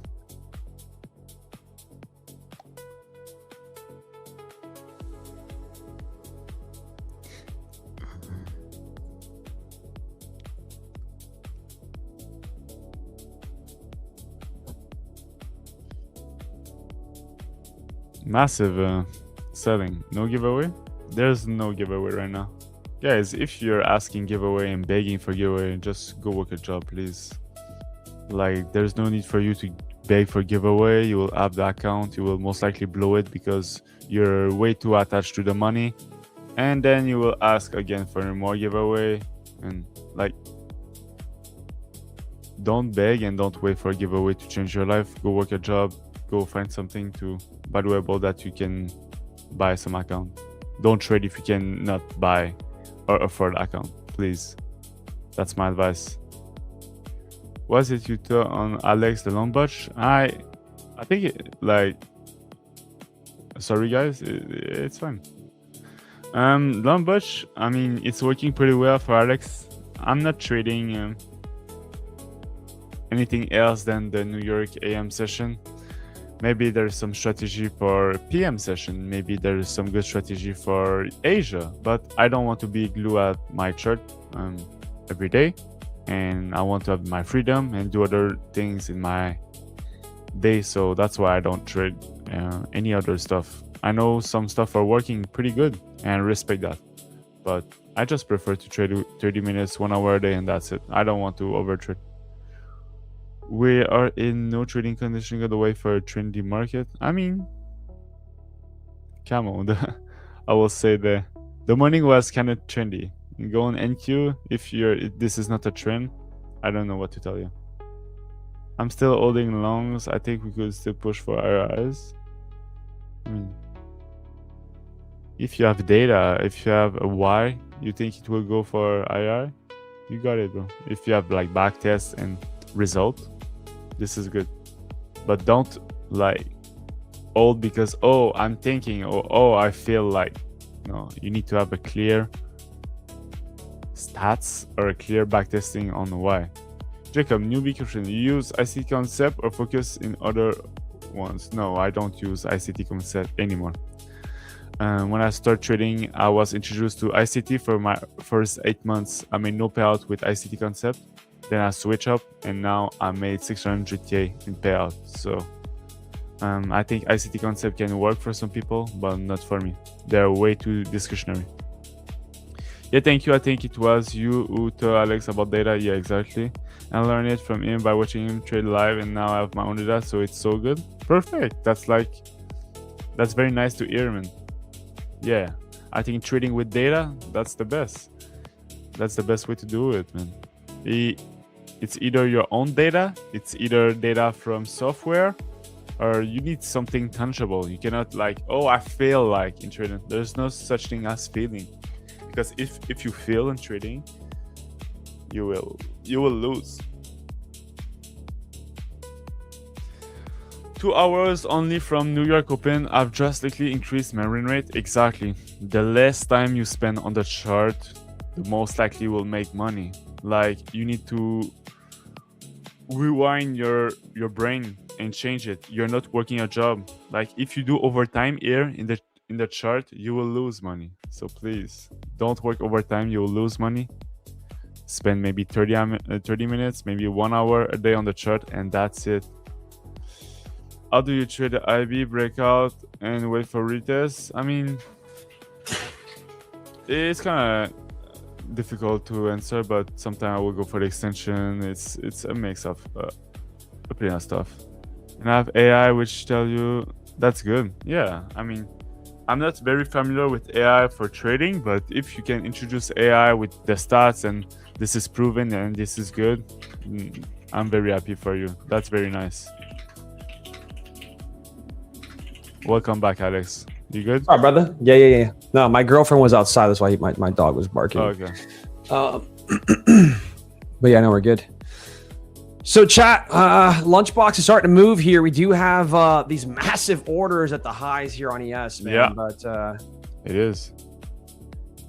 Massive selling. No giveaway? There's no giveaway right now. Guys, if you're asking giveaway and begging for giveaway, just go work a job, please. Like, there's no need for you to beg for giveaway. You will have the account. You will most likely blow it because you're way too attached to the money. And then you will ask again for more giveaway. And like, don't beg and don't wait for a giveaway to change your life. Go work a job. Go find something to valuable that you can buy some account. Don't trade if you cannot buy or afford account, please. That's my advice. Was it you taught on Alex the long butch? I think it, like, sorry guys, it's fine. Long butch, I mean, it's working pretty well for Alex. I'm not trading anything else than the New York AM session. Maybe there's some strategy for PM session. Maybe there's some good strategy for Asia. But I don't want to be glued at my chart every day. And I want to have my freedom and do other things in my day. So that's why I don't trade any other stuff. I know some stuff are working pretty good and I respect that. But I just prefer to trade 30 minutes, 1 hour a day, and that's it. I don't want to overtrade. We are in no trading condition all the way for a trendy market. I mean, come on. I will say the morning was kind of trendy. You go on NQ. If this is not a trend, I don't know what to tell you. I'm still holding longs. I think we could still push for IRS. I mean, if you have data, if you have a Y, you think it will go for IR? You got it, bro. If you have like back tests and result, this is good. But don't like hold because, oh, I'm thinking, or oh, I feel like. No, you need to have a clear stats or a clear backtesting on why. Jacob, newbie question. You use ICT concept or focus in other ones? No, I don't use ICT concept anymore. When I start trading, I was introduced to ICT for my first 8 months. I made no payout with ICT concept. Then I switch up and now I made 600K in payout. So I think ICT concept can work for some people, but not for me. They're way too discretionary. Yeah, thank you. I think it was you who told Alex about data. Yeah, exactly. I learned it from him by watching him trade live, and now I have my own data, so it's so good. Perfect. That's very nice to hear, man. Yeah, I think trading with data, that's the best. That's the best way to do it, man. It's either your own data, it's either data from software, or you need something tangible. You cannot like, oh, I feel like in trading. There's no such thing as feeling. Because if you feel in trading, you will you will lose. 2 hours only from New York Open. I've drastically increased my win rate. Exactly. The less time you spend on the chart, the most likely you will make money. Like, you need to rewind your brain and change it. You're not working a job. Like, if you do overtime here in the chart, you will lose money. So please don't work overtime. You will lose money. Spend maybe 30 minutes, maybe 1 hour a day on the chart, and that's it. How do you trade the IB breakout and wait for retest? I mean, it's kind of difficult to answer, but sometimes I will go for the extension. It's a mix of opinion stuff. And I have AI which tell you that's good. Yeah, I mean, I'm not very familiar with AI for trading, but if you can introduce AI with the stats and this is proven and this is good, I'm very happy for you. That's very nice. Welcome back, Alex. You good? All right, brother. Yeah. No, my girlfriend was outside. That's why my dog was barking. Oh, okay. But yeah, no, we're good. So chat, Lunchbox is starting to move here. We do have these massive orders at the highs here on ES, man. Yeah. But it is.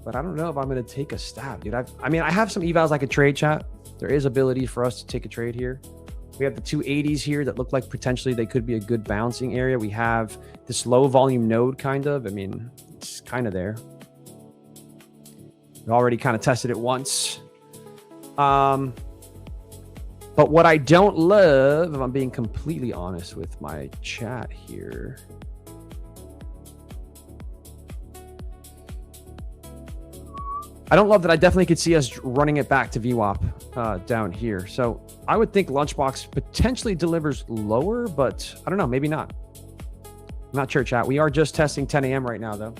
But I don't know if I'm going to take a stab, dude. I mean, I have some evals I could trade, chat. There is ability for us to take a trade here. We have the 280s here that look like potentially they could be a good bouncing area. We have this low volume node kind of. I mean, it's kind of there. We already kind of tested it once. But what I don't love, if I'm being completely honest with my chat here, I don't love that. I definitely could see us running it back to VWAP down here. So I would think Lunchbox potentially delivers lower, but I don't know, maybe not. I'm not sure, chat. We are just testing 10 a.m. right now, though.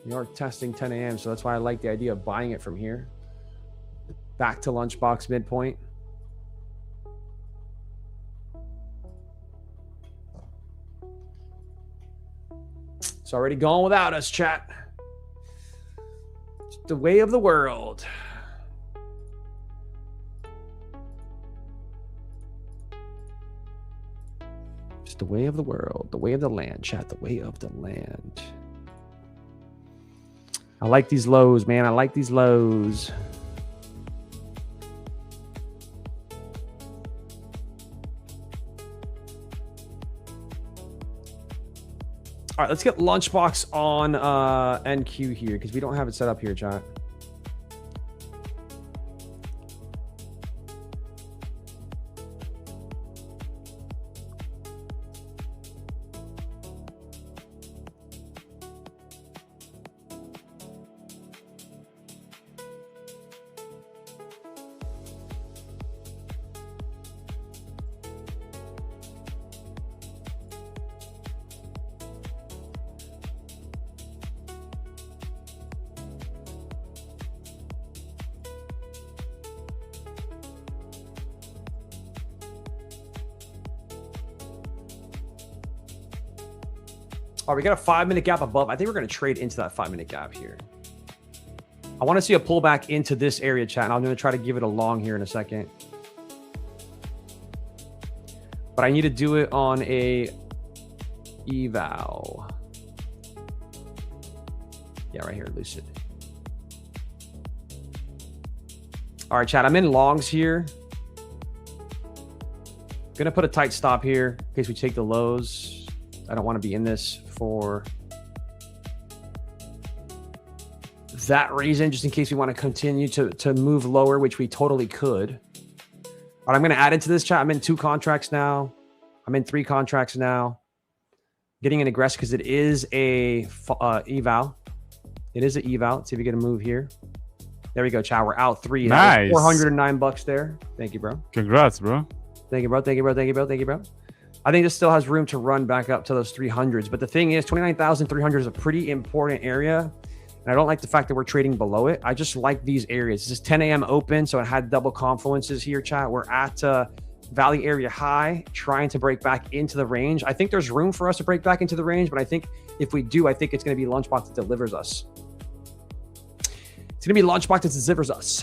We are testing 10 a.m., so that's why I like the idea of buying it from here. Back to Lunchbox midpoint. It's already gone without us, chat. It's the way of the world. It's the way of the world, the way of the land, chat, the way of the land. I like these lows, man. I like these lows. All right, let's get Lunchbox on NQ here because we don't have it set up here, chat. All right, we got a 5-minute gap above. I think we're going to trade into that 5-minute gap here. I want to see a pullback into this area, chat, and I'm going to try to give it a long here in a second. But I need to do it on a eval. Yeah, right here, Lucid. All right, chat, I'm in longs here. Going to put a tight stop here in case we take the lows. I don't want to be in this for that reason, just in case we want to continue to move lower, which we totally could. But I'm going to add into this chat. I'm in 2 contracts now. I'm in 3 contracts now. Getting an aggressive because it is a eval. It is an eval. Let's see if we get a move here. There we go, chat. We're out 3. Nice. $409 there. Thank you, bro. Congrats, bro. Thank you, bro. Thank you, bro. Thank you, bro. Thank you, bro. I think this still has room to run back up to those 300s. But the thing is, 29,300 is a pretty important area. And I don't like the fact that we're trading below it. I just like these areas. This is 10 a.m. open, so it had double confluences here, chat. We're at Valley area high, trying to break back into the range. I think there's room for us to break back into the range, but I think if we do, I think it's going to be Lunchbox that delivers us. It's going to be Lunchbox that zippers us.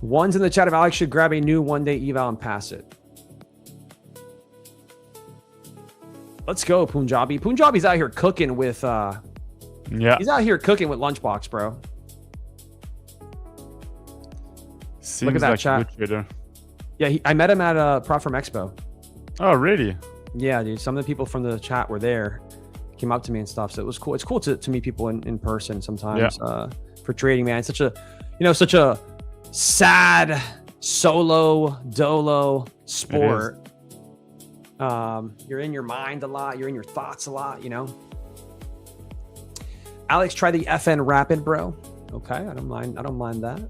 One's in the chat if Alex should grab a new one-day eval and pass it. Let's go, Punjabi. Punjabi's out here cooking with he's out here cooking with Lunchbox, bro. Seems Look at that like chat. a good trader. Yeah, I met him at Prop Firm Expo. Oh, really? Yeah, dude. Some of the people from the chat were there, came up to me and stuff. So it was cool. It's cool to meet people in person sometimes for trading, man. It's such a sad solo dolo sport. You're in your mind a lot. You're in your thoughts a lot, you know. Alex, try the FN Rapid, bro. Okay, I don't mind that.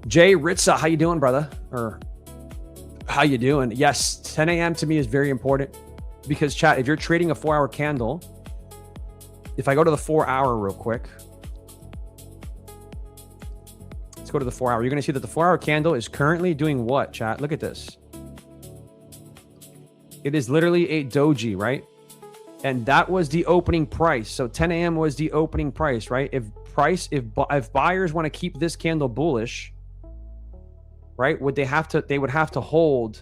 Jay Ritza, how you doing, brother? Or how you doing? Yes, 10 a.m. to me is very important because, chat, if you're trading a 4-hour candle, if I go to the 4-hour real quick, let's go to the 4-hour. You're going to see that the 4-hour candle is currently doing what, chat? Look at this. It is literally a doji, right? And that was the opening price. So 10 a.m. was the opening price, right? If buyers want to keep this candle bullish, right? They would have to hold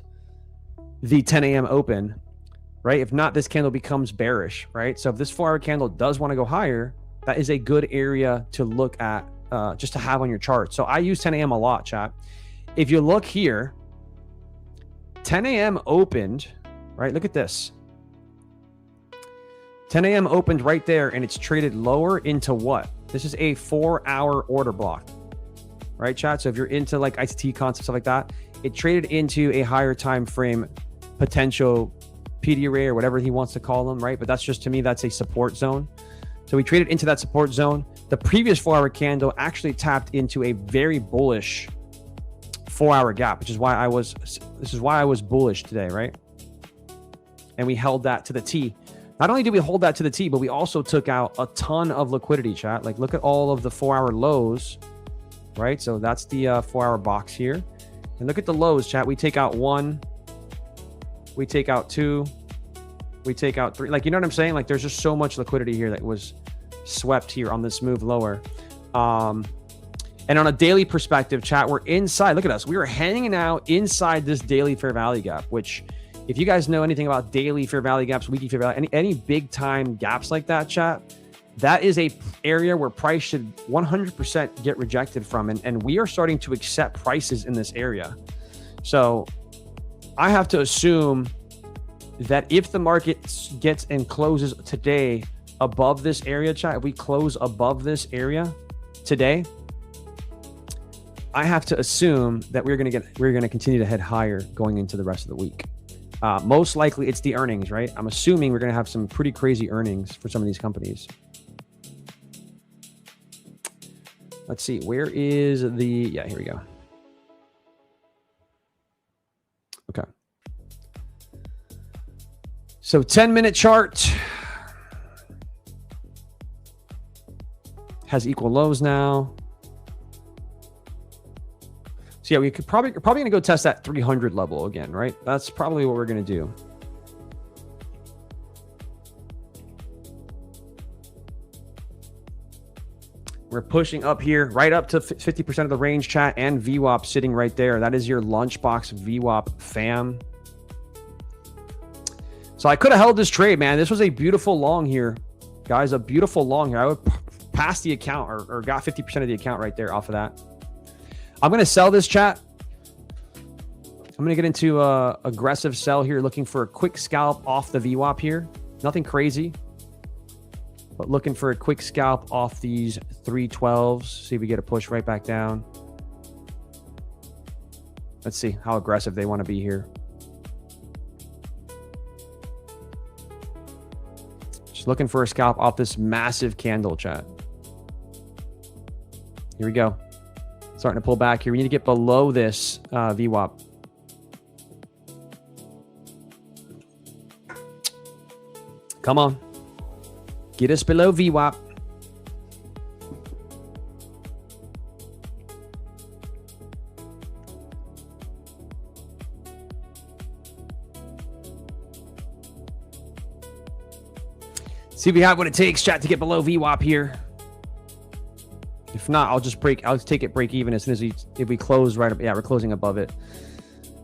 the 10 a.m. open, right? If not, this candle becomes bearish, right? So if this 4-hour candle does want to go higher, that is a good area to look at, just to have on your chart. So I use 10 a.m. a lot, chat. If you look here, 10 a.m. opened, right? Look at this. 10 a.m. opened right there, and it's traded lower into what? This is a 4-hour order block, right, chat? So if you're into like ICT concepts, stuff like that, it traded into a higher time frame potential PD array or whatever he wants to call them, right? But that's just, to me, that's a support zone. So we traded into that support zone. The previous 4-hour candle actually tapped into a very bullish 4-hour gap, which is why I was bullish today, right? And we held that to the T. Not only did we hold that to the T, but we also took out a ton of liquidity, chat. Like, look at all of the 4-hour lows, right? So that's the 4-hour box here. And look at the lows, chat. We take out 1, we take out 2, we take out 3. Like, you know what I'm saying? Like, there's just so much liquidity here that was swept here on this move lower. And on a daily perspective, chat, we're inside. Look at us. We were hanging out inside this daily fair value gap, which, if you guys know anything about daily fair value gaps, weekly fair value, any big time gaps like that, chat, that is a area where price should 100% get rejected from. And we are starting to accept prices in this area. So I have to assume that if the market gets and closes today above this area, chat, if we close above this area today, I have to assume that we're going to continue to head higher going into the rest of the week. Most likely it's the earnings, right? I'm assuming we're going to have some pretty crazy earnings for some of these companies. Let's see. Where is the... Yeah, here we go. Okay. So 10-minute chart has equal lows now. So yeah, we're probably going to go test that 300 level again, right? That's probably what we're going to do. We're pushing up here, right up to 50% of the range, chat, and VWAP sitting right there. That is your Lunchbox VWAP fam. So I could have held this trade, man. This was a beautiful long here, guys. A beautiful long here. I would pass the account or got 50% of the account right there off of that. I'm going to sell this, chat. I'm going to get into a aggressive sell here, looking for a quick scalp off the VWAP here. Nothing crazy, but looking for a quick scalp off these 312s. See if we get a push right back down. Let's see how aggressive they want to be here. Just looking for a scalp off this massive candle, chat. Here we go. Starting to pull back here. We need to get below this VWAP. Come on. Get us below VWAP. See if we have what it takes, chat, to get below VWAP here. If not, I'll take it break even as soon as if we close right up. Yeah, we're closing above it.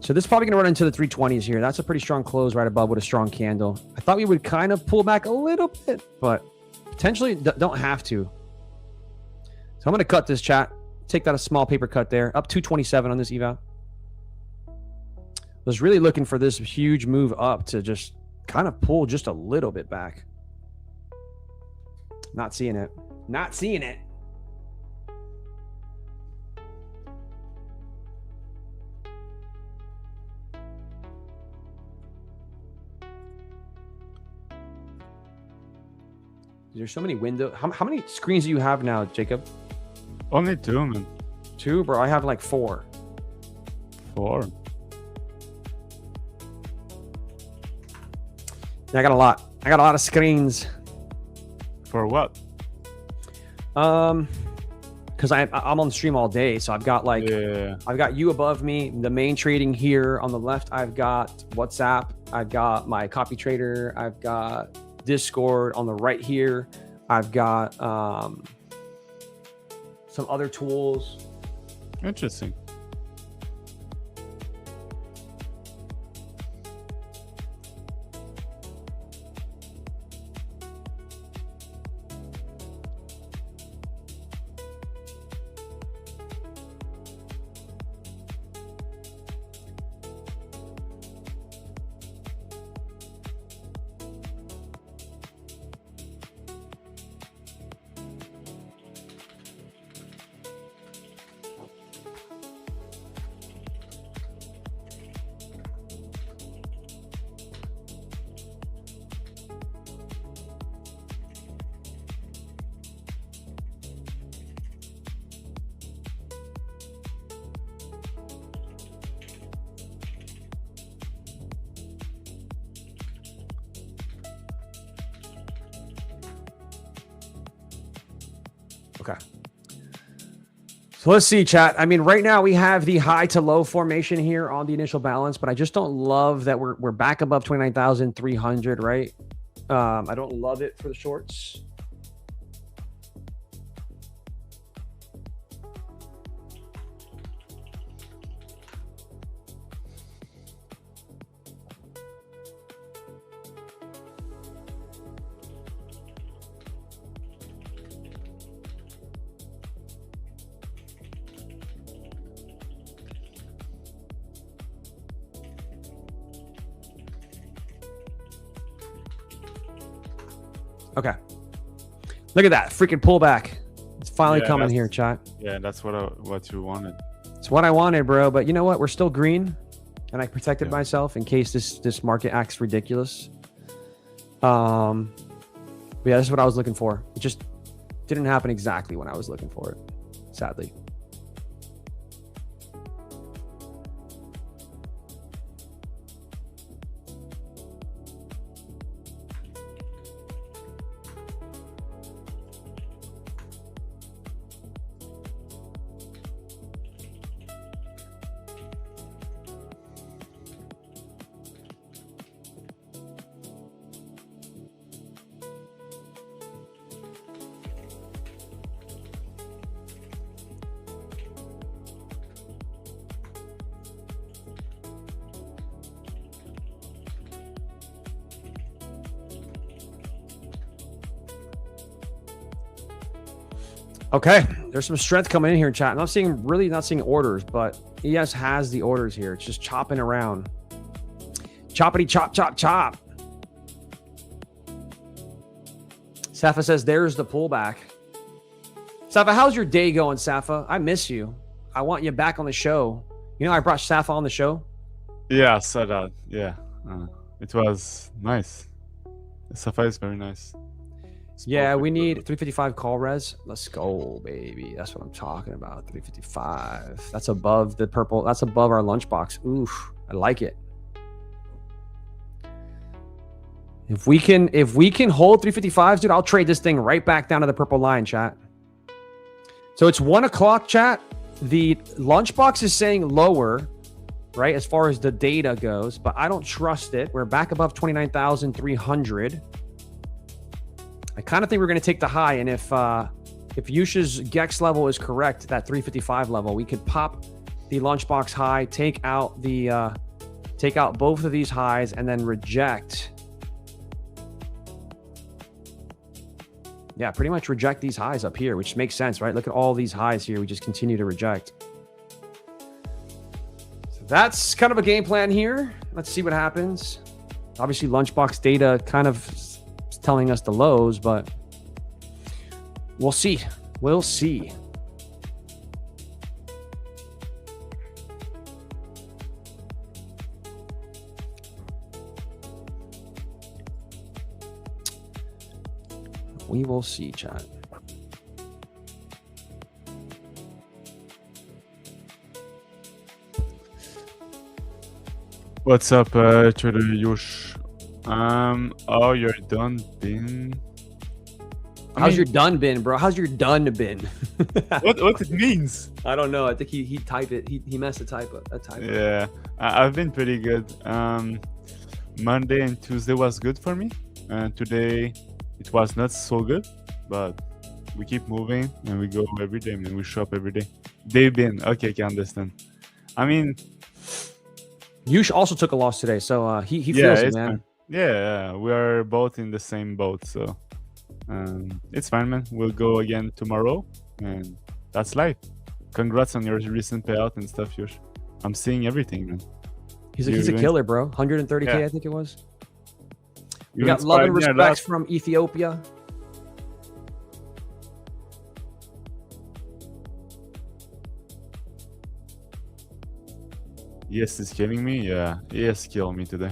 So this is probably going to run into the 320s here. That's a pretty strong close right above with a strong candle. I thought we would kind of pull back a little bit, but potentially don't have to. So I'm going to cut this, chat. Take that a small paper cut there. Up 227 on this eval. Was really looking for this huge move up to just kind of pull just a little bit back. Not seeing it. Not seeing it. There's so many windows. How many screens do you have now, Jacob? Only 2, man. 2, bro. I have like 4. 4. I got a lot. I got a lot of screens. For what? Because I'm on the stream all day, so I've got like I've got you above me, the main trading here on the left. I've got WhatsApp. I've got my copy trader. I've got Discord on the right here. I've got some other tools. Interesting. Okay. So let's see, chat. I mean, right now we have the high to low formation here on the initial balance, but I just don't love that we're back above 29,300, right? I don't love it for the shorts. Okay. Look at that freaking pullback. It's finally coming here, chat. Yeah, that's what you wanted. It's what I wanted, bro. But you know what? We're still green, and I protected myself in case this market acts ridiculous. But yeah, this is what I was looking for. It just didn't happen exactly when I was looking for it, sadly. Okay, there's some strength coming in here, chat. I'm not seeing orders, but ES has the orders here. It's just chopping around. Choppity chop, chop, chop. Safa says, there's the pullback. Safa, how's your day going, Safa? I miss you. I want you back on the show. You know, I brought Safa on the show. Yeah, I saw that. Yeah. It was nice. Safa is very nice. Yeah, we need 355 call res. Let's go, baby. That's what I'm talking about. 355. That's above the purple. That's above our lunchbox. Oof, I like it. If we can hold 355s, dude, I'll trade this thing right back down to the purple line, chat. So it's 1 o'clock, chat. The lunchbox is saying lower, right, as far as the data goes, but I don't trust it. We're back above 29,300. I kind of think we're going to take the high, and if Yush's Gex level is correct, that 355 level, we could pop the lunchbox high, take out both of these highs, and then reject. Yeah, pretty much reject these highs up here, which makes sense, right? Look at all these highs here. We just continue to reject. So that's kind of a game plan here. Let's see what happens. Obviously, lunchbox data kind of is telling us the lows, but we'll see. We'll see. We will see, chat. What's up, Trader Yosh? Oh, you're done, bin. How's your done been, bro? How's your done been? what it means? I don't know. I think he typed it. He messed a typo. Yeah, I've been pretty good. Monday and Tuesday was good for me. Today it was not so good, but we keep moving and we go every day, man. We show up every day. They've been okay. Can understand. I mean, Yush also took a loss today, so he yeah, feels it, man. Fine. Yeah, we are both in the same boat, so it's fine, man. We'll go again tomorrow, and that's life. Congrats on your recent payout and stuff, Yush. I'm seeing everything, man. He's a killer, bro. 130K, Yeah. I think it was. We You got love and inspired me a respects lot. from Ethiopia. Yes, is killing me. Yeah, yes, kill me today.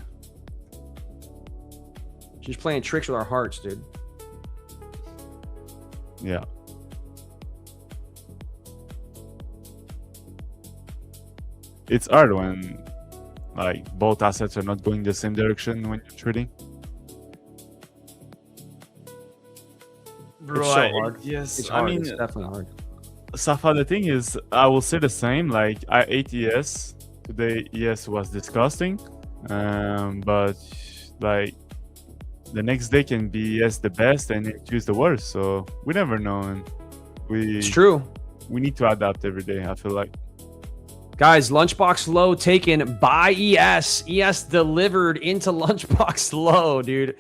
She's playing tricks with our hearts, dude. Yeah. It's hard when like both assets are not going the same direction when you're trading. Bro, It's so hard. Yes, It's I hard. mean, It's definitely hard. Safa, the thing is, I will say the same. Like, I ate ES today. ES was disgusting, but like the next day can be ES the best and it is the worst. So we never know, and It's true. we need to adapt every day. I feel like. Guys, Lunchbox Low taken by ES. ES delivered into Lunchbox Low, dude.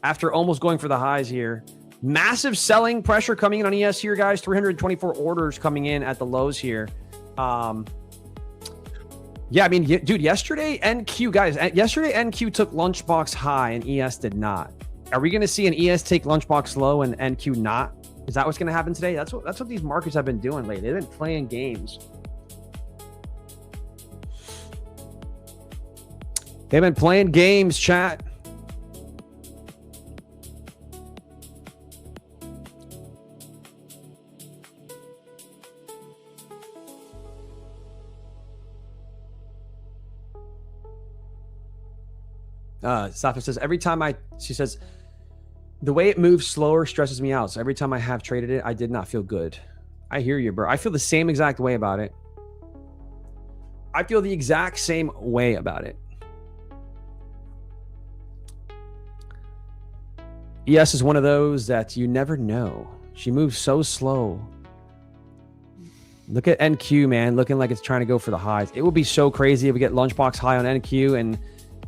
After almost going for the highs here. Massive selling pressure coming in on ES here, guys. 324 orders coming in at the lows here. Yeah, I mean, dude, yesterday NQ, guys, yesterday NQ took Lunchbox high and ES did not. Are we going to see an ES take Lunchbox low and NQ not? Is that what's going to happen today? That's what these markets have been doing lately. They've been playing games. They've been playing games, chat. Safa says, she says, the way it moves slower stresses me out. So every time I have traded it, I did not feel good. I hear you, bro. I feel the same exact way about it. I feel the exact same way about it. ES is one of those that you never know. She moves so slow. Look at NQ, man, looking like it's trying to go for the highs. It would be so crazy if we get Lunchbox high on NQ and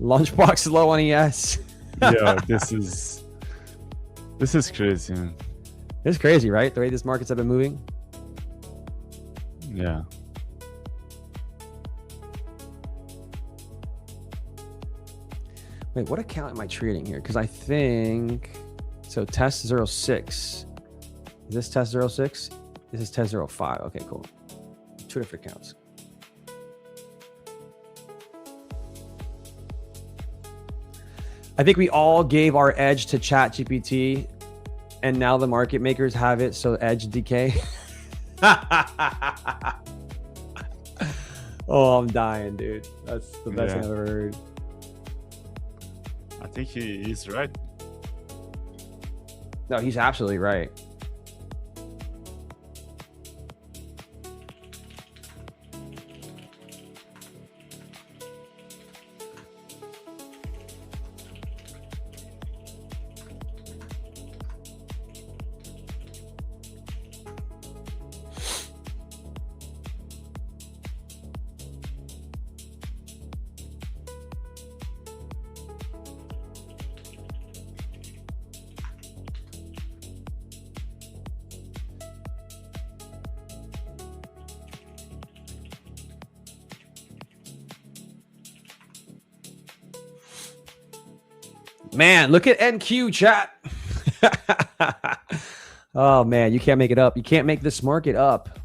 Lunchbox low on ES. Yeah, this is crazy, man. It's crazy, right? The way these markets have been moving. Yeah. Wait, what account am I trading here? Because I think so. Test 06. Is this Test 06? This is Test 05. Okay, cool. Two different accounts. I think we all gave our edge to ChatGPT, and now the market makers have it. So edge decay. Oh, I'm dying, dude. That's the best thing I've ever heard. I think he's right. No, he's absolutely right. Man, look at NQ chat. Oh man, you can't make it up. You can't make this market up.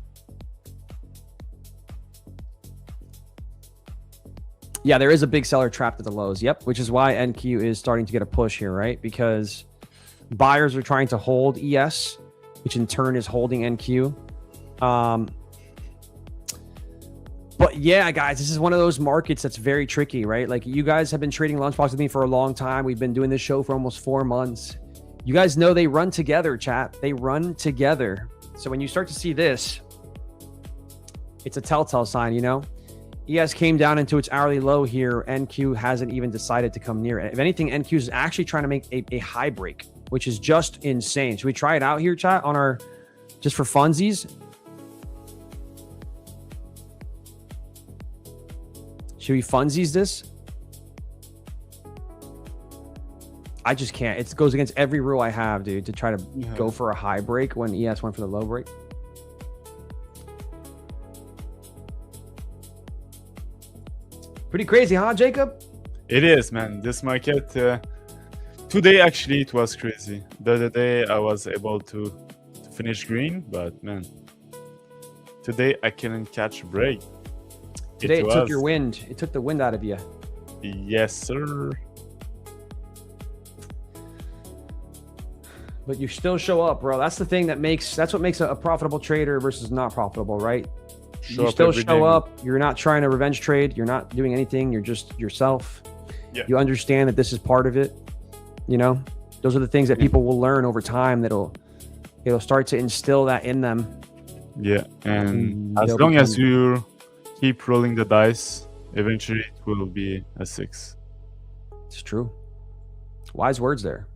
Yeah, there is a big seller trapped at the lows. Yep, which is why NQ is starting to get a push here, right? Because buyers are trying to hold ES, which in turn is holding NQ. But yeah, guys, this is one of those markets that's very tricky, right? Like you guys have been trading lunchbox with me for a long time. We've been doing this show for almost 4 months. You guys know they run together, chat. They run together. So when you start to see this, it's a telltale sign, you know? ES came down into its hourly low here. NQ hasn't even decided to come near it. If anything, NQ is actually trying to make a high break, which is just insane. Should we try it out here, chat, on our, just for funsies? Should we funsies this? I just can't. It goes against every rule I have, dude, to try to go for a high break when ES went for the low break. Pretty crazy, huh, Jacob? It is, man. This market today actually it was crazy. The other day I was able to finish green, but man, today I couldn't catch a break. Today it took your wind. It took the wind out of you. Yes, sir. But you still show up, bro. That's the thing that's what makes a profitable trader versus not profitable, right? You still show up. You're not trying to revenge trade. You're not doing anything. You're just yourself. Yeah. You understand that this is part of it. You know, those are the things that people will learn over time. It'll start to instill that in them. Yeah, and as long as you keep rolling the dice, eventually it will be a 6. It's true. Wise words there.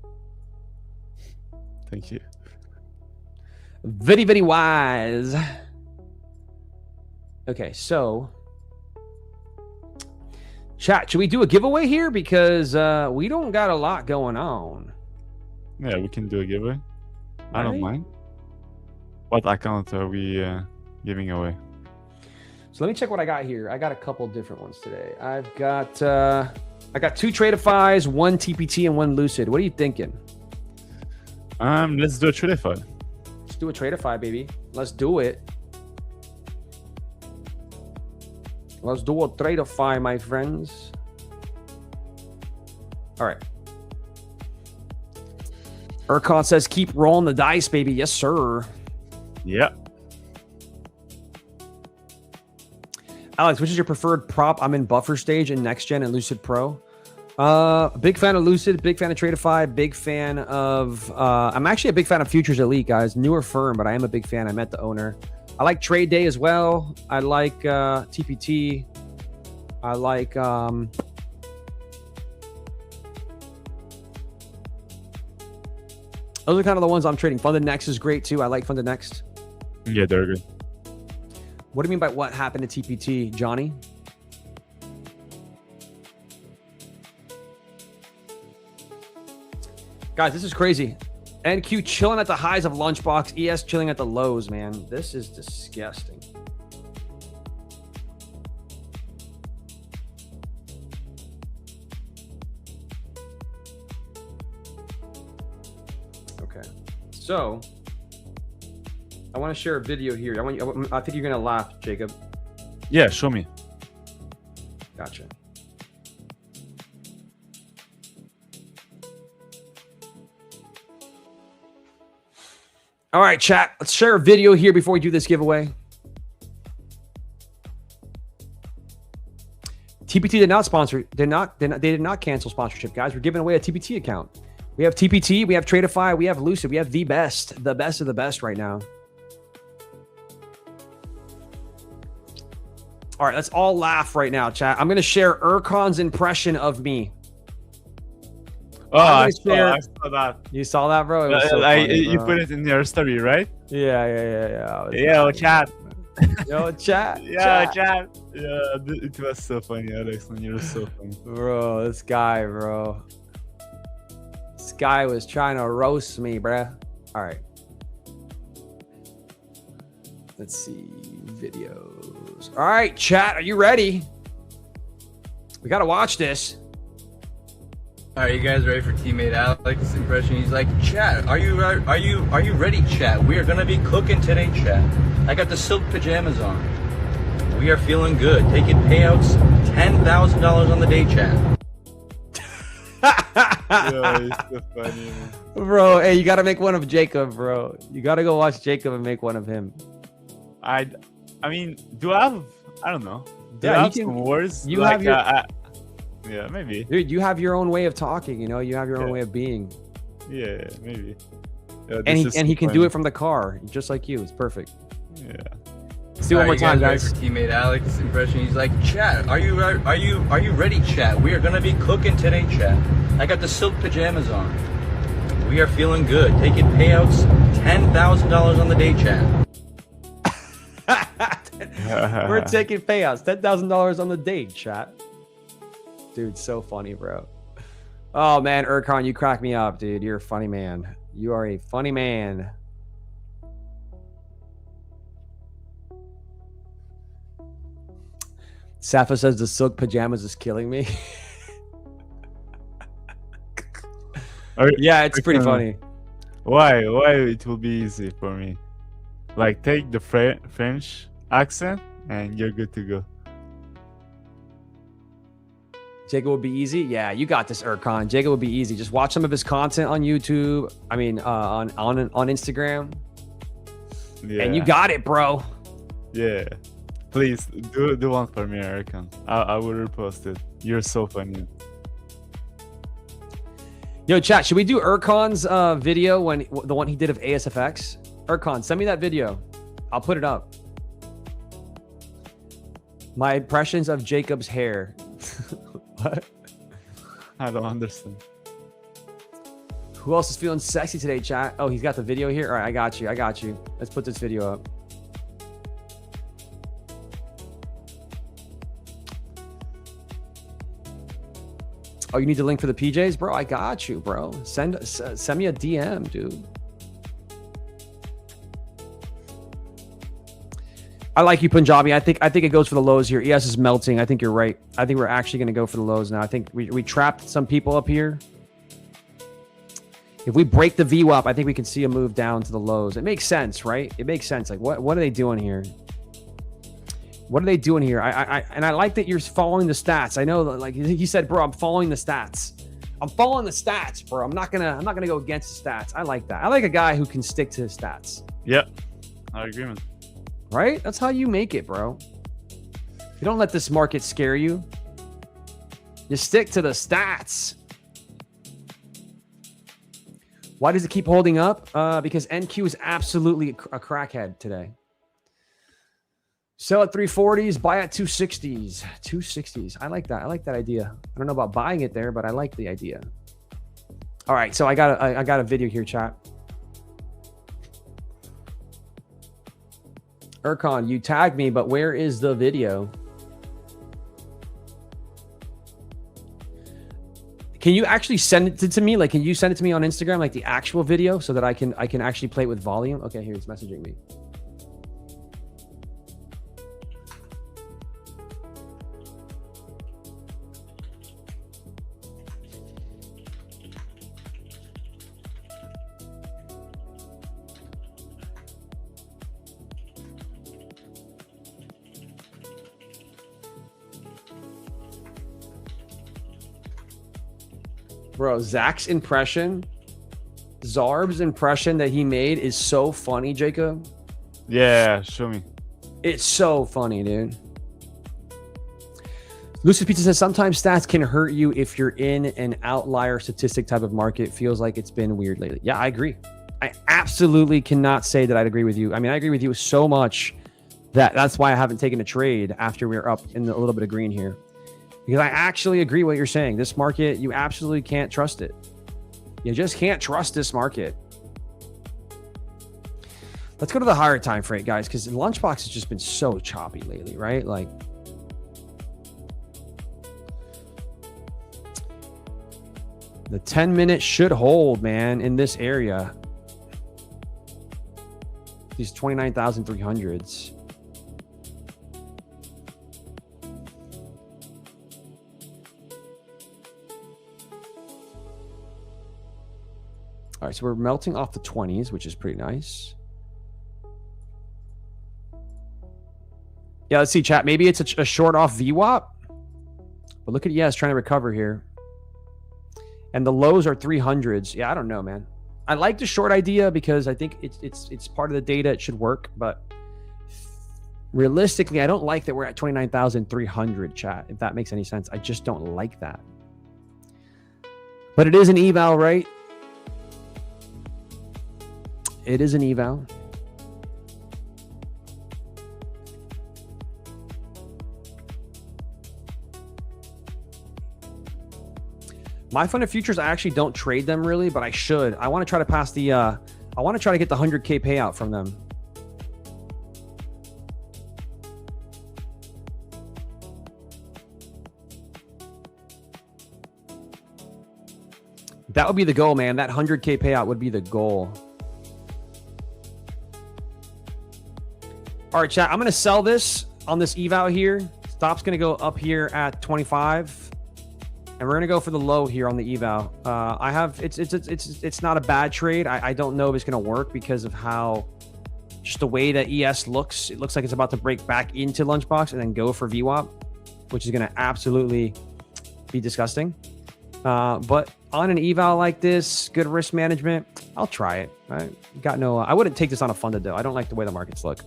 Thank you. Very, very wise. Okay, so chat, should we do a giveaway here? Because we don't got a lot going on. Yeah, we can do a giveaway. I don't mind. What account are we giving away? So let me check what I got here. I got a couple different ones today. I got 2 Tradeifys, 1 TPT, and 1 Lucid. What are you thinking? Let's do a Tradeify. Let's do a Tradeify, baby. Let's do it. Let's do a Tradeify, my friends. All right. Urcon says, keep rolling the dice, baby. Yes, sir. Yeah. Alex, which is your preferred prop? I'm in Buffer Stage and Next Gen and Lucid Pro. Big fan of Lucid, big fan of Tradeify, big fan of... I'm actually a big fan of Futures Elite, guys. Newer firm, but I am a big fan. I met the owner. I like Trade Day as well. I like TPT. I like... those are kind of the ones I'm trading. Funded Next is great too. I like Funded Next. Yeah, they're good. What do you mean by what happened to TPT, Johnny? Guys, this is crazy. NQ chilling at the highs of Lunchbox. ES chilling at the lows, man. This is disgusting. Okay. So, I want to share a video here. I think you're going to laugh, Jacob. Yeah, show me. Gotcha. All right, chat. Let's share a video here before we do this giveaway. TPT did not sponsor. They did not cancel sponsorship, guys. We're giving away a TPT account. We have TPT, we have Tradeify, we have Lucid, we have the best of the best right now. All right, let's all laugh right now, chat. I'm going to share Urcon's impression of me. Oh, I saw that. You saw that, bro? It was so funny, you bro. put it in your story, right? Yeah. Yo, chat. Yo, chat. Yeah, chat. Yeah, it was so funny, Alex. You were so funny. Bro, this guy, bro. This guy was trying to roast me, bruh. All right. Let's see. Videos. All right, chat. Are you ready? We got to watch this. Are you guys ready for Tmade Alex impression? He's like, chat, are you ready, chat? We are gonna be cooking today, chat. I got the silk pajamas on. We are feeling good. Taking payouts, $10,000 on the day, chat. Yeah, it's so funny, man. Bro, hey, you got to make one of Jacob, bro. You got to go watch Jacob and make one of him. I mean, do I have? I don't know. Do Yeah, I you have can- some words? you have your- yeah, maybe. Dude, you have your own way of talking, you know? You have your own Yeah. way of being. Yeah, maybe. Yeah, And this is he so can do funny. it from the car, just like you. It's perfect. Yeah. Let's do it one more time, Ready guys. for Tmade Alex impression? He's like, chat, are you ready, chat? We are gonna be cooking today, chat. I got the silk pajamas on. We are feeling good. Taking payouts, $10,000 on the day, chat. We're taking payouts. $10,000 on the date, chat. Dude, so funny, bro. Oh, man, Urcon, you crack me up, dude. You're a funny man. You are a funny man. Safa says the silk pajamas is killing me. Yeah, it's pretty funny. Why it will be easy for me? Like, take the French accent and you're good to go. Jacob will be easy. Yeah, you got this, Urcon. Jacob will be easy. Just watch some of his content on YouTube. I mean, on Instagram. Yeah. And you got it, bro. Yeah. Please do one for me, Erican. I will repost it. You're so funny. Yo, chat, should we do Urcon's video when the one he did of ASFX? Urcon, send me that video. I'll put it up. My impressions of Jacob's hair. What? I don't understand. Who else is feeling sexy today, chat? Oh, he's got the video here. All right, I got you. Let's put this video up. Oh, you need the link for the PJs, bro? I got you, bro. Send me a DM, dude. I like you, Punjabi. I think it goes for the lows here. ES is melting. I think you're right. I think we're actually going to go for the lows now. I think we trapped some people up here. If we break the VWAP, I think we can see a move down to the lows. It makes sense, right? It makes sense. Like, what are they doing here? What are they doing here? I like that you're following the stats. I know, like he said, bro, I'm following the stats. I'm following the stats, bro. I'm not gonna go against the stats. I like that. I like a guy who can stick to his stats. Yep. I agree, man. Right? That's how you make it, bro. You don't let this market scare you. You stick to the stats. Why does it keep holding up? Because NQ is absolutely a crackhead today. Sell at 340s, buy at 260s. 260s. I like that. I like that idea. I don't know about buying it there, but I like the idea. All right, so I got a video here, chat. Urcon, you tagged me, but where is the video? Can you actually send it to me? Like, can you send it to me on Instagram, like the actual video, so that I can actually play it with volume? Okay, here, he's messaging me. Bro, Zach's impression, Zarb's impression that he made is so funny, Jacob. Yeah, show me. It's so funny, dude. Lucid Pizza says sometimes stats can hurt you if you're in an outlier statistic type of market. Feels like it's been weird lately. Yeah, I agree. I absolutely cannot say that I'd agree with you. I mean, I agree with you so much that's why I haven't taken a trade after we're up in a little bit of green here. Because I actually agree what you're saying. This market, you absolutely can't trust it. You just can't trust this market. Let's go to the higher time frame, guys, because Lunchbox has just been so choppy lately, right? Like, the 10-minute should hold, man, in this area. These 29,300s. All right, so we're melting off the 20s, which is pretty nice. Yeah, let's see, chat. Maybe it's a short off VWAP. But look at ES trying to recover here. And the lows are 300s. Yeah, I don't know, man. I like the short idea because I think it's part of the data. It should work. But realistically, I don't like that we're at 29,300, chat, if that makes any sense. I just don't like that. But it is an eval, right? It is an eval. My fund of futures, I actually don't trade them really, but I should. I want to try to pass the, I want to try to get the 100K payout from them. That would be the goal, man. That 100K payout would be the goal. All right, chat. I'm going to sell this on this eval here. Stop's going to go up here at 25. And we're going to go for the low here on the eval. I have, it's not a bad trade. I don't know if it's going to work because of how, just the way that ES looks. It looks like it's about to break back into Lunchbox and then go for VWAP, which is going to absolutely be disgusting. But on an eval like this, good risk management, I'll try it. I got no, I wouldn't take this on a funded though. I don't like the way the markets look.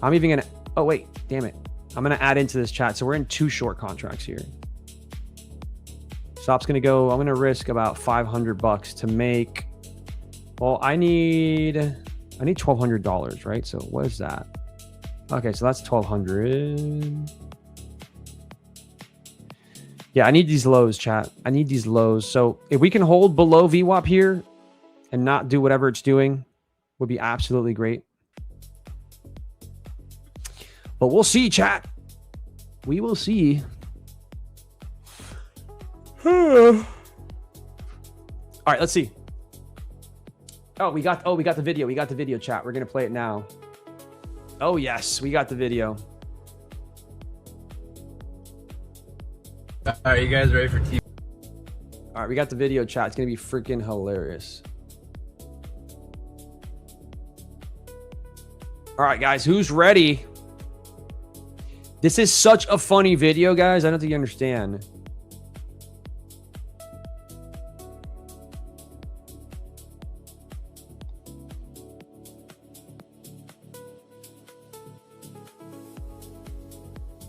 I'm even going to, oh wait, damn it. I'm going to add into this chat. So we're in 2 short contracts here. Stop's going to go, I'm going to risk about $500 to make, well, I need $1,200, right? So what is that? Okay, so that's 1,200. Yeah, I need these lows, chat. I need these lows. So if we can hold below VWAP here and not do whatever it's doing, would be absolutely great. But we'll see, chat. We will see. All right, let's see. Oh, we got the video. We got the video, chat. We're gonna play it now. Oh yes, we got the video. Are you guys ready for TV? All right, we got the video, chat. It's gonna be freaking hilarious. All right, guys, who's ready? This is such a funny video, guys. I don't think you understand.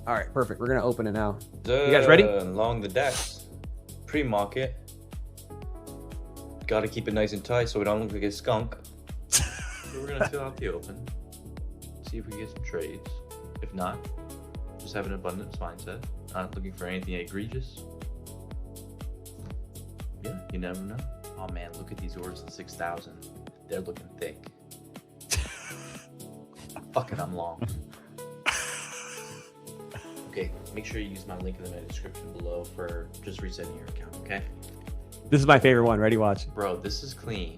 All right, perfect. We're going to open it now. You guys ready? Along the decks. Pre-market. Got to keep it nice and tight so we don't look like a skunk. So we're going to fill out the open. See if we can get some trades. If not, just have an abundance mindset. Not looking for anything egregious. Yeah, you never know. Oh man, look at these orders in 6,000. They're looking thick. Fucking, I'm long. Okay, make sure you use my link in the description below for just resetting your account, okay? This is my favorite one. Ready, watch. Bro, this is clean.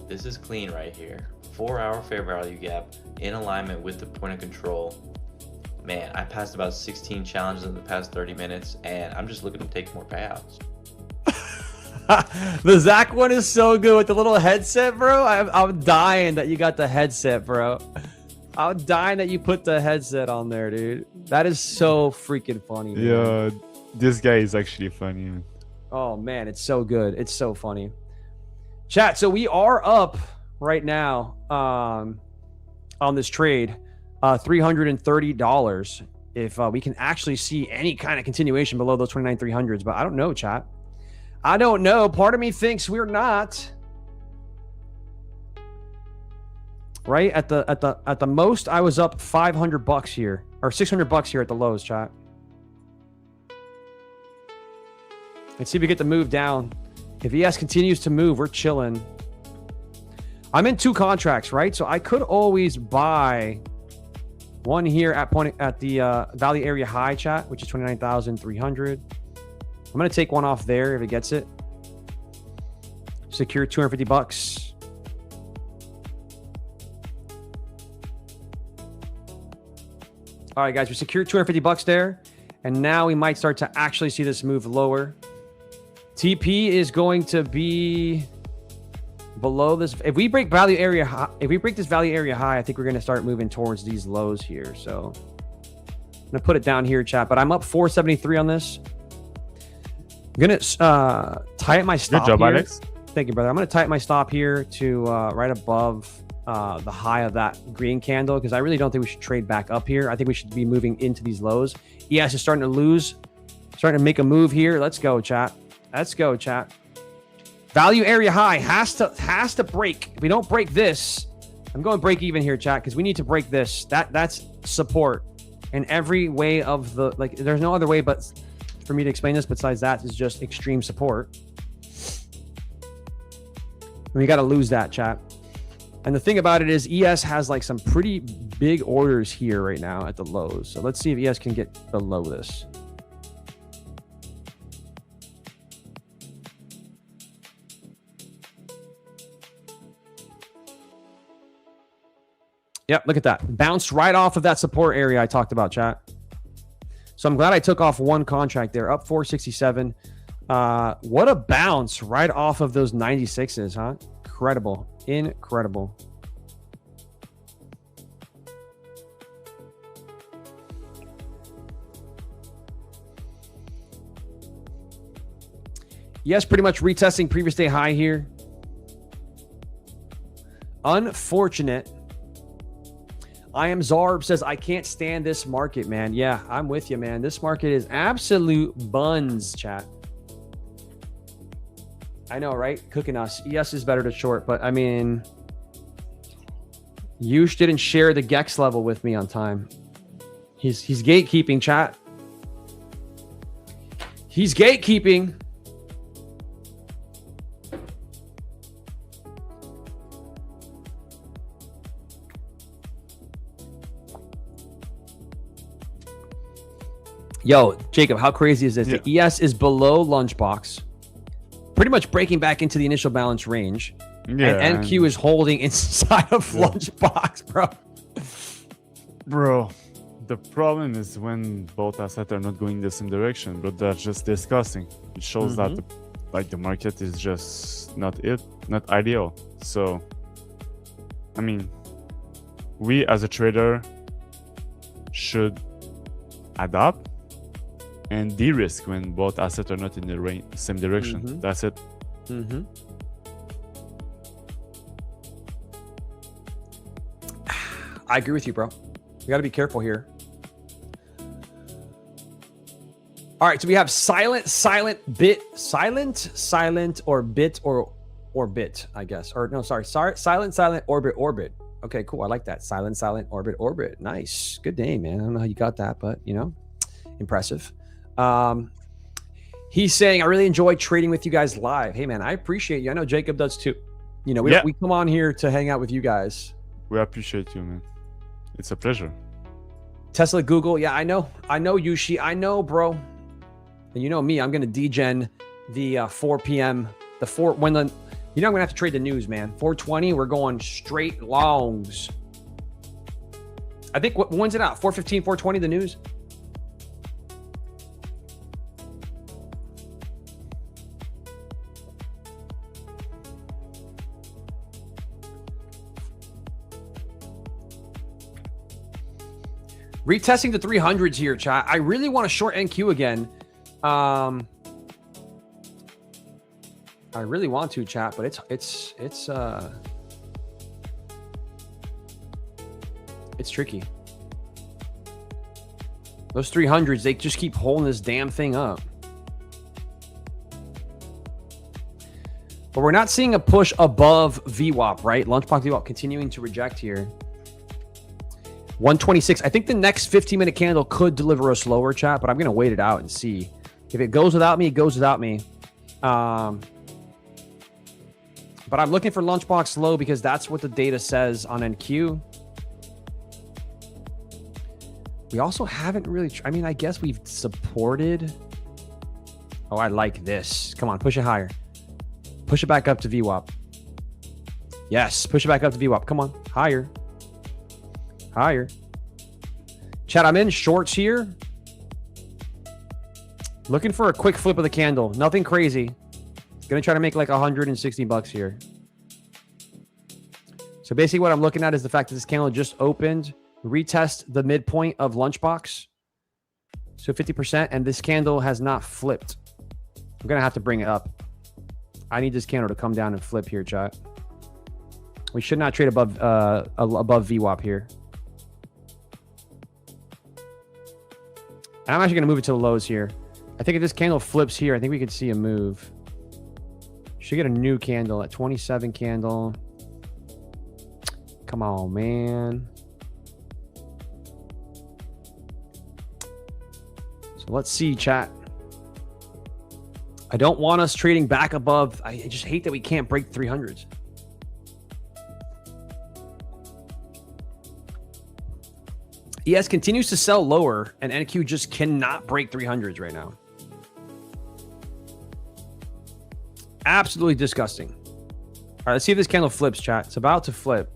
This is clean right here. 4-hour fair value gap in alignment with the point of control. Man, I passed about 16 challenges in the past 30 minutes, and I'm just looking to take more payouts. The Zach one is so good with the little headset, bro. I'm dying that you got the headset, bro. I'm dying that you put the headset on there, dude. That is so freaking funny, man. Yeah, this guy is actually funny, man. Oh, man, it's so good. It's so funny. Chat, so we are up right now on this trade, $330. If we can actually see any kind of continuation below those 29,300s, but I don't know, chat. I don't know. Part of me thinks we're not. Right at the most, I was up $500 here, or $600 here at the lows, chat. Let's see if we get the move down. If ES continues to move, we're chilling. I'm in 2 contracts, right? So I could always buy one here at the value area high, chat, which is 29,300. I'm gonna take one off there if it gets it. Secure $250. All right, guys, we secured $250 there. And now we might start to actually see this move lower. TP is going to be below this. If we break value area high, if we break this value area high, I think we're going to start moving towards these lows here. So I'm going to put it down here, chat, but I'm up 473 on this. I'm going to tie up my stop. Good job, here. Alex. Thank you, brother. I'm going to tie up my stop here to right above the high of that green candle, because I really don't think we should trade back up here. I think we should be moving into these lows. ES is starting to lose, starting to make a move here. Let's go, chat. Let's go, chat. Value area high has to break. If we don't break this, I'm going break even here, chat, because we need to break this. That's support in every way of the, like, there's no other way but for me to explain this besides that is just extreme support. We got to lose that, chat. And the thing about it is ES has like some pretty big orders here right now at the lows. So let's see if ES can get below this. Yep, look at that. Bounced right off of that support area I talked about, chat. So I'm glad I took off one contract there, up 467. What a bounce right off of those 96s, huh? Incredible. Incredible. Yes, pretty much retesting previous day high here. Unfortunate. I am Zarb says, I can't stand this market, man. Yeah, I'm with you, man. This market is absolute buns, chat. I know, right? Cooking us. ES is better to short, but I mean, Yush didn't share the Gex level with me on time. He's gatekeeping, chat. He's gatekeeping. Yo, Jacob, how crazy is this? Yeah. The ES is below Lunchbox, pretty much breaking back into the initial balance range. Yeah, and NQ is holding inside of Lunchbox, bro. Bro, the problem is when both assets are not going the same direction, but that's just disgusting. It shows that the market is just not ideal. So, I mean, we as a trader should adapt and de-risk when both assets are not in the same direction. That's it. I agree with you, bro. We got to be careful here. All right, so we have silent, bit, or bit, or bit, I guess. Or no, sorry, silent, orbit. Okay, cool. I like that. Silent, orbit. Nice. Good name, man. I don't know how you got that, but you know, impressive. He's saying, I really enjoy trading with you guys live. Hey, man, I appreciate you. I know Jacob does too. You know, we come on here to hang out with you guys. We appreciate you, man. It's a pleasure. Tesla, Google. Yeah, I know, Yushi. I know, bro. And you know me, I'm going to degen the 4 p.m. I'm going to have to trade the news, man. 4:20, we're going straight longs. I think, when's it out? 4:15, 4:20, the news? Retesting the 300s here, chat. I really want to short NQ again. I really want to, chat, but it's tricky. Those 300s, they just keep holding this damn thing up. But we're not seeing a push above VWAP, right? Lunchbox VWAP continuing to reject here. 126. I think the next 15-minute candle could deliver us lower, chat, but I'm going to wait it out and see. If it goes without me, it goes without me. But I'm looking for Lunchbox low because that's what the data says on NQ. We also haven't really... I mean, I guess we've supported... Oh, I like this. Come on, push it higher. Push it back up to VWAP. Yes, push it back up to VWAP. Come on, higher. Higher. Chat, I'm in shorts here. Looking for a quick flip of the candle. Nothing crazy. Gonna try to make like 160 bucks here. So basically what I'm looking at is the fact that this candle just opened, retest the midpoint of lunchbox. So 50%, and this candle has not flipped. I'm gonna have to bring it up. I need this candle to come down and flip here, chat. We should not trade above VWAP here. And I'm actually gonna move it to the lows here. I think if this candle flips here, I think we could see a move. Should get a new candle at 27 candle. Come on, man. So let's see, chat. I don't want us trading back above. I just hate that we can't break 300s. ES continues to sell lower, and NQ just cannot break 300s right now. Absolutely disgusting. All right, let's see if this candle flips, chat. It's about to flip.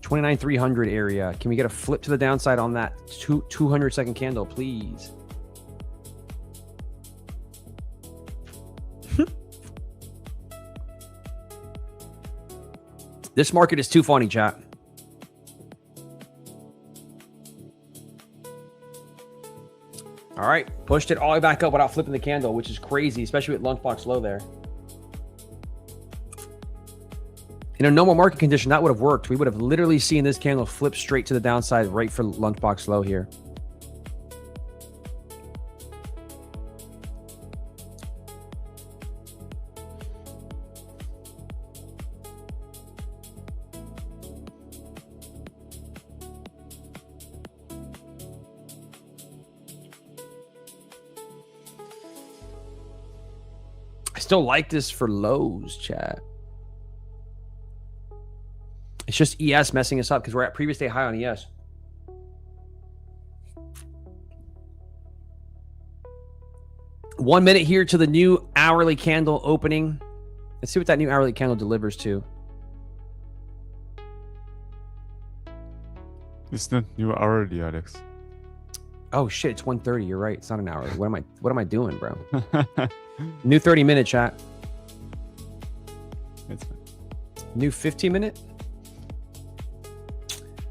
29,300 area. Can we get a flip to the downside on that 200-second candle, please? This market is too funny, chat. All right, pushed it all the way back up without flipping the candle, which is crazy, especially with lunchbox low there. In a normal market condition, that would have worked. We would have literally seen this candle flip straight to the downside right for lunchbox low here. Still like this for lows, chat. It's just ES messing us up because we're at previous day high on ES. One minute here to the new hourly candle opening. Let's see what that new hourly candle delivers to. It's not new hourly, Alex. Oh shit, it's 1:30. You're right. It's not an hour. What am I doing, bro? New 30-minute chat. It's fine. New 15-minute?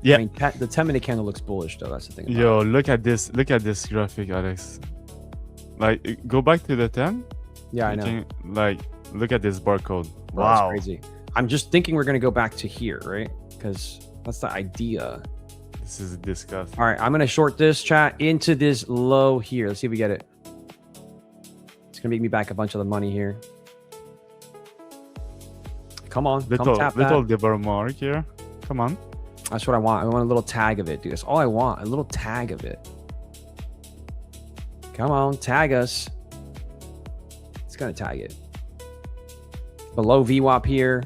Yeah. I mean, the 10-minute candle looks bullish though. That's the thing. Yo, look at this. Look at this graphic, Alex. Like, go back to the 10. Yeah, I know. Look at this barcode. Bro, Wow. that's crazy. I'm just thinking we're gonna go back to here, right? Because that's the idea. This is disgusting. All right, I'm gonna short this chat into this low here. Let's see if we get it. It's gonna make me back a bunch of the money here. Come on, come tap little that. double mark here. Come on. That's what I want. I want a little tag of it, dude. That's all I want. A little tag of it. Come on, tag us. It's gonna tag it. Below VWAP here.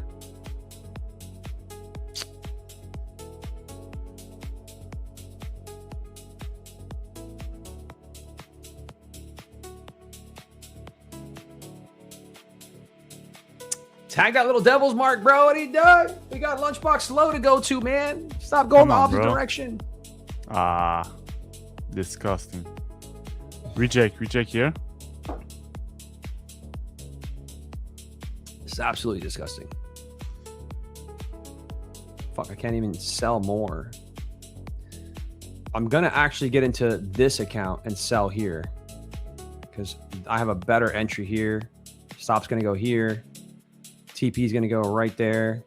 Tag that little devil's mark, bro. What he done? We got lunchbox low to go to, man. Stop going the opposite direction. Ah, disgusting. Reject here. It's absolutely disgusting. Fuck, I can't even sell more. I'm gonna actually get into this account and sell here because I have a better entry here. Stop's gonna go here. TP is going to go right there.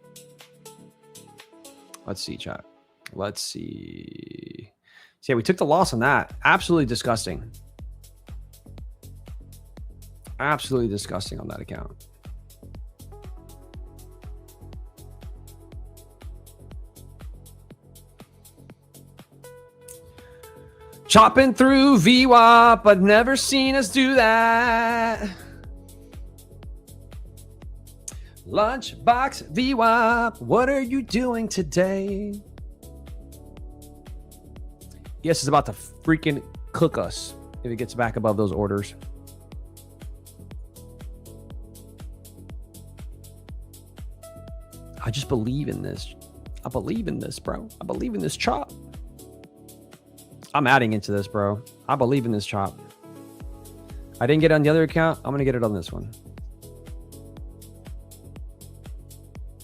Let's see, chat. Let's see. So yeah, we took the loss on that. Absolutely disgusting. Absolutely disgusting on that account. Chopping through VWAP, but never seen us do that. Lunchbox VWAP, what are you doing today? Yes, it's about to freaking cook us if it gets back above those orders. I just believe in this. I believe in this, bro. I believe in this chop. I'm adding into this, bro. I believe in this chop. I didn't get it on the other account. I'm going to get it on this one.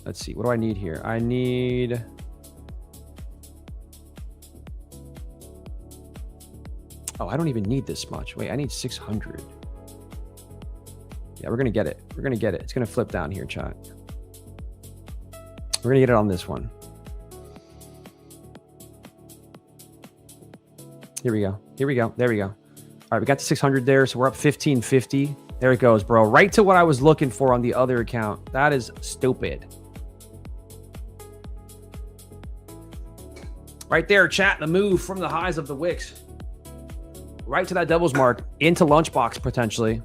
Let's see. What do I need here? I need... Oh, I don't even need this much. Wait, I need 600. Yeah, we're going to get it. We're going to get it. It's going to flip down here, chat. We're going to get it on this one. Here we go. Here we go. There we go. All right, we got the 600 there, so we're up 1550. There it goes, bro. Right to what I was looking for on the other account. That is stupid. Right there, chat, the move from the highs of the wicks. Right to that devil's mark, into lunchbox potentially.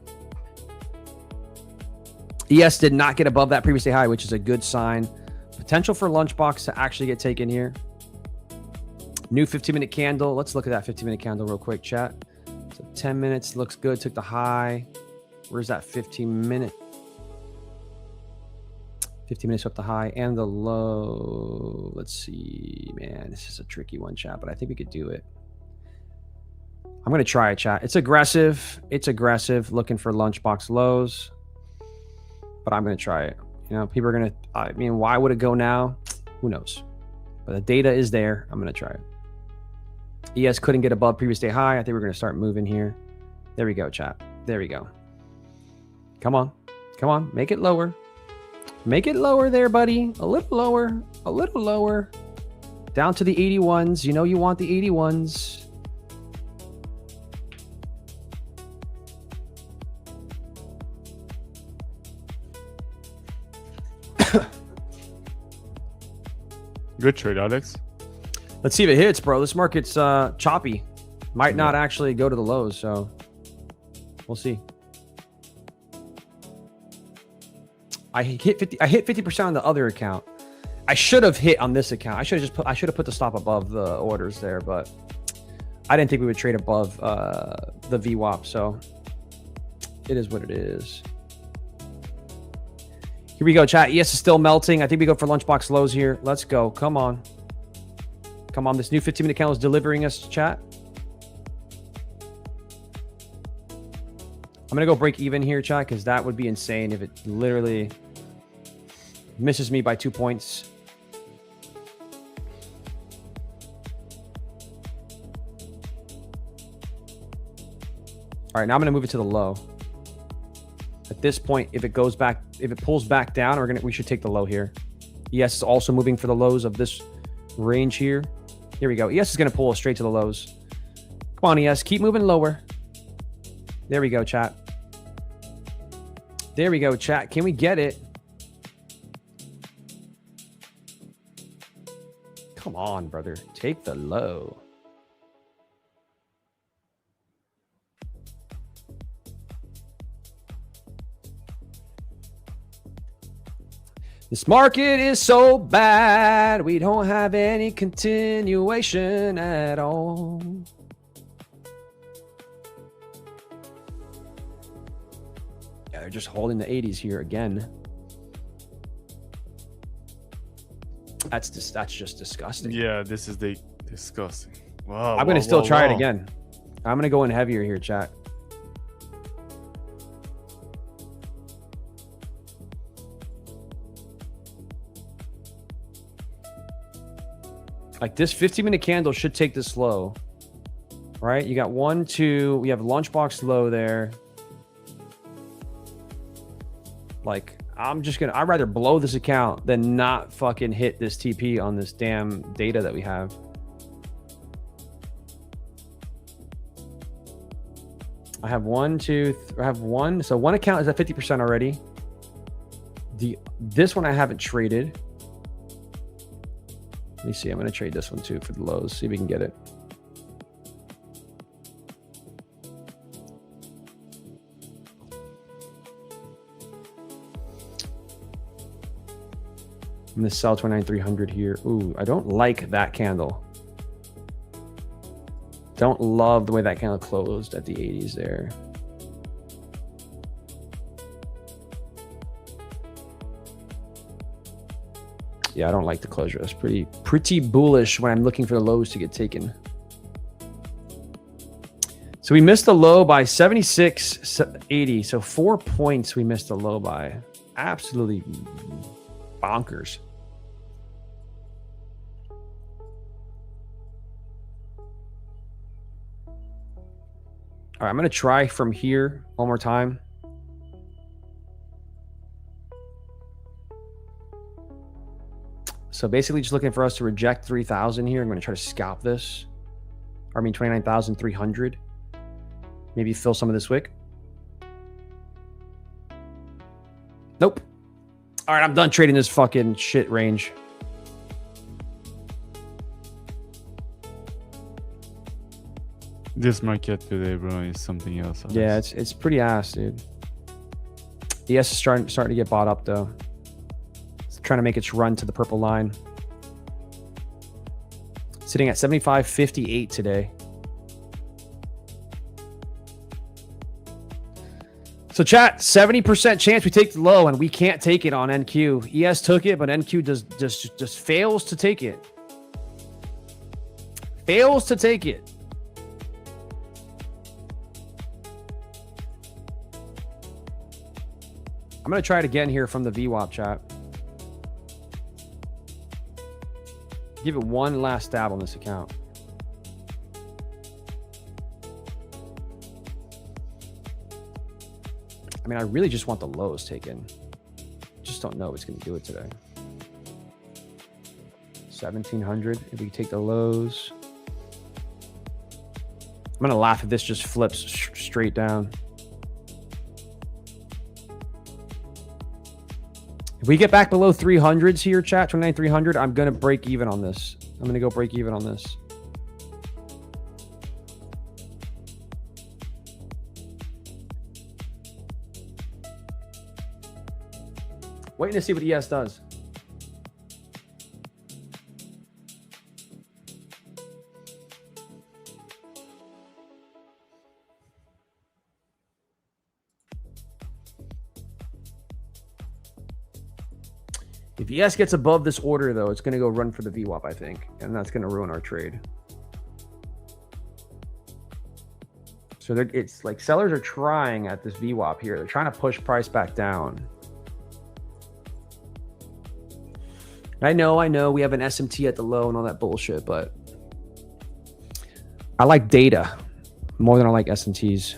ES did not get above that previous day high, which is a good sign. Potential for lunchbox to actually get taken here. New 15-minute candle. Let's look at that 15-minute candle real quick, chat. So 10 minutes looks good. Took the high. Where's that 15-minute? 15 minutes up the high and the low. Let's see, man. This is a tricky one, chat, but I think we could do it. I'm going to try it, chat. It's aggressive. It's aggressive. Looking for lunchbox lows. But I'm going to try it. You know, people are going to... I mean, why would it go now? Who knows? But the data is there. I'm going to try it. ES couldn't get above previous day high. I think we're going to start moving here. There we go, chat. There we go. Come on. Come on. Make it lower. Make it lower there, buddy. A little lower. A little lower. Down to the 81s. You know you want the 81s. Good trade, Alex. Let's see if it hits, bro. This market's choppy. Might not actually go to the lows, so we'll see. I hit 50% on the other account. I should have hit on this account. I should have put the stop above the orders there, but I didn't think we would trade above the VWAP, so it is what it is. Here we go, chat. ES is still melting. I think we go for lunchbox lows here. Let's go. Come on. Come on. This new 15-minute candle is delivering us, chat. I'm going to go break even here, chat, because that would be insane if it literally misses me by 2 points. All right, now I'm going to move it to the low. At this point, if it goes back, if it pulls back down, we should take the low here. ES is also moving for the lows of this range here. Here we go. ES is going to pull us straight to the lows. Come on, ES. Keep moving lower. There we go, chat. There we go, chat. Can we get it? Come on, brother. Take the low. This market is so bad, we don't have any continuation at all. Yeah, they're just holding the 80s here again. That's just disgusting. Yeah, this is disgusting. Wow. I'm gonna still try it again. I'm gonna go in heavier here, chat. Like this 15-minute candle should take this low, right? You got 1, 2. We have lunchbox low there. Like I'd rather blow this account than not fucking hit this TP on this damn data that we have. I have 1, 2. I have 1. So one account is at 50% already. This one I haven't traded. Let me see. I'm going to trade this one too for the lows. See if we can get it. I'm going to sell 29,300 here. Ooh, I don't like that candle. Don't love the way that candle closed at the 80s there. Yeah, I don't like the closure. That's pretty bullish when I'm looking for the lows to get taken. So we missed the low by 76.80. So 4 points we missed the low by. Absolutely bonkers. All right, I'm going to try from here one more time. So basically just looking for us to reject 3,000 here. I'm going to try to scalp this. I mean 29,300. Maybe fill some of this wick. Nope. All right, I'm done trading this fucking shit range. This market today, bro, is something else. Yeah, it's pretty ass, dude. ES is starting to get bought up though. It's trying to make its run to the purple line. Sitting at 75.58 today. So chat, 70% chance we take the low, and we can't take it on NQ. ES took it, but NQ just fails to take it. Fails to take it. I'm going to try it again here from the VWAP chat. Give it one last stab on this account. I mean, I really just want the lows taken. Just don't know if it's going to do it today. 1,700 if we take the lows. I'm going to laugh if this just flips straight down. If we get back below 300s here, chat, 29,300, I'm going to break even on this. I'm going to go break even on this. Waiting to see what ES does. If ES gets above this order, though, it's going to go run for the VWAP, I think. And that's going to ruin our trade. So it's like sellers are trying at this VWAP here. They're trying to push price back down. I know we have an SMT at the low and all that bullshit, but I like data more than I like SMTs.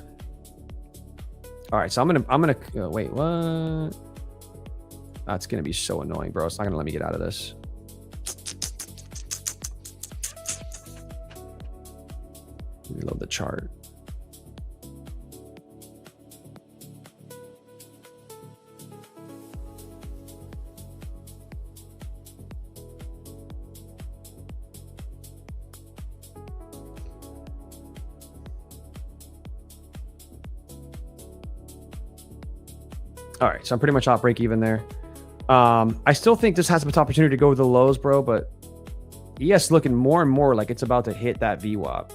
All right, so I'm gonna wait, what? That's gonna be so annoying, bro. It's not gonna let me get out of this. Reload the chart. All right, so I'm pretty much out break even there. I still think this has an opportunity to go with the lows, bro, but ES looking more and more like it's about to hit that VWAP.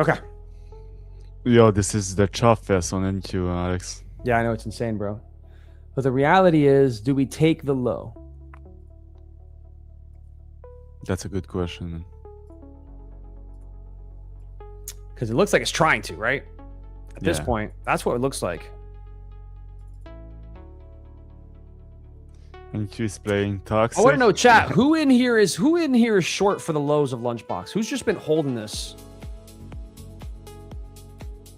Okay. Yo, this is the chop fest on NQ, Alex. Yeah, I know, it's insane, bro. But the reality is, do we take the low? That's a good question, man. Because it looks like it's trying to, right? At this point, that's what it looks like. NQ is playing toxic. I want to know, chat, who in here is short for the lows of Lunchbox? Who's just been holding this?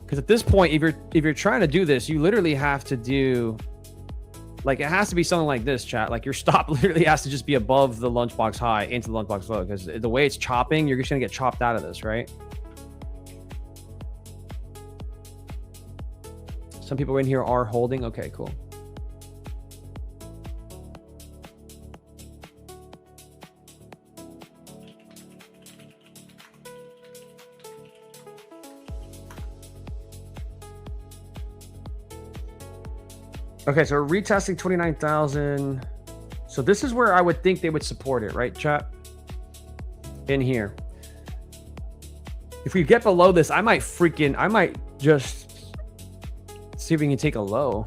Because at this point, if you're trying to do this, you literally have to do, like, it has to be something like this, chat. Like, your stop literally has to just be above the Lunchbox high into the Lunchbox low. Because the way it's chopping, you're just gonna get chopped out of this, right? Some people in here are holding. Okay, cool. Okay, so we're retesting 29,000. So this is where I would think they would support it, right, chat? In here. If we get below this, I might just see if we can take a low.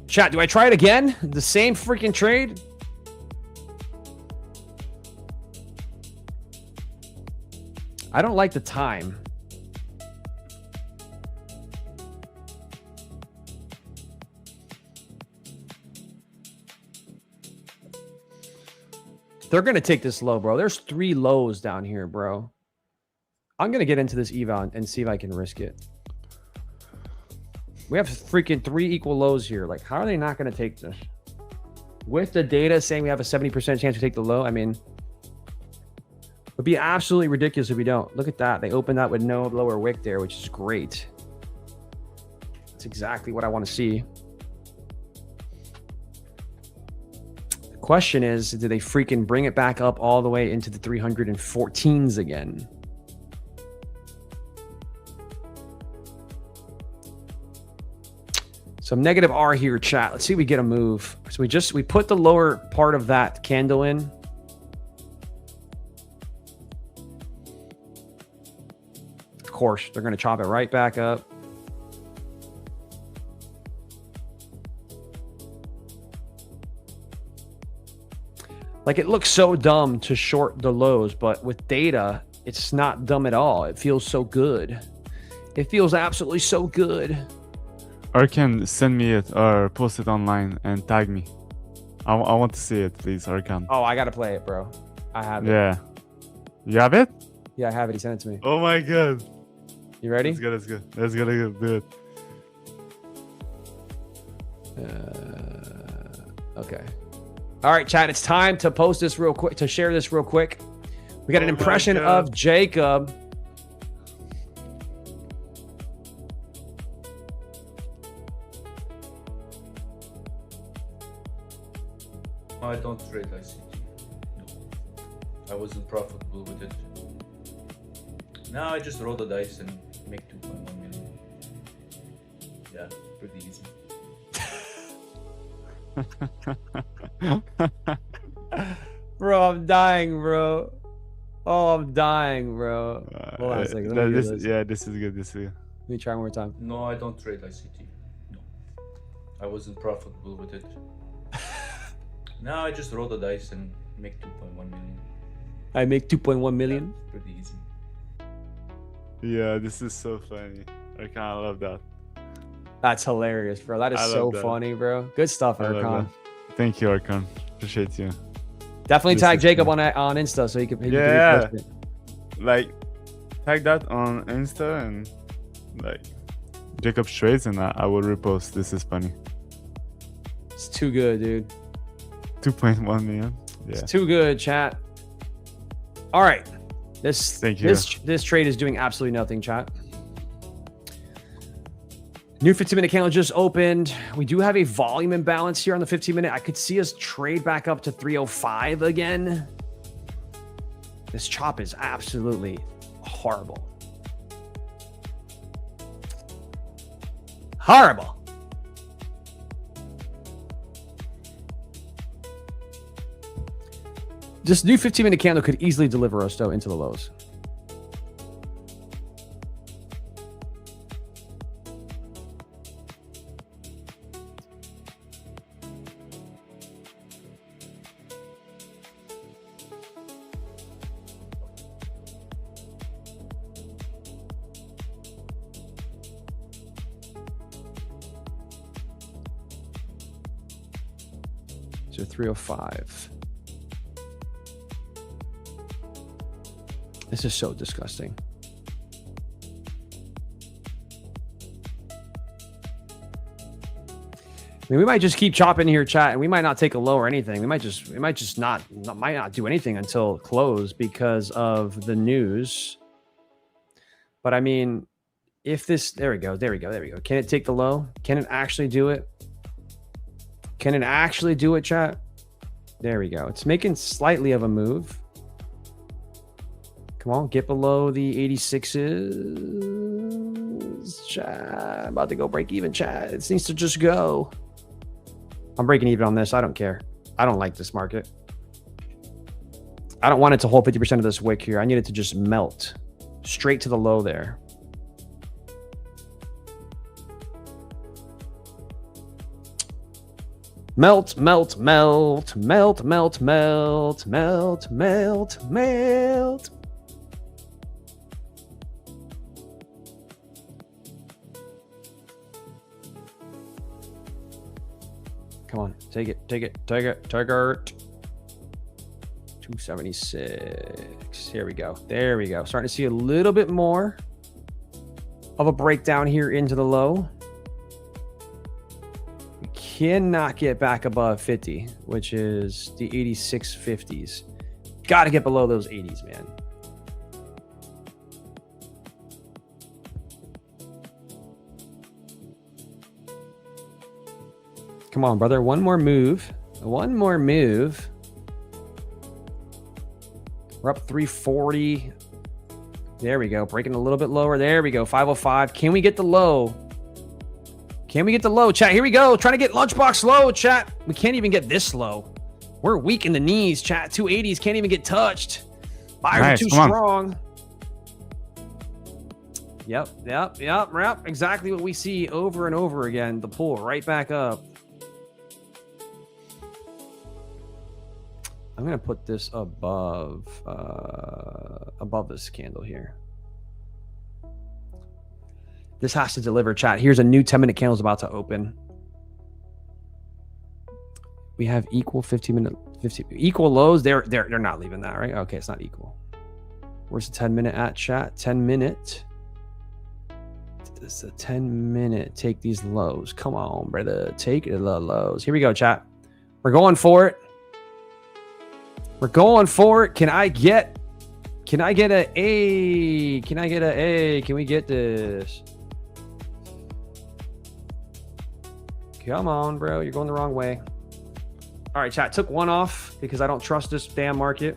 Chat, do I try it again? The same freaking trade? I don't like the time. They're going to take this low, bro. There's 3 lows down here, bro. I'm going to get into this eval and see if I can risk it. We have freaking 3 equal lows here. Like, how are they not going to take this? With the data saying we have a 70% chance to take the low, I mean, it would be absolutely ridiculous if we don't. Look at that. They opened that with no lower wick there, which is great. That's exactly what I want to see. The question is, do they freaking bring it back up all the way into the 314s again? Some negative R here, chat. Let's see if we get a move. So we put the lower part of that candle in. Of course, they're going to chop it right back up. Like, it looks so dumb to short the lows, but with data, it's not dumb at all. It feels so good. It feels absolutely so good. Or can send me it or post it online and tag me. I want to see it, please, Arkan. Oh, I got to play it, bro. I have it. Yeah. You have it? Yeah, I have it. He sent it to me. Oh my god. You ready? Let's go, let's go. Let's go, do it. Okay. All right, chat. It's time to post this real quick, to share this real quick. We got an impression of Jacob. I don't trade ICT. No. I wasn't profitable with it. Now I just roll the dice and make 2.1 million. Yeah, pretty easy. Bro, I'm dying, bro. Oh, I'm dying, bro. Hold on a second. Let me this is good. This is good. Let me try one more time. No, I don't trade ICT. No. I wasn't profitable with it. Now I just roll the dice and make 2.1 million. I make 2.1 million? Yeah, pretty easy. Yeah, this is so funny. I kind of love that. That's hilarious, bro. That is so funny, bro. Good stuff, Arkan. Thank you, Arkan. Appreciate you. Definitely tag Jacob on Insta so he can repost it. Like, tag that on Insta and like Jacob trades, and I will repost. This is funny. It's too good, dude. 2.1 million. Yeah. It's too good, chat. All right. Thank you. This trade is doing absolutely nothing, chat. New 15-minute candle just opened. We do have a volume imbalance here on the 15-minute. I could see us trade back up to 305 again. This chop is absolutely horrible. Horrible. This new 15-minute candle could easily deliver us, though, into the lows. So 305. This is so disgusting. I mean, we might just keep chopping here, chat, and we might not take a low or anything. We might just not do anything until close because of the news. But I mean, if this, there we go. Can it take the low? Can it actually do it? Can it actually do it, chat? There we go. It's making slightly of a move. Come on, get below the 86s. Chat, I'm about to go break even, chat. It needs to just go. I'm breaking even on this. I don't care. I don't like this market. I don't want it to hold 50% of this wick here. I need it to just melt straight to the low there. Melt, melt, melt, melt, melt, melt, melt, melt, melt. Come on, take it. 276. Here we go. There we go. Starting to see a little bit more of a breakdown here into the low. We cannot get back above 50, which is the 86.50s. Got to get below those 80s, man. Come on, brother. One more move. One more move. We're up 340. There we go. Breaking a little bit lower. There we go. 505. Can we get the low? Can we get the low, chat? Here we go. Trying to get lunchbox low, chat. We can't even get this low. We're weak in the knees, chat. 280s can't even get touched. Buyers are too strong. Yep. Exactly what we see over and over again. The pull right back up. I'm going to put this above this candle here. This has to deliver, chat. Here's a new 10-minute candle about to open. We have equal 15-minute, equal lows. They're not leaving that, right? Okay, it's not equal. Where's the 10-minute at, chat? 10-minute. This is a 10-minute. Take these lows. Come on, brother. Take the lows. Here we go, chat. We're going for it. We're going for it. Can I get an A? Can I get an A? Can we get this? Come on, bro. You're going the wrong way. All right, chat. Took one off because I don't trust this damn market.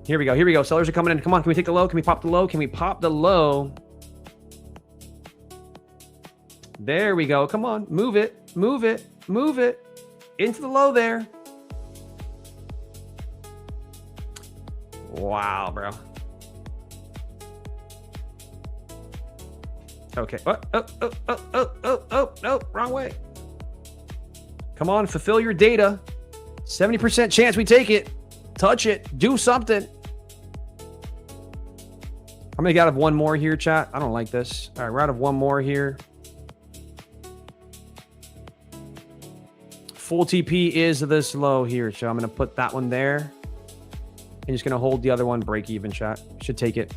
Here we go. Sellers are coming in. Come on. Can we take the low? Can we pop the low? Can we pop the low? There we go. Come on. Move it. Into the low there. Wow, bro. Okay. Oh, wrong way. Come on, fulfill your data. 70% chance we take it. Touch it. Do something. I'm gonna get out of one more here, chat. I don't like this. All right, we're out of one more here. Full TP is this low here, so I'm going to put that one there. And just going to hold the other one, break even, chat. Should take it.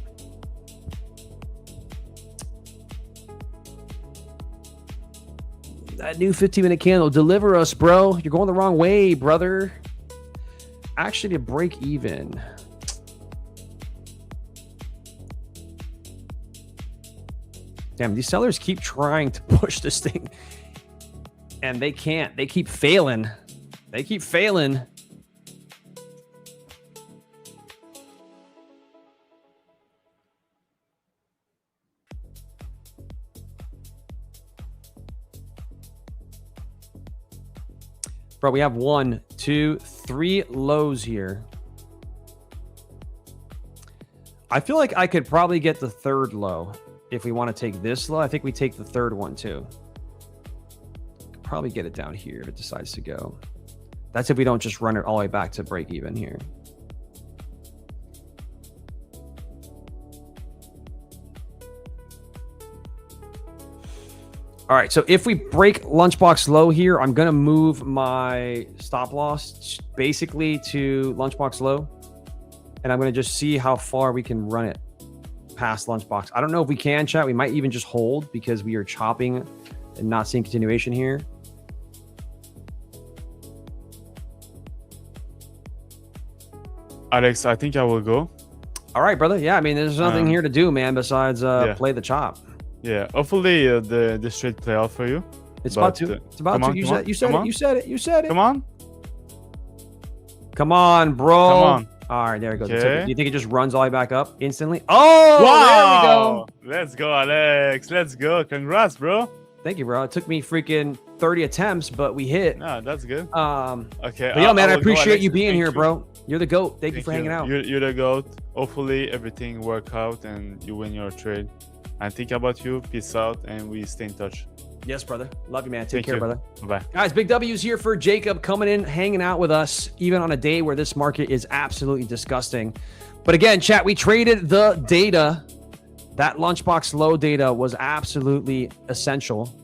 That new 15-minute candle, deliver us, bro. You're going the wrong way, brother. Actually, to break even. Damn, these sellers keep trying to push this thing. And they can't. They keep failing. Bro, we have 1, 2, 3 lows here. I feel like I could probably get the third low if we want to take this low. I think we take the third one too. Probably get it down here if it decides to go. That's if we don't just run it all the way back to break even here. All right, so if we break lunchbox low here, I'm gonna move my stop loss basically to lunchbox low, and I'm gonna just see how far we can run it past lunchbox. I don't know if we can, chat. We might even just hold because we are chopping and not seeing continuation here. Alex, I think I will go. All right, brother. Yeah, I mean, there's nothing here to do, man, besides play the chop. Yeah, hopefully the straight play out for you. It's about to. It's about to. You said it. Come on. Come on, bro. Come on. All right, there it goes. Okay. Do you think it just runs all the way back up instantly? Oh, wow. There we go. Let's go, Alex. Let's go. Congrats, bro. Thank you, bro. It took me freaking 30 attempts, but we hit. No, that's good. Okay. But yo, man, I appreciate you being here, bro. You're the GOAT. Thank you for hanging out. You're the GOAT. Hopefully everything work out and you win your trade. And think about you. Peace out, and we stay in touch. Yes, brother. Love you, man. Take care, brother. Bye. Guys, big W's here for Jacob coming in, hanging out with us, even on a day where this market is absolutely disgusting. But again, chat, we traded the data. That lunchbox low data was absolutely essential.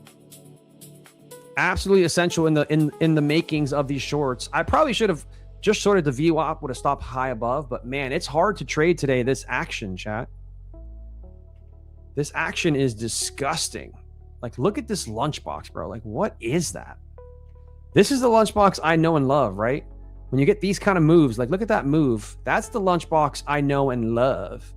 Absolutely essential in the makings of these shorts. I probably should have just shorted the VWAP, would have stopped high above, but man, it's hard to trade today. This action, chat. This action is disgusting. Like, look at this lunchbox, bro. Like, what is that? This is the lunchbox I know and love, right? When you get these kind of moves, like, look at that move. That's the lunchbox I know and love.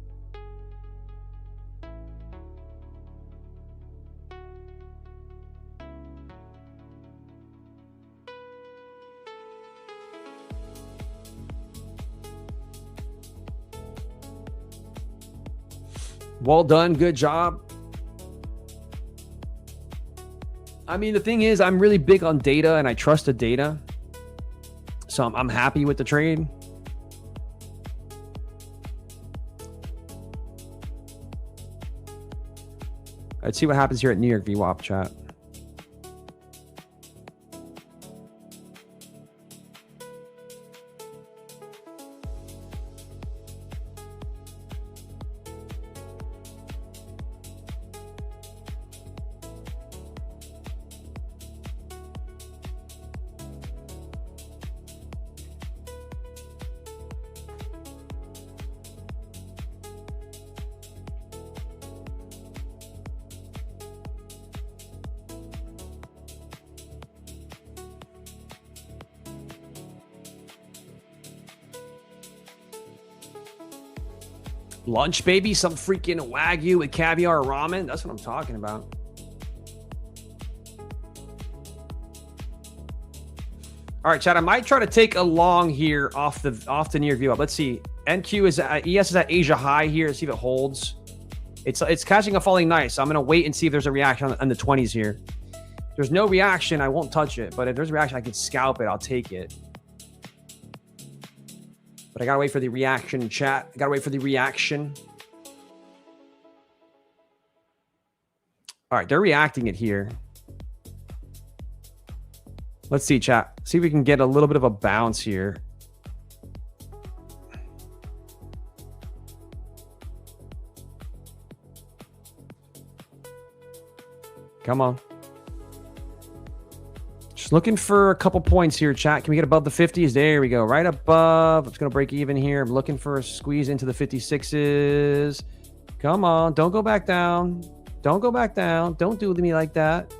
Well done. Good job. I mean, the thing is, I'm really big on data and I trust the data. So I'm happy with the trade. Let's see what happens here at New York VWAP, chat. Lunch, baby, some freaking Wagyu with caviar ramen. That's what I'm talking about. All right, chat. I might try to take a long here off the near view up. Let's see. NQ is at ES is at Asia high here. Let's see if it holds. It's catching a falling knife. So I'm gonna wait and see if there's a reaction on the 20s here. If there's no reaction, I won't touch it. But if there's a reaction, I can scalp it. I'll take it. But I gotta wait for the reaction, chat. I gotta wait for the reaction. All right, they're reacting it here. Let's see, chat. See if we can get a little bit of a bounce here. Come on. Just looking for a couple points here, chat. Can we get above the 50s? There we go. Right above. It's going to break even here. I'm looking for a squeeze into the 56s. Come on. Don't go back down. Don't go back down. Don't do to me like that.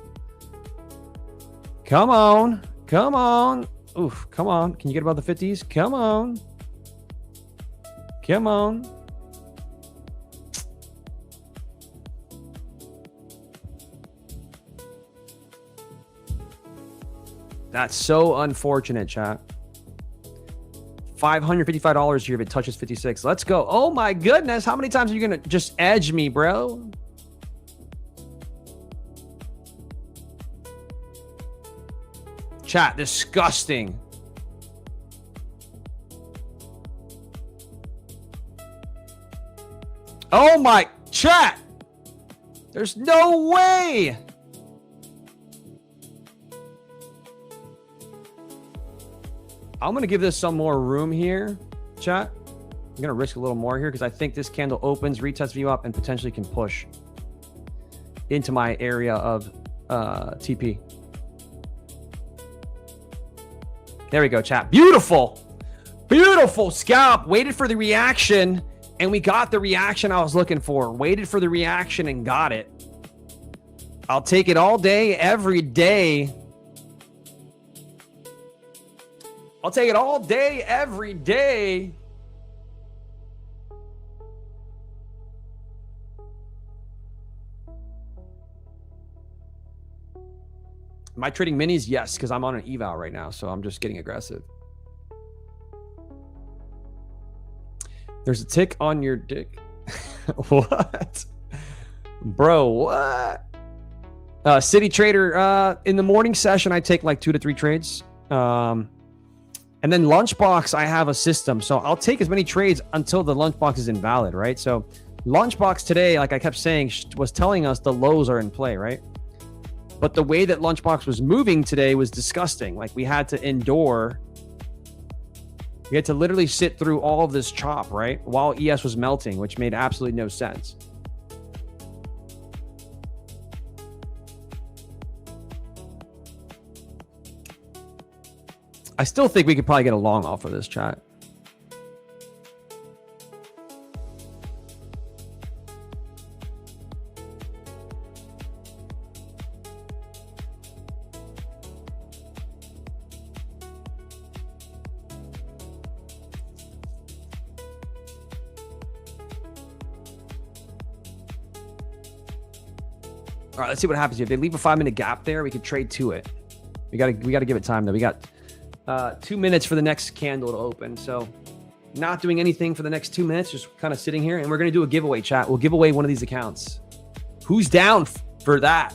Come on. Come on. Oof. Come on. Can you get above the 50s? Come on. Come on. That's so unfortunate, chat. $555 here if it touches 56. Let's go. Oh my goodness. How many times are you going to just edge me, bro? Chat, disgusting. Oh my, chat. There's no way. I'm going to give this some more room here, chat. I'm going to risk a little more here because I think this candle opens, retest view up, and potentially can push into my area of TP. There we go, chat. Beautiful. Beautiful scalp. Waited for the reaction, and we got the reaction I was looking for. Waited for the reaction and got it. I'll take it all day, every day. I'll take it all day, every day. Am I trading minis? Yes, because I'm on an eval right now, so I'm just getting aggressive. There's a tick on your dick. What? Bro, what? City Trader, in the morning session, I take like 2 to 3 trades. And then Lunchbox, I have a system. So I'll take as many trades until the Lunchbox is invalid, right? So Lunchbox today, like I kept saying, was telling us the lows are in play, right? But the way that Lunchbox was moving today was disgusting. Like we had to endure. We had to literally sit through all of this chop, right? While ES was melting, which made absolutely no sense. I still think we could probably get a long off of this, chat. All right, let's see what happens here. If they leave a 5-minute gap there, we could trade to it. We gotta give it time though. We got 2 minutes for the next candle to open. So not doing anything for the next 2 minutes, just kind of sitting here, and we're going to do a giveaway, chat. We'll give away one of these accounts. Who's down for that?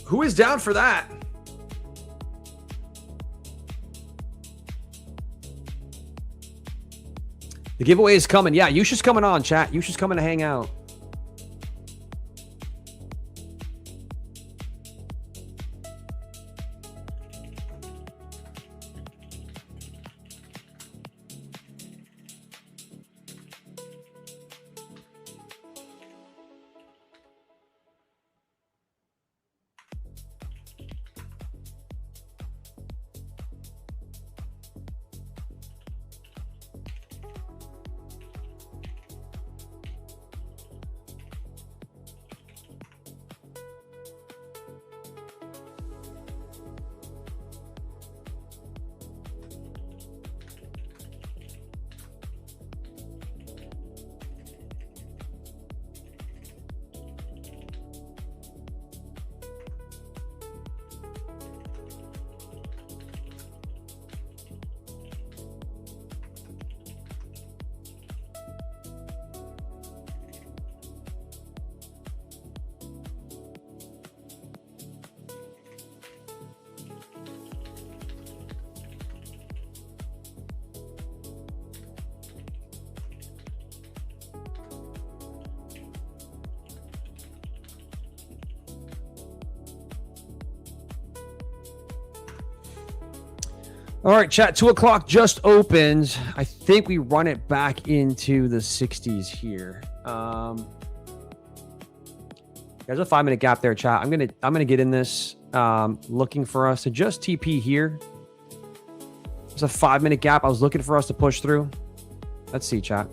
Who is down for that? The giveaway is coming. Yeah, Yusha's coming on, chat. Yusha's coming to hang out. All right, chat, 2 o'clock just opened. I think we run it back into the 60s here. There's a 5-minute gap there, chat. I'm gonna get in this, looking for us to just TP here. There's a 5-minute gap. I was looking for us to push through. Let's see, chat.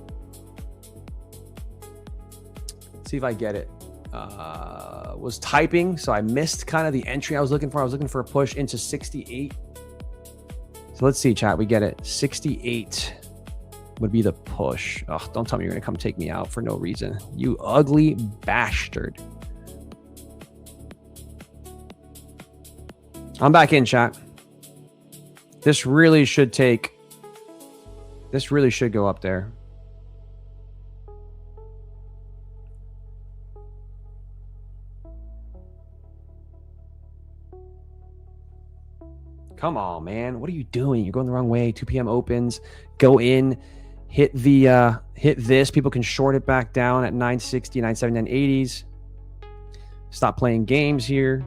Let's see if I get it. Was typing, so I missed kind of the entry I was looking for. I was looking for a push into 68. So let's see, chat. We get it. 68 would be the push. Oh, don't tell me you're going to come take me out for no reason. You ugly bastard. I'm back in, chat. This really should go up there. Come on, man. What are you doing? You're going the wrong way. 2 p.m. opens. Go in. Hit this. People can short it back down at 960, 970, 980s. Stop playing games here.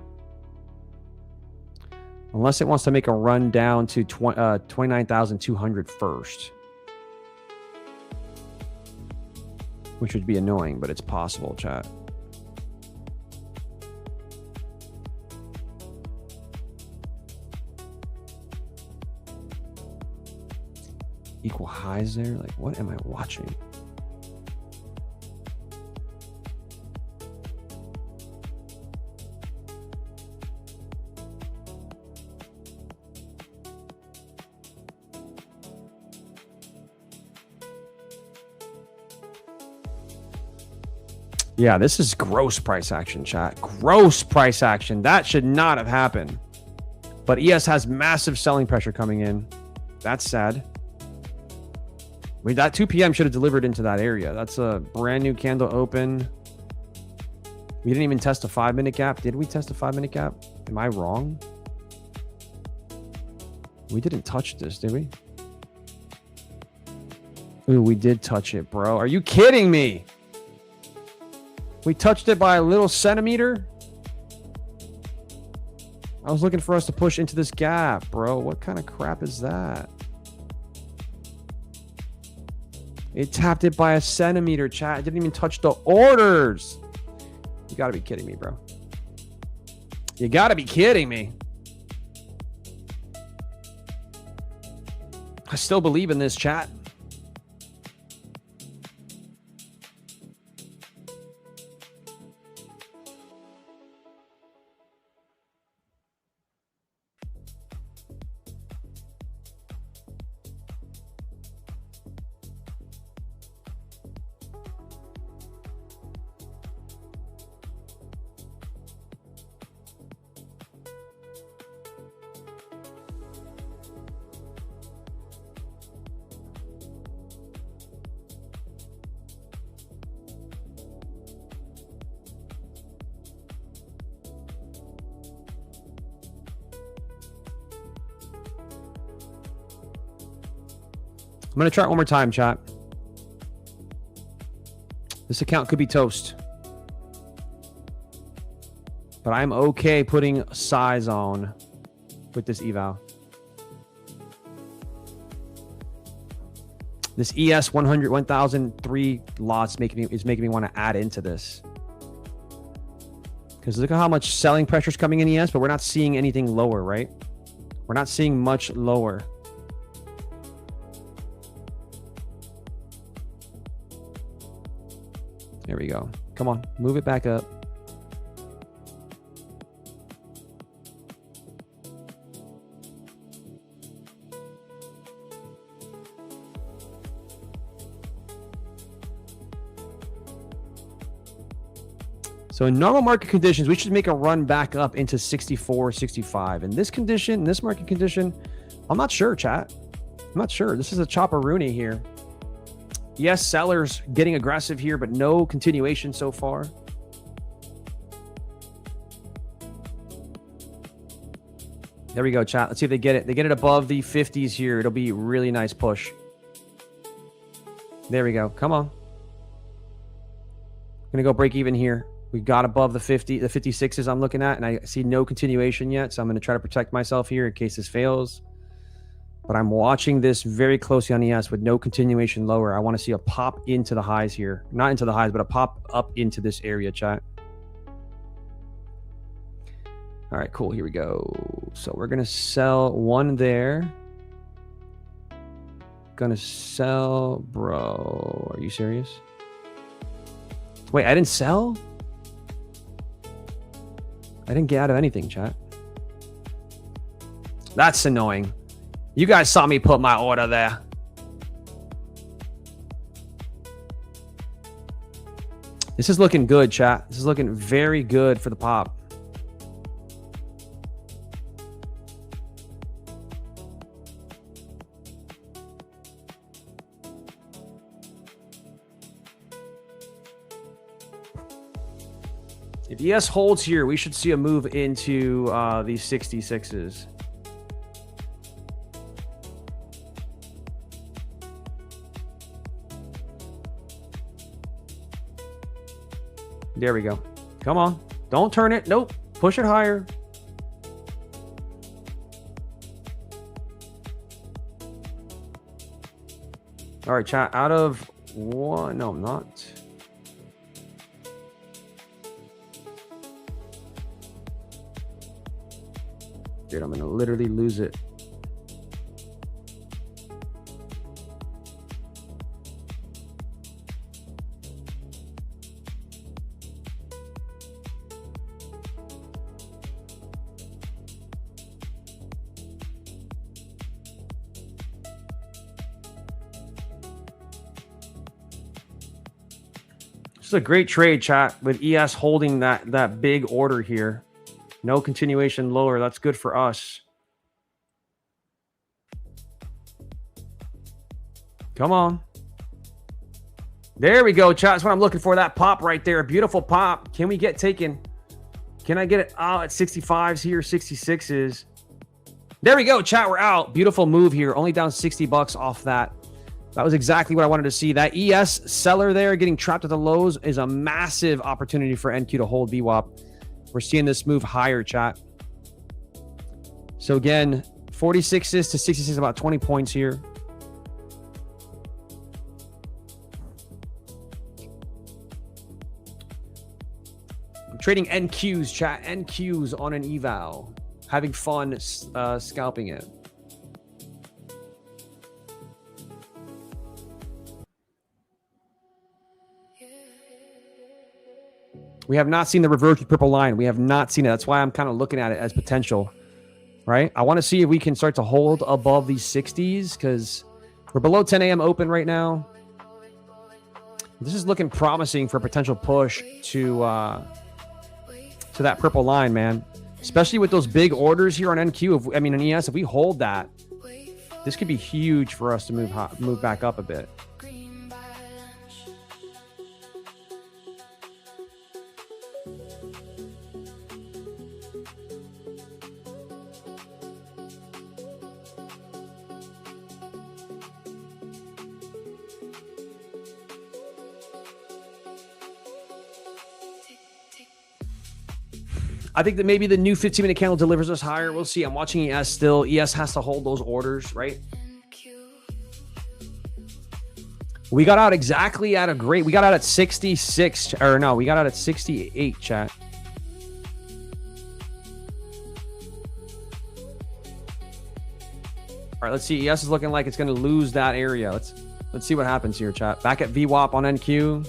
Unless it wants to make a run down to 29,200 first. Which would be annoying, but it's possible, chat. Equal highs there. Like, what am I watching? Yeah, this is gross price action, chat. Gross price action. That should not have happened. But ES has massive selling pressure coming in. That's sad. I mean, that 2 p.m. should have delivered into that area. That's a brand new candle open. We didn't even test a 5-minute gap. Did we test a 5-minute gap? Am I wrong? We didn't touch this, did we? Ooh, we did touch it, bro. Are you kidding me? We touched it by a little centimeter. I was looking for us to push into this gap, bro. What kind of crap is that? It tapped it by a centimeter, chat. It didn't even touch the orders. You gotta be kidding me, bro. You gotta be kidding me. I still believe in this, chat. I'm going to try it one more time, chat. This account could be toast. But I'm okay putting size on with this eval. This ES 100, 1003 lots is making me want to add into this. Because look at how much selling pressure is coming in ES, but we're not seeing anything lower, right? We're not seeing much lower. There we go. Come on, move it back up. So in normal market conditions, we should make a run back up into 64, 65. In this condition, in this market condition, I'm not sure, chat. I'm not sure. This is a chopper-rooney here. Yes, sellers getting aggressive here, but no continuation so far. There we go, chat. Let's see if they get it. They get it above the 50s here. It'll be a really nice push. There we go. Come on. I'm going to go break even here. We got above the 50, the 56s I'm looking at, and I see no continuation yet, so I'm going to try to protect myself here in case this fails. But I'm watching this very closely on ES with no continuation lower. I want to see a pop into the highs here. Not into the highs, but a pop up into this area, chat. All right, cool. Here we go. So we're going to sell one there. Going to sell, bro. Are you serious? Wait, I didn't sell? I didn't get out of anything, chat. That's annoying. You guys saw me put my order there. This is looking good, chat. This is looking very good for the pop. If ES holds here, we should see a move into these 66s. There we go. Come on. Don't turn it. Nope. Push it higher. All right, chat. Out of one. No, I'm not. Dude, I'm going to literally lose it. This is a great trade, chat, with ES holding that big order here. No continuation lower. That's good for us. Come on. There we go, chat. That's what I'm looking for. That pop right there. Beautiful pop. Can we get taken? Can I get it out at 65s here, 66s? There we go, chat. We're out. Beautiful move here. Only down $60 off that. That was exactly what I wanted to see. That ES seller there getting trapped at the lows is a massive opportunity for NQ to hold VWAP. We're seeing this move higher, chat. So again, 46s to 66, about 20 points here. I'm trading NQs, chat. NQs on an eval. Having fun scalping it. We have not seen the reverse purple line. We have not seen it. That's why I'm kind of looking at it as potential, right? I want to see if we can start to hold above these 60s because we're below 10 a.m. open right now. This is looking promising for a potential push to that purple line, man. Especially with those big orders here on NQ. In ES, if we hold that, this could be huge for us to move back up a bit. I think that maybe the new 15-minute candle delivers us higher. We'll see. I'm watching ES still. ES has to hold those orders, right? We got out exactly at we got out at 66, or no, we got out at 68, chat. All right, let's see. ES is looking like it's going to lose that area. Let's see what happens here, chat. Back at VWAP on NQ.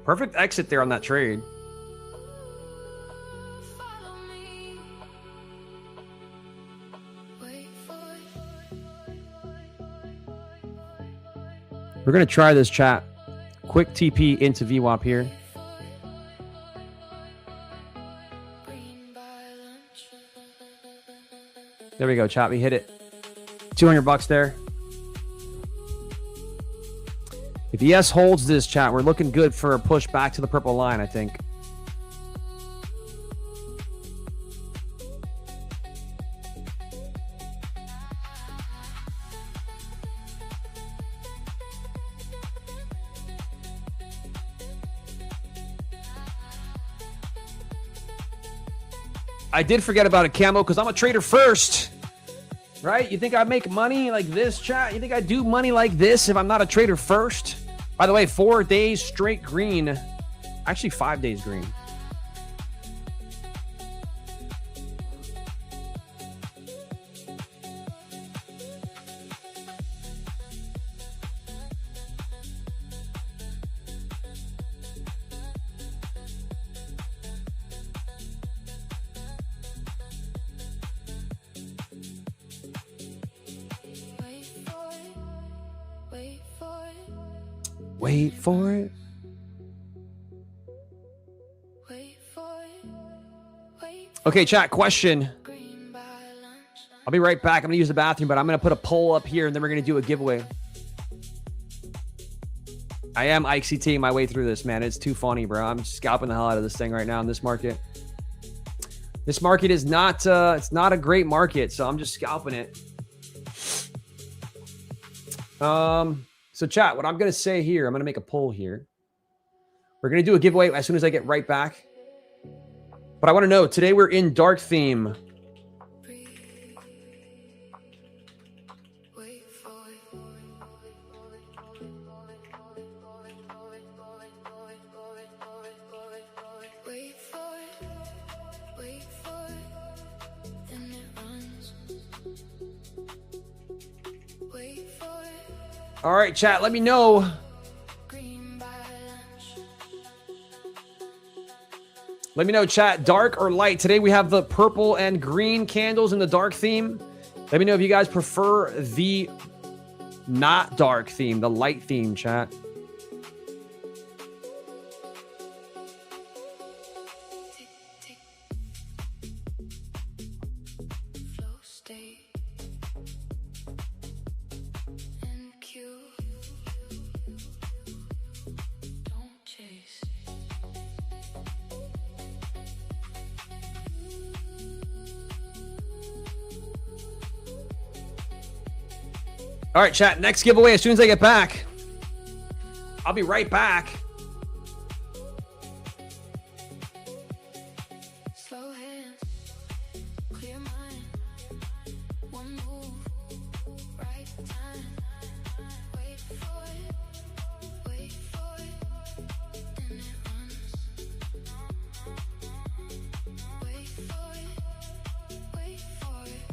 Perfect exit there on that trade. We're going to try this, chat. Quick TP into VWAP here. There we go, chat. We hit it. $200 there. If ES holds this, chat, we're looking good for a push back to the purple line, I think. I did forget about a camo because I'm a trader first. Right? You think I make money like this, chat? You think I do money like this if I'm not a trader first? By the way, 4 days straight green. Actually, 5 days green. Wait for it. Okay, chat, question. I'll be right back. I'm going to use the bathroom, but I'm going to put a poll up here, and then we're going to do a giveaway. I am ICT my way through this, man. It's too funny, bro. I'm scalping the hell out of this thing right now in this market. This market is not, it's not a great market, so I'm just scalping it. So chat, what I'm going to say here, I'm going to make a poll here. We're going to do a giveaway as soon as I get right back. But I want to know, today we're in dark theme. All right, chat. Let me know. Let me know, chat. Dark or light? Today we have the purple and green candles in the dark theme. Let me know if you guys prefer the not dark theme, the light theme, chat. All right, chat. Next giveaway as soon as I get back. I'll be right back. Slow hands, clear mind. One move, right time. Wait for it, wait for it, and it runs. Wait for it, wait for it.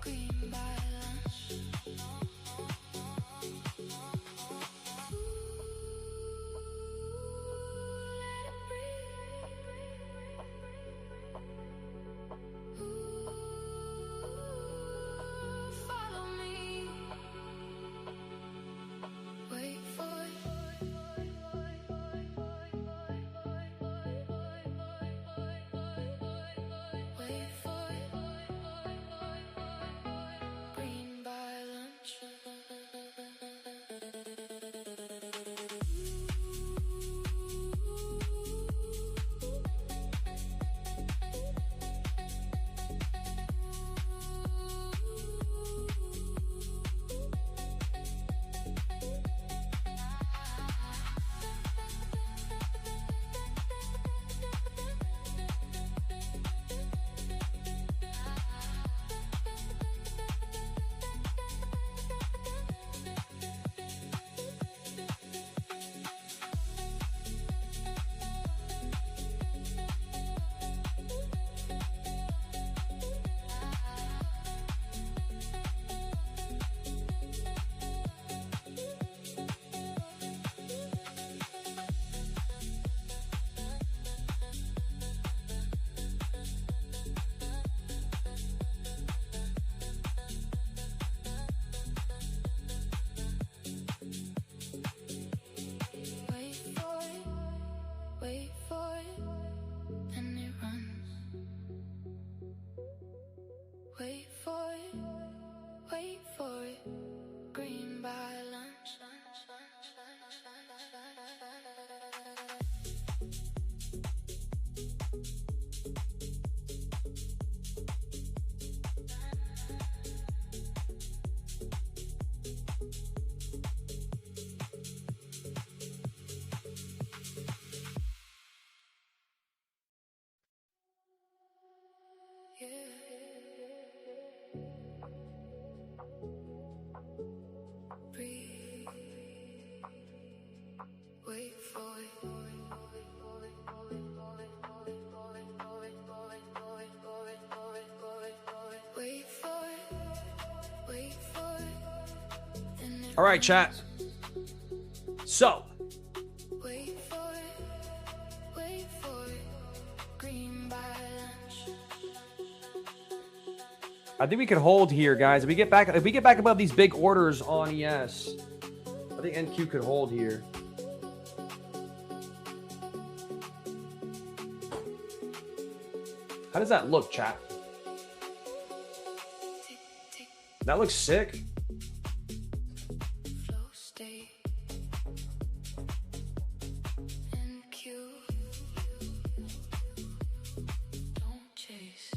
Green by lunch. Follow me. Wait for it. Wait for it. Green by lunch. Wait for it, wait for it, and it runs. Wait for it, wait for it. Green by lunch. Breathe. Wait for it. Wait for it. Wait for it. And it All right, chat. So, wait for it. Wait for it. Green by lunch. I think we could hold here, guys. If we get back above these big orders on ES, I think NQ could hold here. How does that look, chat? That looks sick. Flow state. NQ. Don't chase.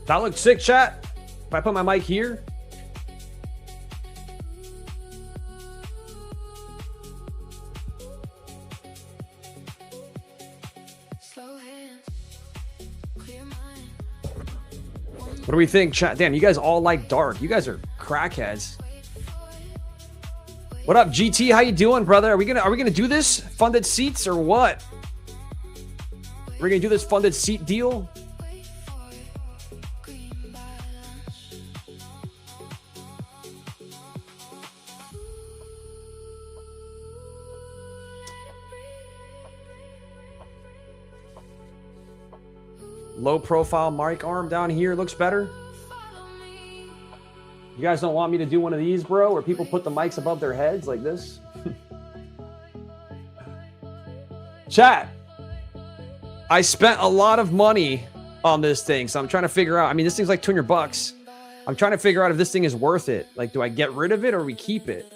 That looks sick, chat. If I put my mic here. Slow hands. Clear mind. What do we think, chat? Damn, you guys all like dark. You guys are crackheads. What up, GT? How you doing, brother? Are we gonna do this funded seats or what? We're gonna do this funded seat deal. Low profile mic arm down here looks better. You guys don't want me to do one of these, bro, where people put the mics above their heads like this? Chat. I spent a lot of money on this thing, so I'm trying to figure out. I mean, this thing's like $200. I'm trying to figure out if this thing is worth it. Like, do I get rid of it or we keep it?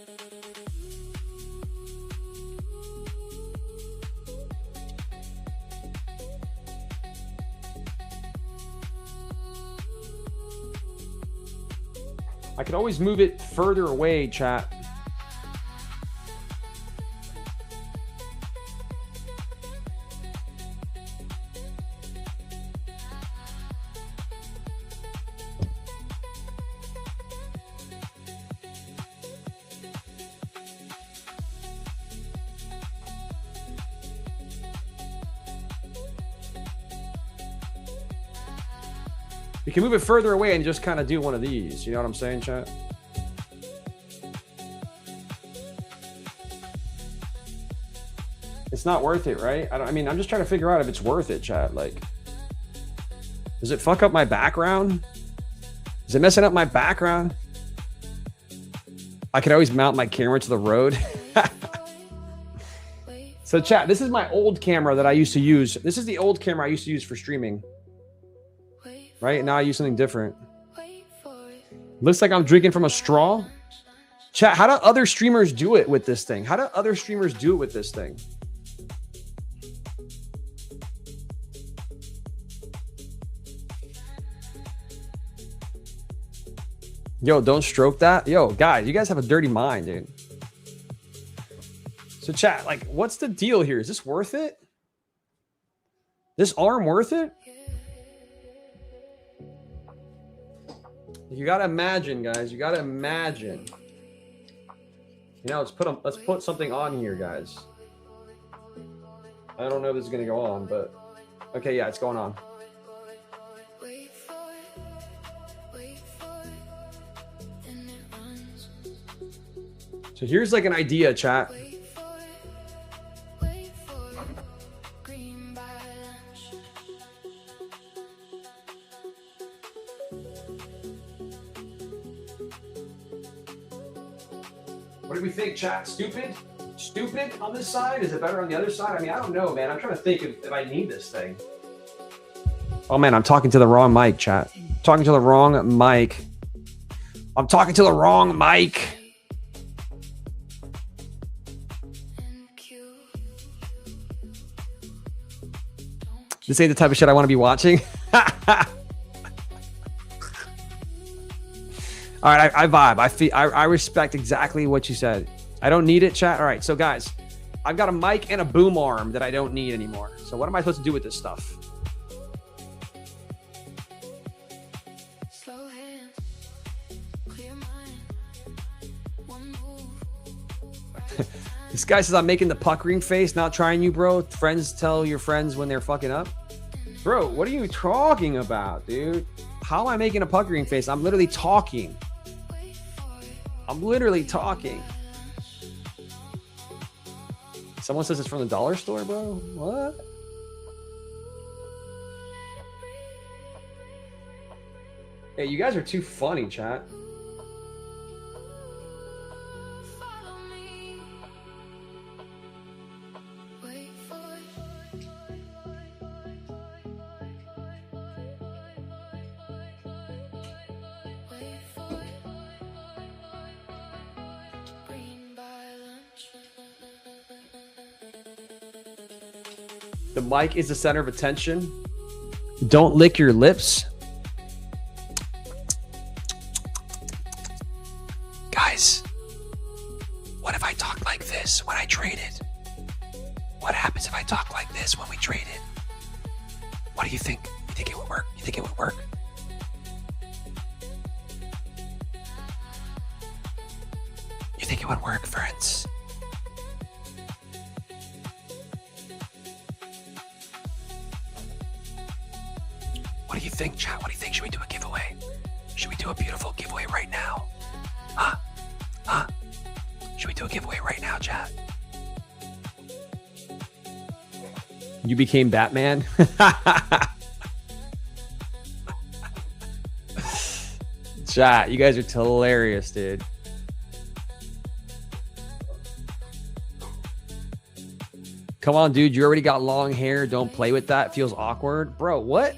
I could always move it further away, chat. You can move it further away and just kind of do one of these. You know what I'm saying, chat? It's not worth it, right? I mean, I'm just trying to figure out if it's worth it, chat. Like, does it fuck up my background? Is it messing up my background? I could always mount my camera to the road. So, chat, this is my old camera that I used to use. This is the old camera I used to use for streaming. Right? Now I use something different. Looks like I'm drinking from a straw. Chat, how do other streamers do it with this thing? How do other streamers do it with this thing? Yo, don't stroke that. Yo, guys, you guys have a dirty mind, dude. So chat, like, what's the deal here? Is this worth it? This arm worth it? You gotta imagine, guys. You gotta imagine. You know, let's put something on here, guys. I don't know if this is gonna go on, but okay, yeah, it's going on. So here's like an idea, chat. What do we think, chat? Stupid? Stupid on this side? Is it better on the other side? I mean, I don't know, man. I'm trying to think if I need this thing. Oh, man, I'm talking to the wrong mic, chat. Talking to the wrong mic. I'm talking to the wrong mic. This ain't the type of shit I want to be watching. All right, I vibe. I respect exactly what you said. I don't need it, chat. All right, so guys, I've got a mic and a boom arm that I don't need anymore. So what am I supposed to do with this stuff? This guy says I'm making the puckering face, not trying you, bro. Friends tell your friends when they're fucking up. Bro, what are you talking about, dude? How am I making a puckering face? I'm literally talking. I'm literally talking. Someone says it's from the dollar store, bro. What? Hey, you guys are too funny, chat. The mic is the center of attention. Don't lick your lips. Guys, what if I talk like this when I traded? What happens if I talk like this when we traded? What do you think? You think it would work? You think it would work? You think it would work, friends? What do you think, chat? What do you think? Should we do a giveaway? Should we do a beautiful giveaway right now? Huh? Huh? Should we do a giveaway right now, chat? You became Batman? Chat, you guys are hilarious, dude. Come on, dude. You already got long hair. Don't play with that. It feels awkward. Bro, what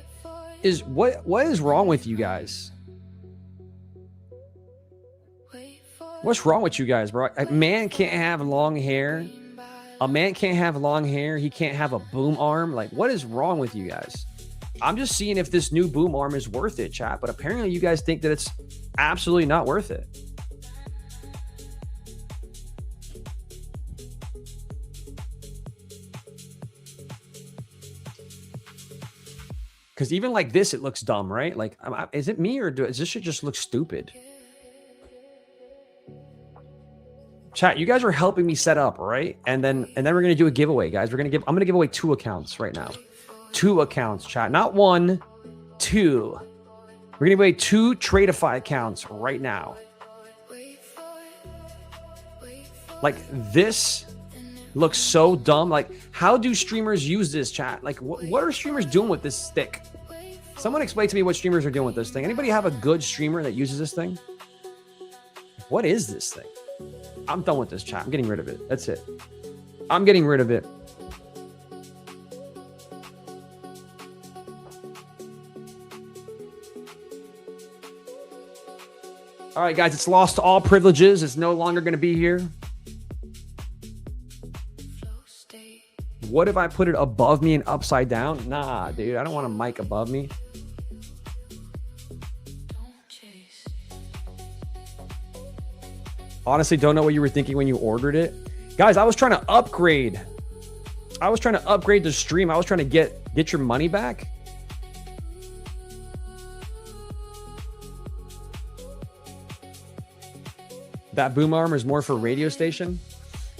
is wrong with you guys? What's wrong with you guys, bro? A man can't have long hair. A man can't have long hair. He can't have a boom arm. Like, what is wrong with you guys? I'm just seeing if this new boom arm is worth it, chat. But apparently you guys think that it's absolutely not worth it. Because even like this, it looks dumb, right? Like, is it me or does this shit just look stupid? Chat, you guys are helping me set up, right? And then we're gonna do a giveaway, guys. I'm gonna give away 2 accounts right now. 2 accounts, chat. Not 1, 2. We're gonna give away 2 Tradeify accounts right now. Like, this looks so dumb. Like, how do streamers use this, chat? Like, what are streamers doing with this stick? Someone explain to me what streamers are doing with this thing. Anybody have a good streamer that uses this thing? What is this thing? I'm done with this, chat. I'm getting rid of it. That's it. I'm getting rid of it. All right, guys, it's lost all privileges. It's no longer going to be here. What if I put it above me and upside down? Nah, dude, I don't want a mic above me. Honestly, don't know what you were thinking when you ordered it. Guys, I was trying to upgrade. I was trying to upgrade the stream. I was trying to get your money back. That boom arm is more for radio station.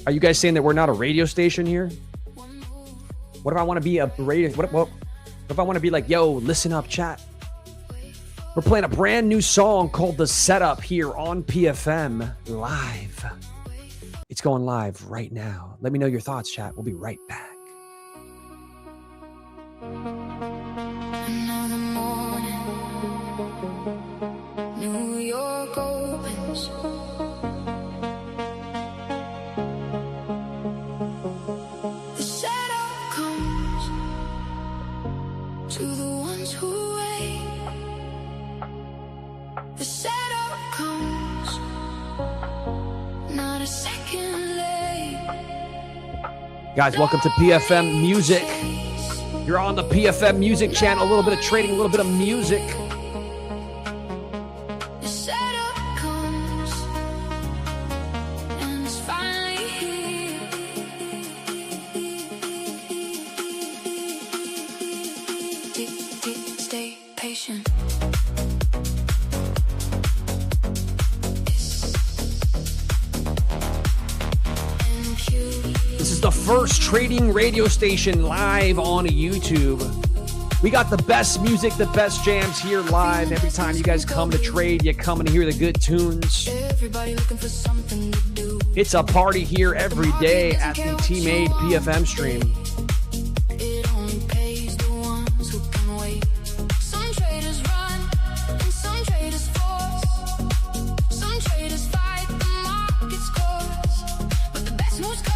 Are you guys saying that we're not a radio station here? What if I want to be a radio? What if I want to be like, yo, listen up, chat. We're playing a brand new song called The Setup here on PFM Live. It's going live right now. Let me know your thoughts, chat. We'll be right back. Another morning, New York opens. The setup comes to the ones who wait. The setup comes, not a second late. Guys, welcome to PFM Music. You're on the PFM Music channel. A little bit of trading, a little bit of music. The setup comes, and it's finally here. Tick, tick, stay patient. This is the first trading radio station live on YouTube. We got the best music, the best jams here live. Every time you guys come to trade, you come and hear the good tunes. Everybody looking for something to do. It's a party here every day at the Tmade PFM stream. It only pays the ones who can wait. Some traders run and some traders force. Some traders fight the market's course. But the best news come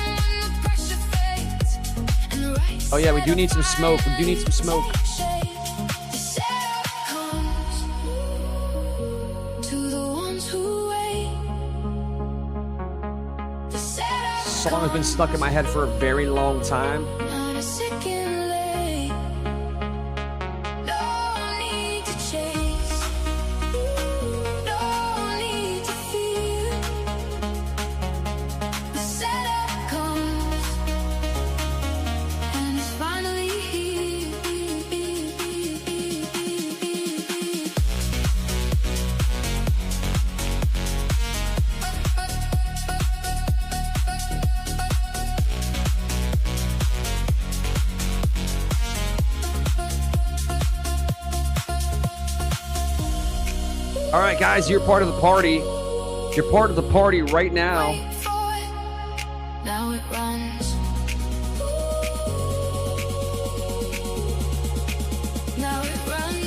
when the pressure fades. And the right Oh yeah, we do need some smoke. We do need some smoke. the setup comes to the ones who wait. The setup Song has been stuck in my head for a very long time. not a second late. No need to chase. No need to fear. The setup comes, and it's finally here. All right, guys, you're part of the party. You're part of the party right now. Wait for it. Now it runs. Now it runs.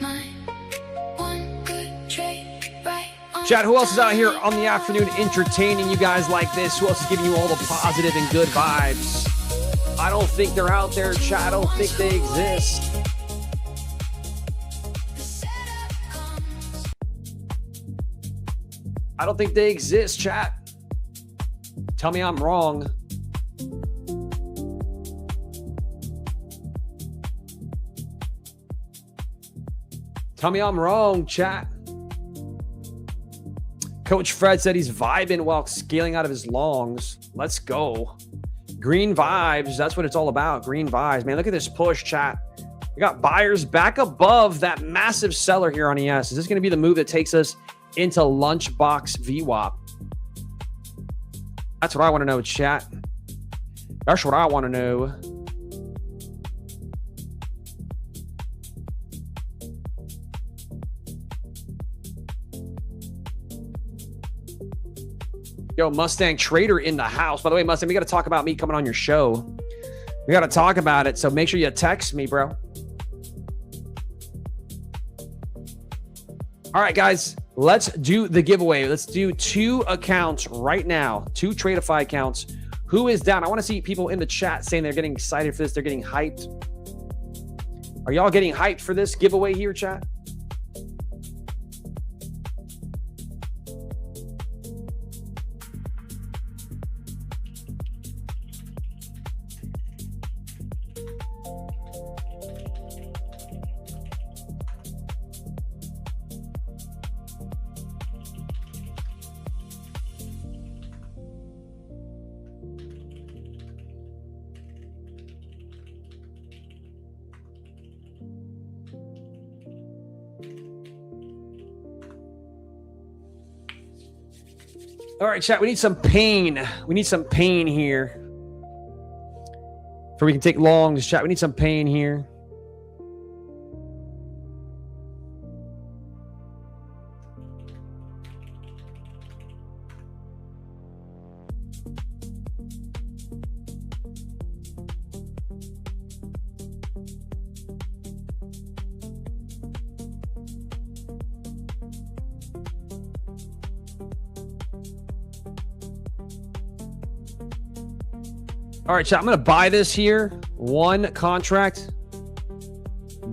One good trade right on Chat, who else is out here on the afternoon entertaining you guys like this? Who else is giving you all the positive and good vibes? I don't think they're out there, chat. I don't think they exist. I don't think they exist, chat. Tell me I'm wrong. Tell me I'm wrong, chat. Coach Fred said he's vibing while scaling out of his longs. Let's go. Green vibes. That's what it's all about. Green vibes. Man, look at this push, chat. We got buyers back above that massive seller here on ES. Is this going to be the move that takes us into lunchbox VWAP? That's what I want to know, chat. That's what I want to know. Yo, Mustang Trader in the house. By the way, Mustang, we got to talk about me coming on your show. We got to talk about it, so make sure you text me, bro. All right, guys, let's do the giveaway. Let's do 2 accounts right now, 2 Tradeify accounts. Who is down? I want to see people in the chat saying they're getting excited for this. They're getting hyped. Are y'all getting hyped for this giveaway here, chat? All right, chat, we need some pain. We need some pain here. For we can take longs, chat. We need some pain here. All right, chat, I'm going to buy this here. 1 contract.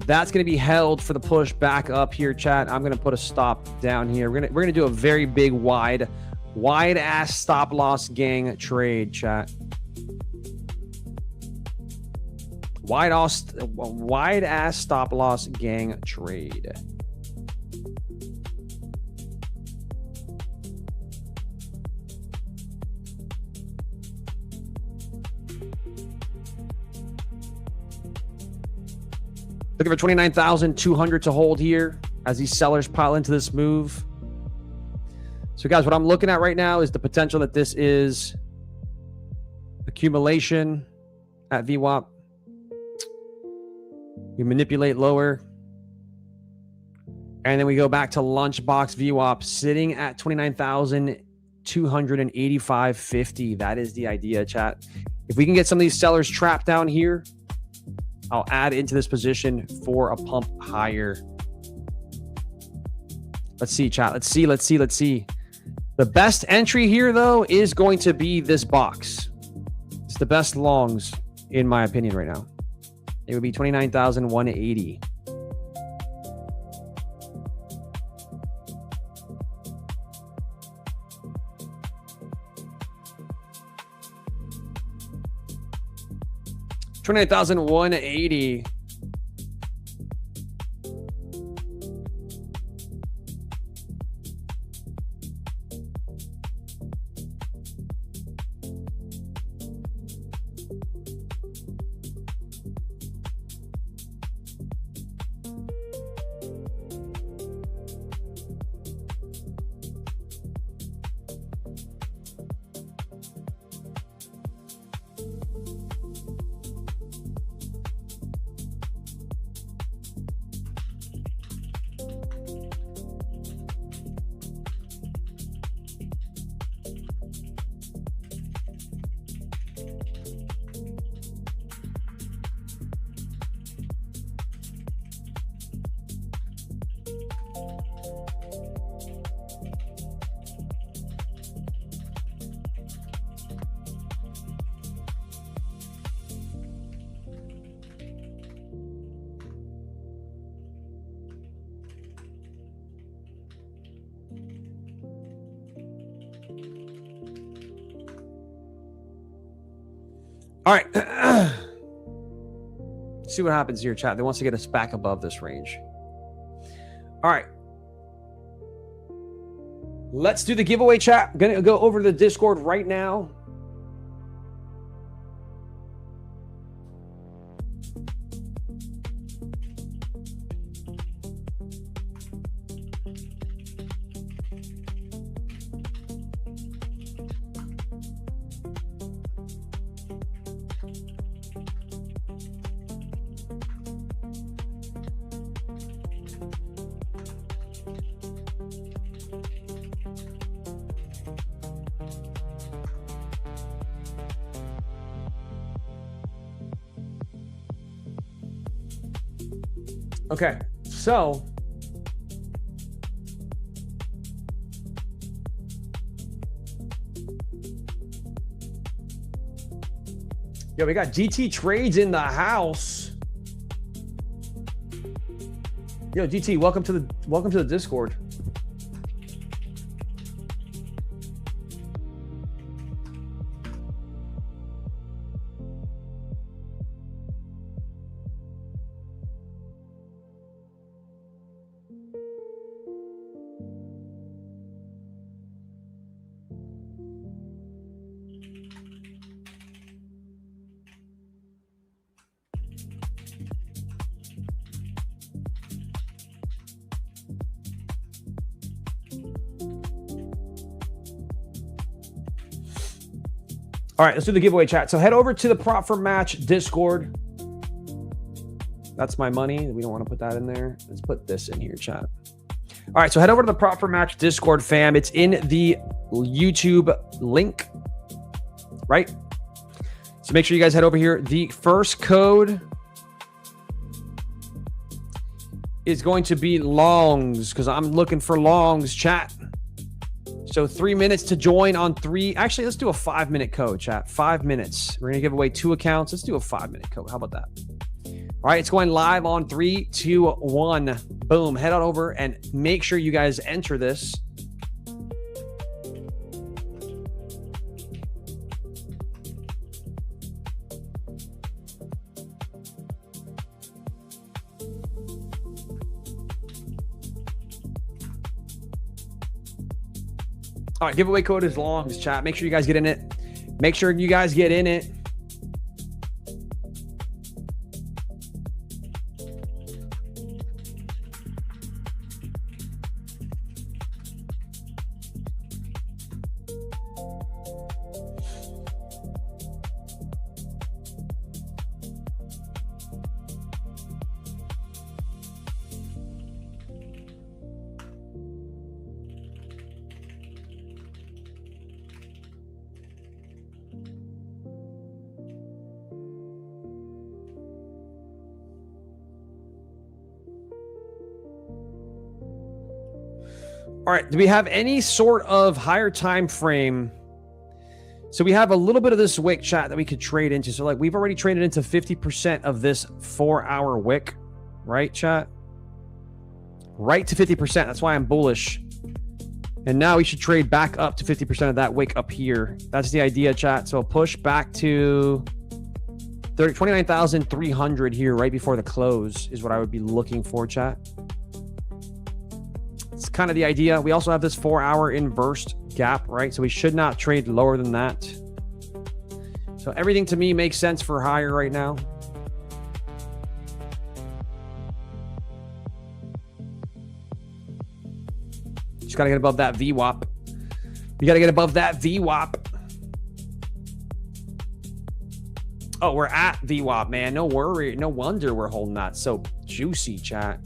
That's going to be held for the push back up here, chat. I'm going to put a stop down here. We're going to do a very big wide ass stop loss gang trade, chat. Wide ass stop loss gang trade. Looking for 29,200 to hold here as these sellers pile into this move. So guys, what I'm looking at right now is the potential that this is accumulation at VWAP. We manipulate lower. And then we go back to lunchbox VWAP sitting at 29,285.50. That is the idea, chat. If we can get some of these sellers trapped down here, I'll add into this position for a pump higher. Let's see, chat. Let's see. The best entry here, though, is going to be this box. It's the best longs, in my opinion, right now. It would be 29,180. $29,180. All right. See what happens here, chat. They wants to get us back above this range. All right. Let's do the giveaway, chat. I'm going to go over to the Discord right now. Okay, so yo, we got GT Trades in the house. Yo, GT, welcome to the Discord. All right, let's do the giveaway, chat. So head over to the Prop for Match Discord. That's my money. We don't want to put that in there. Let's put this in here, chat. All right, so head over to the Prop for Match Discord, fam. It's in the YouTube link, right? So make sure you guys head over here. The first code is going to be longs because I'm looking for longs, chat. So 3 minutes to join on 3. Actually, let's do a 5-minute code, chat. 5 minutes. We're going to give away 2 accounts. Let's do a 5-minute code. How about that? All right, it's going live on 3, 2, 1. Boom. Head on over and make sure you guys enter this. All right, giveaway code is longs, chat. Make sure you guys get in it. Make sure you guys get in it. All right, do we have any sort of higher time frame? So we have a little bit of this wick, chat, that we could trade into. So like we've already traded into 50% of this 4-hour wick, right, chat? Right to 50%. That's why I'm bullish. And now we should trade back up to 50% of that wick up here. That's the idea, chat. So push back to 29,300 here right before the close is what I would be looking for, chat. It's kind of the idea. We also have this 4-hour inversed gap, right? So we should not trade lower than that. So everything to me makes sense for higher right now. Just got to get above that VWAP. You got to get above that VWAP. Oh, we're at VWAP, man. No worry. No wonder we're holding that so juicy, chat.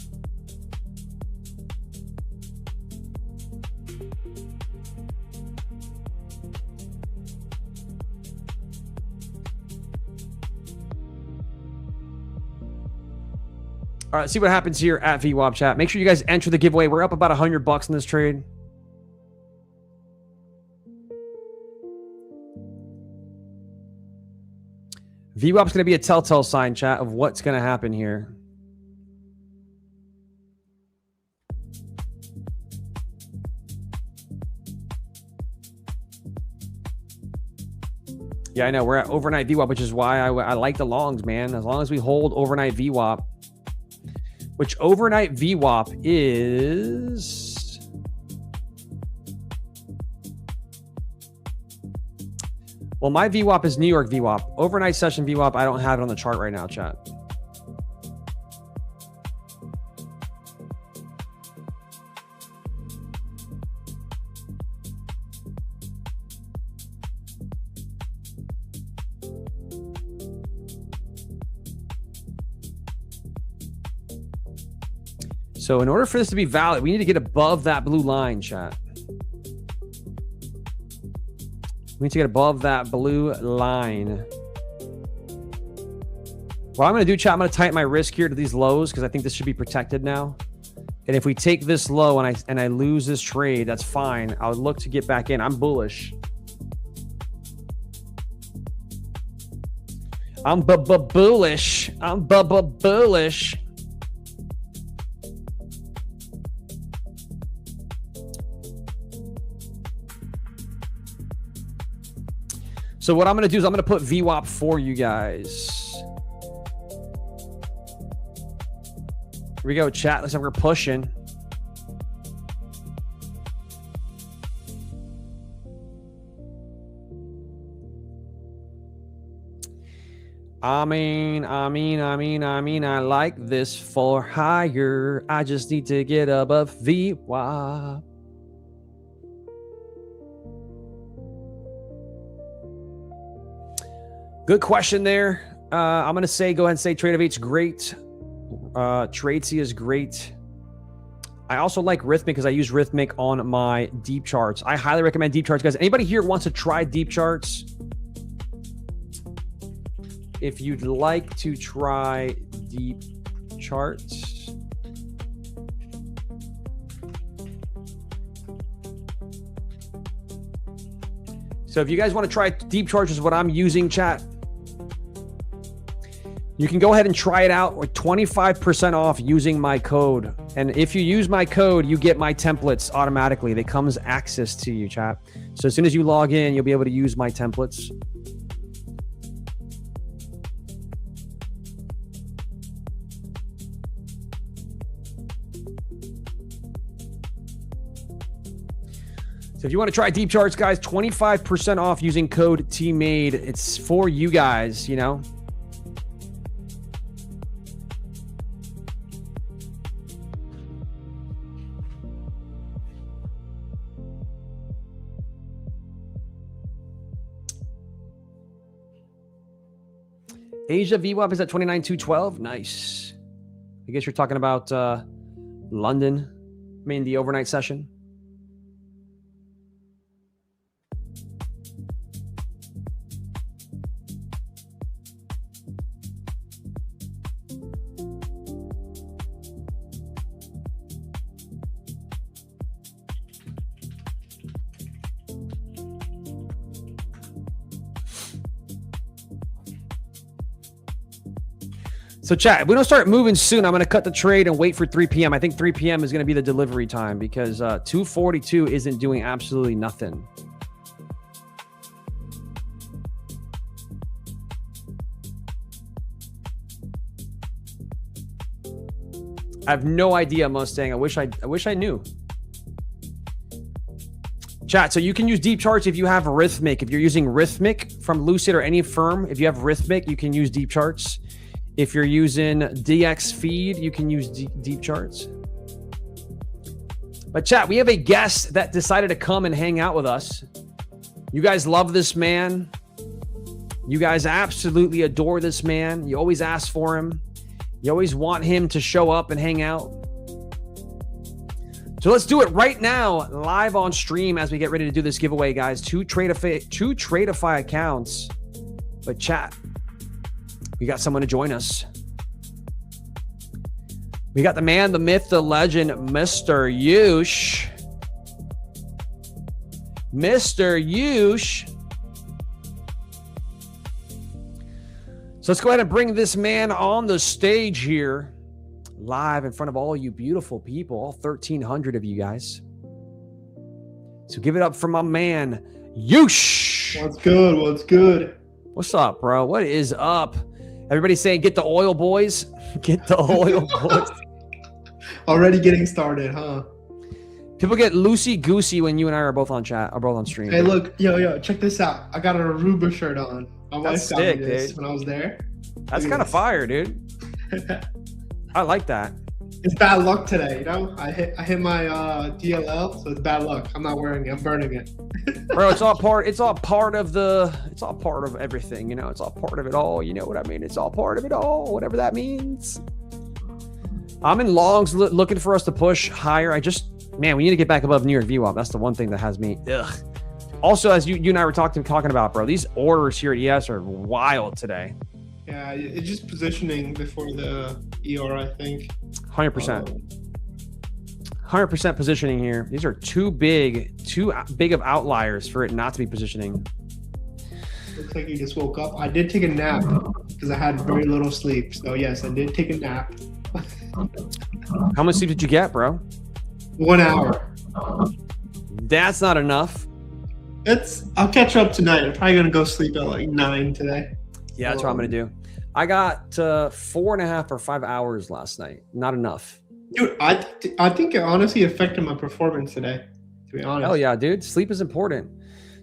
All right, see what happens here at VWAP, chat. Make sure you guys enter the giveaway. We're up about $100 in this trade. VWAP's going to be a telltale sign, chat, of what's going to happen here. Yeah, I know. We're at overnight VWAP, which is why I like the longs, man. As long as we hold overnight VWAP, which overnight VWAP is... Well, my VWAP is New York VWAP. Overnight session VWAP, I don't have it on the chart right now, chat. So in order for this to be valid, we need to get above that blue line, chat. We need to get above that blue line. What I'm going to do, chat, I'm going to tighten my risk here to these lows because I think this should be protected now. And if we take this low and I lose this trade, that's fine. I'll look to get back in. I'm bullish. I'm bullish. I'm bullish. So what I'm going to do is I'm going to put VWAP for you guys. Here we go, chat. Looks like we're pushing. I mean, I like this for higher. I just need to get above VWAP. Good question there. I'm going to say, go ahead and say Trade of 8's great. Tradesy is great. I also like Rhythmic because I use Rhythmic on my deep charts. I highly recommend deep charts, guys. Anybody here wants to try deep charts? If you'd like to try deep charts. So if you guys want to try deep charts, is what I'm using, chat. You can go ahead and try it out with 25% off using my code. And if you use my code, you get my templates automatically. They come as access to you, chat. So as soon as you log in, you'll be able to use my templates. So if you want to try deep charts, guys, 25% off using code Tmade. It's for you guys, you know. Asia VWAP is at 29,212. Nice. I guess you're talking about London. I mean, the overnight session. So chat, if we don't start moving soon, I'm going to cut the trade and wait for 3 p.m. I think 3 p.m. is going to be the delivery time because 242 isn't doing absolutely nothing. I have no idea, Mustang. I wish I knew. Chat, so you can use deep charts if you have Rhythmic. If you're using Rhythmic from Lucid or any firm, if you have Rhythmic, you can use deep charts. If you're using DX feed, you can use deep charts. But chat, we have a guest that decided to come and hang out with us. You guys love this man. You guys absolutely adore this man. You always ask for him. You always want him to show up and hang out. So let's do it right now, live on stream as we get ready to do this giveaway, guys. Two Tradeify accounts. But chat, we got someone to join us. We got the man, the myth, the legend, Mr. Yush. Mr. Yush. So let's go ahead and bring this man on the stage here, live in front of all you beautiful people, all 1,300 of you guys. So give it up for my man, Yush. What's good? What's good? What's up, bro? What is up? Everybody saying, get the oil, boys. Get the oil, boys. Already getting started, huh? People get loosey-goosey when you and I are both on chat, or both on stream. Hey, look, yo, check this out. I got an Aruba shirt on. My wife got me this dude. when I was there. That's kind of fire, dude. I like that. It's bad luck today, you know? I hit my DLL, so it's bad luck. I'm not wearing it. I'm burning it. Bro, it's all part of everything, you know? It's all part of it all, you know what I mean? It's all part of it all, whatever that means. I'm in longs looking for us to push higher. Man, we need to get back above New York VWAP. That's the one thing that has me, ugh. Also, as you and I were talking about, bro, these orders here at ES are wild today. Yeah, it's just positioning before the ER, I think. 100%. 100% positioning here. These are too big of outliers for it not to be positioning. Looks like you just woke up. I did take a nap because I had very little sleep. So yes, I did take a nap. How much sleep did you get, bro? 1 hour. That's not enough. I'll catch up tonight. I'm probably gonna go sleep at like 9 today. Yeah, that's what I'm gonna do. I got 4.5 or 5 hours last night. Not enough. Dude, I think it honestly affected my performance today, to be honest. Hell yeah, dude. Sleep is important.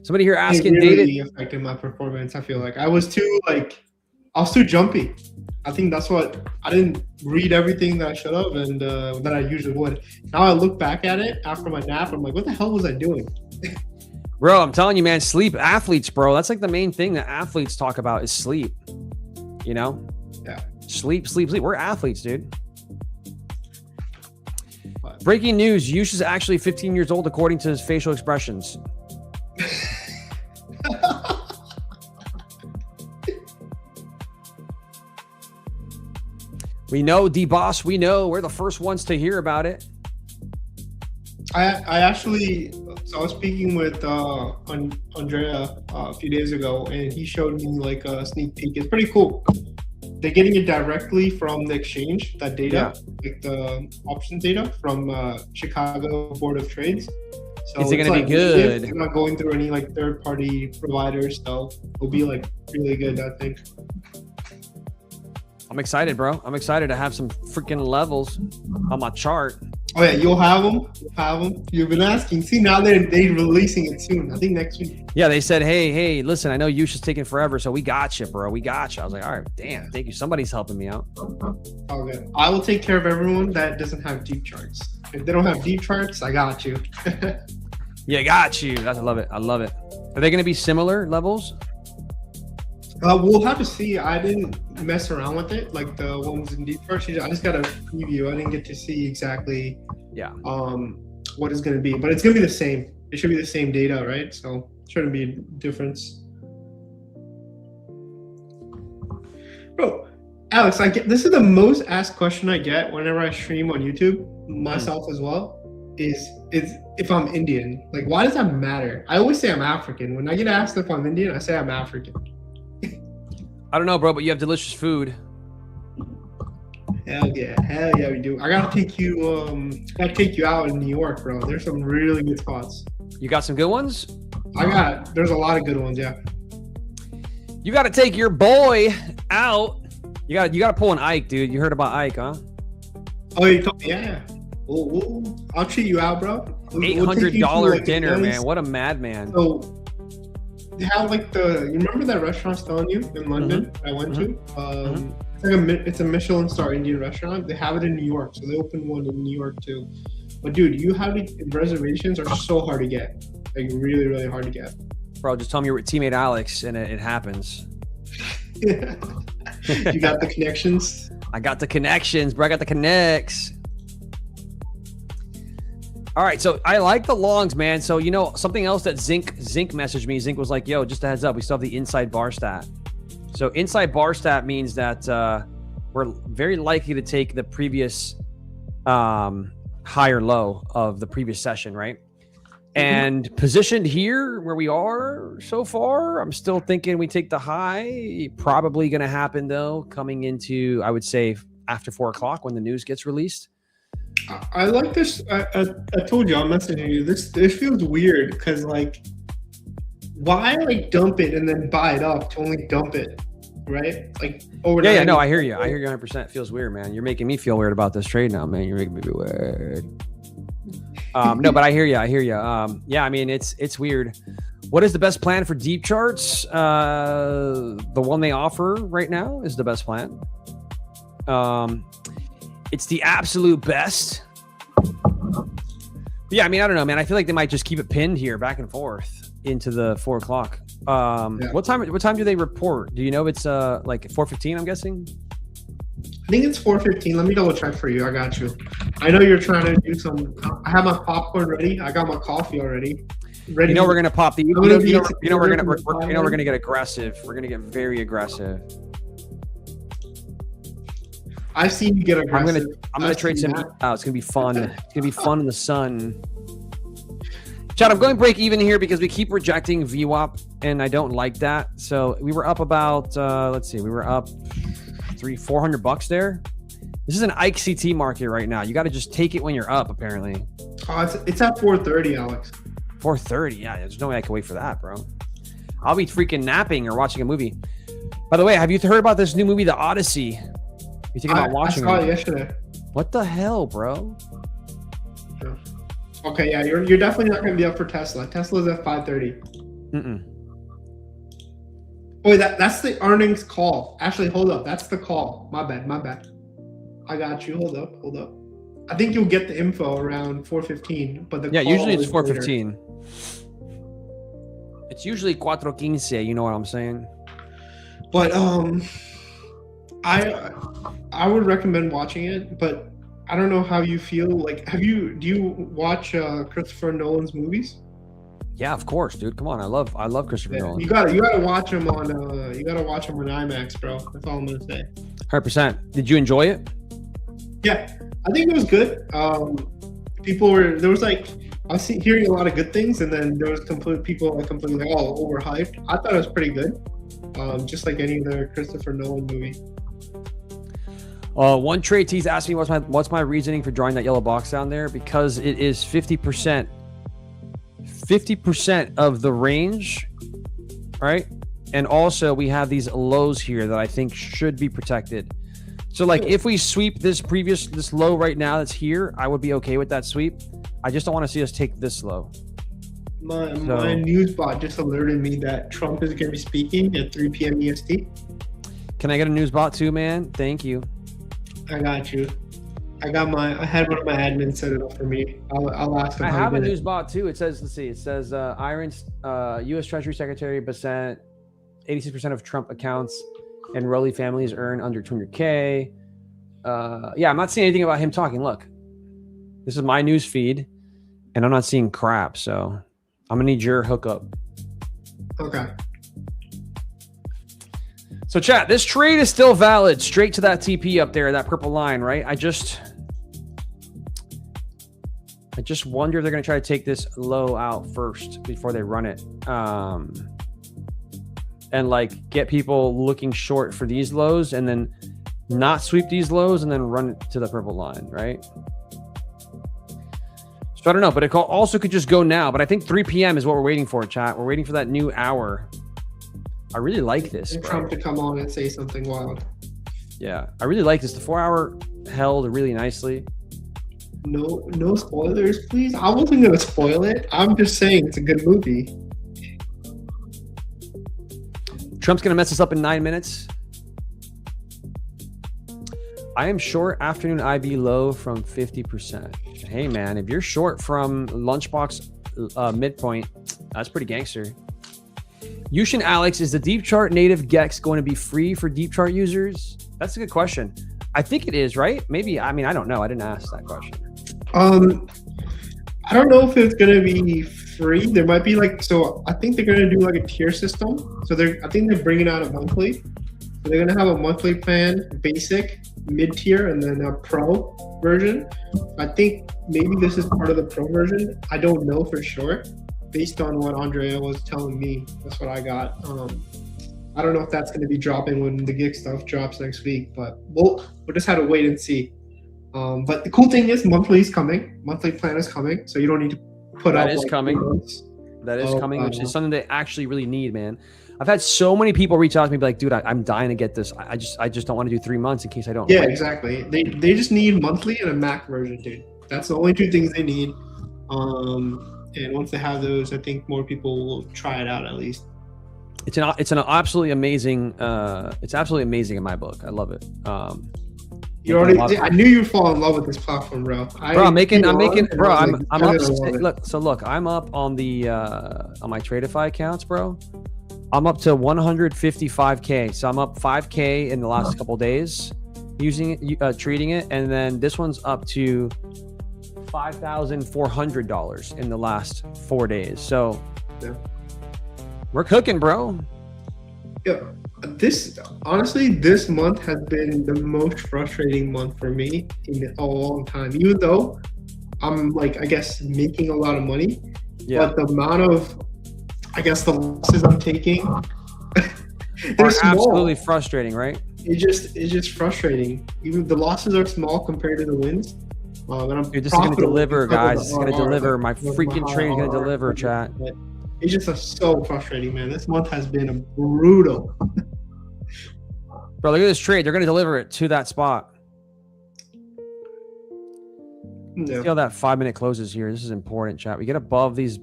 Somebody here asking it really David. affected my performance. I feel like I was too jumpy. I think that's what I didn't read everything that I should have and that I usually would. Now I look back at it after my nap. I'm like, what the hell was I doing? Bro, I'm telling you, man, sleep. Athletes, bro. That's like the main thing that athletes talk about is sleep. You know? Yeah. Sleep. We're athletes, dude. Breaking news. Yush is actually 15 years old according to his facial expressions. We know, D-Boss. We know. We're the first ones to hear about it. I was speaking with Andrea a few days ago, and he showed me like a sneak peek. It's pretty cool. They're getting it directly from the exchange, that data, like the options data from Chicago Board of Trades. So is it going to be good? They're not going through any like third-party providers, so it'll be like really good, I think. I'm excited, bro. I'm excited to have some freaking levels on my chart. Oh yeah, you'll have them. You've been asking. See, now they're releasing it soon. I think next week. Yeah, they said, hey, listen, I know Yush is taking forever, so we got you, bro. We got you. I was like, all right, damn, thank you. Somebody's helping me out. Okay, I will take care of everyone that doesn't have deep charts. If they don't have deep charts, I got you. Yeah, got you. I love it. I love it. Are they going to be similar levels? We'll have to see. I didn't mess around with it, like the ones in deep charts. I just got a preview. I didn't get to see exactly what it's going to be, but it's going to be the same. It should be the same data, right? So it shouldn't be a difference. Bro, Alex, this is the most asked question I get whenever I stream on YouTube, myself as well, is if I'm Indian. Like, why does that matter? I always say I'm African. When I get asked if I'm Indian, I say I'm African. I don't know, bro, but you have delicious food. Hell yeah, we do. I gotta take you out in New York, bro. There's some really good spots. You got some good ones? There's a lot of good ones, yeah. You gotta take your boy out. You gotta pull an Ike, dude. You heard about Ike, huh? Oh, you told me, yeah. I'll treat you out, bro. $800 dinner, man. What a madman. So they have like you remember that restaurant I was telling you in London I went to? It's a Michelin star Indian restaurant. They have it in New York, so they opened one in New York too. But dude, reservations are so hard to get, like really, really hard to get. Bro, just tell me you're with Tmade Alex, and it happens. You got the connections. I got the connections, bro. I got the connects. All right, so I like the longs, man. So, you know, something else that Zinc messaged me. Zinc was like, yo, just a heads up, we still have the inside bar stat. So inside bar stat means that we're very likely to take the previous high or low of the previous session, right? And positioned here where we are so far, I'm still thinking we take the high. Probably going to happen, though, coming into, I would say, after 4 o'clock when the news gets released. I like this. I told you, I'm messaging you. This feels weird because like why like dump it and then buy it up to only dump it, right? Like overnight. Yeah, no, I hear you. I hear you 100%. It feels weird, man. You're making me feel weird about this trade now, man. You're making me feel weird. No, but I hear you. Yeah, I mean, it's weird. What is the best plan for deep charts? The one they offer right now is the best plan. It's the absolute best. Yeah, I mean, I don't know, man. I feel like they might just keep it pinned here, back and forth into the 4 o'clock. What time do they report? Do you know if it's like 4:15? I'm guessing. I think it's 4:15. Let me double check for you. I got you. I know you're trying to do some. I have my popcorn ready. I got my coffee already. Ready. You know we're gonna pop the. You know we're gonna get aggressive. We're gonna get very aggressive. I've seen you get aggressive. I'm gonna trade some. Oh, it's gonna be fun. It's gonna be fun in the sun. Chad, I'm going break even here because we keep rejecting VWAP, and I don't like that. So we were up about. Let's see, we were up $400 there. This is an Ike CT market right now. You got to just take it when you're up. Apparently. Oh, it's at 4:30, Alex. 4:30. Yeah, there's no way I can wait for that, bro. I'll be freaking napping or watching a movie. By the way, have you heard about this new movie, The Odyssey? You thinking about watching I saw it yesterday. What the hell, bro? Yeah. Okay, yeah, you're definitely not going to be up for Tesla. Tesla's at 5:30. Oh, that's the earnings call. Actually, hold up. That's the call. My bad. I got you. Hold up. I think you'll get the info around 4:15, but the call usually it's is 4:15. It's usually 4:15. You know what I'm saying? But I would recommend watching it, but I don't know how you feel. Like, do you watch Christopher Nolan's movies? Yeah, of course, dude. Come on, I love Christopher Nolan. You gotta watch him on IMAX, bro. That's all I'm gonna say. 100%. Did you enjoy it? Yeah, I think it was good. I was hearing a lot of good things, and then there was people completely overhyped. I thought it was pretty good, just like any other Christopher Nolan movie. One trade tease asked me what's my reasoning for drawing that yellow box down there, because it is 50% of the range, right? And also we have these lows here that I think should be protected. So like if we sweep this low right now that's here, I would be okay with that sweep. I just don't want to see us take this low. My news bot just alerted me that Trump is going to be speaking at 3 p.m. EST. Can I get a news bot too, man? Thank you. I got you. I had one of my admins set it up for me. I'll ask him. I have a news bot too. It says, let's see. It says Irons, U.S. Treasury Secretary Bassett, 86% of Trump accounts and Rowley families earn under 200K. Yeah, I'm not seeing anything about him talking. Look, this is my news feed, and I'm not seeing crap. So I'm gonna need your hookup. Okay. So chat, this trade is still valid. Straight to that TP up there, that purple line, right? I just wonder if they're going to try to take this low out first before they run it. And like get people looking short for these lows and then not sweep these lows and then run it to the purple line, right? So I don't know, but it also could just go now. But I think 3 p.m. is what we're waiting for, chat. We're waiting for that new hour. I really like this. And Trump to come on and say something wild. Yeah, I really like this. The 4 hour held really nicely. No spoilers, please. I wasn't gonna spoil it. I'm just saying it's a good movie. Trump's gonna mess us up in 9 minutes. I am short afternoon IB low from 50%. Hey man, if you're short from lunchbox midpoint, that's pretty gangster. Yushin Alex, is the deep chart native Gex going to be free for deep chart users? That's a good question. I think it is, right? Maybe. I mean, I don't know. I didn't ask that question. I don't know if it's going to be free. There might be I think they're going to do like a tier system. So I think they're bringing out a monthly. So they're going to have a monthly plan, basic, mid-tier, and then a pro version. I think maybe this is part of the pro version. I don't know for sure. Based on what Andrea was telling me, that's what I got. I don't know if that's going to be dropping when the gig stuff drops next week, but we'll just have to wait and see. But the cool thing is monthly is coming. Monthly plan is coming, so you don't need to put out. That is coming. that is coming, which wow. is something they actually really need, man. I've had so many people reach out to me, be like, dude, I'm dying to get this. I just don't want to do 3 months in case I don't. Yeah, like it. exactly. They just need monthly and a Mac version, dude. That's the only two things they need. And once they have those, I think more people will try it out at least. It's an absolutely amazing. It's absolutely amazing in my book. I love it. You already. I knew you'd fall in love with this platform, bro. I'm up on the on my Tradify accounts, bro. I'm up to 155K. So I'm up 5K in the last couple days using it, treating it, and then this one's up to $5,400 in the last 4 days. So yeah. We're cooking, bro. Yeah. This month has been the most frustrating month for me in a long time. Even though I'm like, I guess, making a lot of money, but the amount of, I guess, the losses I'm taking are they're small. Absolutely frustrating, right? It's just frustrating. Even the losses are small compared to the wins. Dude, this is going to deliver, guys. This is going to deliver. My freaking trade is going to deliver, chat. It's just so frustrating, man. This month has been brutal. Bro, look at this trade. They're going to deliver it to that spot. Yeah. See how that 5 minute closes here. This is important, chat. We get above these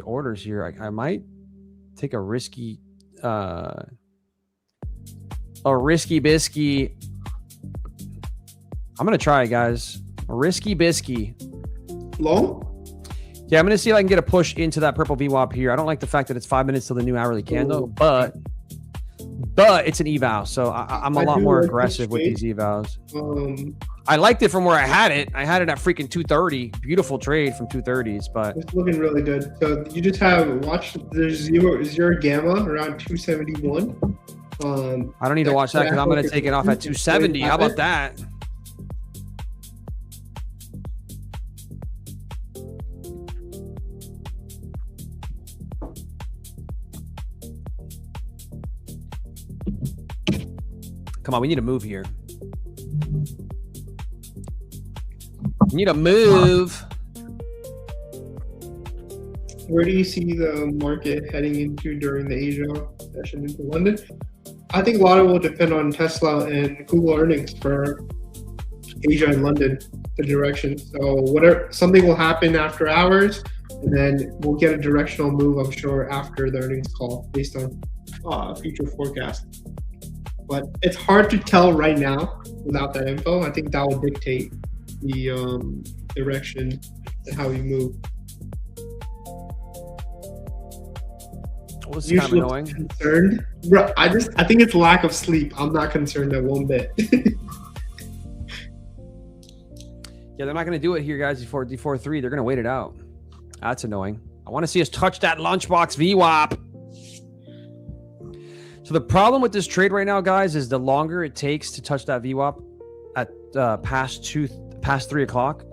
orders here. I might take a risky bisky. I'm going to try it, guys. A risky bisky. Low? Yeah, I'm going to see if I can get a push into that purple VWAP here. I don't like the fact that it's 5 minutes till the new hourly candle, but it's an eval, so I'm a lot more aggressive with these evals. I liked it from where I had it. I had it at freaking 230. Beautiful trade from 230s, but it's looking really good. So you just there's zero gamma around 271. I don't need to watch that because I'm going to take it off at 270. How about that? Come on, we need to move here. We need to move. Where do you see the market heading into during the Asia session into London? I think a lot of it will depend on Tesla and Google earnings for Asia and London, the direction. So something will happen after hours, and then we'll get a directional move, I'm sure, after the earnings call based on future forecast. But it's hard to tell right now without that info. I think that will dictate the direction and how we move. Was kind of annoying. Concerned, bro. I think it's lack of sleep. I'm not concerned at one bit. Yeah, they're not going to do it here, guys. Before 3, they're going to wait it out. That's annoying. I want to see us touch that lunchbox VWAP. So the problem with this trade right now, guys, is the longer it takes to touch that VWAP at past 3 o'clock,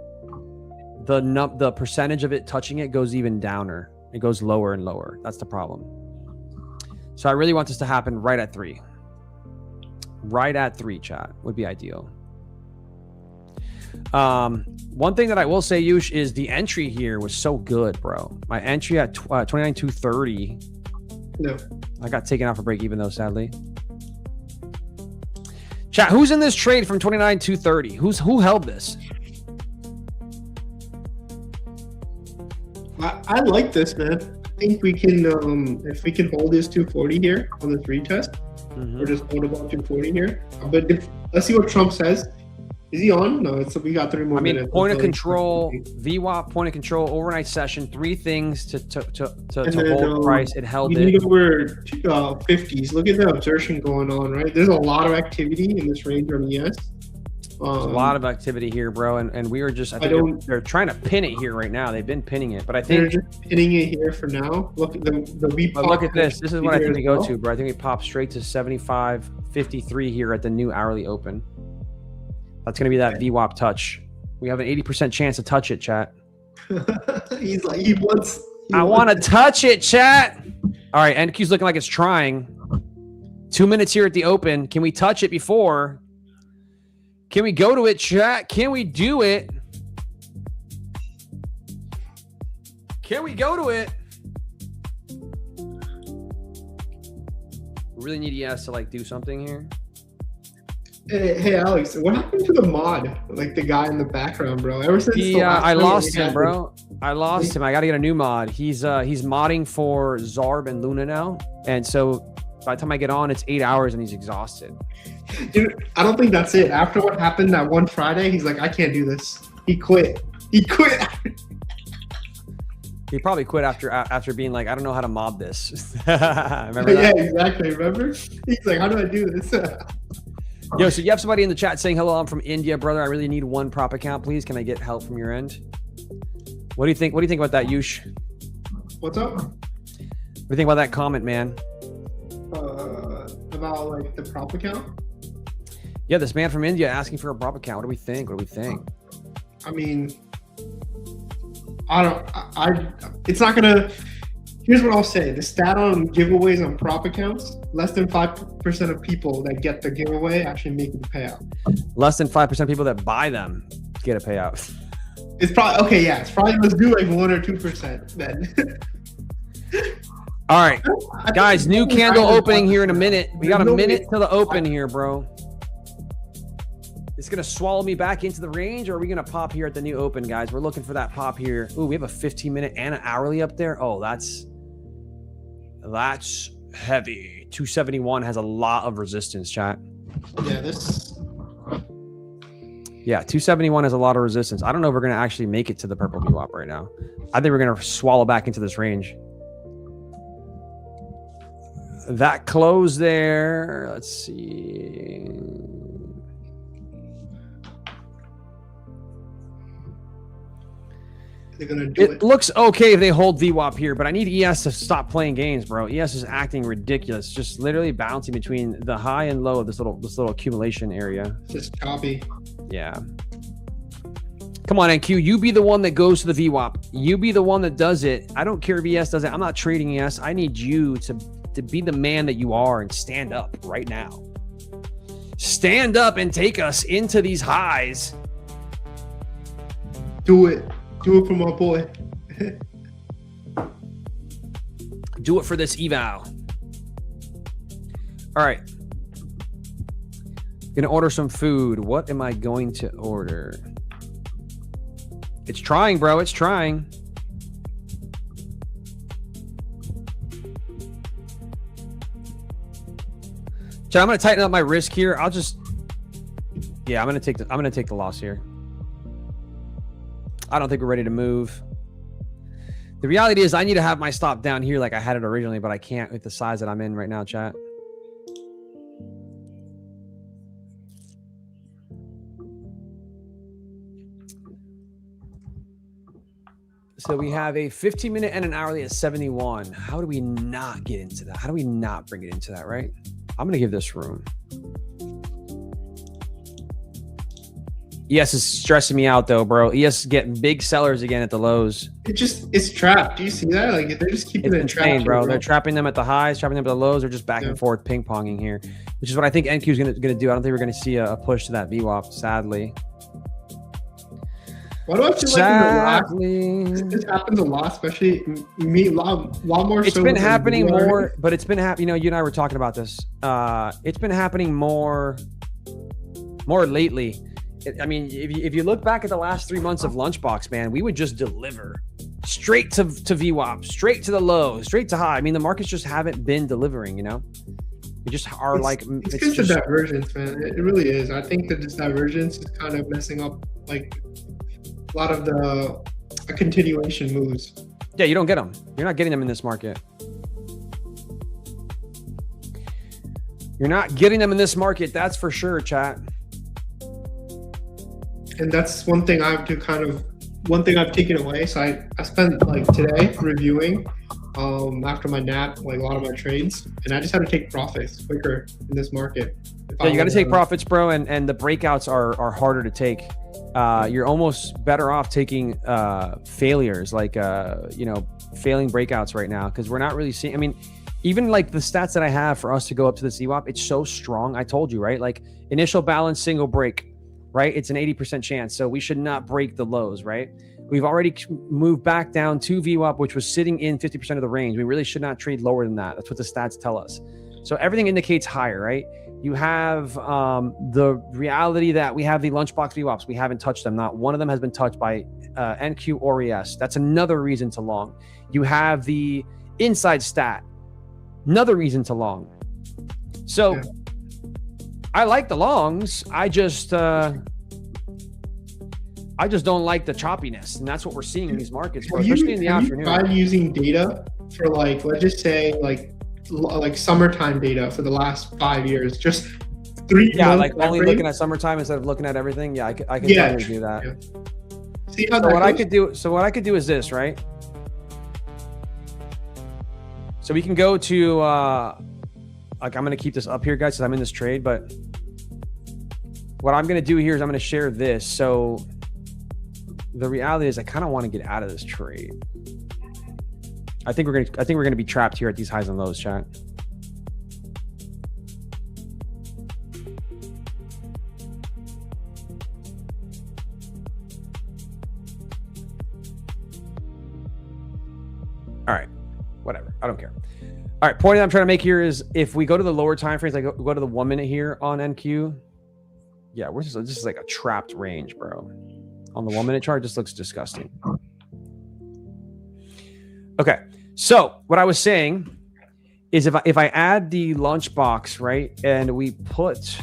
the percentage of it touching it goes even downer. It goes lower and lower. That's the problem. So I really want this to happen right at 3. Right at 3, chat, would be ideal. One thing that I will say, Yush, is the entry here was so good, bro. My entry at 29,230. No. I got taken out for break even though, sadly. Chat, who's in this trade from 29,230? Who held this? I like this, man. I think we can, if we can hold this 240 here on the retest, or just hold about 240 here. But let's see what Trump says. Is he on? No, we got 3 more minutes. Point of control, VWAP, point of control, overnight session, 3 things to hold price. It held it. We need over 50s. Look at the absorption going on, right? There's a lot of activity in this range on ES. There's a lot of activity here, bro, and we are just. I think they're trying to pin it here right now. They've been pinning it, but I think they're just pinning it here for now. Look at But look at this. This is what I think we go to, bro. I think we pop straight to 75.53 here at the new hourly open. That's going to be that VWAP touch. We have an 80% chance to touch it, chat. He's like, he wants. I want to touch it, chat. All right, NQ's looking like it's trying. 2 minutes here at the open. Can we touch it before? Can we go to it, chat? Can we do it? Can we go to it? We really need ES to like do something here. Hey, Alex, what happened to the mod? Like the guy in the background, bro. Ever since the last I time lost we him, had bro. I lost him. I got to get a new mod. He's modding for Zarb and Luna now, and so by the time I get on, it's 8 hours and he's exhausted. Dude, I don't think that's it. After what happened that one Friday, he's like, I can't do this. He quit. He quit. He probably quit after being like, I don't know how to mob this. Remember Yeah, that? exactly. Remember? He's like, how do I do this? Yo, so you have somebody in the chat saying, hello, I'm from India, brother. I really need one prop account, please. Can I get help from your end? What do you think? What do you think about that, Yush? What's up? What do you think about that comment, man? About like the prop account? Yeah, this man from India asking for a prop account. What do we think? What do we think? I mean, it's not gonna. Here's what I'll say: the stat on giveaways on prop accounts, less than 5% of people that get the giveaway actually make the payout. Less than 5% of people that buy them get a payout. It's probably okay. Yeah, it's probably, let's do like 1 or 2% then. All right, guys, new candle opening here in a minute. We got a minute till the open here, bro. It's going to swallow me back into the range, or are we going to pop here at the new open, guys? We're looking for that pop here. Ooh, we have a 15-minute and an hourly up there. Oh, that's heavy. 271 has a lot of resistance, chat. Yeah, 271 has a lot of resistance. I don't know if we're going to actually make it to the purple VWAP right now. I think we're going to swallow back into this range. That close there. Let's see. They're gonna do It looks okay if they hold VWAP here, but I need ES to stop playing games, bro. ES is acting ridiculous, just literally bouncing between the high and low of this little accumulation area. Just choppy. Yeah. Come on, NQ. You be the one that goes to the VWAP. You be the one that does it. I don't care if ES does it. I'm not trading ES. I need you to be the man that you are and stand up right now. Stand up and take us into these highs. Do it. Do it for my boy. Do it for this eval. All right. Gonna order some food. What am I going to order? It's trying, bro. It's trying. So I'm gonna tighten up my risk here. I'm gonna take the loss here. I don't think we're ready to move. The reality is I need to have my stop down here like I had it originally, but I can't with the size that I'm in right now, chat. So we have a 15-minute and an hourly at 71. How do we not get into that? How do we not bring it into that, right? I'm going to give this room. ES is stressing me out though, bro. ES is getting big sellers again at the lows. It's trapped. Do you see that? Like they're just keeping it trapped, bro. They're trapping them at the highs, trapping them at the lows. They're just back and forth ping-ponging here, which is what I think NQ is gonna do. I don't think we're gonna see a push to that VWAP, sadly. Why do I feel like this happens a lot, especially me a lot more. It's been happening more, but it's been happening. You know, you and I were talking about this. It's been happening more lately. I mean, if you look back at the last 3 months of Lunchbox, man, we would just deliver straight to VWAP, straight to the low, straight to high. I mean, the markets just haven't been delivering, you know? We just are it's just a divergence, man. It really is. I think that this divergence is kind of messing up like a lot of the continuation moves. Yeah, you don't get them. You're not getting them in this market. You're not getting them in this market. That's for sure, chat. And that's one thing I've taken away. So I spent like today reviewing after my nap, like a lot of my trades, and I just had to take profits quicker in this market. Yeah, you got to take profits, bro, and the breakouts are harder to take. You're almost better off taking failures, like failing breakouts right now, because we're not really seeing. I mean, even like the stats that I have for us to go up to the CWAP, it's so strong. I told you, right? Like initial balance, single break. Right? It's an 80% chance. So we should not break the lows, right? We've already moved back down to VWAP, which was sitting in 50% of the range. We really should not trade lower than that. That's what the stats tell us. So everything indicates higher, right? You have the reality that we have the lunchbox VWAPs. We haven't touched them. Not one of them has been touched by NQ or ES. That's another reason to long. You have the inside stat. Another reason to long. So I like the longs. I just don't like the choppiness, and that's what we're seeing in these markets, especially in the afternoon. Have you tried using data for like, let's just say like summertime data for the last 5 years, just 3 Yeah, months like only average? looking at summertime instead of looking at everything. Yeah, I can totally do that. Yeah. See how So that what I goes? could do, is this, right? So we can go to like, I'm gonna keep this up here, guys, because I'm in this trade. But what I'm gonna do here is I'm gonna share this. So the reality is, I kind of want to get out of this trade. I think we're gonna be trapped here at these highs and lows, chat. All right, whatever. I don't care. All right, point I'm trying to make here is if we go to the lower time frames, like go to the 1 minute here on NQ. Yeah, this is like a trapped range, bro. On the 1 minute chart, this looks disgusting. Okay, so what I was saying is if I add the lunchbox, right, and we put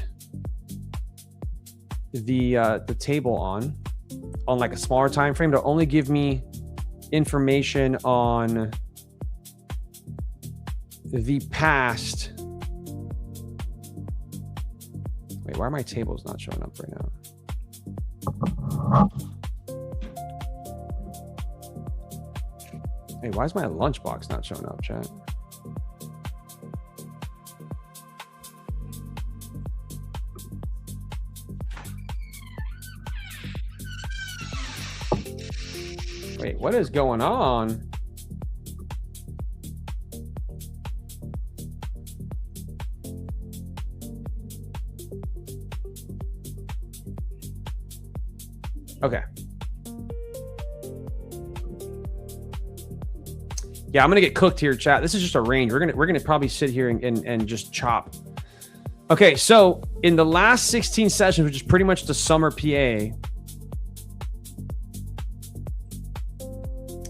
the table on like a smaller time frame, to only give me information on the past. Wait, why are my tables not showing up right now? Hey, why is my lunchbox not showing up, chat? Wait, what is going on? Okay. Yeah, I'm gonna get cooked here, chat. This is just a range. We're gonna probably sit here and just chop. Okay, so in the last 16 sessions, which is pretty much the summer PA,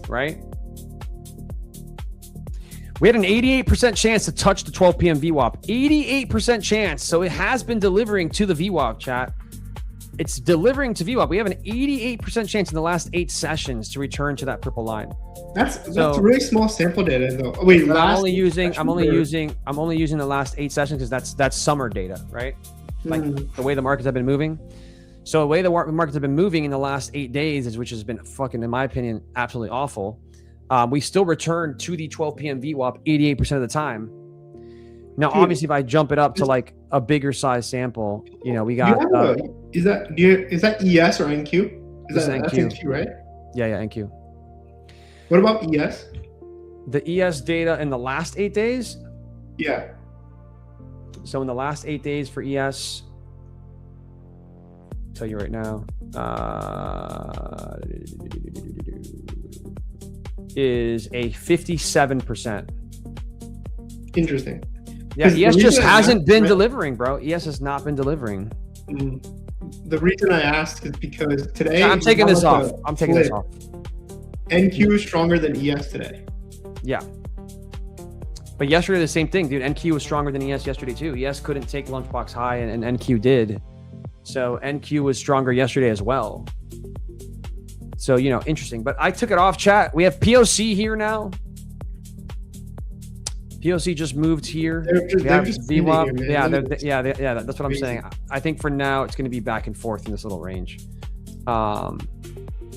right? We had an 88% chance to touch the 12 p.m. VWAP. 88% chance. So it has been delivering to the VWAP, chat. It's delivering to VWAP. We have an 88% chance in the last 8 sessions to return to that purple line. That's really small sample data though. Oh, wait, I'm only using the last 8 sessions because that's summer data, right? Like the way the markets have been moving. So the way the markets have been moving in the last 8 days, which has been fucking, in my opinion, absolutely awful. We still return to the 12 p.m. VWAP 88% of the time. Now, obviously, if I jump it up to like a bigger size sample, you know, we got. Is that ES or NQ? That's NQ, right? Yeah, NQ. What about ES? The ES data in the last 8 days? Yeah. So in the last 8 days for ES, I'll tell you right now, is a 57%. Interesting. Yeah, ES just hasn't been delivering, bro. ES has not been delivering. The reason I asked is because today... I'm taking this off. I'm taking this off. NQ is stronger than ES today. Yeah. But yesterday, the same thing, dude. NQ was stronger than ES yesterday, too. ES couldn't take lunchbox high, and NQ did. So NQ was stronger yesterday as well. So, you know, interesting. But I took it off, chat. We have POC here now. POC just moved here. They're just VWAP. here, Yeah, that's what I'm saying. I think for now, it's going to be back and forth in this little range.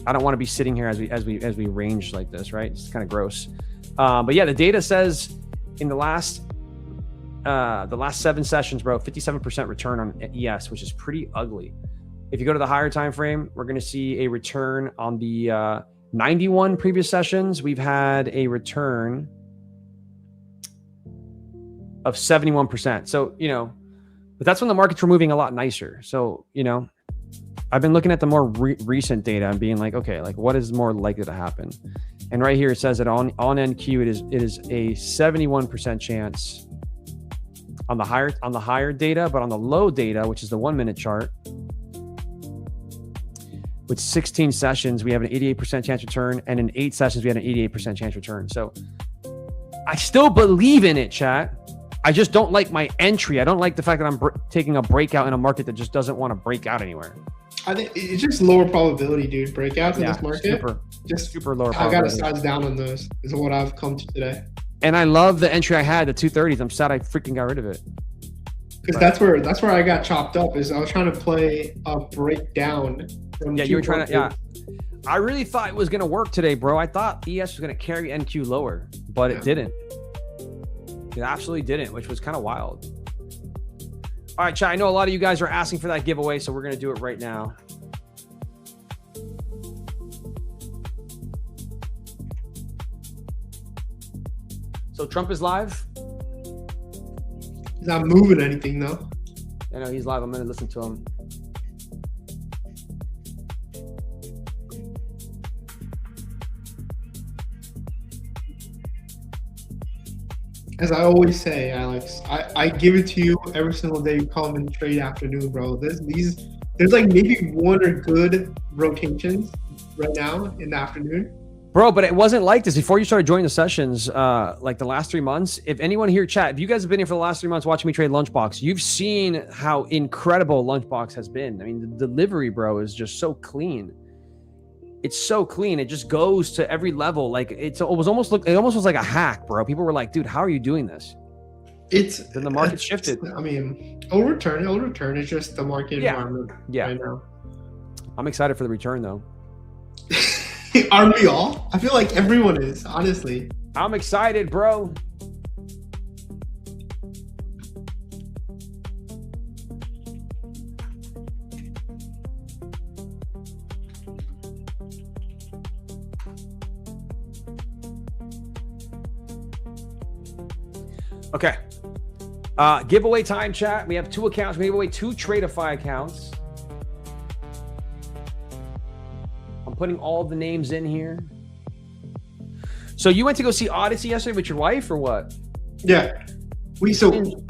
I don't want to be sitting here as we range like this, right? It's kind of gross. But yeah, the data says in the last 7 sessions, bro, 57% return on ES, which is pretty ugly. If you go to the higher time frame, we're going to see a return on the 91 previous sessions. We've had a return of 71%. So, you know, but that's when the markets were moving a lot nicer. So, you know, I've been looking at the more recent data and being like, okay, like what is more likely to happen? And right here, it says that on NQ, it is a 71% chance on the higher data, but on the low data, which is the 1 minute chart, with 16 sessions, we have an 88% chance return, and in 8 sessions, we had an 88% chance return. So I still believe in it, chat. I just don't like my entry. I don't like the fact that I'm taking a breakout in a market that just doesn't want to break out anywhere. I think it's just lower probability, dude. Breakouts in this market. Super lower I probability. got to size down on those. Is what I've come to today. And I love the entry I had, the 230s. I'm sad I freaking got rid of it. Because that's where I got chopped up. Is I was trying to play a breakdown. Yeah, you were trying to. Yeah, I really thought it was going to work today, bro. I thought ES was going to carry NQ lower, but it didn't. It absolutely didn't, which was kind of wild. All right, chat. I know a lot of you guys are asking for that giveaway, so we're going to do it right now. So Trump is live. He's not moving anything though. I know he's live. I'm going to listen to him. As I always say, Alex, I give it to you every single day you come in trade afternoon, bro. There's like maybe one or good rotations right now in the afternoon. Bro, but it wasn't like this before you started joining the sessions, like the last 3 months. If anyone here, chat, if you guys have been here for the last 3 months watching me trade Lunchbox, you've seen how incredible Lunchbox has been. I mean, the delivery, bro, is just so clean. It's so clean. It just goes to every level. Like it almost was like a hack, bro. People were like, dude, how are you doing this? Then the market shifted. I mean, it'll return. It's just the market environment right now. I'm excited for the return though. Aren't we all? I feel like everyone is, honestly. I'm excited, bro. Okay. Giveaway time, chat. We have 2 accounts. We give away 2 Tradeify accounts. I'm putting all the names in here. So you went to go see Odyssey yesterday with your wife or what? Yeah.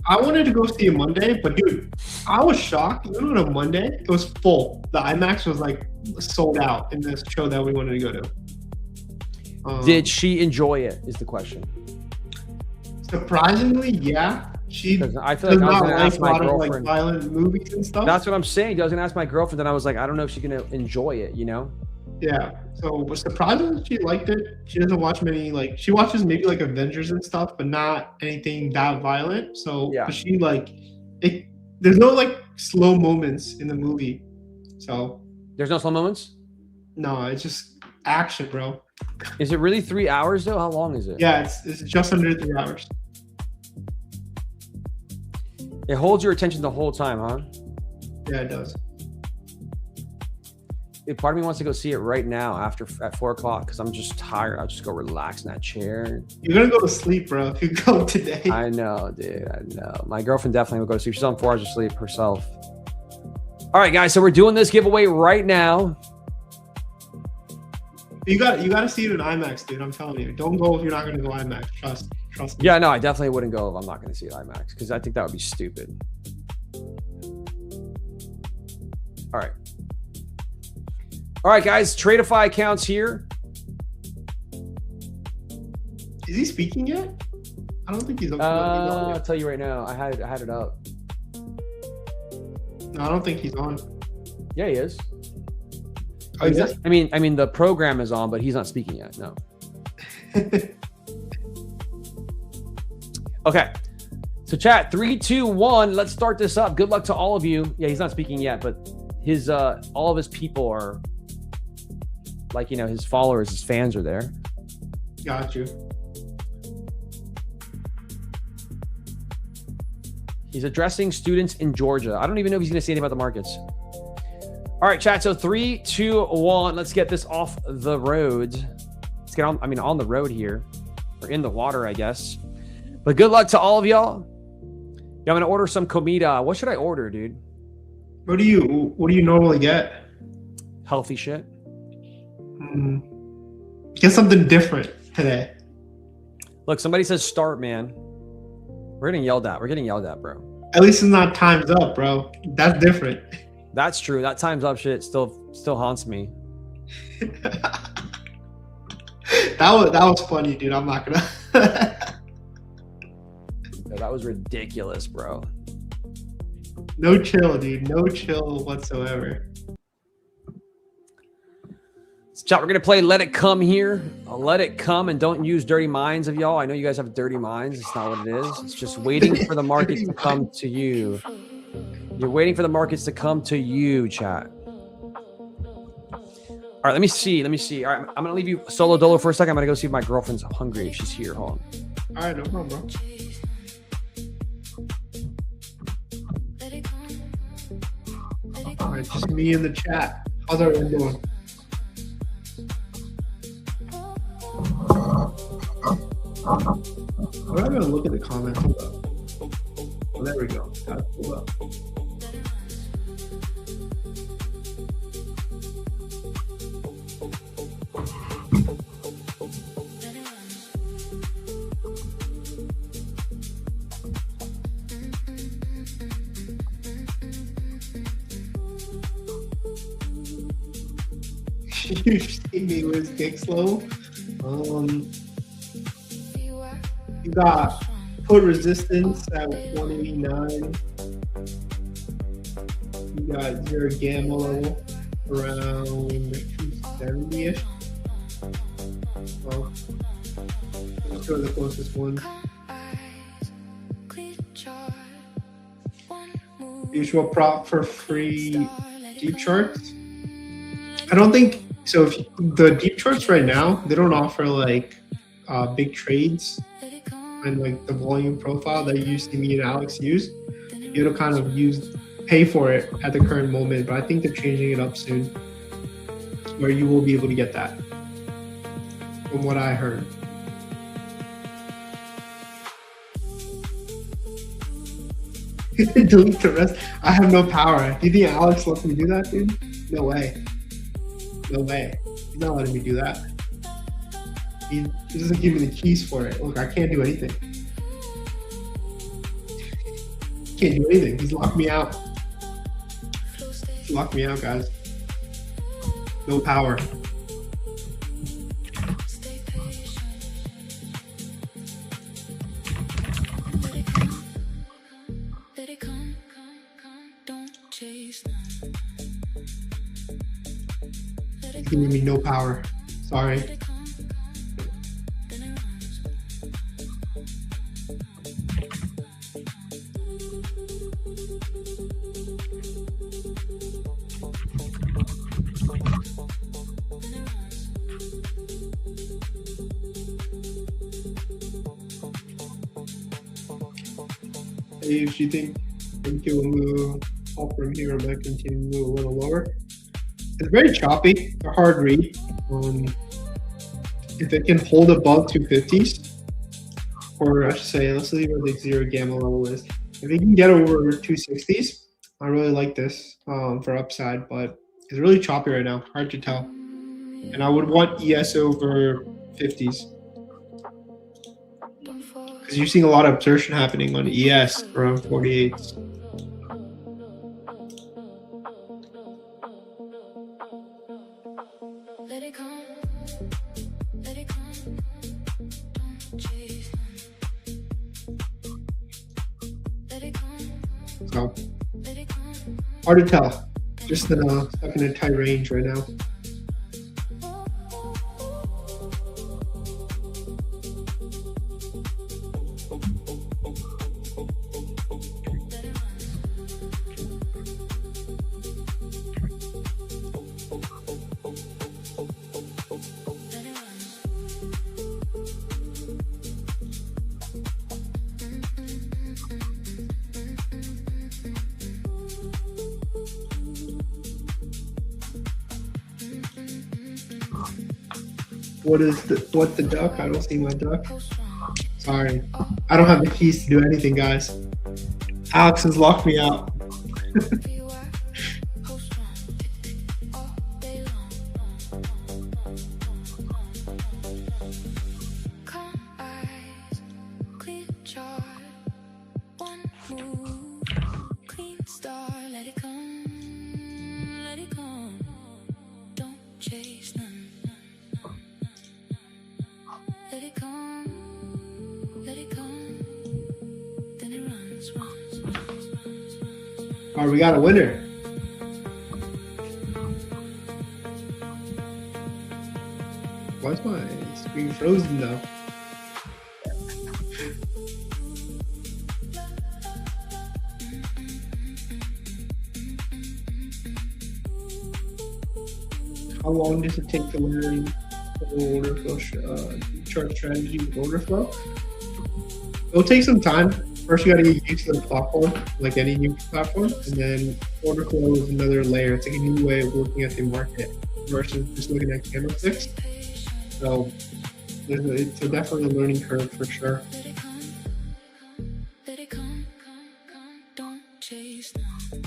I wanted to go see it Monday, but dude, I was shocked. Even on a Monday, it was full. The IMAX was like sold out in this show that we wanted to go to. Did she enjoy it is the question. Surprisingly, yeah. She I feel like I was going to ask my girlfriend. Like violent movies and stuff. That's what I'm saying. I was going to ask my girlfriend, then I was like, I don't know if she's going to enjoy it, you know? Yeah. So surprisingly, she liked it. She doesn't watch many, she watches maybe like Avengers and stuff, but not anything that violent. So yeah. She there's no like slow moments in the movie. So there's no slow moments? No, it's just action, bro. Is it really 3 hours though? How long is it? Yeah, it's just under 3 hours. It holds your attention the whole time, huh? Yeah, it does. If part of me wants to go see it right now at 4 o'clock because I'm just tired. I'll just go relax in that chair. You're gonna go to sleep, bro, if you go today. I know, dude. I know. My girlfriend definitely will go to sleep. She's on 4 hours of sleep herself. All right, guys. So we're doing this giveaway right now. You got to see it in IMAX, dude. I'm telling you. Don't go if you're not gonna go IMAX. Trust me. Yeah, no, I definitely wouldn't go if I'm not gonna see it IMAX because I think that would be stupid. All right. All right, guys, Tradeify accounts here. Is he speaking yet? I don't think he's up. I'll tell you right now. I had it up. No, I don't think he's on. Yeah, he is. Oh, is it? I mean, the program is on, but he's not speaking yet. No. Okay. So, chat, 3, 2, 1. Let's start this up. Good luck to all of you. Yeah, he's not speaking yet, but his all of his people are. Like, you know, his followers, his fans are there. Got you. He's addressing students in Georgia. I don't even know if he's going to say anything about the markets. All right, chat. So 3, 2, 1. Let's get this off the road. Let's get on the road here. Or in the water, I guess. But good luck to all of y'all. Yeah, I'm going to order some comida. What should I order, dude? What do you normally get? Healthy shit. Get something different today. Look, somebody says start, man. We're getting yelled at. We're getting yelled at, bro. At least it's not time's up, bro. That's different. That's true. That time's up shit still haunts me. That was funny, dude. I'm not gonna. Yeah, that was ridiculous, bro. No chill, dude. No chill whatsoever. Chat, we're gonna play Let It Come here. Let it come, and don't use dirty minds of y'all. I know you guys have dirty minds. It's not what it is. It's just waiting for the markets to come to you. You're waiting for the markets to come to you, chat. All right, let me see. All right, I'm gonna leave you solo dolo for a second. I'm gonna go see if my girlfriend's hungry. If she's here, hold on. All right, no problem, bro. All right, just me in the chat. How's everyone doing? I'm not gonna look at the comments. Hold up. Oh, there we go. Got it. Hold up. You see me with kick slow. You got put resistance at 189. You got your gamma level around 270-ish. Well, let's go to the closest one. Usual prop for free deep charts. I don't think so. If the deep charts right now, they don't offer like big trades and like the volume profile that you used to me and Alex use. It'll kind of pay for it at the current moment, but I think they're changing it up soon where you will be able to get that from what I heard. Delete the rest. I have no power. Do you think Alex lets me do that, dude? No way. No way. He's not letting me do that. He doesn't give me the keys for it. Look, I can't do anything. Can't do anything. He's locked me out. He's locked me out, guys. No power. He's giving me no power. Sorry. Hey, if you think it will move up from here, I might continue to move a little lower. It's very choppy, a hard read. If it can hold above 250s, or I should say, let's leave where the zero gamma level is. If it can get over 260s, I really like this for upside, but it's really choppy right now, hard to tell. And I would want ES over 50s. Because you're seeing a lot of absorption happening on ES around 48s. So, hard to tell. Just stuck in a tight range right now. What's the duck? I don't see my duck. Sorry. I don't have the keys to do anything, guys. Alex has locked me out. move, clean star, let it come, let it come. Don't chase none. Let it come, let it come. Then it runs. All right, we got a winner. Why is my screen frozen now? How long does it take to learn the order flow chart strategy with order flow? It'll take some time. First, you got to get used to the platform, like any new platform, and then order flow is another layer. It's like a new way of looking at the market versus just looking at candlesticks. So it's definitely a learning curve for sure. Let it come, don't chase none.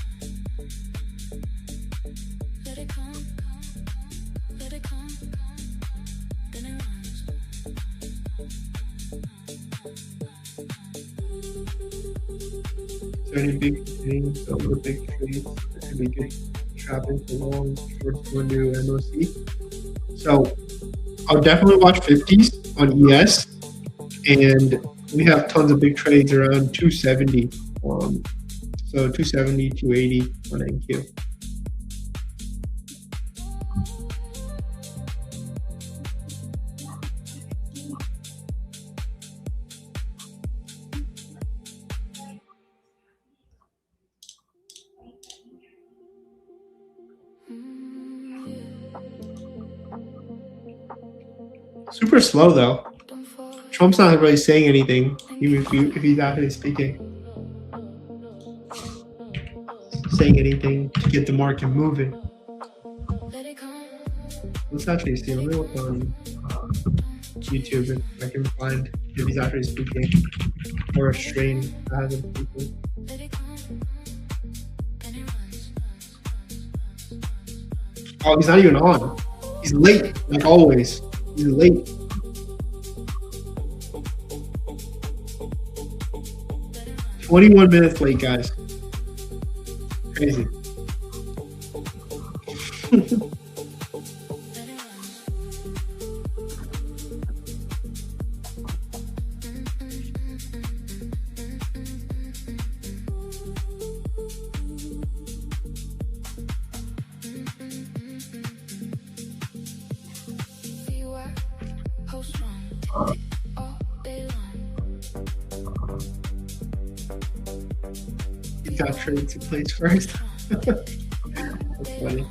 Let it come, let it come. Then it runs. Is there any big things over the big trades that could be good trapping for long short window MOC? So I'll definitely watch 50s on ES, and we have tons of big trades around 270. So 270, 280 on NQ. Super slow though. Trump's not really saying anything, even if he's actually speaking. Saying anything to get the market moving. Let's actually see. Let me look on YouTube if I can find if he's actually speaking or a stream that has him speaking. Oh, he's not even on. He's late, like always. He's late. "21 minutes late, guys." Crazy. He got traded to place first. That's funny.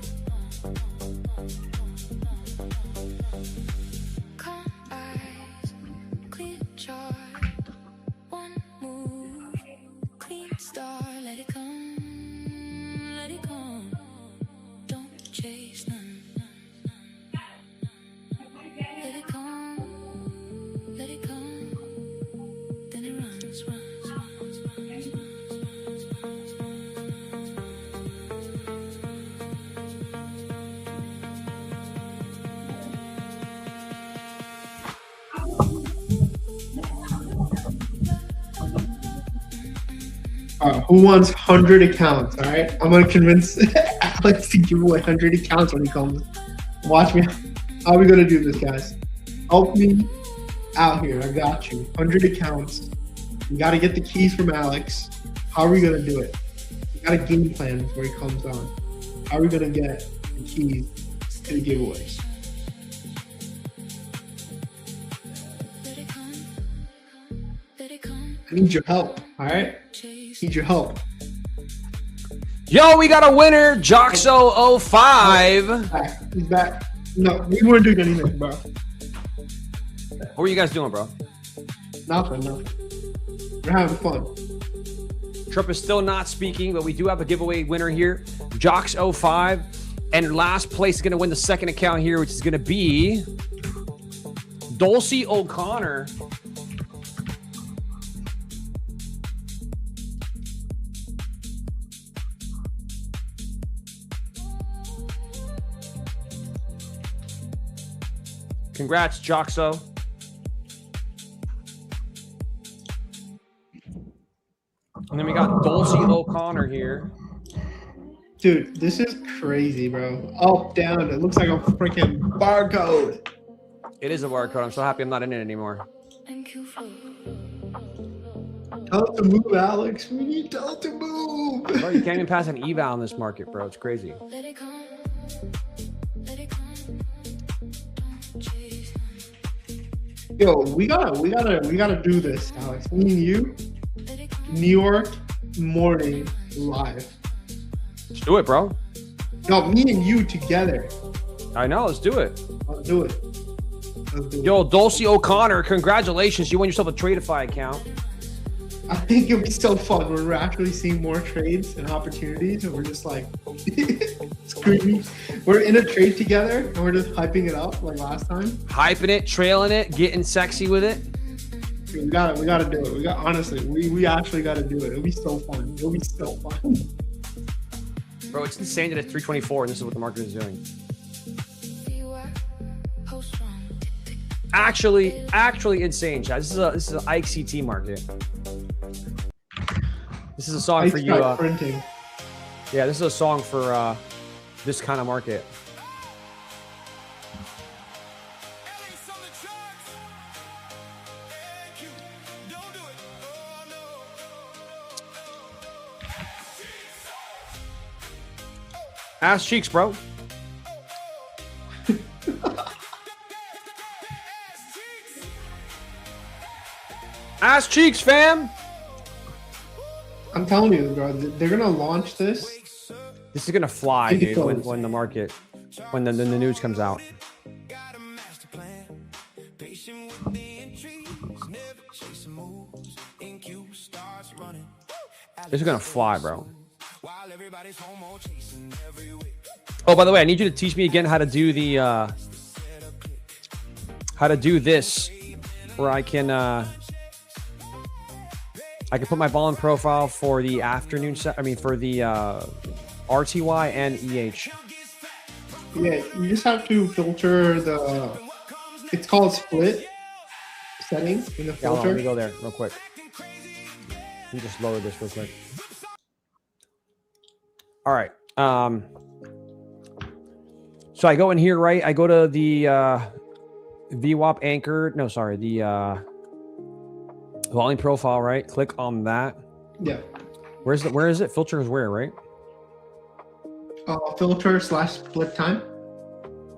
Who wants 100 accounts? All right, I'm gonna convince Alex to give away 100 accounts when he comes. Watch me. How are we gonna do this, guys? Help me out here. I got you. 100 accounts. You got to get the keys from Alex. How are we gonna do it? We got a game plan before he comes on. How are we gonna get the keys to the giveaways? I need your help. All right. Need your help. Yo, we got a winner, Joxo05. He's back. No, we weren't doing anything, bro. What were you guys doing, bro? Nothing. We're having fun. Trip is still not speaking, but we do have a giveaway winner here, Jox05. And last place is going to win the second account here, which is going to be Dulcie O'Connor. Congrats, And then we got Dulcie O'Connor here. Dude, this is crazy, bro. Up, down. It looks like a freaking barcode. It is a barcode. I'm so happy I'm not in it anymore. Tell it to move, Alex. We need to tell it to move. Bro, you can't even pass an eval in this market, bro. It's crazy. Yo, we gotta do this, Alex. Me and you, New York morning live. Let's do it, bro. No, me and you together. I know. Let's do it. Let's do it. Let's do it. Yo, Dulcie O'Connor, congratulations. You won yourself a Tradeify account. I think it'll be so fun when we're actually seeing more trades and opportunities, and we're just like screaming. We're in a trade together, and we're just hyping it up like last time. Hyping it, trailing it, getting sexy with it. Dude, we gotta do it. Honestly, we actually gotta do it. It'll be so fun. It'll be so fun. Bro, it's insane that it's 324 and this is what the market is doing. Actually insane, Chad. This is an Ike CT market. This is a song for you. Printing. Yeah, this is a song for this kind of market. Ass cheeks, bro. Ass cheeks, fam. I'm telling you, bro, they're gonna launch this. This is gonna fly, dude. When the market, when the news comes out. This is gonna fly, bro. Oh, by the way, I need you to teach me again how to do the this, where I can put my ball in profile for the afternoon set. I mean, for the RTY and EH. Yeah, you just have to filter the. It's called split settings in the Yeah, hold on, filter. let me go there real quick. Let me just lower this real quick. All right. So I go in here, right? I go to the VWAP anchor. No, sorry, the volume profile, right? Click on that. Yeah. Where is it? Filter is where, right? Filter / split time,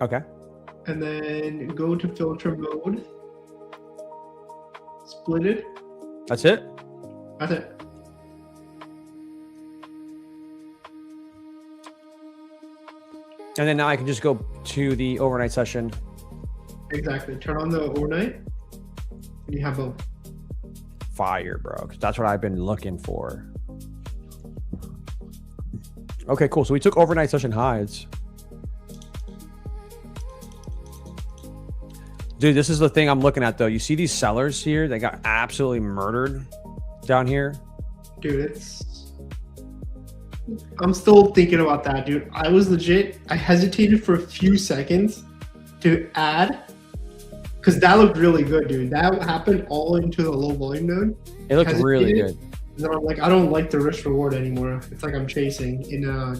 Okay. and then go to filter mode. Split it. That's it? That's it. And then now I can just go to the overnight session. Exactly. Turn on the overnight, and you have both. Fire, bro. 'Cause that's what I've been looking for. Okay, cool. So we took overnight session highs. Dude, this is the thing I'm looking at, though. You see these sellers here? They got absolutely murdered down here. Dude, I'm still thinking about that, dude. I hesitated for a few seconds to add because that looked really good, dude. That happened all into the low volume node. It looked really good. And then I'm like, I don't like the risk reward anymore. It's like I'm chasing in a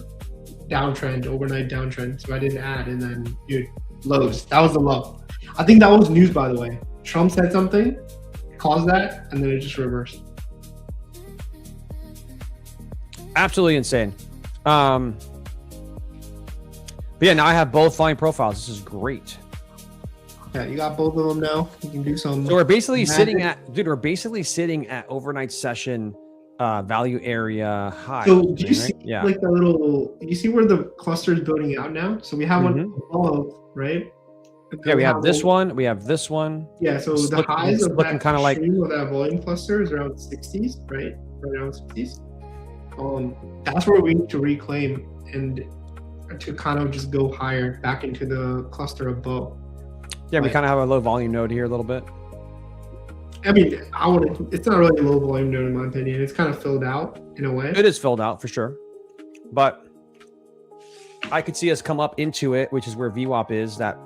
downtrend, overnight downtrend. So I didn't add, and then, dude, lows. That was the low. I think that was news, by the way. Trump said something, caused that, and then it just reversed. Absolutely insane. But yeah, now I have both volume profiles. This is great. Yeah, you got both of them now. You can do some. So we're basically magic. sitting at overnight session value area high. So do you right? see Yeah. like the little? You see where the cluster is building out now? So we have one above, right? And then Yeah, we have this one. We have this one. Yeah, so It's the looking- highs it's of looking that kind of like extreme of that volume cluster is around 60s, right? Right around 60s. That's where we need to reclaim and to kind of just go higher back into the cluster above. yeah. We kind of have a low volume node here a little bit. I mean, it's not really a low volume node in my opinion. It's kind of filled out in a way. It is filled out for sure, but I could see us come up into it, which is where VWAP is. That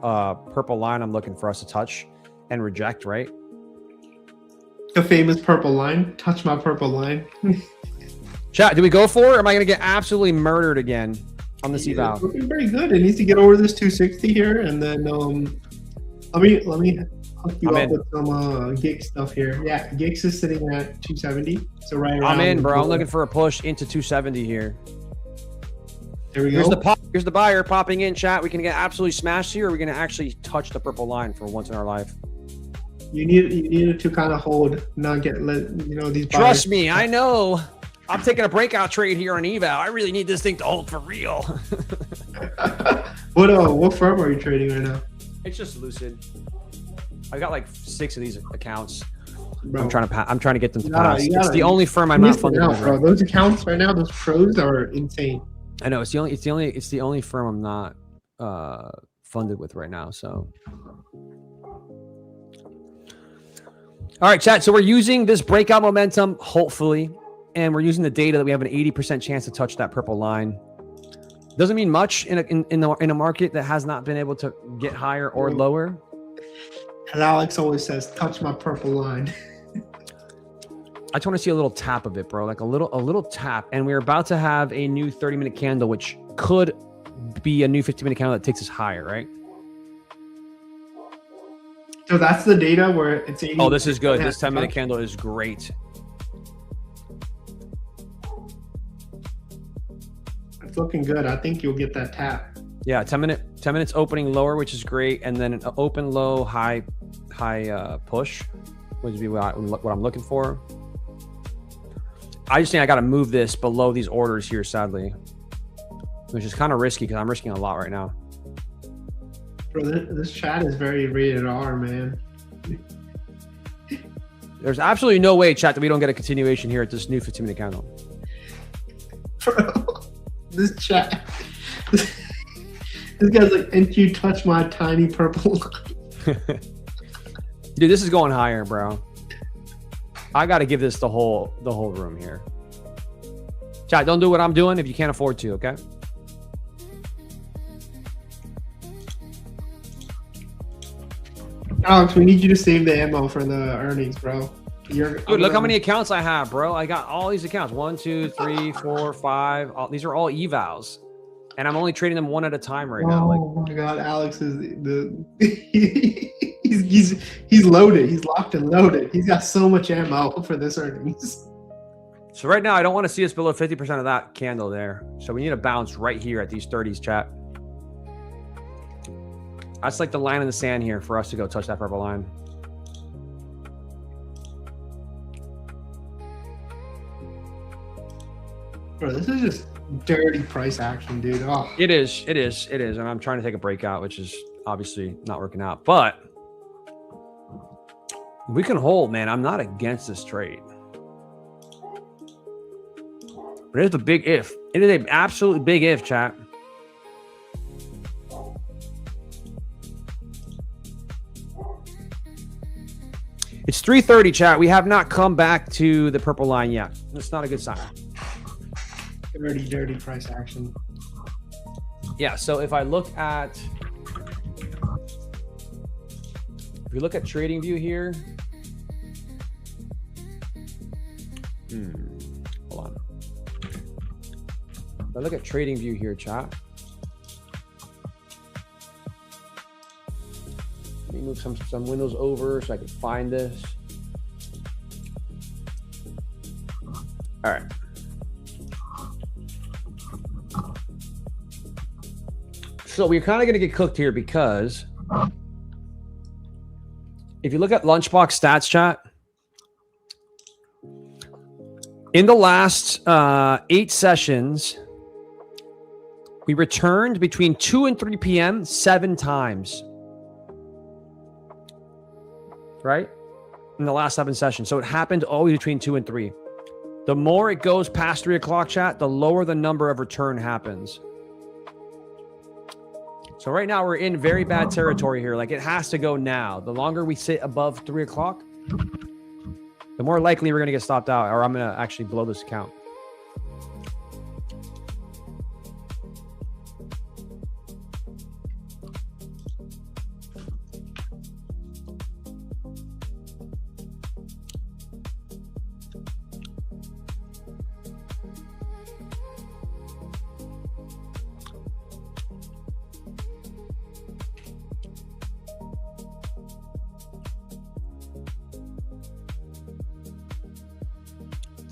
purple line I'm looking for us to touch and reject, right? The famous purple line. Touch my purple line. Chat, do we go for it, or am I going to get absolutely murdered again on this Yeah, eval? it's looking very good. It needs to get over this 260 here, and then let me hook you I'm up in. with some gig stuff here. Yeah, gigs is sitting at 270, so right around. I'm in, the bro. I'm middle. looking for a push into 270 here. There we Here's go. the pop. Here's the buyer popping in, chat. We can get absolutely smashed here, or we're going to actually touch the purple line for once in our life. You needed to kind of hold, not get these. Trust me, I know. I'm taking a breakout trade here on eval. I really need this thing to hold for real. What firm are you trading right now? It's just Lucid. I got like 6 of these accounts. Bro. I'm trying to get them to You gotta- pass. you It's gotta- the only firm I'm you're not missing funded out, with. bro. Right? Those accounts right now, those pros are insane. I know it's the only firm I'm not funded with right now. So, all right, chat. So we're using this breakout momentum, hopefully, and we're using the data that we have an 80% chance to touch that purple line. Doesn't mean much in a market that has not been able to get higher or lower. And Alex always says, "Touch my purple line." I just want to see a little tap of it, bro. Like a little tap. And we're about to have a new 30-minute candle, which could be a new 50-minute candle that takes us higher, right? So that's the data where it's 80. Oh, this is good. This 10-minute candle is great. It's looking good. I think you'll get that tap. Yeah, 10 minutes opening lower, which is great, and then an open low high push would be what I'm looking for. I just think I got to move this below these orders here, sadly, which is kind of risky because I'm risking a lot right now. Bro, this chat is very rated R, man. There's absolutely no way, chat, that we don't get a continuation here at this new 15-minute candle. Bro, this chat. This guy's like, "And you touch my tiny purple line." Dude, this is going higher, bro. I got to give this the whole room here. Chat, don't do what I'm doing if you can't afford to, okay? Alex, we need you to save the ammo for the earnings, bro. Dude, look how many accounts I have, bro. I got all these accounts. 1, 2, 3, 4, 5. These are all evals. And I'm only trading them one at a time right now. Like, Oh my god, Alex is he's loaded. He's locked and loaded. He's got so much ammo for this earnings. so right now, I don't want to see us below 50% of that candle there. So we need to bounce right here at these 30s, chat. That's like the line in the sand here for us to go touch that purple line. Bro, this is just dirty price action, dude. Oh, It is. And I'm trying to take a breakout, which is obviously not working out. But we can hold, man. I'm not against this trade. But here's the big if. It is an absolutely big if, chat. It's 3:30, chat. We have not come back to the purple line yet. That's not a good sign. dirty price action. Yeah, so if I look at TradingView here, hold on. If I look at TradingView here, chat. Let me move some windows over so I can find this. All right. So we're kind of going to get cooked here because if you look at Lunchbox stats, chat, in the last 8 sessions, we returned between 2 and 3 p.m. 7 times. Right? In the last 7 sessions. So it happened always between 2 and 3. The more it goes past 3 o'clock, chat, the lower the number of return happens. So right now we're in very bad territory here. Like it has to go now. The longer we sit above 3 o'clock, the more likely we're going to get stopped out, or I'm going to actually blow this account.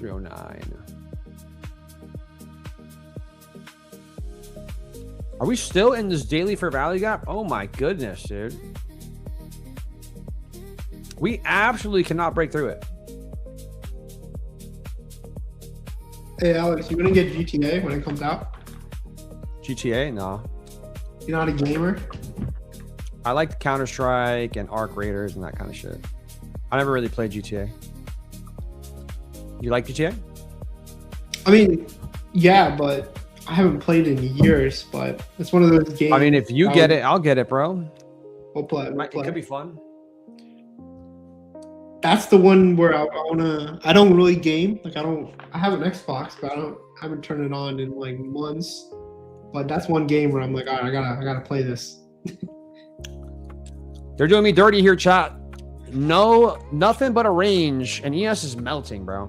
309. Are we still in this daily fair value gap? Oh my goodness, dude. We absolutely cannot break through it. Hey Alex, you gonna get GTA when it comes out? GTA? No. You're not a gamer? I like Counter-Strike and Arc Raiders and that kind of shit. I never really played GTA. You like GTA? I mean, yeah, but I haven't played in years. But it's one of those games. I mean, if you get it, I'll get it, bro. We'll play. It could be fun. That's the one where I wanna. I don't really game. Like I have an Xbox, but I haven't turned it on in like months. But that's one game where I'm like, all right, I gotta play this. They're doing me dirty here, chat. No, nothing but a range, and ES is melting, bro.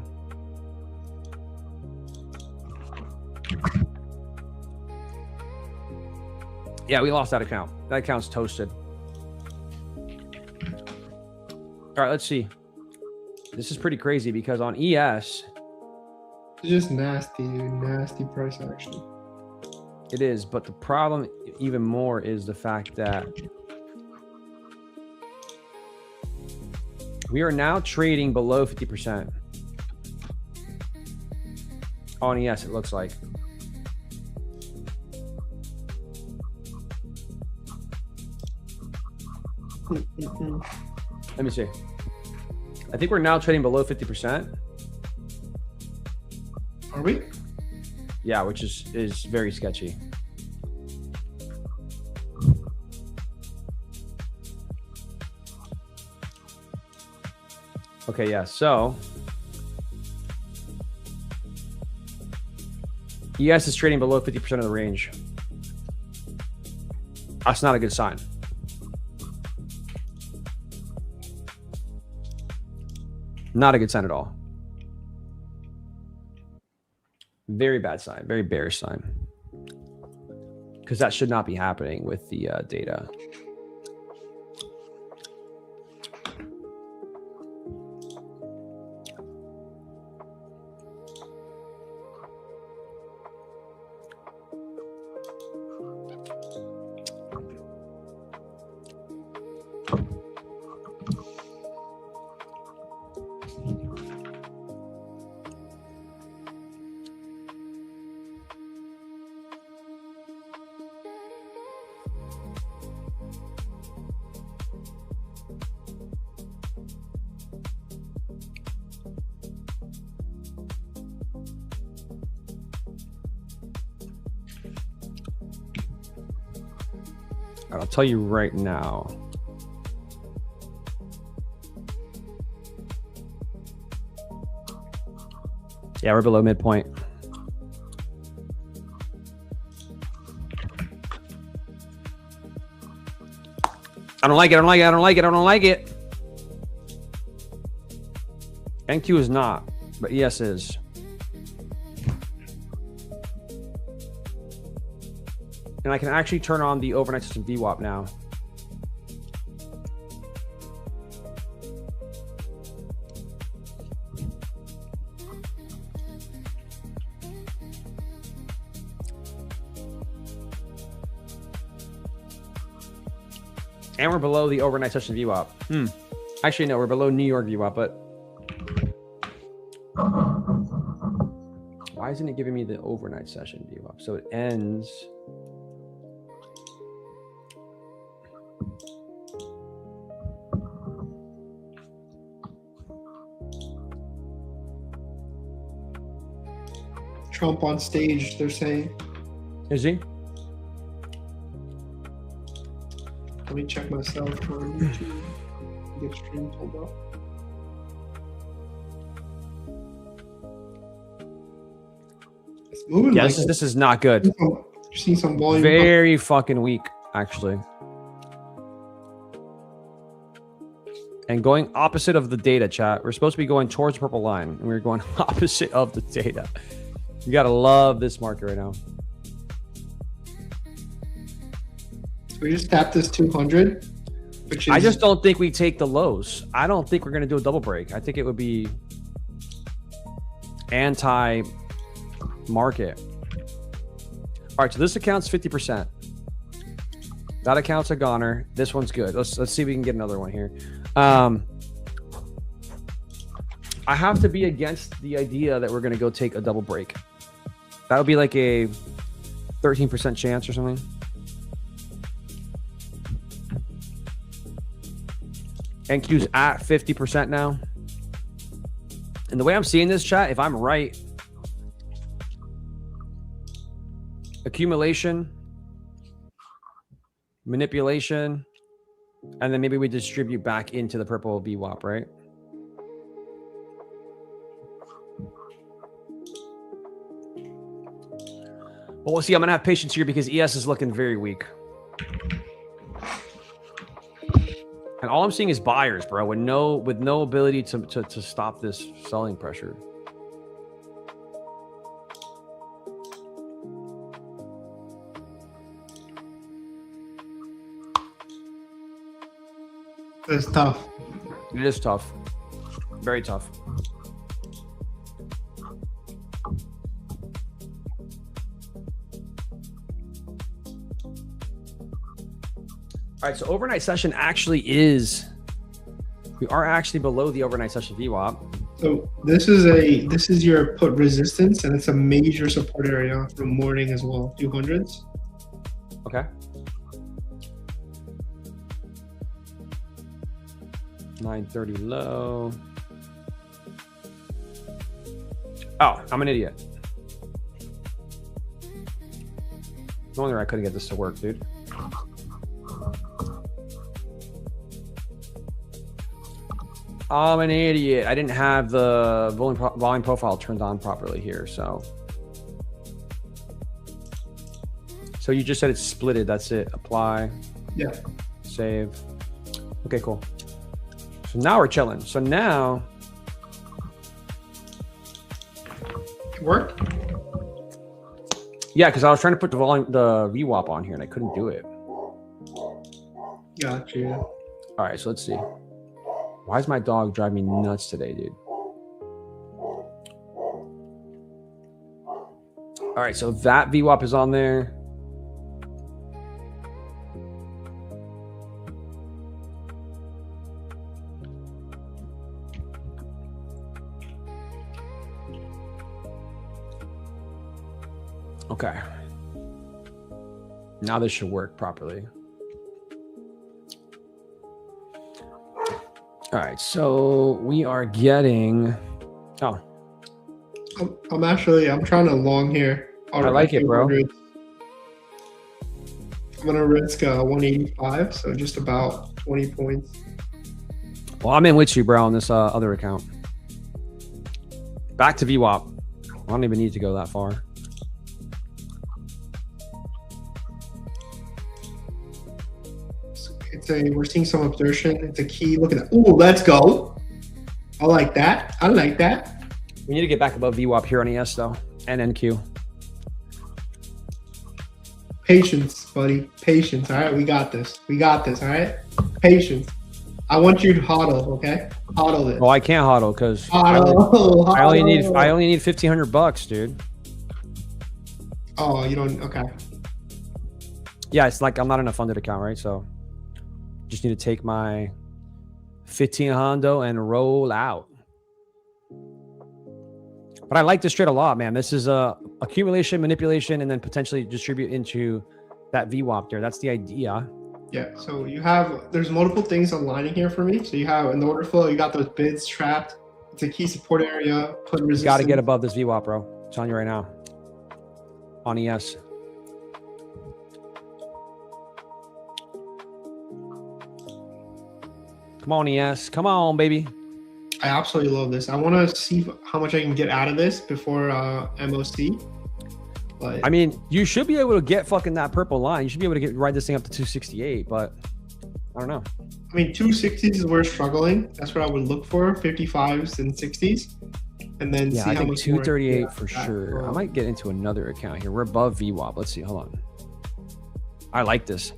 Yeah, we lost that account. That account's toasted. All right, let's see. This is pretty crazy because on ES, It's just nasty, dude. Nasty price action. it is, but the problem even more is the fact that we are now trading below 50%. On ES, it looks like. Let me see. I think we're now trading below 50%. Are we? Yeah, which is very sketchy. Okay, yeah, so ES is trading below 50% of the range. That's not a good sign. Not a good sign at all. Very bad sign, very bearish sign. Because that should not be happening with the data. I'll tell you right now. Yeah, we're below midpoint. I don't like it. I don't like it. I don't like it. I don't like it. NQ is not, but ES is. And I can actually turn on the overnight system VWAP now. And we're below the overnight session VWAP. Actually, no, we're below New York VWAP, but why isn't it giving me the overnight session VWAP? So it ends. Trump on stage, they're saying. Is he? Let me check myself on YouTube. Get stream pulled up. It's moving. Yeah, like this is not good. You see some volume. Very fucking weak, actually. And going opposite of the data, chat. We're supposed to be going towards the purple line, and we're going opposite of the data. You gotta love this market right now. We just tapped this 200, which is. I just don't think we take the lows. I don't think we're gonna do a double break. I think it would be anti-market. All right, so this account's 50%. That account's a goner. This one's good. Let's see if we can get another one here. I have to be against the idea that we're going to go take a double break. That would be like a 13% chance or something. NQ's at 50% now. And the way I'm seeing this, chat, if I'm right, accumulation, manipulation, and then maybe we distribute back into the purple VWAP, right? Well, we'll see. I'm going to have patience here because ES is looking very weak. And all I'm seeing is buyers, bro, with no ability to stop this selling pressure. It's tough. It is tough. Very tough. All right, so overnight session actually is, we are actually below the overnight session VWAP. So this is your put resistance, and it's a major support area for morning as well. 200s. Okay. 930 low. Oh, I'm an idiot. No wonder I couldn't get this to work, dude. I'm an idiot. I didn't have the volume profile turned on properly here, so. So you just said it's splitted. That's it. Apply. Yeah. Save. Okay, cool. So now we're chilling. So now. It worked? Yeah, because I was trying to put the VWAP on here and I couldn't do it. Gotcha. All right, so let's see. Why is my dog driving me nuts today, dude? All right, so that VWAP is on there. Okay. Now this should work properly. All right, so we are getting. Oh, I'm trying to long here. I like it, bro. I'm gonna risk 185, so just about 20 points. Well, I'm in with you, bro, on this other account. Back to VWAP. I don't even need to go that far. We're seeing some absorption. It's a key. Look at that. Oh, let's go. I like that. I like that. We need to get back above VWAP here on ES though, and NQ. Patience, buddy. Patience. All right, we got this. We got this. All right. Patience. I want you to hodl. Okay. Hodl this. Well, I can't hodl because I only need $1,500, dude. Oh, you don't. Okay. Yeah, it's like I'm not in a funded account, right? So. Just need to take my 15 Hondo and roll out. But I like this trade a lot, man. This is accumulation, manipulation, and then potentially distribute into that VWAP there. That's the idea. Yeah. So there's multiple things aligning here for me. So you have in the order flow, you got those bids trapped. It's a key support area. Put resistance. Got to get above this VWAP, bro. I'm telling you right now. On ES. Come on, ES. Come on, baby. I absolutely love this. I want to see how much I can get out of this before MOC. But I mean, you should be able to get fucking that purple line. You should be able to ride this thing up to 268, but I don't know. I mean, 260s is where we're struggling. That's what I would look for, 55s and 60s. And then yeah, see I how think much 238 for sure. I might get into another account here. We're above VWAP. Let's see. Hold on. I like this.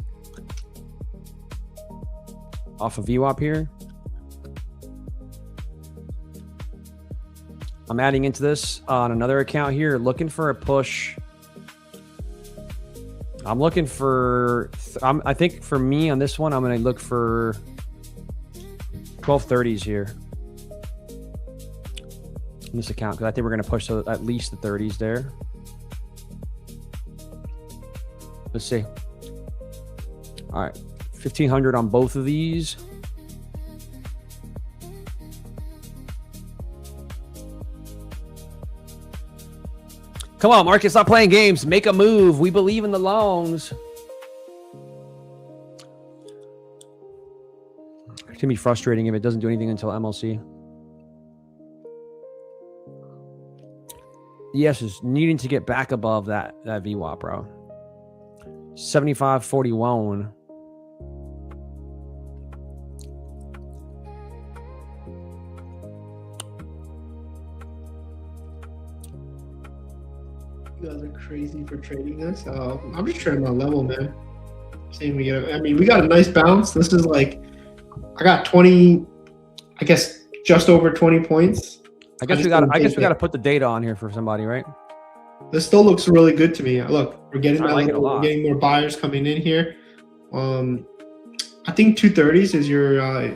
Off of VWAP here. I'm adding into this on another account here, looking for a push. I'm looking for, I think for me on this one, I'm going to look for 1230s here. In this account, because I think we're going to push at least the 30s there. Let's see. All right, 1500 on both of these. Come on, Marcus, stop playing games. Make a move. We believe in the longs. It can be frustrating if it doesn't do anything until MLC. Yes, is needing to get back above that VWAP, bro. 75.41. You guys are crazy for trading this. I'm just trading my level, man. Seeing we get. I mean, we got a nice bounce. This is like, I got 20. I guess just over 20 points. I guess we got to put the data on here for somebody, right? This still looks really good to me. Look, we're getting we're getting more buyers coming in here. I think 230s is your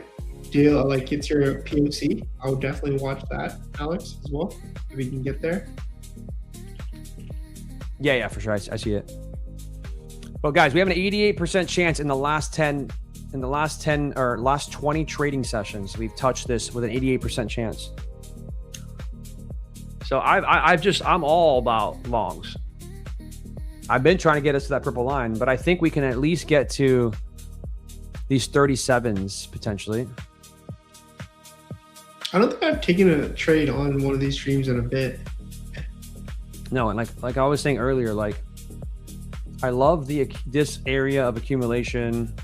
deal. Like, it's your POC. I would definitely watch that, Alex, as well, if we can get there. Yeah, for sure. I see it. But guys, we have an 88% chance in the last 10 or last 20 trading sessions. We've touched this with an 88% chance. So I'm all about longs. I've been trying to get us to that purple line, but I think we can at least get to these 37s potentially. I don't think I've taken a trade on one of these streams in a bit. No, and like I was saying earlier, like I love this area of accumulation.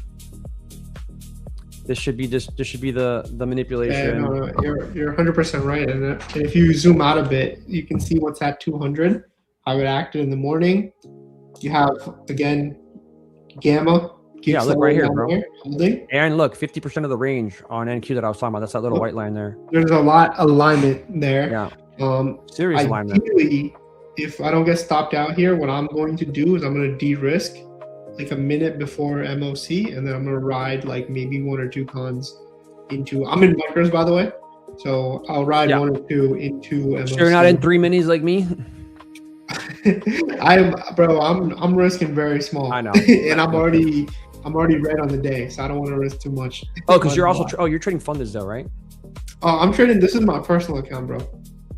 This should be the manipulation. Yeah, no, you're 100% right. And if you zoom out a bit, you can see what's at 200. I would act in the morning. You have again gamma. Yeah, look right here, bro. Holding. And look, 50% of the range on NQ that I was talking about. That's that little white line there. There's a lot of alignment there. Yeah. Serious alignment. If I don't get stopped out here, what I'm going to do is I'm going to de-risk like a minute before MOC, and then I'm going to ride like maybe one or two cons into. I'm in micros, by the way, so I'll ride one or two into MOC. Sure, you're not in 3 minis like me. I'm risking very small. I know, and I'm already red on the day, so I don't want to risk too much. Oh, because you're also you're trading funders though, right? I'm trading. This is my personal account, bro.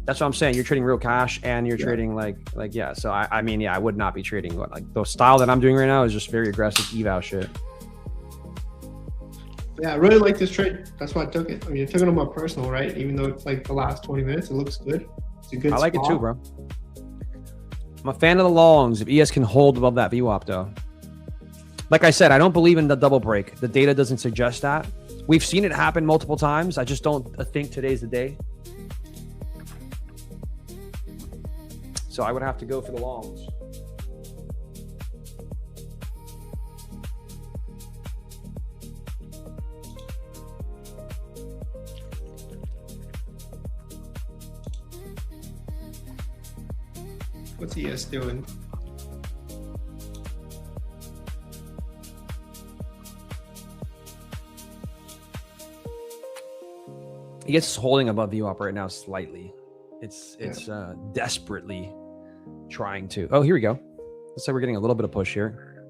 That's what I'm saying. You're trading real cash, and you're trading like yeah. So I mean, yeah, I would not be trading like the style that I'm doing right now is just very aggressive eval shit. Yeah, I really like this trade. That's why I took it. I mean, I took it on my personal, right? Even though it's like the last 20 minutes, it looks good. It's a good. I like it too, bro. I'm a fan of the longs. If ES can hold above that VWAP, though. Like I said, I don't believe in the double break. The data doesn't suggest that. We've seen it happen multiple times. I just don't think today's the day. So I would have to go for the longs. What's ES doing? ES is holding above VWAP right now slightly. It's desperately trying to. Oh, here we go. Looks like we're getting a little bit of push here.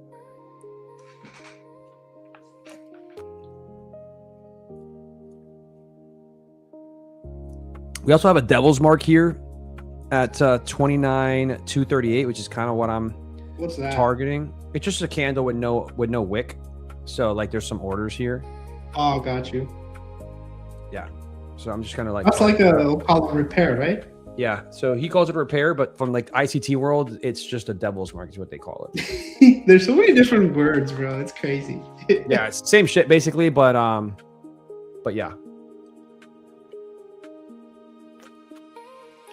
We also have a devil's mark here at 29,238, which is kind of what I'm targeting. It's just a candle with no wick. So like there's some orders here. Oh, got you. Yeah. So I'm just kind of like that's like we'll call it repair, right? Yeah. So he calls it repair, but from like ICT world, it's just a devil's mark is what they call it. There's so many different words, bro. It's crazy. Yeah, it's same shit basically, but yeah.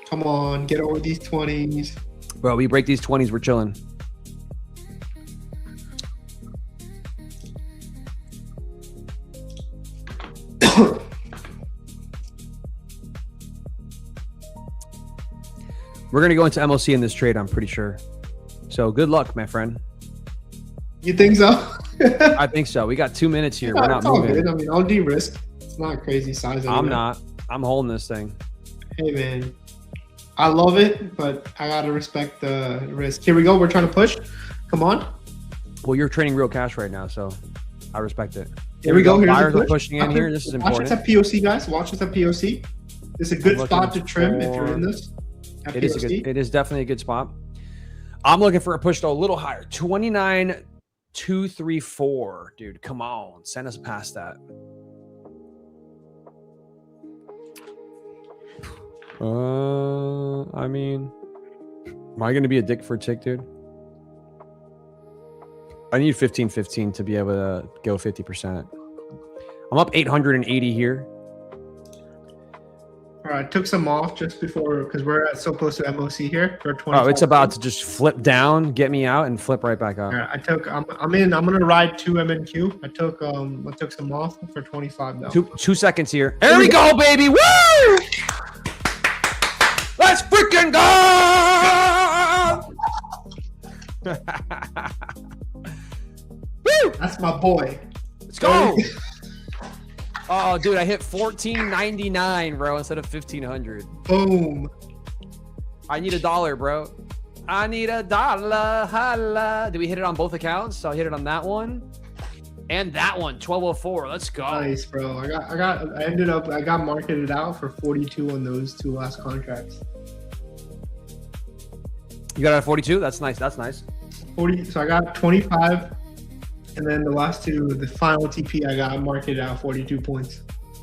Come on, get over these 20s. Bro, we break these 20s, we're chilling. We're going to go into MLC in this trade, I'm pretty sure. So good luck, my friend. You think so? I think so. We got 2 minutes here. Yeah, We're not it's all moving. good. I mean, I'll de-risk. It's not a crazy size. I'm anyway. not. I'm holding this thing. Hey, man. I love it, but I got to respect the risk. Here we go. We're trying to push. Come on. Well, you're trading real cash right now, so I respect it. Here we go. Here's Buyers the are push. pushing in here. This is Watch important. us at POC, guys. Watch us at POC. This is a good spot to trim if you're in this. At It is, POC. it is definitely a good spot. I'm looking for a push though a little higher. 29,234. Dude, come on. Send us past that. I mean, am I going to be a dick for a tick, dude? I need 15-15 to be able to go 50%. I'm up 880 here. All right, took some off just before because we're at so close to MOC here. We're 25. Oh, it's about to just flip down, get me out, and flip right back up. All right, I'm in. I'm gonna ride 2 MNQ. I took some off for 25 though. Two seconds here. There we go, baby. Woo! Let's freaking go! Woo! That's my boy. Let's go. Oh, dude, I hit 14.99, bro, instead of 1,500. Boom. I need $1, bro. I need $1. Holla. Did we hit it on both accounts? So I hit it on that one and that one. 1204. Let's go. Nice, bro. I got marketed out for 42 on those 2 last contracts. You got it at 42? That's nice. That's nice. 40. So I got 25. And then the last 2, the final TP, I got marketed out 42 points.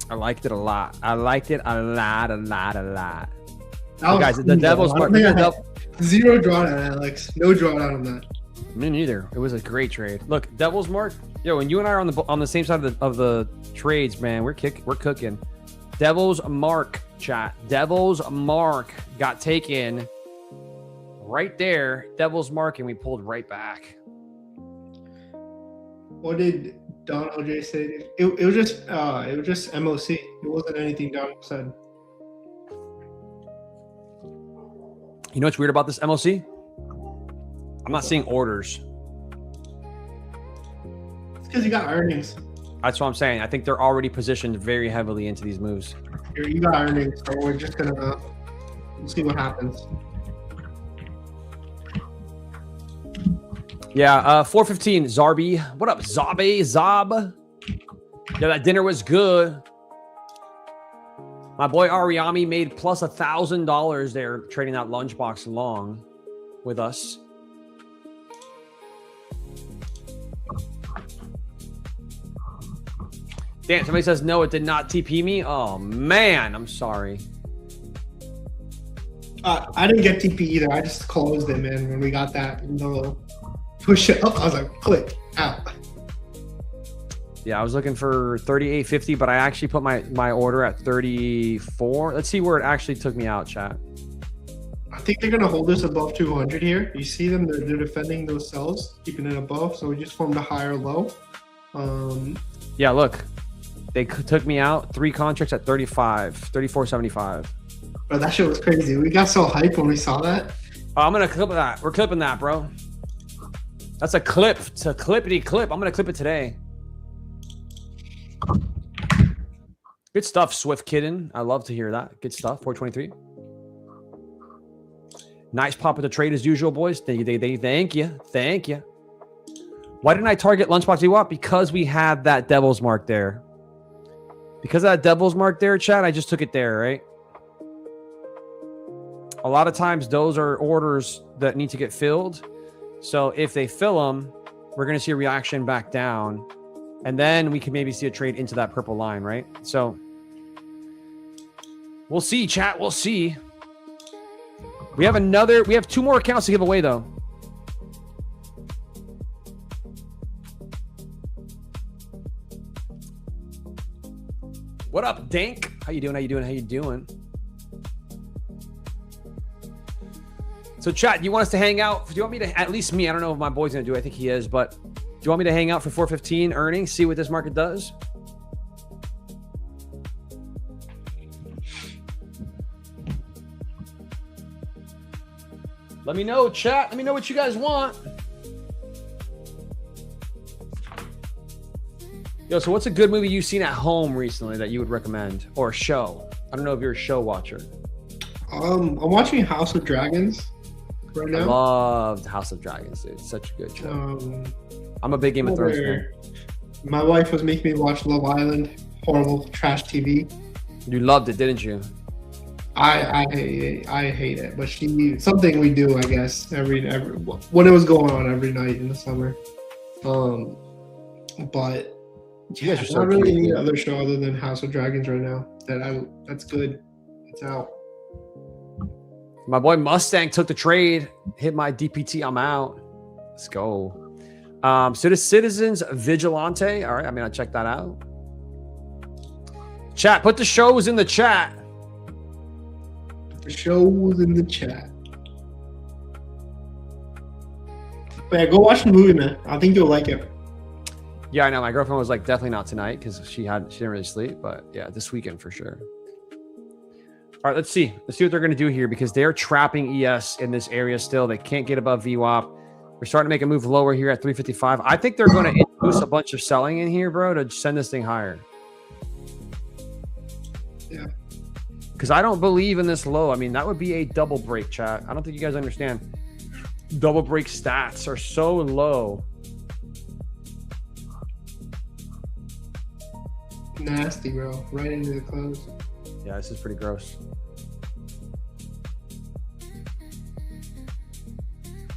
I liked it a lot. I liked it a lot. That Hey, was guys, cool, the Devil's though. I Mark. don't think I had 0 drawdown, Alex. No drawdown on that. Me neither. It was a great trade. Look, Devil's Mark. Yo, when you and I are on the same side of the trades, man, we're cooking. Devil's Mark, chat. Devil's Mark got taken right there. Devil's Mark, and we pulled right back. What did Don LJ say? It was just MOC. It wasn't anything Don said. You know what's weird about this MLC? I'm not seeing orders. It's because you got earnings. That's what I'm saying. I think they're already positioned very heavily into these moves. You got earnings, so we're just gonna see what happens. Yeah, 415, Zarby. What up, Zabe? Zob? Yeah, that dinner was good. My boy Ariami made plus $1,000 there trading that lunchbox long with us. Damn, somebody says no, it did not TP me. Oh man, I'm sorry. I didn't get TP either. I just closed it, man. When we got that little push it up, I was like, click out. Yeah, I was looking for 38.50, but I actually put my order at 34. Let's see where it actually took me out, chat. I think they're gonna hold us above 200 here. You see them; they're defending those cells, keeping it above. So we just formed a higher low. Yeah, look, they took me out 3 contracts at 34.75. Bro, that shit was crazy. We got so hyped when we saw that. Oh, I'm gonna clip that. We're clipping that, bro. That's a clip. It's a clippity clip. I'm gonna clip it today. Good stuff, Swift Kitten. I love to hear that. Good stuff. 423. Nice pop of the trade as usual, boys. Thank you. Thank you. Why didn't I target Lunchbox EWAP? Because we had that Devil's Mark there. Because of that Devil's Mark there, chat, I just took it there, right? A lot of times those are orders that need to get filled. So if they fill them, we're going to see a reaction back down. And then we can maybe see a trade into that purple line, right? So we'll see, chat. We'll see. We have 2 more accounts to give away, though. What up, Dank? How you doing? So, chat, you want us to hang out? Do you want me to, at least me, I don't know if my boy's going to do it. I think he is, but do you want me to hang out for 415 earnings, see what this market does? Let me know, chat. Let me know what you guys want. Yo, so what's a good movie you've seen at home recently that you would recommend, or a show? I don't know if you're a show watcher. I'm watching House of Dragons right I now. loved House of Dragons, dude. Such a good show. I'm a big Game of Thrones fan. My wife was making me watch Love Island. Horrible trash TV. You loved it, didn't you? I hate it, but something we do, I guess, every when it was going on every night in the summer. But You guys are so not really cute, any dude. other show other than House of Dragons right now that's good. It's out. My boy Mustang took the trade, hit my DPT. I'm out. Let's go. Citizens Vigilante. All right, I mean, I checked that out. Chat, put the shows in the chat. The show's in the chat. But yeah, go watch the movie, man. I think you'll like it. Yeah, I know. My girlfriend was like, definitely not tonight because she didn't really sleep. But yeah, this weekend for sure. All right, let's see. Let's see what they're going to do here because they're trapping ES in this area still. They can't get above VWAP. We're starting to make a move lower here at 355. I think they're going to introduce a bunch of selling in here, bro, to send this thing higher. Yeah. Because I don't believe in this low. I mean, that would be a double break, chat. I don't think you guys understand. Double break stats are so low. Nasty, bro. Right into the close. Yeah, this is pretty gross.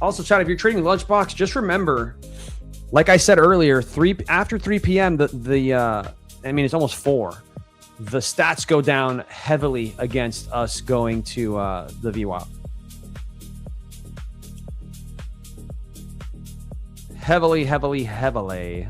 Also, chat, if you're trading Lunchbox, just remember, like I said earlier, after 3 p.m., I mean, it's almost 4. The stats go down heavily against us going to the VWAP. Heavily.